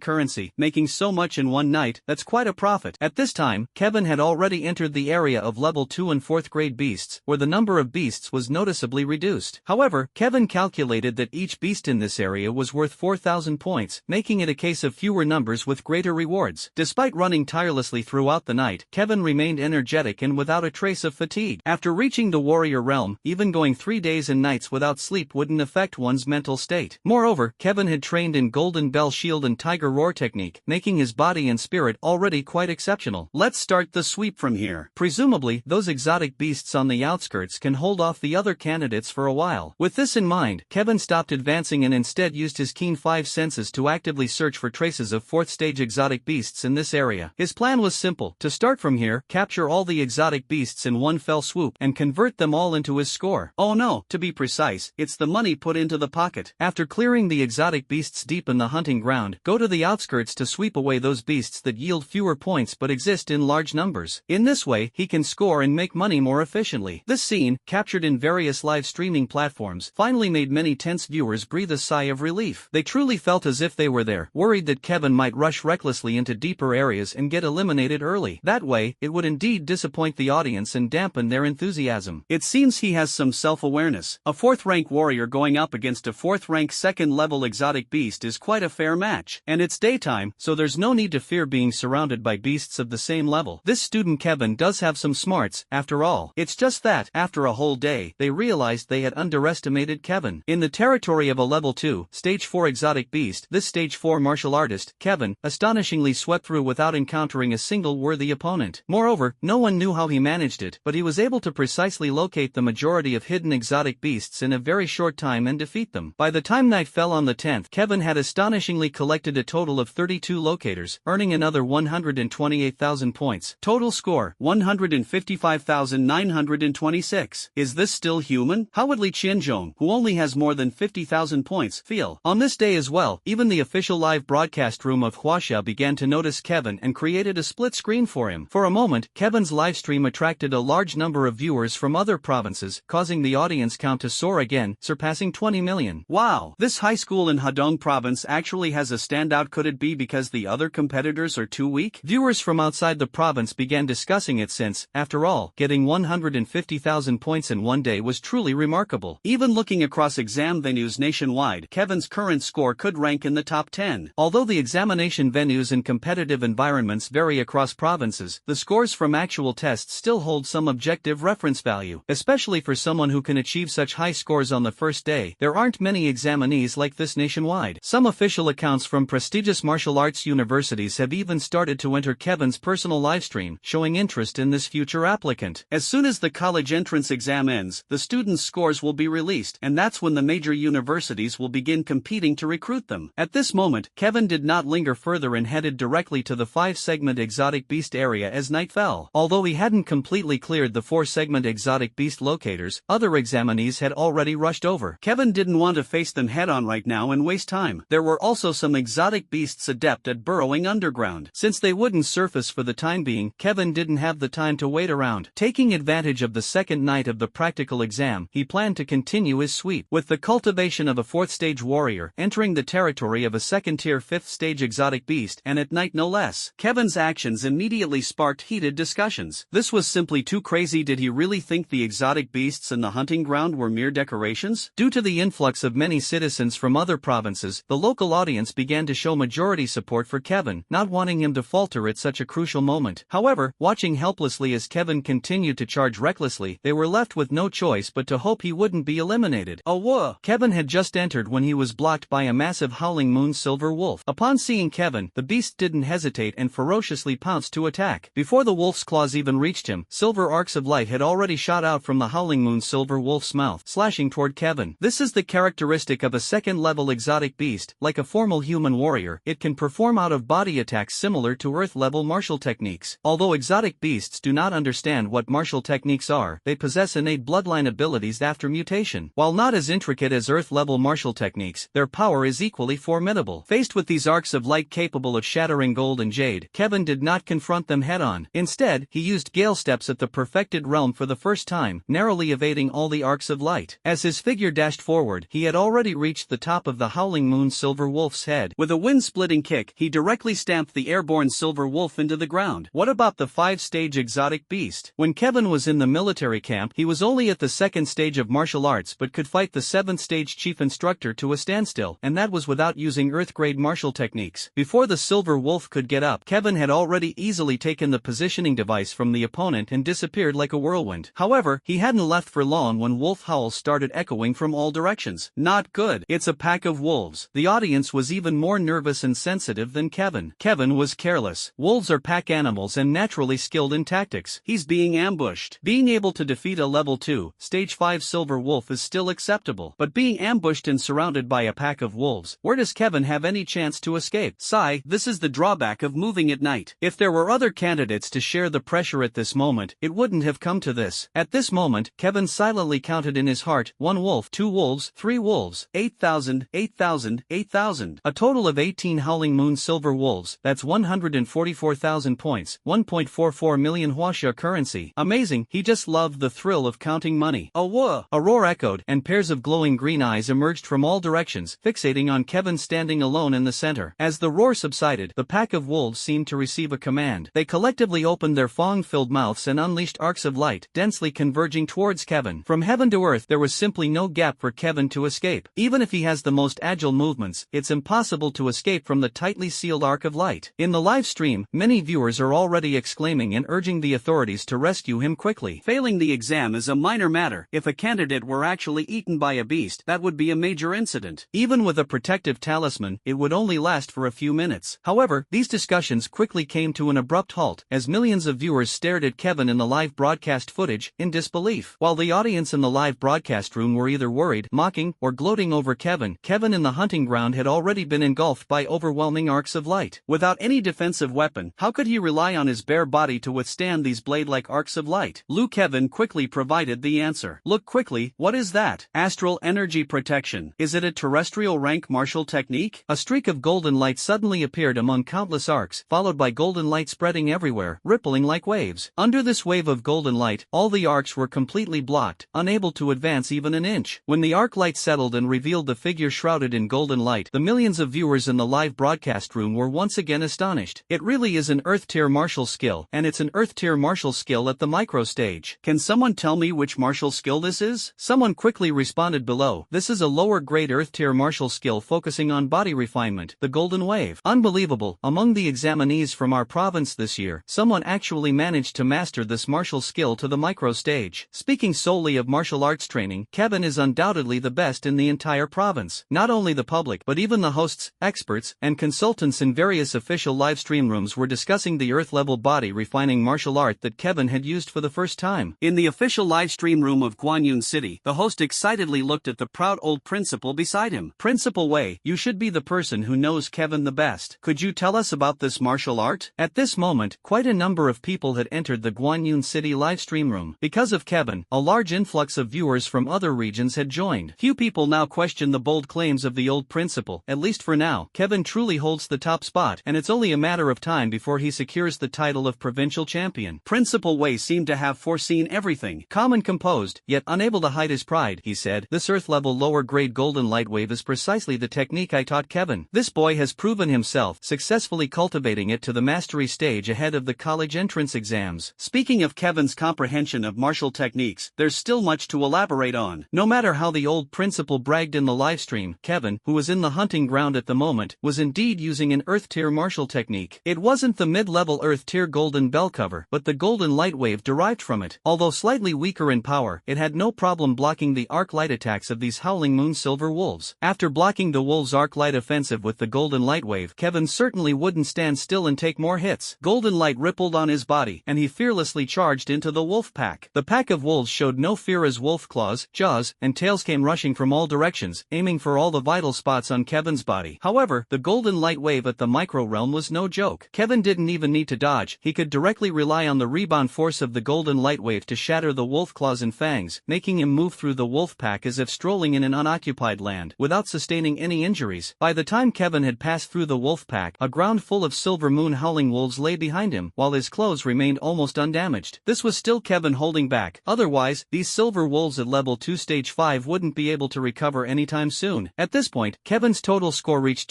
currency, making so much in one night, that's quite a profit. At this time, Kevin had already entered the area of level 2 and 4th grade beasts, where the number of beasts was noticeably reduced. However, Kevin calculated that each beast in this area was worth 4,000 points, making it a case of fewer numbers with greater rewards. Despite running tirelessly throughout the night, Kevin remained energetic and without a trace of fatigue. After reaching the warrior realm, even going 3 days and nights without sleep wouldn't affect one's mental state. Moreover, Kevin had trained in Golden Bell Shield and Tiger Roar technique, making his body and spirit already quite exceptional. Let's start the sweep from here. Presumably, those exotic beasts on the outskirts can hold off the other candidates for a while. With this in mind, Kevin stopped advancing and instead used his keen 5 senses to actively search search for traces of 4th stage exotic beasts in this area. His plan was simple: to start from here, capture all the exotic beasts in one fell swoop, and convert them all into his score. Oh no, to be precise, it's the money put into the pocket. After clearing the exotic beasts deep in the hunting ground, go to the outskirts to sweep away those beasts that yield fewer points but exist in large numbers. In this way, he can score and make money more efficiently. This scene, captured in various live streaming platforms, finally made many tense viewers breathe a sigh of relief. They truly felt as if they were there, worried that Kevin might rush recklessly into deeper areas and get eliminated early. That way, it would indeed disappoint the audience and dampen their enthusiasm. It seems he has some self-awareness. A 4th rank warrior going up against a 4th rank 2nd level exotic beast is quite a fair match. And it's daytime, so there's no need to fear being surrounded by beasts of the same level. This student Kevin does have some smarts, after all. It's just that, after a whole day, they realized they had underestimated Kevin. In the territory of a level 2, stage 4 exotic beast, this stage 4 martial artist, Kevin, astonishingly swept through without encountering a single worthy opponent. Moreover, no one knew how he managed it, but he was able to precisely locate the majority of hidden exotic beasts in a very short time and defeat them. By the time night fell on the 10th, Kevin had astonishingly collected a total of 32 locators, earning another 128,000 points. Total score, 155,926. Is this still human? How would Li Qianzhong, who only has more than 50,000 points, feel? On this day as well, even the official live broadcast room of Huaxia began to notice Kevin and created a split screen for him. For a moment, Kevin's livestream attracted a large number of viewers from other provinces, causing the audience count to soar again, surpassing 20 million. Wow, this high school in Hadong province actually has a standout. Could it be because the other competitors are too weak? Viewers from outside the province began discussing it since, after all, getting 150,000 points in one day was truly remarkable. Even looking across exam venues nationwide, Kevin's current score could rank in the top 10. Although the examination venues and competitive environments vary across provinces, the scores from actual tests still hold some objective reference value. Especially for someone who can achieve such high scores on the first day, there aren't many examinees like this nationwide. Some official accounts from prestigious martial arts universities have even started to enter Kevin's personal livestream, showing interest in this future applicant. As soon as the college entrance exam ends, the students' scores will be released, and that's when the major universities will begin competing to recruit them. At this moment, Kevin did not linger further and headed directly to the 5-segment exotic beast area as night fell. Although he hadn't completely cleared the 4-segment exotic beast locators, other examinees had already rushed over. Kevin didn't want to face them head-on right now and waste time. There were also some exotic beasts adept at burrowing underground. Since they wouldn't surface for the time being, Kevin didn't have the time to wait around. Taking advantage of the second night of the practical exam, he planned to continue his sweep. With the cultivation of a 4th stage warrior, entering the territory of a 2nd-tier 5th stage exotic beast, and at night no less, Kevin's actions immediately sparked heated discussions. This was simply too crazy. Did he really think the exotic beasts in the hunting ground were mere decorations? Due to the influx of many citizens from other provinces, the local audience began to show majority support for Kevin, not wanting him to falter at such a crucial moment. However, watching helplessly as Kevin continued to charge recklessly, they were left with no choice but to hope he wouldn't be eliminated. Oh whoa! Kevin had just entered when he was blocked by a massive howling moon silver wolf. Upon seeing Kevin, the beast didn't hesitate and ferociously pounced to attack. Before the wolf's claws even reached him, silver arcs of light had already shot out from the howling moon silver wolf's mouth, slashing toward Kevin. This is the characteristic of a 2nd-level exotic beast. Like a formal human warrior, it can perform out-of-body attacks similar to Earth-level martial techniques. Although exotic beasts do not understand what martial techniques are, they possess innate bloodline abilities after mutation. While not as intricate as Earth-level martial techniques, their power is equally formidable. Faced with these arcs of light capable of shattering gold and jade, Kevin did not confront them head-on. Instead, he used gale steps at the perfected realm for the first time, narrowly evading all the arcs of light. As his figure dashed forward, he had already reached the top of the howling moon silver wolf's head. With a wind-splitting kick, he directly stamped the airborne silver wolf into the ground. What about the 5-stage exotic beast? When Kevin was in the military camp, he was only at the 2nd stage of martial arts but could fight the 7th stage chief instructor to a standstill, and that was without using Earth-grade martial techniques. Before the silver wolf could get up, Kevin had already easily taken the positioning device from the opponent and disappeared like a whirlwind. However, he hadn't left for long when wolf howls started echoing from all directions. Not good. It's a pack of wolves. The audience was even more nervous and sensitive than Kevin. Kevin was careless. Wolves are pack animals and naturally skilled in tactics. He's being ambushed. Being able to defeat a level 2, stage 5 silver wolf is still acceptable, but being ambushed and surrounded by a pack of wolves, where does Kevin have any any chance to escape. Sigh, this is the drawback of moving at night. If there were other candidates to share the pressure at this moment, it wouldn't have come to this. At this moment, Kevin silently counted in his heart, 1 wolf, 2 wolves, 3 wolves, 8,000, 8,000, 8,000. A total of 18 Howling Moon silver wolves, that's 144,000 points, 1.44 million Huaxia currency. Amazing, he just loved the thrill of counting money. Oh whoa! A roar echoed, and pairs of glowing green eyes emerged from all directions, fixating on Kevin standing alone in the center. As the roar subsided, the pack of wolves seemed to receive a command. They collectively opened their fang-filled mouths and unleashed arcs of light, densely converging towards Kevin. From heaven to earth, there was simply no gap for Kevin to escape. Even if he has the most agile movements, it's impossible to escape from the tightly sealed arc of light. In the live stream, many viewers are already exclaiming and urging the authorities to rescue him quickly. Failing the exam is a minor matter. If a candidate were actually eaten by a beast, that would be a major incident. Even with a protective talisman, it would only last for a few minutes. However, these discussions quickly came to an abrupt halt, as millions of viewers stared at Kevin in the live broadcast footage, in disbelief. While the audience in the live broadcast room were either worried, mocking, or gloating over Kevin, Kevin in the hunting ground had already been engulfed by overwhelming arcs of light. Without any defensive weapon, how could he rely on his bare body to withstand these blade-like arcs of light? Kevin quickly provided the answer. Look quickly, what is that? Astral energy protection. Is it a terrestrial rank martial technique? A streak of golden light suddenly appeared among countless arcs, followed by golden light spreading everywhere, rippling like waves. Under this wave of golden light, all the arcs were completely blocked, unable to advance even an inch. When the arc light settled and revealed the figure shrouded in golden light, the millions of viewers in the live broadcast room were once again astonished. It really is an Earth-tier martial skill, and it's an Earth-tier martial skill at the micro stage. Can someone tell me which martial skill this is? Someone quickly responded below. This is a lower-grade Earth-tier martial skill focusing on body refinement, the golden wave. Unbelievable, among the examinees from our province this year, someone actually managed to master this martial skill to the micro stage. Speaking solely of martial arts training, Kevin is undoubtedly the best in the entire province. Not only the public, but even the hosts, experts, and consultants in various official live stream rooms were discussing the Earth-level body refining martial art that Kevin had used for the first time. In the official live stream room of Guanyun City, the host excitedly looked at the proud old principal beside him. Principal Wei, you should be the person who knows Kevin the best. Could you tell us about this martial art? At this moment, quite a number of people had entered the Guanyun City live stream room. Because of Kevin, a large influx of viewers from other regions had joined. Few people now question the bold claims of the old principal. At least for now, Kevin truly holds the top spot, and it's only a matter of time before he secures the title of provincial champion. Principal Wei seemed to have foreseen everything. Calm and composed, yet unable to hide his pride, he said, "This Earth-level lower-grade golden light wave is precisely the technique I taught Kevin. This boy has proven himself, successfully cultivating it to the mastery stage ahead of the college entrance exams." Speaking of Kevin's comprehension of martial techniques, there's still much to elaborate on. No matter how the old principal bragged in the livestream, Kevin, who was in the hunting ground at the moment, was indeed using an Earth-tier martial technique. It wasn't the mid-level Earth-tier golden bell cover, but the golden light wave derived from it. Although slightly weaker in power, it had no problem blocking the arc light attacks of these Howling Moon silver wolves. After blocking the wolves' arc light offensive with the golden light wave, Kevin certainly wouldn't stand still and take more hits. Golden light rippled on his body, and he fearlessly charged into the wolf pack. The pack of wolves showed no fear as wolf claws, jaws, and tails came rushing from all directions, aiming for all the vital spots on Kevin's body. However, the golden light wave at the micro realm was no joke. Kevin didn't even need to dodge, he could directly rely on the rebound force of the golden light wave to shatter the wolf claws and fangs, making him move through the wolf pack as if strolling in an unoccupied land, without sustaining any injuries. By the time Kevin had passed through the wolf pack, a ground full of silver moon howling wolves lay behind him, while his clothes remained almost undamaged. This was still Kevin holding back. Otherwise, these silver wolves at level 2 stage 5 wouldn't be able to recover anytime soon. At this point, Kevin's total score reached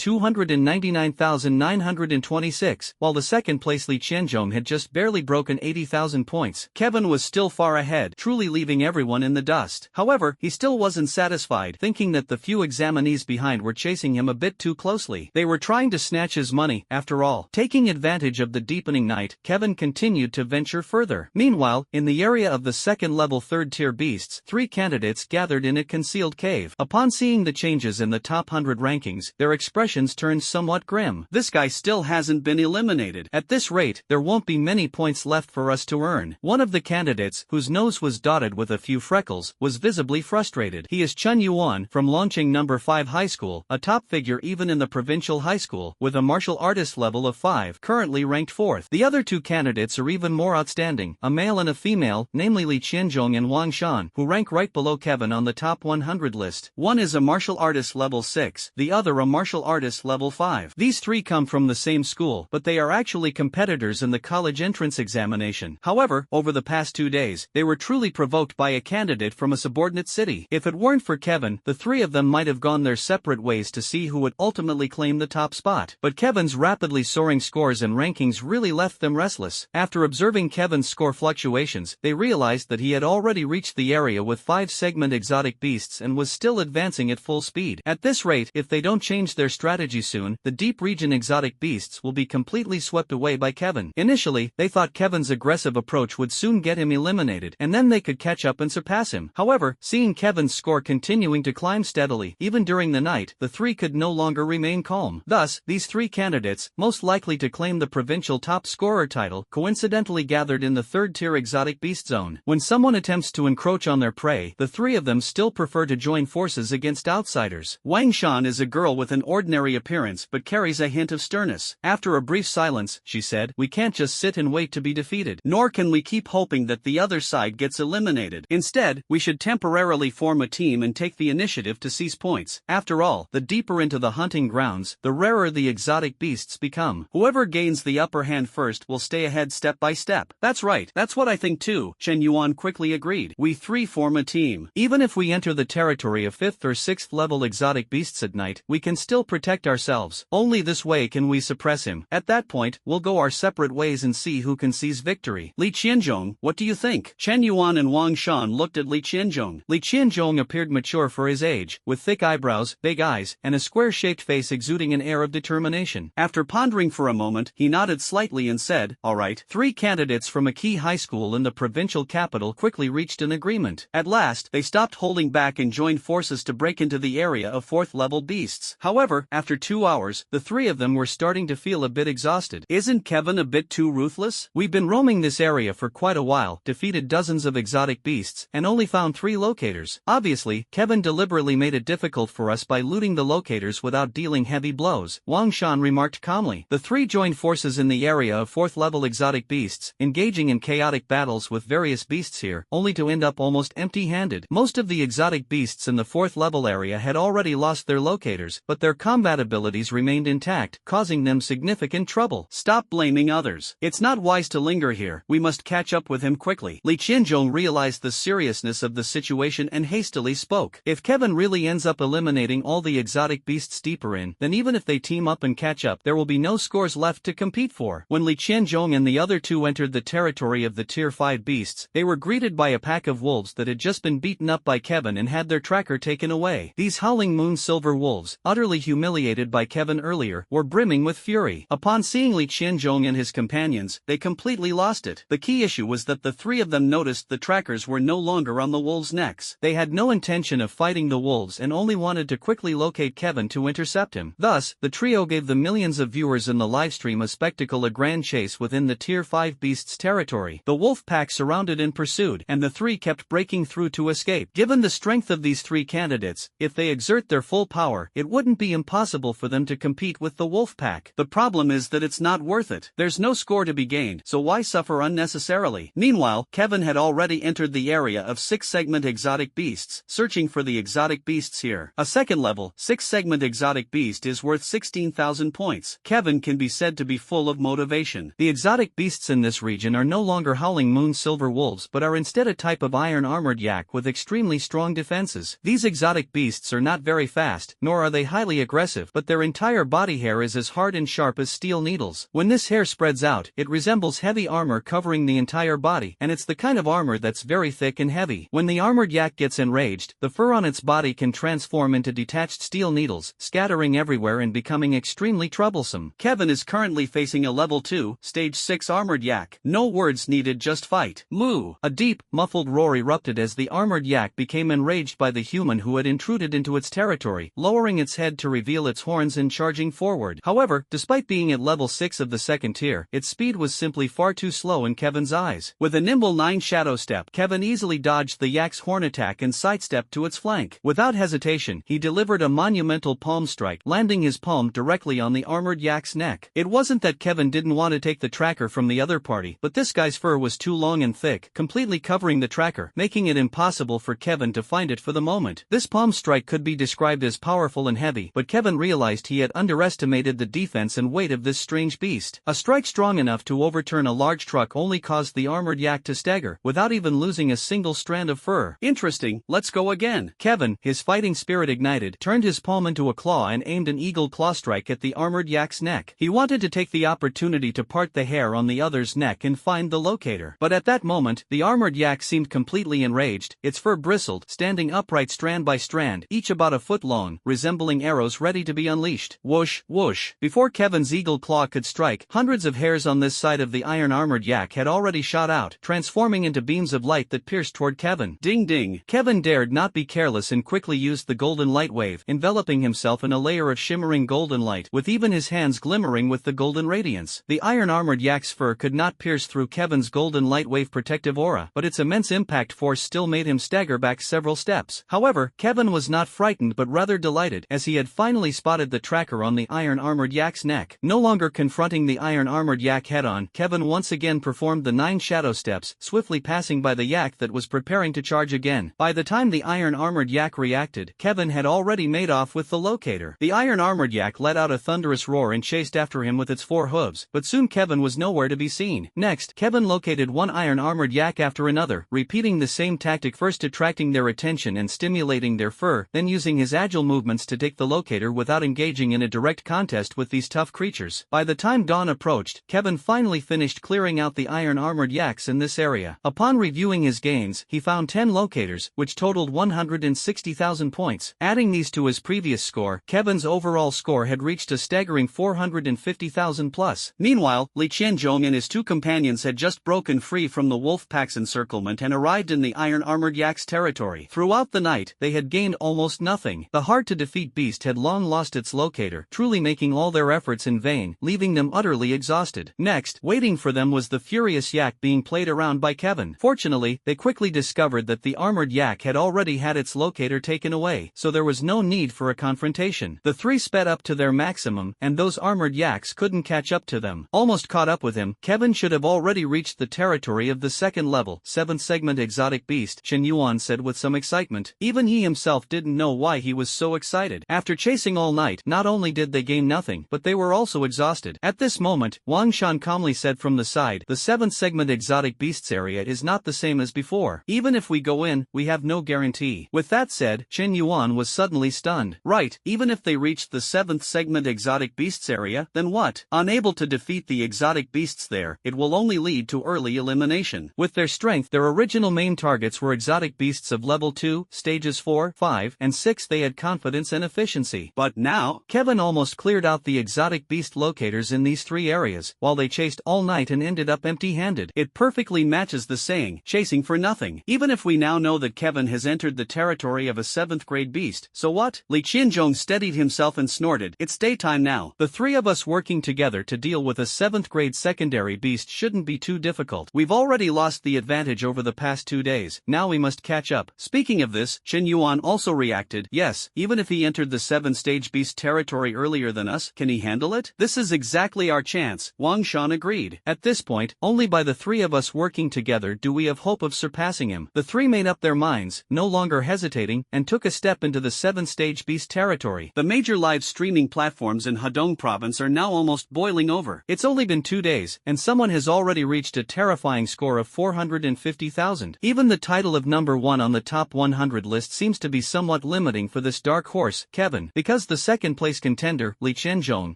299,926, while the second place Li Qianzhong had just barely broken 80,000 points. Kevin was still far ahead, truly leaving everyone in the dust. However, he still wasn't satisfied, thinking that the few examinees behind were chasing him a bit too closely. They were trying to snatch his money, after all. Taking advantage of the deepening night, Kevin continued to venture further. Meanwhile, in the area of the second-level third-tier beasts, 3 candidates gathered in a concealed cave. Upon seeing the changes in the top 100 rankings, their expressions turned somewhat grim. This guy still hasn't been eliminated. At this rate, there won't be many points left for us to earn. One of the candidates, whose nose was dotted with a few freckles, was visibly frustrated. He is Chun Yuan from Longqing No. 5 High School, a top figure even even in the provincial high school, with a martial artist level of 5, currently ranked 4th. The other two candidates are even more outstanding, a male and a female, namely Li Qianzhong and Wang Shan, who rank right below Kevin on the top 100 list. One is a martial artist level 6, the other a martial artist level 5. These three come from the same school, but they are actually competitors in the college entrance examination. However, over the past 2 days, they were truly provoked by a candidate from a subordinate city. If it weren't for Kevin, the three of them might have gone their separate ways to see who would ultimately claim the top spot. But Kevin's rapidly soaring scores and rankings really left them restless. After observing Kevin's score fluctuations, they realized that he had already reached the area with 5 segment exotic beasts and was still advancing at full speed. At this rate, if they don't change their strategy soon, the deep region exotic beasts will be completely swept away by Kevin. Initially, they thought Kevin's aggressive approach would soon get him eliminated, and then they could catch up and surpass him. However, seeing Kevin's score continuing to climb steadily, even during the night, the three could no longer remain calm. Thus, these three candidates, most likely to claim the provincial top scorer title, coincidentally gathered in the third-tier exotic beast zone. When someone attempts to encroach on their prey, the three of them still prefer to join forces against outsiders. Wang Shan is a girl with an ordinary appearance but carries a hint of sternness. After a brief silence, she said, "We can't just sit and wait to be defeated. Nor can we keep hoping that the other side gets eliminated. Instead, we should temporarily form a team and take the initiative to seize points. After all, the deeper into the hunting grounds, the rarer the exotic beasts become. Whoever gains the upper hand first will stay ahead step by step." "That's right, that's what I think too," Chen Yuan quickly agreed. "We three form a team. Even if we enter the territory of 5th or 6th level exotic beasts at night, we can still protect ourselves. Only this way can we suppress him. At that point, we'll go our separate ways and see who can seize victory." "Li Qianzhong, what do you think?" Chen Yuan and Wang Shan looked at Li Qianzhong. Li Qianzhong appeared mature for his age, with thick eyebrows, big eyes, and a square-shaped face exuding an air of determination. After pondering for a moment, he nodded slightly and said, "All right." 3 candidates from a key high school in the provincial capital quickly reached an agreement. At last, they stopped holding back and joined forces to break into the area of 4th-level beasts. However, after 2 hours, the three of them were starting to feel a bit exhausted. "Isn't Kevin a bit too ruthless? We've been roaming this area for quite a while, defeated dozens of exotic beasts, and only found 3 locators. Obviously, Kevin deliberately made it difficult for us by looting the locators without dealing heavy blows," Wang Shan remarked calmly. The three joined forces in the area of 4th-level exotic beasts, engaging in chaotic battles with various beasts here, only to end up almost empty-handed. Most of the exotic beasts in the 4th-level area had already lost their locators, but their combat abilities remained intact, causing them significant trouble. "Stop blaming others. It's not wise to linger here. We must catch up with him quickly." Li Qianzhong realized the seriousness of the situation and hastily spoke. "If Kevin really ends up eliminating all the exotic beasts deeper in, then even if they team up and catch up, there will be no scores left to compete for." When Li Qianzhong and the other two entered the territory of the Tier 5 beasts, they were greeted by a pack of wolves that had just been beaten up by Kevin and had their tracker taken away. These howling moon silver wolves, utterly humiliated by Kevin earlier, were brimming with fury. Upon seeing Li Qianzhong and his companions, they completely lost it. The key issue was that the three of them noticed the trackers were no longer on the wolves' necks. They had no intention of fighting the wolves and only wanted to quickly locate Kevin to intercept him. Thus, the trio gave the millions of viewers in the livestream a spectacle, a grand chase within the Tier 5 beasts territory. The wolf pack surrounded and pursued, and the three kept breaking through to escape. Given the strength of these 3 candidates, if they exert their full power, it wouldn't be impossible for them to compete with the wolf pack. The problem is that it's not worth it. There's no score to be gained, so why suffer unnecessarily? Meanwhile, Kevin had already entered the area of 6-segment exotic beasts, searching for the exotic beasts here. A second-level, 6-segment exotic beast is worth 16,000 points. Kevin can be said to be full of motivation. The exotic beasts in this region are no longer howling moon silver wolves but are instead a type of iron-armored yak with extremely strong defenses. These exotic beasts are not very fast, nor are they highly aggressive, but their entire body hair is as hard and sharp as steel needles. When this hair spreads out, it resembles heavy armor covering the entire body, and it's the kind of armor that's very thick and heavy. When the armored yak gets enraged, the fur on its body can transform into detached steel needles, scattering everywhere and becoming extremely troublesome. Kevin is currently facing a level 2, stage 6 armored yak. No words needed, just fight. Moo! A deep, muffled roar erupted as the armored yak became enraged by the human who had intruded into its territory, lowering its head to reveal its horns and charging forward. However, despite being at level 6 of the 2nd tier, its speed was simply far too slow in Kevin's eyes. With a nimble 9 shadow step, Kevin easily dodged the yak's horn attack and sidestepped to its flank. Without hesitation, he delivered a monumental palm palm strike, landing his palm directly on the armored yak's neck. It wasn't that Kevin didn't want to take the tracker from the other party, but this guy's fur was too long and thick, completely covering the tracker, making it impossible for Kevin to find it for the moment. This palm strike could be described as powerful and heavy, but Kevin realized he had underestimated the defense and weight of this strange beast. A strike strong enough to overturn a large truck only caused the armored yak to stagger, without even losing a single strand of fur. Interesting, let's go again. Kevin, his fighting spirit ignited, turned his palm into a claw and aimed an eagle claw strike at the armored yak's neck. He wanted to take the opportunity to part the hair on the other's neck and find the locator. But at that moment, the armored yak seemed completely enraged. Its fur bristled, standing upright strand by strand, each about a foot long, resembling arrows ready to be unleashed. Whoosh, whoosh. Before Kevin's eagle claw could strike, hundreds of hairs on this side of the iron armored yak had already shot out, transforming into beams of light that pierced toward Kevin. Ding ding. Kevin dared not be careless and quickly used the golden light wave, enveloping himself in a layer of shimmering golden light, with even his hands glimmering with the golden radiance. The iron armored yak's fur could not pierce through Kevin's golden light wave protective aura, but its immense impact force still made him stagger back several steps. However, Kevin was not frightened but rather delighted, as he had finally spotted the tracker on the iron armored yak's neck. No longer confronting the iron armored yak head-on, Kevin once again performed the 9 shadow steps, swiftly passing by the yak that was preparing to charge again. By the time the iron armored yak reacted, Kevin had already made off with the locator. The iron armored yak let out a thunderous roar and chased after him with its 4 hooves, but soon Kevin was nowhere to be seen. Next, Kevin located one iron armored yak after another, repeating the same tactic, first attracting their attention and stimulating their fur, then using his agile movements to take the locator without engaging in a direct contest with these tough creatures. By the time dawn approached, Kevin finally finished clearing out the iron armored yaks in this area. Upon reviewing his gains, he found 10 locators, which totaled 160,000 points. Adding these to his previous score, Kevin's overall score had reached a staggering 450,000 plus. Meanwhile, Li Qianzhong and his 2 companions had just broken free from the wolf pack's encirclement and arrived in the iron armored yak's territory. Throughout the night, they had gained almost nothing. The hard-to-defeat beast had long lost its locator, truly making all their efforts in vain, leaving them utterly exhausted. Next, waiting for them was the furious yak being played around by Kevin. Fortunately, they quickly discovered that the armored yak had already had its locator taken away, so there was no need for a confrontation. The 3 sped up to their maximum, and those armored yaks couldn't catch up to them. Almost caught up with him, Kevin should have already reached the territory of the 2nd level, 7th segment exotic beast, Chen Yuan said with some excitement. Even he himself didn't know why he was so excited. After chasing all night, not only did they gain nothing, but they were also exhausted. At this moment, Wang Shan calmly said from the side, the 7th segment exotic beasts area is not the same as before. Even if we go in, we have no guarantee. With that said, Chen Yuan was suddenly stunned. Right, even if they reached the 7th segment exotic beasts area, then what? Unable to defeat the exotic beasts there, it will only lead to early elimination. With their strength, their original main targets were exotic beasts of level 2, stages 4, 5, and 6. They had confidence and efficiency. But now, Kevin almost cleared out the exotic beast locators in these 3 areas, while they chased all night and ended up empty-handed. It perfectly matches the saying, chasing for nothing. Even if we now know that Kevin has entered the territory of a 7th grade beast, so what? Li Qianzhong steadied himself and snorted, it's daytime now. The 3 of us working together to deal with a 7th grade secondary beast shouldn't be too difficult. We've already lost the advantage over the past 2 days, now we must catch up. Speaking of this, Chen Yuan also reacted, yes, even if he entered the 7th-stage beast territory earlier than us, can he handle it? This is exactly our chance, Wang Shan agreed. At this point, only by the 3 of us working together do we have hope of surpassing him. The 3 made up their minds, no longer hesitating, and took a step into the 7th-stage beast territory. The major live streaming platforms in Hedong province are now almost boiling over. It's only been 2 days, and someone has already reached a terrifying score of 450,000. Even the title of number 1 on the top 100 list seems to be somewhat limiting for this dark horse, Kevin, because the 2nd place contender, Li Qianzhong,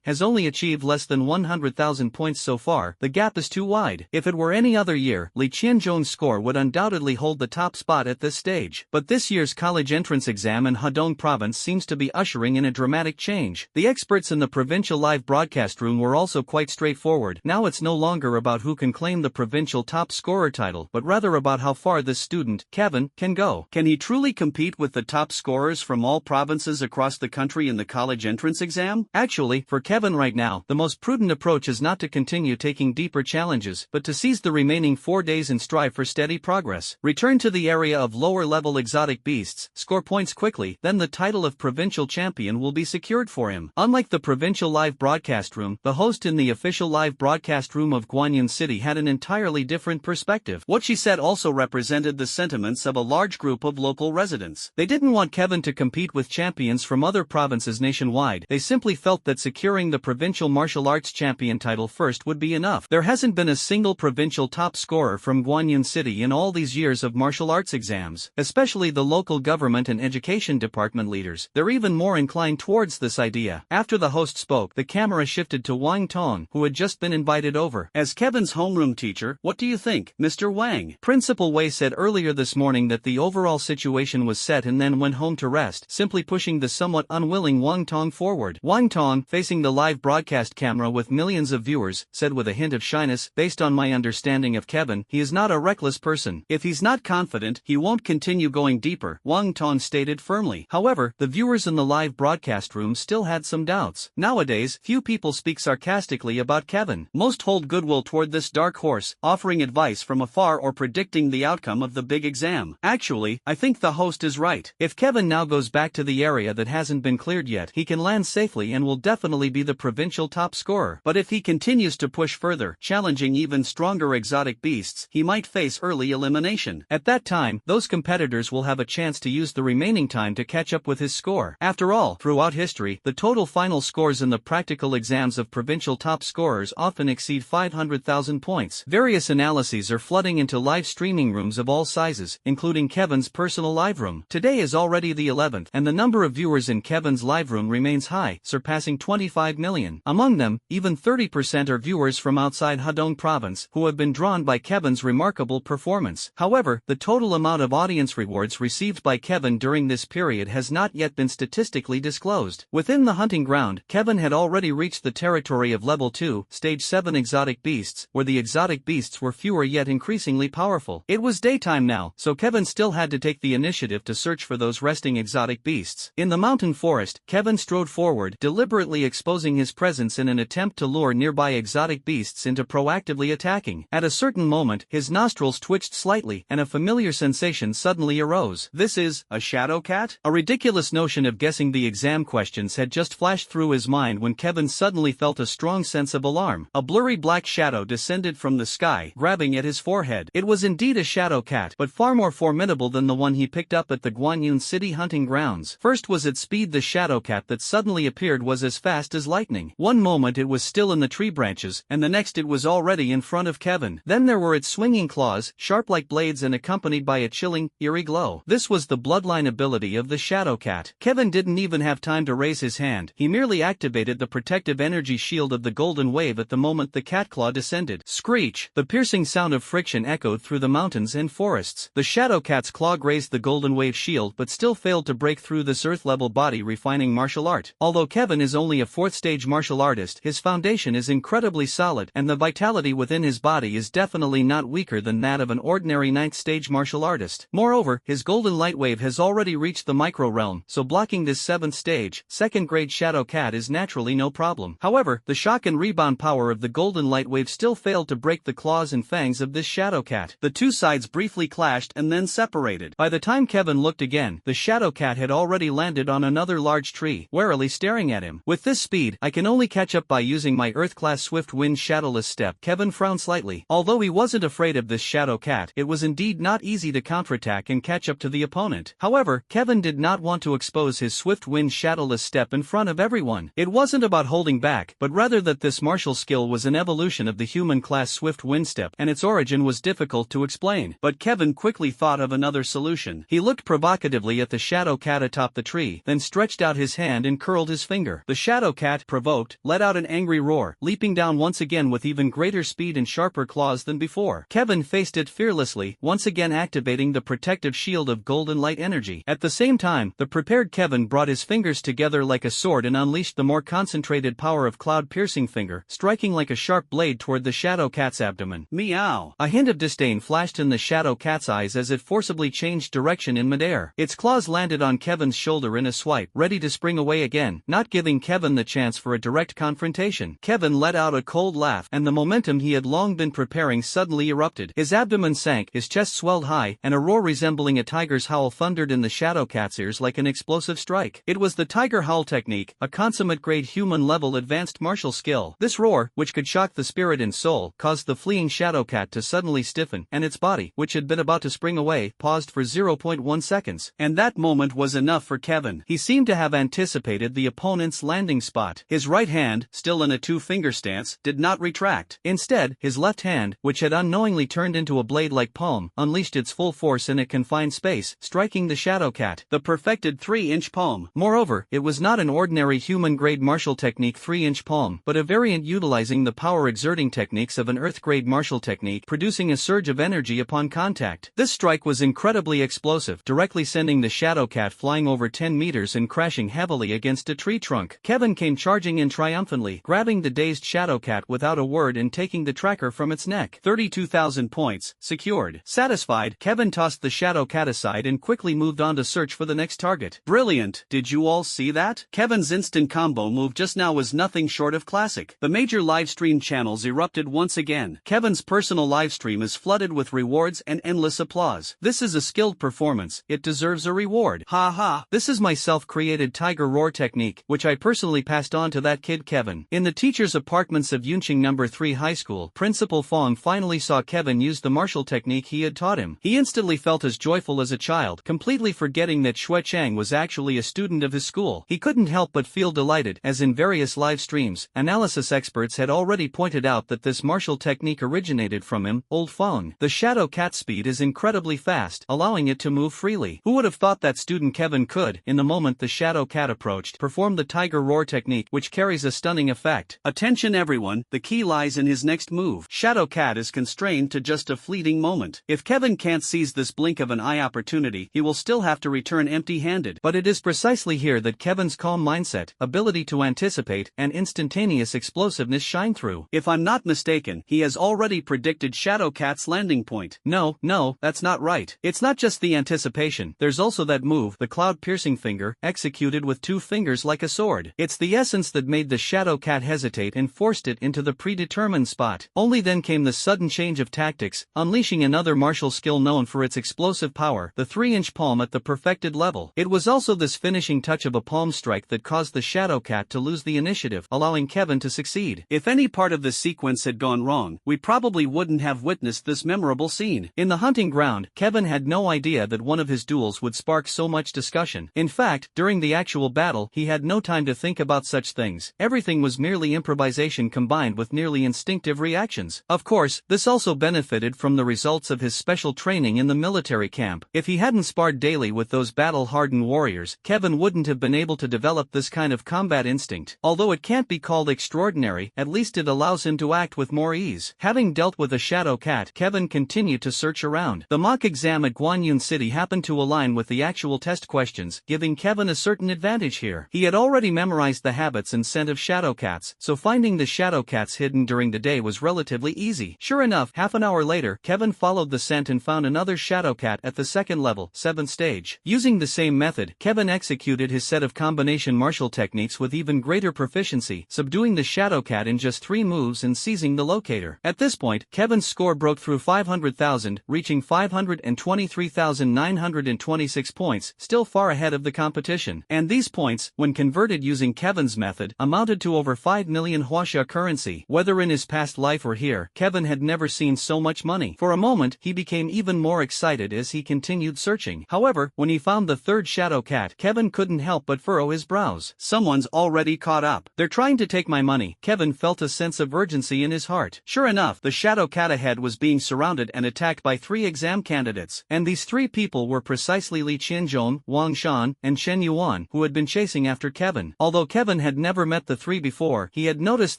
has only achieved less than 100,000 points so far. The gap is too wide. If it were any other year, Li Qianzhong's score would undoubtedly hold the top spot at this stage. But this year's college entrance exam in Hedong province seems to be ushering in a dramatic change. The experts in the provincial live broadcast room were also quite straightforward. Now it's no longer about who can claim the provincial top scorer title, but rather about how far this student, Kevin, can go. Can he truly compete with the top scorers from all provinces across the country in the college entrance exam? Actually, for Kevin right now, the most prudent approach is not to continue taking deeper challenges, but to seize the remaining 4 days and strive for steady progress. Return to the area of lower-level exotic beasts, score points quickly, then the title of provincial champion champion will be secured for him. Unlike the provincial live broadcast room, the host in the official live broadcast room of Guanyin City had an entirely different perspective. What she said also represented the sentiments of a large group of local residents. They didn't want Kevin to compete with champions from other provinces nationwide. They simply felt that securing the provincial martial arts champion title first would be enough. There hasn't been a single provincial top scorer from Guanyin City in all these years of martial arts exams, especially the local government and education department leaders. They're even more inclined towards this idea. After the host spoke, the camera shifted to Wang Tong, who had just been invited over. As Kevin's homeroom teacher, what do you think, Mr. Wang? Principal Wei said earlier this morning that the overall situation was set and then went home to rest, simply pushing the somewhat unwilling Wang Tong forward. Wang Tong, facing the live broadcast camera with millions of viewers, said with a hint of shyness, "Based on my understanding of Kevin, he is not a reckless person. If he's not confident, he won't continue going deeper," Wang Tong stated firmly. However, the viewers in the live broadcast room still had some doubts. Nowadays, few people speak sarcastically about Kevin. Most hold goodwill toward this dark horse, offering advice from afar or predicting the outcome of the big exam. Actually, I think the host is right. If Kevin now goes back to the area that hasn't been cleared yet, he can land safely and will definitely be the provincial top scorer. But if he continues to push further, challenging even stronger exotic beasts, he might face early elimination. At that time, those competitors will have a chance to use the remaining time to catch up with his score. After all, throughout history, the total final scores in the practical exams of provincial top scorers often exceed 500,000 points. Various analyses are flooding into live streaming rooms of all sizes, including Kevin's personal live room. Today is already the 11th, and the number of viewers in Kevin's live room remains high, surpassing 25 million. Among them, even 30% are viewers from outside Hedong province, who have been drawn by Kevin's remarkable performance. However, the total amount of audience rewards received by Kevin during this period has not yet been statistically disclosed. Within the hunting ground, Kevin had already reached the territory of level 2, stage 7 exotic beasts, where the exotic beasts were fewer yet increasingly powerful. It was daytime now, so Kevin still had to take the initiative to search for those resting exotic beasts. In the mountain forest, Kevin strode forward, deliberately exposing his presence in an attempt to lure nearby exotic beasts into proactively attacking. At a certain moment, his nostrils twitched slightly, and a familiar sensation suddenly arose. This is a shadow cat? A ridiculous notion of guessing the exam questions had just flashed through his mind when Kevin suddenly felt a strong sense of alarm. A blurry black shadow descended from the sky, grabbing at his forehead. It was indeed a shadow cat, but far more formidable than the one he picked up at the Guanyin City hunting grounds. First was its speed. The shadow cat that suddenly appeared was as fast as lightning. One moment it was still in the tree branches, and the next it was already in front of Kevin. Then there were its swinging claws, sharp like blades and accompanied by a chilling, eerie glow. This was the bloodline ability of the shadow cat. Kevin didn't even have time to raise his hand. He merely activated the protective energy shield of the golden wave at the moment the cat claw descended. Screech! The piercing sound of friction echoed through the mountains and forests. The shadow cat's claw grazed the golden wave shield but still failed to break through this earth-level body-refining martial art. Although Kevin is only a 4th-stage martial artist, his foundation is incredibly solid, and the vitality within his body is definitely not weaker than that of an ordinary 9th-stage martial artist. Moreover, his golden light wave has already reached the micro-realm, so blocking this 7th stage, 2nd-grade shadow cat is naturally no problem. However, the shock and rebound power of the golden light wave still failed to break the claws and fangs of this shadow cat. The two sides briefly clashed and then separated. By the time Kevin looked again, the shadow cat had already landed on another large tree, warily staring at him. With this speed, I can only catch up by using my Earth-class Swift Wind Shadowless Step. Kevin frowned slightly. Although he wasn't afraid of this shadow cat, it was indeed not easy to counterattack and catch up to the opponent. However, Kevin did not want to expose his Swift Wind Shadowless Step in front of everyone. It wasn't about holding back, but rather that this martial skill was an evolution of the human-class Swift Wind Step, and its origin was difficult to explain. But Kevin quickly thought of another solution. He looked provocatively at the shadow cat atop the tree, then stretched out his hand and curled his finger. The shadow cat, provoked, let out an angry roar, leaping down once again with even greater speed and sharper claws than before. Kevin faced it fearlessly, once again activating the protective shield of golden light energy. At the same time, the prepared Kevin brought his fingers together like a sword and unleashed the more concentrated power of cloud-piercing finger, striking like a sharp blade toward the shadow cat's abdomen. Meow! A hint of disdain flashed in the shadow cat's eyes as it forcibly changed direction in midair. Its claws landed on Kevin's shoulder in a swipe, ready to spring away again, not giving Kevin the chance for a direct confrontation. Kevin let out a cold laugh, and the momentum he had long been preparing suddenly erupted. His abdomen sank, his chest swelled high, and a roar resembling a tiger's howl thundered in the shadow cat's ears like an explosive strike. technique. It was the tiger howl technique, a consummate-grade human-level advanced martial skill. This roar, which could shock the spirit and soul, caused the fleeing shadow cat to suddenly stiffen, and its body, which had been about to spring away, paused for 0.1 seconds. And that moment was enough for Kevin. He seemed to have anticipated the opponent's landing spot. His right hand, still in a two-finger stance, did not retract. Instead, his left hand, which had unknowingly turned into a blade-like palm, unleashed its full force in a confined space, striking the shadow cat. The perfected 3-inch palm. Moreover, it was not an ordinary human-grade martial technique 3-inch palm, but a variant utilizing the power-exerting techniques of an earth-grade martial technique, producing a surge of energy upon contact. This strike was incredibly explosive, directly sending the shadow cat flying over 10 meters and crashing heavily against a tree trunk. Kevin came charging in triumphantly, grabbing the dazed shadow cat without a word and taking the tracker from its neck. 32,000 points, secured. Satisfied, Kevin tossed the shadow cat aside and quickly moved on to search for the next target. Brilliant! Did you all see that? Kevin's instant combo move just now was nothing short of classic. The major livestream channels erupted once again. Kevin's personal livestream is flooded with rewards and endless applause. This is a skilled performance, it deserves a reward. Ha ha! This is my self-created tiger roar technique, which I personally passed on to that kid Kevin. In the teacher's apartments of Yunqing No. 3 High School, Principal Fong finally saw Kevin use the martial technique he had taught him. He instantly felt as joyful as a child, completely forgetting that Xue Chang was actually a student of his school. He couldn't help but feel delighted, as in various live streams, analysis experts had already pointed out that this martial technique originated from him, Old Fong. The shadow cat speed is incredibly fast, allowing it to move freely. Who would have thought that student Kevin could, in the moment the shadow cat approached, perform the tiger roar technique, which carries a stunning effect. Attention everyone, the key lies in his next move. Shadow cat is constrained to just a fleeting moment. If Kevin can't seize this blink of an eye opportunity, he will still have to return empty-handed. But it is precisely here that Kevin's calm mindset, ability to anticipate, and instantaneous explosiveness shine through. If I'm not mistaken, he has already predicted Shadow Cat's landing point. No, that's not right. It's not just the anticipation, there's also that move, the cloud-piercing finger, executed with 2 fingers like a sword. It's the essence that made the shadow cat hesitate and forced it into the predetermined spot. Only then came the sudden change of tactics, unleashing another martial skill known for its explosive power, the 3-inch palm at the perfected level. It was also this finishing touch of a palm strike that caused the shadow cat to lose the initiative, allowing Kevin to succeed. If any part of this sequence had gone wrong, we probably wouldn't have witnessed this memorable scene. In the hunting ground, Kevin had no idea that one of his duels would spark so much discussion. In fact, during the actual battle, he had no time to think about such things. Everything was merely improvisation combined with nearly instinctive reactions. Of course, this also benefited from the results of his special training in the military camp. If he hadn't sparred daily with those battle-hardened warriors, Kevin wouldn't have been able to develop this kind of combat instinct. Although it can't be called extraordinary, at least it allows him to act with more ease. Having dealt with a shadow cat, Kevin continued to search around. The mock exam at Guanyun City happened to align with the actual test questions, giving Kevin a certain advantage here. He had already memorized the habits and scent of shadow cats, so finding the shadow cats hidden during the day was relatively easy. Sure enough, half an hour later, Kevin followed the scent and found another shadow cat at the second level, 7th stage. Using the same method, Kevin executed his set of combination martial techniques with even greater proficiency, subduing the shadow cat in just 3 moves and seizing the locator. At this point, Kevin's score broke through 500,000, reaching 523,926 points, still far ahead of the competition. And these points, when converted using Kevin's method, amounted to over 5 million Huaxia currency. Whether in his past life or here, Kevin had never seen so much money. For a moment, he became even more excited as he continued searching. However, when he found the third shadow cat, Kevin couldn't help but furrow his brows. Someone's already caught up. They're trying to take my money. Kevin felt a sense of urgency in his heart. Sure enough, the shadow cat ahead was being surrounded and attacked by 3 exam candidates. And these 3 people were precisely Li Qianzhong, Wang Shan, and Shen Yuan, who had been chasing after Kevin. Although Kevin had never met the 3 before, he had noticed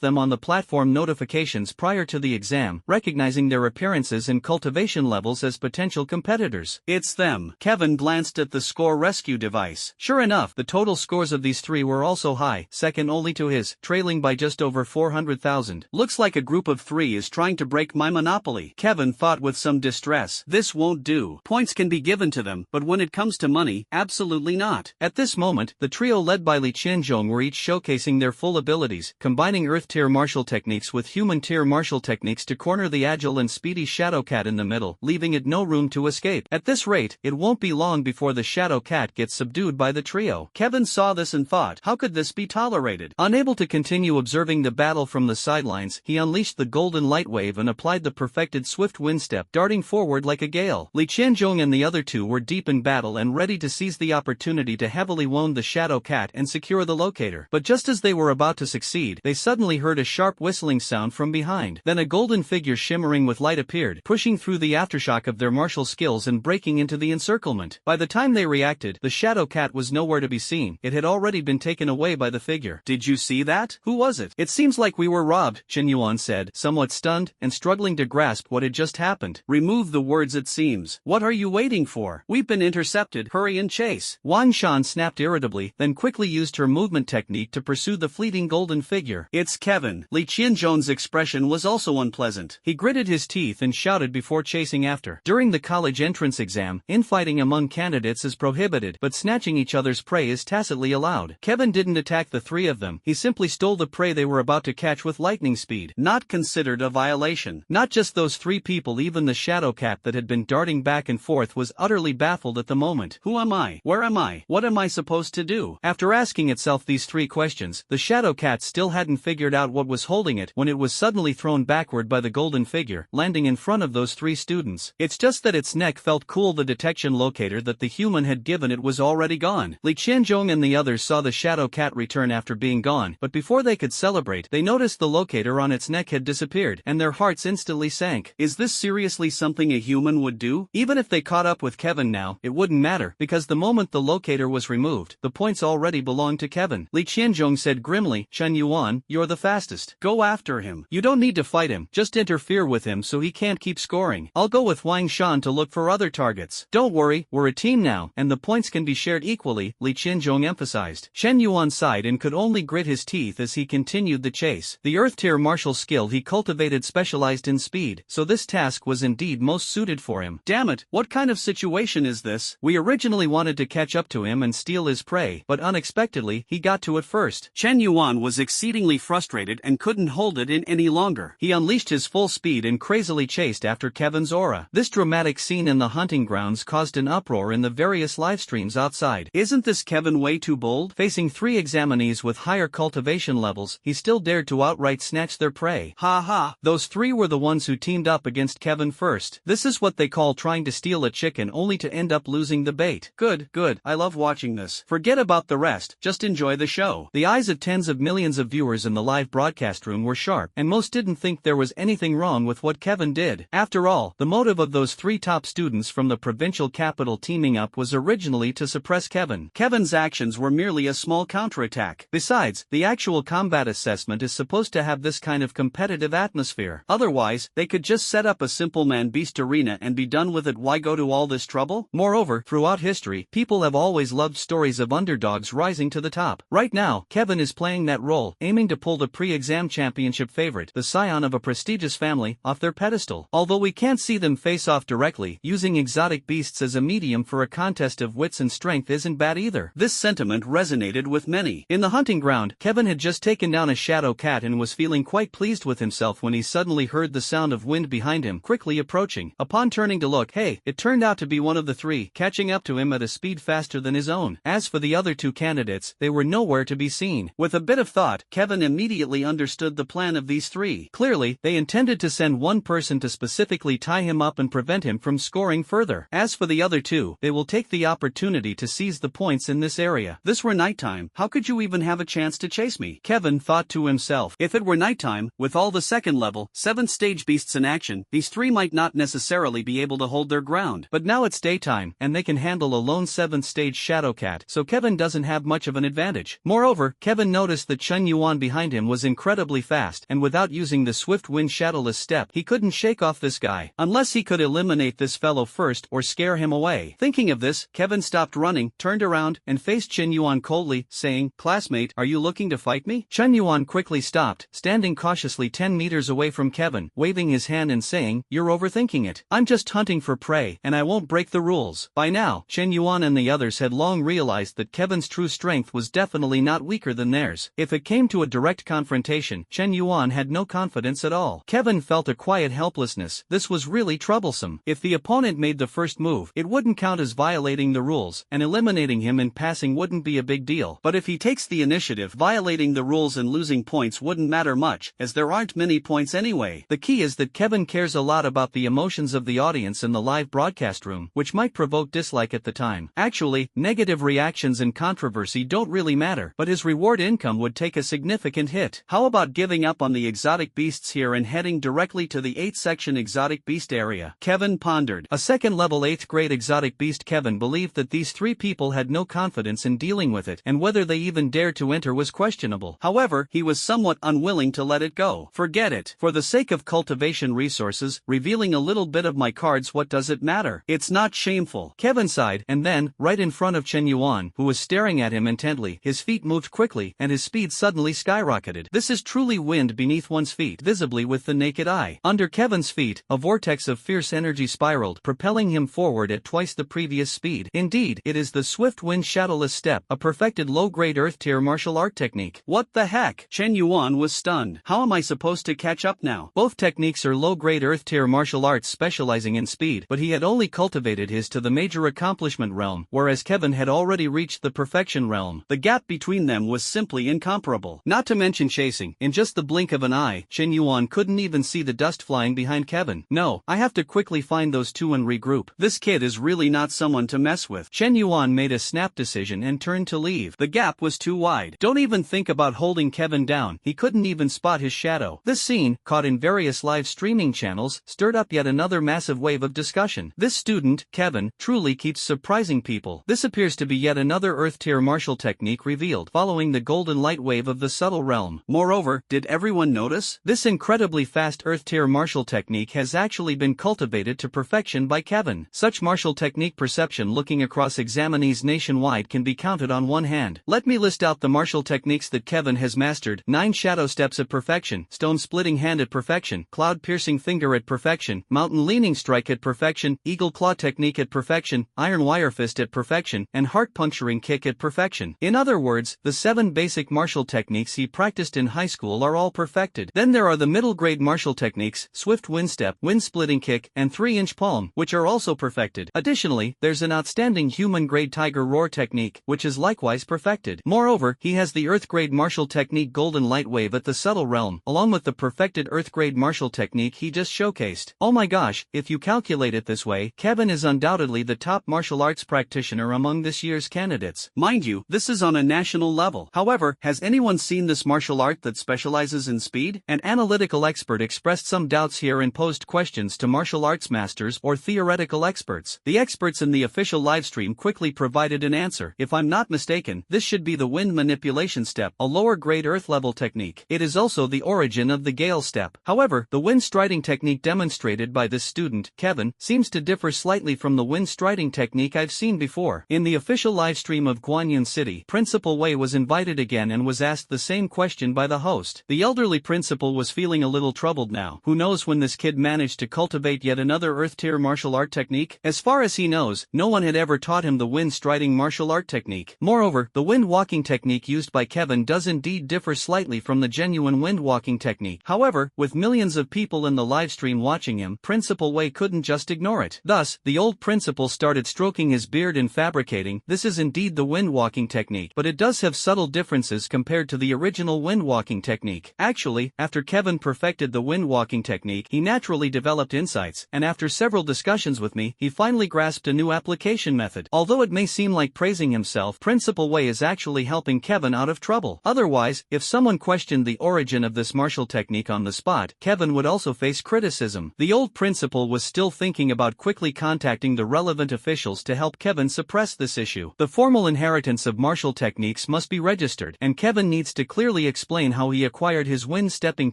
them on the platform notifications prior to the exam, recognizing their appearances and cultivation levels as potential competitors. It's them. Kevin glanced at the score rescue device. Sure enough, the total scores of these 3 were also high, second only to his, trailing by just over 400,000. Looks like a group of 3 is trying to break my monopoly, Kevin thought with some distress. This won't do. Points can be given to them, but when it comes to money, absolutely not. At this moment, the trio led by Li Qianzhong were each showcasing their full abilities, combining Earth-tier martial techniques with human-tier martial techniques to corner the agile and speedy shadow cat in the middle, leaving it no room to escape. At this rate, it won't be long before the shadow cat gets subdued by the trio. Kevin saw this and thought, how could this be tolerated? Unable to continue observing the battle from the sidelines, he unleashed the golden light wave and applied the perfected swift wind step, darting forward like a gale. Li Qianzhong and the other two were deep in battle and ready to seize the opportunity to heavily wound the Shadow Cat and secure the locator. But just as they were about to succeed, they suddenly heard a sharp whistling sound from behind. Then a golden figure shimmering with light appeared, pushing through the aftershock of their martial skills and breaking into the encirclement. By the time they reacted, the Shadow Cat was nowhere to be seen. It had already been taken away by the figure. Did you see that? Who was it? It seems like we were robbed, Chen Yuan said, somewhat stunned and struggling to grasp what had just happened. Remove the words it seems. What are you waiting for? We've been intercepted. Hurry and chase. Wang Shan snapped irritably, then quickly used her movement technique to pursue the fleeting golden figure. It's Kevin. Li Qianzhong's expression was also unpleasant. He gritted his teeth and shouted before chasing after. During the college entrance exam, infighting among candidates is prohibited, but snatching each other's prey is tacitly allowed. Kevin didn't attack the three of them. He simply stole the prey they were about to catch with lightning speed. Not considered a violation. Not just those three people, even the Shadow Cat that had been darting back and forth was utterly baffled at the moment. Who am I? Where am I? What am I supposed to do? After asking itself these three questions, the Shadow Cat still hadn't figured out what was holding it when it was suddenly thrown backward by the golden figure, landing in front of those three students. It's just that its neck felt cool. The detection locator that the human had given it was already gone. Li Qianzhong and the others saw the Shadow Cat return after being gone, but before they could celebrate, they noticed the locator on its neck had disappeared, and their hearts instantly sank. Is this seriously something a human would do? Even if they caught up with Kevin now, it wouldn't matter, because the moment the locator was removed, the points already belonged to Kevin. Li Qianzhong said grimly, Chen Yuan, you're the fastest. Go after him. You don't need to fight him, just interfere with him so he can't keep scoring. I'll go with Wang Shan to look for other targets. Don't worry, we're a team now, and the points can be shared equally, Li Qianzhong emphasized. Chen Yuan sighed and could only grit his teeth as he continued the chase. The Earth-tier martial skill he cultivated specialized in speed, so this task was indeed most suited for him. Damn it, what kind of situation is this? We originally wanted to catch up to him and steal his prey, but unexpectedly, he got to it first. Chen Yuan was exceedingly frustrated and couldn't hold it in any longer. He unleashed his full speed and crazily chased after Kevin's aura. This dramatic scene in the hunting grounds caused an uproar in the various live streams outside. Isn't this Kevin way too bold? Facing three examinees with higher cultivation levels, he still dared to outright snatch their prey. Ha ha, those three were the ones who teamed up against Kevin first. This is what they call trying to steal a chicken only to end up losing the bait. Good, I love watching this. Forget about the rest, just enjoy the show. The eyes of tens of millions of viewers in the live broadcast room were sharp, and most didn't think there was anything wrong with what Kevin did. After all, the motive of those three top students from the provincial capital teaming up was originally to suppress Kevin. Kevin's actions were merely a small counterattack. Besides, the actual combat assessment is supposed to have this kind of competitive atmosphere. Otherwise, they could just set up a simple man-beast arena and be done with it. Why go to all this trouble? Moreover, throughout history, people have always loved stories of underdogs rising to the top. Right now, Kevin is playing that role, aiming to pull the pre-exam championship favorite, the scion of a prestigious family, off their pedestal. Although we can't see them face off directly, using exotic beasts as a medium for a contest of wits and strength isn't bad either. This sentiment resonated with many. In the hunting ground, Kevin had just taken down a Shadow Cat and was feeling quite pleased with himself when he suddenly heard the sound of wind behind him, quickly approaching. Upon turning to look, hey, it turned out to be one of the three, catching up to him at a speed faster than his own. As for the other two candidates, they were nowhere to be seen. With a bit of thought, Kevin immediately understood the plan of these three. Clearly, they intended to send one person to specifically tie him up and prevent him from scoring further. As for the other two, they will take the opportunity to seize the points in this area. This were nighttime, how could you even have a chance to chase me? Kevin thought to himself. If it were nighttime, with all the second level, 7th stage beasts in action, these three might not necessarily be able to hold their ground. But now it's daytime, and they can handle a lone 7th stage Shadow Cat, so Kevin doesn't have much of an advantage. Moreover, Kevin noticed that Chen Yuan behind him was incredibly fast, and without using the swift wind shadowless step, he couldn't shake off this guy, unless he could eliminate this fellow first or scare him away. Thinking of this, Kevin stopped running, turned around, and faced Chen Yuan coldly, saying, "Classmate, are you looking to fight me?" Chen Yuan quickly stopped, standing cautiously 10 meters away from Kevin, waving his hand and saying, "You're overthinking it. I'm just hunting for prey, and I won't break the rules." By now, Chen Yuan and the others had long realized that Kevin's true strength was definitely not weaker than theirs. If it came to a direct confrontation, Chen Yuan had no confidence at all. Kevin felt a quiet helplessness. This was really troublesome. If the opponent made the first move, it wouldn't count as violating the rules, and eliminating outdoing him in passing wouldn't be a big deal. But if he takes the initiative, violating the rules and losing points wouldn't matter much, as there aren't many points anyway. The key is that Kevin cares a lot about the emotions of the audience in the live broadcast room, which might provoke dislike at the time. Actually, negative reactions and controversy don't really matter, but his reward income would take a significant hit. How about giving up on the exotic beasts here and heading directly to the 8th section exotic beast area? Kevin pondered. A second-level 8th grade exotic beast. Kevin believed that these three people had no confidence in dealing with it, and whether they even dared to enter was questionable. However, he was somewhat unwilling to let it go. Forget it. For the sake of cultivation resources, revealing a little bit of my cards, what does it matter? It's not shameful. Kevin sighed, and then, right in front of Chen Yuan, who was staring at him intently, his feet moved quickly, and his speed suddenly skyrocketed. This is truly wind beneath one's feet, visibly with the naked eye. Under Kevin's feet, a vortex of fierce energy spiraled, propelling him forward at twice the previous speed. Indeed, it is the swift wind shadowless step, a perfected low-grade earth-tier martial art technique. What the heck? Chen Yuan was stunned. How am I supposed to catch up now? Both techniques are low-grade earth-tier martial arts specializing in speed, but he had only cultivated his to the major accomplishment realm, whereas Kevin had already reached the perfection realm. The gap between them was simply incomparable. Not to mention chasing. In just the blink of an eye, Chen Yuan couldn't even see the dust flying behind Kevin. No, I have to quickly find those two and regroup. This kid is really not someone to mess with. Chen Yuan made a snap decision and turned to leave. The gap was too wide. Don't even think about holding Kevin down. He couldn't even spot his shadow. This scene, caught in various live streaming channels, stirred up yet another massive wave of discussion. This student, Kevin, truly keeps surprising people. This appears to be yet another earth-tier martial technique revealed, following the golden light wave of the subtle realm. Moreover, did everyone notice? This incredibly fast earth-tier martial technique has actually been cultivated to perfection by Kevin. Such martial technique perception looking across examinees nationwide can be counted on one hand. Let me list out the martial techniques that Kevin has mastered. 9 shadow steps at perfection, stone splitting hand at perfection, cloud piercing finger at perfection, mountain leaning strike at perfection, eagle claw technique at perfection, iron wire fist at perfection, and heart puncturing kick at perfection. In other words, the 7 basic martial techniques he practiced in high school are all perfected. Then there are the middle grade martial techniques, swift wind step, wind splitting kick, and 3-inch palm, which are also perfected. Additionally, there's an outstanding human grade tiger roar technique, which is likewise perfected. Moreover, he has the earth grade martial technique golden light wave at the subtle realm, along with the perfected earth grade martial technique he just showcased. Oh my gosh, if you calculate it this way, Kevin is undoubtedly the top martial arts practitioner among this year's candidates. Mind you, this is on a national level. However, has anyone seen this martial art that specializes in speed? An analytical expert expressed some doubts here and posed questions to martial arts masters or theoretical experts. The experts in the official livestream quickly provided an answer. If I'm not mistaken, this should be the wind manipulation step, a lower grade earth level technique. It is also the origin of the gale step. However, the wind striding technique demonstrated by this student, Kevin, seems to differ slightly from the wind striding technique I've seen before. In the official livestream of Guanyin City, Principal Wei was invited again and was asked the same question by the host. The elderly principal was feeling a little troubled now. Who knows when this kid managed to cultivate yet another earth-tier martial art technique? As far as he knows, no one had ever taught him the wind striding martial art technique. Moreover, the wind walking technique used by Kevin does indeed differ slightly from the genuine wind walking technique. However, with millions of people in the livestream watching him, Principal Wei couldn't just ignore it. Thus, the old principal started stroking his beard and fabricating. This is indeed the wind walking technique, but it does have subtle differences compared to the original wind walking technique. Actually, after Kevin perfected the wind walking technique, he naturally developed insights, and after several discussions with me, he finally grasped a new application method. Although it may seem like praising himself, Principal Wei is actually helping Kevin out of trouble. Otherwise, if someone questioned the origin of this martial technique on the spot, Kevin would also face criticism. The old principal was still thinking about quickly contacting the relevant officials to help Kevin suppress this issue. The formal inheritance of martial techniques must be registered, and Kevin needs to clearly explain how he acquired his wind stepping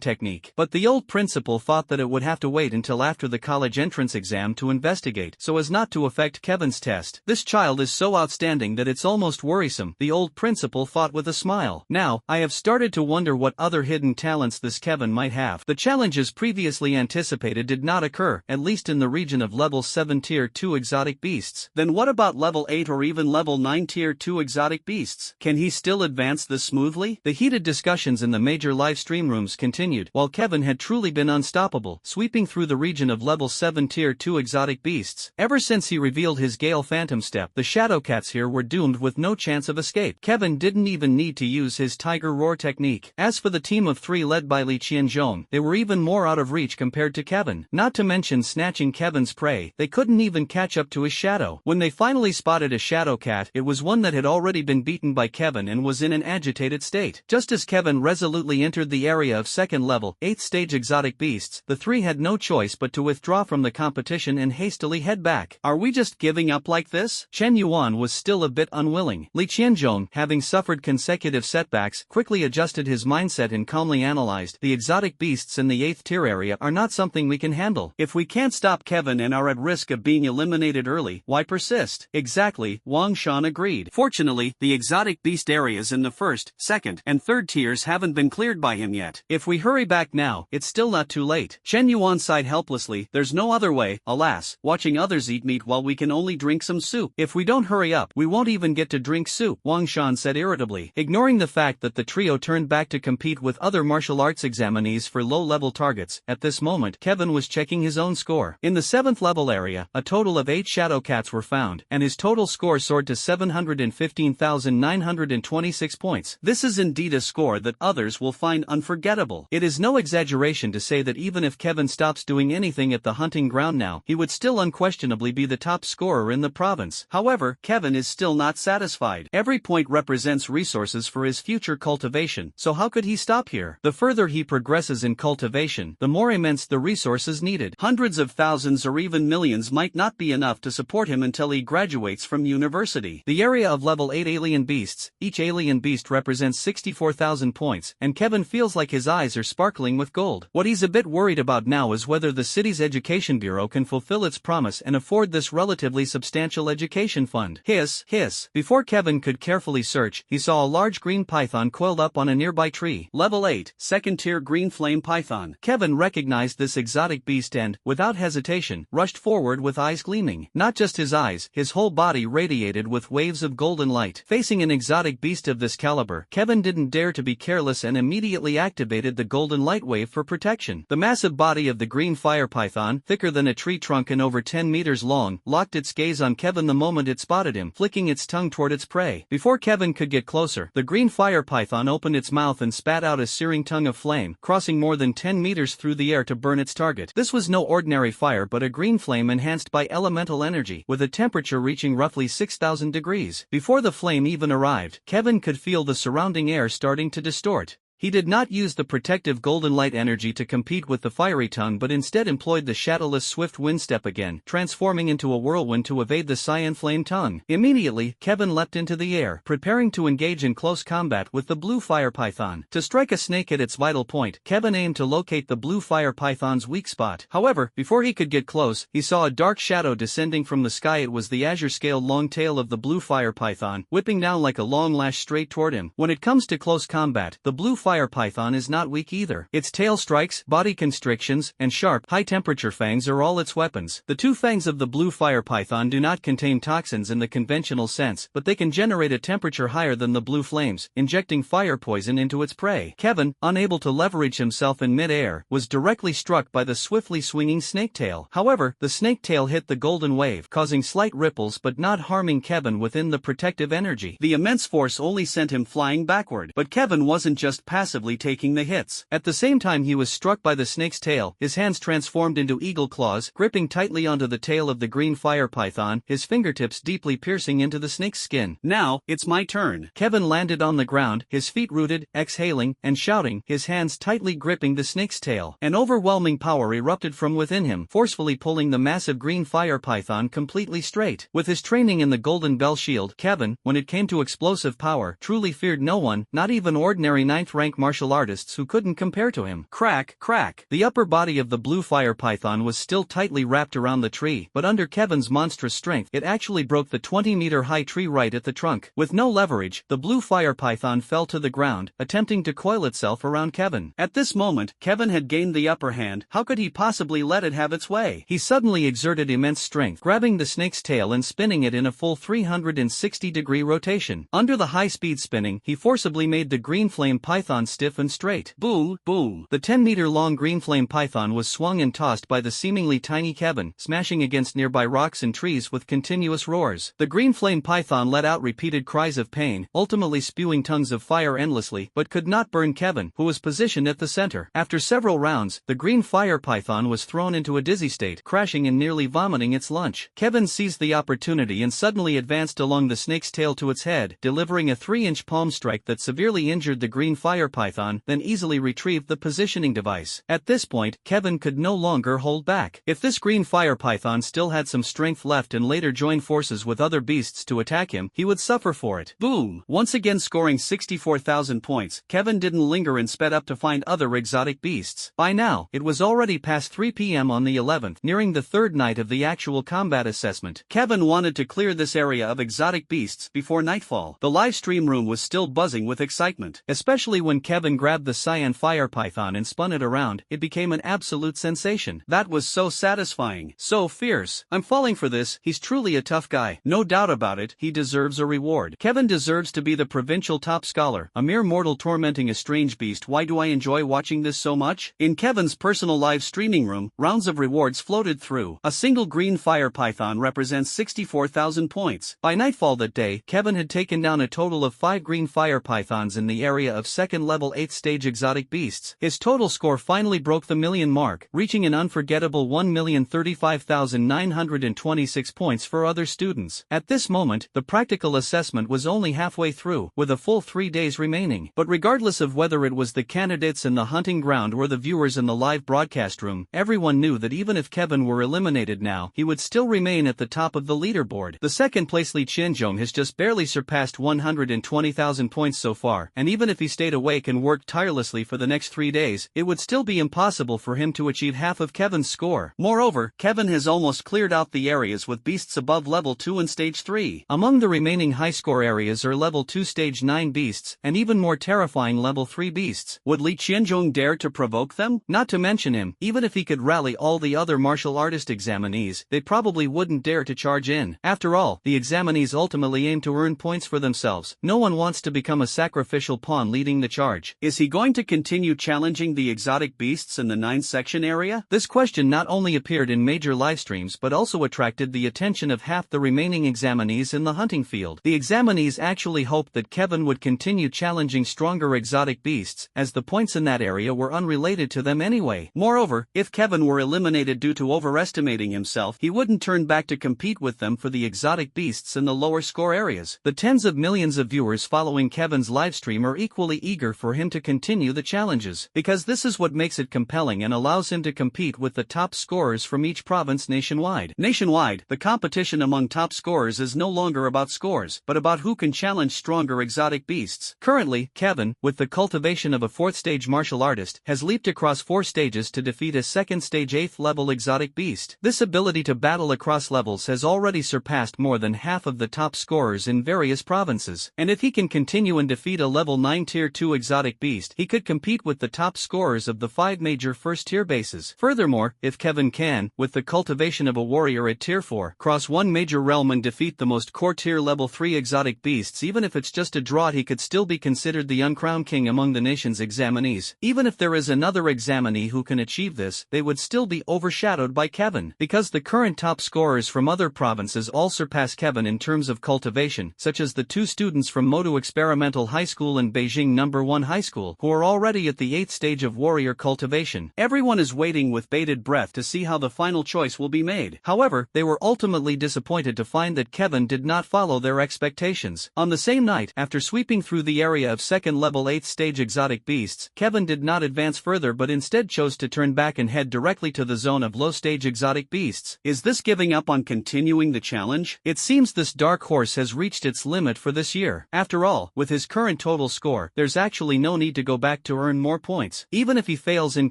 technique. But the old principal thought that it would have to wait until after the college entrance exam to investigate, so as not to affect Kevin's test. This child is so outstanding that it's almost worrisome, the old principal thought with a smile. Now, I have started to wonder what other hidden talents this Kevin might have. The challenges previously anticipated did not occur, at least in the region of level 7 tier 2 exotic beasts. Then what about level 8 or even level 9 tier 2 exotic beasts? Can he still advance this smoothly? The heated discussions in the major live stream rooms continued, while Kevin had truly been unstoppable, sweeping through the region of level 7 tier 2 exotic beasts. Ever since he revealed his Gale Phantom step, the shadow cats here were doomed with no chance of escape. Kevin didn't even need to use his tiger roar technique. As for the team of 3 led by Li Qianzhong, they were even more out of reach compared to Kevin. Not to mention snatching Kevin's prey, they couldn't even catch up to his shadow. When they finally spotted a shadow cat, it was one that had already been beaten by Kevin and was in an agitated state. Just as Kevin resolutely entered the area of second level, 8th stage exotic beasts, the 3 had no choice but to withdraw from the competition and hastily head back. Are we just giving up like this? Chen Yuan was still a bit unwilling. Li Qianzhong, having suffered consecutive setbacks, quickly adjusted his mindset and calmly analyzed, the exotic beasts in the 8th tier area are not something we can handle. If we can't stop Kevin and are at risk of being eliminated early, why persist? Exactly, Wang Shan agreed. Fortunately, the exotic beast areas in the 1st, 2nd, and 3rd tiers haven't been cleared by him yet. If we hurry back now, it's still not too late. Chen Yuan sighed helplessly. There's no other way, alas, watching others eat meat while we can only drink some soup. If we don't hurry up, we won't even get to drink soup, Wang Shan said irritably. Ignoring the fact that the trio turned back to compete with other martial arts examinees for low-level targets, at this moment Kevin was checking his own score. In the 7th level area, a total of 8 shadow cats were found, and his total score soared to 715,926 points. This is indeed a score that others will find unforgettable. It is no exaggeration to say that even if Kevin stops doing anything at the hunting ground now, he would still unquestionably be the top scorer in the province. However, Kevin is still not satisfied. Every point represents resources for his future cultivation, so how could he stop here? The further he progresses in cultivation, the more immense the resources needed. Hundreds of thousands or even millions might not be enough to support him until he graduates from university. The area of level 8 alien beasts, each alien beast represents 64,000 points, and Kevin feels like his eyes are sparkling with gold. What he's a bit worried about now is whether the city's education bureau can fulfill its promise and afford this relatively substantial education fund. Hiss, hiss. Before Kevin could carefully search, he saw a large green python coiled up on a nearby tree. Level 8, 2nd tier green flame python. Kevin recognized this exotic beast and, without hesitation, rushed forward with eyes gleaming. Not just his eyes, his whole body radiated with waves of golden light. Facing an exotic beast of this caliber, Kevin didn't dare to be careless and immediately activated the golden light wave for protection. The massive body of the green fire python, thicker than a tree trunk and over 10 meters long, locked its gaze on Kevin the moment it spotted him, flicking its tongue toward its prey. Before Kevin could get closer, the green fire python opened its mouth and spat out a searing tongue of flame, crossing more than 10 meters through the air to burn its target. This was no ordinary fire but a green flame enhanced by elemental energy, with a temperature reaching roughly 6,000 degrees. Before the flame even arrived, Kevin could feel the surrounding air starting to distort. He did not use the protective golden light energy to compete with the fiery tongue but instead employed the shadowless swift wind step again, transforming into a whirlwind to evade the cyan flame tongue. Immediately, Kevin leapt into the air, preparing to engage in close combat with the blue fire python. To strike a snake at its vital point, Kevin aimed to locate the blue fire python's weak spot. However, before he could get close, he saw a dark shadow descending from the sky. It was the azure-scaled long tail of the blue fire python, whipping down like a long lash straight toward him. When it comes to close combat, the blue fire python is not weak either. Its tail strikes, body constrictions, and sharp, high-temperature fangs are all its weapons. The 2 fangs of the blue fire python do not contain toxins in the conventional sense, but they can generate a temperature higher than the blue flames, injecting fire poison into its prey. Kevin, unable to leverage himself in mid-air, was directly struck by the swiftly swinging snake tail. However, the snake tail hit the golden wave, causing slight ripples but not harming Kevin within the protective energy. The immense force only sent him flying backward, but Kevin wasn't just passively taking the hits. At the same time he was struck by the snake's tail, his hands transformed into eagle claws, gripping tightly onto the tail of the green fire python, his fingertips deeply piercing into the snake's skin. Now, it's my turn. Kevin landed on the ground, his feet rooted, exhaling, and shouting, his hands tightly gripping the snake's tail. An overwhelming power erupted from within him, forcefully pulling the massive green fire python completely straight. With his training in the Golden Bell Shield, Kevin, when it came to explosive power, truly feared no one, not even ordinary 9th-rank martial artists who couldn't compare to him. Crack, crack. The upper body of the blue fire python was still tightly wrapped around the tree, but under Kevin's monstrous strength, it actually broke the 20-meter-high tree right at the trunk. With no leverage, the blue fire python fell to the ground, attempting to coil itself around Kevin. At this moment, Kevin had gained the upper hand. How could he possibly let it have its way? He suddenly exerted immense strength, grabbing the snake's tail and spinning it in a full 360-degree rotation. Under the high-speed spinning, he forcibly made the green flame python python stiff and straight. Boom, boom. The 10-meter-long green flame python was swung and tossed by the seemingly tiny Kevin, smashing against nearby rocks and trees with continuous roars. The green flame python let out repeated cries of pain, ultimately spewing tongues of fire endlessly, but could not burn Kevin, who was positioned at the center. After several rounds, the green fire python was thrown into a dizzy state, crashing and nearly vomiting its lunch. Kevin seized the opportunity and suddenly advanced along the snake's tail to its head, delivering a 3-inch palm strike that severely injured the green fire python, then easily retrieved the positioning device. At this point, Kevin could no longer hold back. If this green fire python still had some strength left and later joined forces with other beasts to attack him, he would suffer for it. Boom! Once again scoring 64,000 points, Kevin didn't linger and sped up to find other exotic beasts. By now, it was already past 3 p.m. on the 11th, nearing the third night of the actual combat assessment. Kevin wanted to clear this area of exotic beasts before nightfall. The live stream room was still buzzing with excitement. Especially when Kevin grabbed the cyan fire python and spun it around, it became an absolute sensation. That was so satisfying, so fierce. I'm falling for this, he's truly a tough guy. No doubt about it, he deserves a reward. Kevin deserves to be the provincial top scholar, a mere mortal tormenting a strange beast. Why do I enjoy watching this so much? In Kevin's personal live streaming room, rounds of rewards floated through. A single green fire python represents 64,000 points. By nightfall that day, Kevin had taken down a total of 5 green fire pythons in the area of second level 8th stage exotic beasts. His total score finally broke the million mark, reaching an unforgettable 1,035,926 points for other students. At this moment, the practical assessment was only halfway through, with a full 3 days remaining. But regardless of whether it was the candidates in the hunting ground or the viewers in the live broadcast room, everyone knew that even if Kevin were eliminated now, he would still remain at the top of the leaderboard. The second place Li Qianzhong has just barely surpassed 120,000 points so far, and even if he stayed awake and worked tirelessly for the next 3 days, it would still be impossible for him to achieve half of Kevin's score. Moreover, Kevin has almost cleared out the areas with beasts above level 2 and stage 3. Among the remaining high-score areas are level 2 stage 9 beasts, and even more terrifying level 3 beasts. Would Li Qianzhong dare to provoke them? Not to mention him, even if he could rally all the other martial artist examinees, they probably wouldn't dare to charge in. After all, the examinees ultimately aim to earn points for themselves. No one wants to become a sacrificial pawn leading the charge. Is he going to continue challenging the exotic beasts in the 9 section area? This question not only appeared in major livestreams but also attracted the attention of half the remaining examinees in the hunting field. The examinees actually hoped that Kevin would continue challenging stronger exotic beasts, as the points in that area were unrelated to them anyway. Moreover, if Kevin were eliminated due to overestimating himself, he wouldn't turn back to compete with them for the exotic beasts in the lower score areas. The tens of millions of viewers following Kevin's livestream are equally eager for him to continue the challenges, because this is what makes it compelling and allows him to compete with the top scorers from each province nationwide. Nationwide, the competition among top scorers is no longer about scores, but about who can challenge stronger exotic beasts. Currently, Kevin, with the cultivation of a 4th stage martial artist, has leaped across 4 stages to defeat a 2nd stage 8th level exotic beast. This ability to battle across levels has already surpassed more than half of the top scorers in various provinces, and if he can continue and defeat a level 9 tier 2 exotic beast, he could compete with the top scorers of the 5 major first tier bases. Furthermore, if Kevin can, with the cultivation of a warrior at tier 4, cross one major realm and defeat the most core tier level 3 exotic beasts, even if it's just a draw, he could still be considered the uncrowned king among the nation's examinees. Even if there is another examinee who can achieve this, they would still be overshadowed by Kevin, because the current top scorers from other provinces all surpass Kevin in terms of cultivation, such as the 2 students from Modu Experimental High School and Beijing No. 1 High School, who are already at the 8th stage of warrior cultivation. Everyone is waiting with bated breath to see how the final choice will be made. However, they were ultimately disappointed to find that Kevin did not follow their expectations. On the same night, after sweeping through the area of second level 8th stage exotic beasts, Kevin did not advance further but instead chose to turn back and head directly to the zone of low stage exotic beasts. Is this giving up on continuing the challenge? It seems this dark horse has reached its limit for this year. After all, with his current total score, there's actually no need to go back to earn more points. Even if he fails in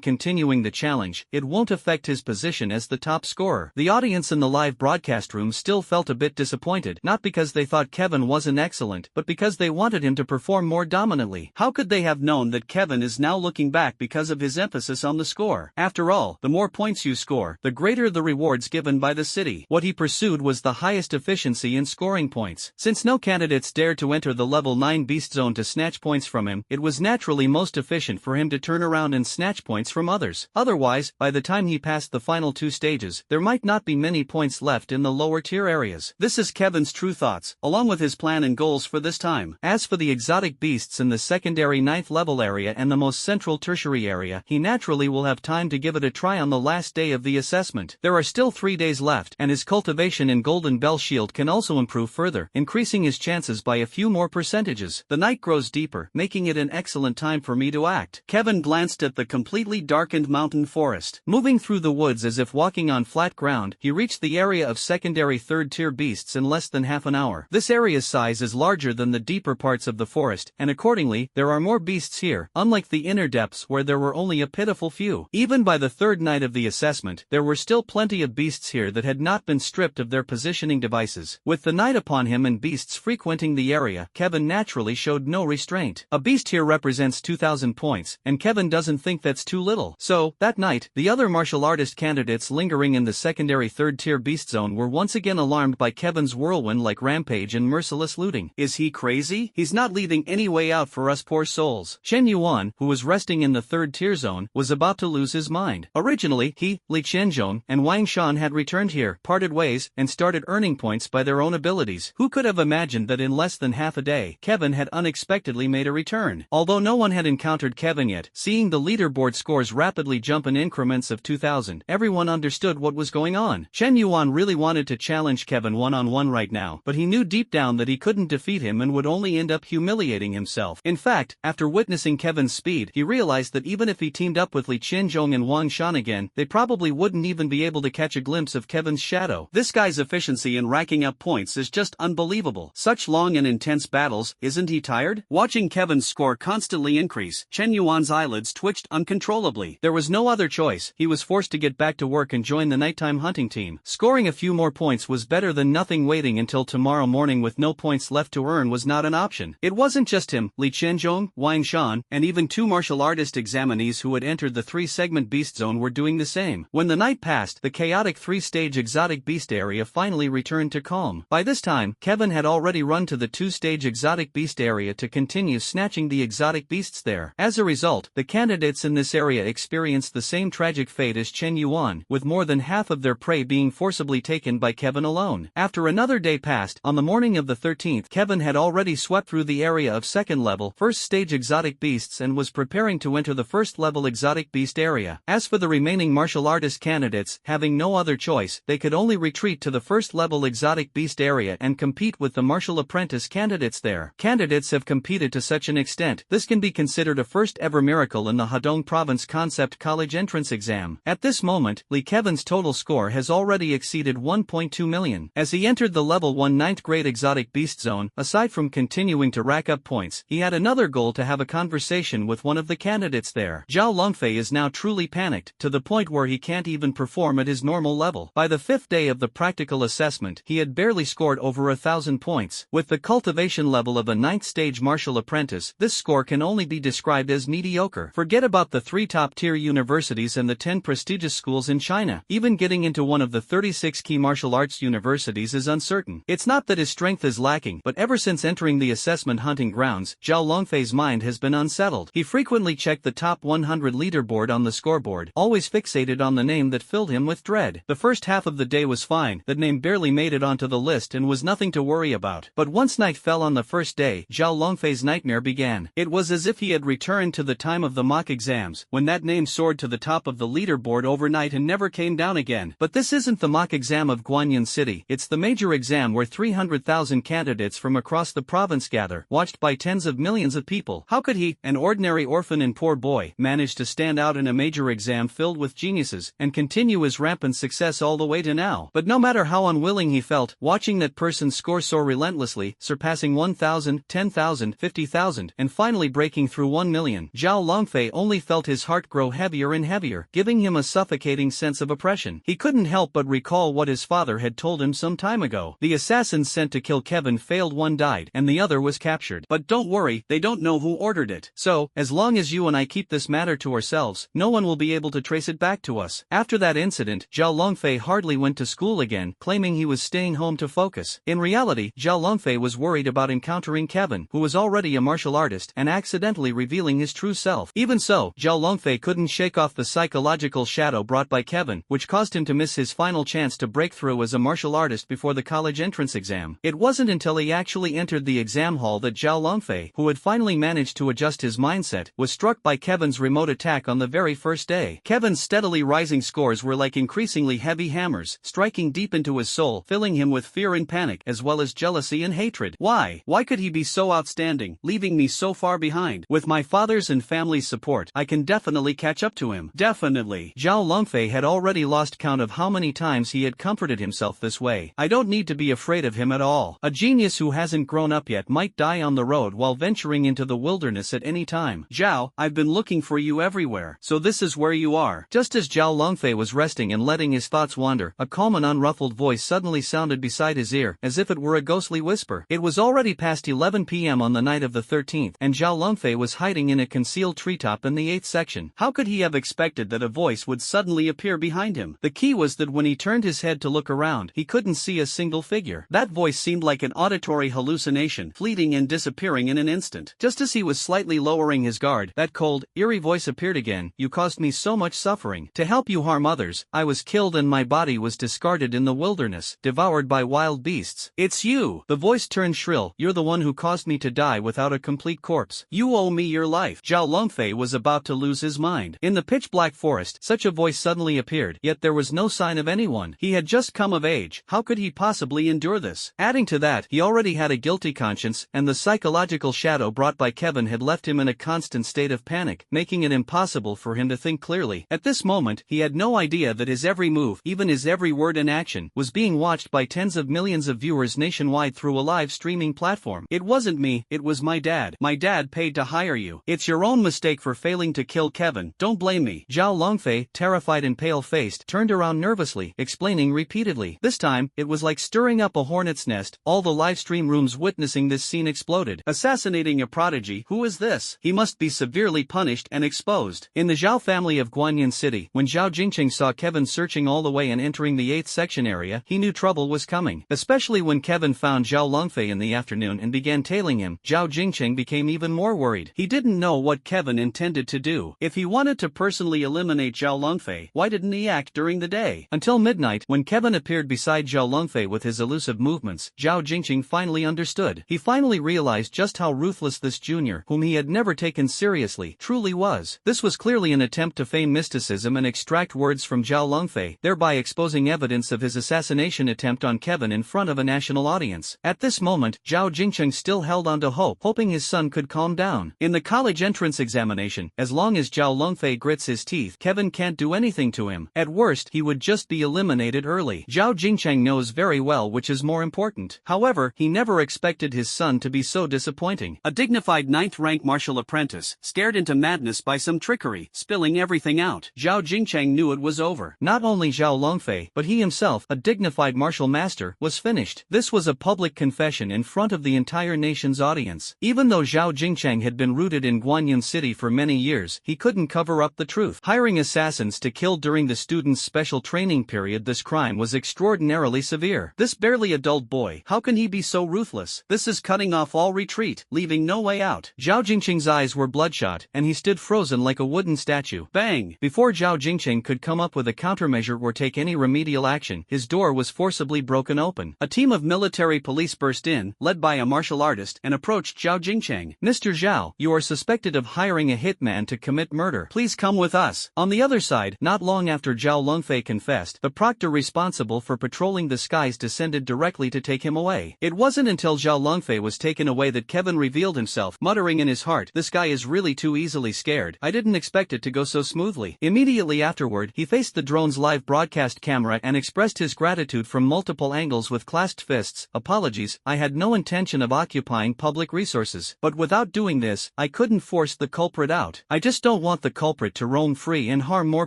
continuing the challenge, it won't affect his position as the top scorer. The audience in the live broadcast room still felt a bit disappointed, not because they thought Kevin wasn't excellent, but because they wanted him to perform more dominantly. How could they have known that Kevin is now looking back because of his emphasis on the score? After all, the more points you score, the greater the rewards given by the city. What he pursued was the highest efficiency in scoring points. Since no candidates dared to enter the level 9 beast zone to snatch points from him, it it was naturally most efficient for him to turn around and snatch points from others. Otherwise, by the time he passed the final 2 stages, there might not be many points left in the lower tier areas. This is Kevin's true thoughts, along with his plan and goals for this time. As for the exotic beasts in the secondary 9th level area and the most central tertiary area, he naturally will have time to give it a try on the last day of the assessment. There are still 3 days left, and his cultivation in Golden Bell Shield can also improve further, increasing his chances by a few more percentages. The night grows deeper, making it an excellent time for me to act. Kevin glanced at the completely darkened mountain forest. Moving through the woods as if walking on flat ground, he reached the area of secondary 3rd tier beasts in less than half an hour. This area's size is larger than the deeper parts of the forest, and accordingly, there are more beasts here, unlike the inner depths where there were only a pitiful few. Even by the 3rd night of the assessment, there were still plenty of beasts here that had not been stripped of their positioning devices. With the night upon him and beasts frequenting the area, Kevin naturally showed no restraint. A beast here represents 2,000 points, and Kevin doesn't think that's too little. So, that night, the other martial artist candidates lingering in the secondary 3rd tier beast zone were once again alarmed by Kevin's whirlwind-like rampage and merciless looting. Is he crazy? He's not leaving any way out for us poor souls. Chen Yuan, who was resting in the 3rd tier zone, was about to lose his mind. Originally, he, Li Qianzhong, and Wang Shan had returned here, parted ways, and started earning points by their own abilities. Who could have imagined that in less than half a day, Kevin had unexpectedly made a return? Although no one had encountered Kevin yet, seeing the leaderboard scores rapidly jump in increments of 2,000, everyone understood what was going on. Chen Yuan really wanted to challenge Kevin one-on-one right now, but he knew deep down that he couldn't defeat him and would only end up humiliating himself. In fact, after witnessing Kevin's speed, he realized that even if he teamed up with Li Qianzhong and Wang Shan again, they probably wouldn't even be able to catch a glimpse of Kevin's shadow. This guy's efficiency in racking up points is just unbelievable. Such long and intense battles, isn't he tired? Watching Kevin's score constantly increase, Chen Yuan's eyelids twitched uncontrollably. There was no other choice. He was forced to get back to work and join the nighttime hunting team. Scoring a few more points was better than nothing. Waiting until tomorrow morning with no points left to earn was not an option. It wasn't just him, Li Qianzhong, Wang Shan, and even 2 martial artist examinees who had entered the 3-segment beast zone were doing the same. When the night passed, the chaotic 3-stage exotic beast area finally returned to calm. By this time, Kevin had already run to the 2-stage exotic beast area to continue snatching the exotic beasts there. As a result, the candidates in this area experienced the same tragic fate as Chen Yuan, with more than half of their prey being forcibly taken by Kevin alone. After another day passed, on the morning of the 13th, Kevin had already swept through the area of 2nd level, 1st-stage exotic beasts and was preparing to enter the 1st-level exotic beast area. As for the remaining martial artist candidates, having no other choice, they could only retreat to the 1st-level exotic beast area and compete with the martial apprentice candidates there. Candidates have competed to such an extent, this can be considered a first-ever miracle in the Hadong Province Concept College entrance exam. At this moment, Li Kevin's total score has already exceeded 1.2 million. As he entered the level 1 9th grade exotic beast zone, aside from continuing to rack up points, he had another goal: to have a conversation with one of the candidates there. Zhao Longfei is now truly panicked, to the point where he can't even perform at his normal level. By the 5th day of the practical assessment, he had barely scored over 1,000 points. With the cultivation level of a 9th stage martial apprentice, this score can only be described as mediocre. Forget about the 3 top-tier universities and the 10 prestigious schools in China. Even getting into one of the 36 key martial arts universities is uncertain. It's not that his strength is lacking, but ever since entering the assessment hunting grounds, Zhao Longfei's mind has been unsettled. He frequently checked the top 100 leaderboard on the scoreboard, always fixated on the name that filled him with dread. The first half of the day was fine, that name barely made it onto the list and was nothing to worry about. But once night fell on the first day, Zhao Longfei's nightmare began. It was as if he had returned to the time of the mock exams, when that name soared to the top of the leaderboard overnight and never came down again. But this isn't the mock exam of Guanyin City, it's the major exam where 300,000 candidates from across the province gather, watched by tens of millions of people. How could he, an ordinary orphan and poor boy, manage to stand out in a major exam filled with geniuses, and continue his rampant success all the way to now? But no matter how unwilling he felt, watching that person score soar relentlessly, surpassing 1,000, 10,000, 50,000, and finally breaking through 1 million, Zhao Longfei only felt his heart grow heavier and heavier, giving him a suffocating sense of oppression. He couldn't help but recall what his father had told him some time ago. The assassins sent to kill Kevin failed, one died, and the other was captured. But don't worry, they don't know who ordered it. So, as long as you and I keep this matter to ourselves, no one will be able to trace it back to us. After that incident, Zhao Longfei hardly went to school again, claiming he was staying home to focus. In reality, Zhao Longfei was worried about encountering Kevin, who was already a martial artist artist and accidentally revealing his true self. Even so, Zhao Longfei couldn't shake off the psychological shadow brought by Kevin, which caused him to miss his final chance to break through as a martial artist before the college entrance exam. It wasn't until he actually entered the exam hall that Zhao Longfei, who had finally managed to adjust his mindset, was struck by Kevin's remote attack on the very first day. Kevin's steadily rising scores were like increasingly heavy hammers, striking deep into his soul, filling him with fear and panic, as well as jealousy and hatred. Why could he be so outstanding, leaving me so far behind? With my father's and family's support, I can definitely catch up to him. Definitely. Zhao Longfei had already lost count of how many times he had comforted himself this way. I don't need to be afraid of him at all. A genius who hasn't grown up yet might die on the road while venturing into the wilderness at any time. Zhao, I've been looking for you everywhere. So this is where you are. Just as Zhao Longfei was resting and letting his thoughts wander, a calm and unruffled voice suddenly sounded beside his ear, as if it were a ghostly whisper. It was already past 11 p.m. on the night of the 13th, and Zhao Longfei was hiding in a concealed treetop in the 8th section. How could he have expected that a voice would suddenly appear behind him? The key was that when he turned his head to look around, he couldn't see a single figure. That voice seemed like an auditory hallucination, fleeting and disappearing in an instant. Just as he was slightly lowering his guard, that cold, eerie voice appeared again. You caused me so much suffering. To help you harm others, I was killed and my body was discarded in the wilderness, devoured by wild beasts. It's you! The voice turned shrill. You're the one who caused me to die without a complete corpse. You owe me your life. Zhao Longfei was about to lose his mind. In the pitch-black forest, such a voice suddenly appeared, yet there was no sign of anyone. He had just come of age. How could he possibly endure this? Adding to that, he already had a guilty conscience, and the psychological shadow brought by Kevin had left him in a constant state of panic, making it impossible for him to think clearly. At this moment, he had no idea that his every move, even his every word and action, was being watched by tens of millions of viewers nationwide through a live streaming platform. It wasn't me, it was my dad. My dad paid to hire you. It's your own mistake for failing to kill Kevin. Don't blame me. Zhao Longfei, terrified and pale-faced, turned around nervously, explaining repeatedly. This time, it was like stirring up a hornet's nest. All the live stream rooms witnessing this scene exploded. Assassinating a prodigy? Who is this? He must be severely punished and exposed. In the Zhao family of Guanyin City, when Zhao Jingqing saw Kevin searching all the way and entering the 8th section area, he knew trouble was coming. Especially when Kevin found Zhao Longfei in the afternoon and began tailing him, Zhao Jingqing became even more worried. He didn't know what Kevin intended to do. If he wanted to personally eliminate Zhao Longfei, why didn't he act during the day? Until midnight, when Kevin appeared beside Zhao Longfei with his elusive movements, Zhao Jingqing finally understood. He finally realized just how ruthless this junior, whom he had never taken seriously, truly was. This was clearly an attempt to feign mysticism and extract words from Zhao Longfei, thereby exposing evidence of his assassination attempt on Kevin in front of a national audience. At this moment, Zhao Jingqing still held on to hope, hoping his son could calm down. In the college entrance examination, as long as Zhao Longfei grits his teeth, Kevin can't do anything to him. At worst, he would just be eliminated early. Zhao Jingqing knows very well which is more important. However, he never expected his son to be so disappointing. A dignified 9th-rank martial apprentice, scared into madness by some trickery, spilling everything out. Zhao Jingqing knew it was over. Not only Zhao Longfei, but he himself, a dignified martial master, was finished. This was a public confession in front of the entire nation's audience. Even though Zhao Jingqing had been rooted in Guanyin City for many years, he couldn't cover up the truth. Hiring assassins to kill during the students' special training period, this crime was extraordinarily severe. This barely adult boy, how can he be so ruthless? This is cutting off all retreat, leaving no way out. Zhao Jingqing's eyes were bloodshot, and he stood frozen like a wooden statue. Bang! Before Zhao Jingqing could come up with a countermeasure or take any remedial action, his door was forcibly broken open. A team of military police burst in, led by a martial artist, and approached Zhao Jingqing. Mr. Zhao, you are suspected of hiring a hitman to commit murder. Please come with us. On the other side, not long after Zhao Longfei confessed, the proctor responsible for patrolling the skies descended directly to take him away. It wasn't until Zhao Longfei was taken away that Kevin revealed himself, muttering in his heart, this guy is really too easily scared. I didn't expect it to go so smoothly. Immediately afterward, he faced the drone's live broadcast camera and expressed his gratitude from multiple angles with clasped fists. Apologies, I had no intention of occupying public resources. But without doing this, I couldn't force the culprit out. I just don't want the culprit to roam free and harm more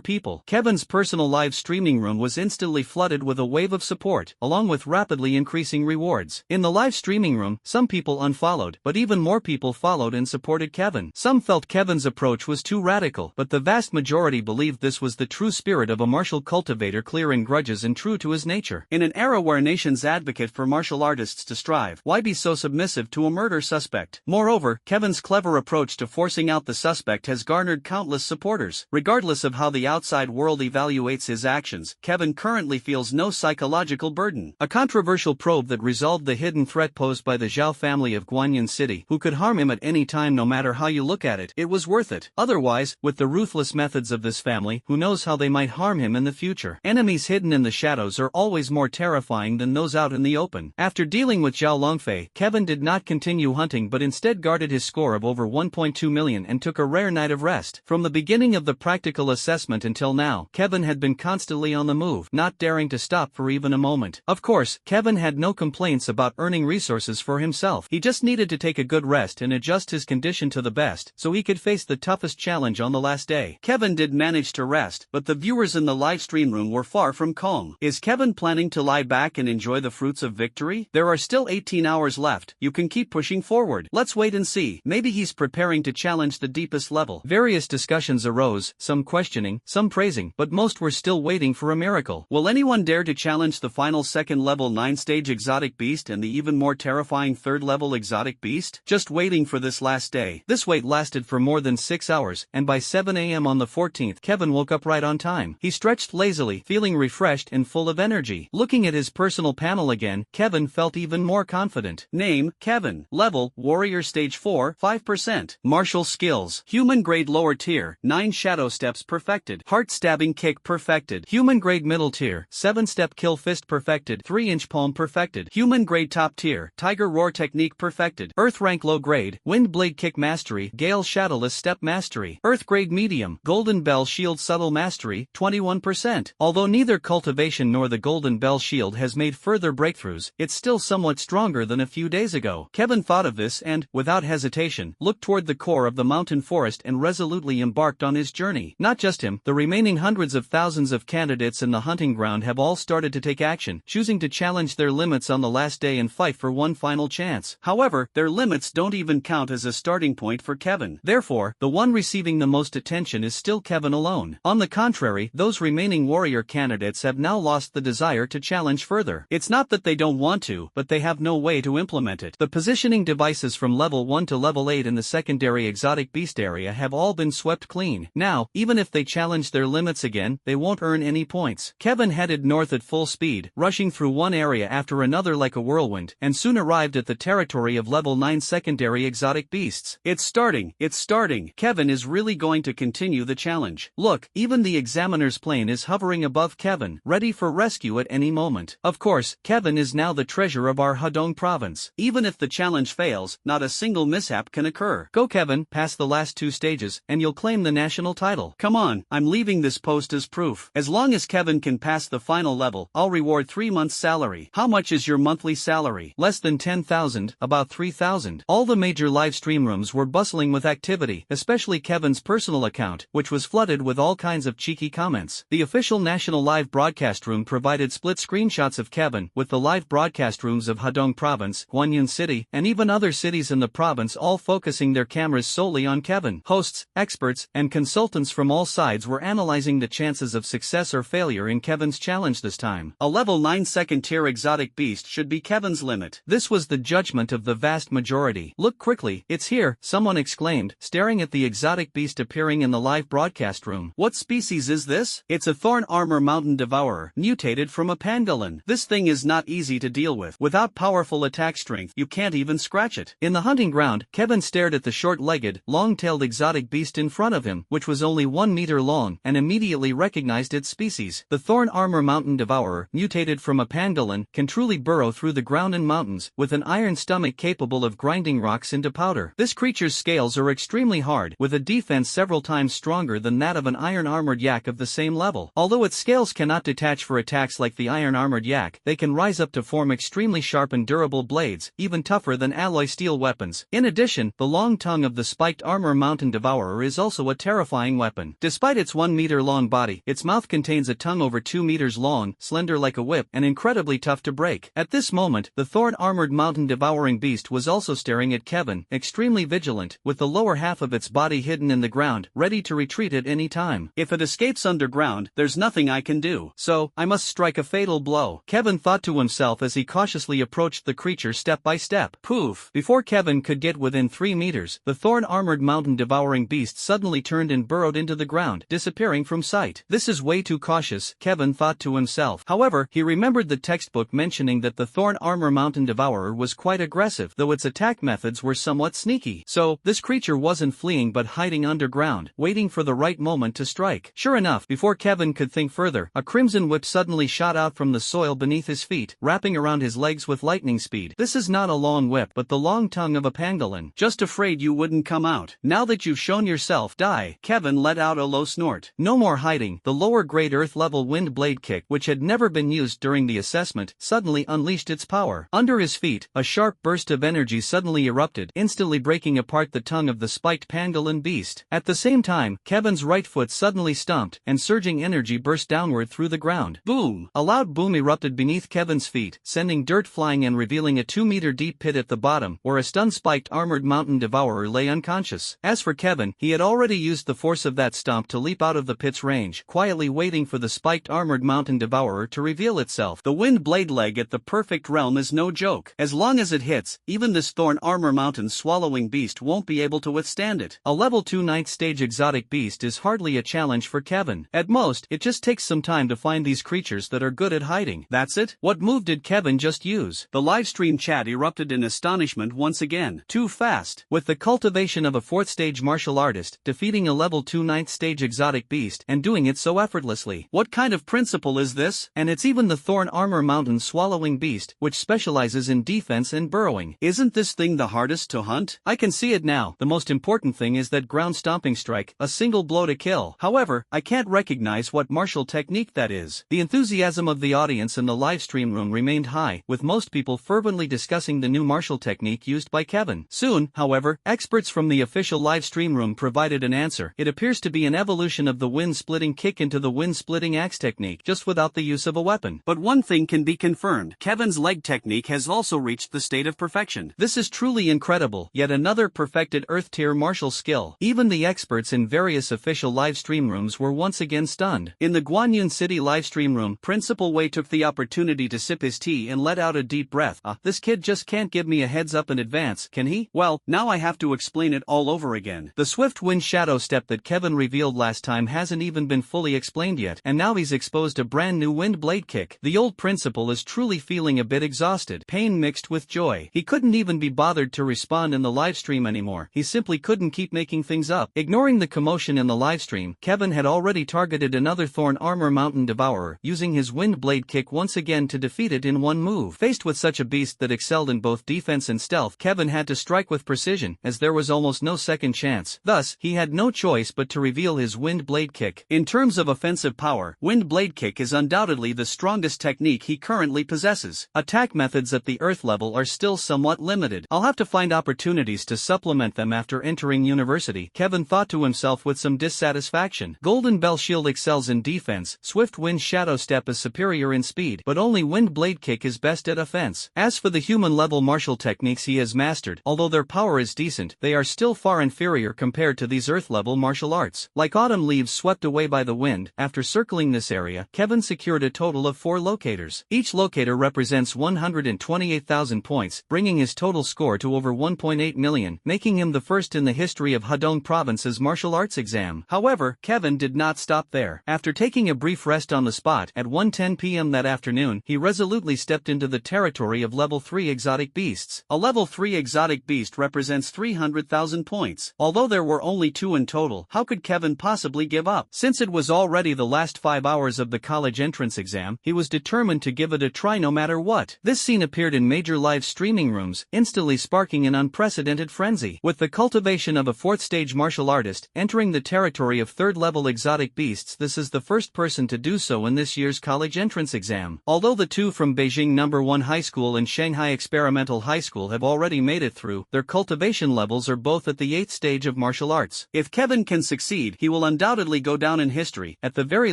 people. Kevin's personal live streaming room was instantly flooded with a wave of support, along with rapidly increasing rewards. In the live streaming room, some people unfollowed, but even more people followed and supported Kevin. Some felt Kevin's approach was too radical, but the vast majority believed this was the true spirit of a martial cultivator, clearing grudges and true to his nature. In an era where nations advocate for martial artists to strive, why be so submissive to a murder suspect? Moreover, Moreover, Kevin's clever approach to forcing out the suspect has garnered countless supporters. Regardless of how the outside world evaluates his actions, Kevin currently feels no psychological burden. A controversial probe that resolved the hidden threat posed by the Zhao family of Guanyin City, who could harm him at any time no matter how you look at it. It was worth it. Otherwise, with the ruthless methods of this family, who knows how they might harm him in the future. Enemies hidden in the shadows are always more terrifying than those out in the open. After dealing with Zhao Longfei, Kevin did not continue hunting but instead guarded his score of over 1.2 million and took a rare night of rest. From the beginning of the practical assessment until now, Kevin had been constantly on the move, not daring to stop for even a moment. Of course, Kevin had no complaints about earning resources for himself. He just needed to take a good rest and adjust his condition to the best, so he could face the toughest challenge on the last day. Kevin did manage to rest, but the viewers in the live stream room were far from calm. Is Kevin planning to lie back and enjoy the fruits of victory? There are still 18 hours left. You can keep pushing forward. Let's wait and see. Maybe he's preparing to challenge the deepest level. Various discussions arose, some questioning, some praising, but most were still waiting for a miracle. Will anyone dare to challenge the final second level 9-stage exotic beast and the even more terrifying third level exotic beast? Just waiting for this last day. This wait lasted for more than 6 hours, and by 7 a.m. on the 14th, Kevin woke up right on time. He stretched lazily, feeling refreshed and full of energy. Looking at his personal panel again, Kevin felt even more confident. Name, Kevin. Level, Warrior Stage 4, 5%. Martial skills, Human Grade Lower Tier, 9 Shadow Steps perfected. Heart Stabbing Kick perfected. Human Grade Middle Tier, 7-Step Kill Fist perfected. 3-Inch Palm perfected. Human Grade Top Tier, Tiger Roar Technique perfected. Earth Rank Low Grade, Wind Blade Kick Mastery, Gale Shadowless Step Mastery. Earth Grade Medium, Golden Bell Shield Subtle Mastery, 21%. Although neither Cultivation nor the Golden Bell Shield has made further breakthroughs, it's still somewhat stronger than a few days ago. Kevin thought of this and, without hesitation, looked toward the core of the mountain forest and resolutely embarked on his journey. Not just him, the remaining hundreds of thousands of candidates in the hunting ground have all started to take action, choosing to challenge their limits on the last day and fight for one final chance. However, their limits don't even count as a starting point for Kevin. Therefore, the one receiving the most attention is still Kevin alone. On the contrary, those remaining warrior candidates have now lost the desire to challenge further. It's not that they don't want to, but they have no way to implement it. The positioning devices from level 1 to level 8 in the secondary exotic beast area have all been swept clean. Now, even if they challenge their limits again, they won't earn any points. Kevin headed north at full speed, rushing through one area after another like a whirlwind, and soon arrived at the territory of level 9 secondary exotic beasts. It's starting. Kevin is really going to continue the challenge. Look, even the examiner's plane is hovering above Kevin, ready for rescue at any moment. Of course, Kevin is now the treasure of our Hedong province. Even if the challenge fails, not a single mishap can occur. Go Kevin, pass the last 2 stages, and you'll claim the national title. Come on, I'm leaving this post as proof. As long as Kevin can pass the final level, I'll reward 3 months' salary. How much is your monthly salary? Less than 10,000, about 3,000. All the major live stream rooms were bustling with activity, especially Kevin's personal account, which was flooded with all kinds of cheeky comments. The official national live broadcast room provided split screenshots of Kevin, with the live broadcast rooms of Hedong Province, Guanyin City, and even other cities in the province all focusing their cameras solely on Kevin. Hosts, experts, and consultants from all sides were analyzing the chances of success or failure in Kevin's challenge this time. A level 9 second-tier exotic beast should be Kevin's limit. This was the judgment of the vast majority. Look quickly, it's here, someone exclaimed, staring at the exotic beast appearing in the live broadcast room. What species is this? It's a thorn armor mountain devourer, mutated from a pangolin. This thing is not easy to deal with. Without powerful attack strength, you can't even scratch it. In the hunting ground, Kevin stared at the short-legged, long-tailed exotic beast in front of him, which was only 1 meter long, and immediately recognized its species. The thorn armor mountain devourer, mutated from a pangolin, can truly burrow through the ground and mountains, with an iron stomach capable of grinding rocks into powder. This creature's scales are extremely hard, with a defense several times stronger than that of an iron-armored yak of the same level. Although its scales cannot detach for attacks like the iron-armored yak, they can rise up to form extremely sharp and durable blades, even tougher than alloy steel weapons. In addition, the long tongue of the spiked armor mountain devourer is also a terrifying weapon. Despite its 1 meter long body, its mouth contains a tongue over 2 meters long, slender like a whip, and incredibly tough to break. At this moment, the thorn-armored mountain devouring beast was also staring at Kevin, extremely vigilant, with the lower half of its body hidden in the ground, ready to retreat at any time. If it escapes underground, there's nothing I can do. So, I must strike a fatal blow. Kevin thought to himself as he cautiously approached the creature step by step. Poof! Before Kevin could could get within 3 meters, the thorn-armored mountain-devouring beast suddenly turned and burrowed into the ground, disappearing from sight. This is way too cautious, Kevin thought to himself. However, he remembered the textbook mentioning that the thorn armor mountain devourer was quite aggressive, though its attack methods were somewhat sneaky. So, this creature wasn't fleeing but hiding underground, waiting for the right moment to strike. Sure enough, before Kevin could think further, a crimson whip suddenly shot out from the soil beneath his feet, wrapping around his legs with lightning speed. This is not a long whip but the long tongue of a pangolin. Just afraid you wouldn't come out. Now that you've shown yourself, die. Kevin let out a low snort. No more hiding. The lower-grade Earth-level wind blade kick, which had never been used during the assessment, suddenly unleashed its power. Under his feet, a sharp burst of energy suddenly erupted, instantly breaking apart the tongue of the spiked pangolin beast. At the same time, Kevin's right foot suddenly stomped, and surging energy burst downward through the ground. Boom! A loud boom erupted beneath Kevin's feet, sending dirt flying and revealing a 2-meter deep pit at the bottom, where a stun-spiked armored mountain devourer lay unconscious. As for Kevin, he had already used the force of that stomp to leap out of the pit's range, quietly waiting for the spiked armored mountain devourer to reveal itself. The wind blade leg at the perfect realm is no joke. As long as it hits, even this thorn armor mountain swallowing beast won't be able to withstand it. A level 2 9th stage exotic beast is hardly a challenge for Kevin. At most, it just takes some time to find these creatures that are good at hiding. That's it? What move did Kevin just use? The livestream chat erupted in astonishment once again. Too fast. With the cultivation of a 4th stage martial artist, defeating a level 2 9th stage exotic beast, and doing it so effortlessly. What kind of principle is this? And it's even the thorn armor mountain swallowing beast, which specializes in defense and burrowing. Isn't this thing the hardest to hunt? I can see it now. The most important thing is that ground stomping strike, a single blow to kill. However, I can't recognize what martial technique that is. The enthusiasm of the audience in the livestream room remained high, with most people fervently discussing the new martial technique used by Kevin. Soon, however, experts from the official livestream room provided an answer. It appears to be an evolution of the wind-splitting kick into the wind-splitting axe technique, just without the use of a weapon. But one thing can be confirmed. Kevin's leg technique has also reached the state of perfection. This is truly incredible, yet another perfected Earth-tier martial skill. Even the experts in various official livestream rooms were once again stunned. In the Guanyun City livestream room, Principal Wei took the opportunity to sip his tea and let out a deep breath. This kid just can't give me a heads up in advance, can he? Well, now I have to explain it all over again. The swift wind shadow step that Kevin revealed last time hasn't even been fully explained yet, and now he's exposed a brand new wind blade kick. The old principal is truly feeling a bit exhausted, pain mixed with joy. He couldn't even be bothered to respond in the livestream anymore. He simply couldn't keep making things up. Ignoring the commotion in the livestream, Kevin had already targeted another thorn armor mountain devourer, using his wind blade kick once again to defeat it in one move. Faced with such a beast that excelled in both defense and stealth, Kevin had to strike with precision, as there was almost no second chance. Thus, he had no choice but to reveal his wind blade kick. In terms of offensive power, wind blade kick is undoubtedly the strongest technique he currently possesses. Attack methods at the Earth level are still somewhat limited. I'll have to find opportunities to supplement them after entering university, Kevin thought to himself with some dissatisfaction. Golden Bell Shield excels in defense, Swift Wind Shadow Step is superior in speed, but only Wind Blade Kick is best at offense. As for the human-level martial techniques he has mastered, although their power is decent, they are still far inferior compared to these Earth-level martial arts. Like autumn leaves swept away by the wind, after circling this area, Kevin secured a total of 4 locators. Each locator represents 128,000 points, bringing his total score to over 1.8 million, making him the first in the history of Hadong Province's martial arts exam. However, Kevin did not stop there. After taking a brief rest on the spot, at 1:10 p.m. that afternoon, he resolutely stepped into the territory of level 3 exotic beasts. A level 3 exotic beast represents 300,000 points. Although there were only 2 in total, how could Kevin possibly give up? Since it was already the last 5 hours of the college entrance exam, he was determined to give it a try no matter what. This scene appeared in major live streaming rooms, instantly sparking an unprecedented frenzy. With the cultivation of a 4th stage martial artist, entering the territory of 3rd level exotic beasts, this is the first person to do so in this year's college entrance exam. Although the 2 from Beijing No. 1 High School and Shanghai Experimental High School have already made it through, their cultivation levels are both at the 8th stage of martial arts. If Kevin can succeed, he will undoubtedly go down in history, at the very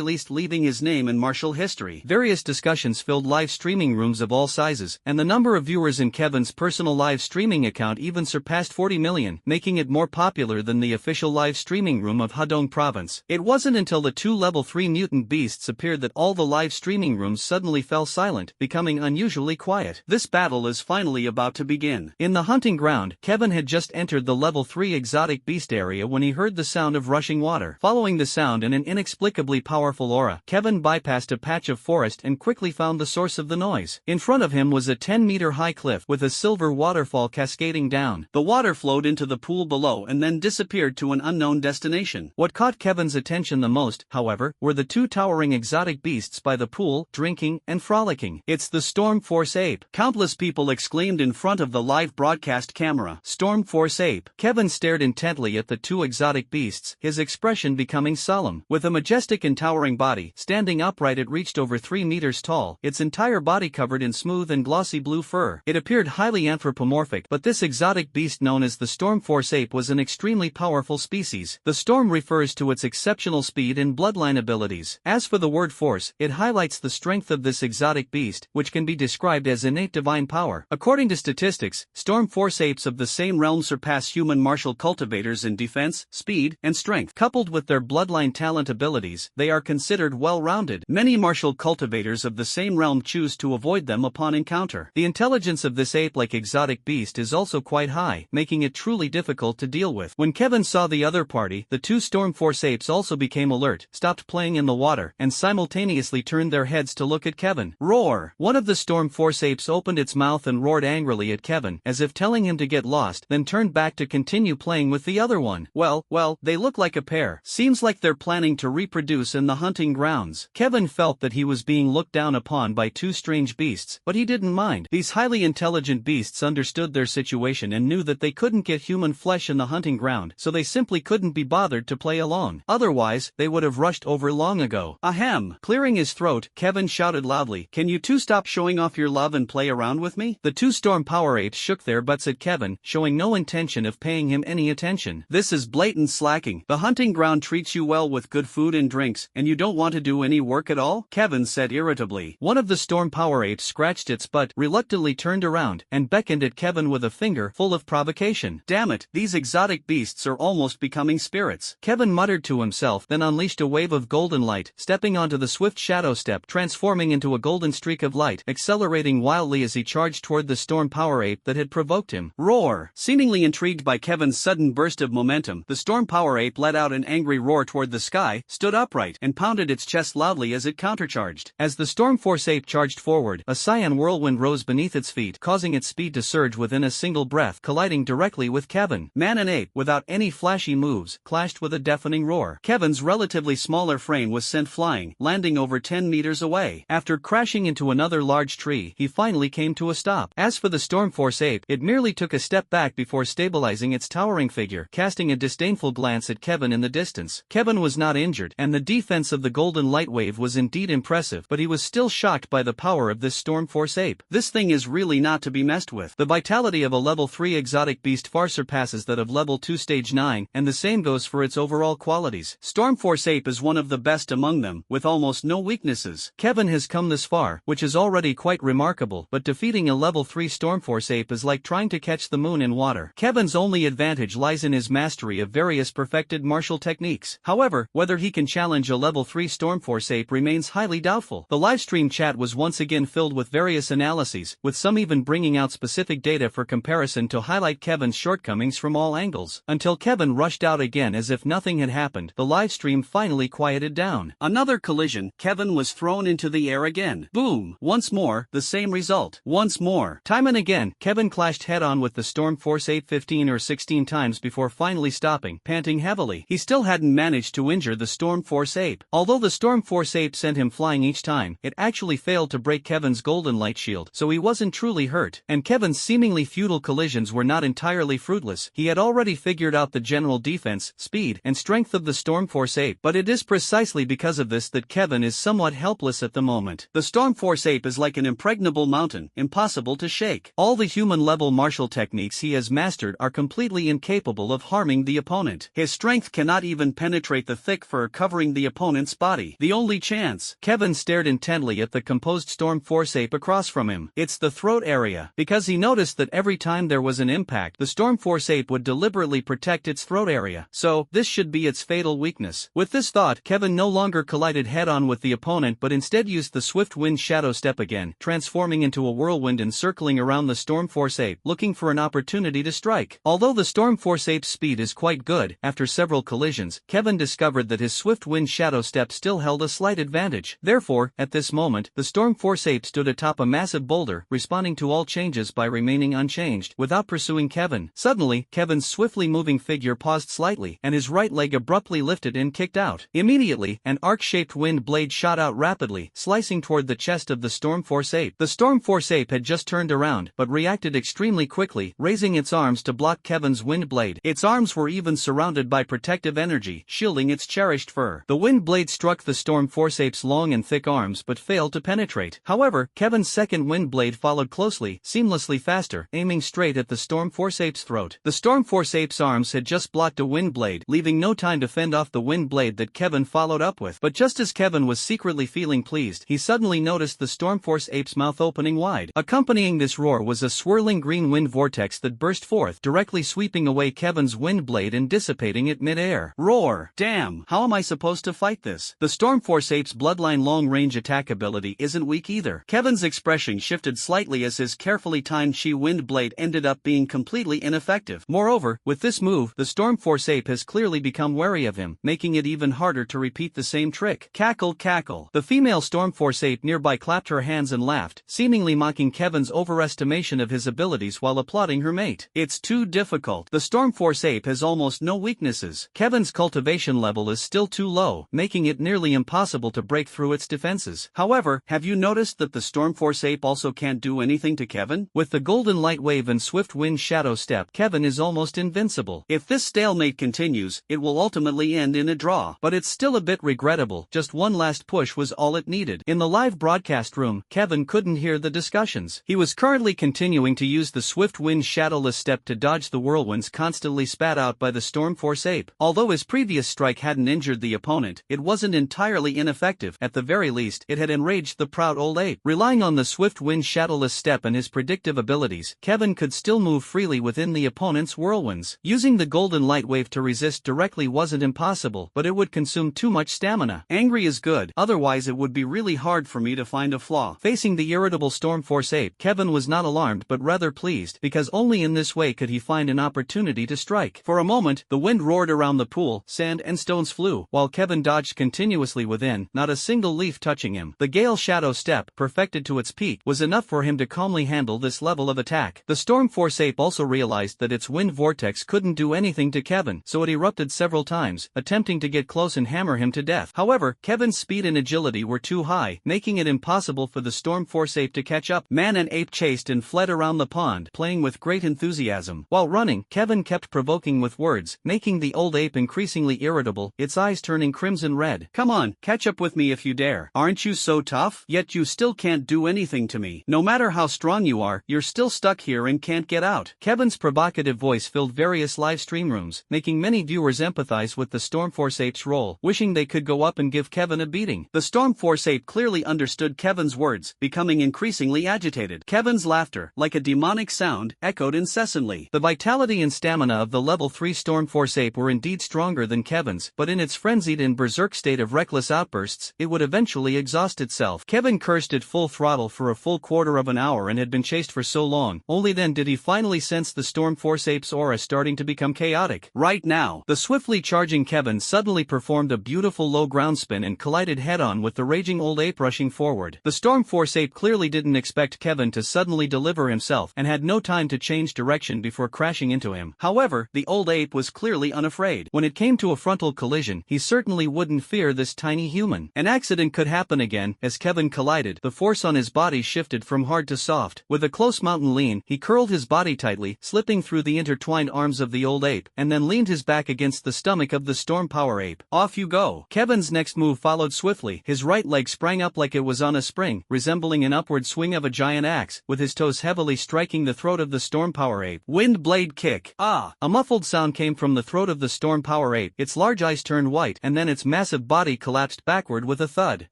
least leaving his name in martial history. Various discussions filled live streaming rooms of all sizes, and the number of viewers in Kevin's personal live streaming account even surpassed 40 million, making it more popular than the official live streaming room of Hadong Province. It wasn't until the 2 level 3 mutant beasts appeared that all the live streaming rooms suddenly fell silent, becoming unusually quiet. This battle is finally about to begin. In the hunting hunting ground. Kevin had just entered the level 3 exotic beast area when he heard the sound of rushing water. Following the sound and an inexplicably powerful aura, Kevin bypassed a patch of forest and quickly found the source of the noise. In front of him was a 10-meter high cliff with a silver waterfall cascading down. The water flowed into the pool below and then disappeared to an unknown destination. What caught Kevin's attention the most, however, were the two towering exotic beasts by the pool, drinking and frolicking. "It's the Storm Force ape!" countless people exclaimed in front of the live broadcast camera. Storm Force ape. Kevin stared intently at the two exotic beasts, his expression becoming solemn. With a majestic and towering body, standing upright, it reached over 3 meters tall, its entire body covered in smooth and glossy blue fur. It appeared highly anthropomorphic, but this exotic beast known as the Storm Force ape was an extremely powerful species. The storm refers to its exceptional speed and bloodline abilities. As for the word force, it highlights the strength of this exotic beast, which can be described as innate divine power. According to statistics, Storm Force apes of the same realm surpass human martial cultivators in defense, speed, and strength. Coupled with their bloodline talent abilities, they are considered well-rounded. Many martial cultivators of the same realm choose to avoid them upon encounter. The intelligence of this ape-like exotic beast is also quite high, making it truly difficult to deal with. When Kevin saw the other party, the two Storm Force apes also became alert, stopped playing in the water, and simultaneously turned their heads to look at Kevin. Roar! One of the Storm Force apes opened its mouth and roared angrily at Kevin, as if telling him to get lost, then turned back to continue playing with the other one. Well, they look like a pair. Seems like they're planning to reproduce in the hunting grounds. Kevin felt that he was being looked down upon by two strange beasts, but he didn't mind. These highly intelligent beasts understood their situation and knew that they couldn't get human flesh in the hunting ground, so they simply couldn't be bothered to play along. Otherwise, they would have rushed over long ago. Ahem! Clearing his throat, Kevin shouted loudly, "Can you two stop showing off your love and play around with me?" The two Storm Power apes shook their butts at Kevin, showing no intention of paying him any attention. "This is blatant slacking. The hunting ground treats you well with good food and drinks, and you don't want to do any work at all?" Kevin said irritably. One of the Storm Power apes scratched its butt, reluctantly turned around, and beckoned at Kevin with a finger full of provocation. "Damn it, these exotic beasts are almost becoming spirits," Kevin muttered to himself, then unleashed a wave of golden light, stepping onto the swift shadow step, transforming into a golden streak of light, accelerating wildly as he charged toward the Storm Power ape that had provoked him. Roar! Seemingly intrigued by Kevin's sudden burst of momentum, the Storm Power ape let out an angry roar toward the sky, stood upright, and pounded its chest loudly as it countercharged. As the Storm Force ape charged forward, a cyan whirlwind rose beneath its feet, causing its speed to surge within a single breath, colliding directly with Kevin. Man and ape, without any flashy moves, clashed with a deafening roar. Kevin's relatively smaller frame was sent flying, landing over 10 meters away. After crashing into another large tree, he finally came to a stop. As for the Storm Force ape, it merely took a step back before stabilizing its towering figure, casting a disdainful glance at Kevin in the distance. Kevin was not injured, and the defense of the golden light wave was indeed impressive, but he was still shocked by the power of this Storm Force ape. This thing is really not to be messed with. The vitality of a level 3 exotic beast far surpasses that of level 2 stage 9, and the same goes for its overall qualities. Storm Force ape is one of the best among them, with almost no weaknesses. Kevin has come this far, which is already quite remarkable, but defeating a level 3 Storm Force ape is like trying to catch the moon in water. Kevin's only advantage lies in his mastery of various perfected martial techniques. However, whether he can challenge a level 3 Storm Force ape remains highly doubtful. The livestream chat was once again filled with various analyses, with some even bringing out specific data for comparison to highlight Kevin's shortcomings from all angles. Until Kevin rushed out again as if nothing had happened, the livestream finally quieted down. Another collision, Kevin was thrown into the air again. Boom! Once more, the same result. Once more. Time and again, Kevin clashed head-on with the Storm Force ape 15 or 16 times before finally stopping, panting heavily. He still hadn't managed to injure the Storm Force ape. Although the Storm Force ape sent him flying each time, it actually failed to break Kevin's golden light shield, so he wasn't truly hurt. And Kevin's seemingly futile collisions were not entirely fruitless. He had already figured out the general defense, speed, and strength of the Storm Force ape, but it is precisely because of this that Kevin is somewhat helpless at the moment. The Storm Force ape is like an impregnable mountain, impossible to shake. All the human-level martial techniques he has mastered are completely incapable of harming the opponent. His strength cannot even penetrate the thick fur covering the opponent's body. The only chance. Kevin stared intently at the composed Storm Force ape across from him. It's the throat area, because he noticed that every time there was an impact, the Storm Force ape would deliberately protect its throat area. So, this should be its fatal weakness. With this thought, Kevin no longer collided head-on with the opponent but instead used the swift wind shadow step again, transforming into a whirlwind and circling around the Storm Force ape, looking looking for an opportunity to strike. Although the Storm Force Ape's speed is quite good, after several collisions, Kevin discovered that his swift wind shadow step still held a slight advantage. Therefore, at this moment, the Storm Force Ape stood atop a massive boulder, responding to all changes by remaining unchanged, without pursuing Kevin. Suddenly, Kevin's swiftly moving figure paused slightly, and his right leg abruptly lifted and kicked out. Immediately, an arc-shaped wind blade shot out rapidly, slicing toward the chest of the Storm Force Ape. The Storm Force Ape had just turned around, but reacted extremely quickly, raising its arms to block Kevin's wind blade. Its arms were even surrounded by protective energy, shielding its cherished fur. The wind blade struck the Storm Force Ape's long and thick arms but failed to penetrate. However, Kevin's second wind blade followed closely, seamlessly faster, aiming straight at the Storm Force Ape's throat. The Storm Force Ape's arms had just blocked a wind blade, leaving no time to fend off the wind blade that Kevin followed up with. But just as Kevin was secretly feeling pleased, he suddenly noticed the Storm Force Ape's mouth opening wide. Accompanying this roar was a swirling green wind vortex that burst forth, directly sweeping away Kevin's wind blade and dissipating it mid-air. Roar! Damn! How am I supposed to fight this? The Storm Force Ape's bloodline long-range attack ability isn't weak either. Kevin's expression shifted slightly as his carefully timed Chi wind blade ended up being completely ineffective. Moreover, with this move, the Storm Force Ape has clearly become wary of him, making it even harder to repeat the same trick. Cackle, cackle. The female Storm Force Ape nearby clapped her hands and laughed, seemingly mocking Kevin's overestimation of his abilities while applauding her mate. It's too difficult. The Storm Force Ape has almost no weaknesses. Kevin's cultivation level is still too low, making it nearly impossible to break through its defenses. However, have you noticed that the Storm Force Ape also can't do anything to Kevin? With the golden light wave and swift wind shadow step, Kevin is almost invincible. If this stalemate continues, it will ultimately end in a draw. But it's still a bit regrettable. Just one last push was all it needed. In the live broadcast room, Kevin couldn't hear the discussions. He was currently continuing to use the swift wind shadowless step to dodge the whirlwinds constantly spat out by the Storm Force Ape. Although his previous strike hadn't injured the opponent, it wasn't entirely ineffective. At the very least, it had enraged the proud old ape. Relying on the swift wind shadowless step and his predictive abilities, Kevin could still move freely within the opponent's whirlwinds. Using the golden light wave to resist directly wasn't impossible, but it would consume too much stamina. Angry is good, otherwise it would be really hard for me to find a flaw. Facing the irritable Storm Force Ape, Kevin was not alarmed but rather pleased, because only in this way could he find an opportunity to strike. For a moment, the wind roared around the pool, sand and stones flew, while Kevin dodged continuously within, not a single leaf touching him. The Gale Shadow step, perfected to its peak, was enough for him to calmly handle this level of attack. The Storm Force Ape also realized that its wind vortex couldn't do anything to Kevin, so it erupted several times, attempting to get close and hammer him to death. However, Kevin's speed and agility were too high, making it impossible for the Storm Force Ape to catch up. Man and ape chased and fled around the pond, playing with great enthusiasm. While running, Kevin kept provoking with words, making the old ape increasingly irritable, its eyes turning crimson red. Come on, catch up with me if you dare. Aren't you so tough? Yet you still can't do anything to me. No matter how strong you are, you're still stuck here and can't get out. Kevin's provocative voice filled various live stream rooms, making many viewers empathize with the Storm Force Ape's role, wishing they could go up and give Kevin a beating. The Storm Force Ape clearly understood Kevin's words, becoming increasingly agitated. Kevin's laughter, like a demonic sound, echoed incessantly. The vitality and stamina of the level 3 Storm Force Ape were indeed stronger than Kevin's, but in its frenzied and berserk state of reckless outbursts, it would eventually exhaust itself. Kevin cursed at full throttle for a full quarter of an hour and had been chased for so long. Only then did he finally sense the Storm Force Ape's aura starting to become chaotic. Right now, the swiftly charging Kevin suddenly performed a beautiful low ground spin and collided head-on with the raging old ape rushing forward. The Storm Force Ape clearly didn't expect Kevin to suddenly deliver himself and had no time to change direction before crashing into him. However, the old ape was clearly unafraid. When it came to a frontal collision, he certainly wouldn't fear this tiny human. An accident could happen again. As Kevin collided, the force on his body shifted from hard to soft. With a close mountain lean, he curled his body tightly, slipping through the intertwined arms of the old ape, and then leaned his back against the stomach of the Storm Power Ape. Off you go. Kevin's next move followed swiftly. His right leg sprang up like it was on a spring, resembling an upward swing of a giant axe, with his toes heavily striking the throat of the Storm Power Ape. Wind blade kick. Ah! A muffled sound came from the throat of the Storm Power Ape. Its large eyes turned white, and then its massive body collapsed backward with a thud.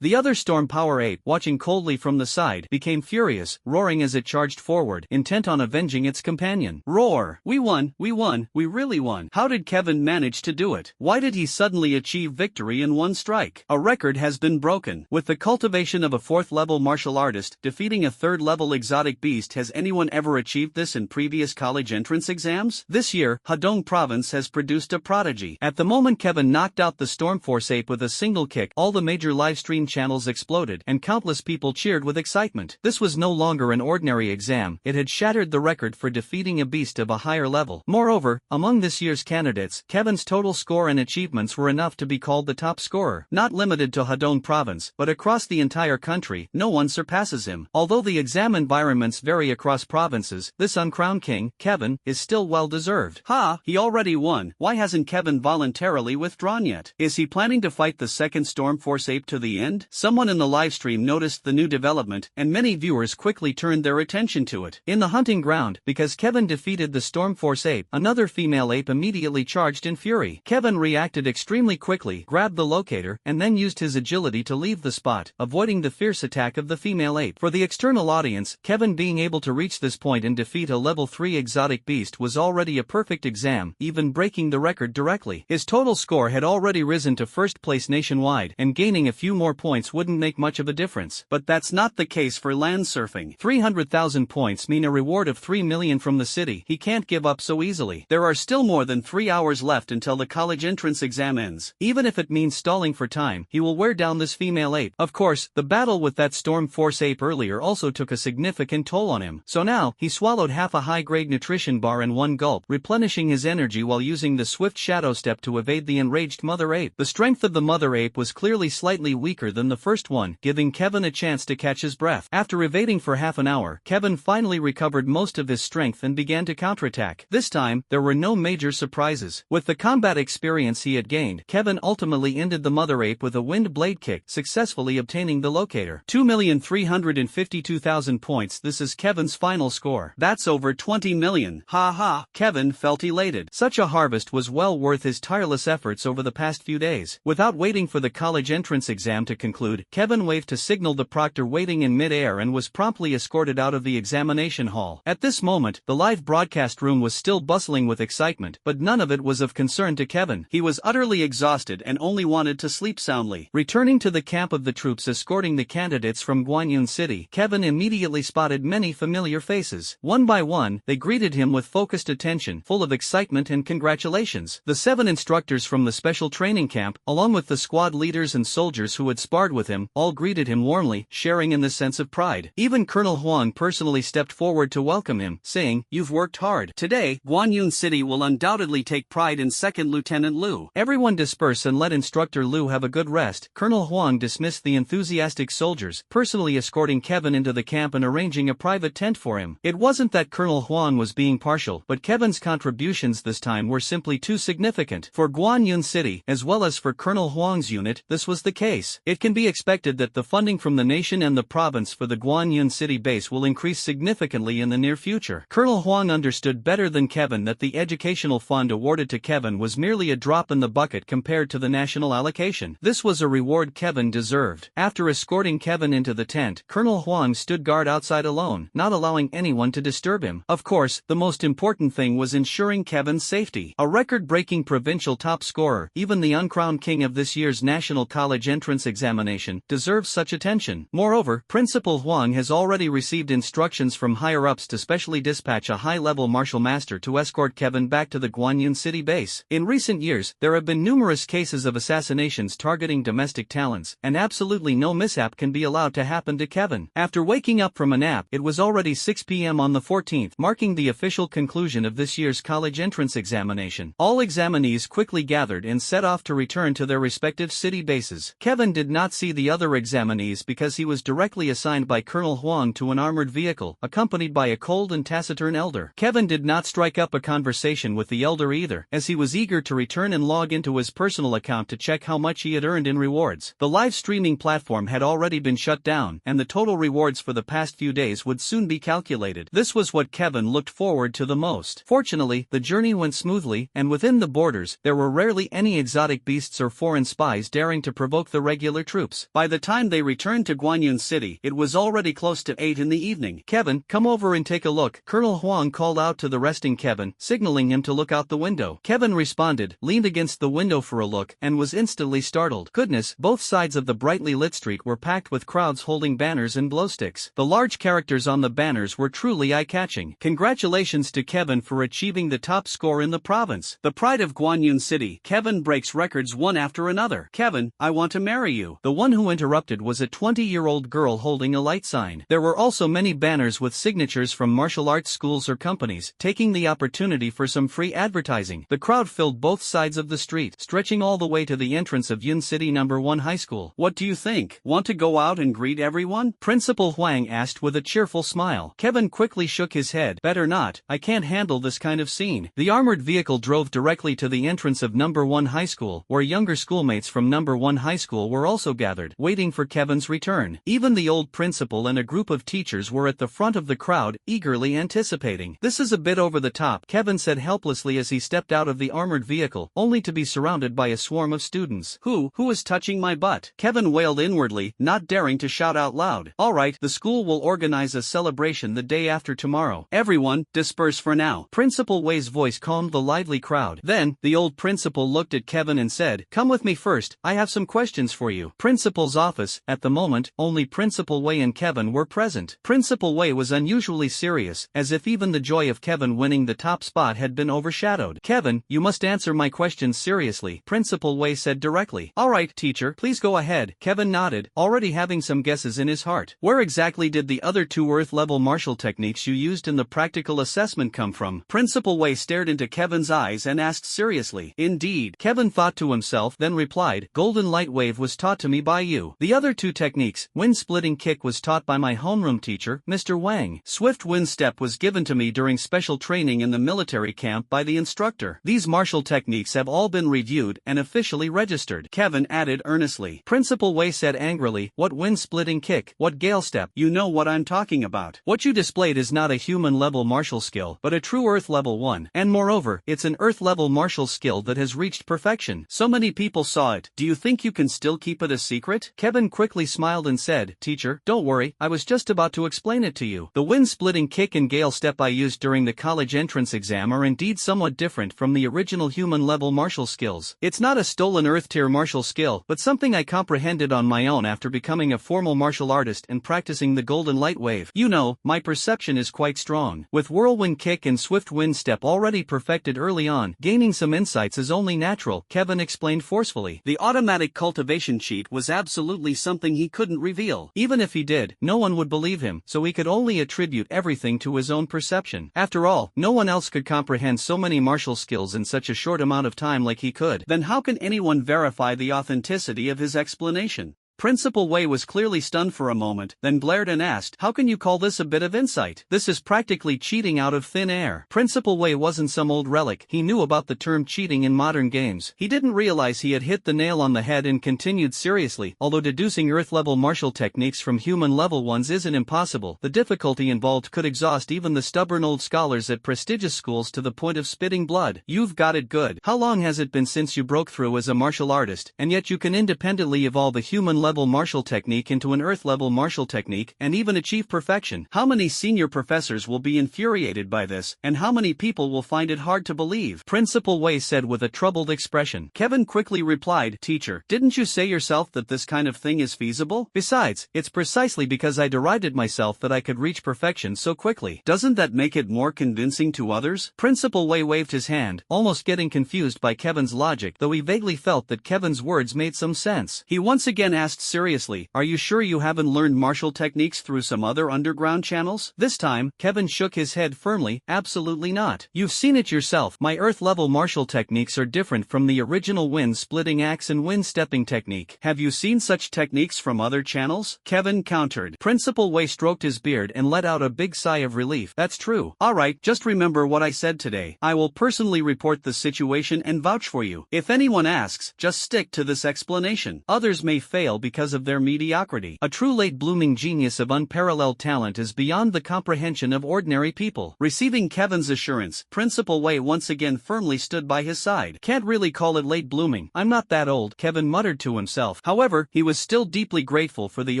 The other Storm Power Ape, watching coldly from the side, became furious, roaring as it charged forward, intent on avenging its companion. Roar! We won, we really won. How did Kevin manage to do it? Why did he suddenly achieve victory in one strike? A record has been broken. With the cultivation of a 4th level martial artist, defeating a 3rd level exotic beast, has anyone ever achieved achieved this in previous college entrance exams? This year, Hadong Province has produced a prodigy. At the moment Kevin knocked out the Stormforce ape with a single kick, all the major livestream channels exploded, and countless people cheered with excitement. This was no longer an ordinary exam, it had shattered the record for defeating a beast of a higher level. Moreover, among this year's candidates, Kevin's total score and achievements were enough to be called the top scorer. Not limited to Hadong Province, but across the entire country, no one surpasses him. Although the exam environments vary across provinces, this uncrowned king, Kevin, is still well-deserved. Ha! He already won. Why hasn't Kevin voluntarily withdrawn yet? Is he planning to fight the second Stormforce ape to the end? Someone in the livestream noticed the new development, and many viewers quickly turned their attention to it. In the hunting ground, because Kevin defeated the Stormforce ape, another female ape immediately charged in fury. Kevin reacted extremely quickly, grabbed the locator, and then used his agility to leave the spot, avoiding the fierce attack of the female ape. For the external audience, Kevin being able to reach this point and defeat a level 3 exotic beast was already a perfect exam, even breaking the record directly. His total score had already risen to first place nationwide, and gaining a few more points wouldn't make much of a difference. But that's not the case for land surfing. 300,000 points mean a reward of 3 million from the city. He can't give up so easily. There are still more than 3 hours left until the college entrance exam ends. Even if it means stalling for time, he will wear down this female ape. Of course, the battle with that Stormforce ape earlier also took a significant toll on him. So now, he swallowed half a high-grade nutrition bar in one gulp, replenishing his energy while using the swift shadow step to evade the enraged mother ape. The strength of the mother ape was clearly slightly weaker than the first one, giving Kevin a chance to catch his breath. After evading for half an hour, Kevin finally recovered most of his strength and began to counterattack. This time, there were no major surprises. With the combat experience he had gained, Kevin ultimately ended the mother ape with a wind blade kick, successfully obtaining the locator. 2,352,000 points. This is Kevin's final score. That's over 20 million. Ha ha. Kevin felt elated. Such a harvest was well worth his tireless efforts over the past few days. Without waiting for the college entrance exam to conclude, Kevin waved to signal the proctor waiting in mid-air and was promptly escorted out of the examination hall. At this moment, the live broadcast room was still bustling with excitement, but none of it was of concern to Kevin. He was utterly exhausted and only wanted to sleep soundly. Returning to the camp of the troops escorting the candidates from Guanyun City, Kevin immediately spotted many familiar faces. One by one, they greeted him with focused attention, full of excitement and congratulations. The 7 instructors from the special training camp, along with the squad leaders and soldiers who had sparred with him, all greeted him warmly, sharing in the sense of pride. Even Colonel Huang personally stepped forward to welcome him, saying, "You've worked hard." Today, Guanyun City will undoubtedly take pride in 2nd Lieutenant Liu. Everyone disperse and let Instructor Liu have a good rest. Colonel Huang dismissed the enthusiastic soldiers, personally escorting Kevin into the camp and arranging a private tent for him. It wasn't that Colonel Huang was being partial, but Kevin's contributions this time were simply too significant. For Guanyun City, as well as for Colonel Huang's unit, this was the case. It can be expected that the funding from the nation and the province for the Guanyun City base will increase significantly in the near future. Colonel Huang understood better than Kevin that the educational fund awarded to Kevin was merely a drop in the bucket compared to the national allocation. This was a reward Kevin deserved. After escorting Kevin into the tent, Colonel Huang stood guard outside alone, not allowing anyone to disturb him. Of course, the most important thing was ensuring Kevin's safety. A record-breaking provincial top scorer, even the uncrowned king of this year's National College Entrance Examination, deserves such attention. Moreover, Principal Huang has already received instructions from higher-ups to specially dispatch a high-level martial master to escort Kevin back to the Guanyun City base. In recent years, there have been numerous cases of assassinations targeting domestic talents, and absolutely no mishap can be allowed to happen to Kevin. After waking up from a nap, it was already 6 p.m. on the 14th, marking the official conclusion of this year's college entrance examination. All examinees quickly gathered and set off to return to their respective city bases. Kevin did not see the other examinees because he was directly assigned by Colonel Huang to an armored vehicle, accompanied by a cold and taciturn elder. Kevin did not strike up a conversation with the elder either, as he was eager to return and log into his personal account to check how much he had earned in rewards. The live streaming platform had already been shut down, and the total rewards for the past few days would soon be calculated. This was what Kevin looked forward to the most. Fortunately, the journey went smoothly, and within the borders, there were rarely any exotic beasts or foreign spies daring to provoke the regular troops. By the time they returned to Guanyun City, it was already close to 8 in the evening. "Kevin, come over and take a look," Colonel Huang called out to the resting Kevin, signaling him to look out the window. Kevin responded, leaned against the window for a look, and was instantly startled. Goodness, both sides of the brightly lit street were packed with crowds holding banners and glowsticks. The large characters on the banners were truly truly eye-catching. Congratulations to Kevin for achieving the top score in the province. The pride of Guanyun City, Kevin breaks records one after another. Kevin, I want to marry you. The one who interrupted was a 20-year-old girl holding a light sign. There were also many banners with signatures from martial arts schools or companies, taking the opportunity for some free advertising. The crowd filled both sides of the street, stretching all the way to the entrance of Yun City No. 1 High School. What do you think? Want to go out and greet everyone? Principal Huang asked with a cheerful smile. Kevin quickly shook his head. Better not, I can't handle this kind of scene. The armored vehicle drove directly to the entrance of No. 1 High School, where younger schoolmates from No. 1 High School were also gathered, waiting for Kevin's return. Even the old principal and a group of teachers were at the front of the crowd, eagerly anticipating. This is a bit over the top, Kevin said helplessly as he stepped out of the armored vehicle, only to be surrounded by a swarm of students. Who is touching my butt? Kevin wailed inwardly, not daring to shout out loud. All right, the school will organize a celebration the day after tomorrow. Everyone, disperse for now. Principal Wei's voice calmed the lively crowd. Then, the old principal looked at Kevin and said, "Come with me first, I have some questions for you." Principal's office. At the moment, only Principal Wei and Kevin were present. Principal Wei was unusually serious, as if even the joy of Kevin winning the top spot had been overshadowed. "Kevin, you must answer my questions seriously," Principal Wei said directly. "All right, teacher, please go ahead." Kevin nodded, already having some guesses in his heart. "Where exactly did the other two Earth-level martial techniques you used in the practical assessment come from?" Principal Wei stared into Kevin's eyes and asked seriously. "Indeed," Kevin thought to himself, then replied, "Golden Light Wave was taught to me by you. The other two techniques, Wind-Splitting Kick was taught by my homeroom teacher, Mr. Wang. Swift Wind Step was given to me during special training in the military camp by the instructor. These martial techniques have all been reviewed and officially registered," Kevin added earnestly. Principal Wei said angrily, "What Wind-Splitting Kick? What Gale Step? You know what I'm talking about. What you displayed is not a human-level martial skill, but a true Earth-level one. And moreover, it's an Earth-level martial skill that has reached perfection. So many people saw it. Do you think you can still keep it a secret?" Kevin quickly smiled and said, "Teacher, don't worry, I was just about to explain it to you. The Wind-Splitting Kick and Gale Step I used during the college entrance exam are indeed somewhat different from the original human-level martial skills. It's not a stolen Earth-tier martial skill, but something I comprehended on my own after becoming a formal martial artist and practicing the Golden Light Wave. You know, my perception is quite strong. With Whirlwind Kick and Swift Wind Step already perfected early on, gaining some insights is only natural," Kevin explained forcefully. The automatic cultivation cheat was absolutely something he couldn't reveal. Even if he did, no one would believe him, so he could only attribute everything to his own perception. After all, no one else could comprehend so many martial skills in such a short amount of time like he could. Then how can anyone verify the authenticity of his explanation? Principal Wei was clearly stunned for a moment, then glared and asked, "How can you call this a bit of insight? This is practically cheating out of thin air." Principal Wei wasn't some old relic. He knew about the term cheating in modern games. He didn't realize he had hit the nail on the head and continued seriously. Although deducing Earth-level martial techniques from human-level ones isn't impossible, the difficulty involved could exhaust even the stubborn old scholars at prestigious schools to the point of spitting blood. "You've got it good. How long has it been since you broke through as a martial artist, and yet you can independently evolve a human-level martial technique into an Earth-level martial technique and even achieve perfection? How many senior professors will be infuriated by this, and how many people will find it hard to believe?" Principal Wei said with a troubled expression. Kevin quickly replied, "Teacher, didn't you say yourself that this kind of thing is feasible? Besides, it's precisely because I derided myself that I could reach perfection so quickly. Doesn't that make it more convincing to others?" Principal Wei waved his hand, almost getting confused by Kevin's logic, though he vaguely felt that Kevin's words made some sense. He once again asked seriously, "Are you sure you haven't learned martial techniques through some other underground channels?" This time, Kevin shook his head firmly, "Absolutely not. You've seen it yourself. My Earth-level martial techniques are different from the original wind-splitting axe and wind-stepping technique." "Have you seen such techniques from other channels?" Kevin countered. Principal Wei stroked his beard and let out a big sigh of relief. "That's true." "All right, just remember what I said today. I will personally report the situation and vouch for you. If anyone asks, just stick to this explanation. Others may fail because of their mediocrity. A true late-blooming genius of unparalleled talent is beyond the comprehension of ordinary people." Receiving Kevin's assurance, Principal Wei once again firmly stood by his side. "Can't really call it late-blooming. I'm not that old," Kevin muttered to himself. However, he was still deeply grateful for the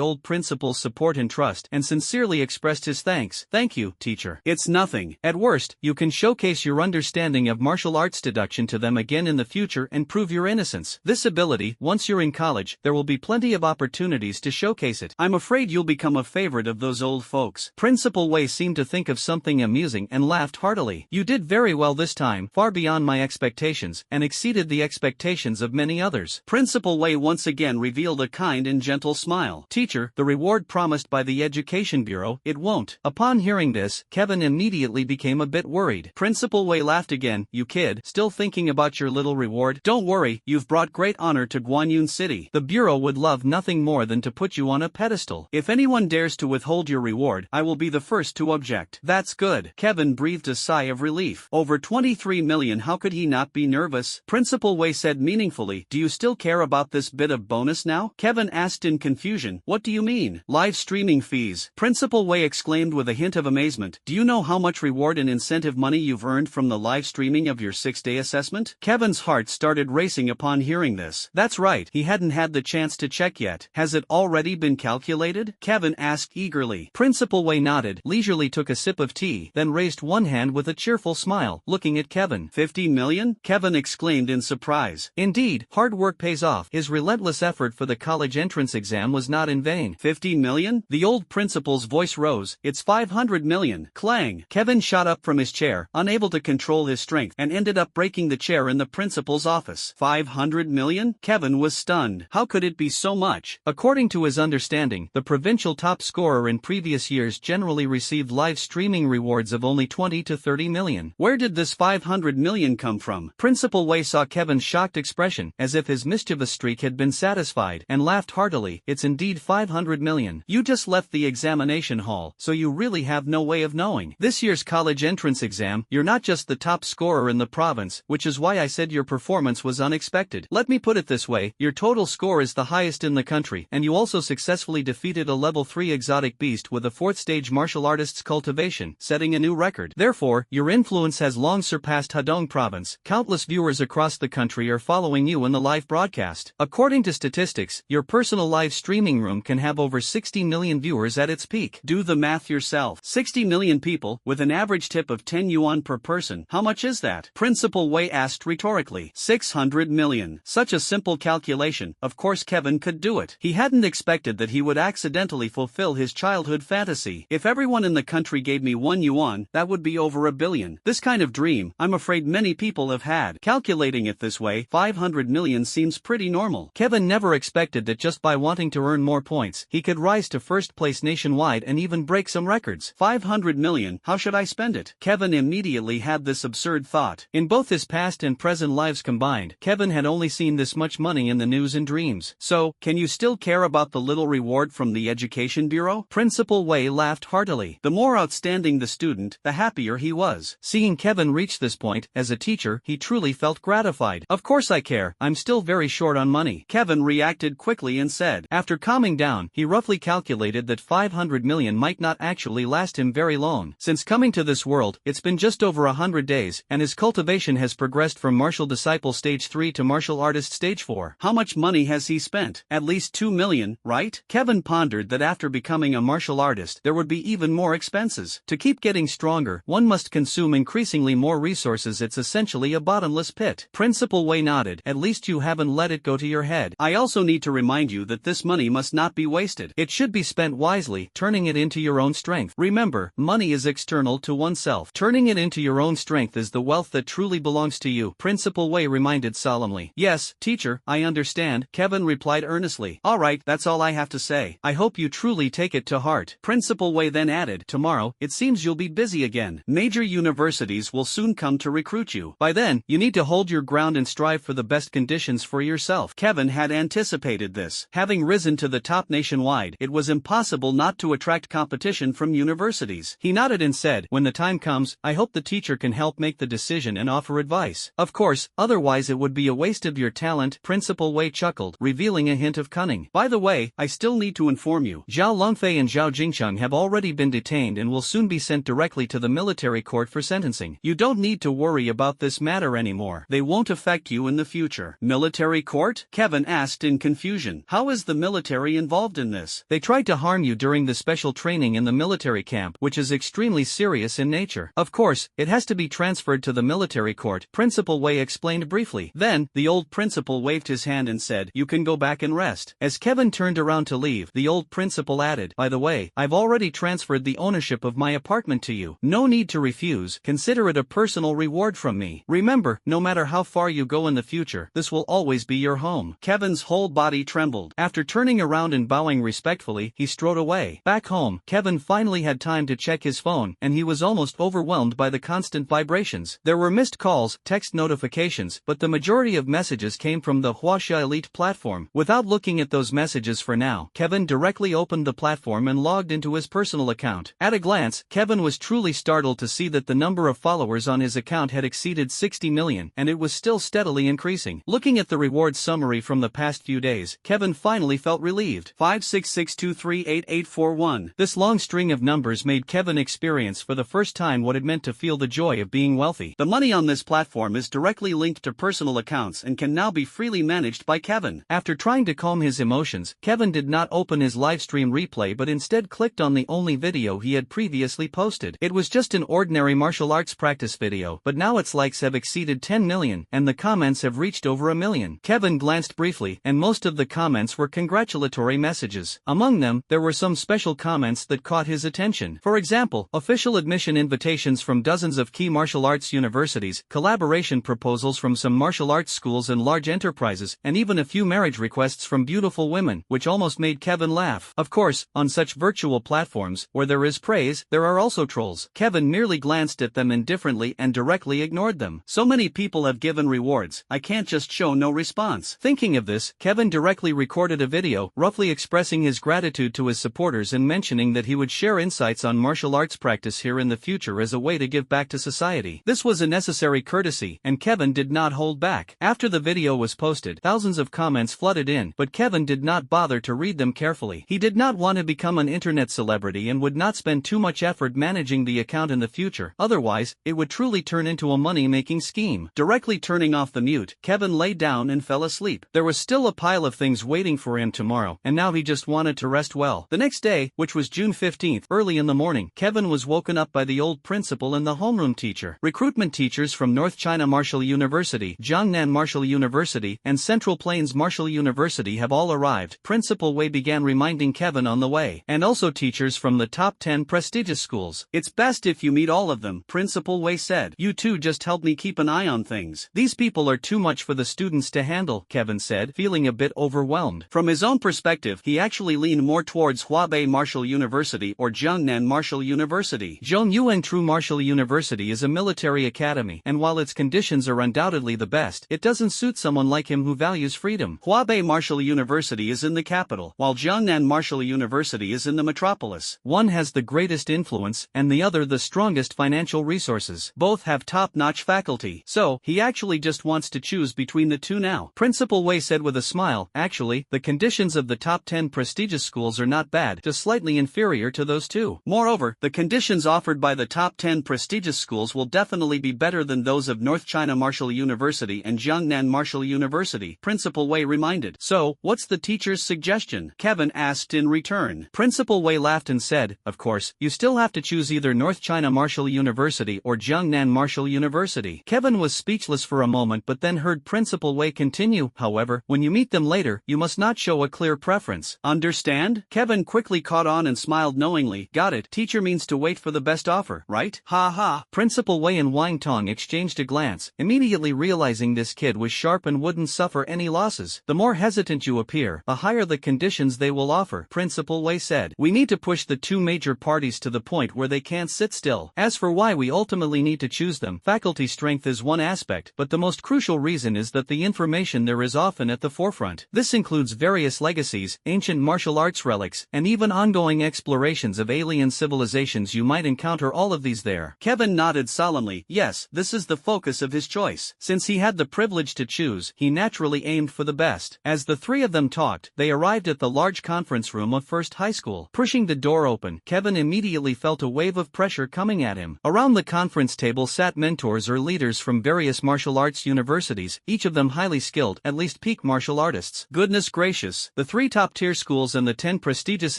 old principal's support and trust, and sincerely expressed his thanks. "Thank you, teacher." "It's nothing. At worst, you can showcase your understanding of martial arts deduction to them again in the future and prove your innocence. This ability, once you're in college, there will be plenty of of opportunities to showcase it. I'm afraid you'll become a favorite of those old folks. Principal Wei seemed to think of something amusing and laughed heartily. You did very well this time, far beyond my expectations, and exceeded the expectations of many others. Principal Wei once again revealed a kind and gentle smile. Teacher, the reward promised by the Education Bureau, it won't. Upon hearing this, Kevin immediately became a bit worried. Principal Wei laughed again. You kid, still thinking about your little reward? Don't worry, you've brought great honor to Guanyun City. The Bureau would love nothing more than to put you on a pedestal. If anyone dares to withhold your reward, I will be the first to object. That's good. Kevin breathed a sigh of relief. Over 23 million, how could he not be nervous? Principal Wei said meaningfully, do you still care about this bit of bonus now? Kevin asked in confusion, what do you mean? Live streaming fees. Principal Wei exclaimed with a hint of amazement, do you know how much reward and incentive money you've earned from the live streaming of your 6-day assessment? Kevin's heart started racing upon hearing this. That's right, he hadn't had the chance to check yet. Has it already been calculated? Kevin asked eagerly. Principal Wei nodded, leisurely took a sip of tea, then raised one hand with a cheerful smile, looking at Kevin. 50 million? Kevin exclaimed in surprise. Indeed, hard work pays off. His relentless effort for the college entrance exam was not in vain. 50 million? The old principal's voice rose. It's 500 million. Clang! Kevin shot up from his chair, unable to control his strength, and ended up breaking the chair in the principal's office. 500 million? Kevin was stunned. How could it be so much? According to his understanding, the provincial top scorer in previous years generally received live streaming rewards of only 20 to 30 million. Where did this 500 million come from? Principal Wei saw Kevin's shocked expression, as if his mischievous streak had been satisfied, and laughed heartily. It's indeed 500 million. You just left the examination hall, so you really have no way of knowing. This year's college entrance exam, you're not just the top scorer in the province, which is why I said your performance was unexpected. Let me put it this way, your total score is the highest in the country, and you also successfully defeated a level 3 exotic beast with a 4th stage martial artist's cultivation, setting a new record. Therefore, your influence has long surpassed Hadong province. Countless viewers across the country are following you in the live broadcast. According to statistics, your personal live streaming room can have over 60 million viewers at its peak. Do the math yourself. 60 million people, with an average tip of 10 yuan per person. How much is that? Principal Wei asked rhetorically. 600 million. Such a simple calculation. Of course Kevin could do it. He hadn't expected that he would accidentally fulfill his childhood fantasy. If everyone in the country gave me 1 yuan, that would be over 1 billion. This kind of dream, I'm afraid many people have had. Calculating it this way, 500 million seems pretty normal. Kevin never expected that just by wanting to earn more points, he could rise to first place nationwide and even break some records. 500 million, how should I spend it? Kevin immediately had this absurd thought. In both his past and present lives combined, Kevin had only seen this much money in the news and dreams. So, can you still care about the little reward from the Education Bureau? Principal Wei laughed heartily. The more outstanding the student, the happier he was. Seeing Kevin reach this point, as a teacher, he truly felt gratified. Of course I care, I'm still very short on money. Kevin reacted quickly and said. After calming down, he roughly calculated that 500 million might not actually last him very long. Since coming to this world, it's been just over 100 days, and his cultivation has progressed from martial disciple stage 3 to martial artist stage 4. How much money has he spent? At least 2 million, right? Kevin pondered that after becoming a martial artist, there would be even more expenses. To keep getting stronger, one must consume increasingly more resources. It's essentially a bottomless pit. Principal Wei nodded. At least you haven't let it go to your head. I also need to remind you that this money must not be wasted. It should be spent wisely, turning it into your own strength. Remember, money is external to oneself. Turning it into your own strength is the wealth that truly belongs to you, Principal Wei reminded solemnly. Yes, teacher, I understand, Kevin replied earnestly. All right, that's all I have to say. I hope you truly take it to heart. Principal Wei then added, tomorrow, it seems you'll be busy again. Major universities will soon come to recruit you. By then, you need to hold your ground and strive for the best conditions for yourself. Kevin had anticipated this. Having risen to the top nationwide, it was impossible not to attract competition from universities. He nodded and said, when the time comes, I hope the teacher can help make the decision and offer advice. Of course, otherwise it would be a waste of your talent, Principal Wei chuckled, revealing a hint of cunning. By the way, I still need to inform you. Zhao Longfei and Zhao Jingcheng have already been detained and will soon be sent directly to the military court for sentencing. You don't need to worry about this matter anymore. They won't affect you in the future. Military court? Kevin asked in confusion. How is the military involved in this? They tried to harm you during the special training in the military camp, which is extremely serious in nature. Of course, it has to be transferred to the military court, Principal Wei explained briefly. Then, the old principal waved his hand and said, you can go back and rest. rest. As Kevin turned around to leave, the old principal added, "By the way, I've already transferred the ownership of my apartment to you. No need to refuse, consider it a personal reward from me. Remember, no matter how far you go in the future, this will always be your home." Kevin's whole body trembled. After turning around and bowing respectfully, he strode away. Back home, Kevin finally had time to check his phone, and he was almost overwhelmed by the constant vibrations. There were missed calls, text notifications, but the majority of messages came from the Huaxia Elite platform. Without looking at those messages for now, Kevin directly opened the platform and logged into his personal account. At a glance, Kevin was truly startled to see that the number of followers on his account had exceeded 60 million, and it was still steadily increasing. Looking at the rewards summary from the past few days, Kevin finally felt relieved. 566238841. This long string of numbers made Kevin experience for the first time what it meant to feel the joy of being wealthy. The money on this platform is directly linked to personal accounts and can now be freely managed by Kevin. After trying to calm his emotions, Kevin did not open his livestream replay but instead clicked on the only video he had previously posted. It was just an ordinary martial arts practice video, but now its likes have exceeded 10 million, and the comments have reached over 1 million. Kevin glanced briefly, and most of the comments were congratulatory messages. Among them, there were some special comments that caught his attention. For example, official admission invitations from dozens of key martial arts universities, collaboration proposals from some martial arts schools and large enterprises, and even a few marriage requests from beautiful women, which almost made Kevin laugh. Of course, on such virtual platforms, where there is praise, there are also trolls. Kevin merely glanced at them indifferently and directly ignored them. So many people have given rewards, I can't just show no response. Thinking of this, Kevin directly recorded a video, roughly expressing his gratitude to his supporters and mentioning that he would share insights on martial arts practice here in the future as a way to give back to society. This was a necessary courtesy, and Kevin did not hold back. After the video was posted, thousands of comments flooded in, but Kevin did not bother to read them carefully. He did not want to become an internet celebrity and would not spend too much effort managing the account in the future, otherwise, it would truly turn into a money-making scheme. Directly turning off the mute, Kevin lay down and fell asleep. There was still a pile of things waiting for him tomorrow, and now he just wanted to rest well. The next day, which was June 15th, early in the morning, Kevin was woken up by the old principal and the homeroom teacher. Recruitment teachers from North China Martial University, Jiangnan Martial University, and Central Plains Martial University have all arrived. Principal Wei began reminding Kevin on the way, and also teachers from the top 10 prestigious schools. "It's best if you meet all of them," Principal Wei said. "You two just help me keep an eye on things." "These people are too much for the students to handle," Kevin said, feeling a bit overwhelmed. From his own perspective, he actually leaned more towards Hubei Martial University or Jiangnan Martial University. Zhongyuan True Martial University is a military academy, and while its conditions are undoubtedly the best, it doesn't suit someone like him who values freedom. Hubei Martial University is in the capital, while Jiangnan Martial University is in the metropolis. One has the greatest influence, and the other the strongest financial resources. Both have top-notch faculty. So, he actually just wants to choose between the two now. Principal Wei said with a smile, "Actually, the conditions of the top 10 prestigious schools are not bad, just slightly inferior to those two. Moreover, the conditions offered by the top 10 prestigious schools will definitely be better than those of North China Martial University and Jiangnan Martial University," Principal Wei reminded. "So, what's the teacher's suggestion?" Kevin asked in return. Principal Wei laughed and said, "Of course, you still have to choose either North China Martial University or Jiangnan Martial University." Kevin was speechless for a moment but then heard Principal Wei continue, "However, when you meet them later, you must not show a clear preference." "Understand?" Kevin quickly caught on and smiled knowingly. "Got it. Teacher means to wait for the best offer, right? Ha ha." Principal Wei and Wang Tong exchanged a glance, immediately realizing this kid was sharp and wouldn't suffer any losses. "The more hesitant you appear, the higher the conditions they will offer," Principal Wei said. "We need to push the two major parties to the point where they can't sit still. As for why we ultimately need to choose them, faculty strength is one aspect, but the most crucial reason is that the information there is often at the forefront. This includes various legacies, ancient martial arts relics, and even ongoing explorations of alien civilizations. You might encounter all of these there." Kevin nodded solemnly. Yes, this is the focus of his choice. Since he had the privilege to choose, he naturally aimed for the best. As the three of them talked, they arrived at the large conference room of First High School. Pushing the door open, Kevin immediately felt a wave of pressure coming at him. Around the conference table sat mentors or leaders from various martial arts universities, each of them highly skilled, at least peak martial artists. Goodness gracious, the three top-tier schools and the 10 prestigious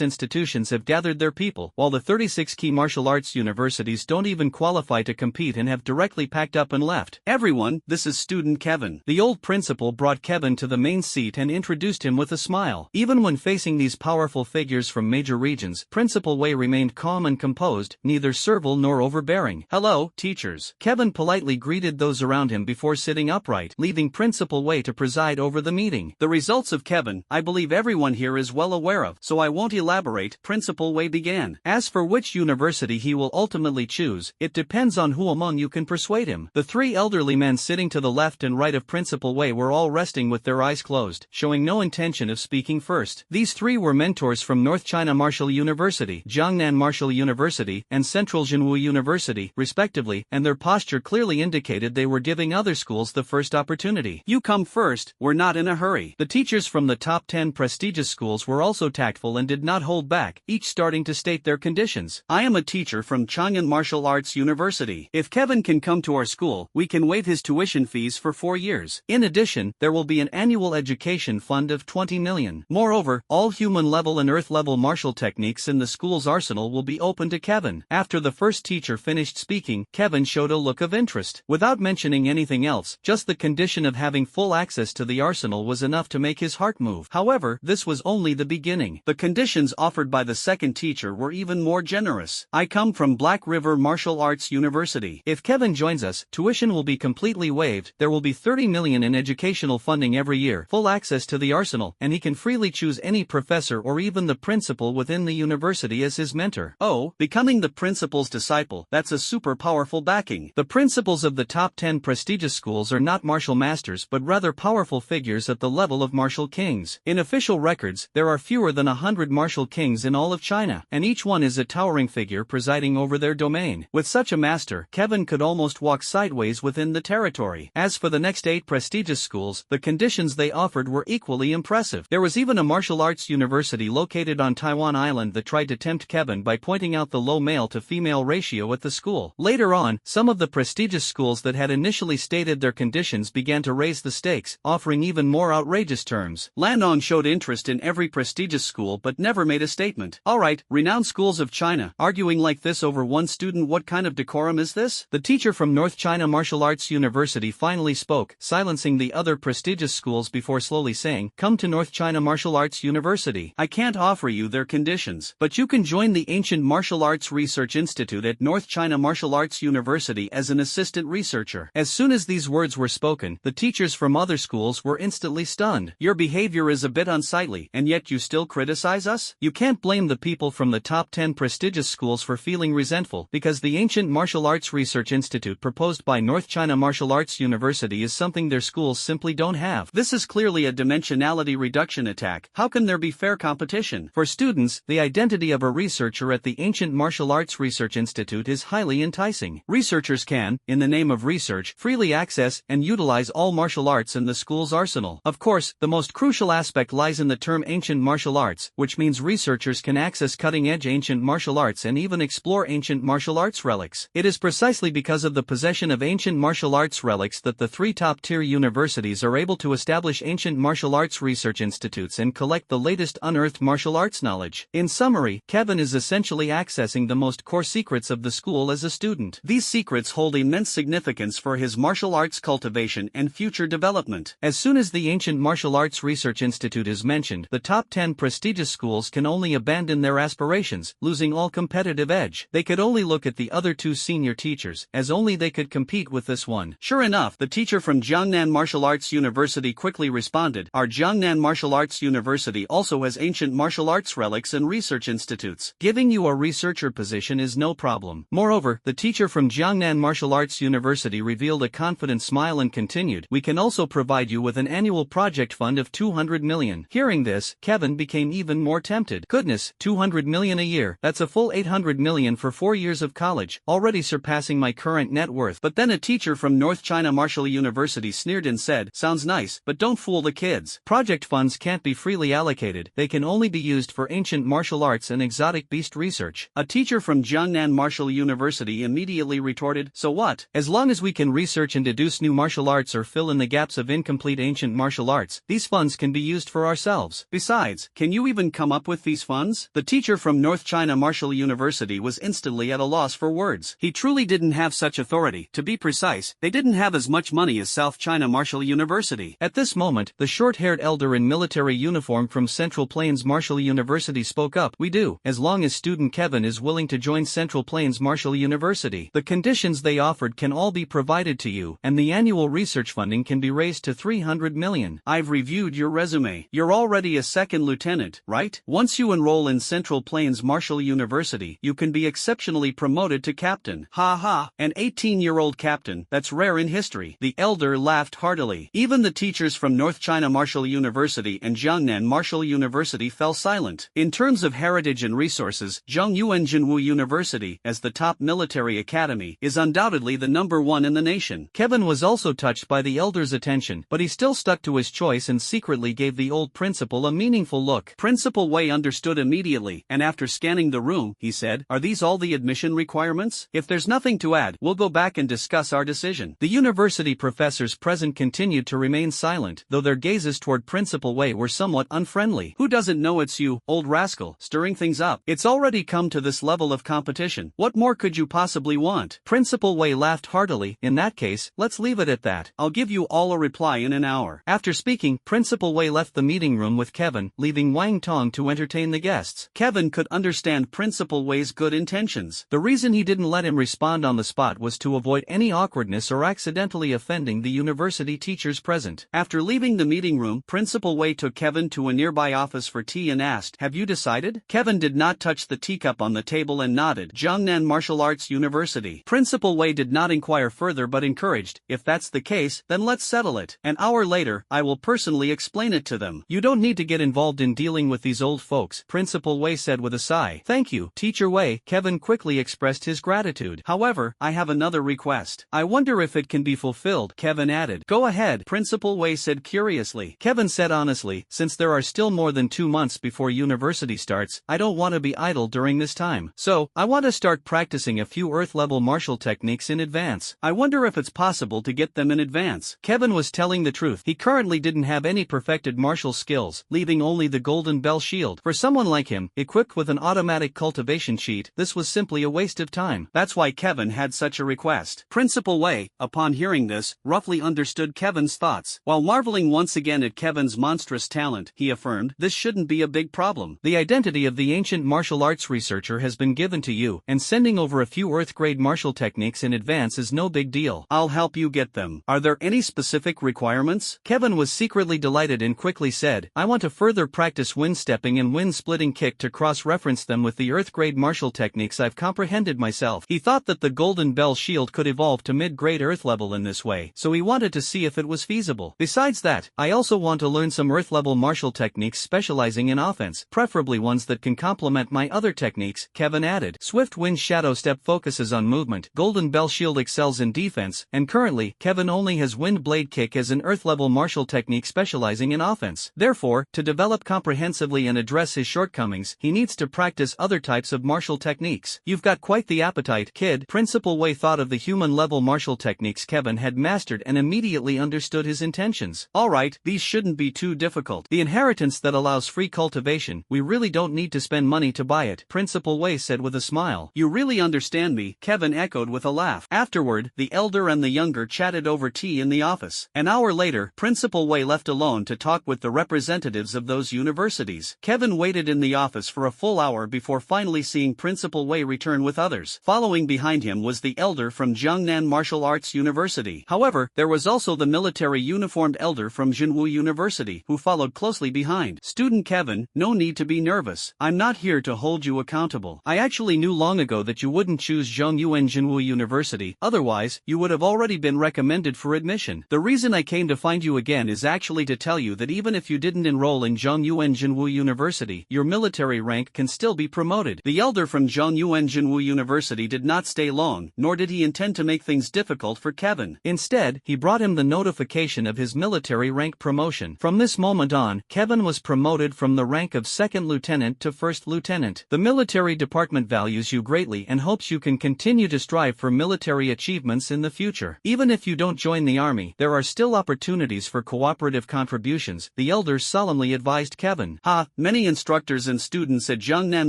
institutions have gathered their people, while the 36 key martial arts universities don't even qualify to compete and have directly packed up and left. "Everyone, this is student Kevin." The old principal brought Kevin to the main seat and introduced introduced him with a smile. Even when facing these powerful figures from major regions, Principal Wei remained calm and composed, neither servile nor overbearing. "Hello, teachers." Kevin politely greeted those around him before sitting upright, leaving Principal Wei to preside over the meeting. The results of Kevin, I believe everyone here is well aware of, so I won't elaborate, Principal Wei began. As for which university he will ultimately choose, it depends on who among you can persuade him. The three elderly men sitting to the left and right of Principal Wei were all resting with their eyes closed, showing no intention of speaking first. These three were mentors from North China Martial University, Jiangnan Martial University, and Central Jinwu University, respectively, and their posture clearly indicated they were giving other schools the first opportunity. "You come first, we're not in a hurry." The teachers from the top 10 prestigious schools were also tactful and did not hold back, each starting to state their conditions. "I am a teacher from Chang'an Martial Arts University. If Kevin can come to our school, we can waive his tuition fees for 4 years. In addition, there will be an annual education fund of 20 million. Moreover, all human-level and earth-level martial techniques in the school's arsenal will be open to Kevin." After the first teacher finished speaking, Kevin showed a look of interest. Without mentioning anything else, just the condition of having full access to the arsenal was enough to make his heart move. However, this was only the beginning. The conditions offered by the second teacher were even more generous. "I come from Black River Martial Arts University. If Kevin joins us, tuition will be completely waived, there will be 30 million in educational funding every year, full access to the arsenal, and he can freely choose any professor or even the principal within the university as his mentor." Oh, becoming the principal's disciple, that's a super powerful backing. The principals of the top 10 prestigious schools are not martial masters but rather powerful figures at the level of martial kings. In official records, there are fewer than 100 martial kings in all of China, and each one is a towering figure presiding over their domain. With such a master, Kevin could almost walk sideways within the territory. As for the next 8 prestigious schools, the conditions they offered were equally impressive. There was even a martial arts university located on Taiwan Island that tried to tempt Kevin by pointing out the low male-to-female ratio at the school. Later on, some of the prestigious schools that had initially stated their conditions began to raise the stakes, offering even more outrageous terms. Lanong showed interest in every prestigious school but never made a statement. "Alright, renowned schools of China, arguing like this over one student, what kind of decorum is this?" The teacher from North China Martial Arts University finally spoke, silencing the other prestigious schools before slowly saying, "Come to North China Martial Arts University. I can't offer you their conditions, but you can join the Ancient Martial Arts Research Institute at North China Martial Arts University as an assistant researcher." As soon as these words were spoken, the teachers from other schools were instantly stunned. "Your behavior is a bit unsightly, and yet you still criticize us?" You can't blame the people from the top 10 prestigious schools for feeling resentful, because the Ancient Martial Arts Research Institute proposed by North China Martial Arts University is something their schools simply don't have. This is clearly a dimensionality reduction attack. How can there be fair competition? For students, the identity of a researcher at the Ancient Martial Arts Research Institute is highly enticing. Researchers can, in the name of research, freely access and utilize all martial arts in the school's arsenal. Of course, the most crucial aspect lies in the term ancient martial arts, which means researchers can access cutting-edge ancient martial arts and even explore ancient martial arts relics. It is precisely because of the possession of ancient martial arts relics that the 3 top-tier universities are able to establish ancient martial arts research institutes and collect the latest unearthed martial arts knowledge. In summary, Kevin is essentially accessing the most core secrets of the school as a student. These secrets hold immense significance for his martial arts cultivation and future development. As soon as the Ancient Martial Arts Research Institute is mentioned, the top 10 prestigious schools can only abandon their aspirations, losing all competitive edge. They could only look at the other 2 senior teachers, as only they could compete with this one. Sure enough, the teacher from Jiangnan Martial Arts University quickly responded, "Our Jiangnan Martial Arts University also has ancient martial arts relics and research institutes. Giving you a researcher position is no problem." Moreover, the teacher from Jiangnan Martial Arts University revealed a confident smile and continued, "We can also provide you with an annual project fund of 200 million. Hearing this, Kevin became even more tempted. Goodness, 200 million a year, that's a full 800 million for 4 years of college, already surpassing my current net worth. But then a teacher from North China Martial University sneered and said, "Sounds nice, but don't fool the kids. Project funds can't be freely allocated, they can only be used for ancient martial arts and exotic beast research." A teacher from Jiangnan Martial University immediately retorted, "So what? As long as we can research and deduce new martial arts or fill in the gaps of incomplete ancient martial arts, these funds can be used for ourselves. Besides, can you even come up with these funds?" The teacher from North China Martial University was instantly at a loss for words. He truly didn't have such authority. To be precise, they didn't have as much money as South China Martial University. At this moment, the short short-haired elder in military uniform from Central Plains Marshall University spoke up. We do, as long as student Kevin is willing to join Central Plains Marshall University. The conditions they offered can all be provided to you, and the annual research funding can be raised to $300 million. I've reviewed your resume. You're already a second lieutenant, right? Once you enroll in Central Plains Marshall University, you can be exceptionally promoted to captain. Ha ha, an 18-year-old captain, that's rare in history. The elder laughed heartily. Even the teachers from North China Marshall University and Jiangnan Marshall University fell silent. In terms of heritage and resources, Zhongyuan Jinwu University, as the top military academy, is undoubtedly the #1 in the nation. Kevin was also touched by the elder's attention, but he still stuck to his choice and secretly gave the old principal a meaningful look. Principal Wei understood immediately, and after scanning the room, he said, "Are these all the admission requirements? If there's nothing to add, we'll go back and discuss our decision." The university professors present continued to remain silent, though their gazes toward Principal Wei were somewhat unfriendly. "Who doesn't know it's you, old rascal, stirring things up? It's already come to this level of competition. What more could you possibly want?" Principal Wei laughed heartily. "In that case, let's leave it at that. I'll give you all a reply in an hour." After speaking, Principal Wei left the meeting room with Kevin, leaving Wang Tong to entertain the guests. Kevin could understand Principal Wei's good intentions. The reason he didn't let him respond on the spot was to avoid any awkwardness or accidentally offending the university teachers present. After leaving the meeting room, Principal Wei took Kevin to a nearby office for tea and asked, "Have you decided?" Kevin did not touch the teacup on the table and nodded. Jiangnan Martial Arts University. Principal Wei did not inquire further but encouraged, "If that's the case, then let's settle it. An hour later, I will personally explain it to them." "You don't need to get involved in dealing with these old folks," Principal Wei said with a sigh. "Thank you, Teacher Wei." Kevin quickly expressed his gratitude. "However, I have another request. I wonder if it can be fulfilled," Kevin added. "Go ahead," Principal Wei said curiously. Kevin said honestly, "Since there are still more than 2 months before university starts, I don't want to be idle during this time. So, I want to start practicing a few Earth-level martial techniques in advance." "I wonder if it's possible to get them in advance." Kevin was telling the truth. He currently didn't have any perfected martial skills, leaving only the Golden Bell Shield. For someone like him, equipped with an automatic cultivation sheet, this was simply a waste of time. That's why Kevin had such a request. Principal Wei, upon hearing this, roughly understood Kevin's thoughts. While marveling once again at Kevin's monstrous talent, he affirmed, "This shouldn't be a big problem. The identity of the ancient martial arts researcher has been given to you, and sending over a few Earth-grade martial techniques in advance is no big deal. I'll help you get them. Are there any specific requirements?" Kevin was secretly delighted and quickly said, "I want to further practice wind stepping and wind splitting kick to cross-reference them with the Earth-grade martial techniques I've comprehended myself." He thought that the Golden Bell Shield could evolve to mid-grade Earth level in this way, so he wanted to see if it was feasible. "Besides that, I also want to learn some Earth-level martial techniques specializing in offense, preferably ones that can complement my other techniques," Kevin added. Swift Wind Shadow Step focuses on movement, Golden Bell Shield excels in defense, and currently, Kevin only has Wind Blade Kick as an Earth-level martial technique specializing in offense. Therefore, to develop comprehensively and address his shortcomings, he needs to practice other types of martial techniques. "You've got quite the appetite, kid." Principal Wei thought of the human-level martial techniques Kevin had mastered and immediately understood his intentions. "All right, these shouldn't be too difficult. The inheritance that allows free cultivation, we really don't need to spend money to buy it," Principal Wei said with a smile. "You really understand me," Kevin echoed with a laugh. Afterward, the elder and the younger chatted over tea in the office. An hour later, Principal Wei left alone to talk with the representatives of those universities. Kevin waited in the office for a full hour before finally seeing Principal Wei return with others. Following behind him was the elder from Jiangnan Martial Arts University. However, there was also the military uniformed elder from Jinwu University, who followed closely behind. "Student Kevin, no need to be nervous. I'm not here to hold you accountable. I actually knew long ago that you wouldn't choose Zhongyuan Jinwu University, otherwise, you would have already been recommended for admission. The reason I came to find you again is actually to tell you that even if you didn't enroll in Zhongyuan Jinwu University, your military rank can still be promoted." The elder from Zhongyuan Jinwu University did not stay long, nor did he intend to make things difficult for Kevin. Instead, he brought him the notification of his military rank promotion. From this moment on, Kevin was promoted from the rank of second lieutenant to first lieutenant. "The military department values you greatly and hopes you can continue to strive for military achievements in the future. Even if you don't join the army, there are still opportunities for cooperative contributions," the elders solemnly advised Kevin. Many instructors and students at Jiangnan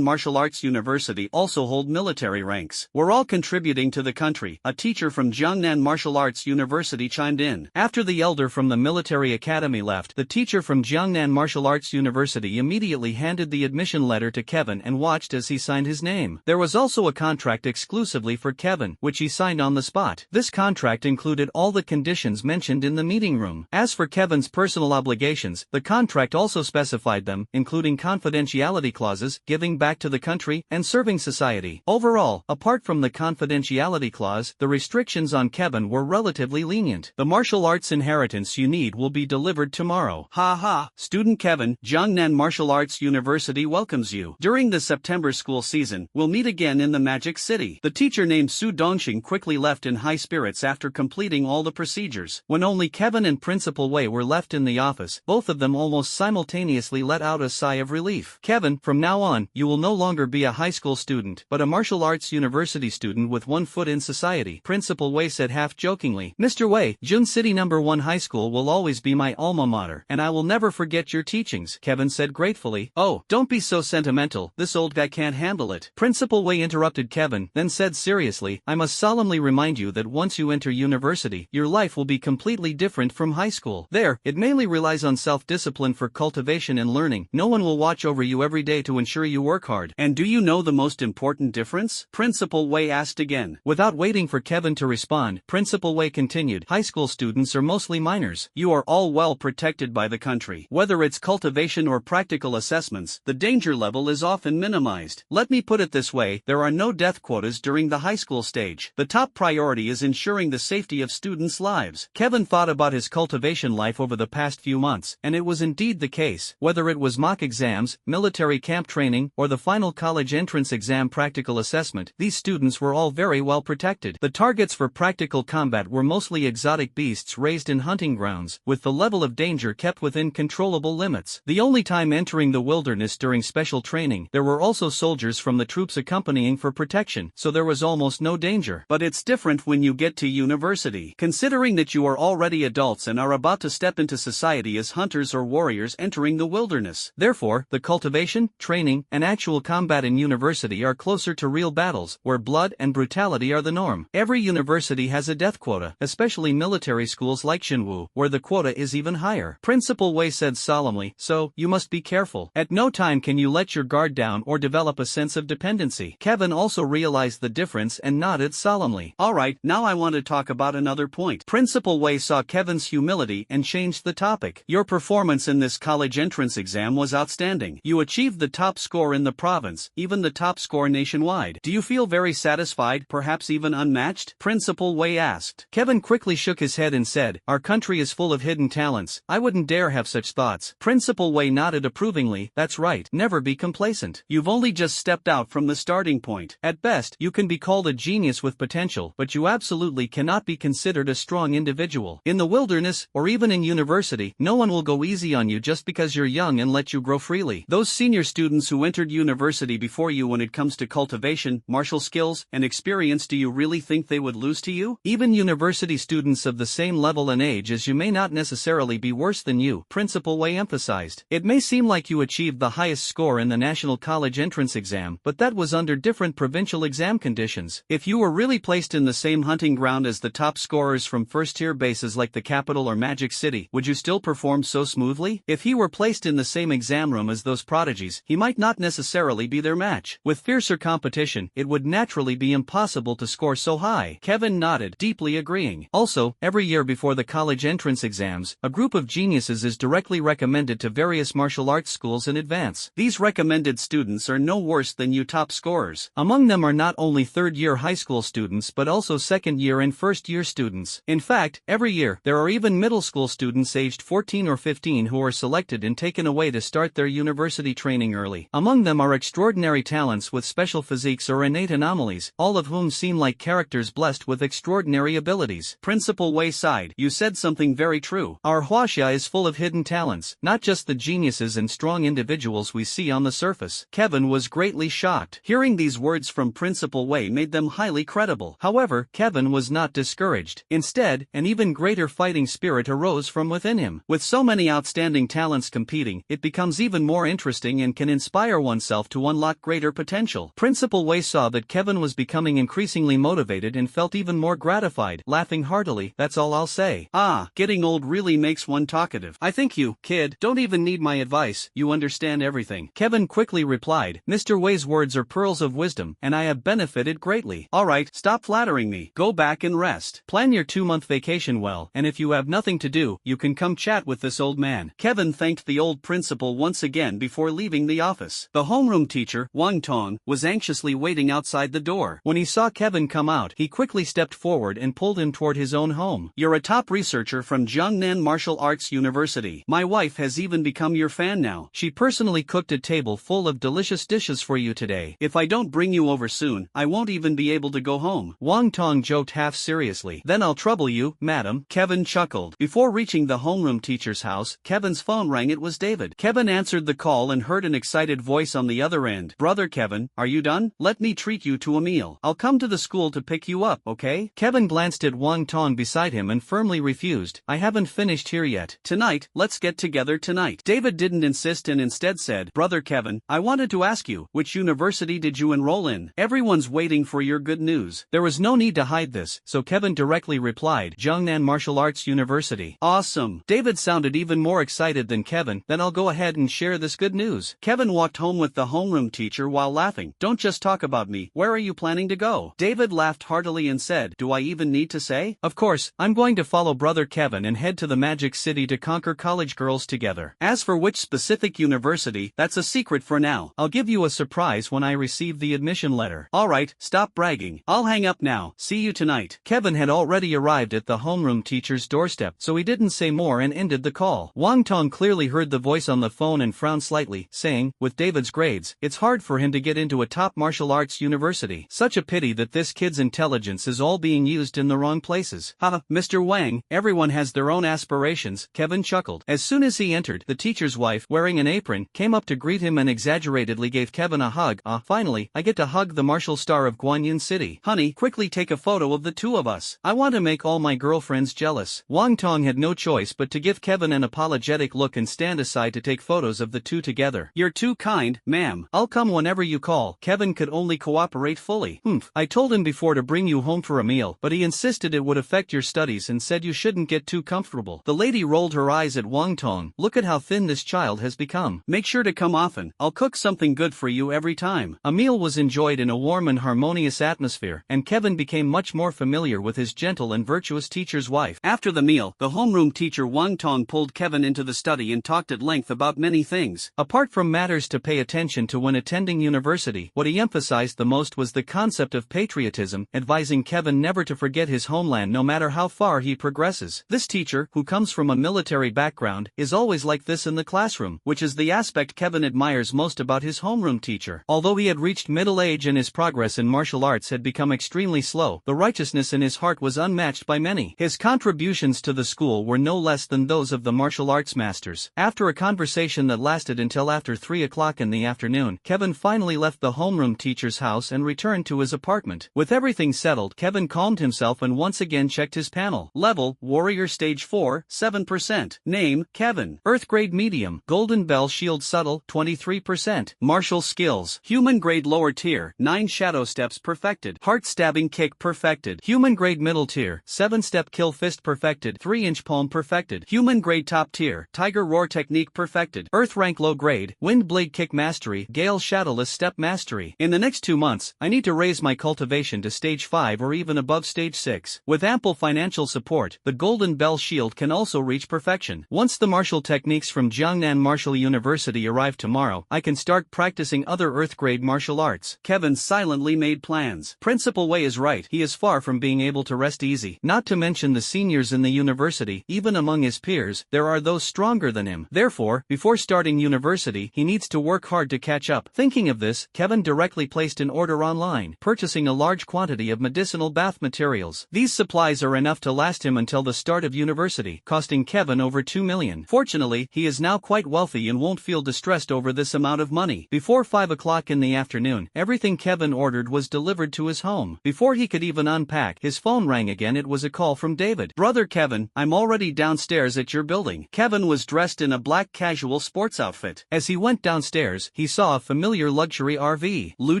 Martial Arts University also hold military ranks. "We're all contributing to the country," a teacher from Jiangnan Martial Arts University chimed in. After the elder from the military academy left, the teacher from Jiangnan Martial Arts University immediately handed the admission letter to Kevin and watched as he signed his name. There was also a contract exclusively for Kevin, which he signed on the spot. This contract included all the conditions mentioned in the meeting room. As for Kevin's personal obligations, the contract also specified them, including confidentiality clauses, giving back to the country, and serving society. Overall, apart from the confidentiality clause, the restrictions on Kevin were relatively lenient. The martial arts inheritance you need will be delivered tomorrow. Ha ha! Student Kevin, Jiangnan Martial Arts University welcomes you. During the September school season, we'll meet again in the Magic City. The teacher named Su Dongxing quickly left in high spirits after completing all the procedures. When only Kevin and Principal Wei were left in the office, both of them almost simultaneously let out a sigh of relief. Kevin, from now on, you will no longer be a high school student, but a martial arts university student with one foot in society, Principal Wei said half-jokingly. Mr. Wei, Jun City No. 1 High School will always be my alma mater, and I will never forget your teachings, Kevin said gratefully. Oh, don't be so sentimental, this old guy can't handle it. Principal Wei interrupted Kevin, then said seriously, I must solemnly remind you that once you enter university, your life will be completely different from high school. There, it mainly relies on self-discipline for cultivation and learning. No one will watch over you every day to ensure you work hard. And do you know the most important difference? Principal Wei asked again. Without waiting for Kevin to respond, Principal Wei continued, high school students are mostly minors. You are all well protected by the country. Whether it's cultivation or practical assessments, the danger level is often minimized. Let me put it this way, there are no death quotas during the high school stage. The top priority is ensuring the safety of students' lives. Kevin thought about his cultivation life over the past few months, and it was indeed the case. Whether it was mock exams, military camp training, or the final college entrance exam practical assessment, these students were all very well protected. The targets for practical combat were mostly exotic beasts raised in hunting grounds, with the level of danger kept within controllable limits. The only time entering the wilderness during special training, there were also soldiers from the troops accompanying for protection, so there was almost no danger. But it's different when you get to university. Considering that you are already adults and are about to step into society as hunters or warriors entering the wilderness. Therefore, the cultivation, training, and actual combat in university are closer to real battles, where blood and brutality are the norm. Every university has a death quota, especially military schools like Xinwu, where the quota is even higher. Principal Wei said solemnly, so, you must be careful. At no time can you let your guard down or develop a sense of dependency. Kevin also realized the difference and nodded solemnly. Alright, now I want to talk about another point. Principal Wei saw Kevin's humility and changed the topic. Your performance in this college entrance exam was outstanding. You achieved the top score in the province, even the top score nationwide. Do you feel very satisfied, perhaps even unmatched? Principal Wei asked. Kevin quickly shook his head and said, our country is full of hidden talents. I wouldn't dare have such thoughts. Principal Wei nodded approvingly. That's right, never be complacent. You've only just stepped out from the starting point. At best, you can be called a genius with potential, but you absolutely cannot be considered a strong individual. In the wilderness, or even in university, no one will go easy on you just because you're young and let you grow freely. Those senior students who entered university before you, when it comes to cultivation, martial skills, and experience, do you really think they would lose to you? Even university students of the same level and age as you may not necessarily be worse than you, Principal Wei emphasized. It may seem like you achieved the highest score in the national college entrance exam, but that was under different provincial exam conditions. If you were really placed in the same hunting ground as the top scorers from first-tier bases like the capital or Magic City, would you still perform so smoothly? If he were placed in the same exam room as those prodigies, he might not necessarily be their match. With fiercer competition, it would naturally be impossible to score so high. Kevin nodded, deeply agreeing. Also, every year before the college entrance exams, a group of geniuses is directly recommended to various martial arts schools in advance. These recommended students are no worse than you top scorers. Among them are not only third-year high school students but also second-year and first-year students. In fact, every year, there are even middle school students aged 14 or 15 who are selected and taken away to start their university training early. Among them are extraordinary talents with special physiques or innate anomalies, all of whom seem like characters blessed with extraordinary abilities. Principal Wei sighed. You said something very true. Our Huaxia is full of hidden talents, not just the geniuses and strong individuals we see on the surface. Kevin was greatly shocked. Hearing these words from Principal Wei made them highly credible. However, Kevin was not discouraged. Instead, an even greater fighting spirit arose from within him. With so many outstanding talents competing, it becomes even more interesting and can inspire oneself to unlock greater potential. Principal Wei saw that Kevin was becoming increasingly motivated and felt even more gratified, laughing heartily. That's all I'll say. Ah, getting old really makes one one talkative. I think you, kid, don't even need my advice, you understand everything. Kevin quickly replied, Mr. Wei's words are pearls of wisdom, and I have benefited greatly. Alright, stop flattering me. Go back and rest. Plan your 2-month vacation well, and if you have nothing to do, you can come chat with this old man. Kevin thanked the old principal once again before leaving the office. The homeroom teacher, Wang Tong, was anxiously waiting outside the door. When he saw Kevin come out, he quickly stepped forward and pulled him toward his own home. You're a top researcher from Jiangnan Martial Arts University. My wife has even become your fan now. She personally cooked a table full of delicious dishes for you today. If I don't bring you over soon, I won't even be able to go home. Wang Tong joked half seriously. Then I'll trouble you, madam. Kevin chuckled. Before reaching the homeroom teacher's house, Kevin's phone rang. It was David. Kevin answered the call and heard an excited voice on the other end. Brother Kevin, are you done? Let me treat you to a meal. I'll come to the school to pick you up, okay? Kevin glanced at Wang Tong beside him and firmly refused. I haven't finished here yet. Tonight, let's get together tonight. David didn't insist and instead said, Brother Kevin, I wanted to ask you, which university did you enroll in? Everyone's waiting for your good news. There was no need to hide this, so Kevin directly replied, Jiangnan Martial Arts University. Awesome. David sounded even more excited than Kevin. Then I'll go ahead and share this good news. Kevin walked home with the homeroom teacher while laughing. Don't just talk about me. Where are you planning to go? David laughed heartily and said, do I even need to say? Of course, I'm going to follow Brother Kevin and head to the Magic City to conquer college girls together. As for which specific university, that's a secret for now. I'll give you a surprise when I receive the admission letter. Alright, stop bragging. I'll hang up now. See you tonight. Kevin had already arrived at the homeroom teacher's doorstep, so he didn't say more and ended the call. Wang Tong clearly heard the voice on the phone and frowned slightly, saying, with David's grades, it's hard for him to get into a top martial arts university. Such a pity that this kid's intelligence is all being used in the wrong places. Haha, Mr. Wang, everyone has their own aspirations, Kevin chuckled. As soon as he entered, the teacher's wife, wearing an apron, came up to greet him and exaggeratedly gave Kevin a hug. Finally, I get to hug the martial star of Guanyin City. Honey, quickly take a photo of the two of us. I want to make all my girlfriends jealous. Wang Tong had no choice but to give Kevin an apologetic look and stand aside to take photos of the two together. You're too kind, ma'am. I'll come whenever you call. Kevin could only cooperate fully. I told him before to bring you home for a meal, but he insisted it would affect your studies and said you shouldn't get too comfortable. The lady rolled her eyes at Wang Tong. Look at how thin this child has become. Make sure to come often. I'll cook something good for you every time. A meal was enjoyed in a warm and harmonious atmosphere, and Kevin became much more familiar with his gentle and virtuous teacher's wife. After the meal, the homeroom teacher Wang Tong pulled Kevin into the study and talked at length about many things. Apart from matters to pay attention to when attending university, what he emphasized the most was the concept of patriotism, advising Kevin never to forget his homeland no matter how far he progresses. This teacher, who comes from a military background, is always like this in the classroom, which is the aspect Kevin admires most about his homeroom teacher. Although he had reached middle age and his progress in martial arts had become extremely slow, the righteousness in his heart was unmatched by many. His contributions to the school were no less than those of the martial arts masters. After a conversation that lasted until after 3 o'clock in the afternoon, Kevin finally left the homeroom teacher's house and returned to his apartment. With everything settled, Kevin calmed himself and once again checked his panel. Level, Warrior Stage 4, 7%. Name, Kevin. Earth Grade Medium, Golden Bell Shield Subtle, 23%. Martial Skills, Human Grade Lower Tier, 9 Shadow Steps perfected. Heart Stabbing Kick perfected. Human Grade Middle Tier, 7-Step Kill Fist perfected. 3-Inch Palm perfected. Human Grade Top Tier, Tiger Roar Technique perfected. Earth Rank Low Grade, Wind Blade Kick Mastery, Gale Shadowless Step Mastery. In the next 2 months, I need to raise my cultivation to Stage 5 or even above Stage 6. With ample financial support, the Golden Bell Shield can also reach perfection. Once the martial techniques from Jiangnan Martial University arrive tomorrow, I can start practicing other Earth-grade martial arts. Kevin silently made plans. Principal Wei is right. He is far from being able to rest easy. Not to mention the seniors in the university, even among his peers, there are those stronger than him. Therefore, before starting university, he needs to work hard to catch up. Thinking of this, Kevin directly placed an order online, purchasing a large quantity of medicinal bath materials. These supplies are enough to last him until the start of university, costing Kevin over 2 million. Fortunately, he is now quite wealthy and won't feel distressed over this amount of money. Before 5 o'clock in the afternoon, everything Kevin ordered was delivered to his home. Before he could even unpack, his phone rang again. It was a call from David. Brother Kevin, I'm already downstairs at your building. Kevin was dressed in a black casual sports outfit. As he went downstairs, he saw a familiar luxury RV. Lu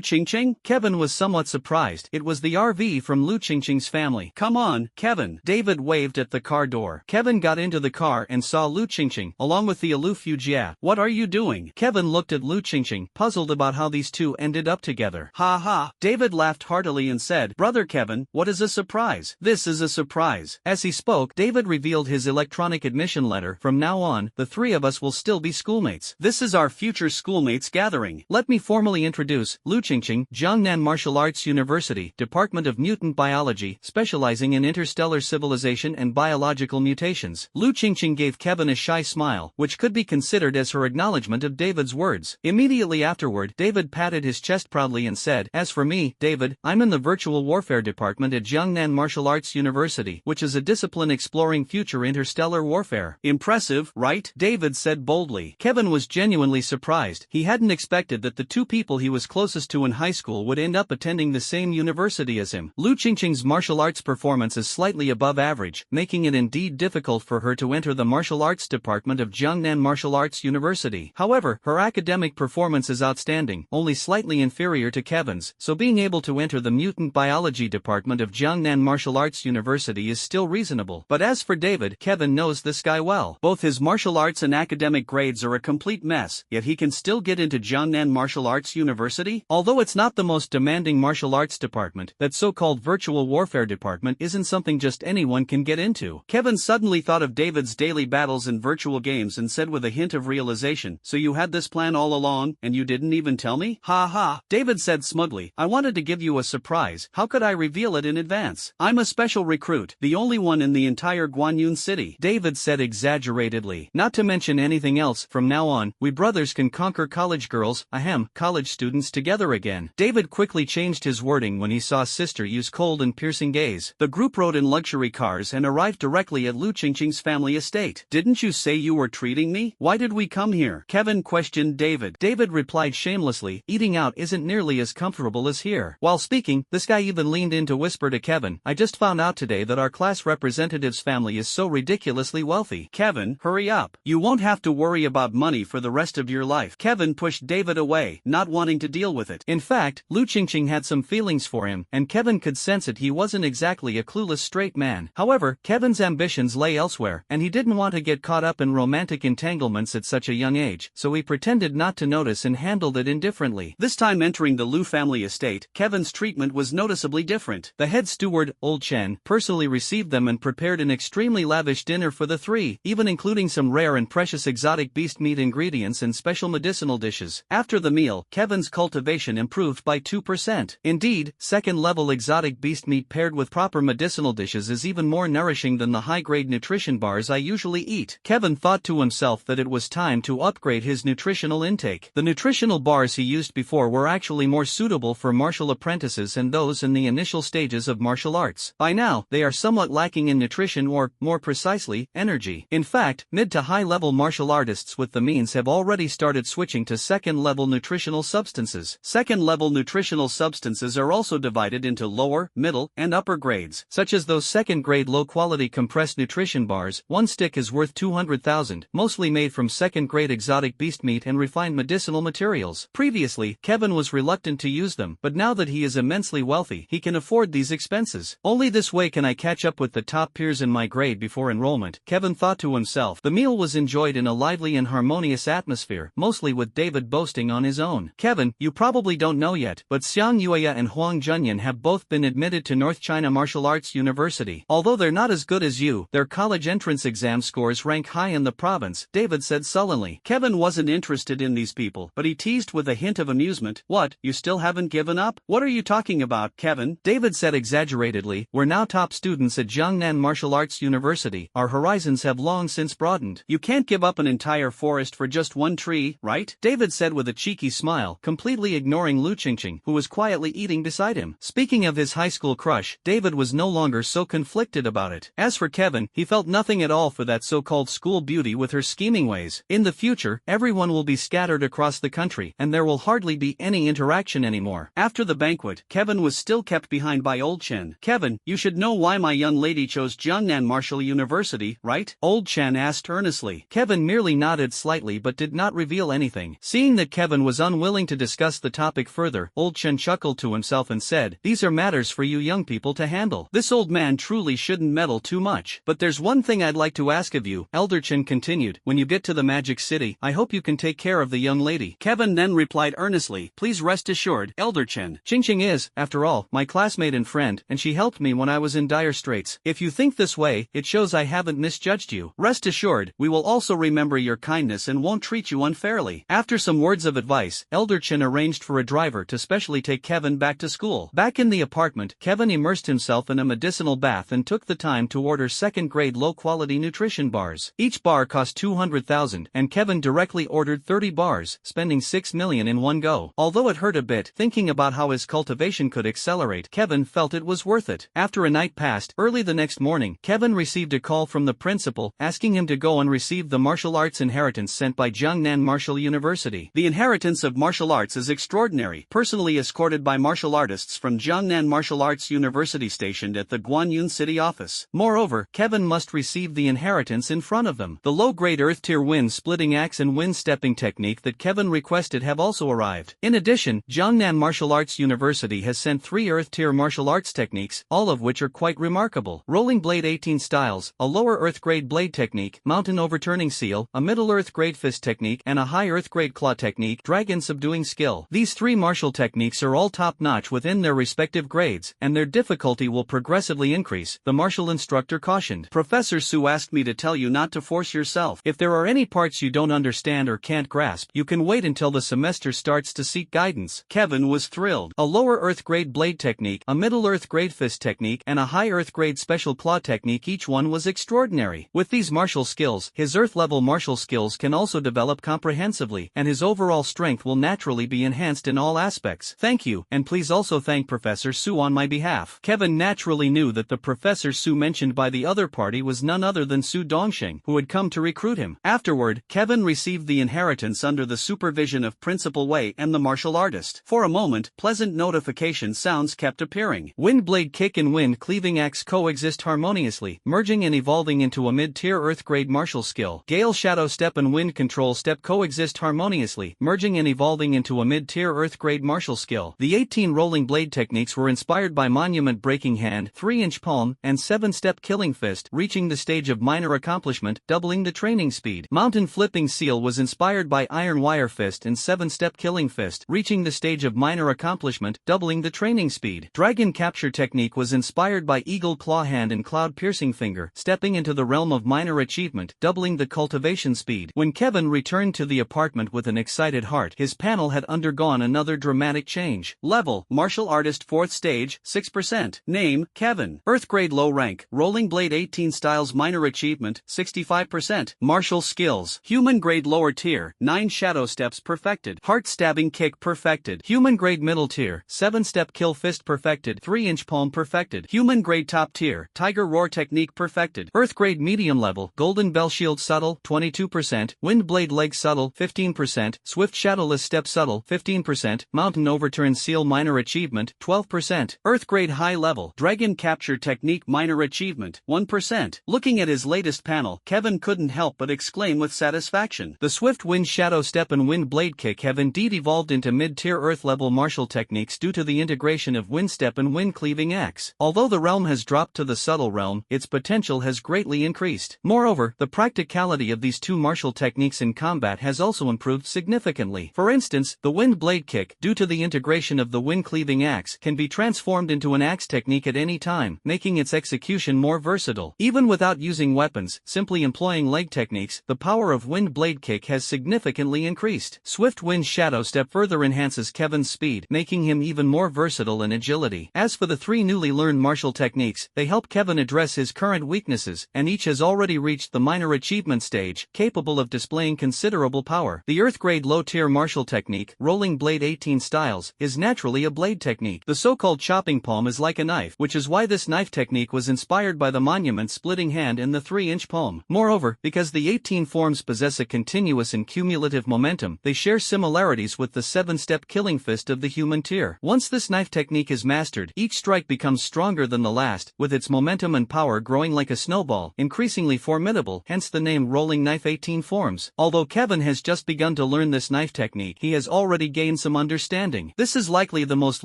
Qingqing? Kevin was somewhat surprised. It was the RV from Lu Qingqing's family. Come on, Kevin. David waved at the car door. Kevin got into the car and saw Lu Qingqing, along with the aloof Yu Jia. "What are you doing?" Kevin looked at Lu Qingqing, puzzled about how these two ended up together. "Ha ha." David laughed heartily and said, "Brother Kevin, what is a surprise?" "This is a surprise." As he spoke, David revealed his electronic admission letter. "From now on, the three of us will still be schoolmates. This is our future schoolmates gathering. Let me formally introduce Lu Qingqing, Jiangnan Martial Arts University, Department of Mutant Biology, specializing in interstellar civilization and biological mutations." Lu Qingqing gave Kevin a shy smile, which could be considered as her acknowledgement of David's words. Immediately afterward, David patted his chest proudly and said, "As for me, David, I'm in the Virtual Warfare Department at Jiangnan Martial Arts University, which is a discipline exploring future interstellar warfare." "Impressive, right?" David said boldly. Kevin was genuinely surprised. He hadn't expected that the two people he was closest to in high school would end up attending the same university as him. Lu Qingqing's martial arts performance is slightly above average, making it indeed difficult for her to enter the martial arts department of Jiangnan Martial Arts University. However, her academic performance is outstanding, only slightly inferior to Kevin's, so being able to enter the mutant biology department of Jiangnan Martial Arts University is still reasonable. But as for David, Kevin knows this guy well. Both his martial arts and academic grades are a complete mess, yet he can still get into Jiangnan Martial Arts University? Although it's not the most demanding martial arts department, that so-called virtual warfare department isn't something just anyone can get into. Kevin suddenly thought of David's daily battles in virtual games and said with a hint of realization, "So you had this plan all along, and you didn't even tell me?" "Ha ha," David said smugly, "I wanted to give you a surprise. How could I reveal it in advance? I'm a special recruit, the only one in the entire Guanyun city," David said exaggeratedly. "Not to mention anything else, from now on, we brothers can conquer college girls, college students together again." David quickly changed his wording when he saw Sister Yu's cold and piercing gaze. The group rode in luxury cars and arrived directly at Lu Qingqing's family estate. "Didn't you say you were treating me? Why did we come here?" Kevin questioned David. David replied shamelessly, "Eating out isn't nearly as comfortable as here." While speaking, this guy even leaned in to whisper to Kevin, "I just found out today that our class representative's family is so ridiculously wealthy." "Kevin, hurry up. You won't have to worry about money for the rest of your life." Kevin pushed David away, not wanting to deal with it. In fact, Lu Qingqing had some feelings for him, and Kevin could sense it. He wasn't exactly a clueless straight man. However, Kevin's ambitions lay elsewhere, and he didn't want to get caught up in romantic entanglements at such a young age, so he pretended not to notice and handled it indifferently. This time entering the Lu family estate, Kevin's treatment was noticeably different. The head steward, Old Chen, personally received them and prepared an extremely lavish dinner for the three, even including some rare and precious exotic beast meat ingredients and special medicinal dishes. After the meal, Kevin's cultivation improved by 2%. Indeed, second-level exotic beast meat paired with proper medicinal dishes is even more nourishing than the high-grade nutrition bars I usually eat. Kevin thought to himself that it was time to upgrade his nutritional intake. The nutritional bars he used before were actually more suitable for martial apprentices and those in the initial stages of martial arts. By now, they are somewhat lacking in nutrition or, more precisely, energy. In fact, mid to high-level martial artists with the means have already started switching to second-level nutritional substances. Second-level nutritional substances are also divided into lower, middle, and upper grades, such as those second-grade low-quality compressed nutrition bars. One stick is worth 200,000, mostly made from second-grade exotic beast meat and refined medicinal materials. Previously, Kevin was reluctant to use them, but now that he is immensely wealthy, he can afford these expenses. Only this way can I catch up with the top peers in my grade before enrollment, Kevin thought to himself. The meal was enjoyed in a lively and harmonious atmosphere, mostly with David boasting on his own. "Kevin, you probably don't know yet, but Xiang Yueya and Huang Junyan have both been admitted to North China Martial Arts University. Although they're not as good as you, their college entrance exam scores rank high in the province," David said sullenly. Kevin wasn't interested in these people, but he teased with a hint of amusement. "What, you still haven't given up? What are you talking about, Kevin?" David said exaggeratedly, "We're now top students at Jiangnan Martial Arts University. Our horizons have long since broadened." "You can't give up an entire forest for just one tree, right?" David said with a cheeky smile, completely ignoring Lu Qingqing, who was quietly eating beside him. Speaking of his high school crush, David was no longer so conflicted about it. As for Kevin, he felt nothing at all for that so-called school beauty with her scheming ways. In the future, everyone will be scattered across the country, and there will hardly be any interaction anymore. After the banquet, Kevin was still kept behind by Old Chen. "Kevin, you should know why my young lady chose Jiangnan Martial University, right?" Old Chen asked earnestly. Kevin merely nodded slightly but did not reveal anything. Seeing that Kevin was unwilling to discuss the topic further, Old Chen chuckled to himself and said, "These are matters for you young people to handle. This old man truly shouldn't meddle too much. But there's one one thing I'd like to ask of you, Elder Chen continued, when you get to the Magic City, I hope you can take care of the young lady. Kevin then replied earnestly, please rest assured, Elder Chen. Ching is, after all, my classmate and friend, and she helped me when I was in dire straits. If you think this way, it shows I haven't misjudged you. Rest assured, we will also remember your kindness and won't treat you unfairly. After some words of advice, Elder Chen arranged for a driver to specially take Kevin back to school. Back in the apartment, Kevin immersed himself in a medicinal bath and took the time to order second-grade low-quality nutrition bars. Each bar cost 200,000, and Kevin directly ordered 30 bars, spending 6 million in one go. Although it hurt a bit, thinking about how his cultivation could accelerate, Kevin felt it was worth it. After a night passed, early the next morning, Kevin received a call from the principal, asking him to go and receive the martial arts inheritance sent by Jiangnan Martial University. The inheritance of martial arts is extraordinary. Personally escorted by martial artists from Jiangnan Martial Arts University stationed at the Guanyun City office. Moreover, Kevin must receive the inheritance in front of them. The low-grade earth-tier wind-splitting axe and wind-stepping technique that Kevin requested have also arrived. In addition, Jiangnan Martial Arts University has sent 3 earth-tier martial arts techniques, all of which are quite remarkable. Rolling Blade 18 styles, a lower earth-grade blade technique, mountain overturning seal, a middle earth-grade fist technique, and a high earth-grade claw technique, dragon subduing skill. These 3 martial techniques are all top-notch within their respective grades, and their difficulty will progressively increase, the martial instructor cautioned. Professor Su asked me to tell you not to force yourself. If there are any parts you don't understand or can't grasp, you can wait until the semester starts to seek guidance. Kevin was thrilled. A lower earth-grade blade technique, a middle earth-grade fist technique, and a high earth-grade special claw technique, each one was extraordinary. With these martial skills, his earth-level martial skills can also develop comprehensively, and his overall strength will naturally be enhanced in all aspects. Thank you, and please also thank Professor Su on my behalf. Kevin naturally knew that the Professor Su mentioned by the other party was none other than Su Dongsheng, who had come to recruit him. Afterward, Kevin received the inheritance under the supervision of Principal Wei and the martial artist. For a moment, pleasant notification sounds kept appearing. Wind blade kick and wind cleaving axe coexist harmoniously, merging and evolving into a mid-tier earth-grade martial skill. Gale shadow step and wind control step coexist harmoniously, merging and evolving into a mid-tier earth-grade martial skill. The 18 rolling blade techniques were inspired by monument breaking hand, 3-inch palm, and 7-step killing fist, reaching the stage of minor accomplishment, doubling the training speed. Mountain flipping seal was inspired by iron wire fist and 7-step killing fist, reaching the stage of minor accomplishment, doubling the training speed. Dragon capture technique was inspired by eagle claw hand and cloud piercing finger, stepping into the realm of minor achievement, doubling the cultivation speed. When Kevin returned to the apartment with an excited heart, his panel had undergone another dramatic change. Level, martial artist 4th stage, 6%. Name, Kevin. Earth grade low rank, rolling blade 18 styles minor achievement, 65%. Martial skills, human grade lower tier, 9 shadow steps perfected. Heart stabbing kick perfected. Human grade middle tier, 7-step kill fist perfected. 3-inch palm perfected. Human grade top tier, tiger roar technique perfected. Earth grade medium level, golden bell shield subtle, 22%. Wind blade leg subtle, 15%. Swift shadowless step subtle, 15%. Mountain overturn seal minor achievement, 12%. Earth grade high level, dragon capture technique minor achievement, 1%. Looking at his latest panel, Kevin couldn't help but exclaim with satisfaction. The swift wind shadow step and wind blade kick have indeed evolved into mid-tier earth-level martial techniques due to the integration of wind step and wind cleaving axe. Although the realm has dropped to the subtle realm, its potential has greatly increased. Moreover, the practicality of these two martial techniques in combat has also improved significantly. For instance, the wind blade kick, due to the integration of the wind cleaving axe, can be transformed into an axe technique at any time, making its execution more versatile. Even without using weapons, simply employing leg techniques, the power of wind blade kick has significantly increased. Swift wind shadow step further enhances Kevin's speed, making him even more versatile in agility. As for the three newly learned martial techniques, they help Kevin address his current weaknesses, and each has already reached the minor achievement stage, capable of displaying considerable power. The earth grade low tier martial technique, rolling blade 18 styles, is naturally a blade technique. The so-called chopping palm is like a knife, which is why this knife technique was inspired by the monument splitting hand and the 3-inch palm. Moreover, because the 18 forms possess a continuous and cumulative momentum, they share similarities with the 7-step killing fist of the human tier. Once this knife technique is mastered, each strike becomes stronger than the last, with its momentum and power growing like a snowball, increasingly formidable, hence the name rolling knife 18 forms. Although Kevin has just begun to learn this knife technique, he has already gained some understanding. This is likely the most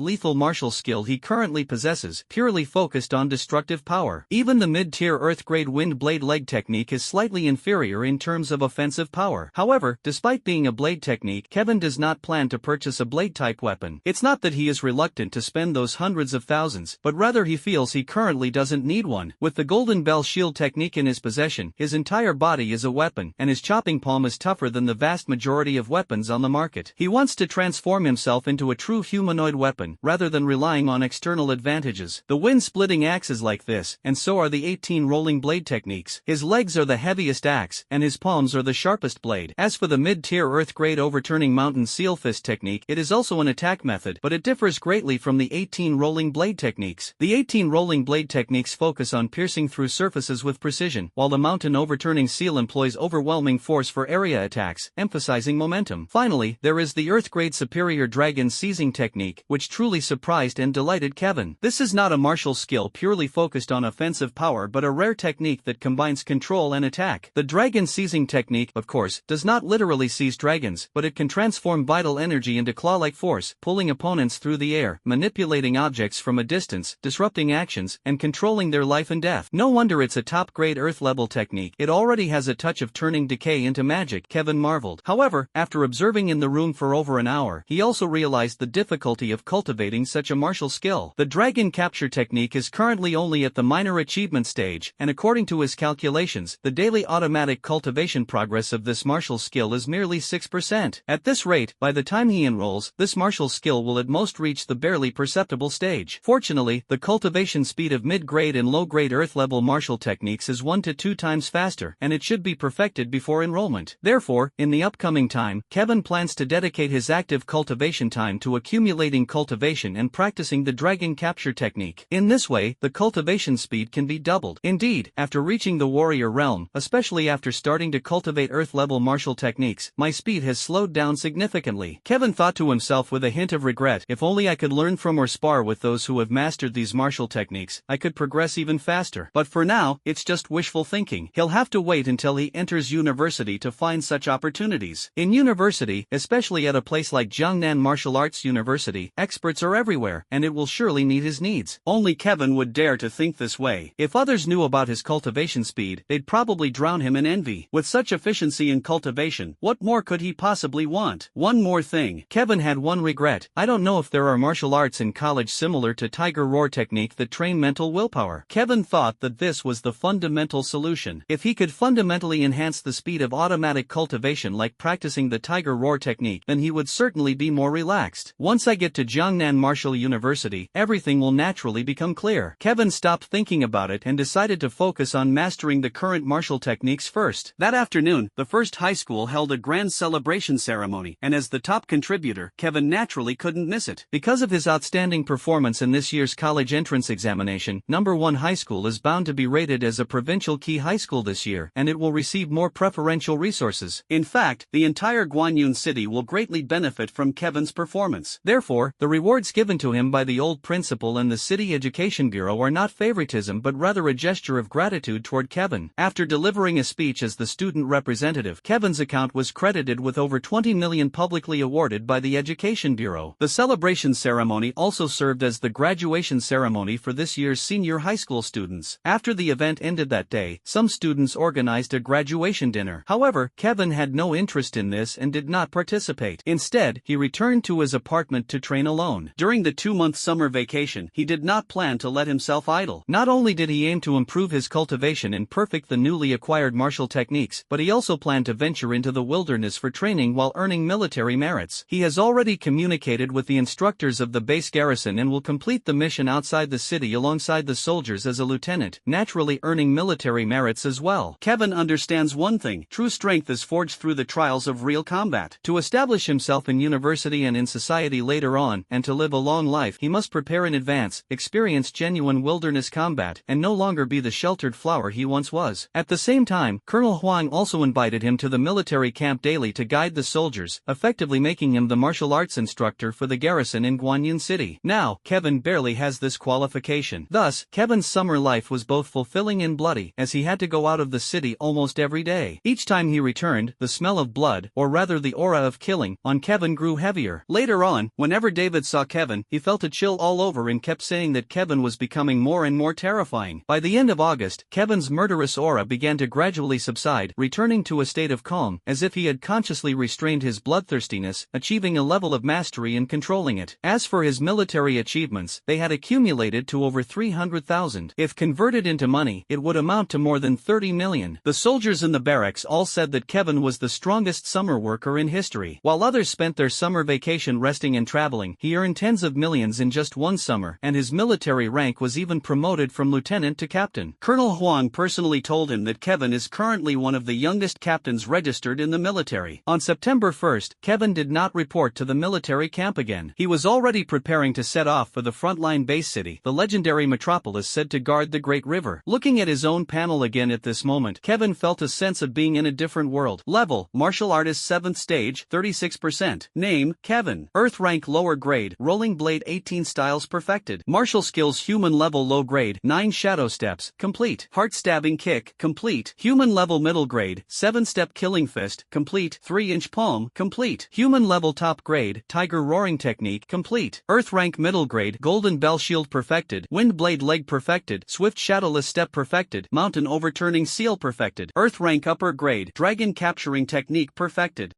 lethal martial skill he currently possesses, purely focused on destructive power. Even the mid-tier earth grade wind blade leg technique is slightly inferior in terms of offensive power. However, despite being a blade technique, Kevin does not plan to purchase a blade-type weapon. It's not that he is reluctant to spend those hundreds of thousands, but rather he feels he currently doesn't need one. With the Golden Bell shield technique in his possession, his entire body is a weapon, and his chopping palm is tougher than the vast majority of weapons on the market. He wants to transform himself into a true humanoid weapon, rather than relying on external advantages. The wind-splitting axe is like this, and so are the 18 rolling blade techniques. His legs are the heaviest axe, and his palms are the sharpest blade. As for the mid-tier earth-grade overturning mountain seal fist technique, it is also an attack method, but it differs greatly from the 18 rolling blade techniques. The 18 rolling blade techniques focus on piercing through surfaces with precision, while the mountain overturning seal employs overwhelming force for area attacks, emphasizing momentum. Finally, there is the earth-grade superior dragon seizing technique, which truly surprised and delighted Kevin. This is not a martial skill purely focused on offensive power but a rare technique that combines control and attack. The dragon seizing technique, of course, does not literally seize dragons, but it can transform vital energy into claw-like force, pulling opponents through the air, manipulating objects from a distance, disrupting actions, and controlling their life and death. No wonder it's a top-grade earth-level technique. It already has a touch of turning decay into magic, Kevin marveled. However, after observing in the room for over an hour, he also realized the difficulty of cultivating such a martial skill. The dragon capture technique is currently only at the minor achievement stage, and according to his calculations, the daily automatic cultivation progress of this martial skill is merely 6%. At this rate, by the time he enrolls, this martial skill will at most reach the barely perceptible stage. Fortunately, the cultivation speed of mid-grade and low-grade earth-level martial techniques is 1 to 2 times faster, and it should be perfected before enrollment. Therefore, in the upcoming time, Kevin plans to dedicate his active cultivation time to accumulating cultivation and practicing the dragon capture technique. In this way, the cultivation speed can be doubled. Indeed, after reaching the warrior realm, especially after starting to cultivate earth-level martial techniques, my speed has slowed down significantly. Kevin thought to himself with a hint of regret, if only I could learn from or spar with those who have mastered these martial techniques, I could progress even faster. But for now, it's just wishful thinking. He'll have to wait until he enters university to find such opportunities. In university, especially at a place like Jiangnan Martial Arts University, experts are everywhere, and it will surely meet his needs. Only Kevin would dare to think this way. If others knew about his cultivation speed, they'd probably drown him in envy. With such efficiency in cultivation, what more could he possibly want? One more thing. Kevin had one regret. I don't know if there are martial arts in college similar to Tiger Roar technique that train mental willpower. Kevin thought that this was the fundamental solution. If he could fundamentally enhance the speed of automatic cultivation like practicing the Tiger Roar technique, then he would certainly be more relaxed. Once I get to Jiangnan Martial University, everything will naturally become clear. Kevin stopped thinking about it and decided to focus on mastering the current martial techniques first. That afternoon, the first high school held a grand celebration ceremony, and as the top contributor, Kevin naturally couldn't miss it. Because of his outstanding performance in this year's college entrance examination, number 1 high school is bound to be rated as a provincial key high school this year, and it will receive more preferential resources. In fact, the entire Guanyun city will greatly benefit from Kevin's performance. Therefore, the rewards given to him by the old principal and the city education bureau are not favoritism but rather a gesture of gratitude toward Kevin. After delivering a speech as the student representative, Kevin's account was credited with over 20 million publicly awarded by the education bureau. The celebration ceremony also served as the graduation ceremony for this year's senior high school students. After the event ended that day, some students organized a graduation dinner. However, Kevin had no interest in this and did not participate. Instead, he returned to his apartment to train alone. During the 2-month summer vacation, he did not plan to let himself idle. Not only did he aim to improve his cultivation and perfect the newly acquired martial techniques, but he also planned to venture into the wilderness for training while earning military merits. He has already communicated with the instructors of the base garrison and will complete the mission outside the city alongside the soldiers as a lieutenant, naturally earning military merits as well. Kevin understands one thing: true strength is forged through the trials of real combat. To establish himself in university and in society later on, and to live a long life, he must prepare in advance, experience genuine wilderness combat, and no longer be the sheltered flower he once was. At the same time, Colonel Huang also invited him to the military camp daily to guide the soldiers, effectively making him the martial arts instructor for the garrison in Guanyun City. Now, Kevin barely has this qualification. Thus, Kevin's summer life was both fulfilling and bloody, as he had to go out of the city almost every day. Each time he returned, the smell of blood, or rather the aura of killing, on Kevin grew heavier. Later on, whenever David saw Kevin, he felt a chill all over and kept saying that Kevin was becoming more and more terrifying. By the end of August, August, Kevin's murderous aura began to gradually subside, returning to a state of calm, as if he had consciously restrained his bloodthirstiness, achieving a level of mastery in controlling it. As for his military achievements, they had accumulated to over 300,000. If converted into money, it would amount to more than 30 million. The soldiers in the barracks all said that Kevin was the strongest summer worker in history. While others spent their summer vacation resting and traveling, he earned tens of millions in just one summer, and his military rank was even promoted from lieutenant to captain. Colonel Huang personally told him that Kevin is currently one of the youngest captains registered in the military. On September 1st, Kevin did not report to the military camp again. He was already preparing to set off for the frontline base city, the legendary metropolis said to guard the Great River. Looking at his own panel again at this moment, Kevin felt a sense of being in a different world. Level: Martial Artist 7th Stage, 36%. Name: Kevin. Earth Rank Lower Grade, Rolling Blade 18 Styles Perfected. Martial Skills Human Level Low Grade, 9 Shadow Steps, Complete. Heart Stabbing Kick, Complete. Human Level Middle Grade, 7-Step Killing Fist, Complete. 3-Inch Palm, Complete. Human Level Top Grade, Tiger Roaring Technique, Complete. Earth Rank Middle Grade, Golden Bell Shield Perfected. Wind Blade Leg Perfected. Swift Shadowless Step Perfected. Mountain Overturning Seal Perfected. Earth Rank Upper Grade, Dragon Capturing Technique Perfected.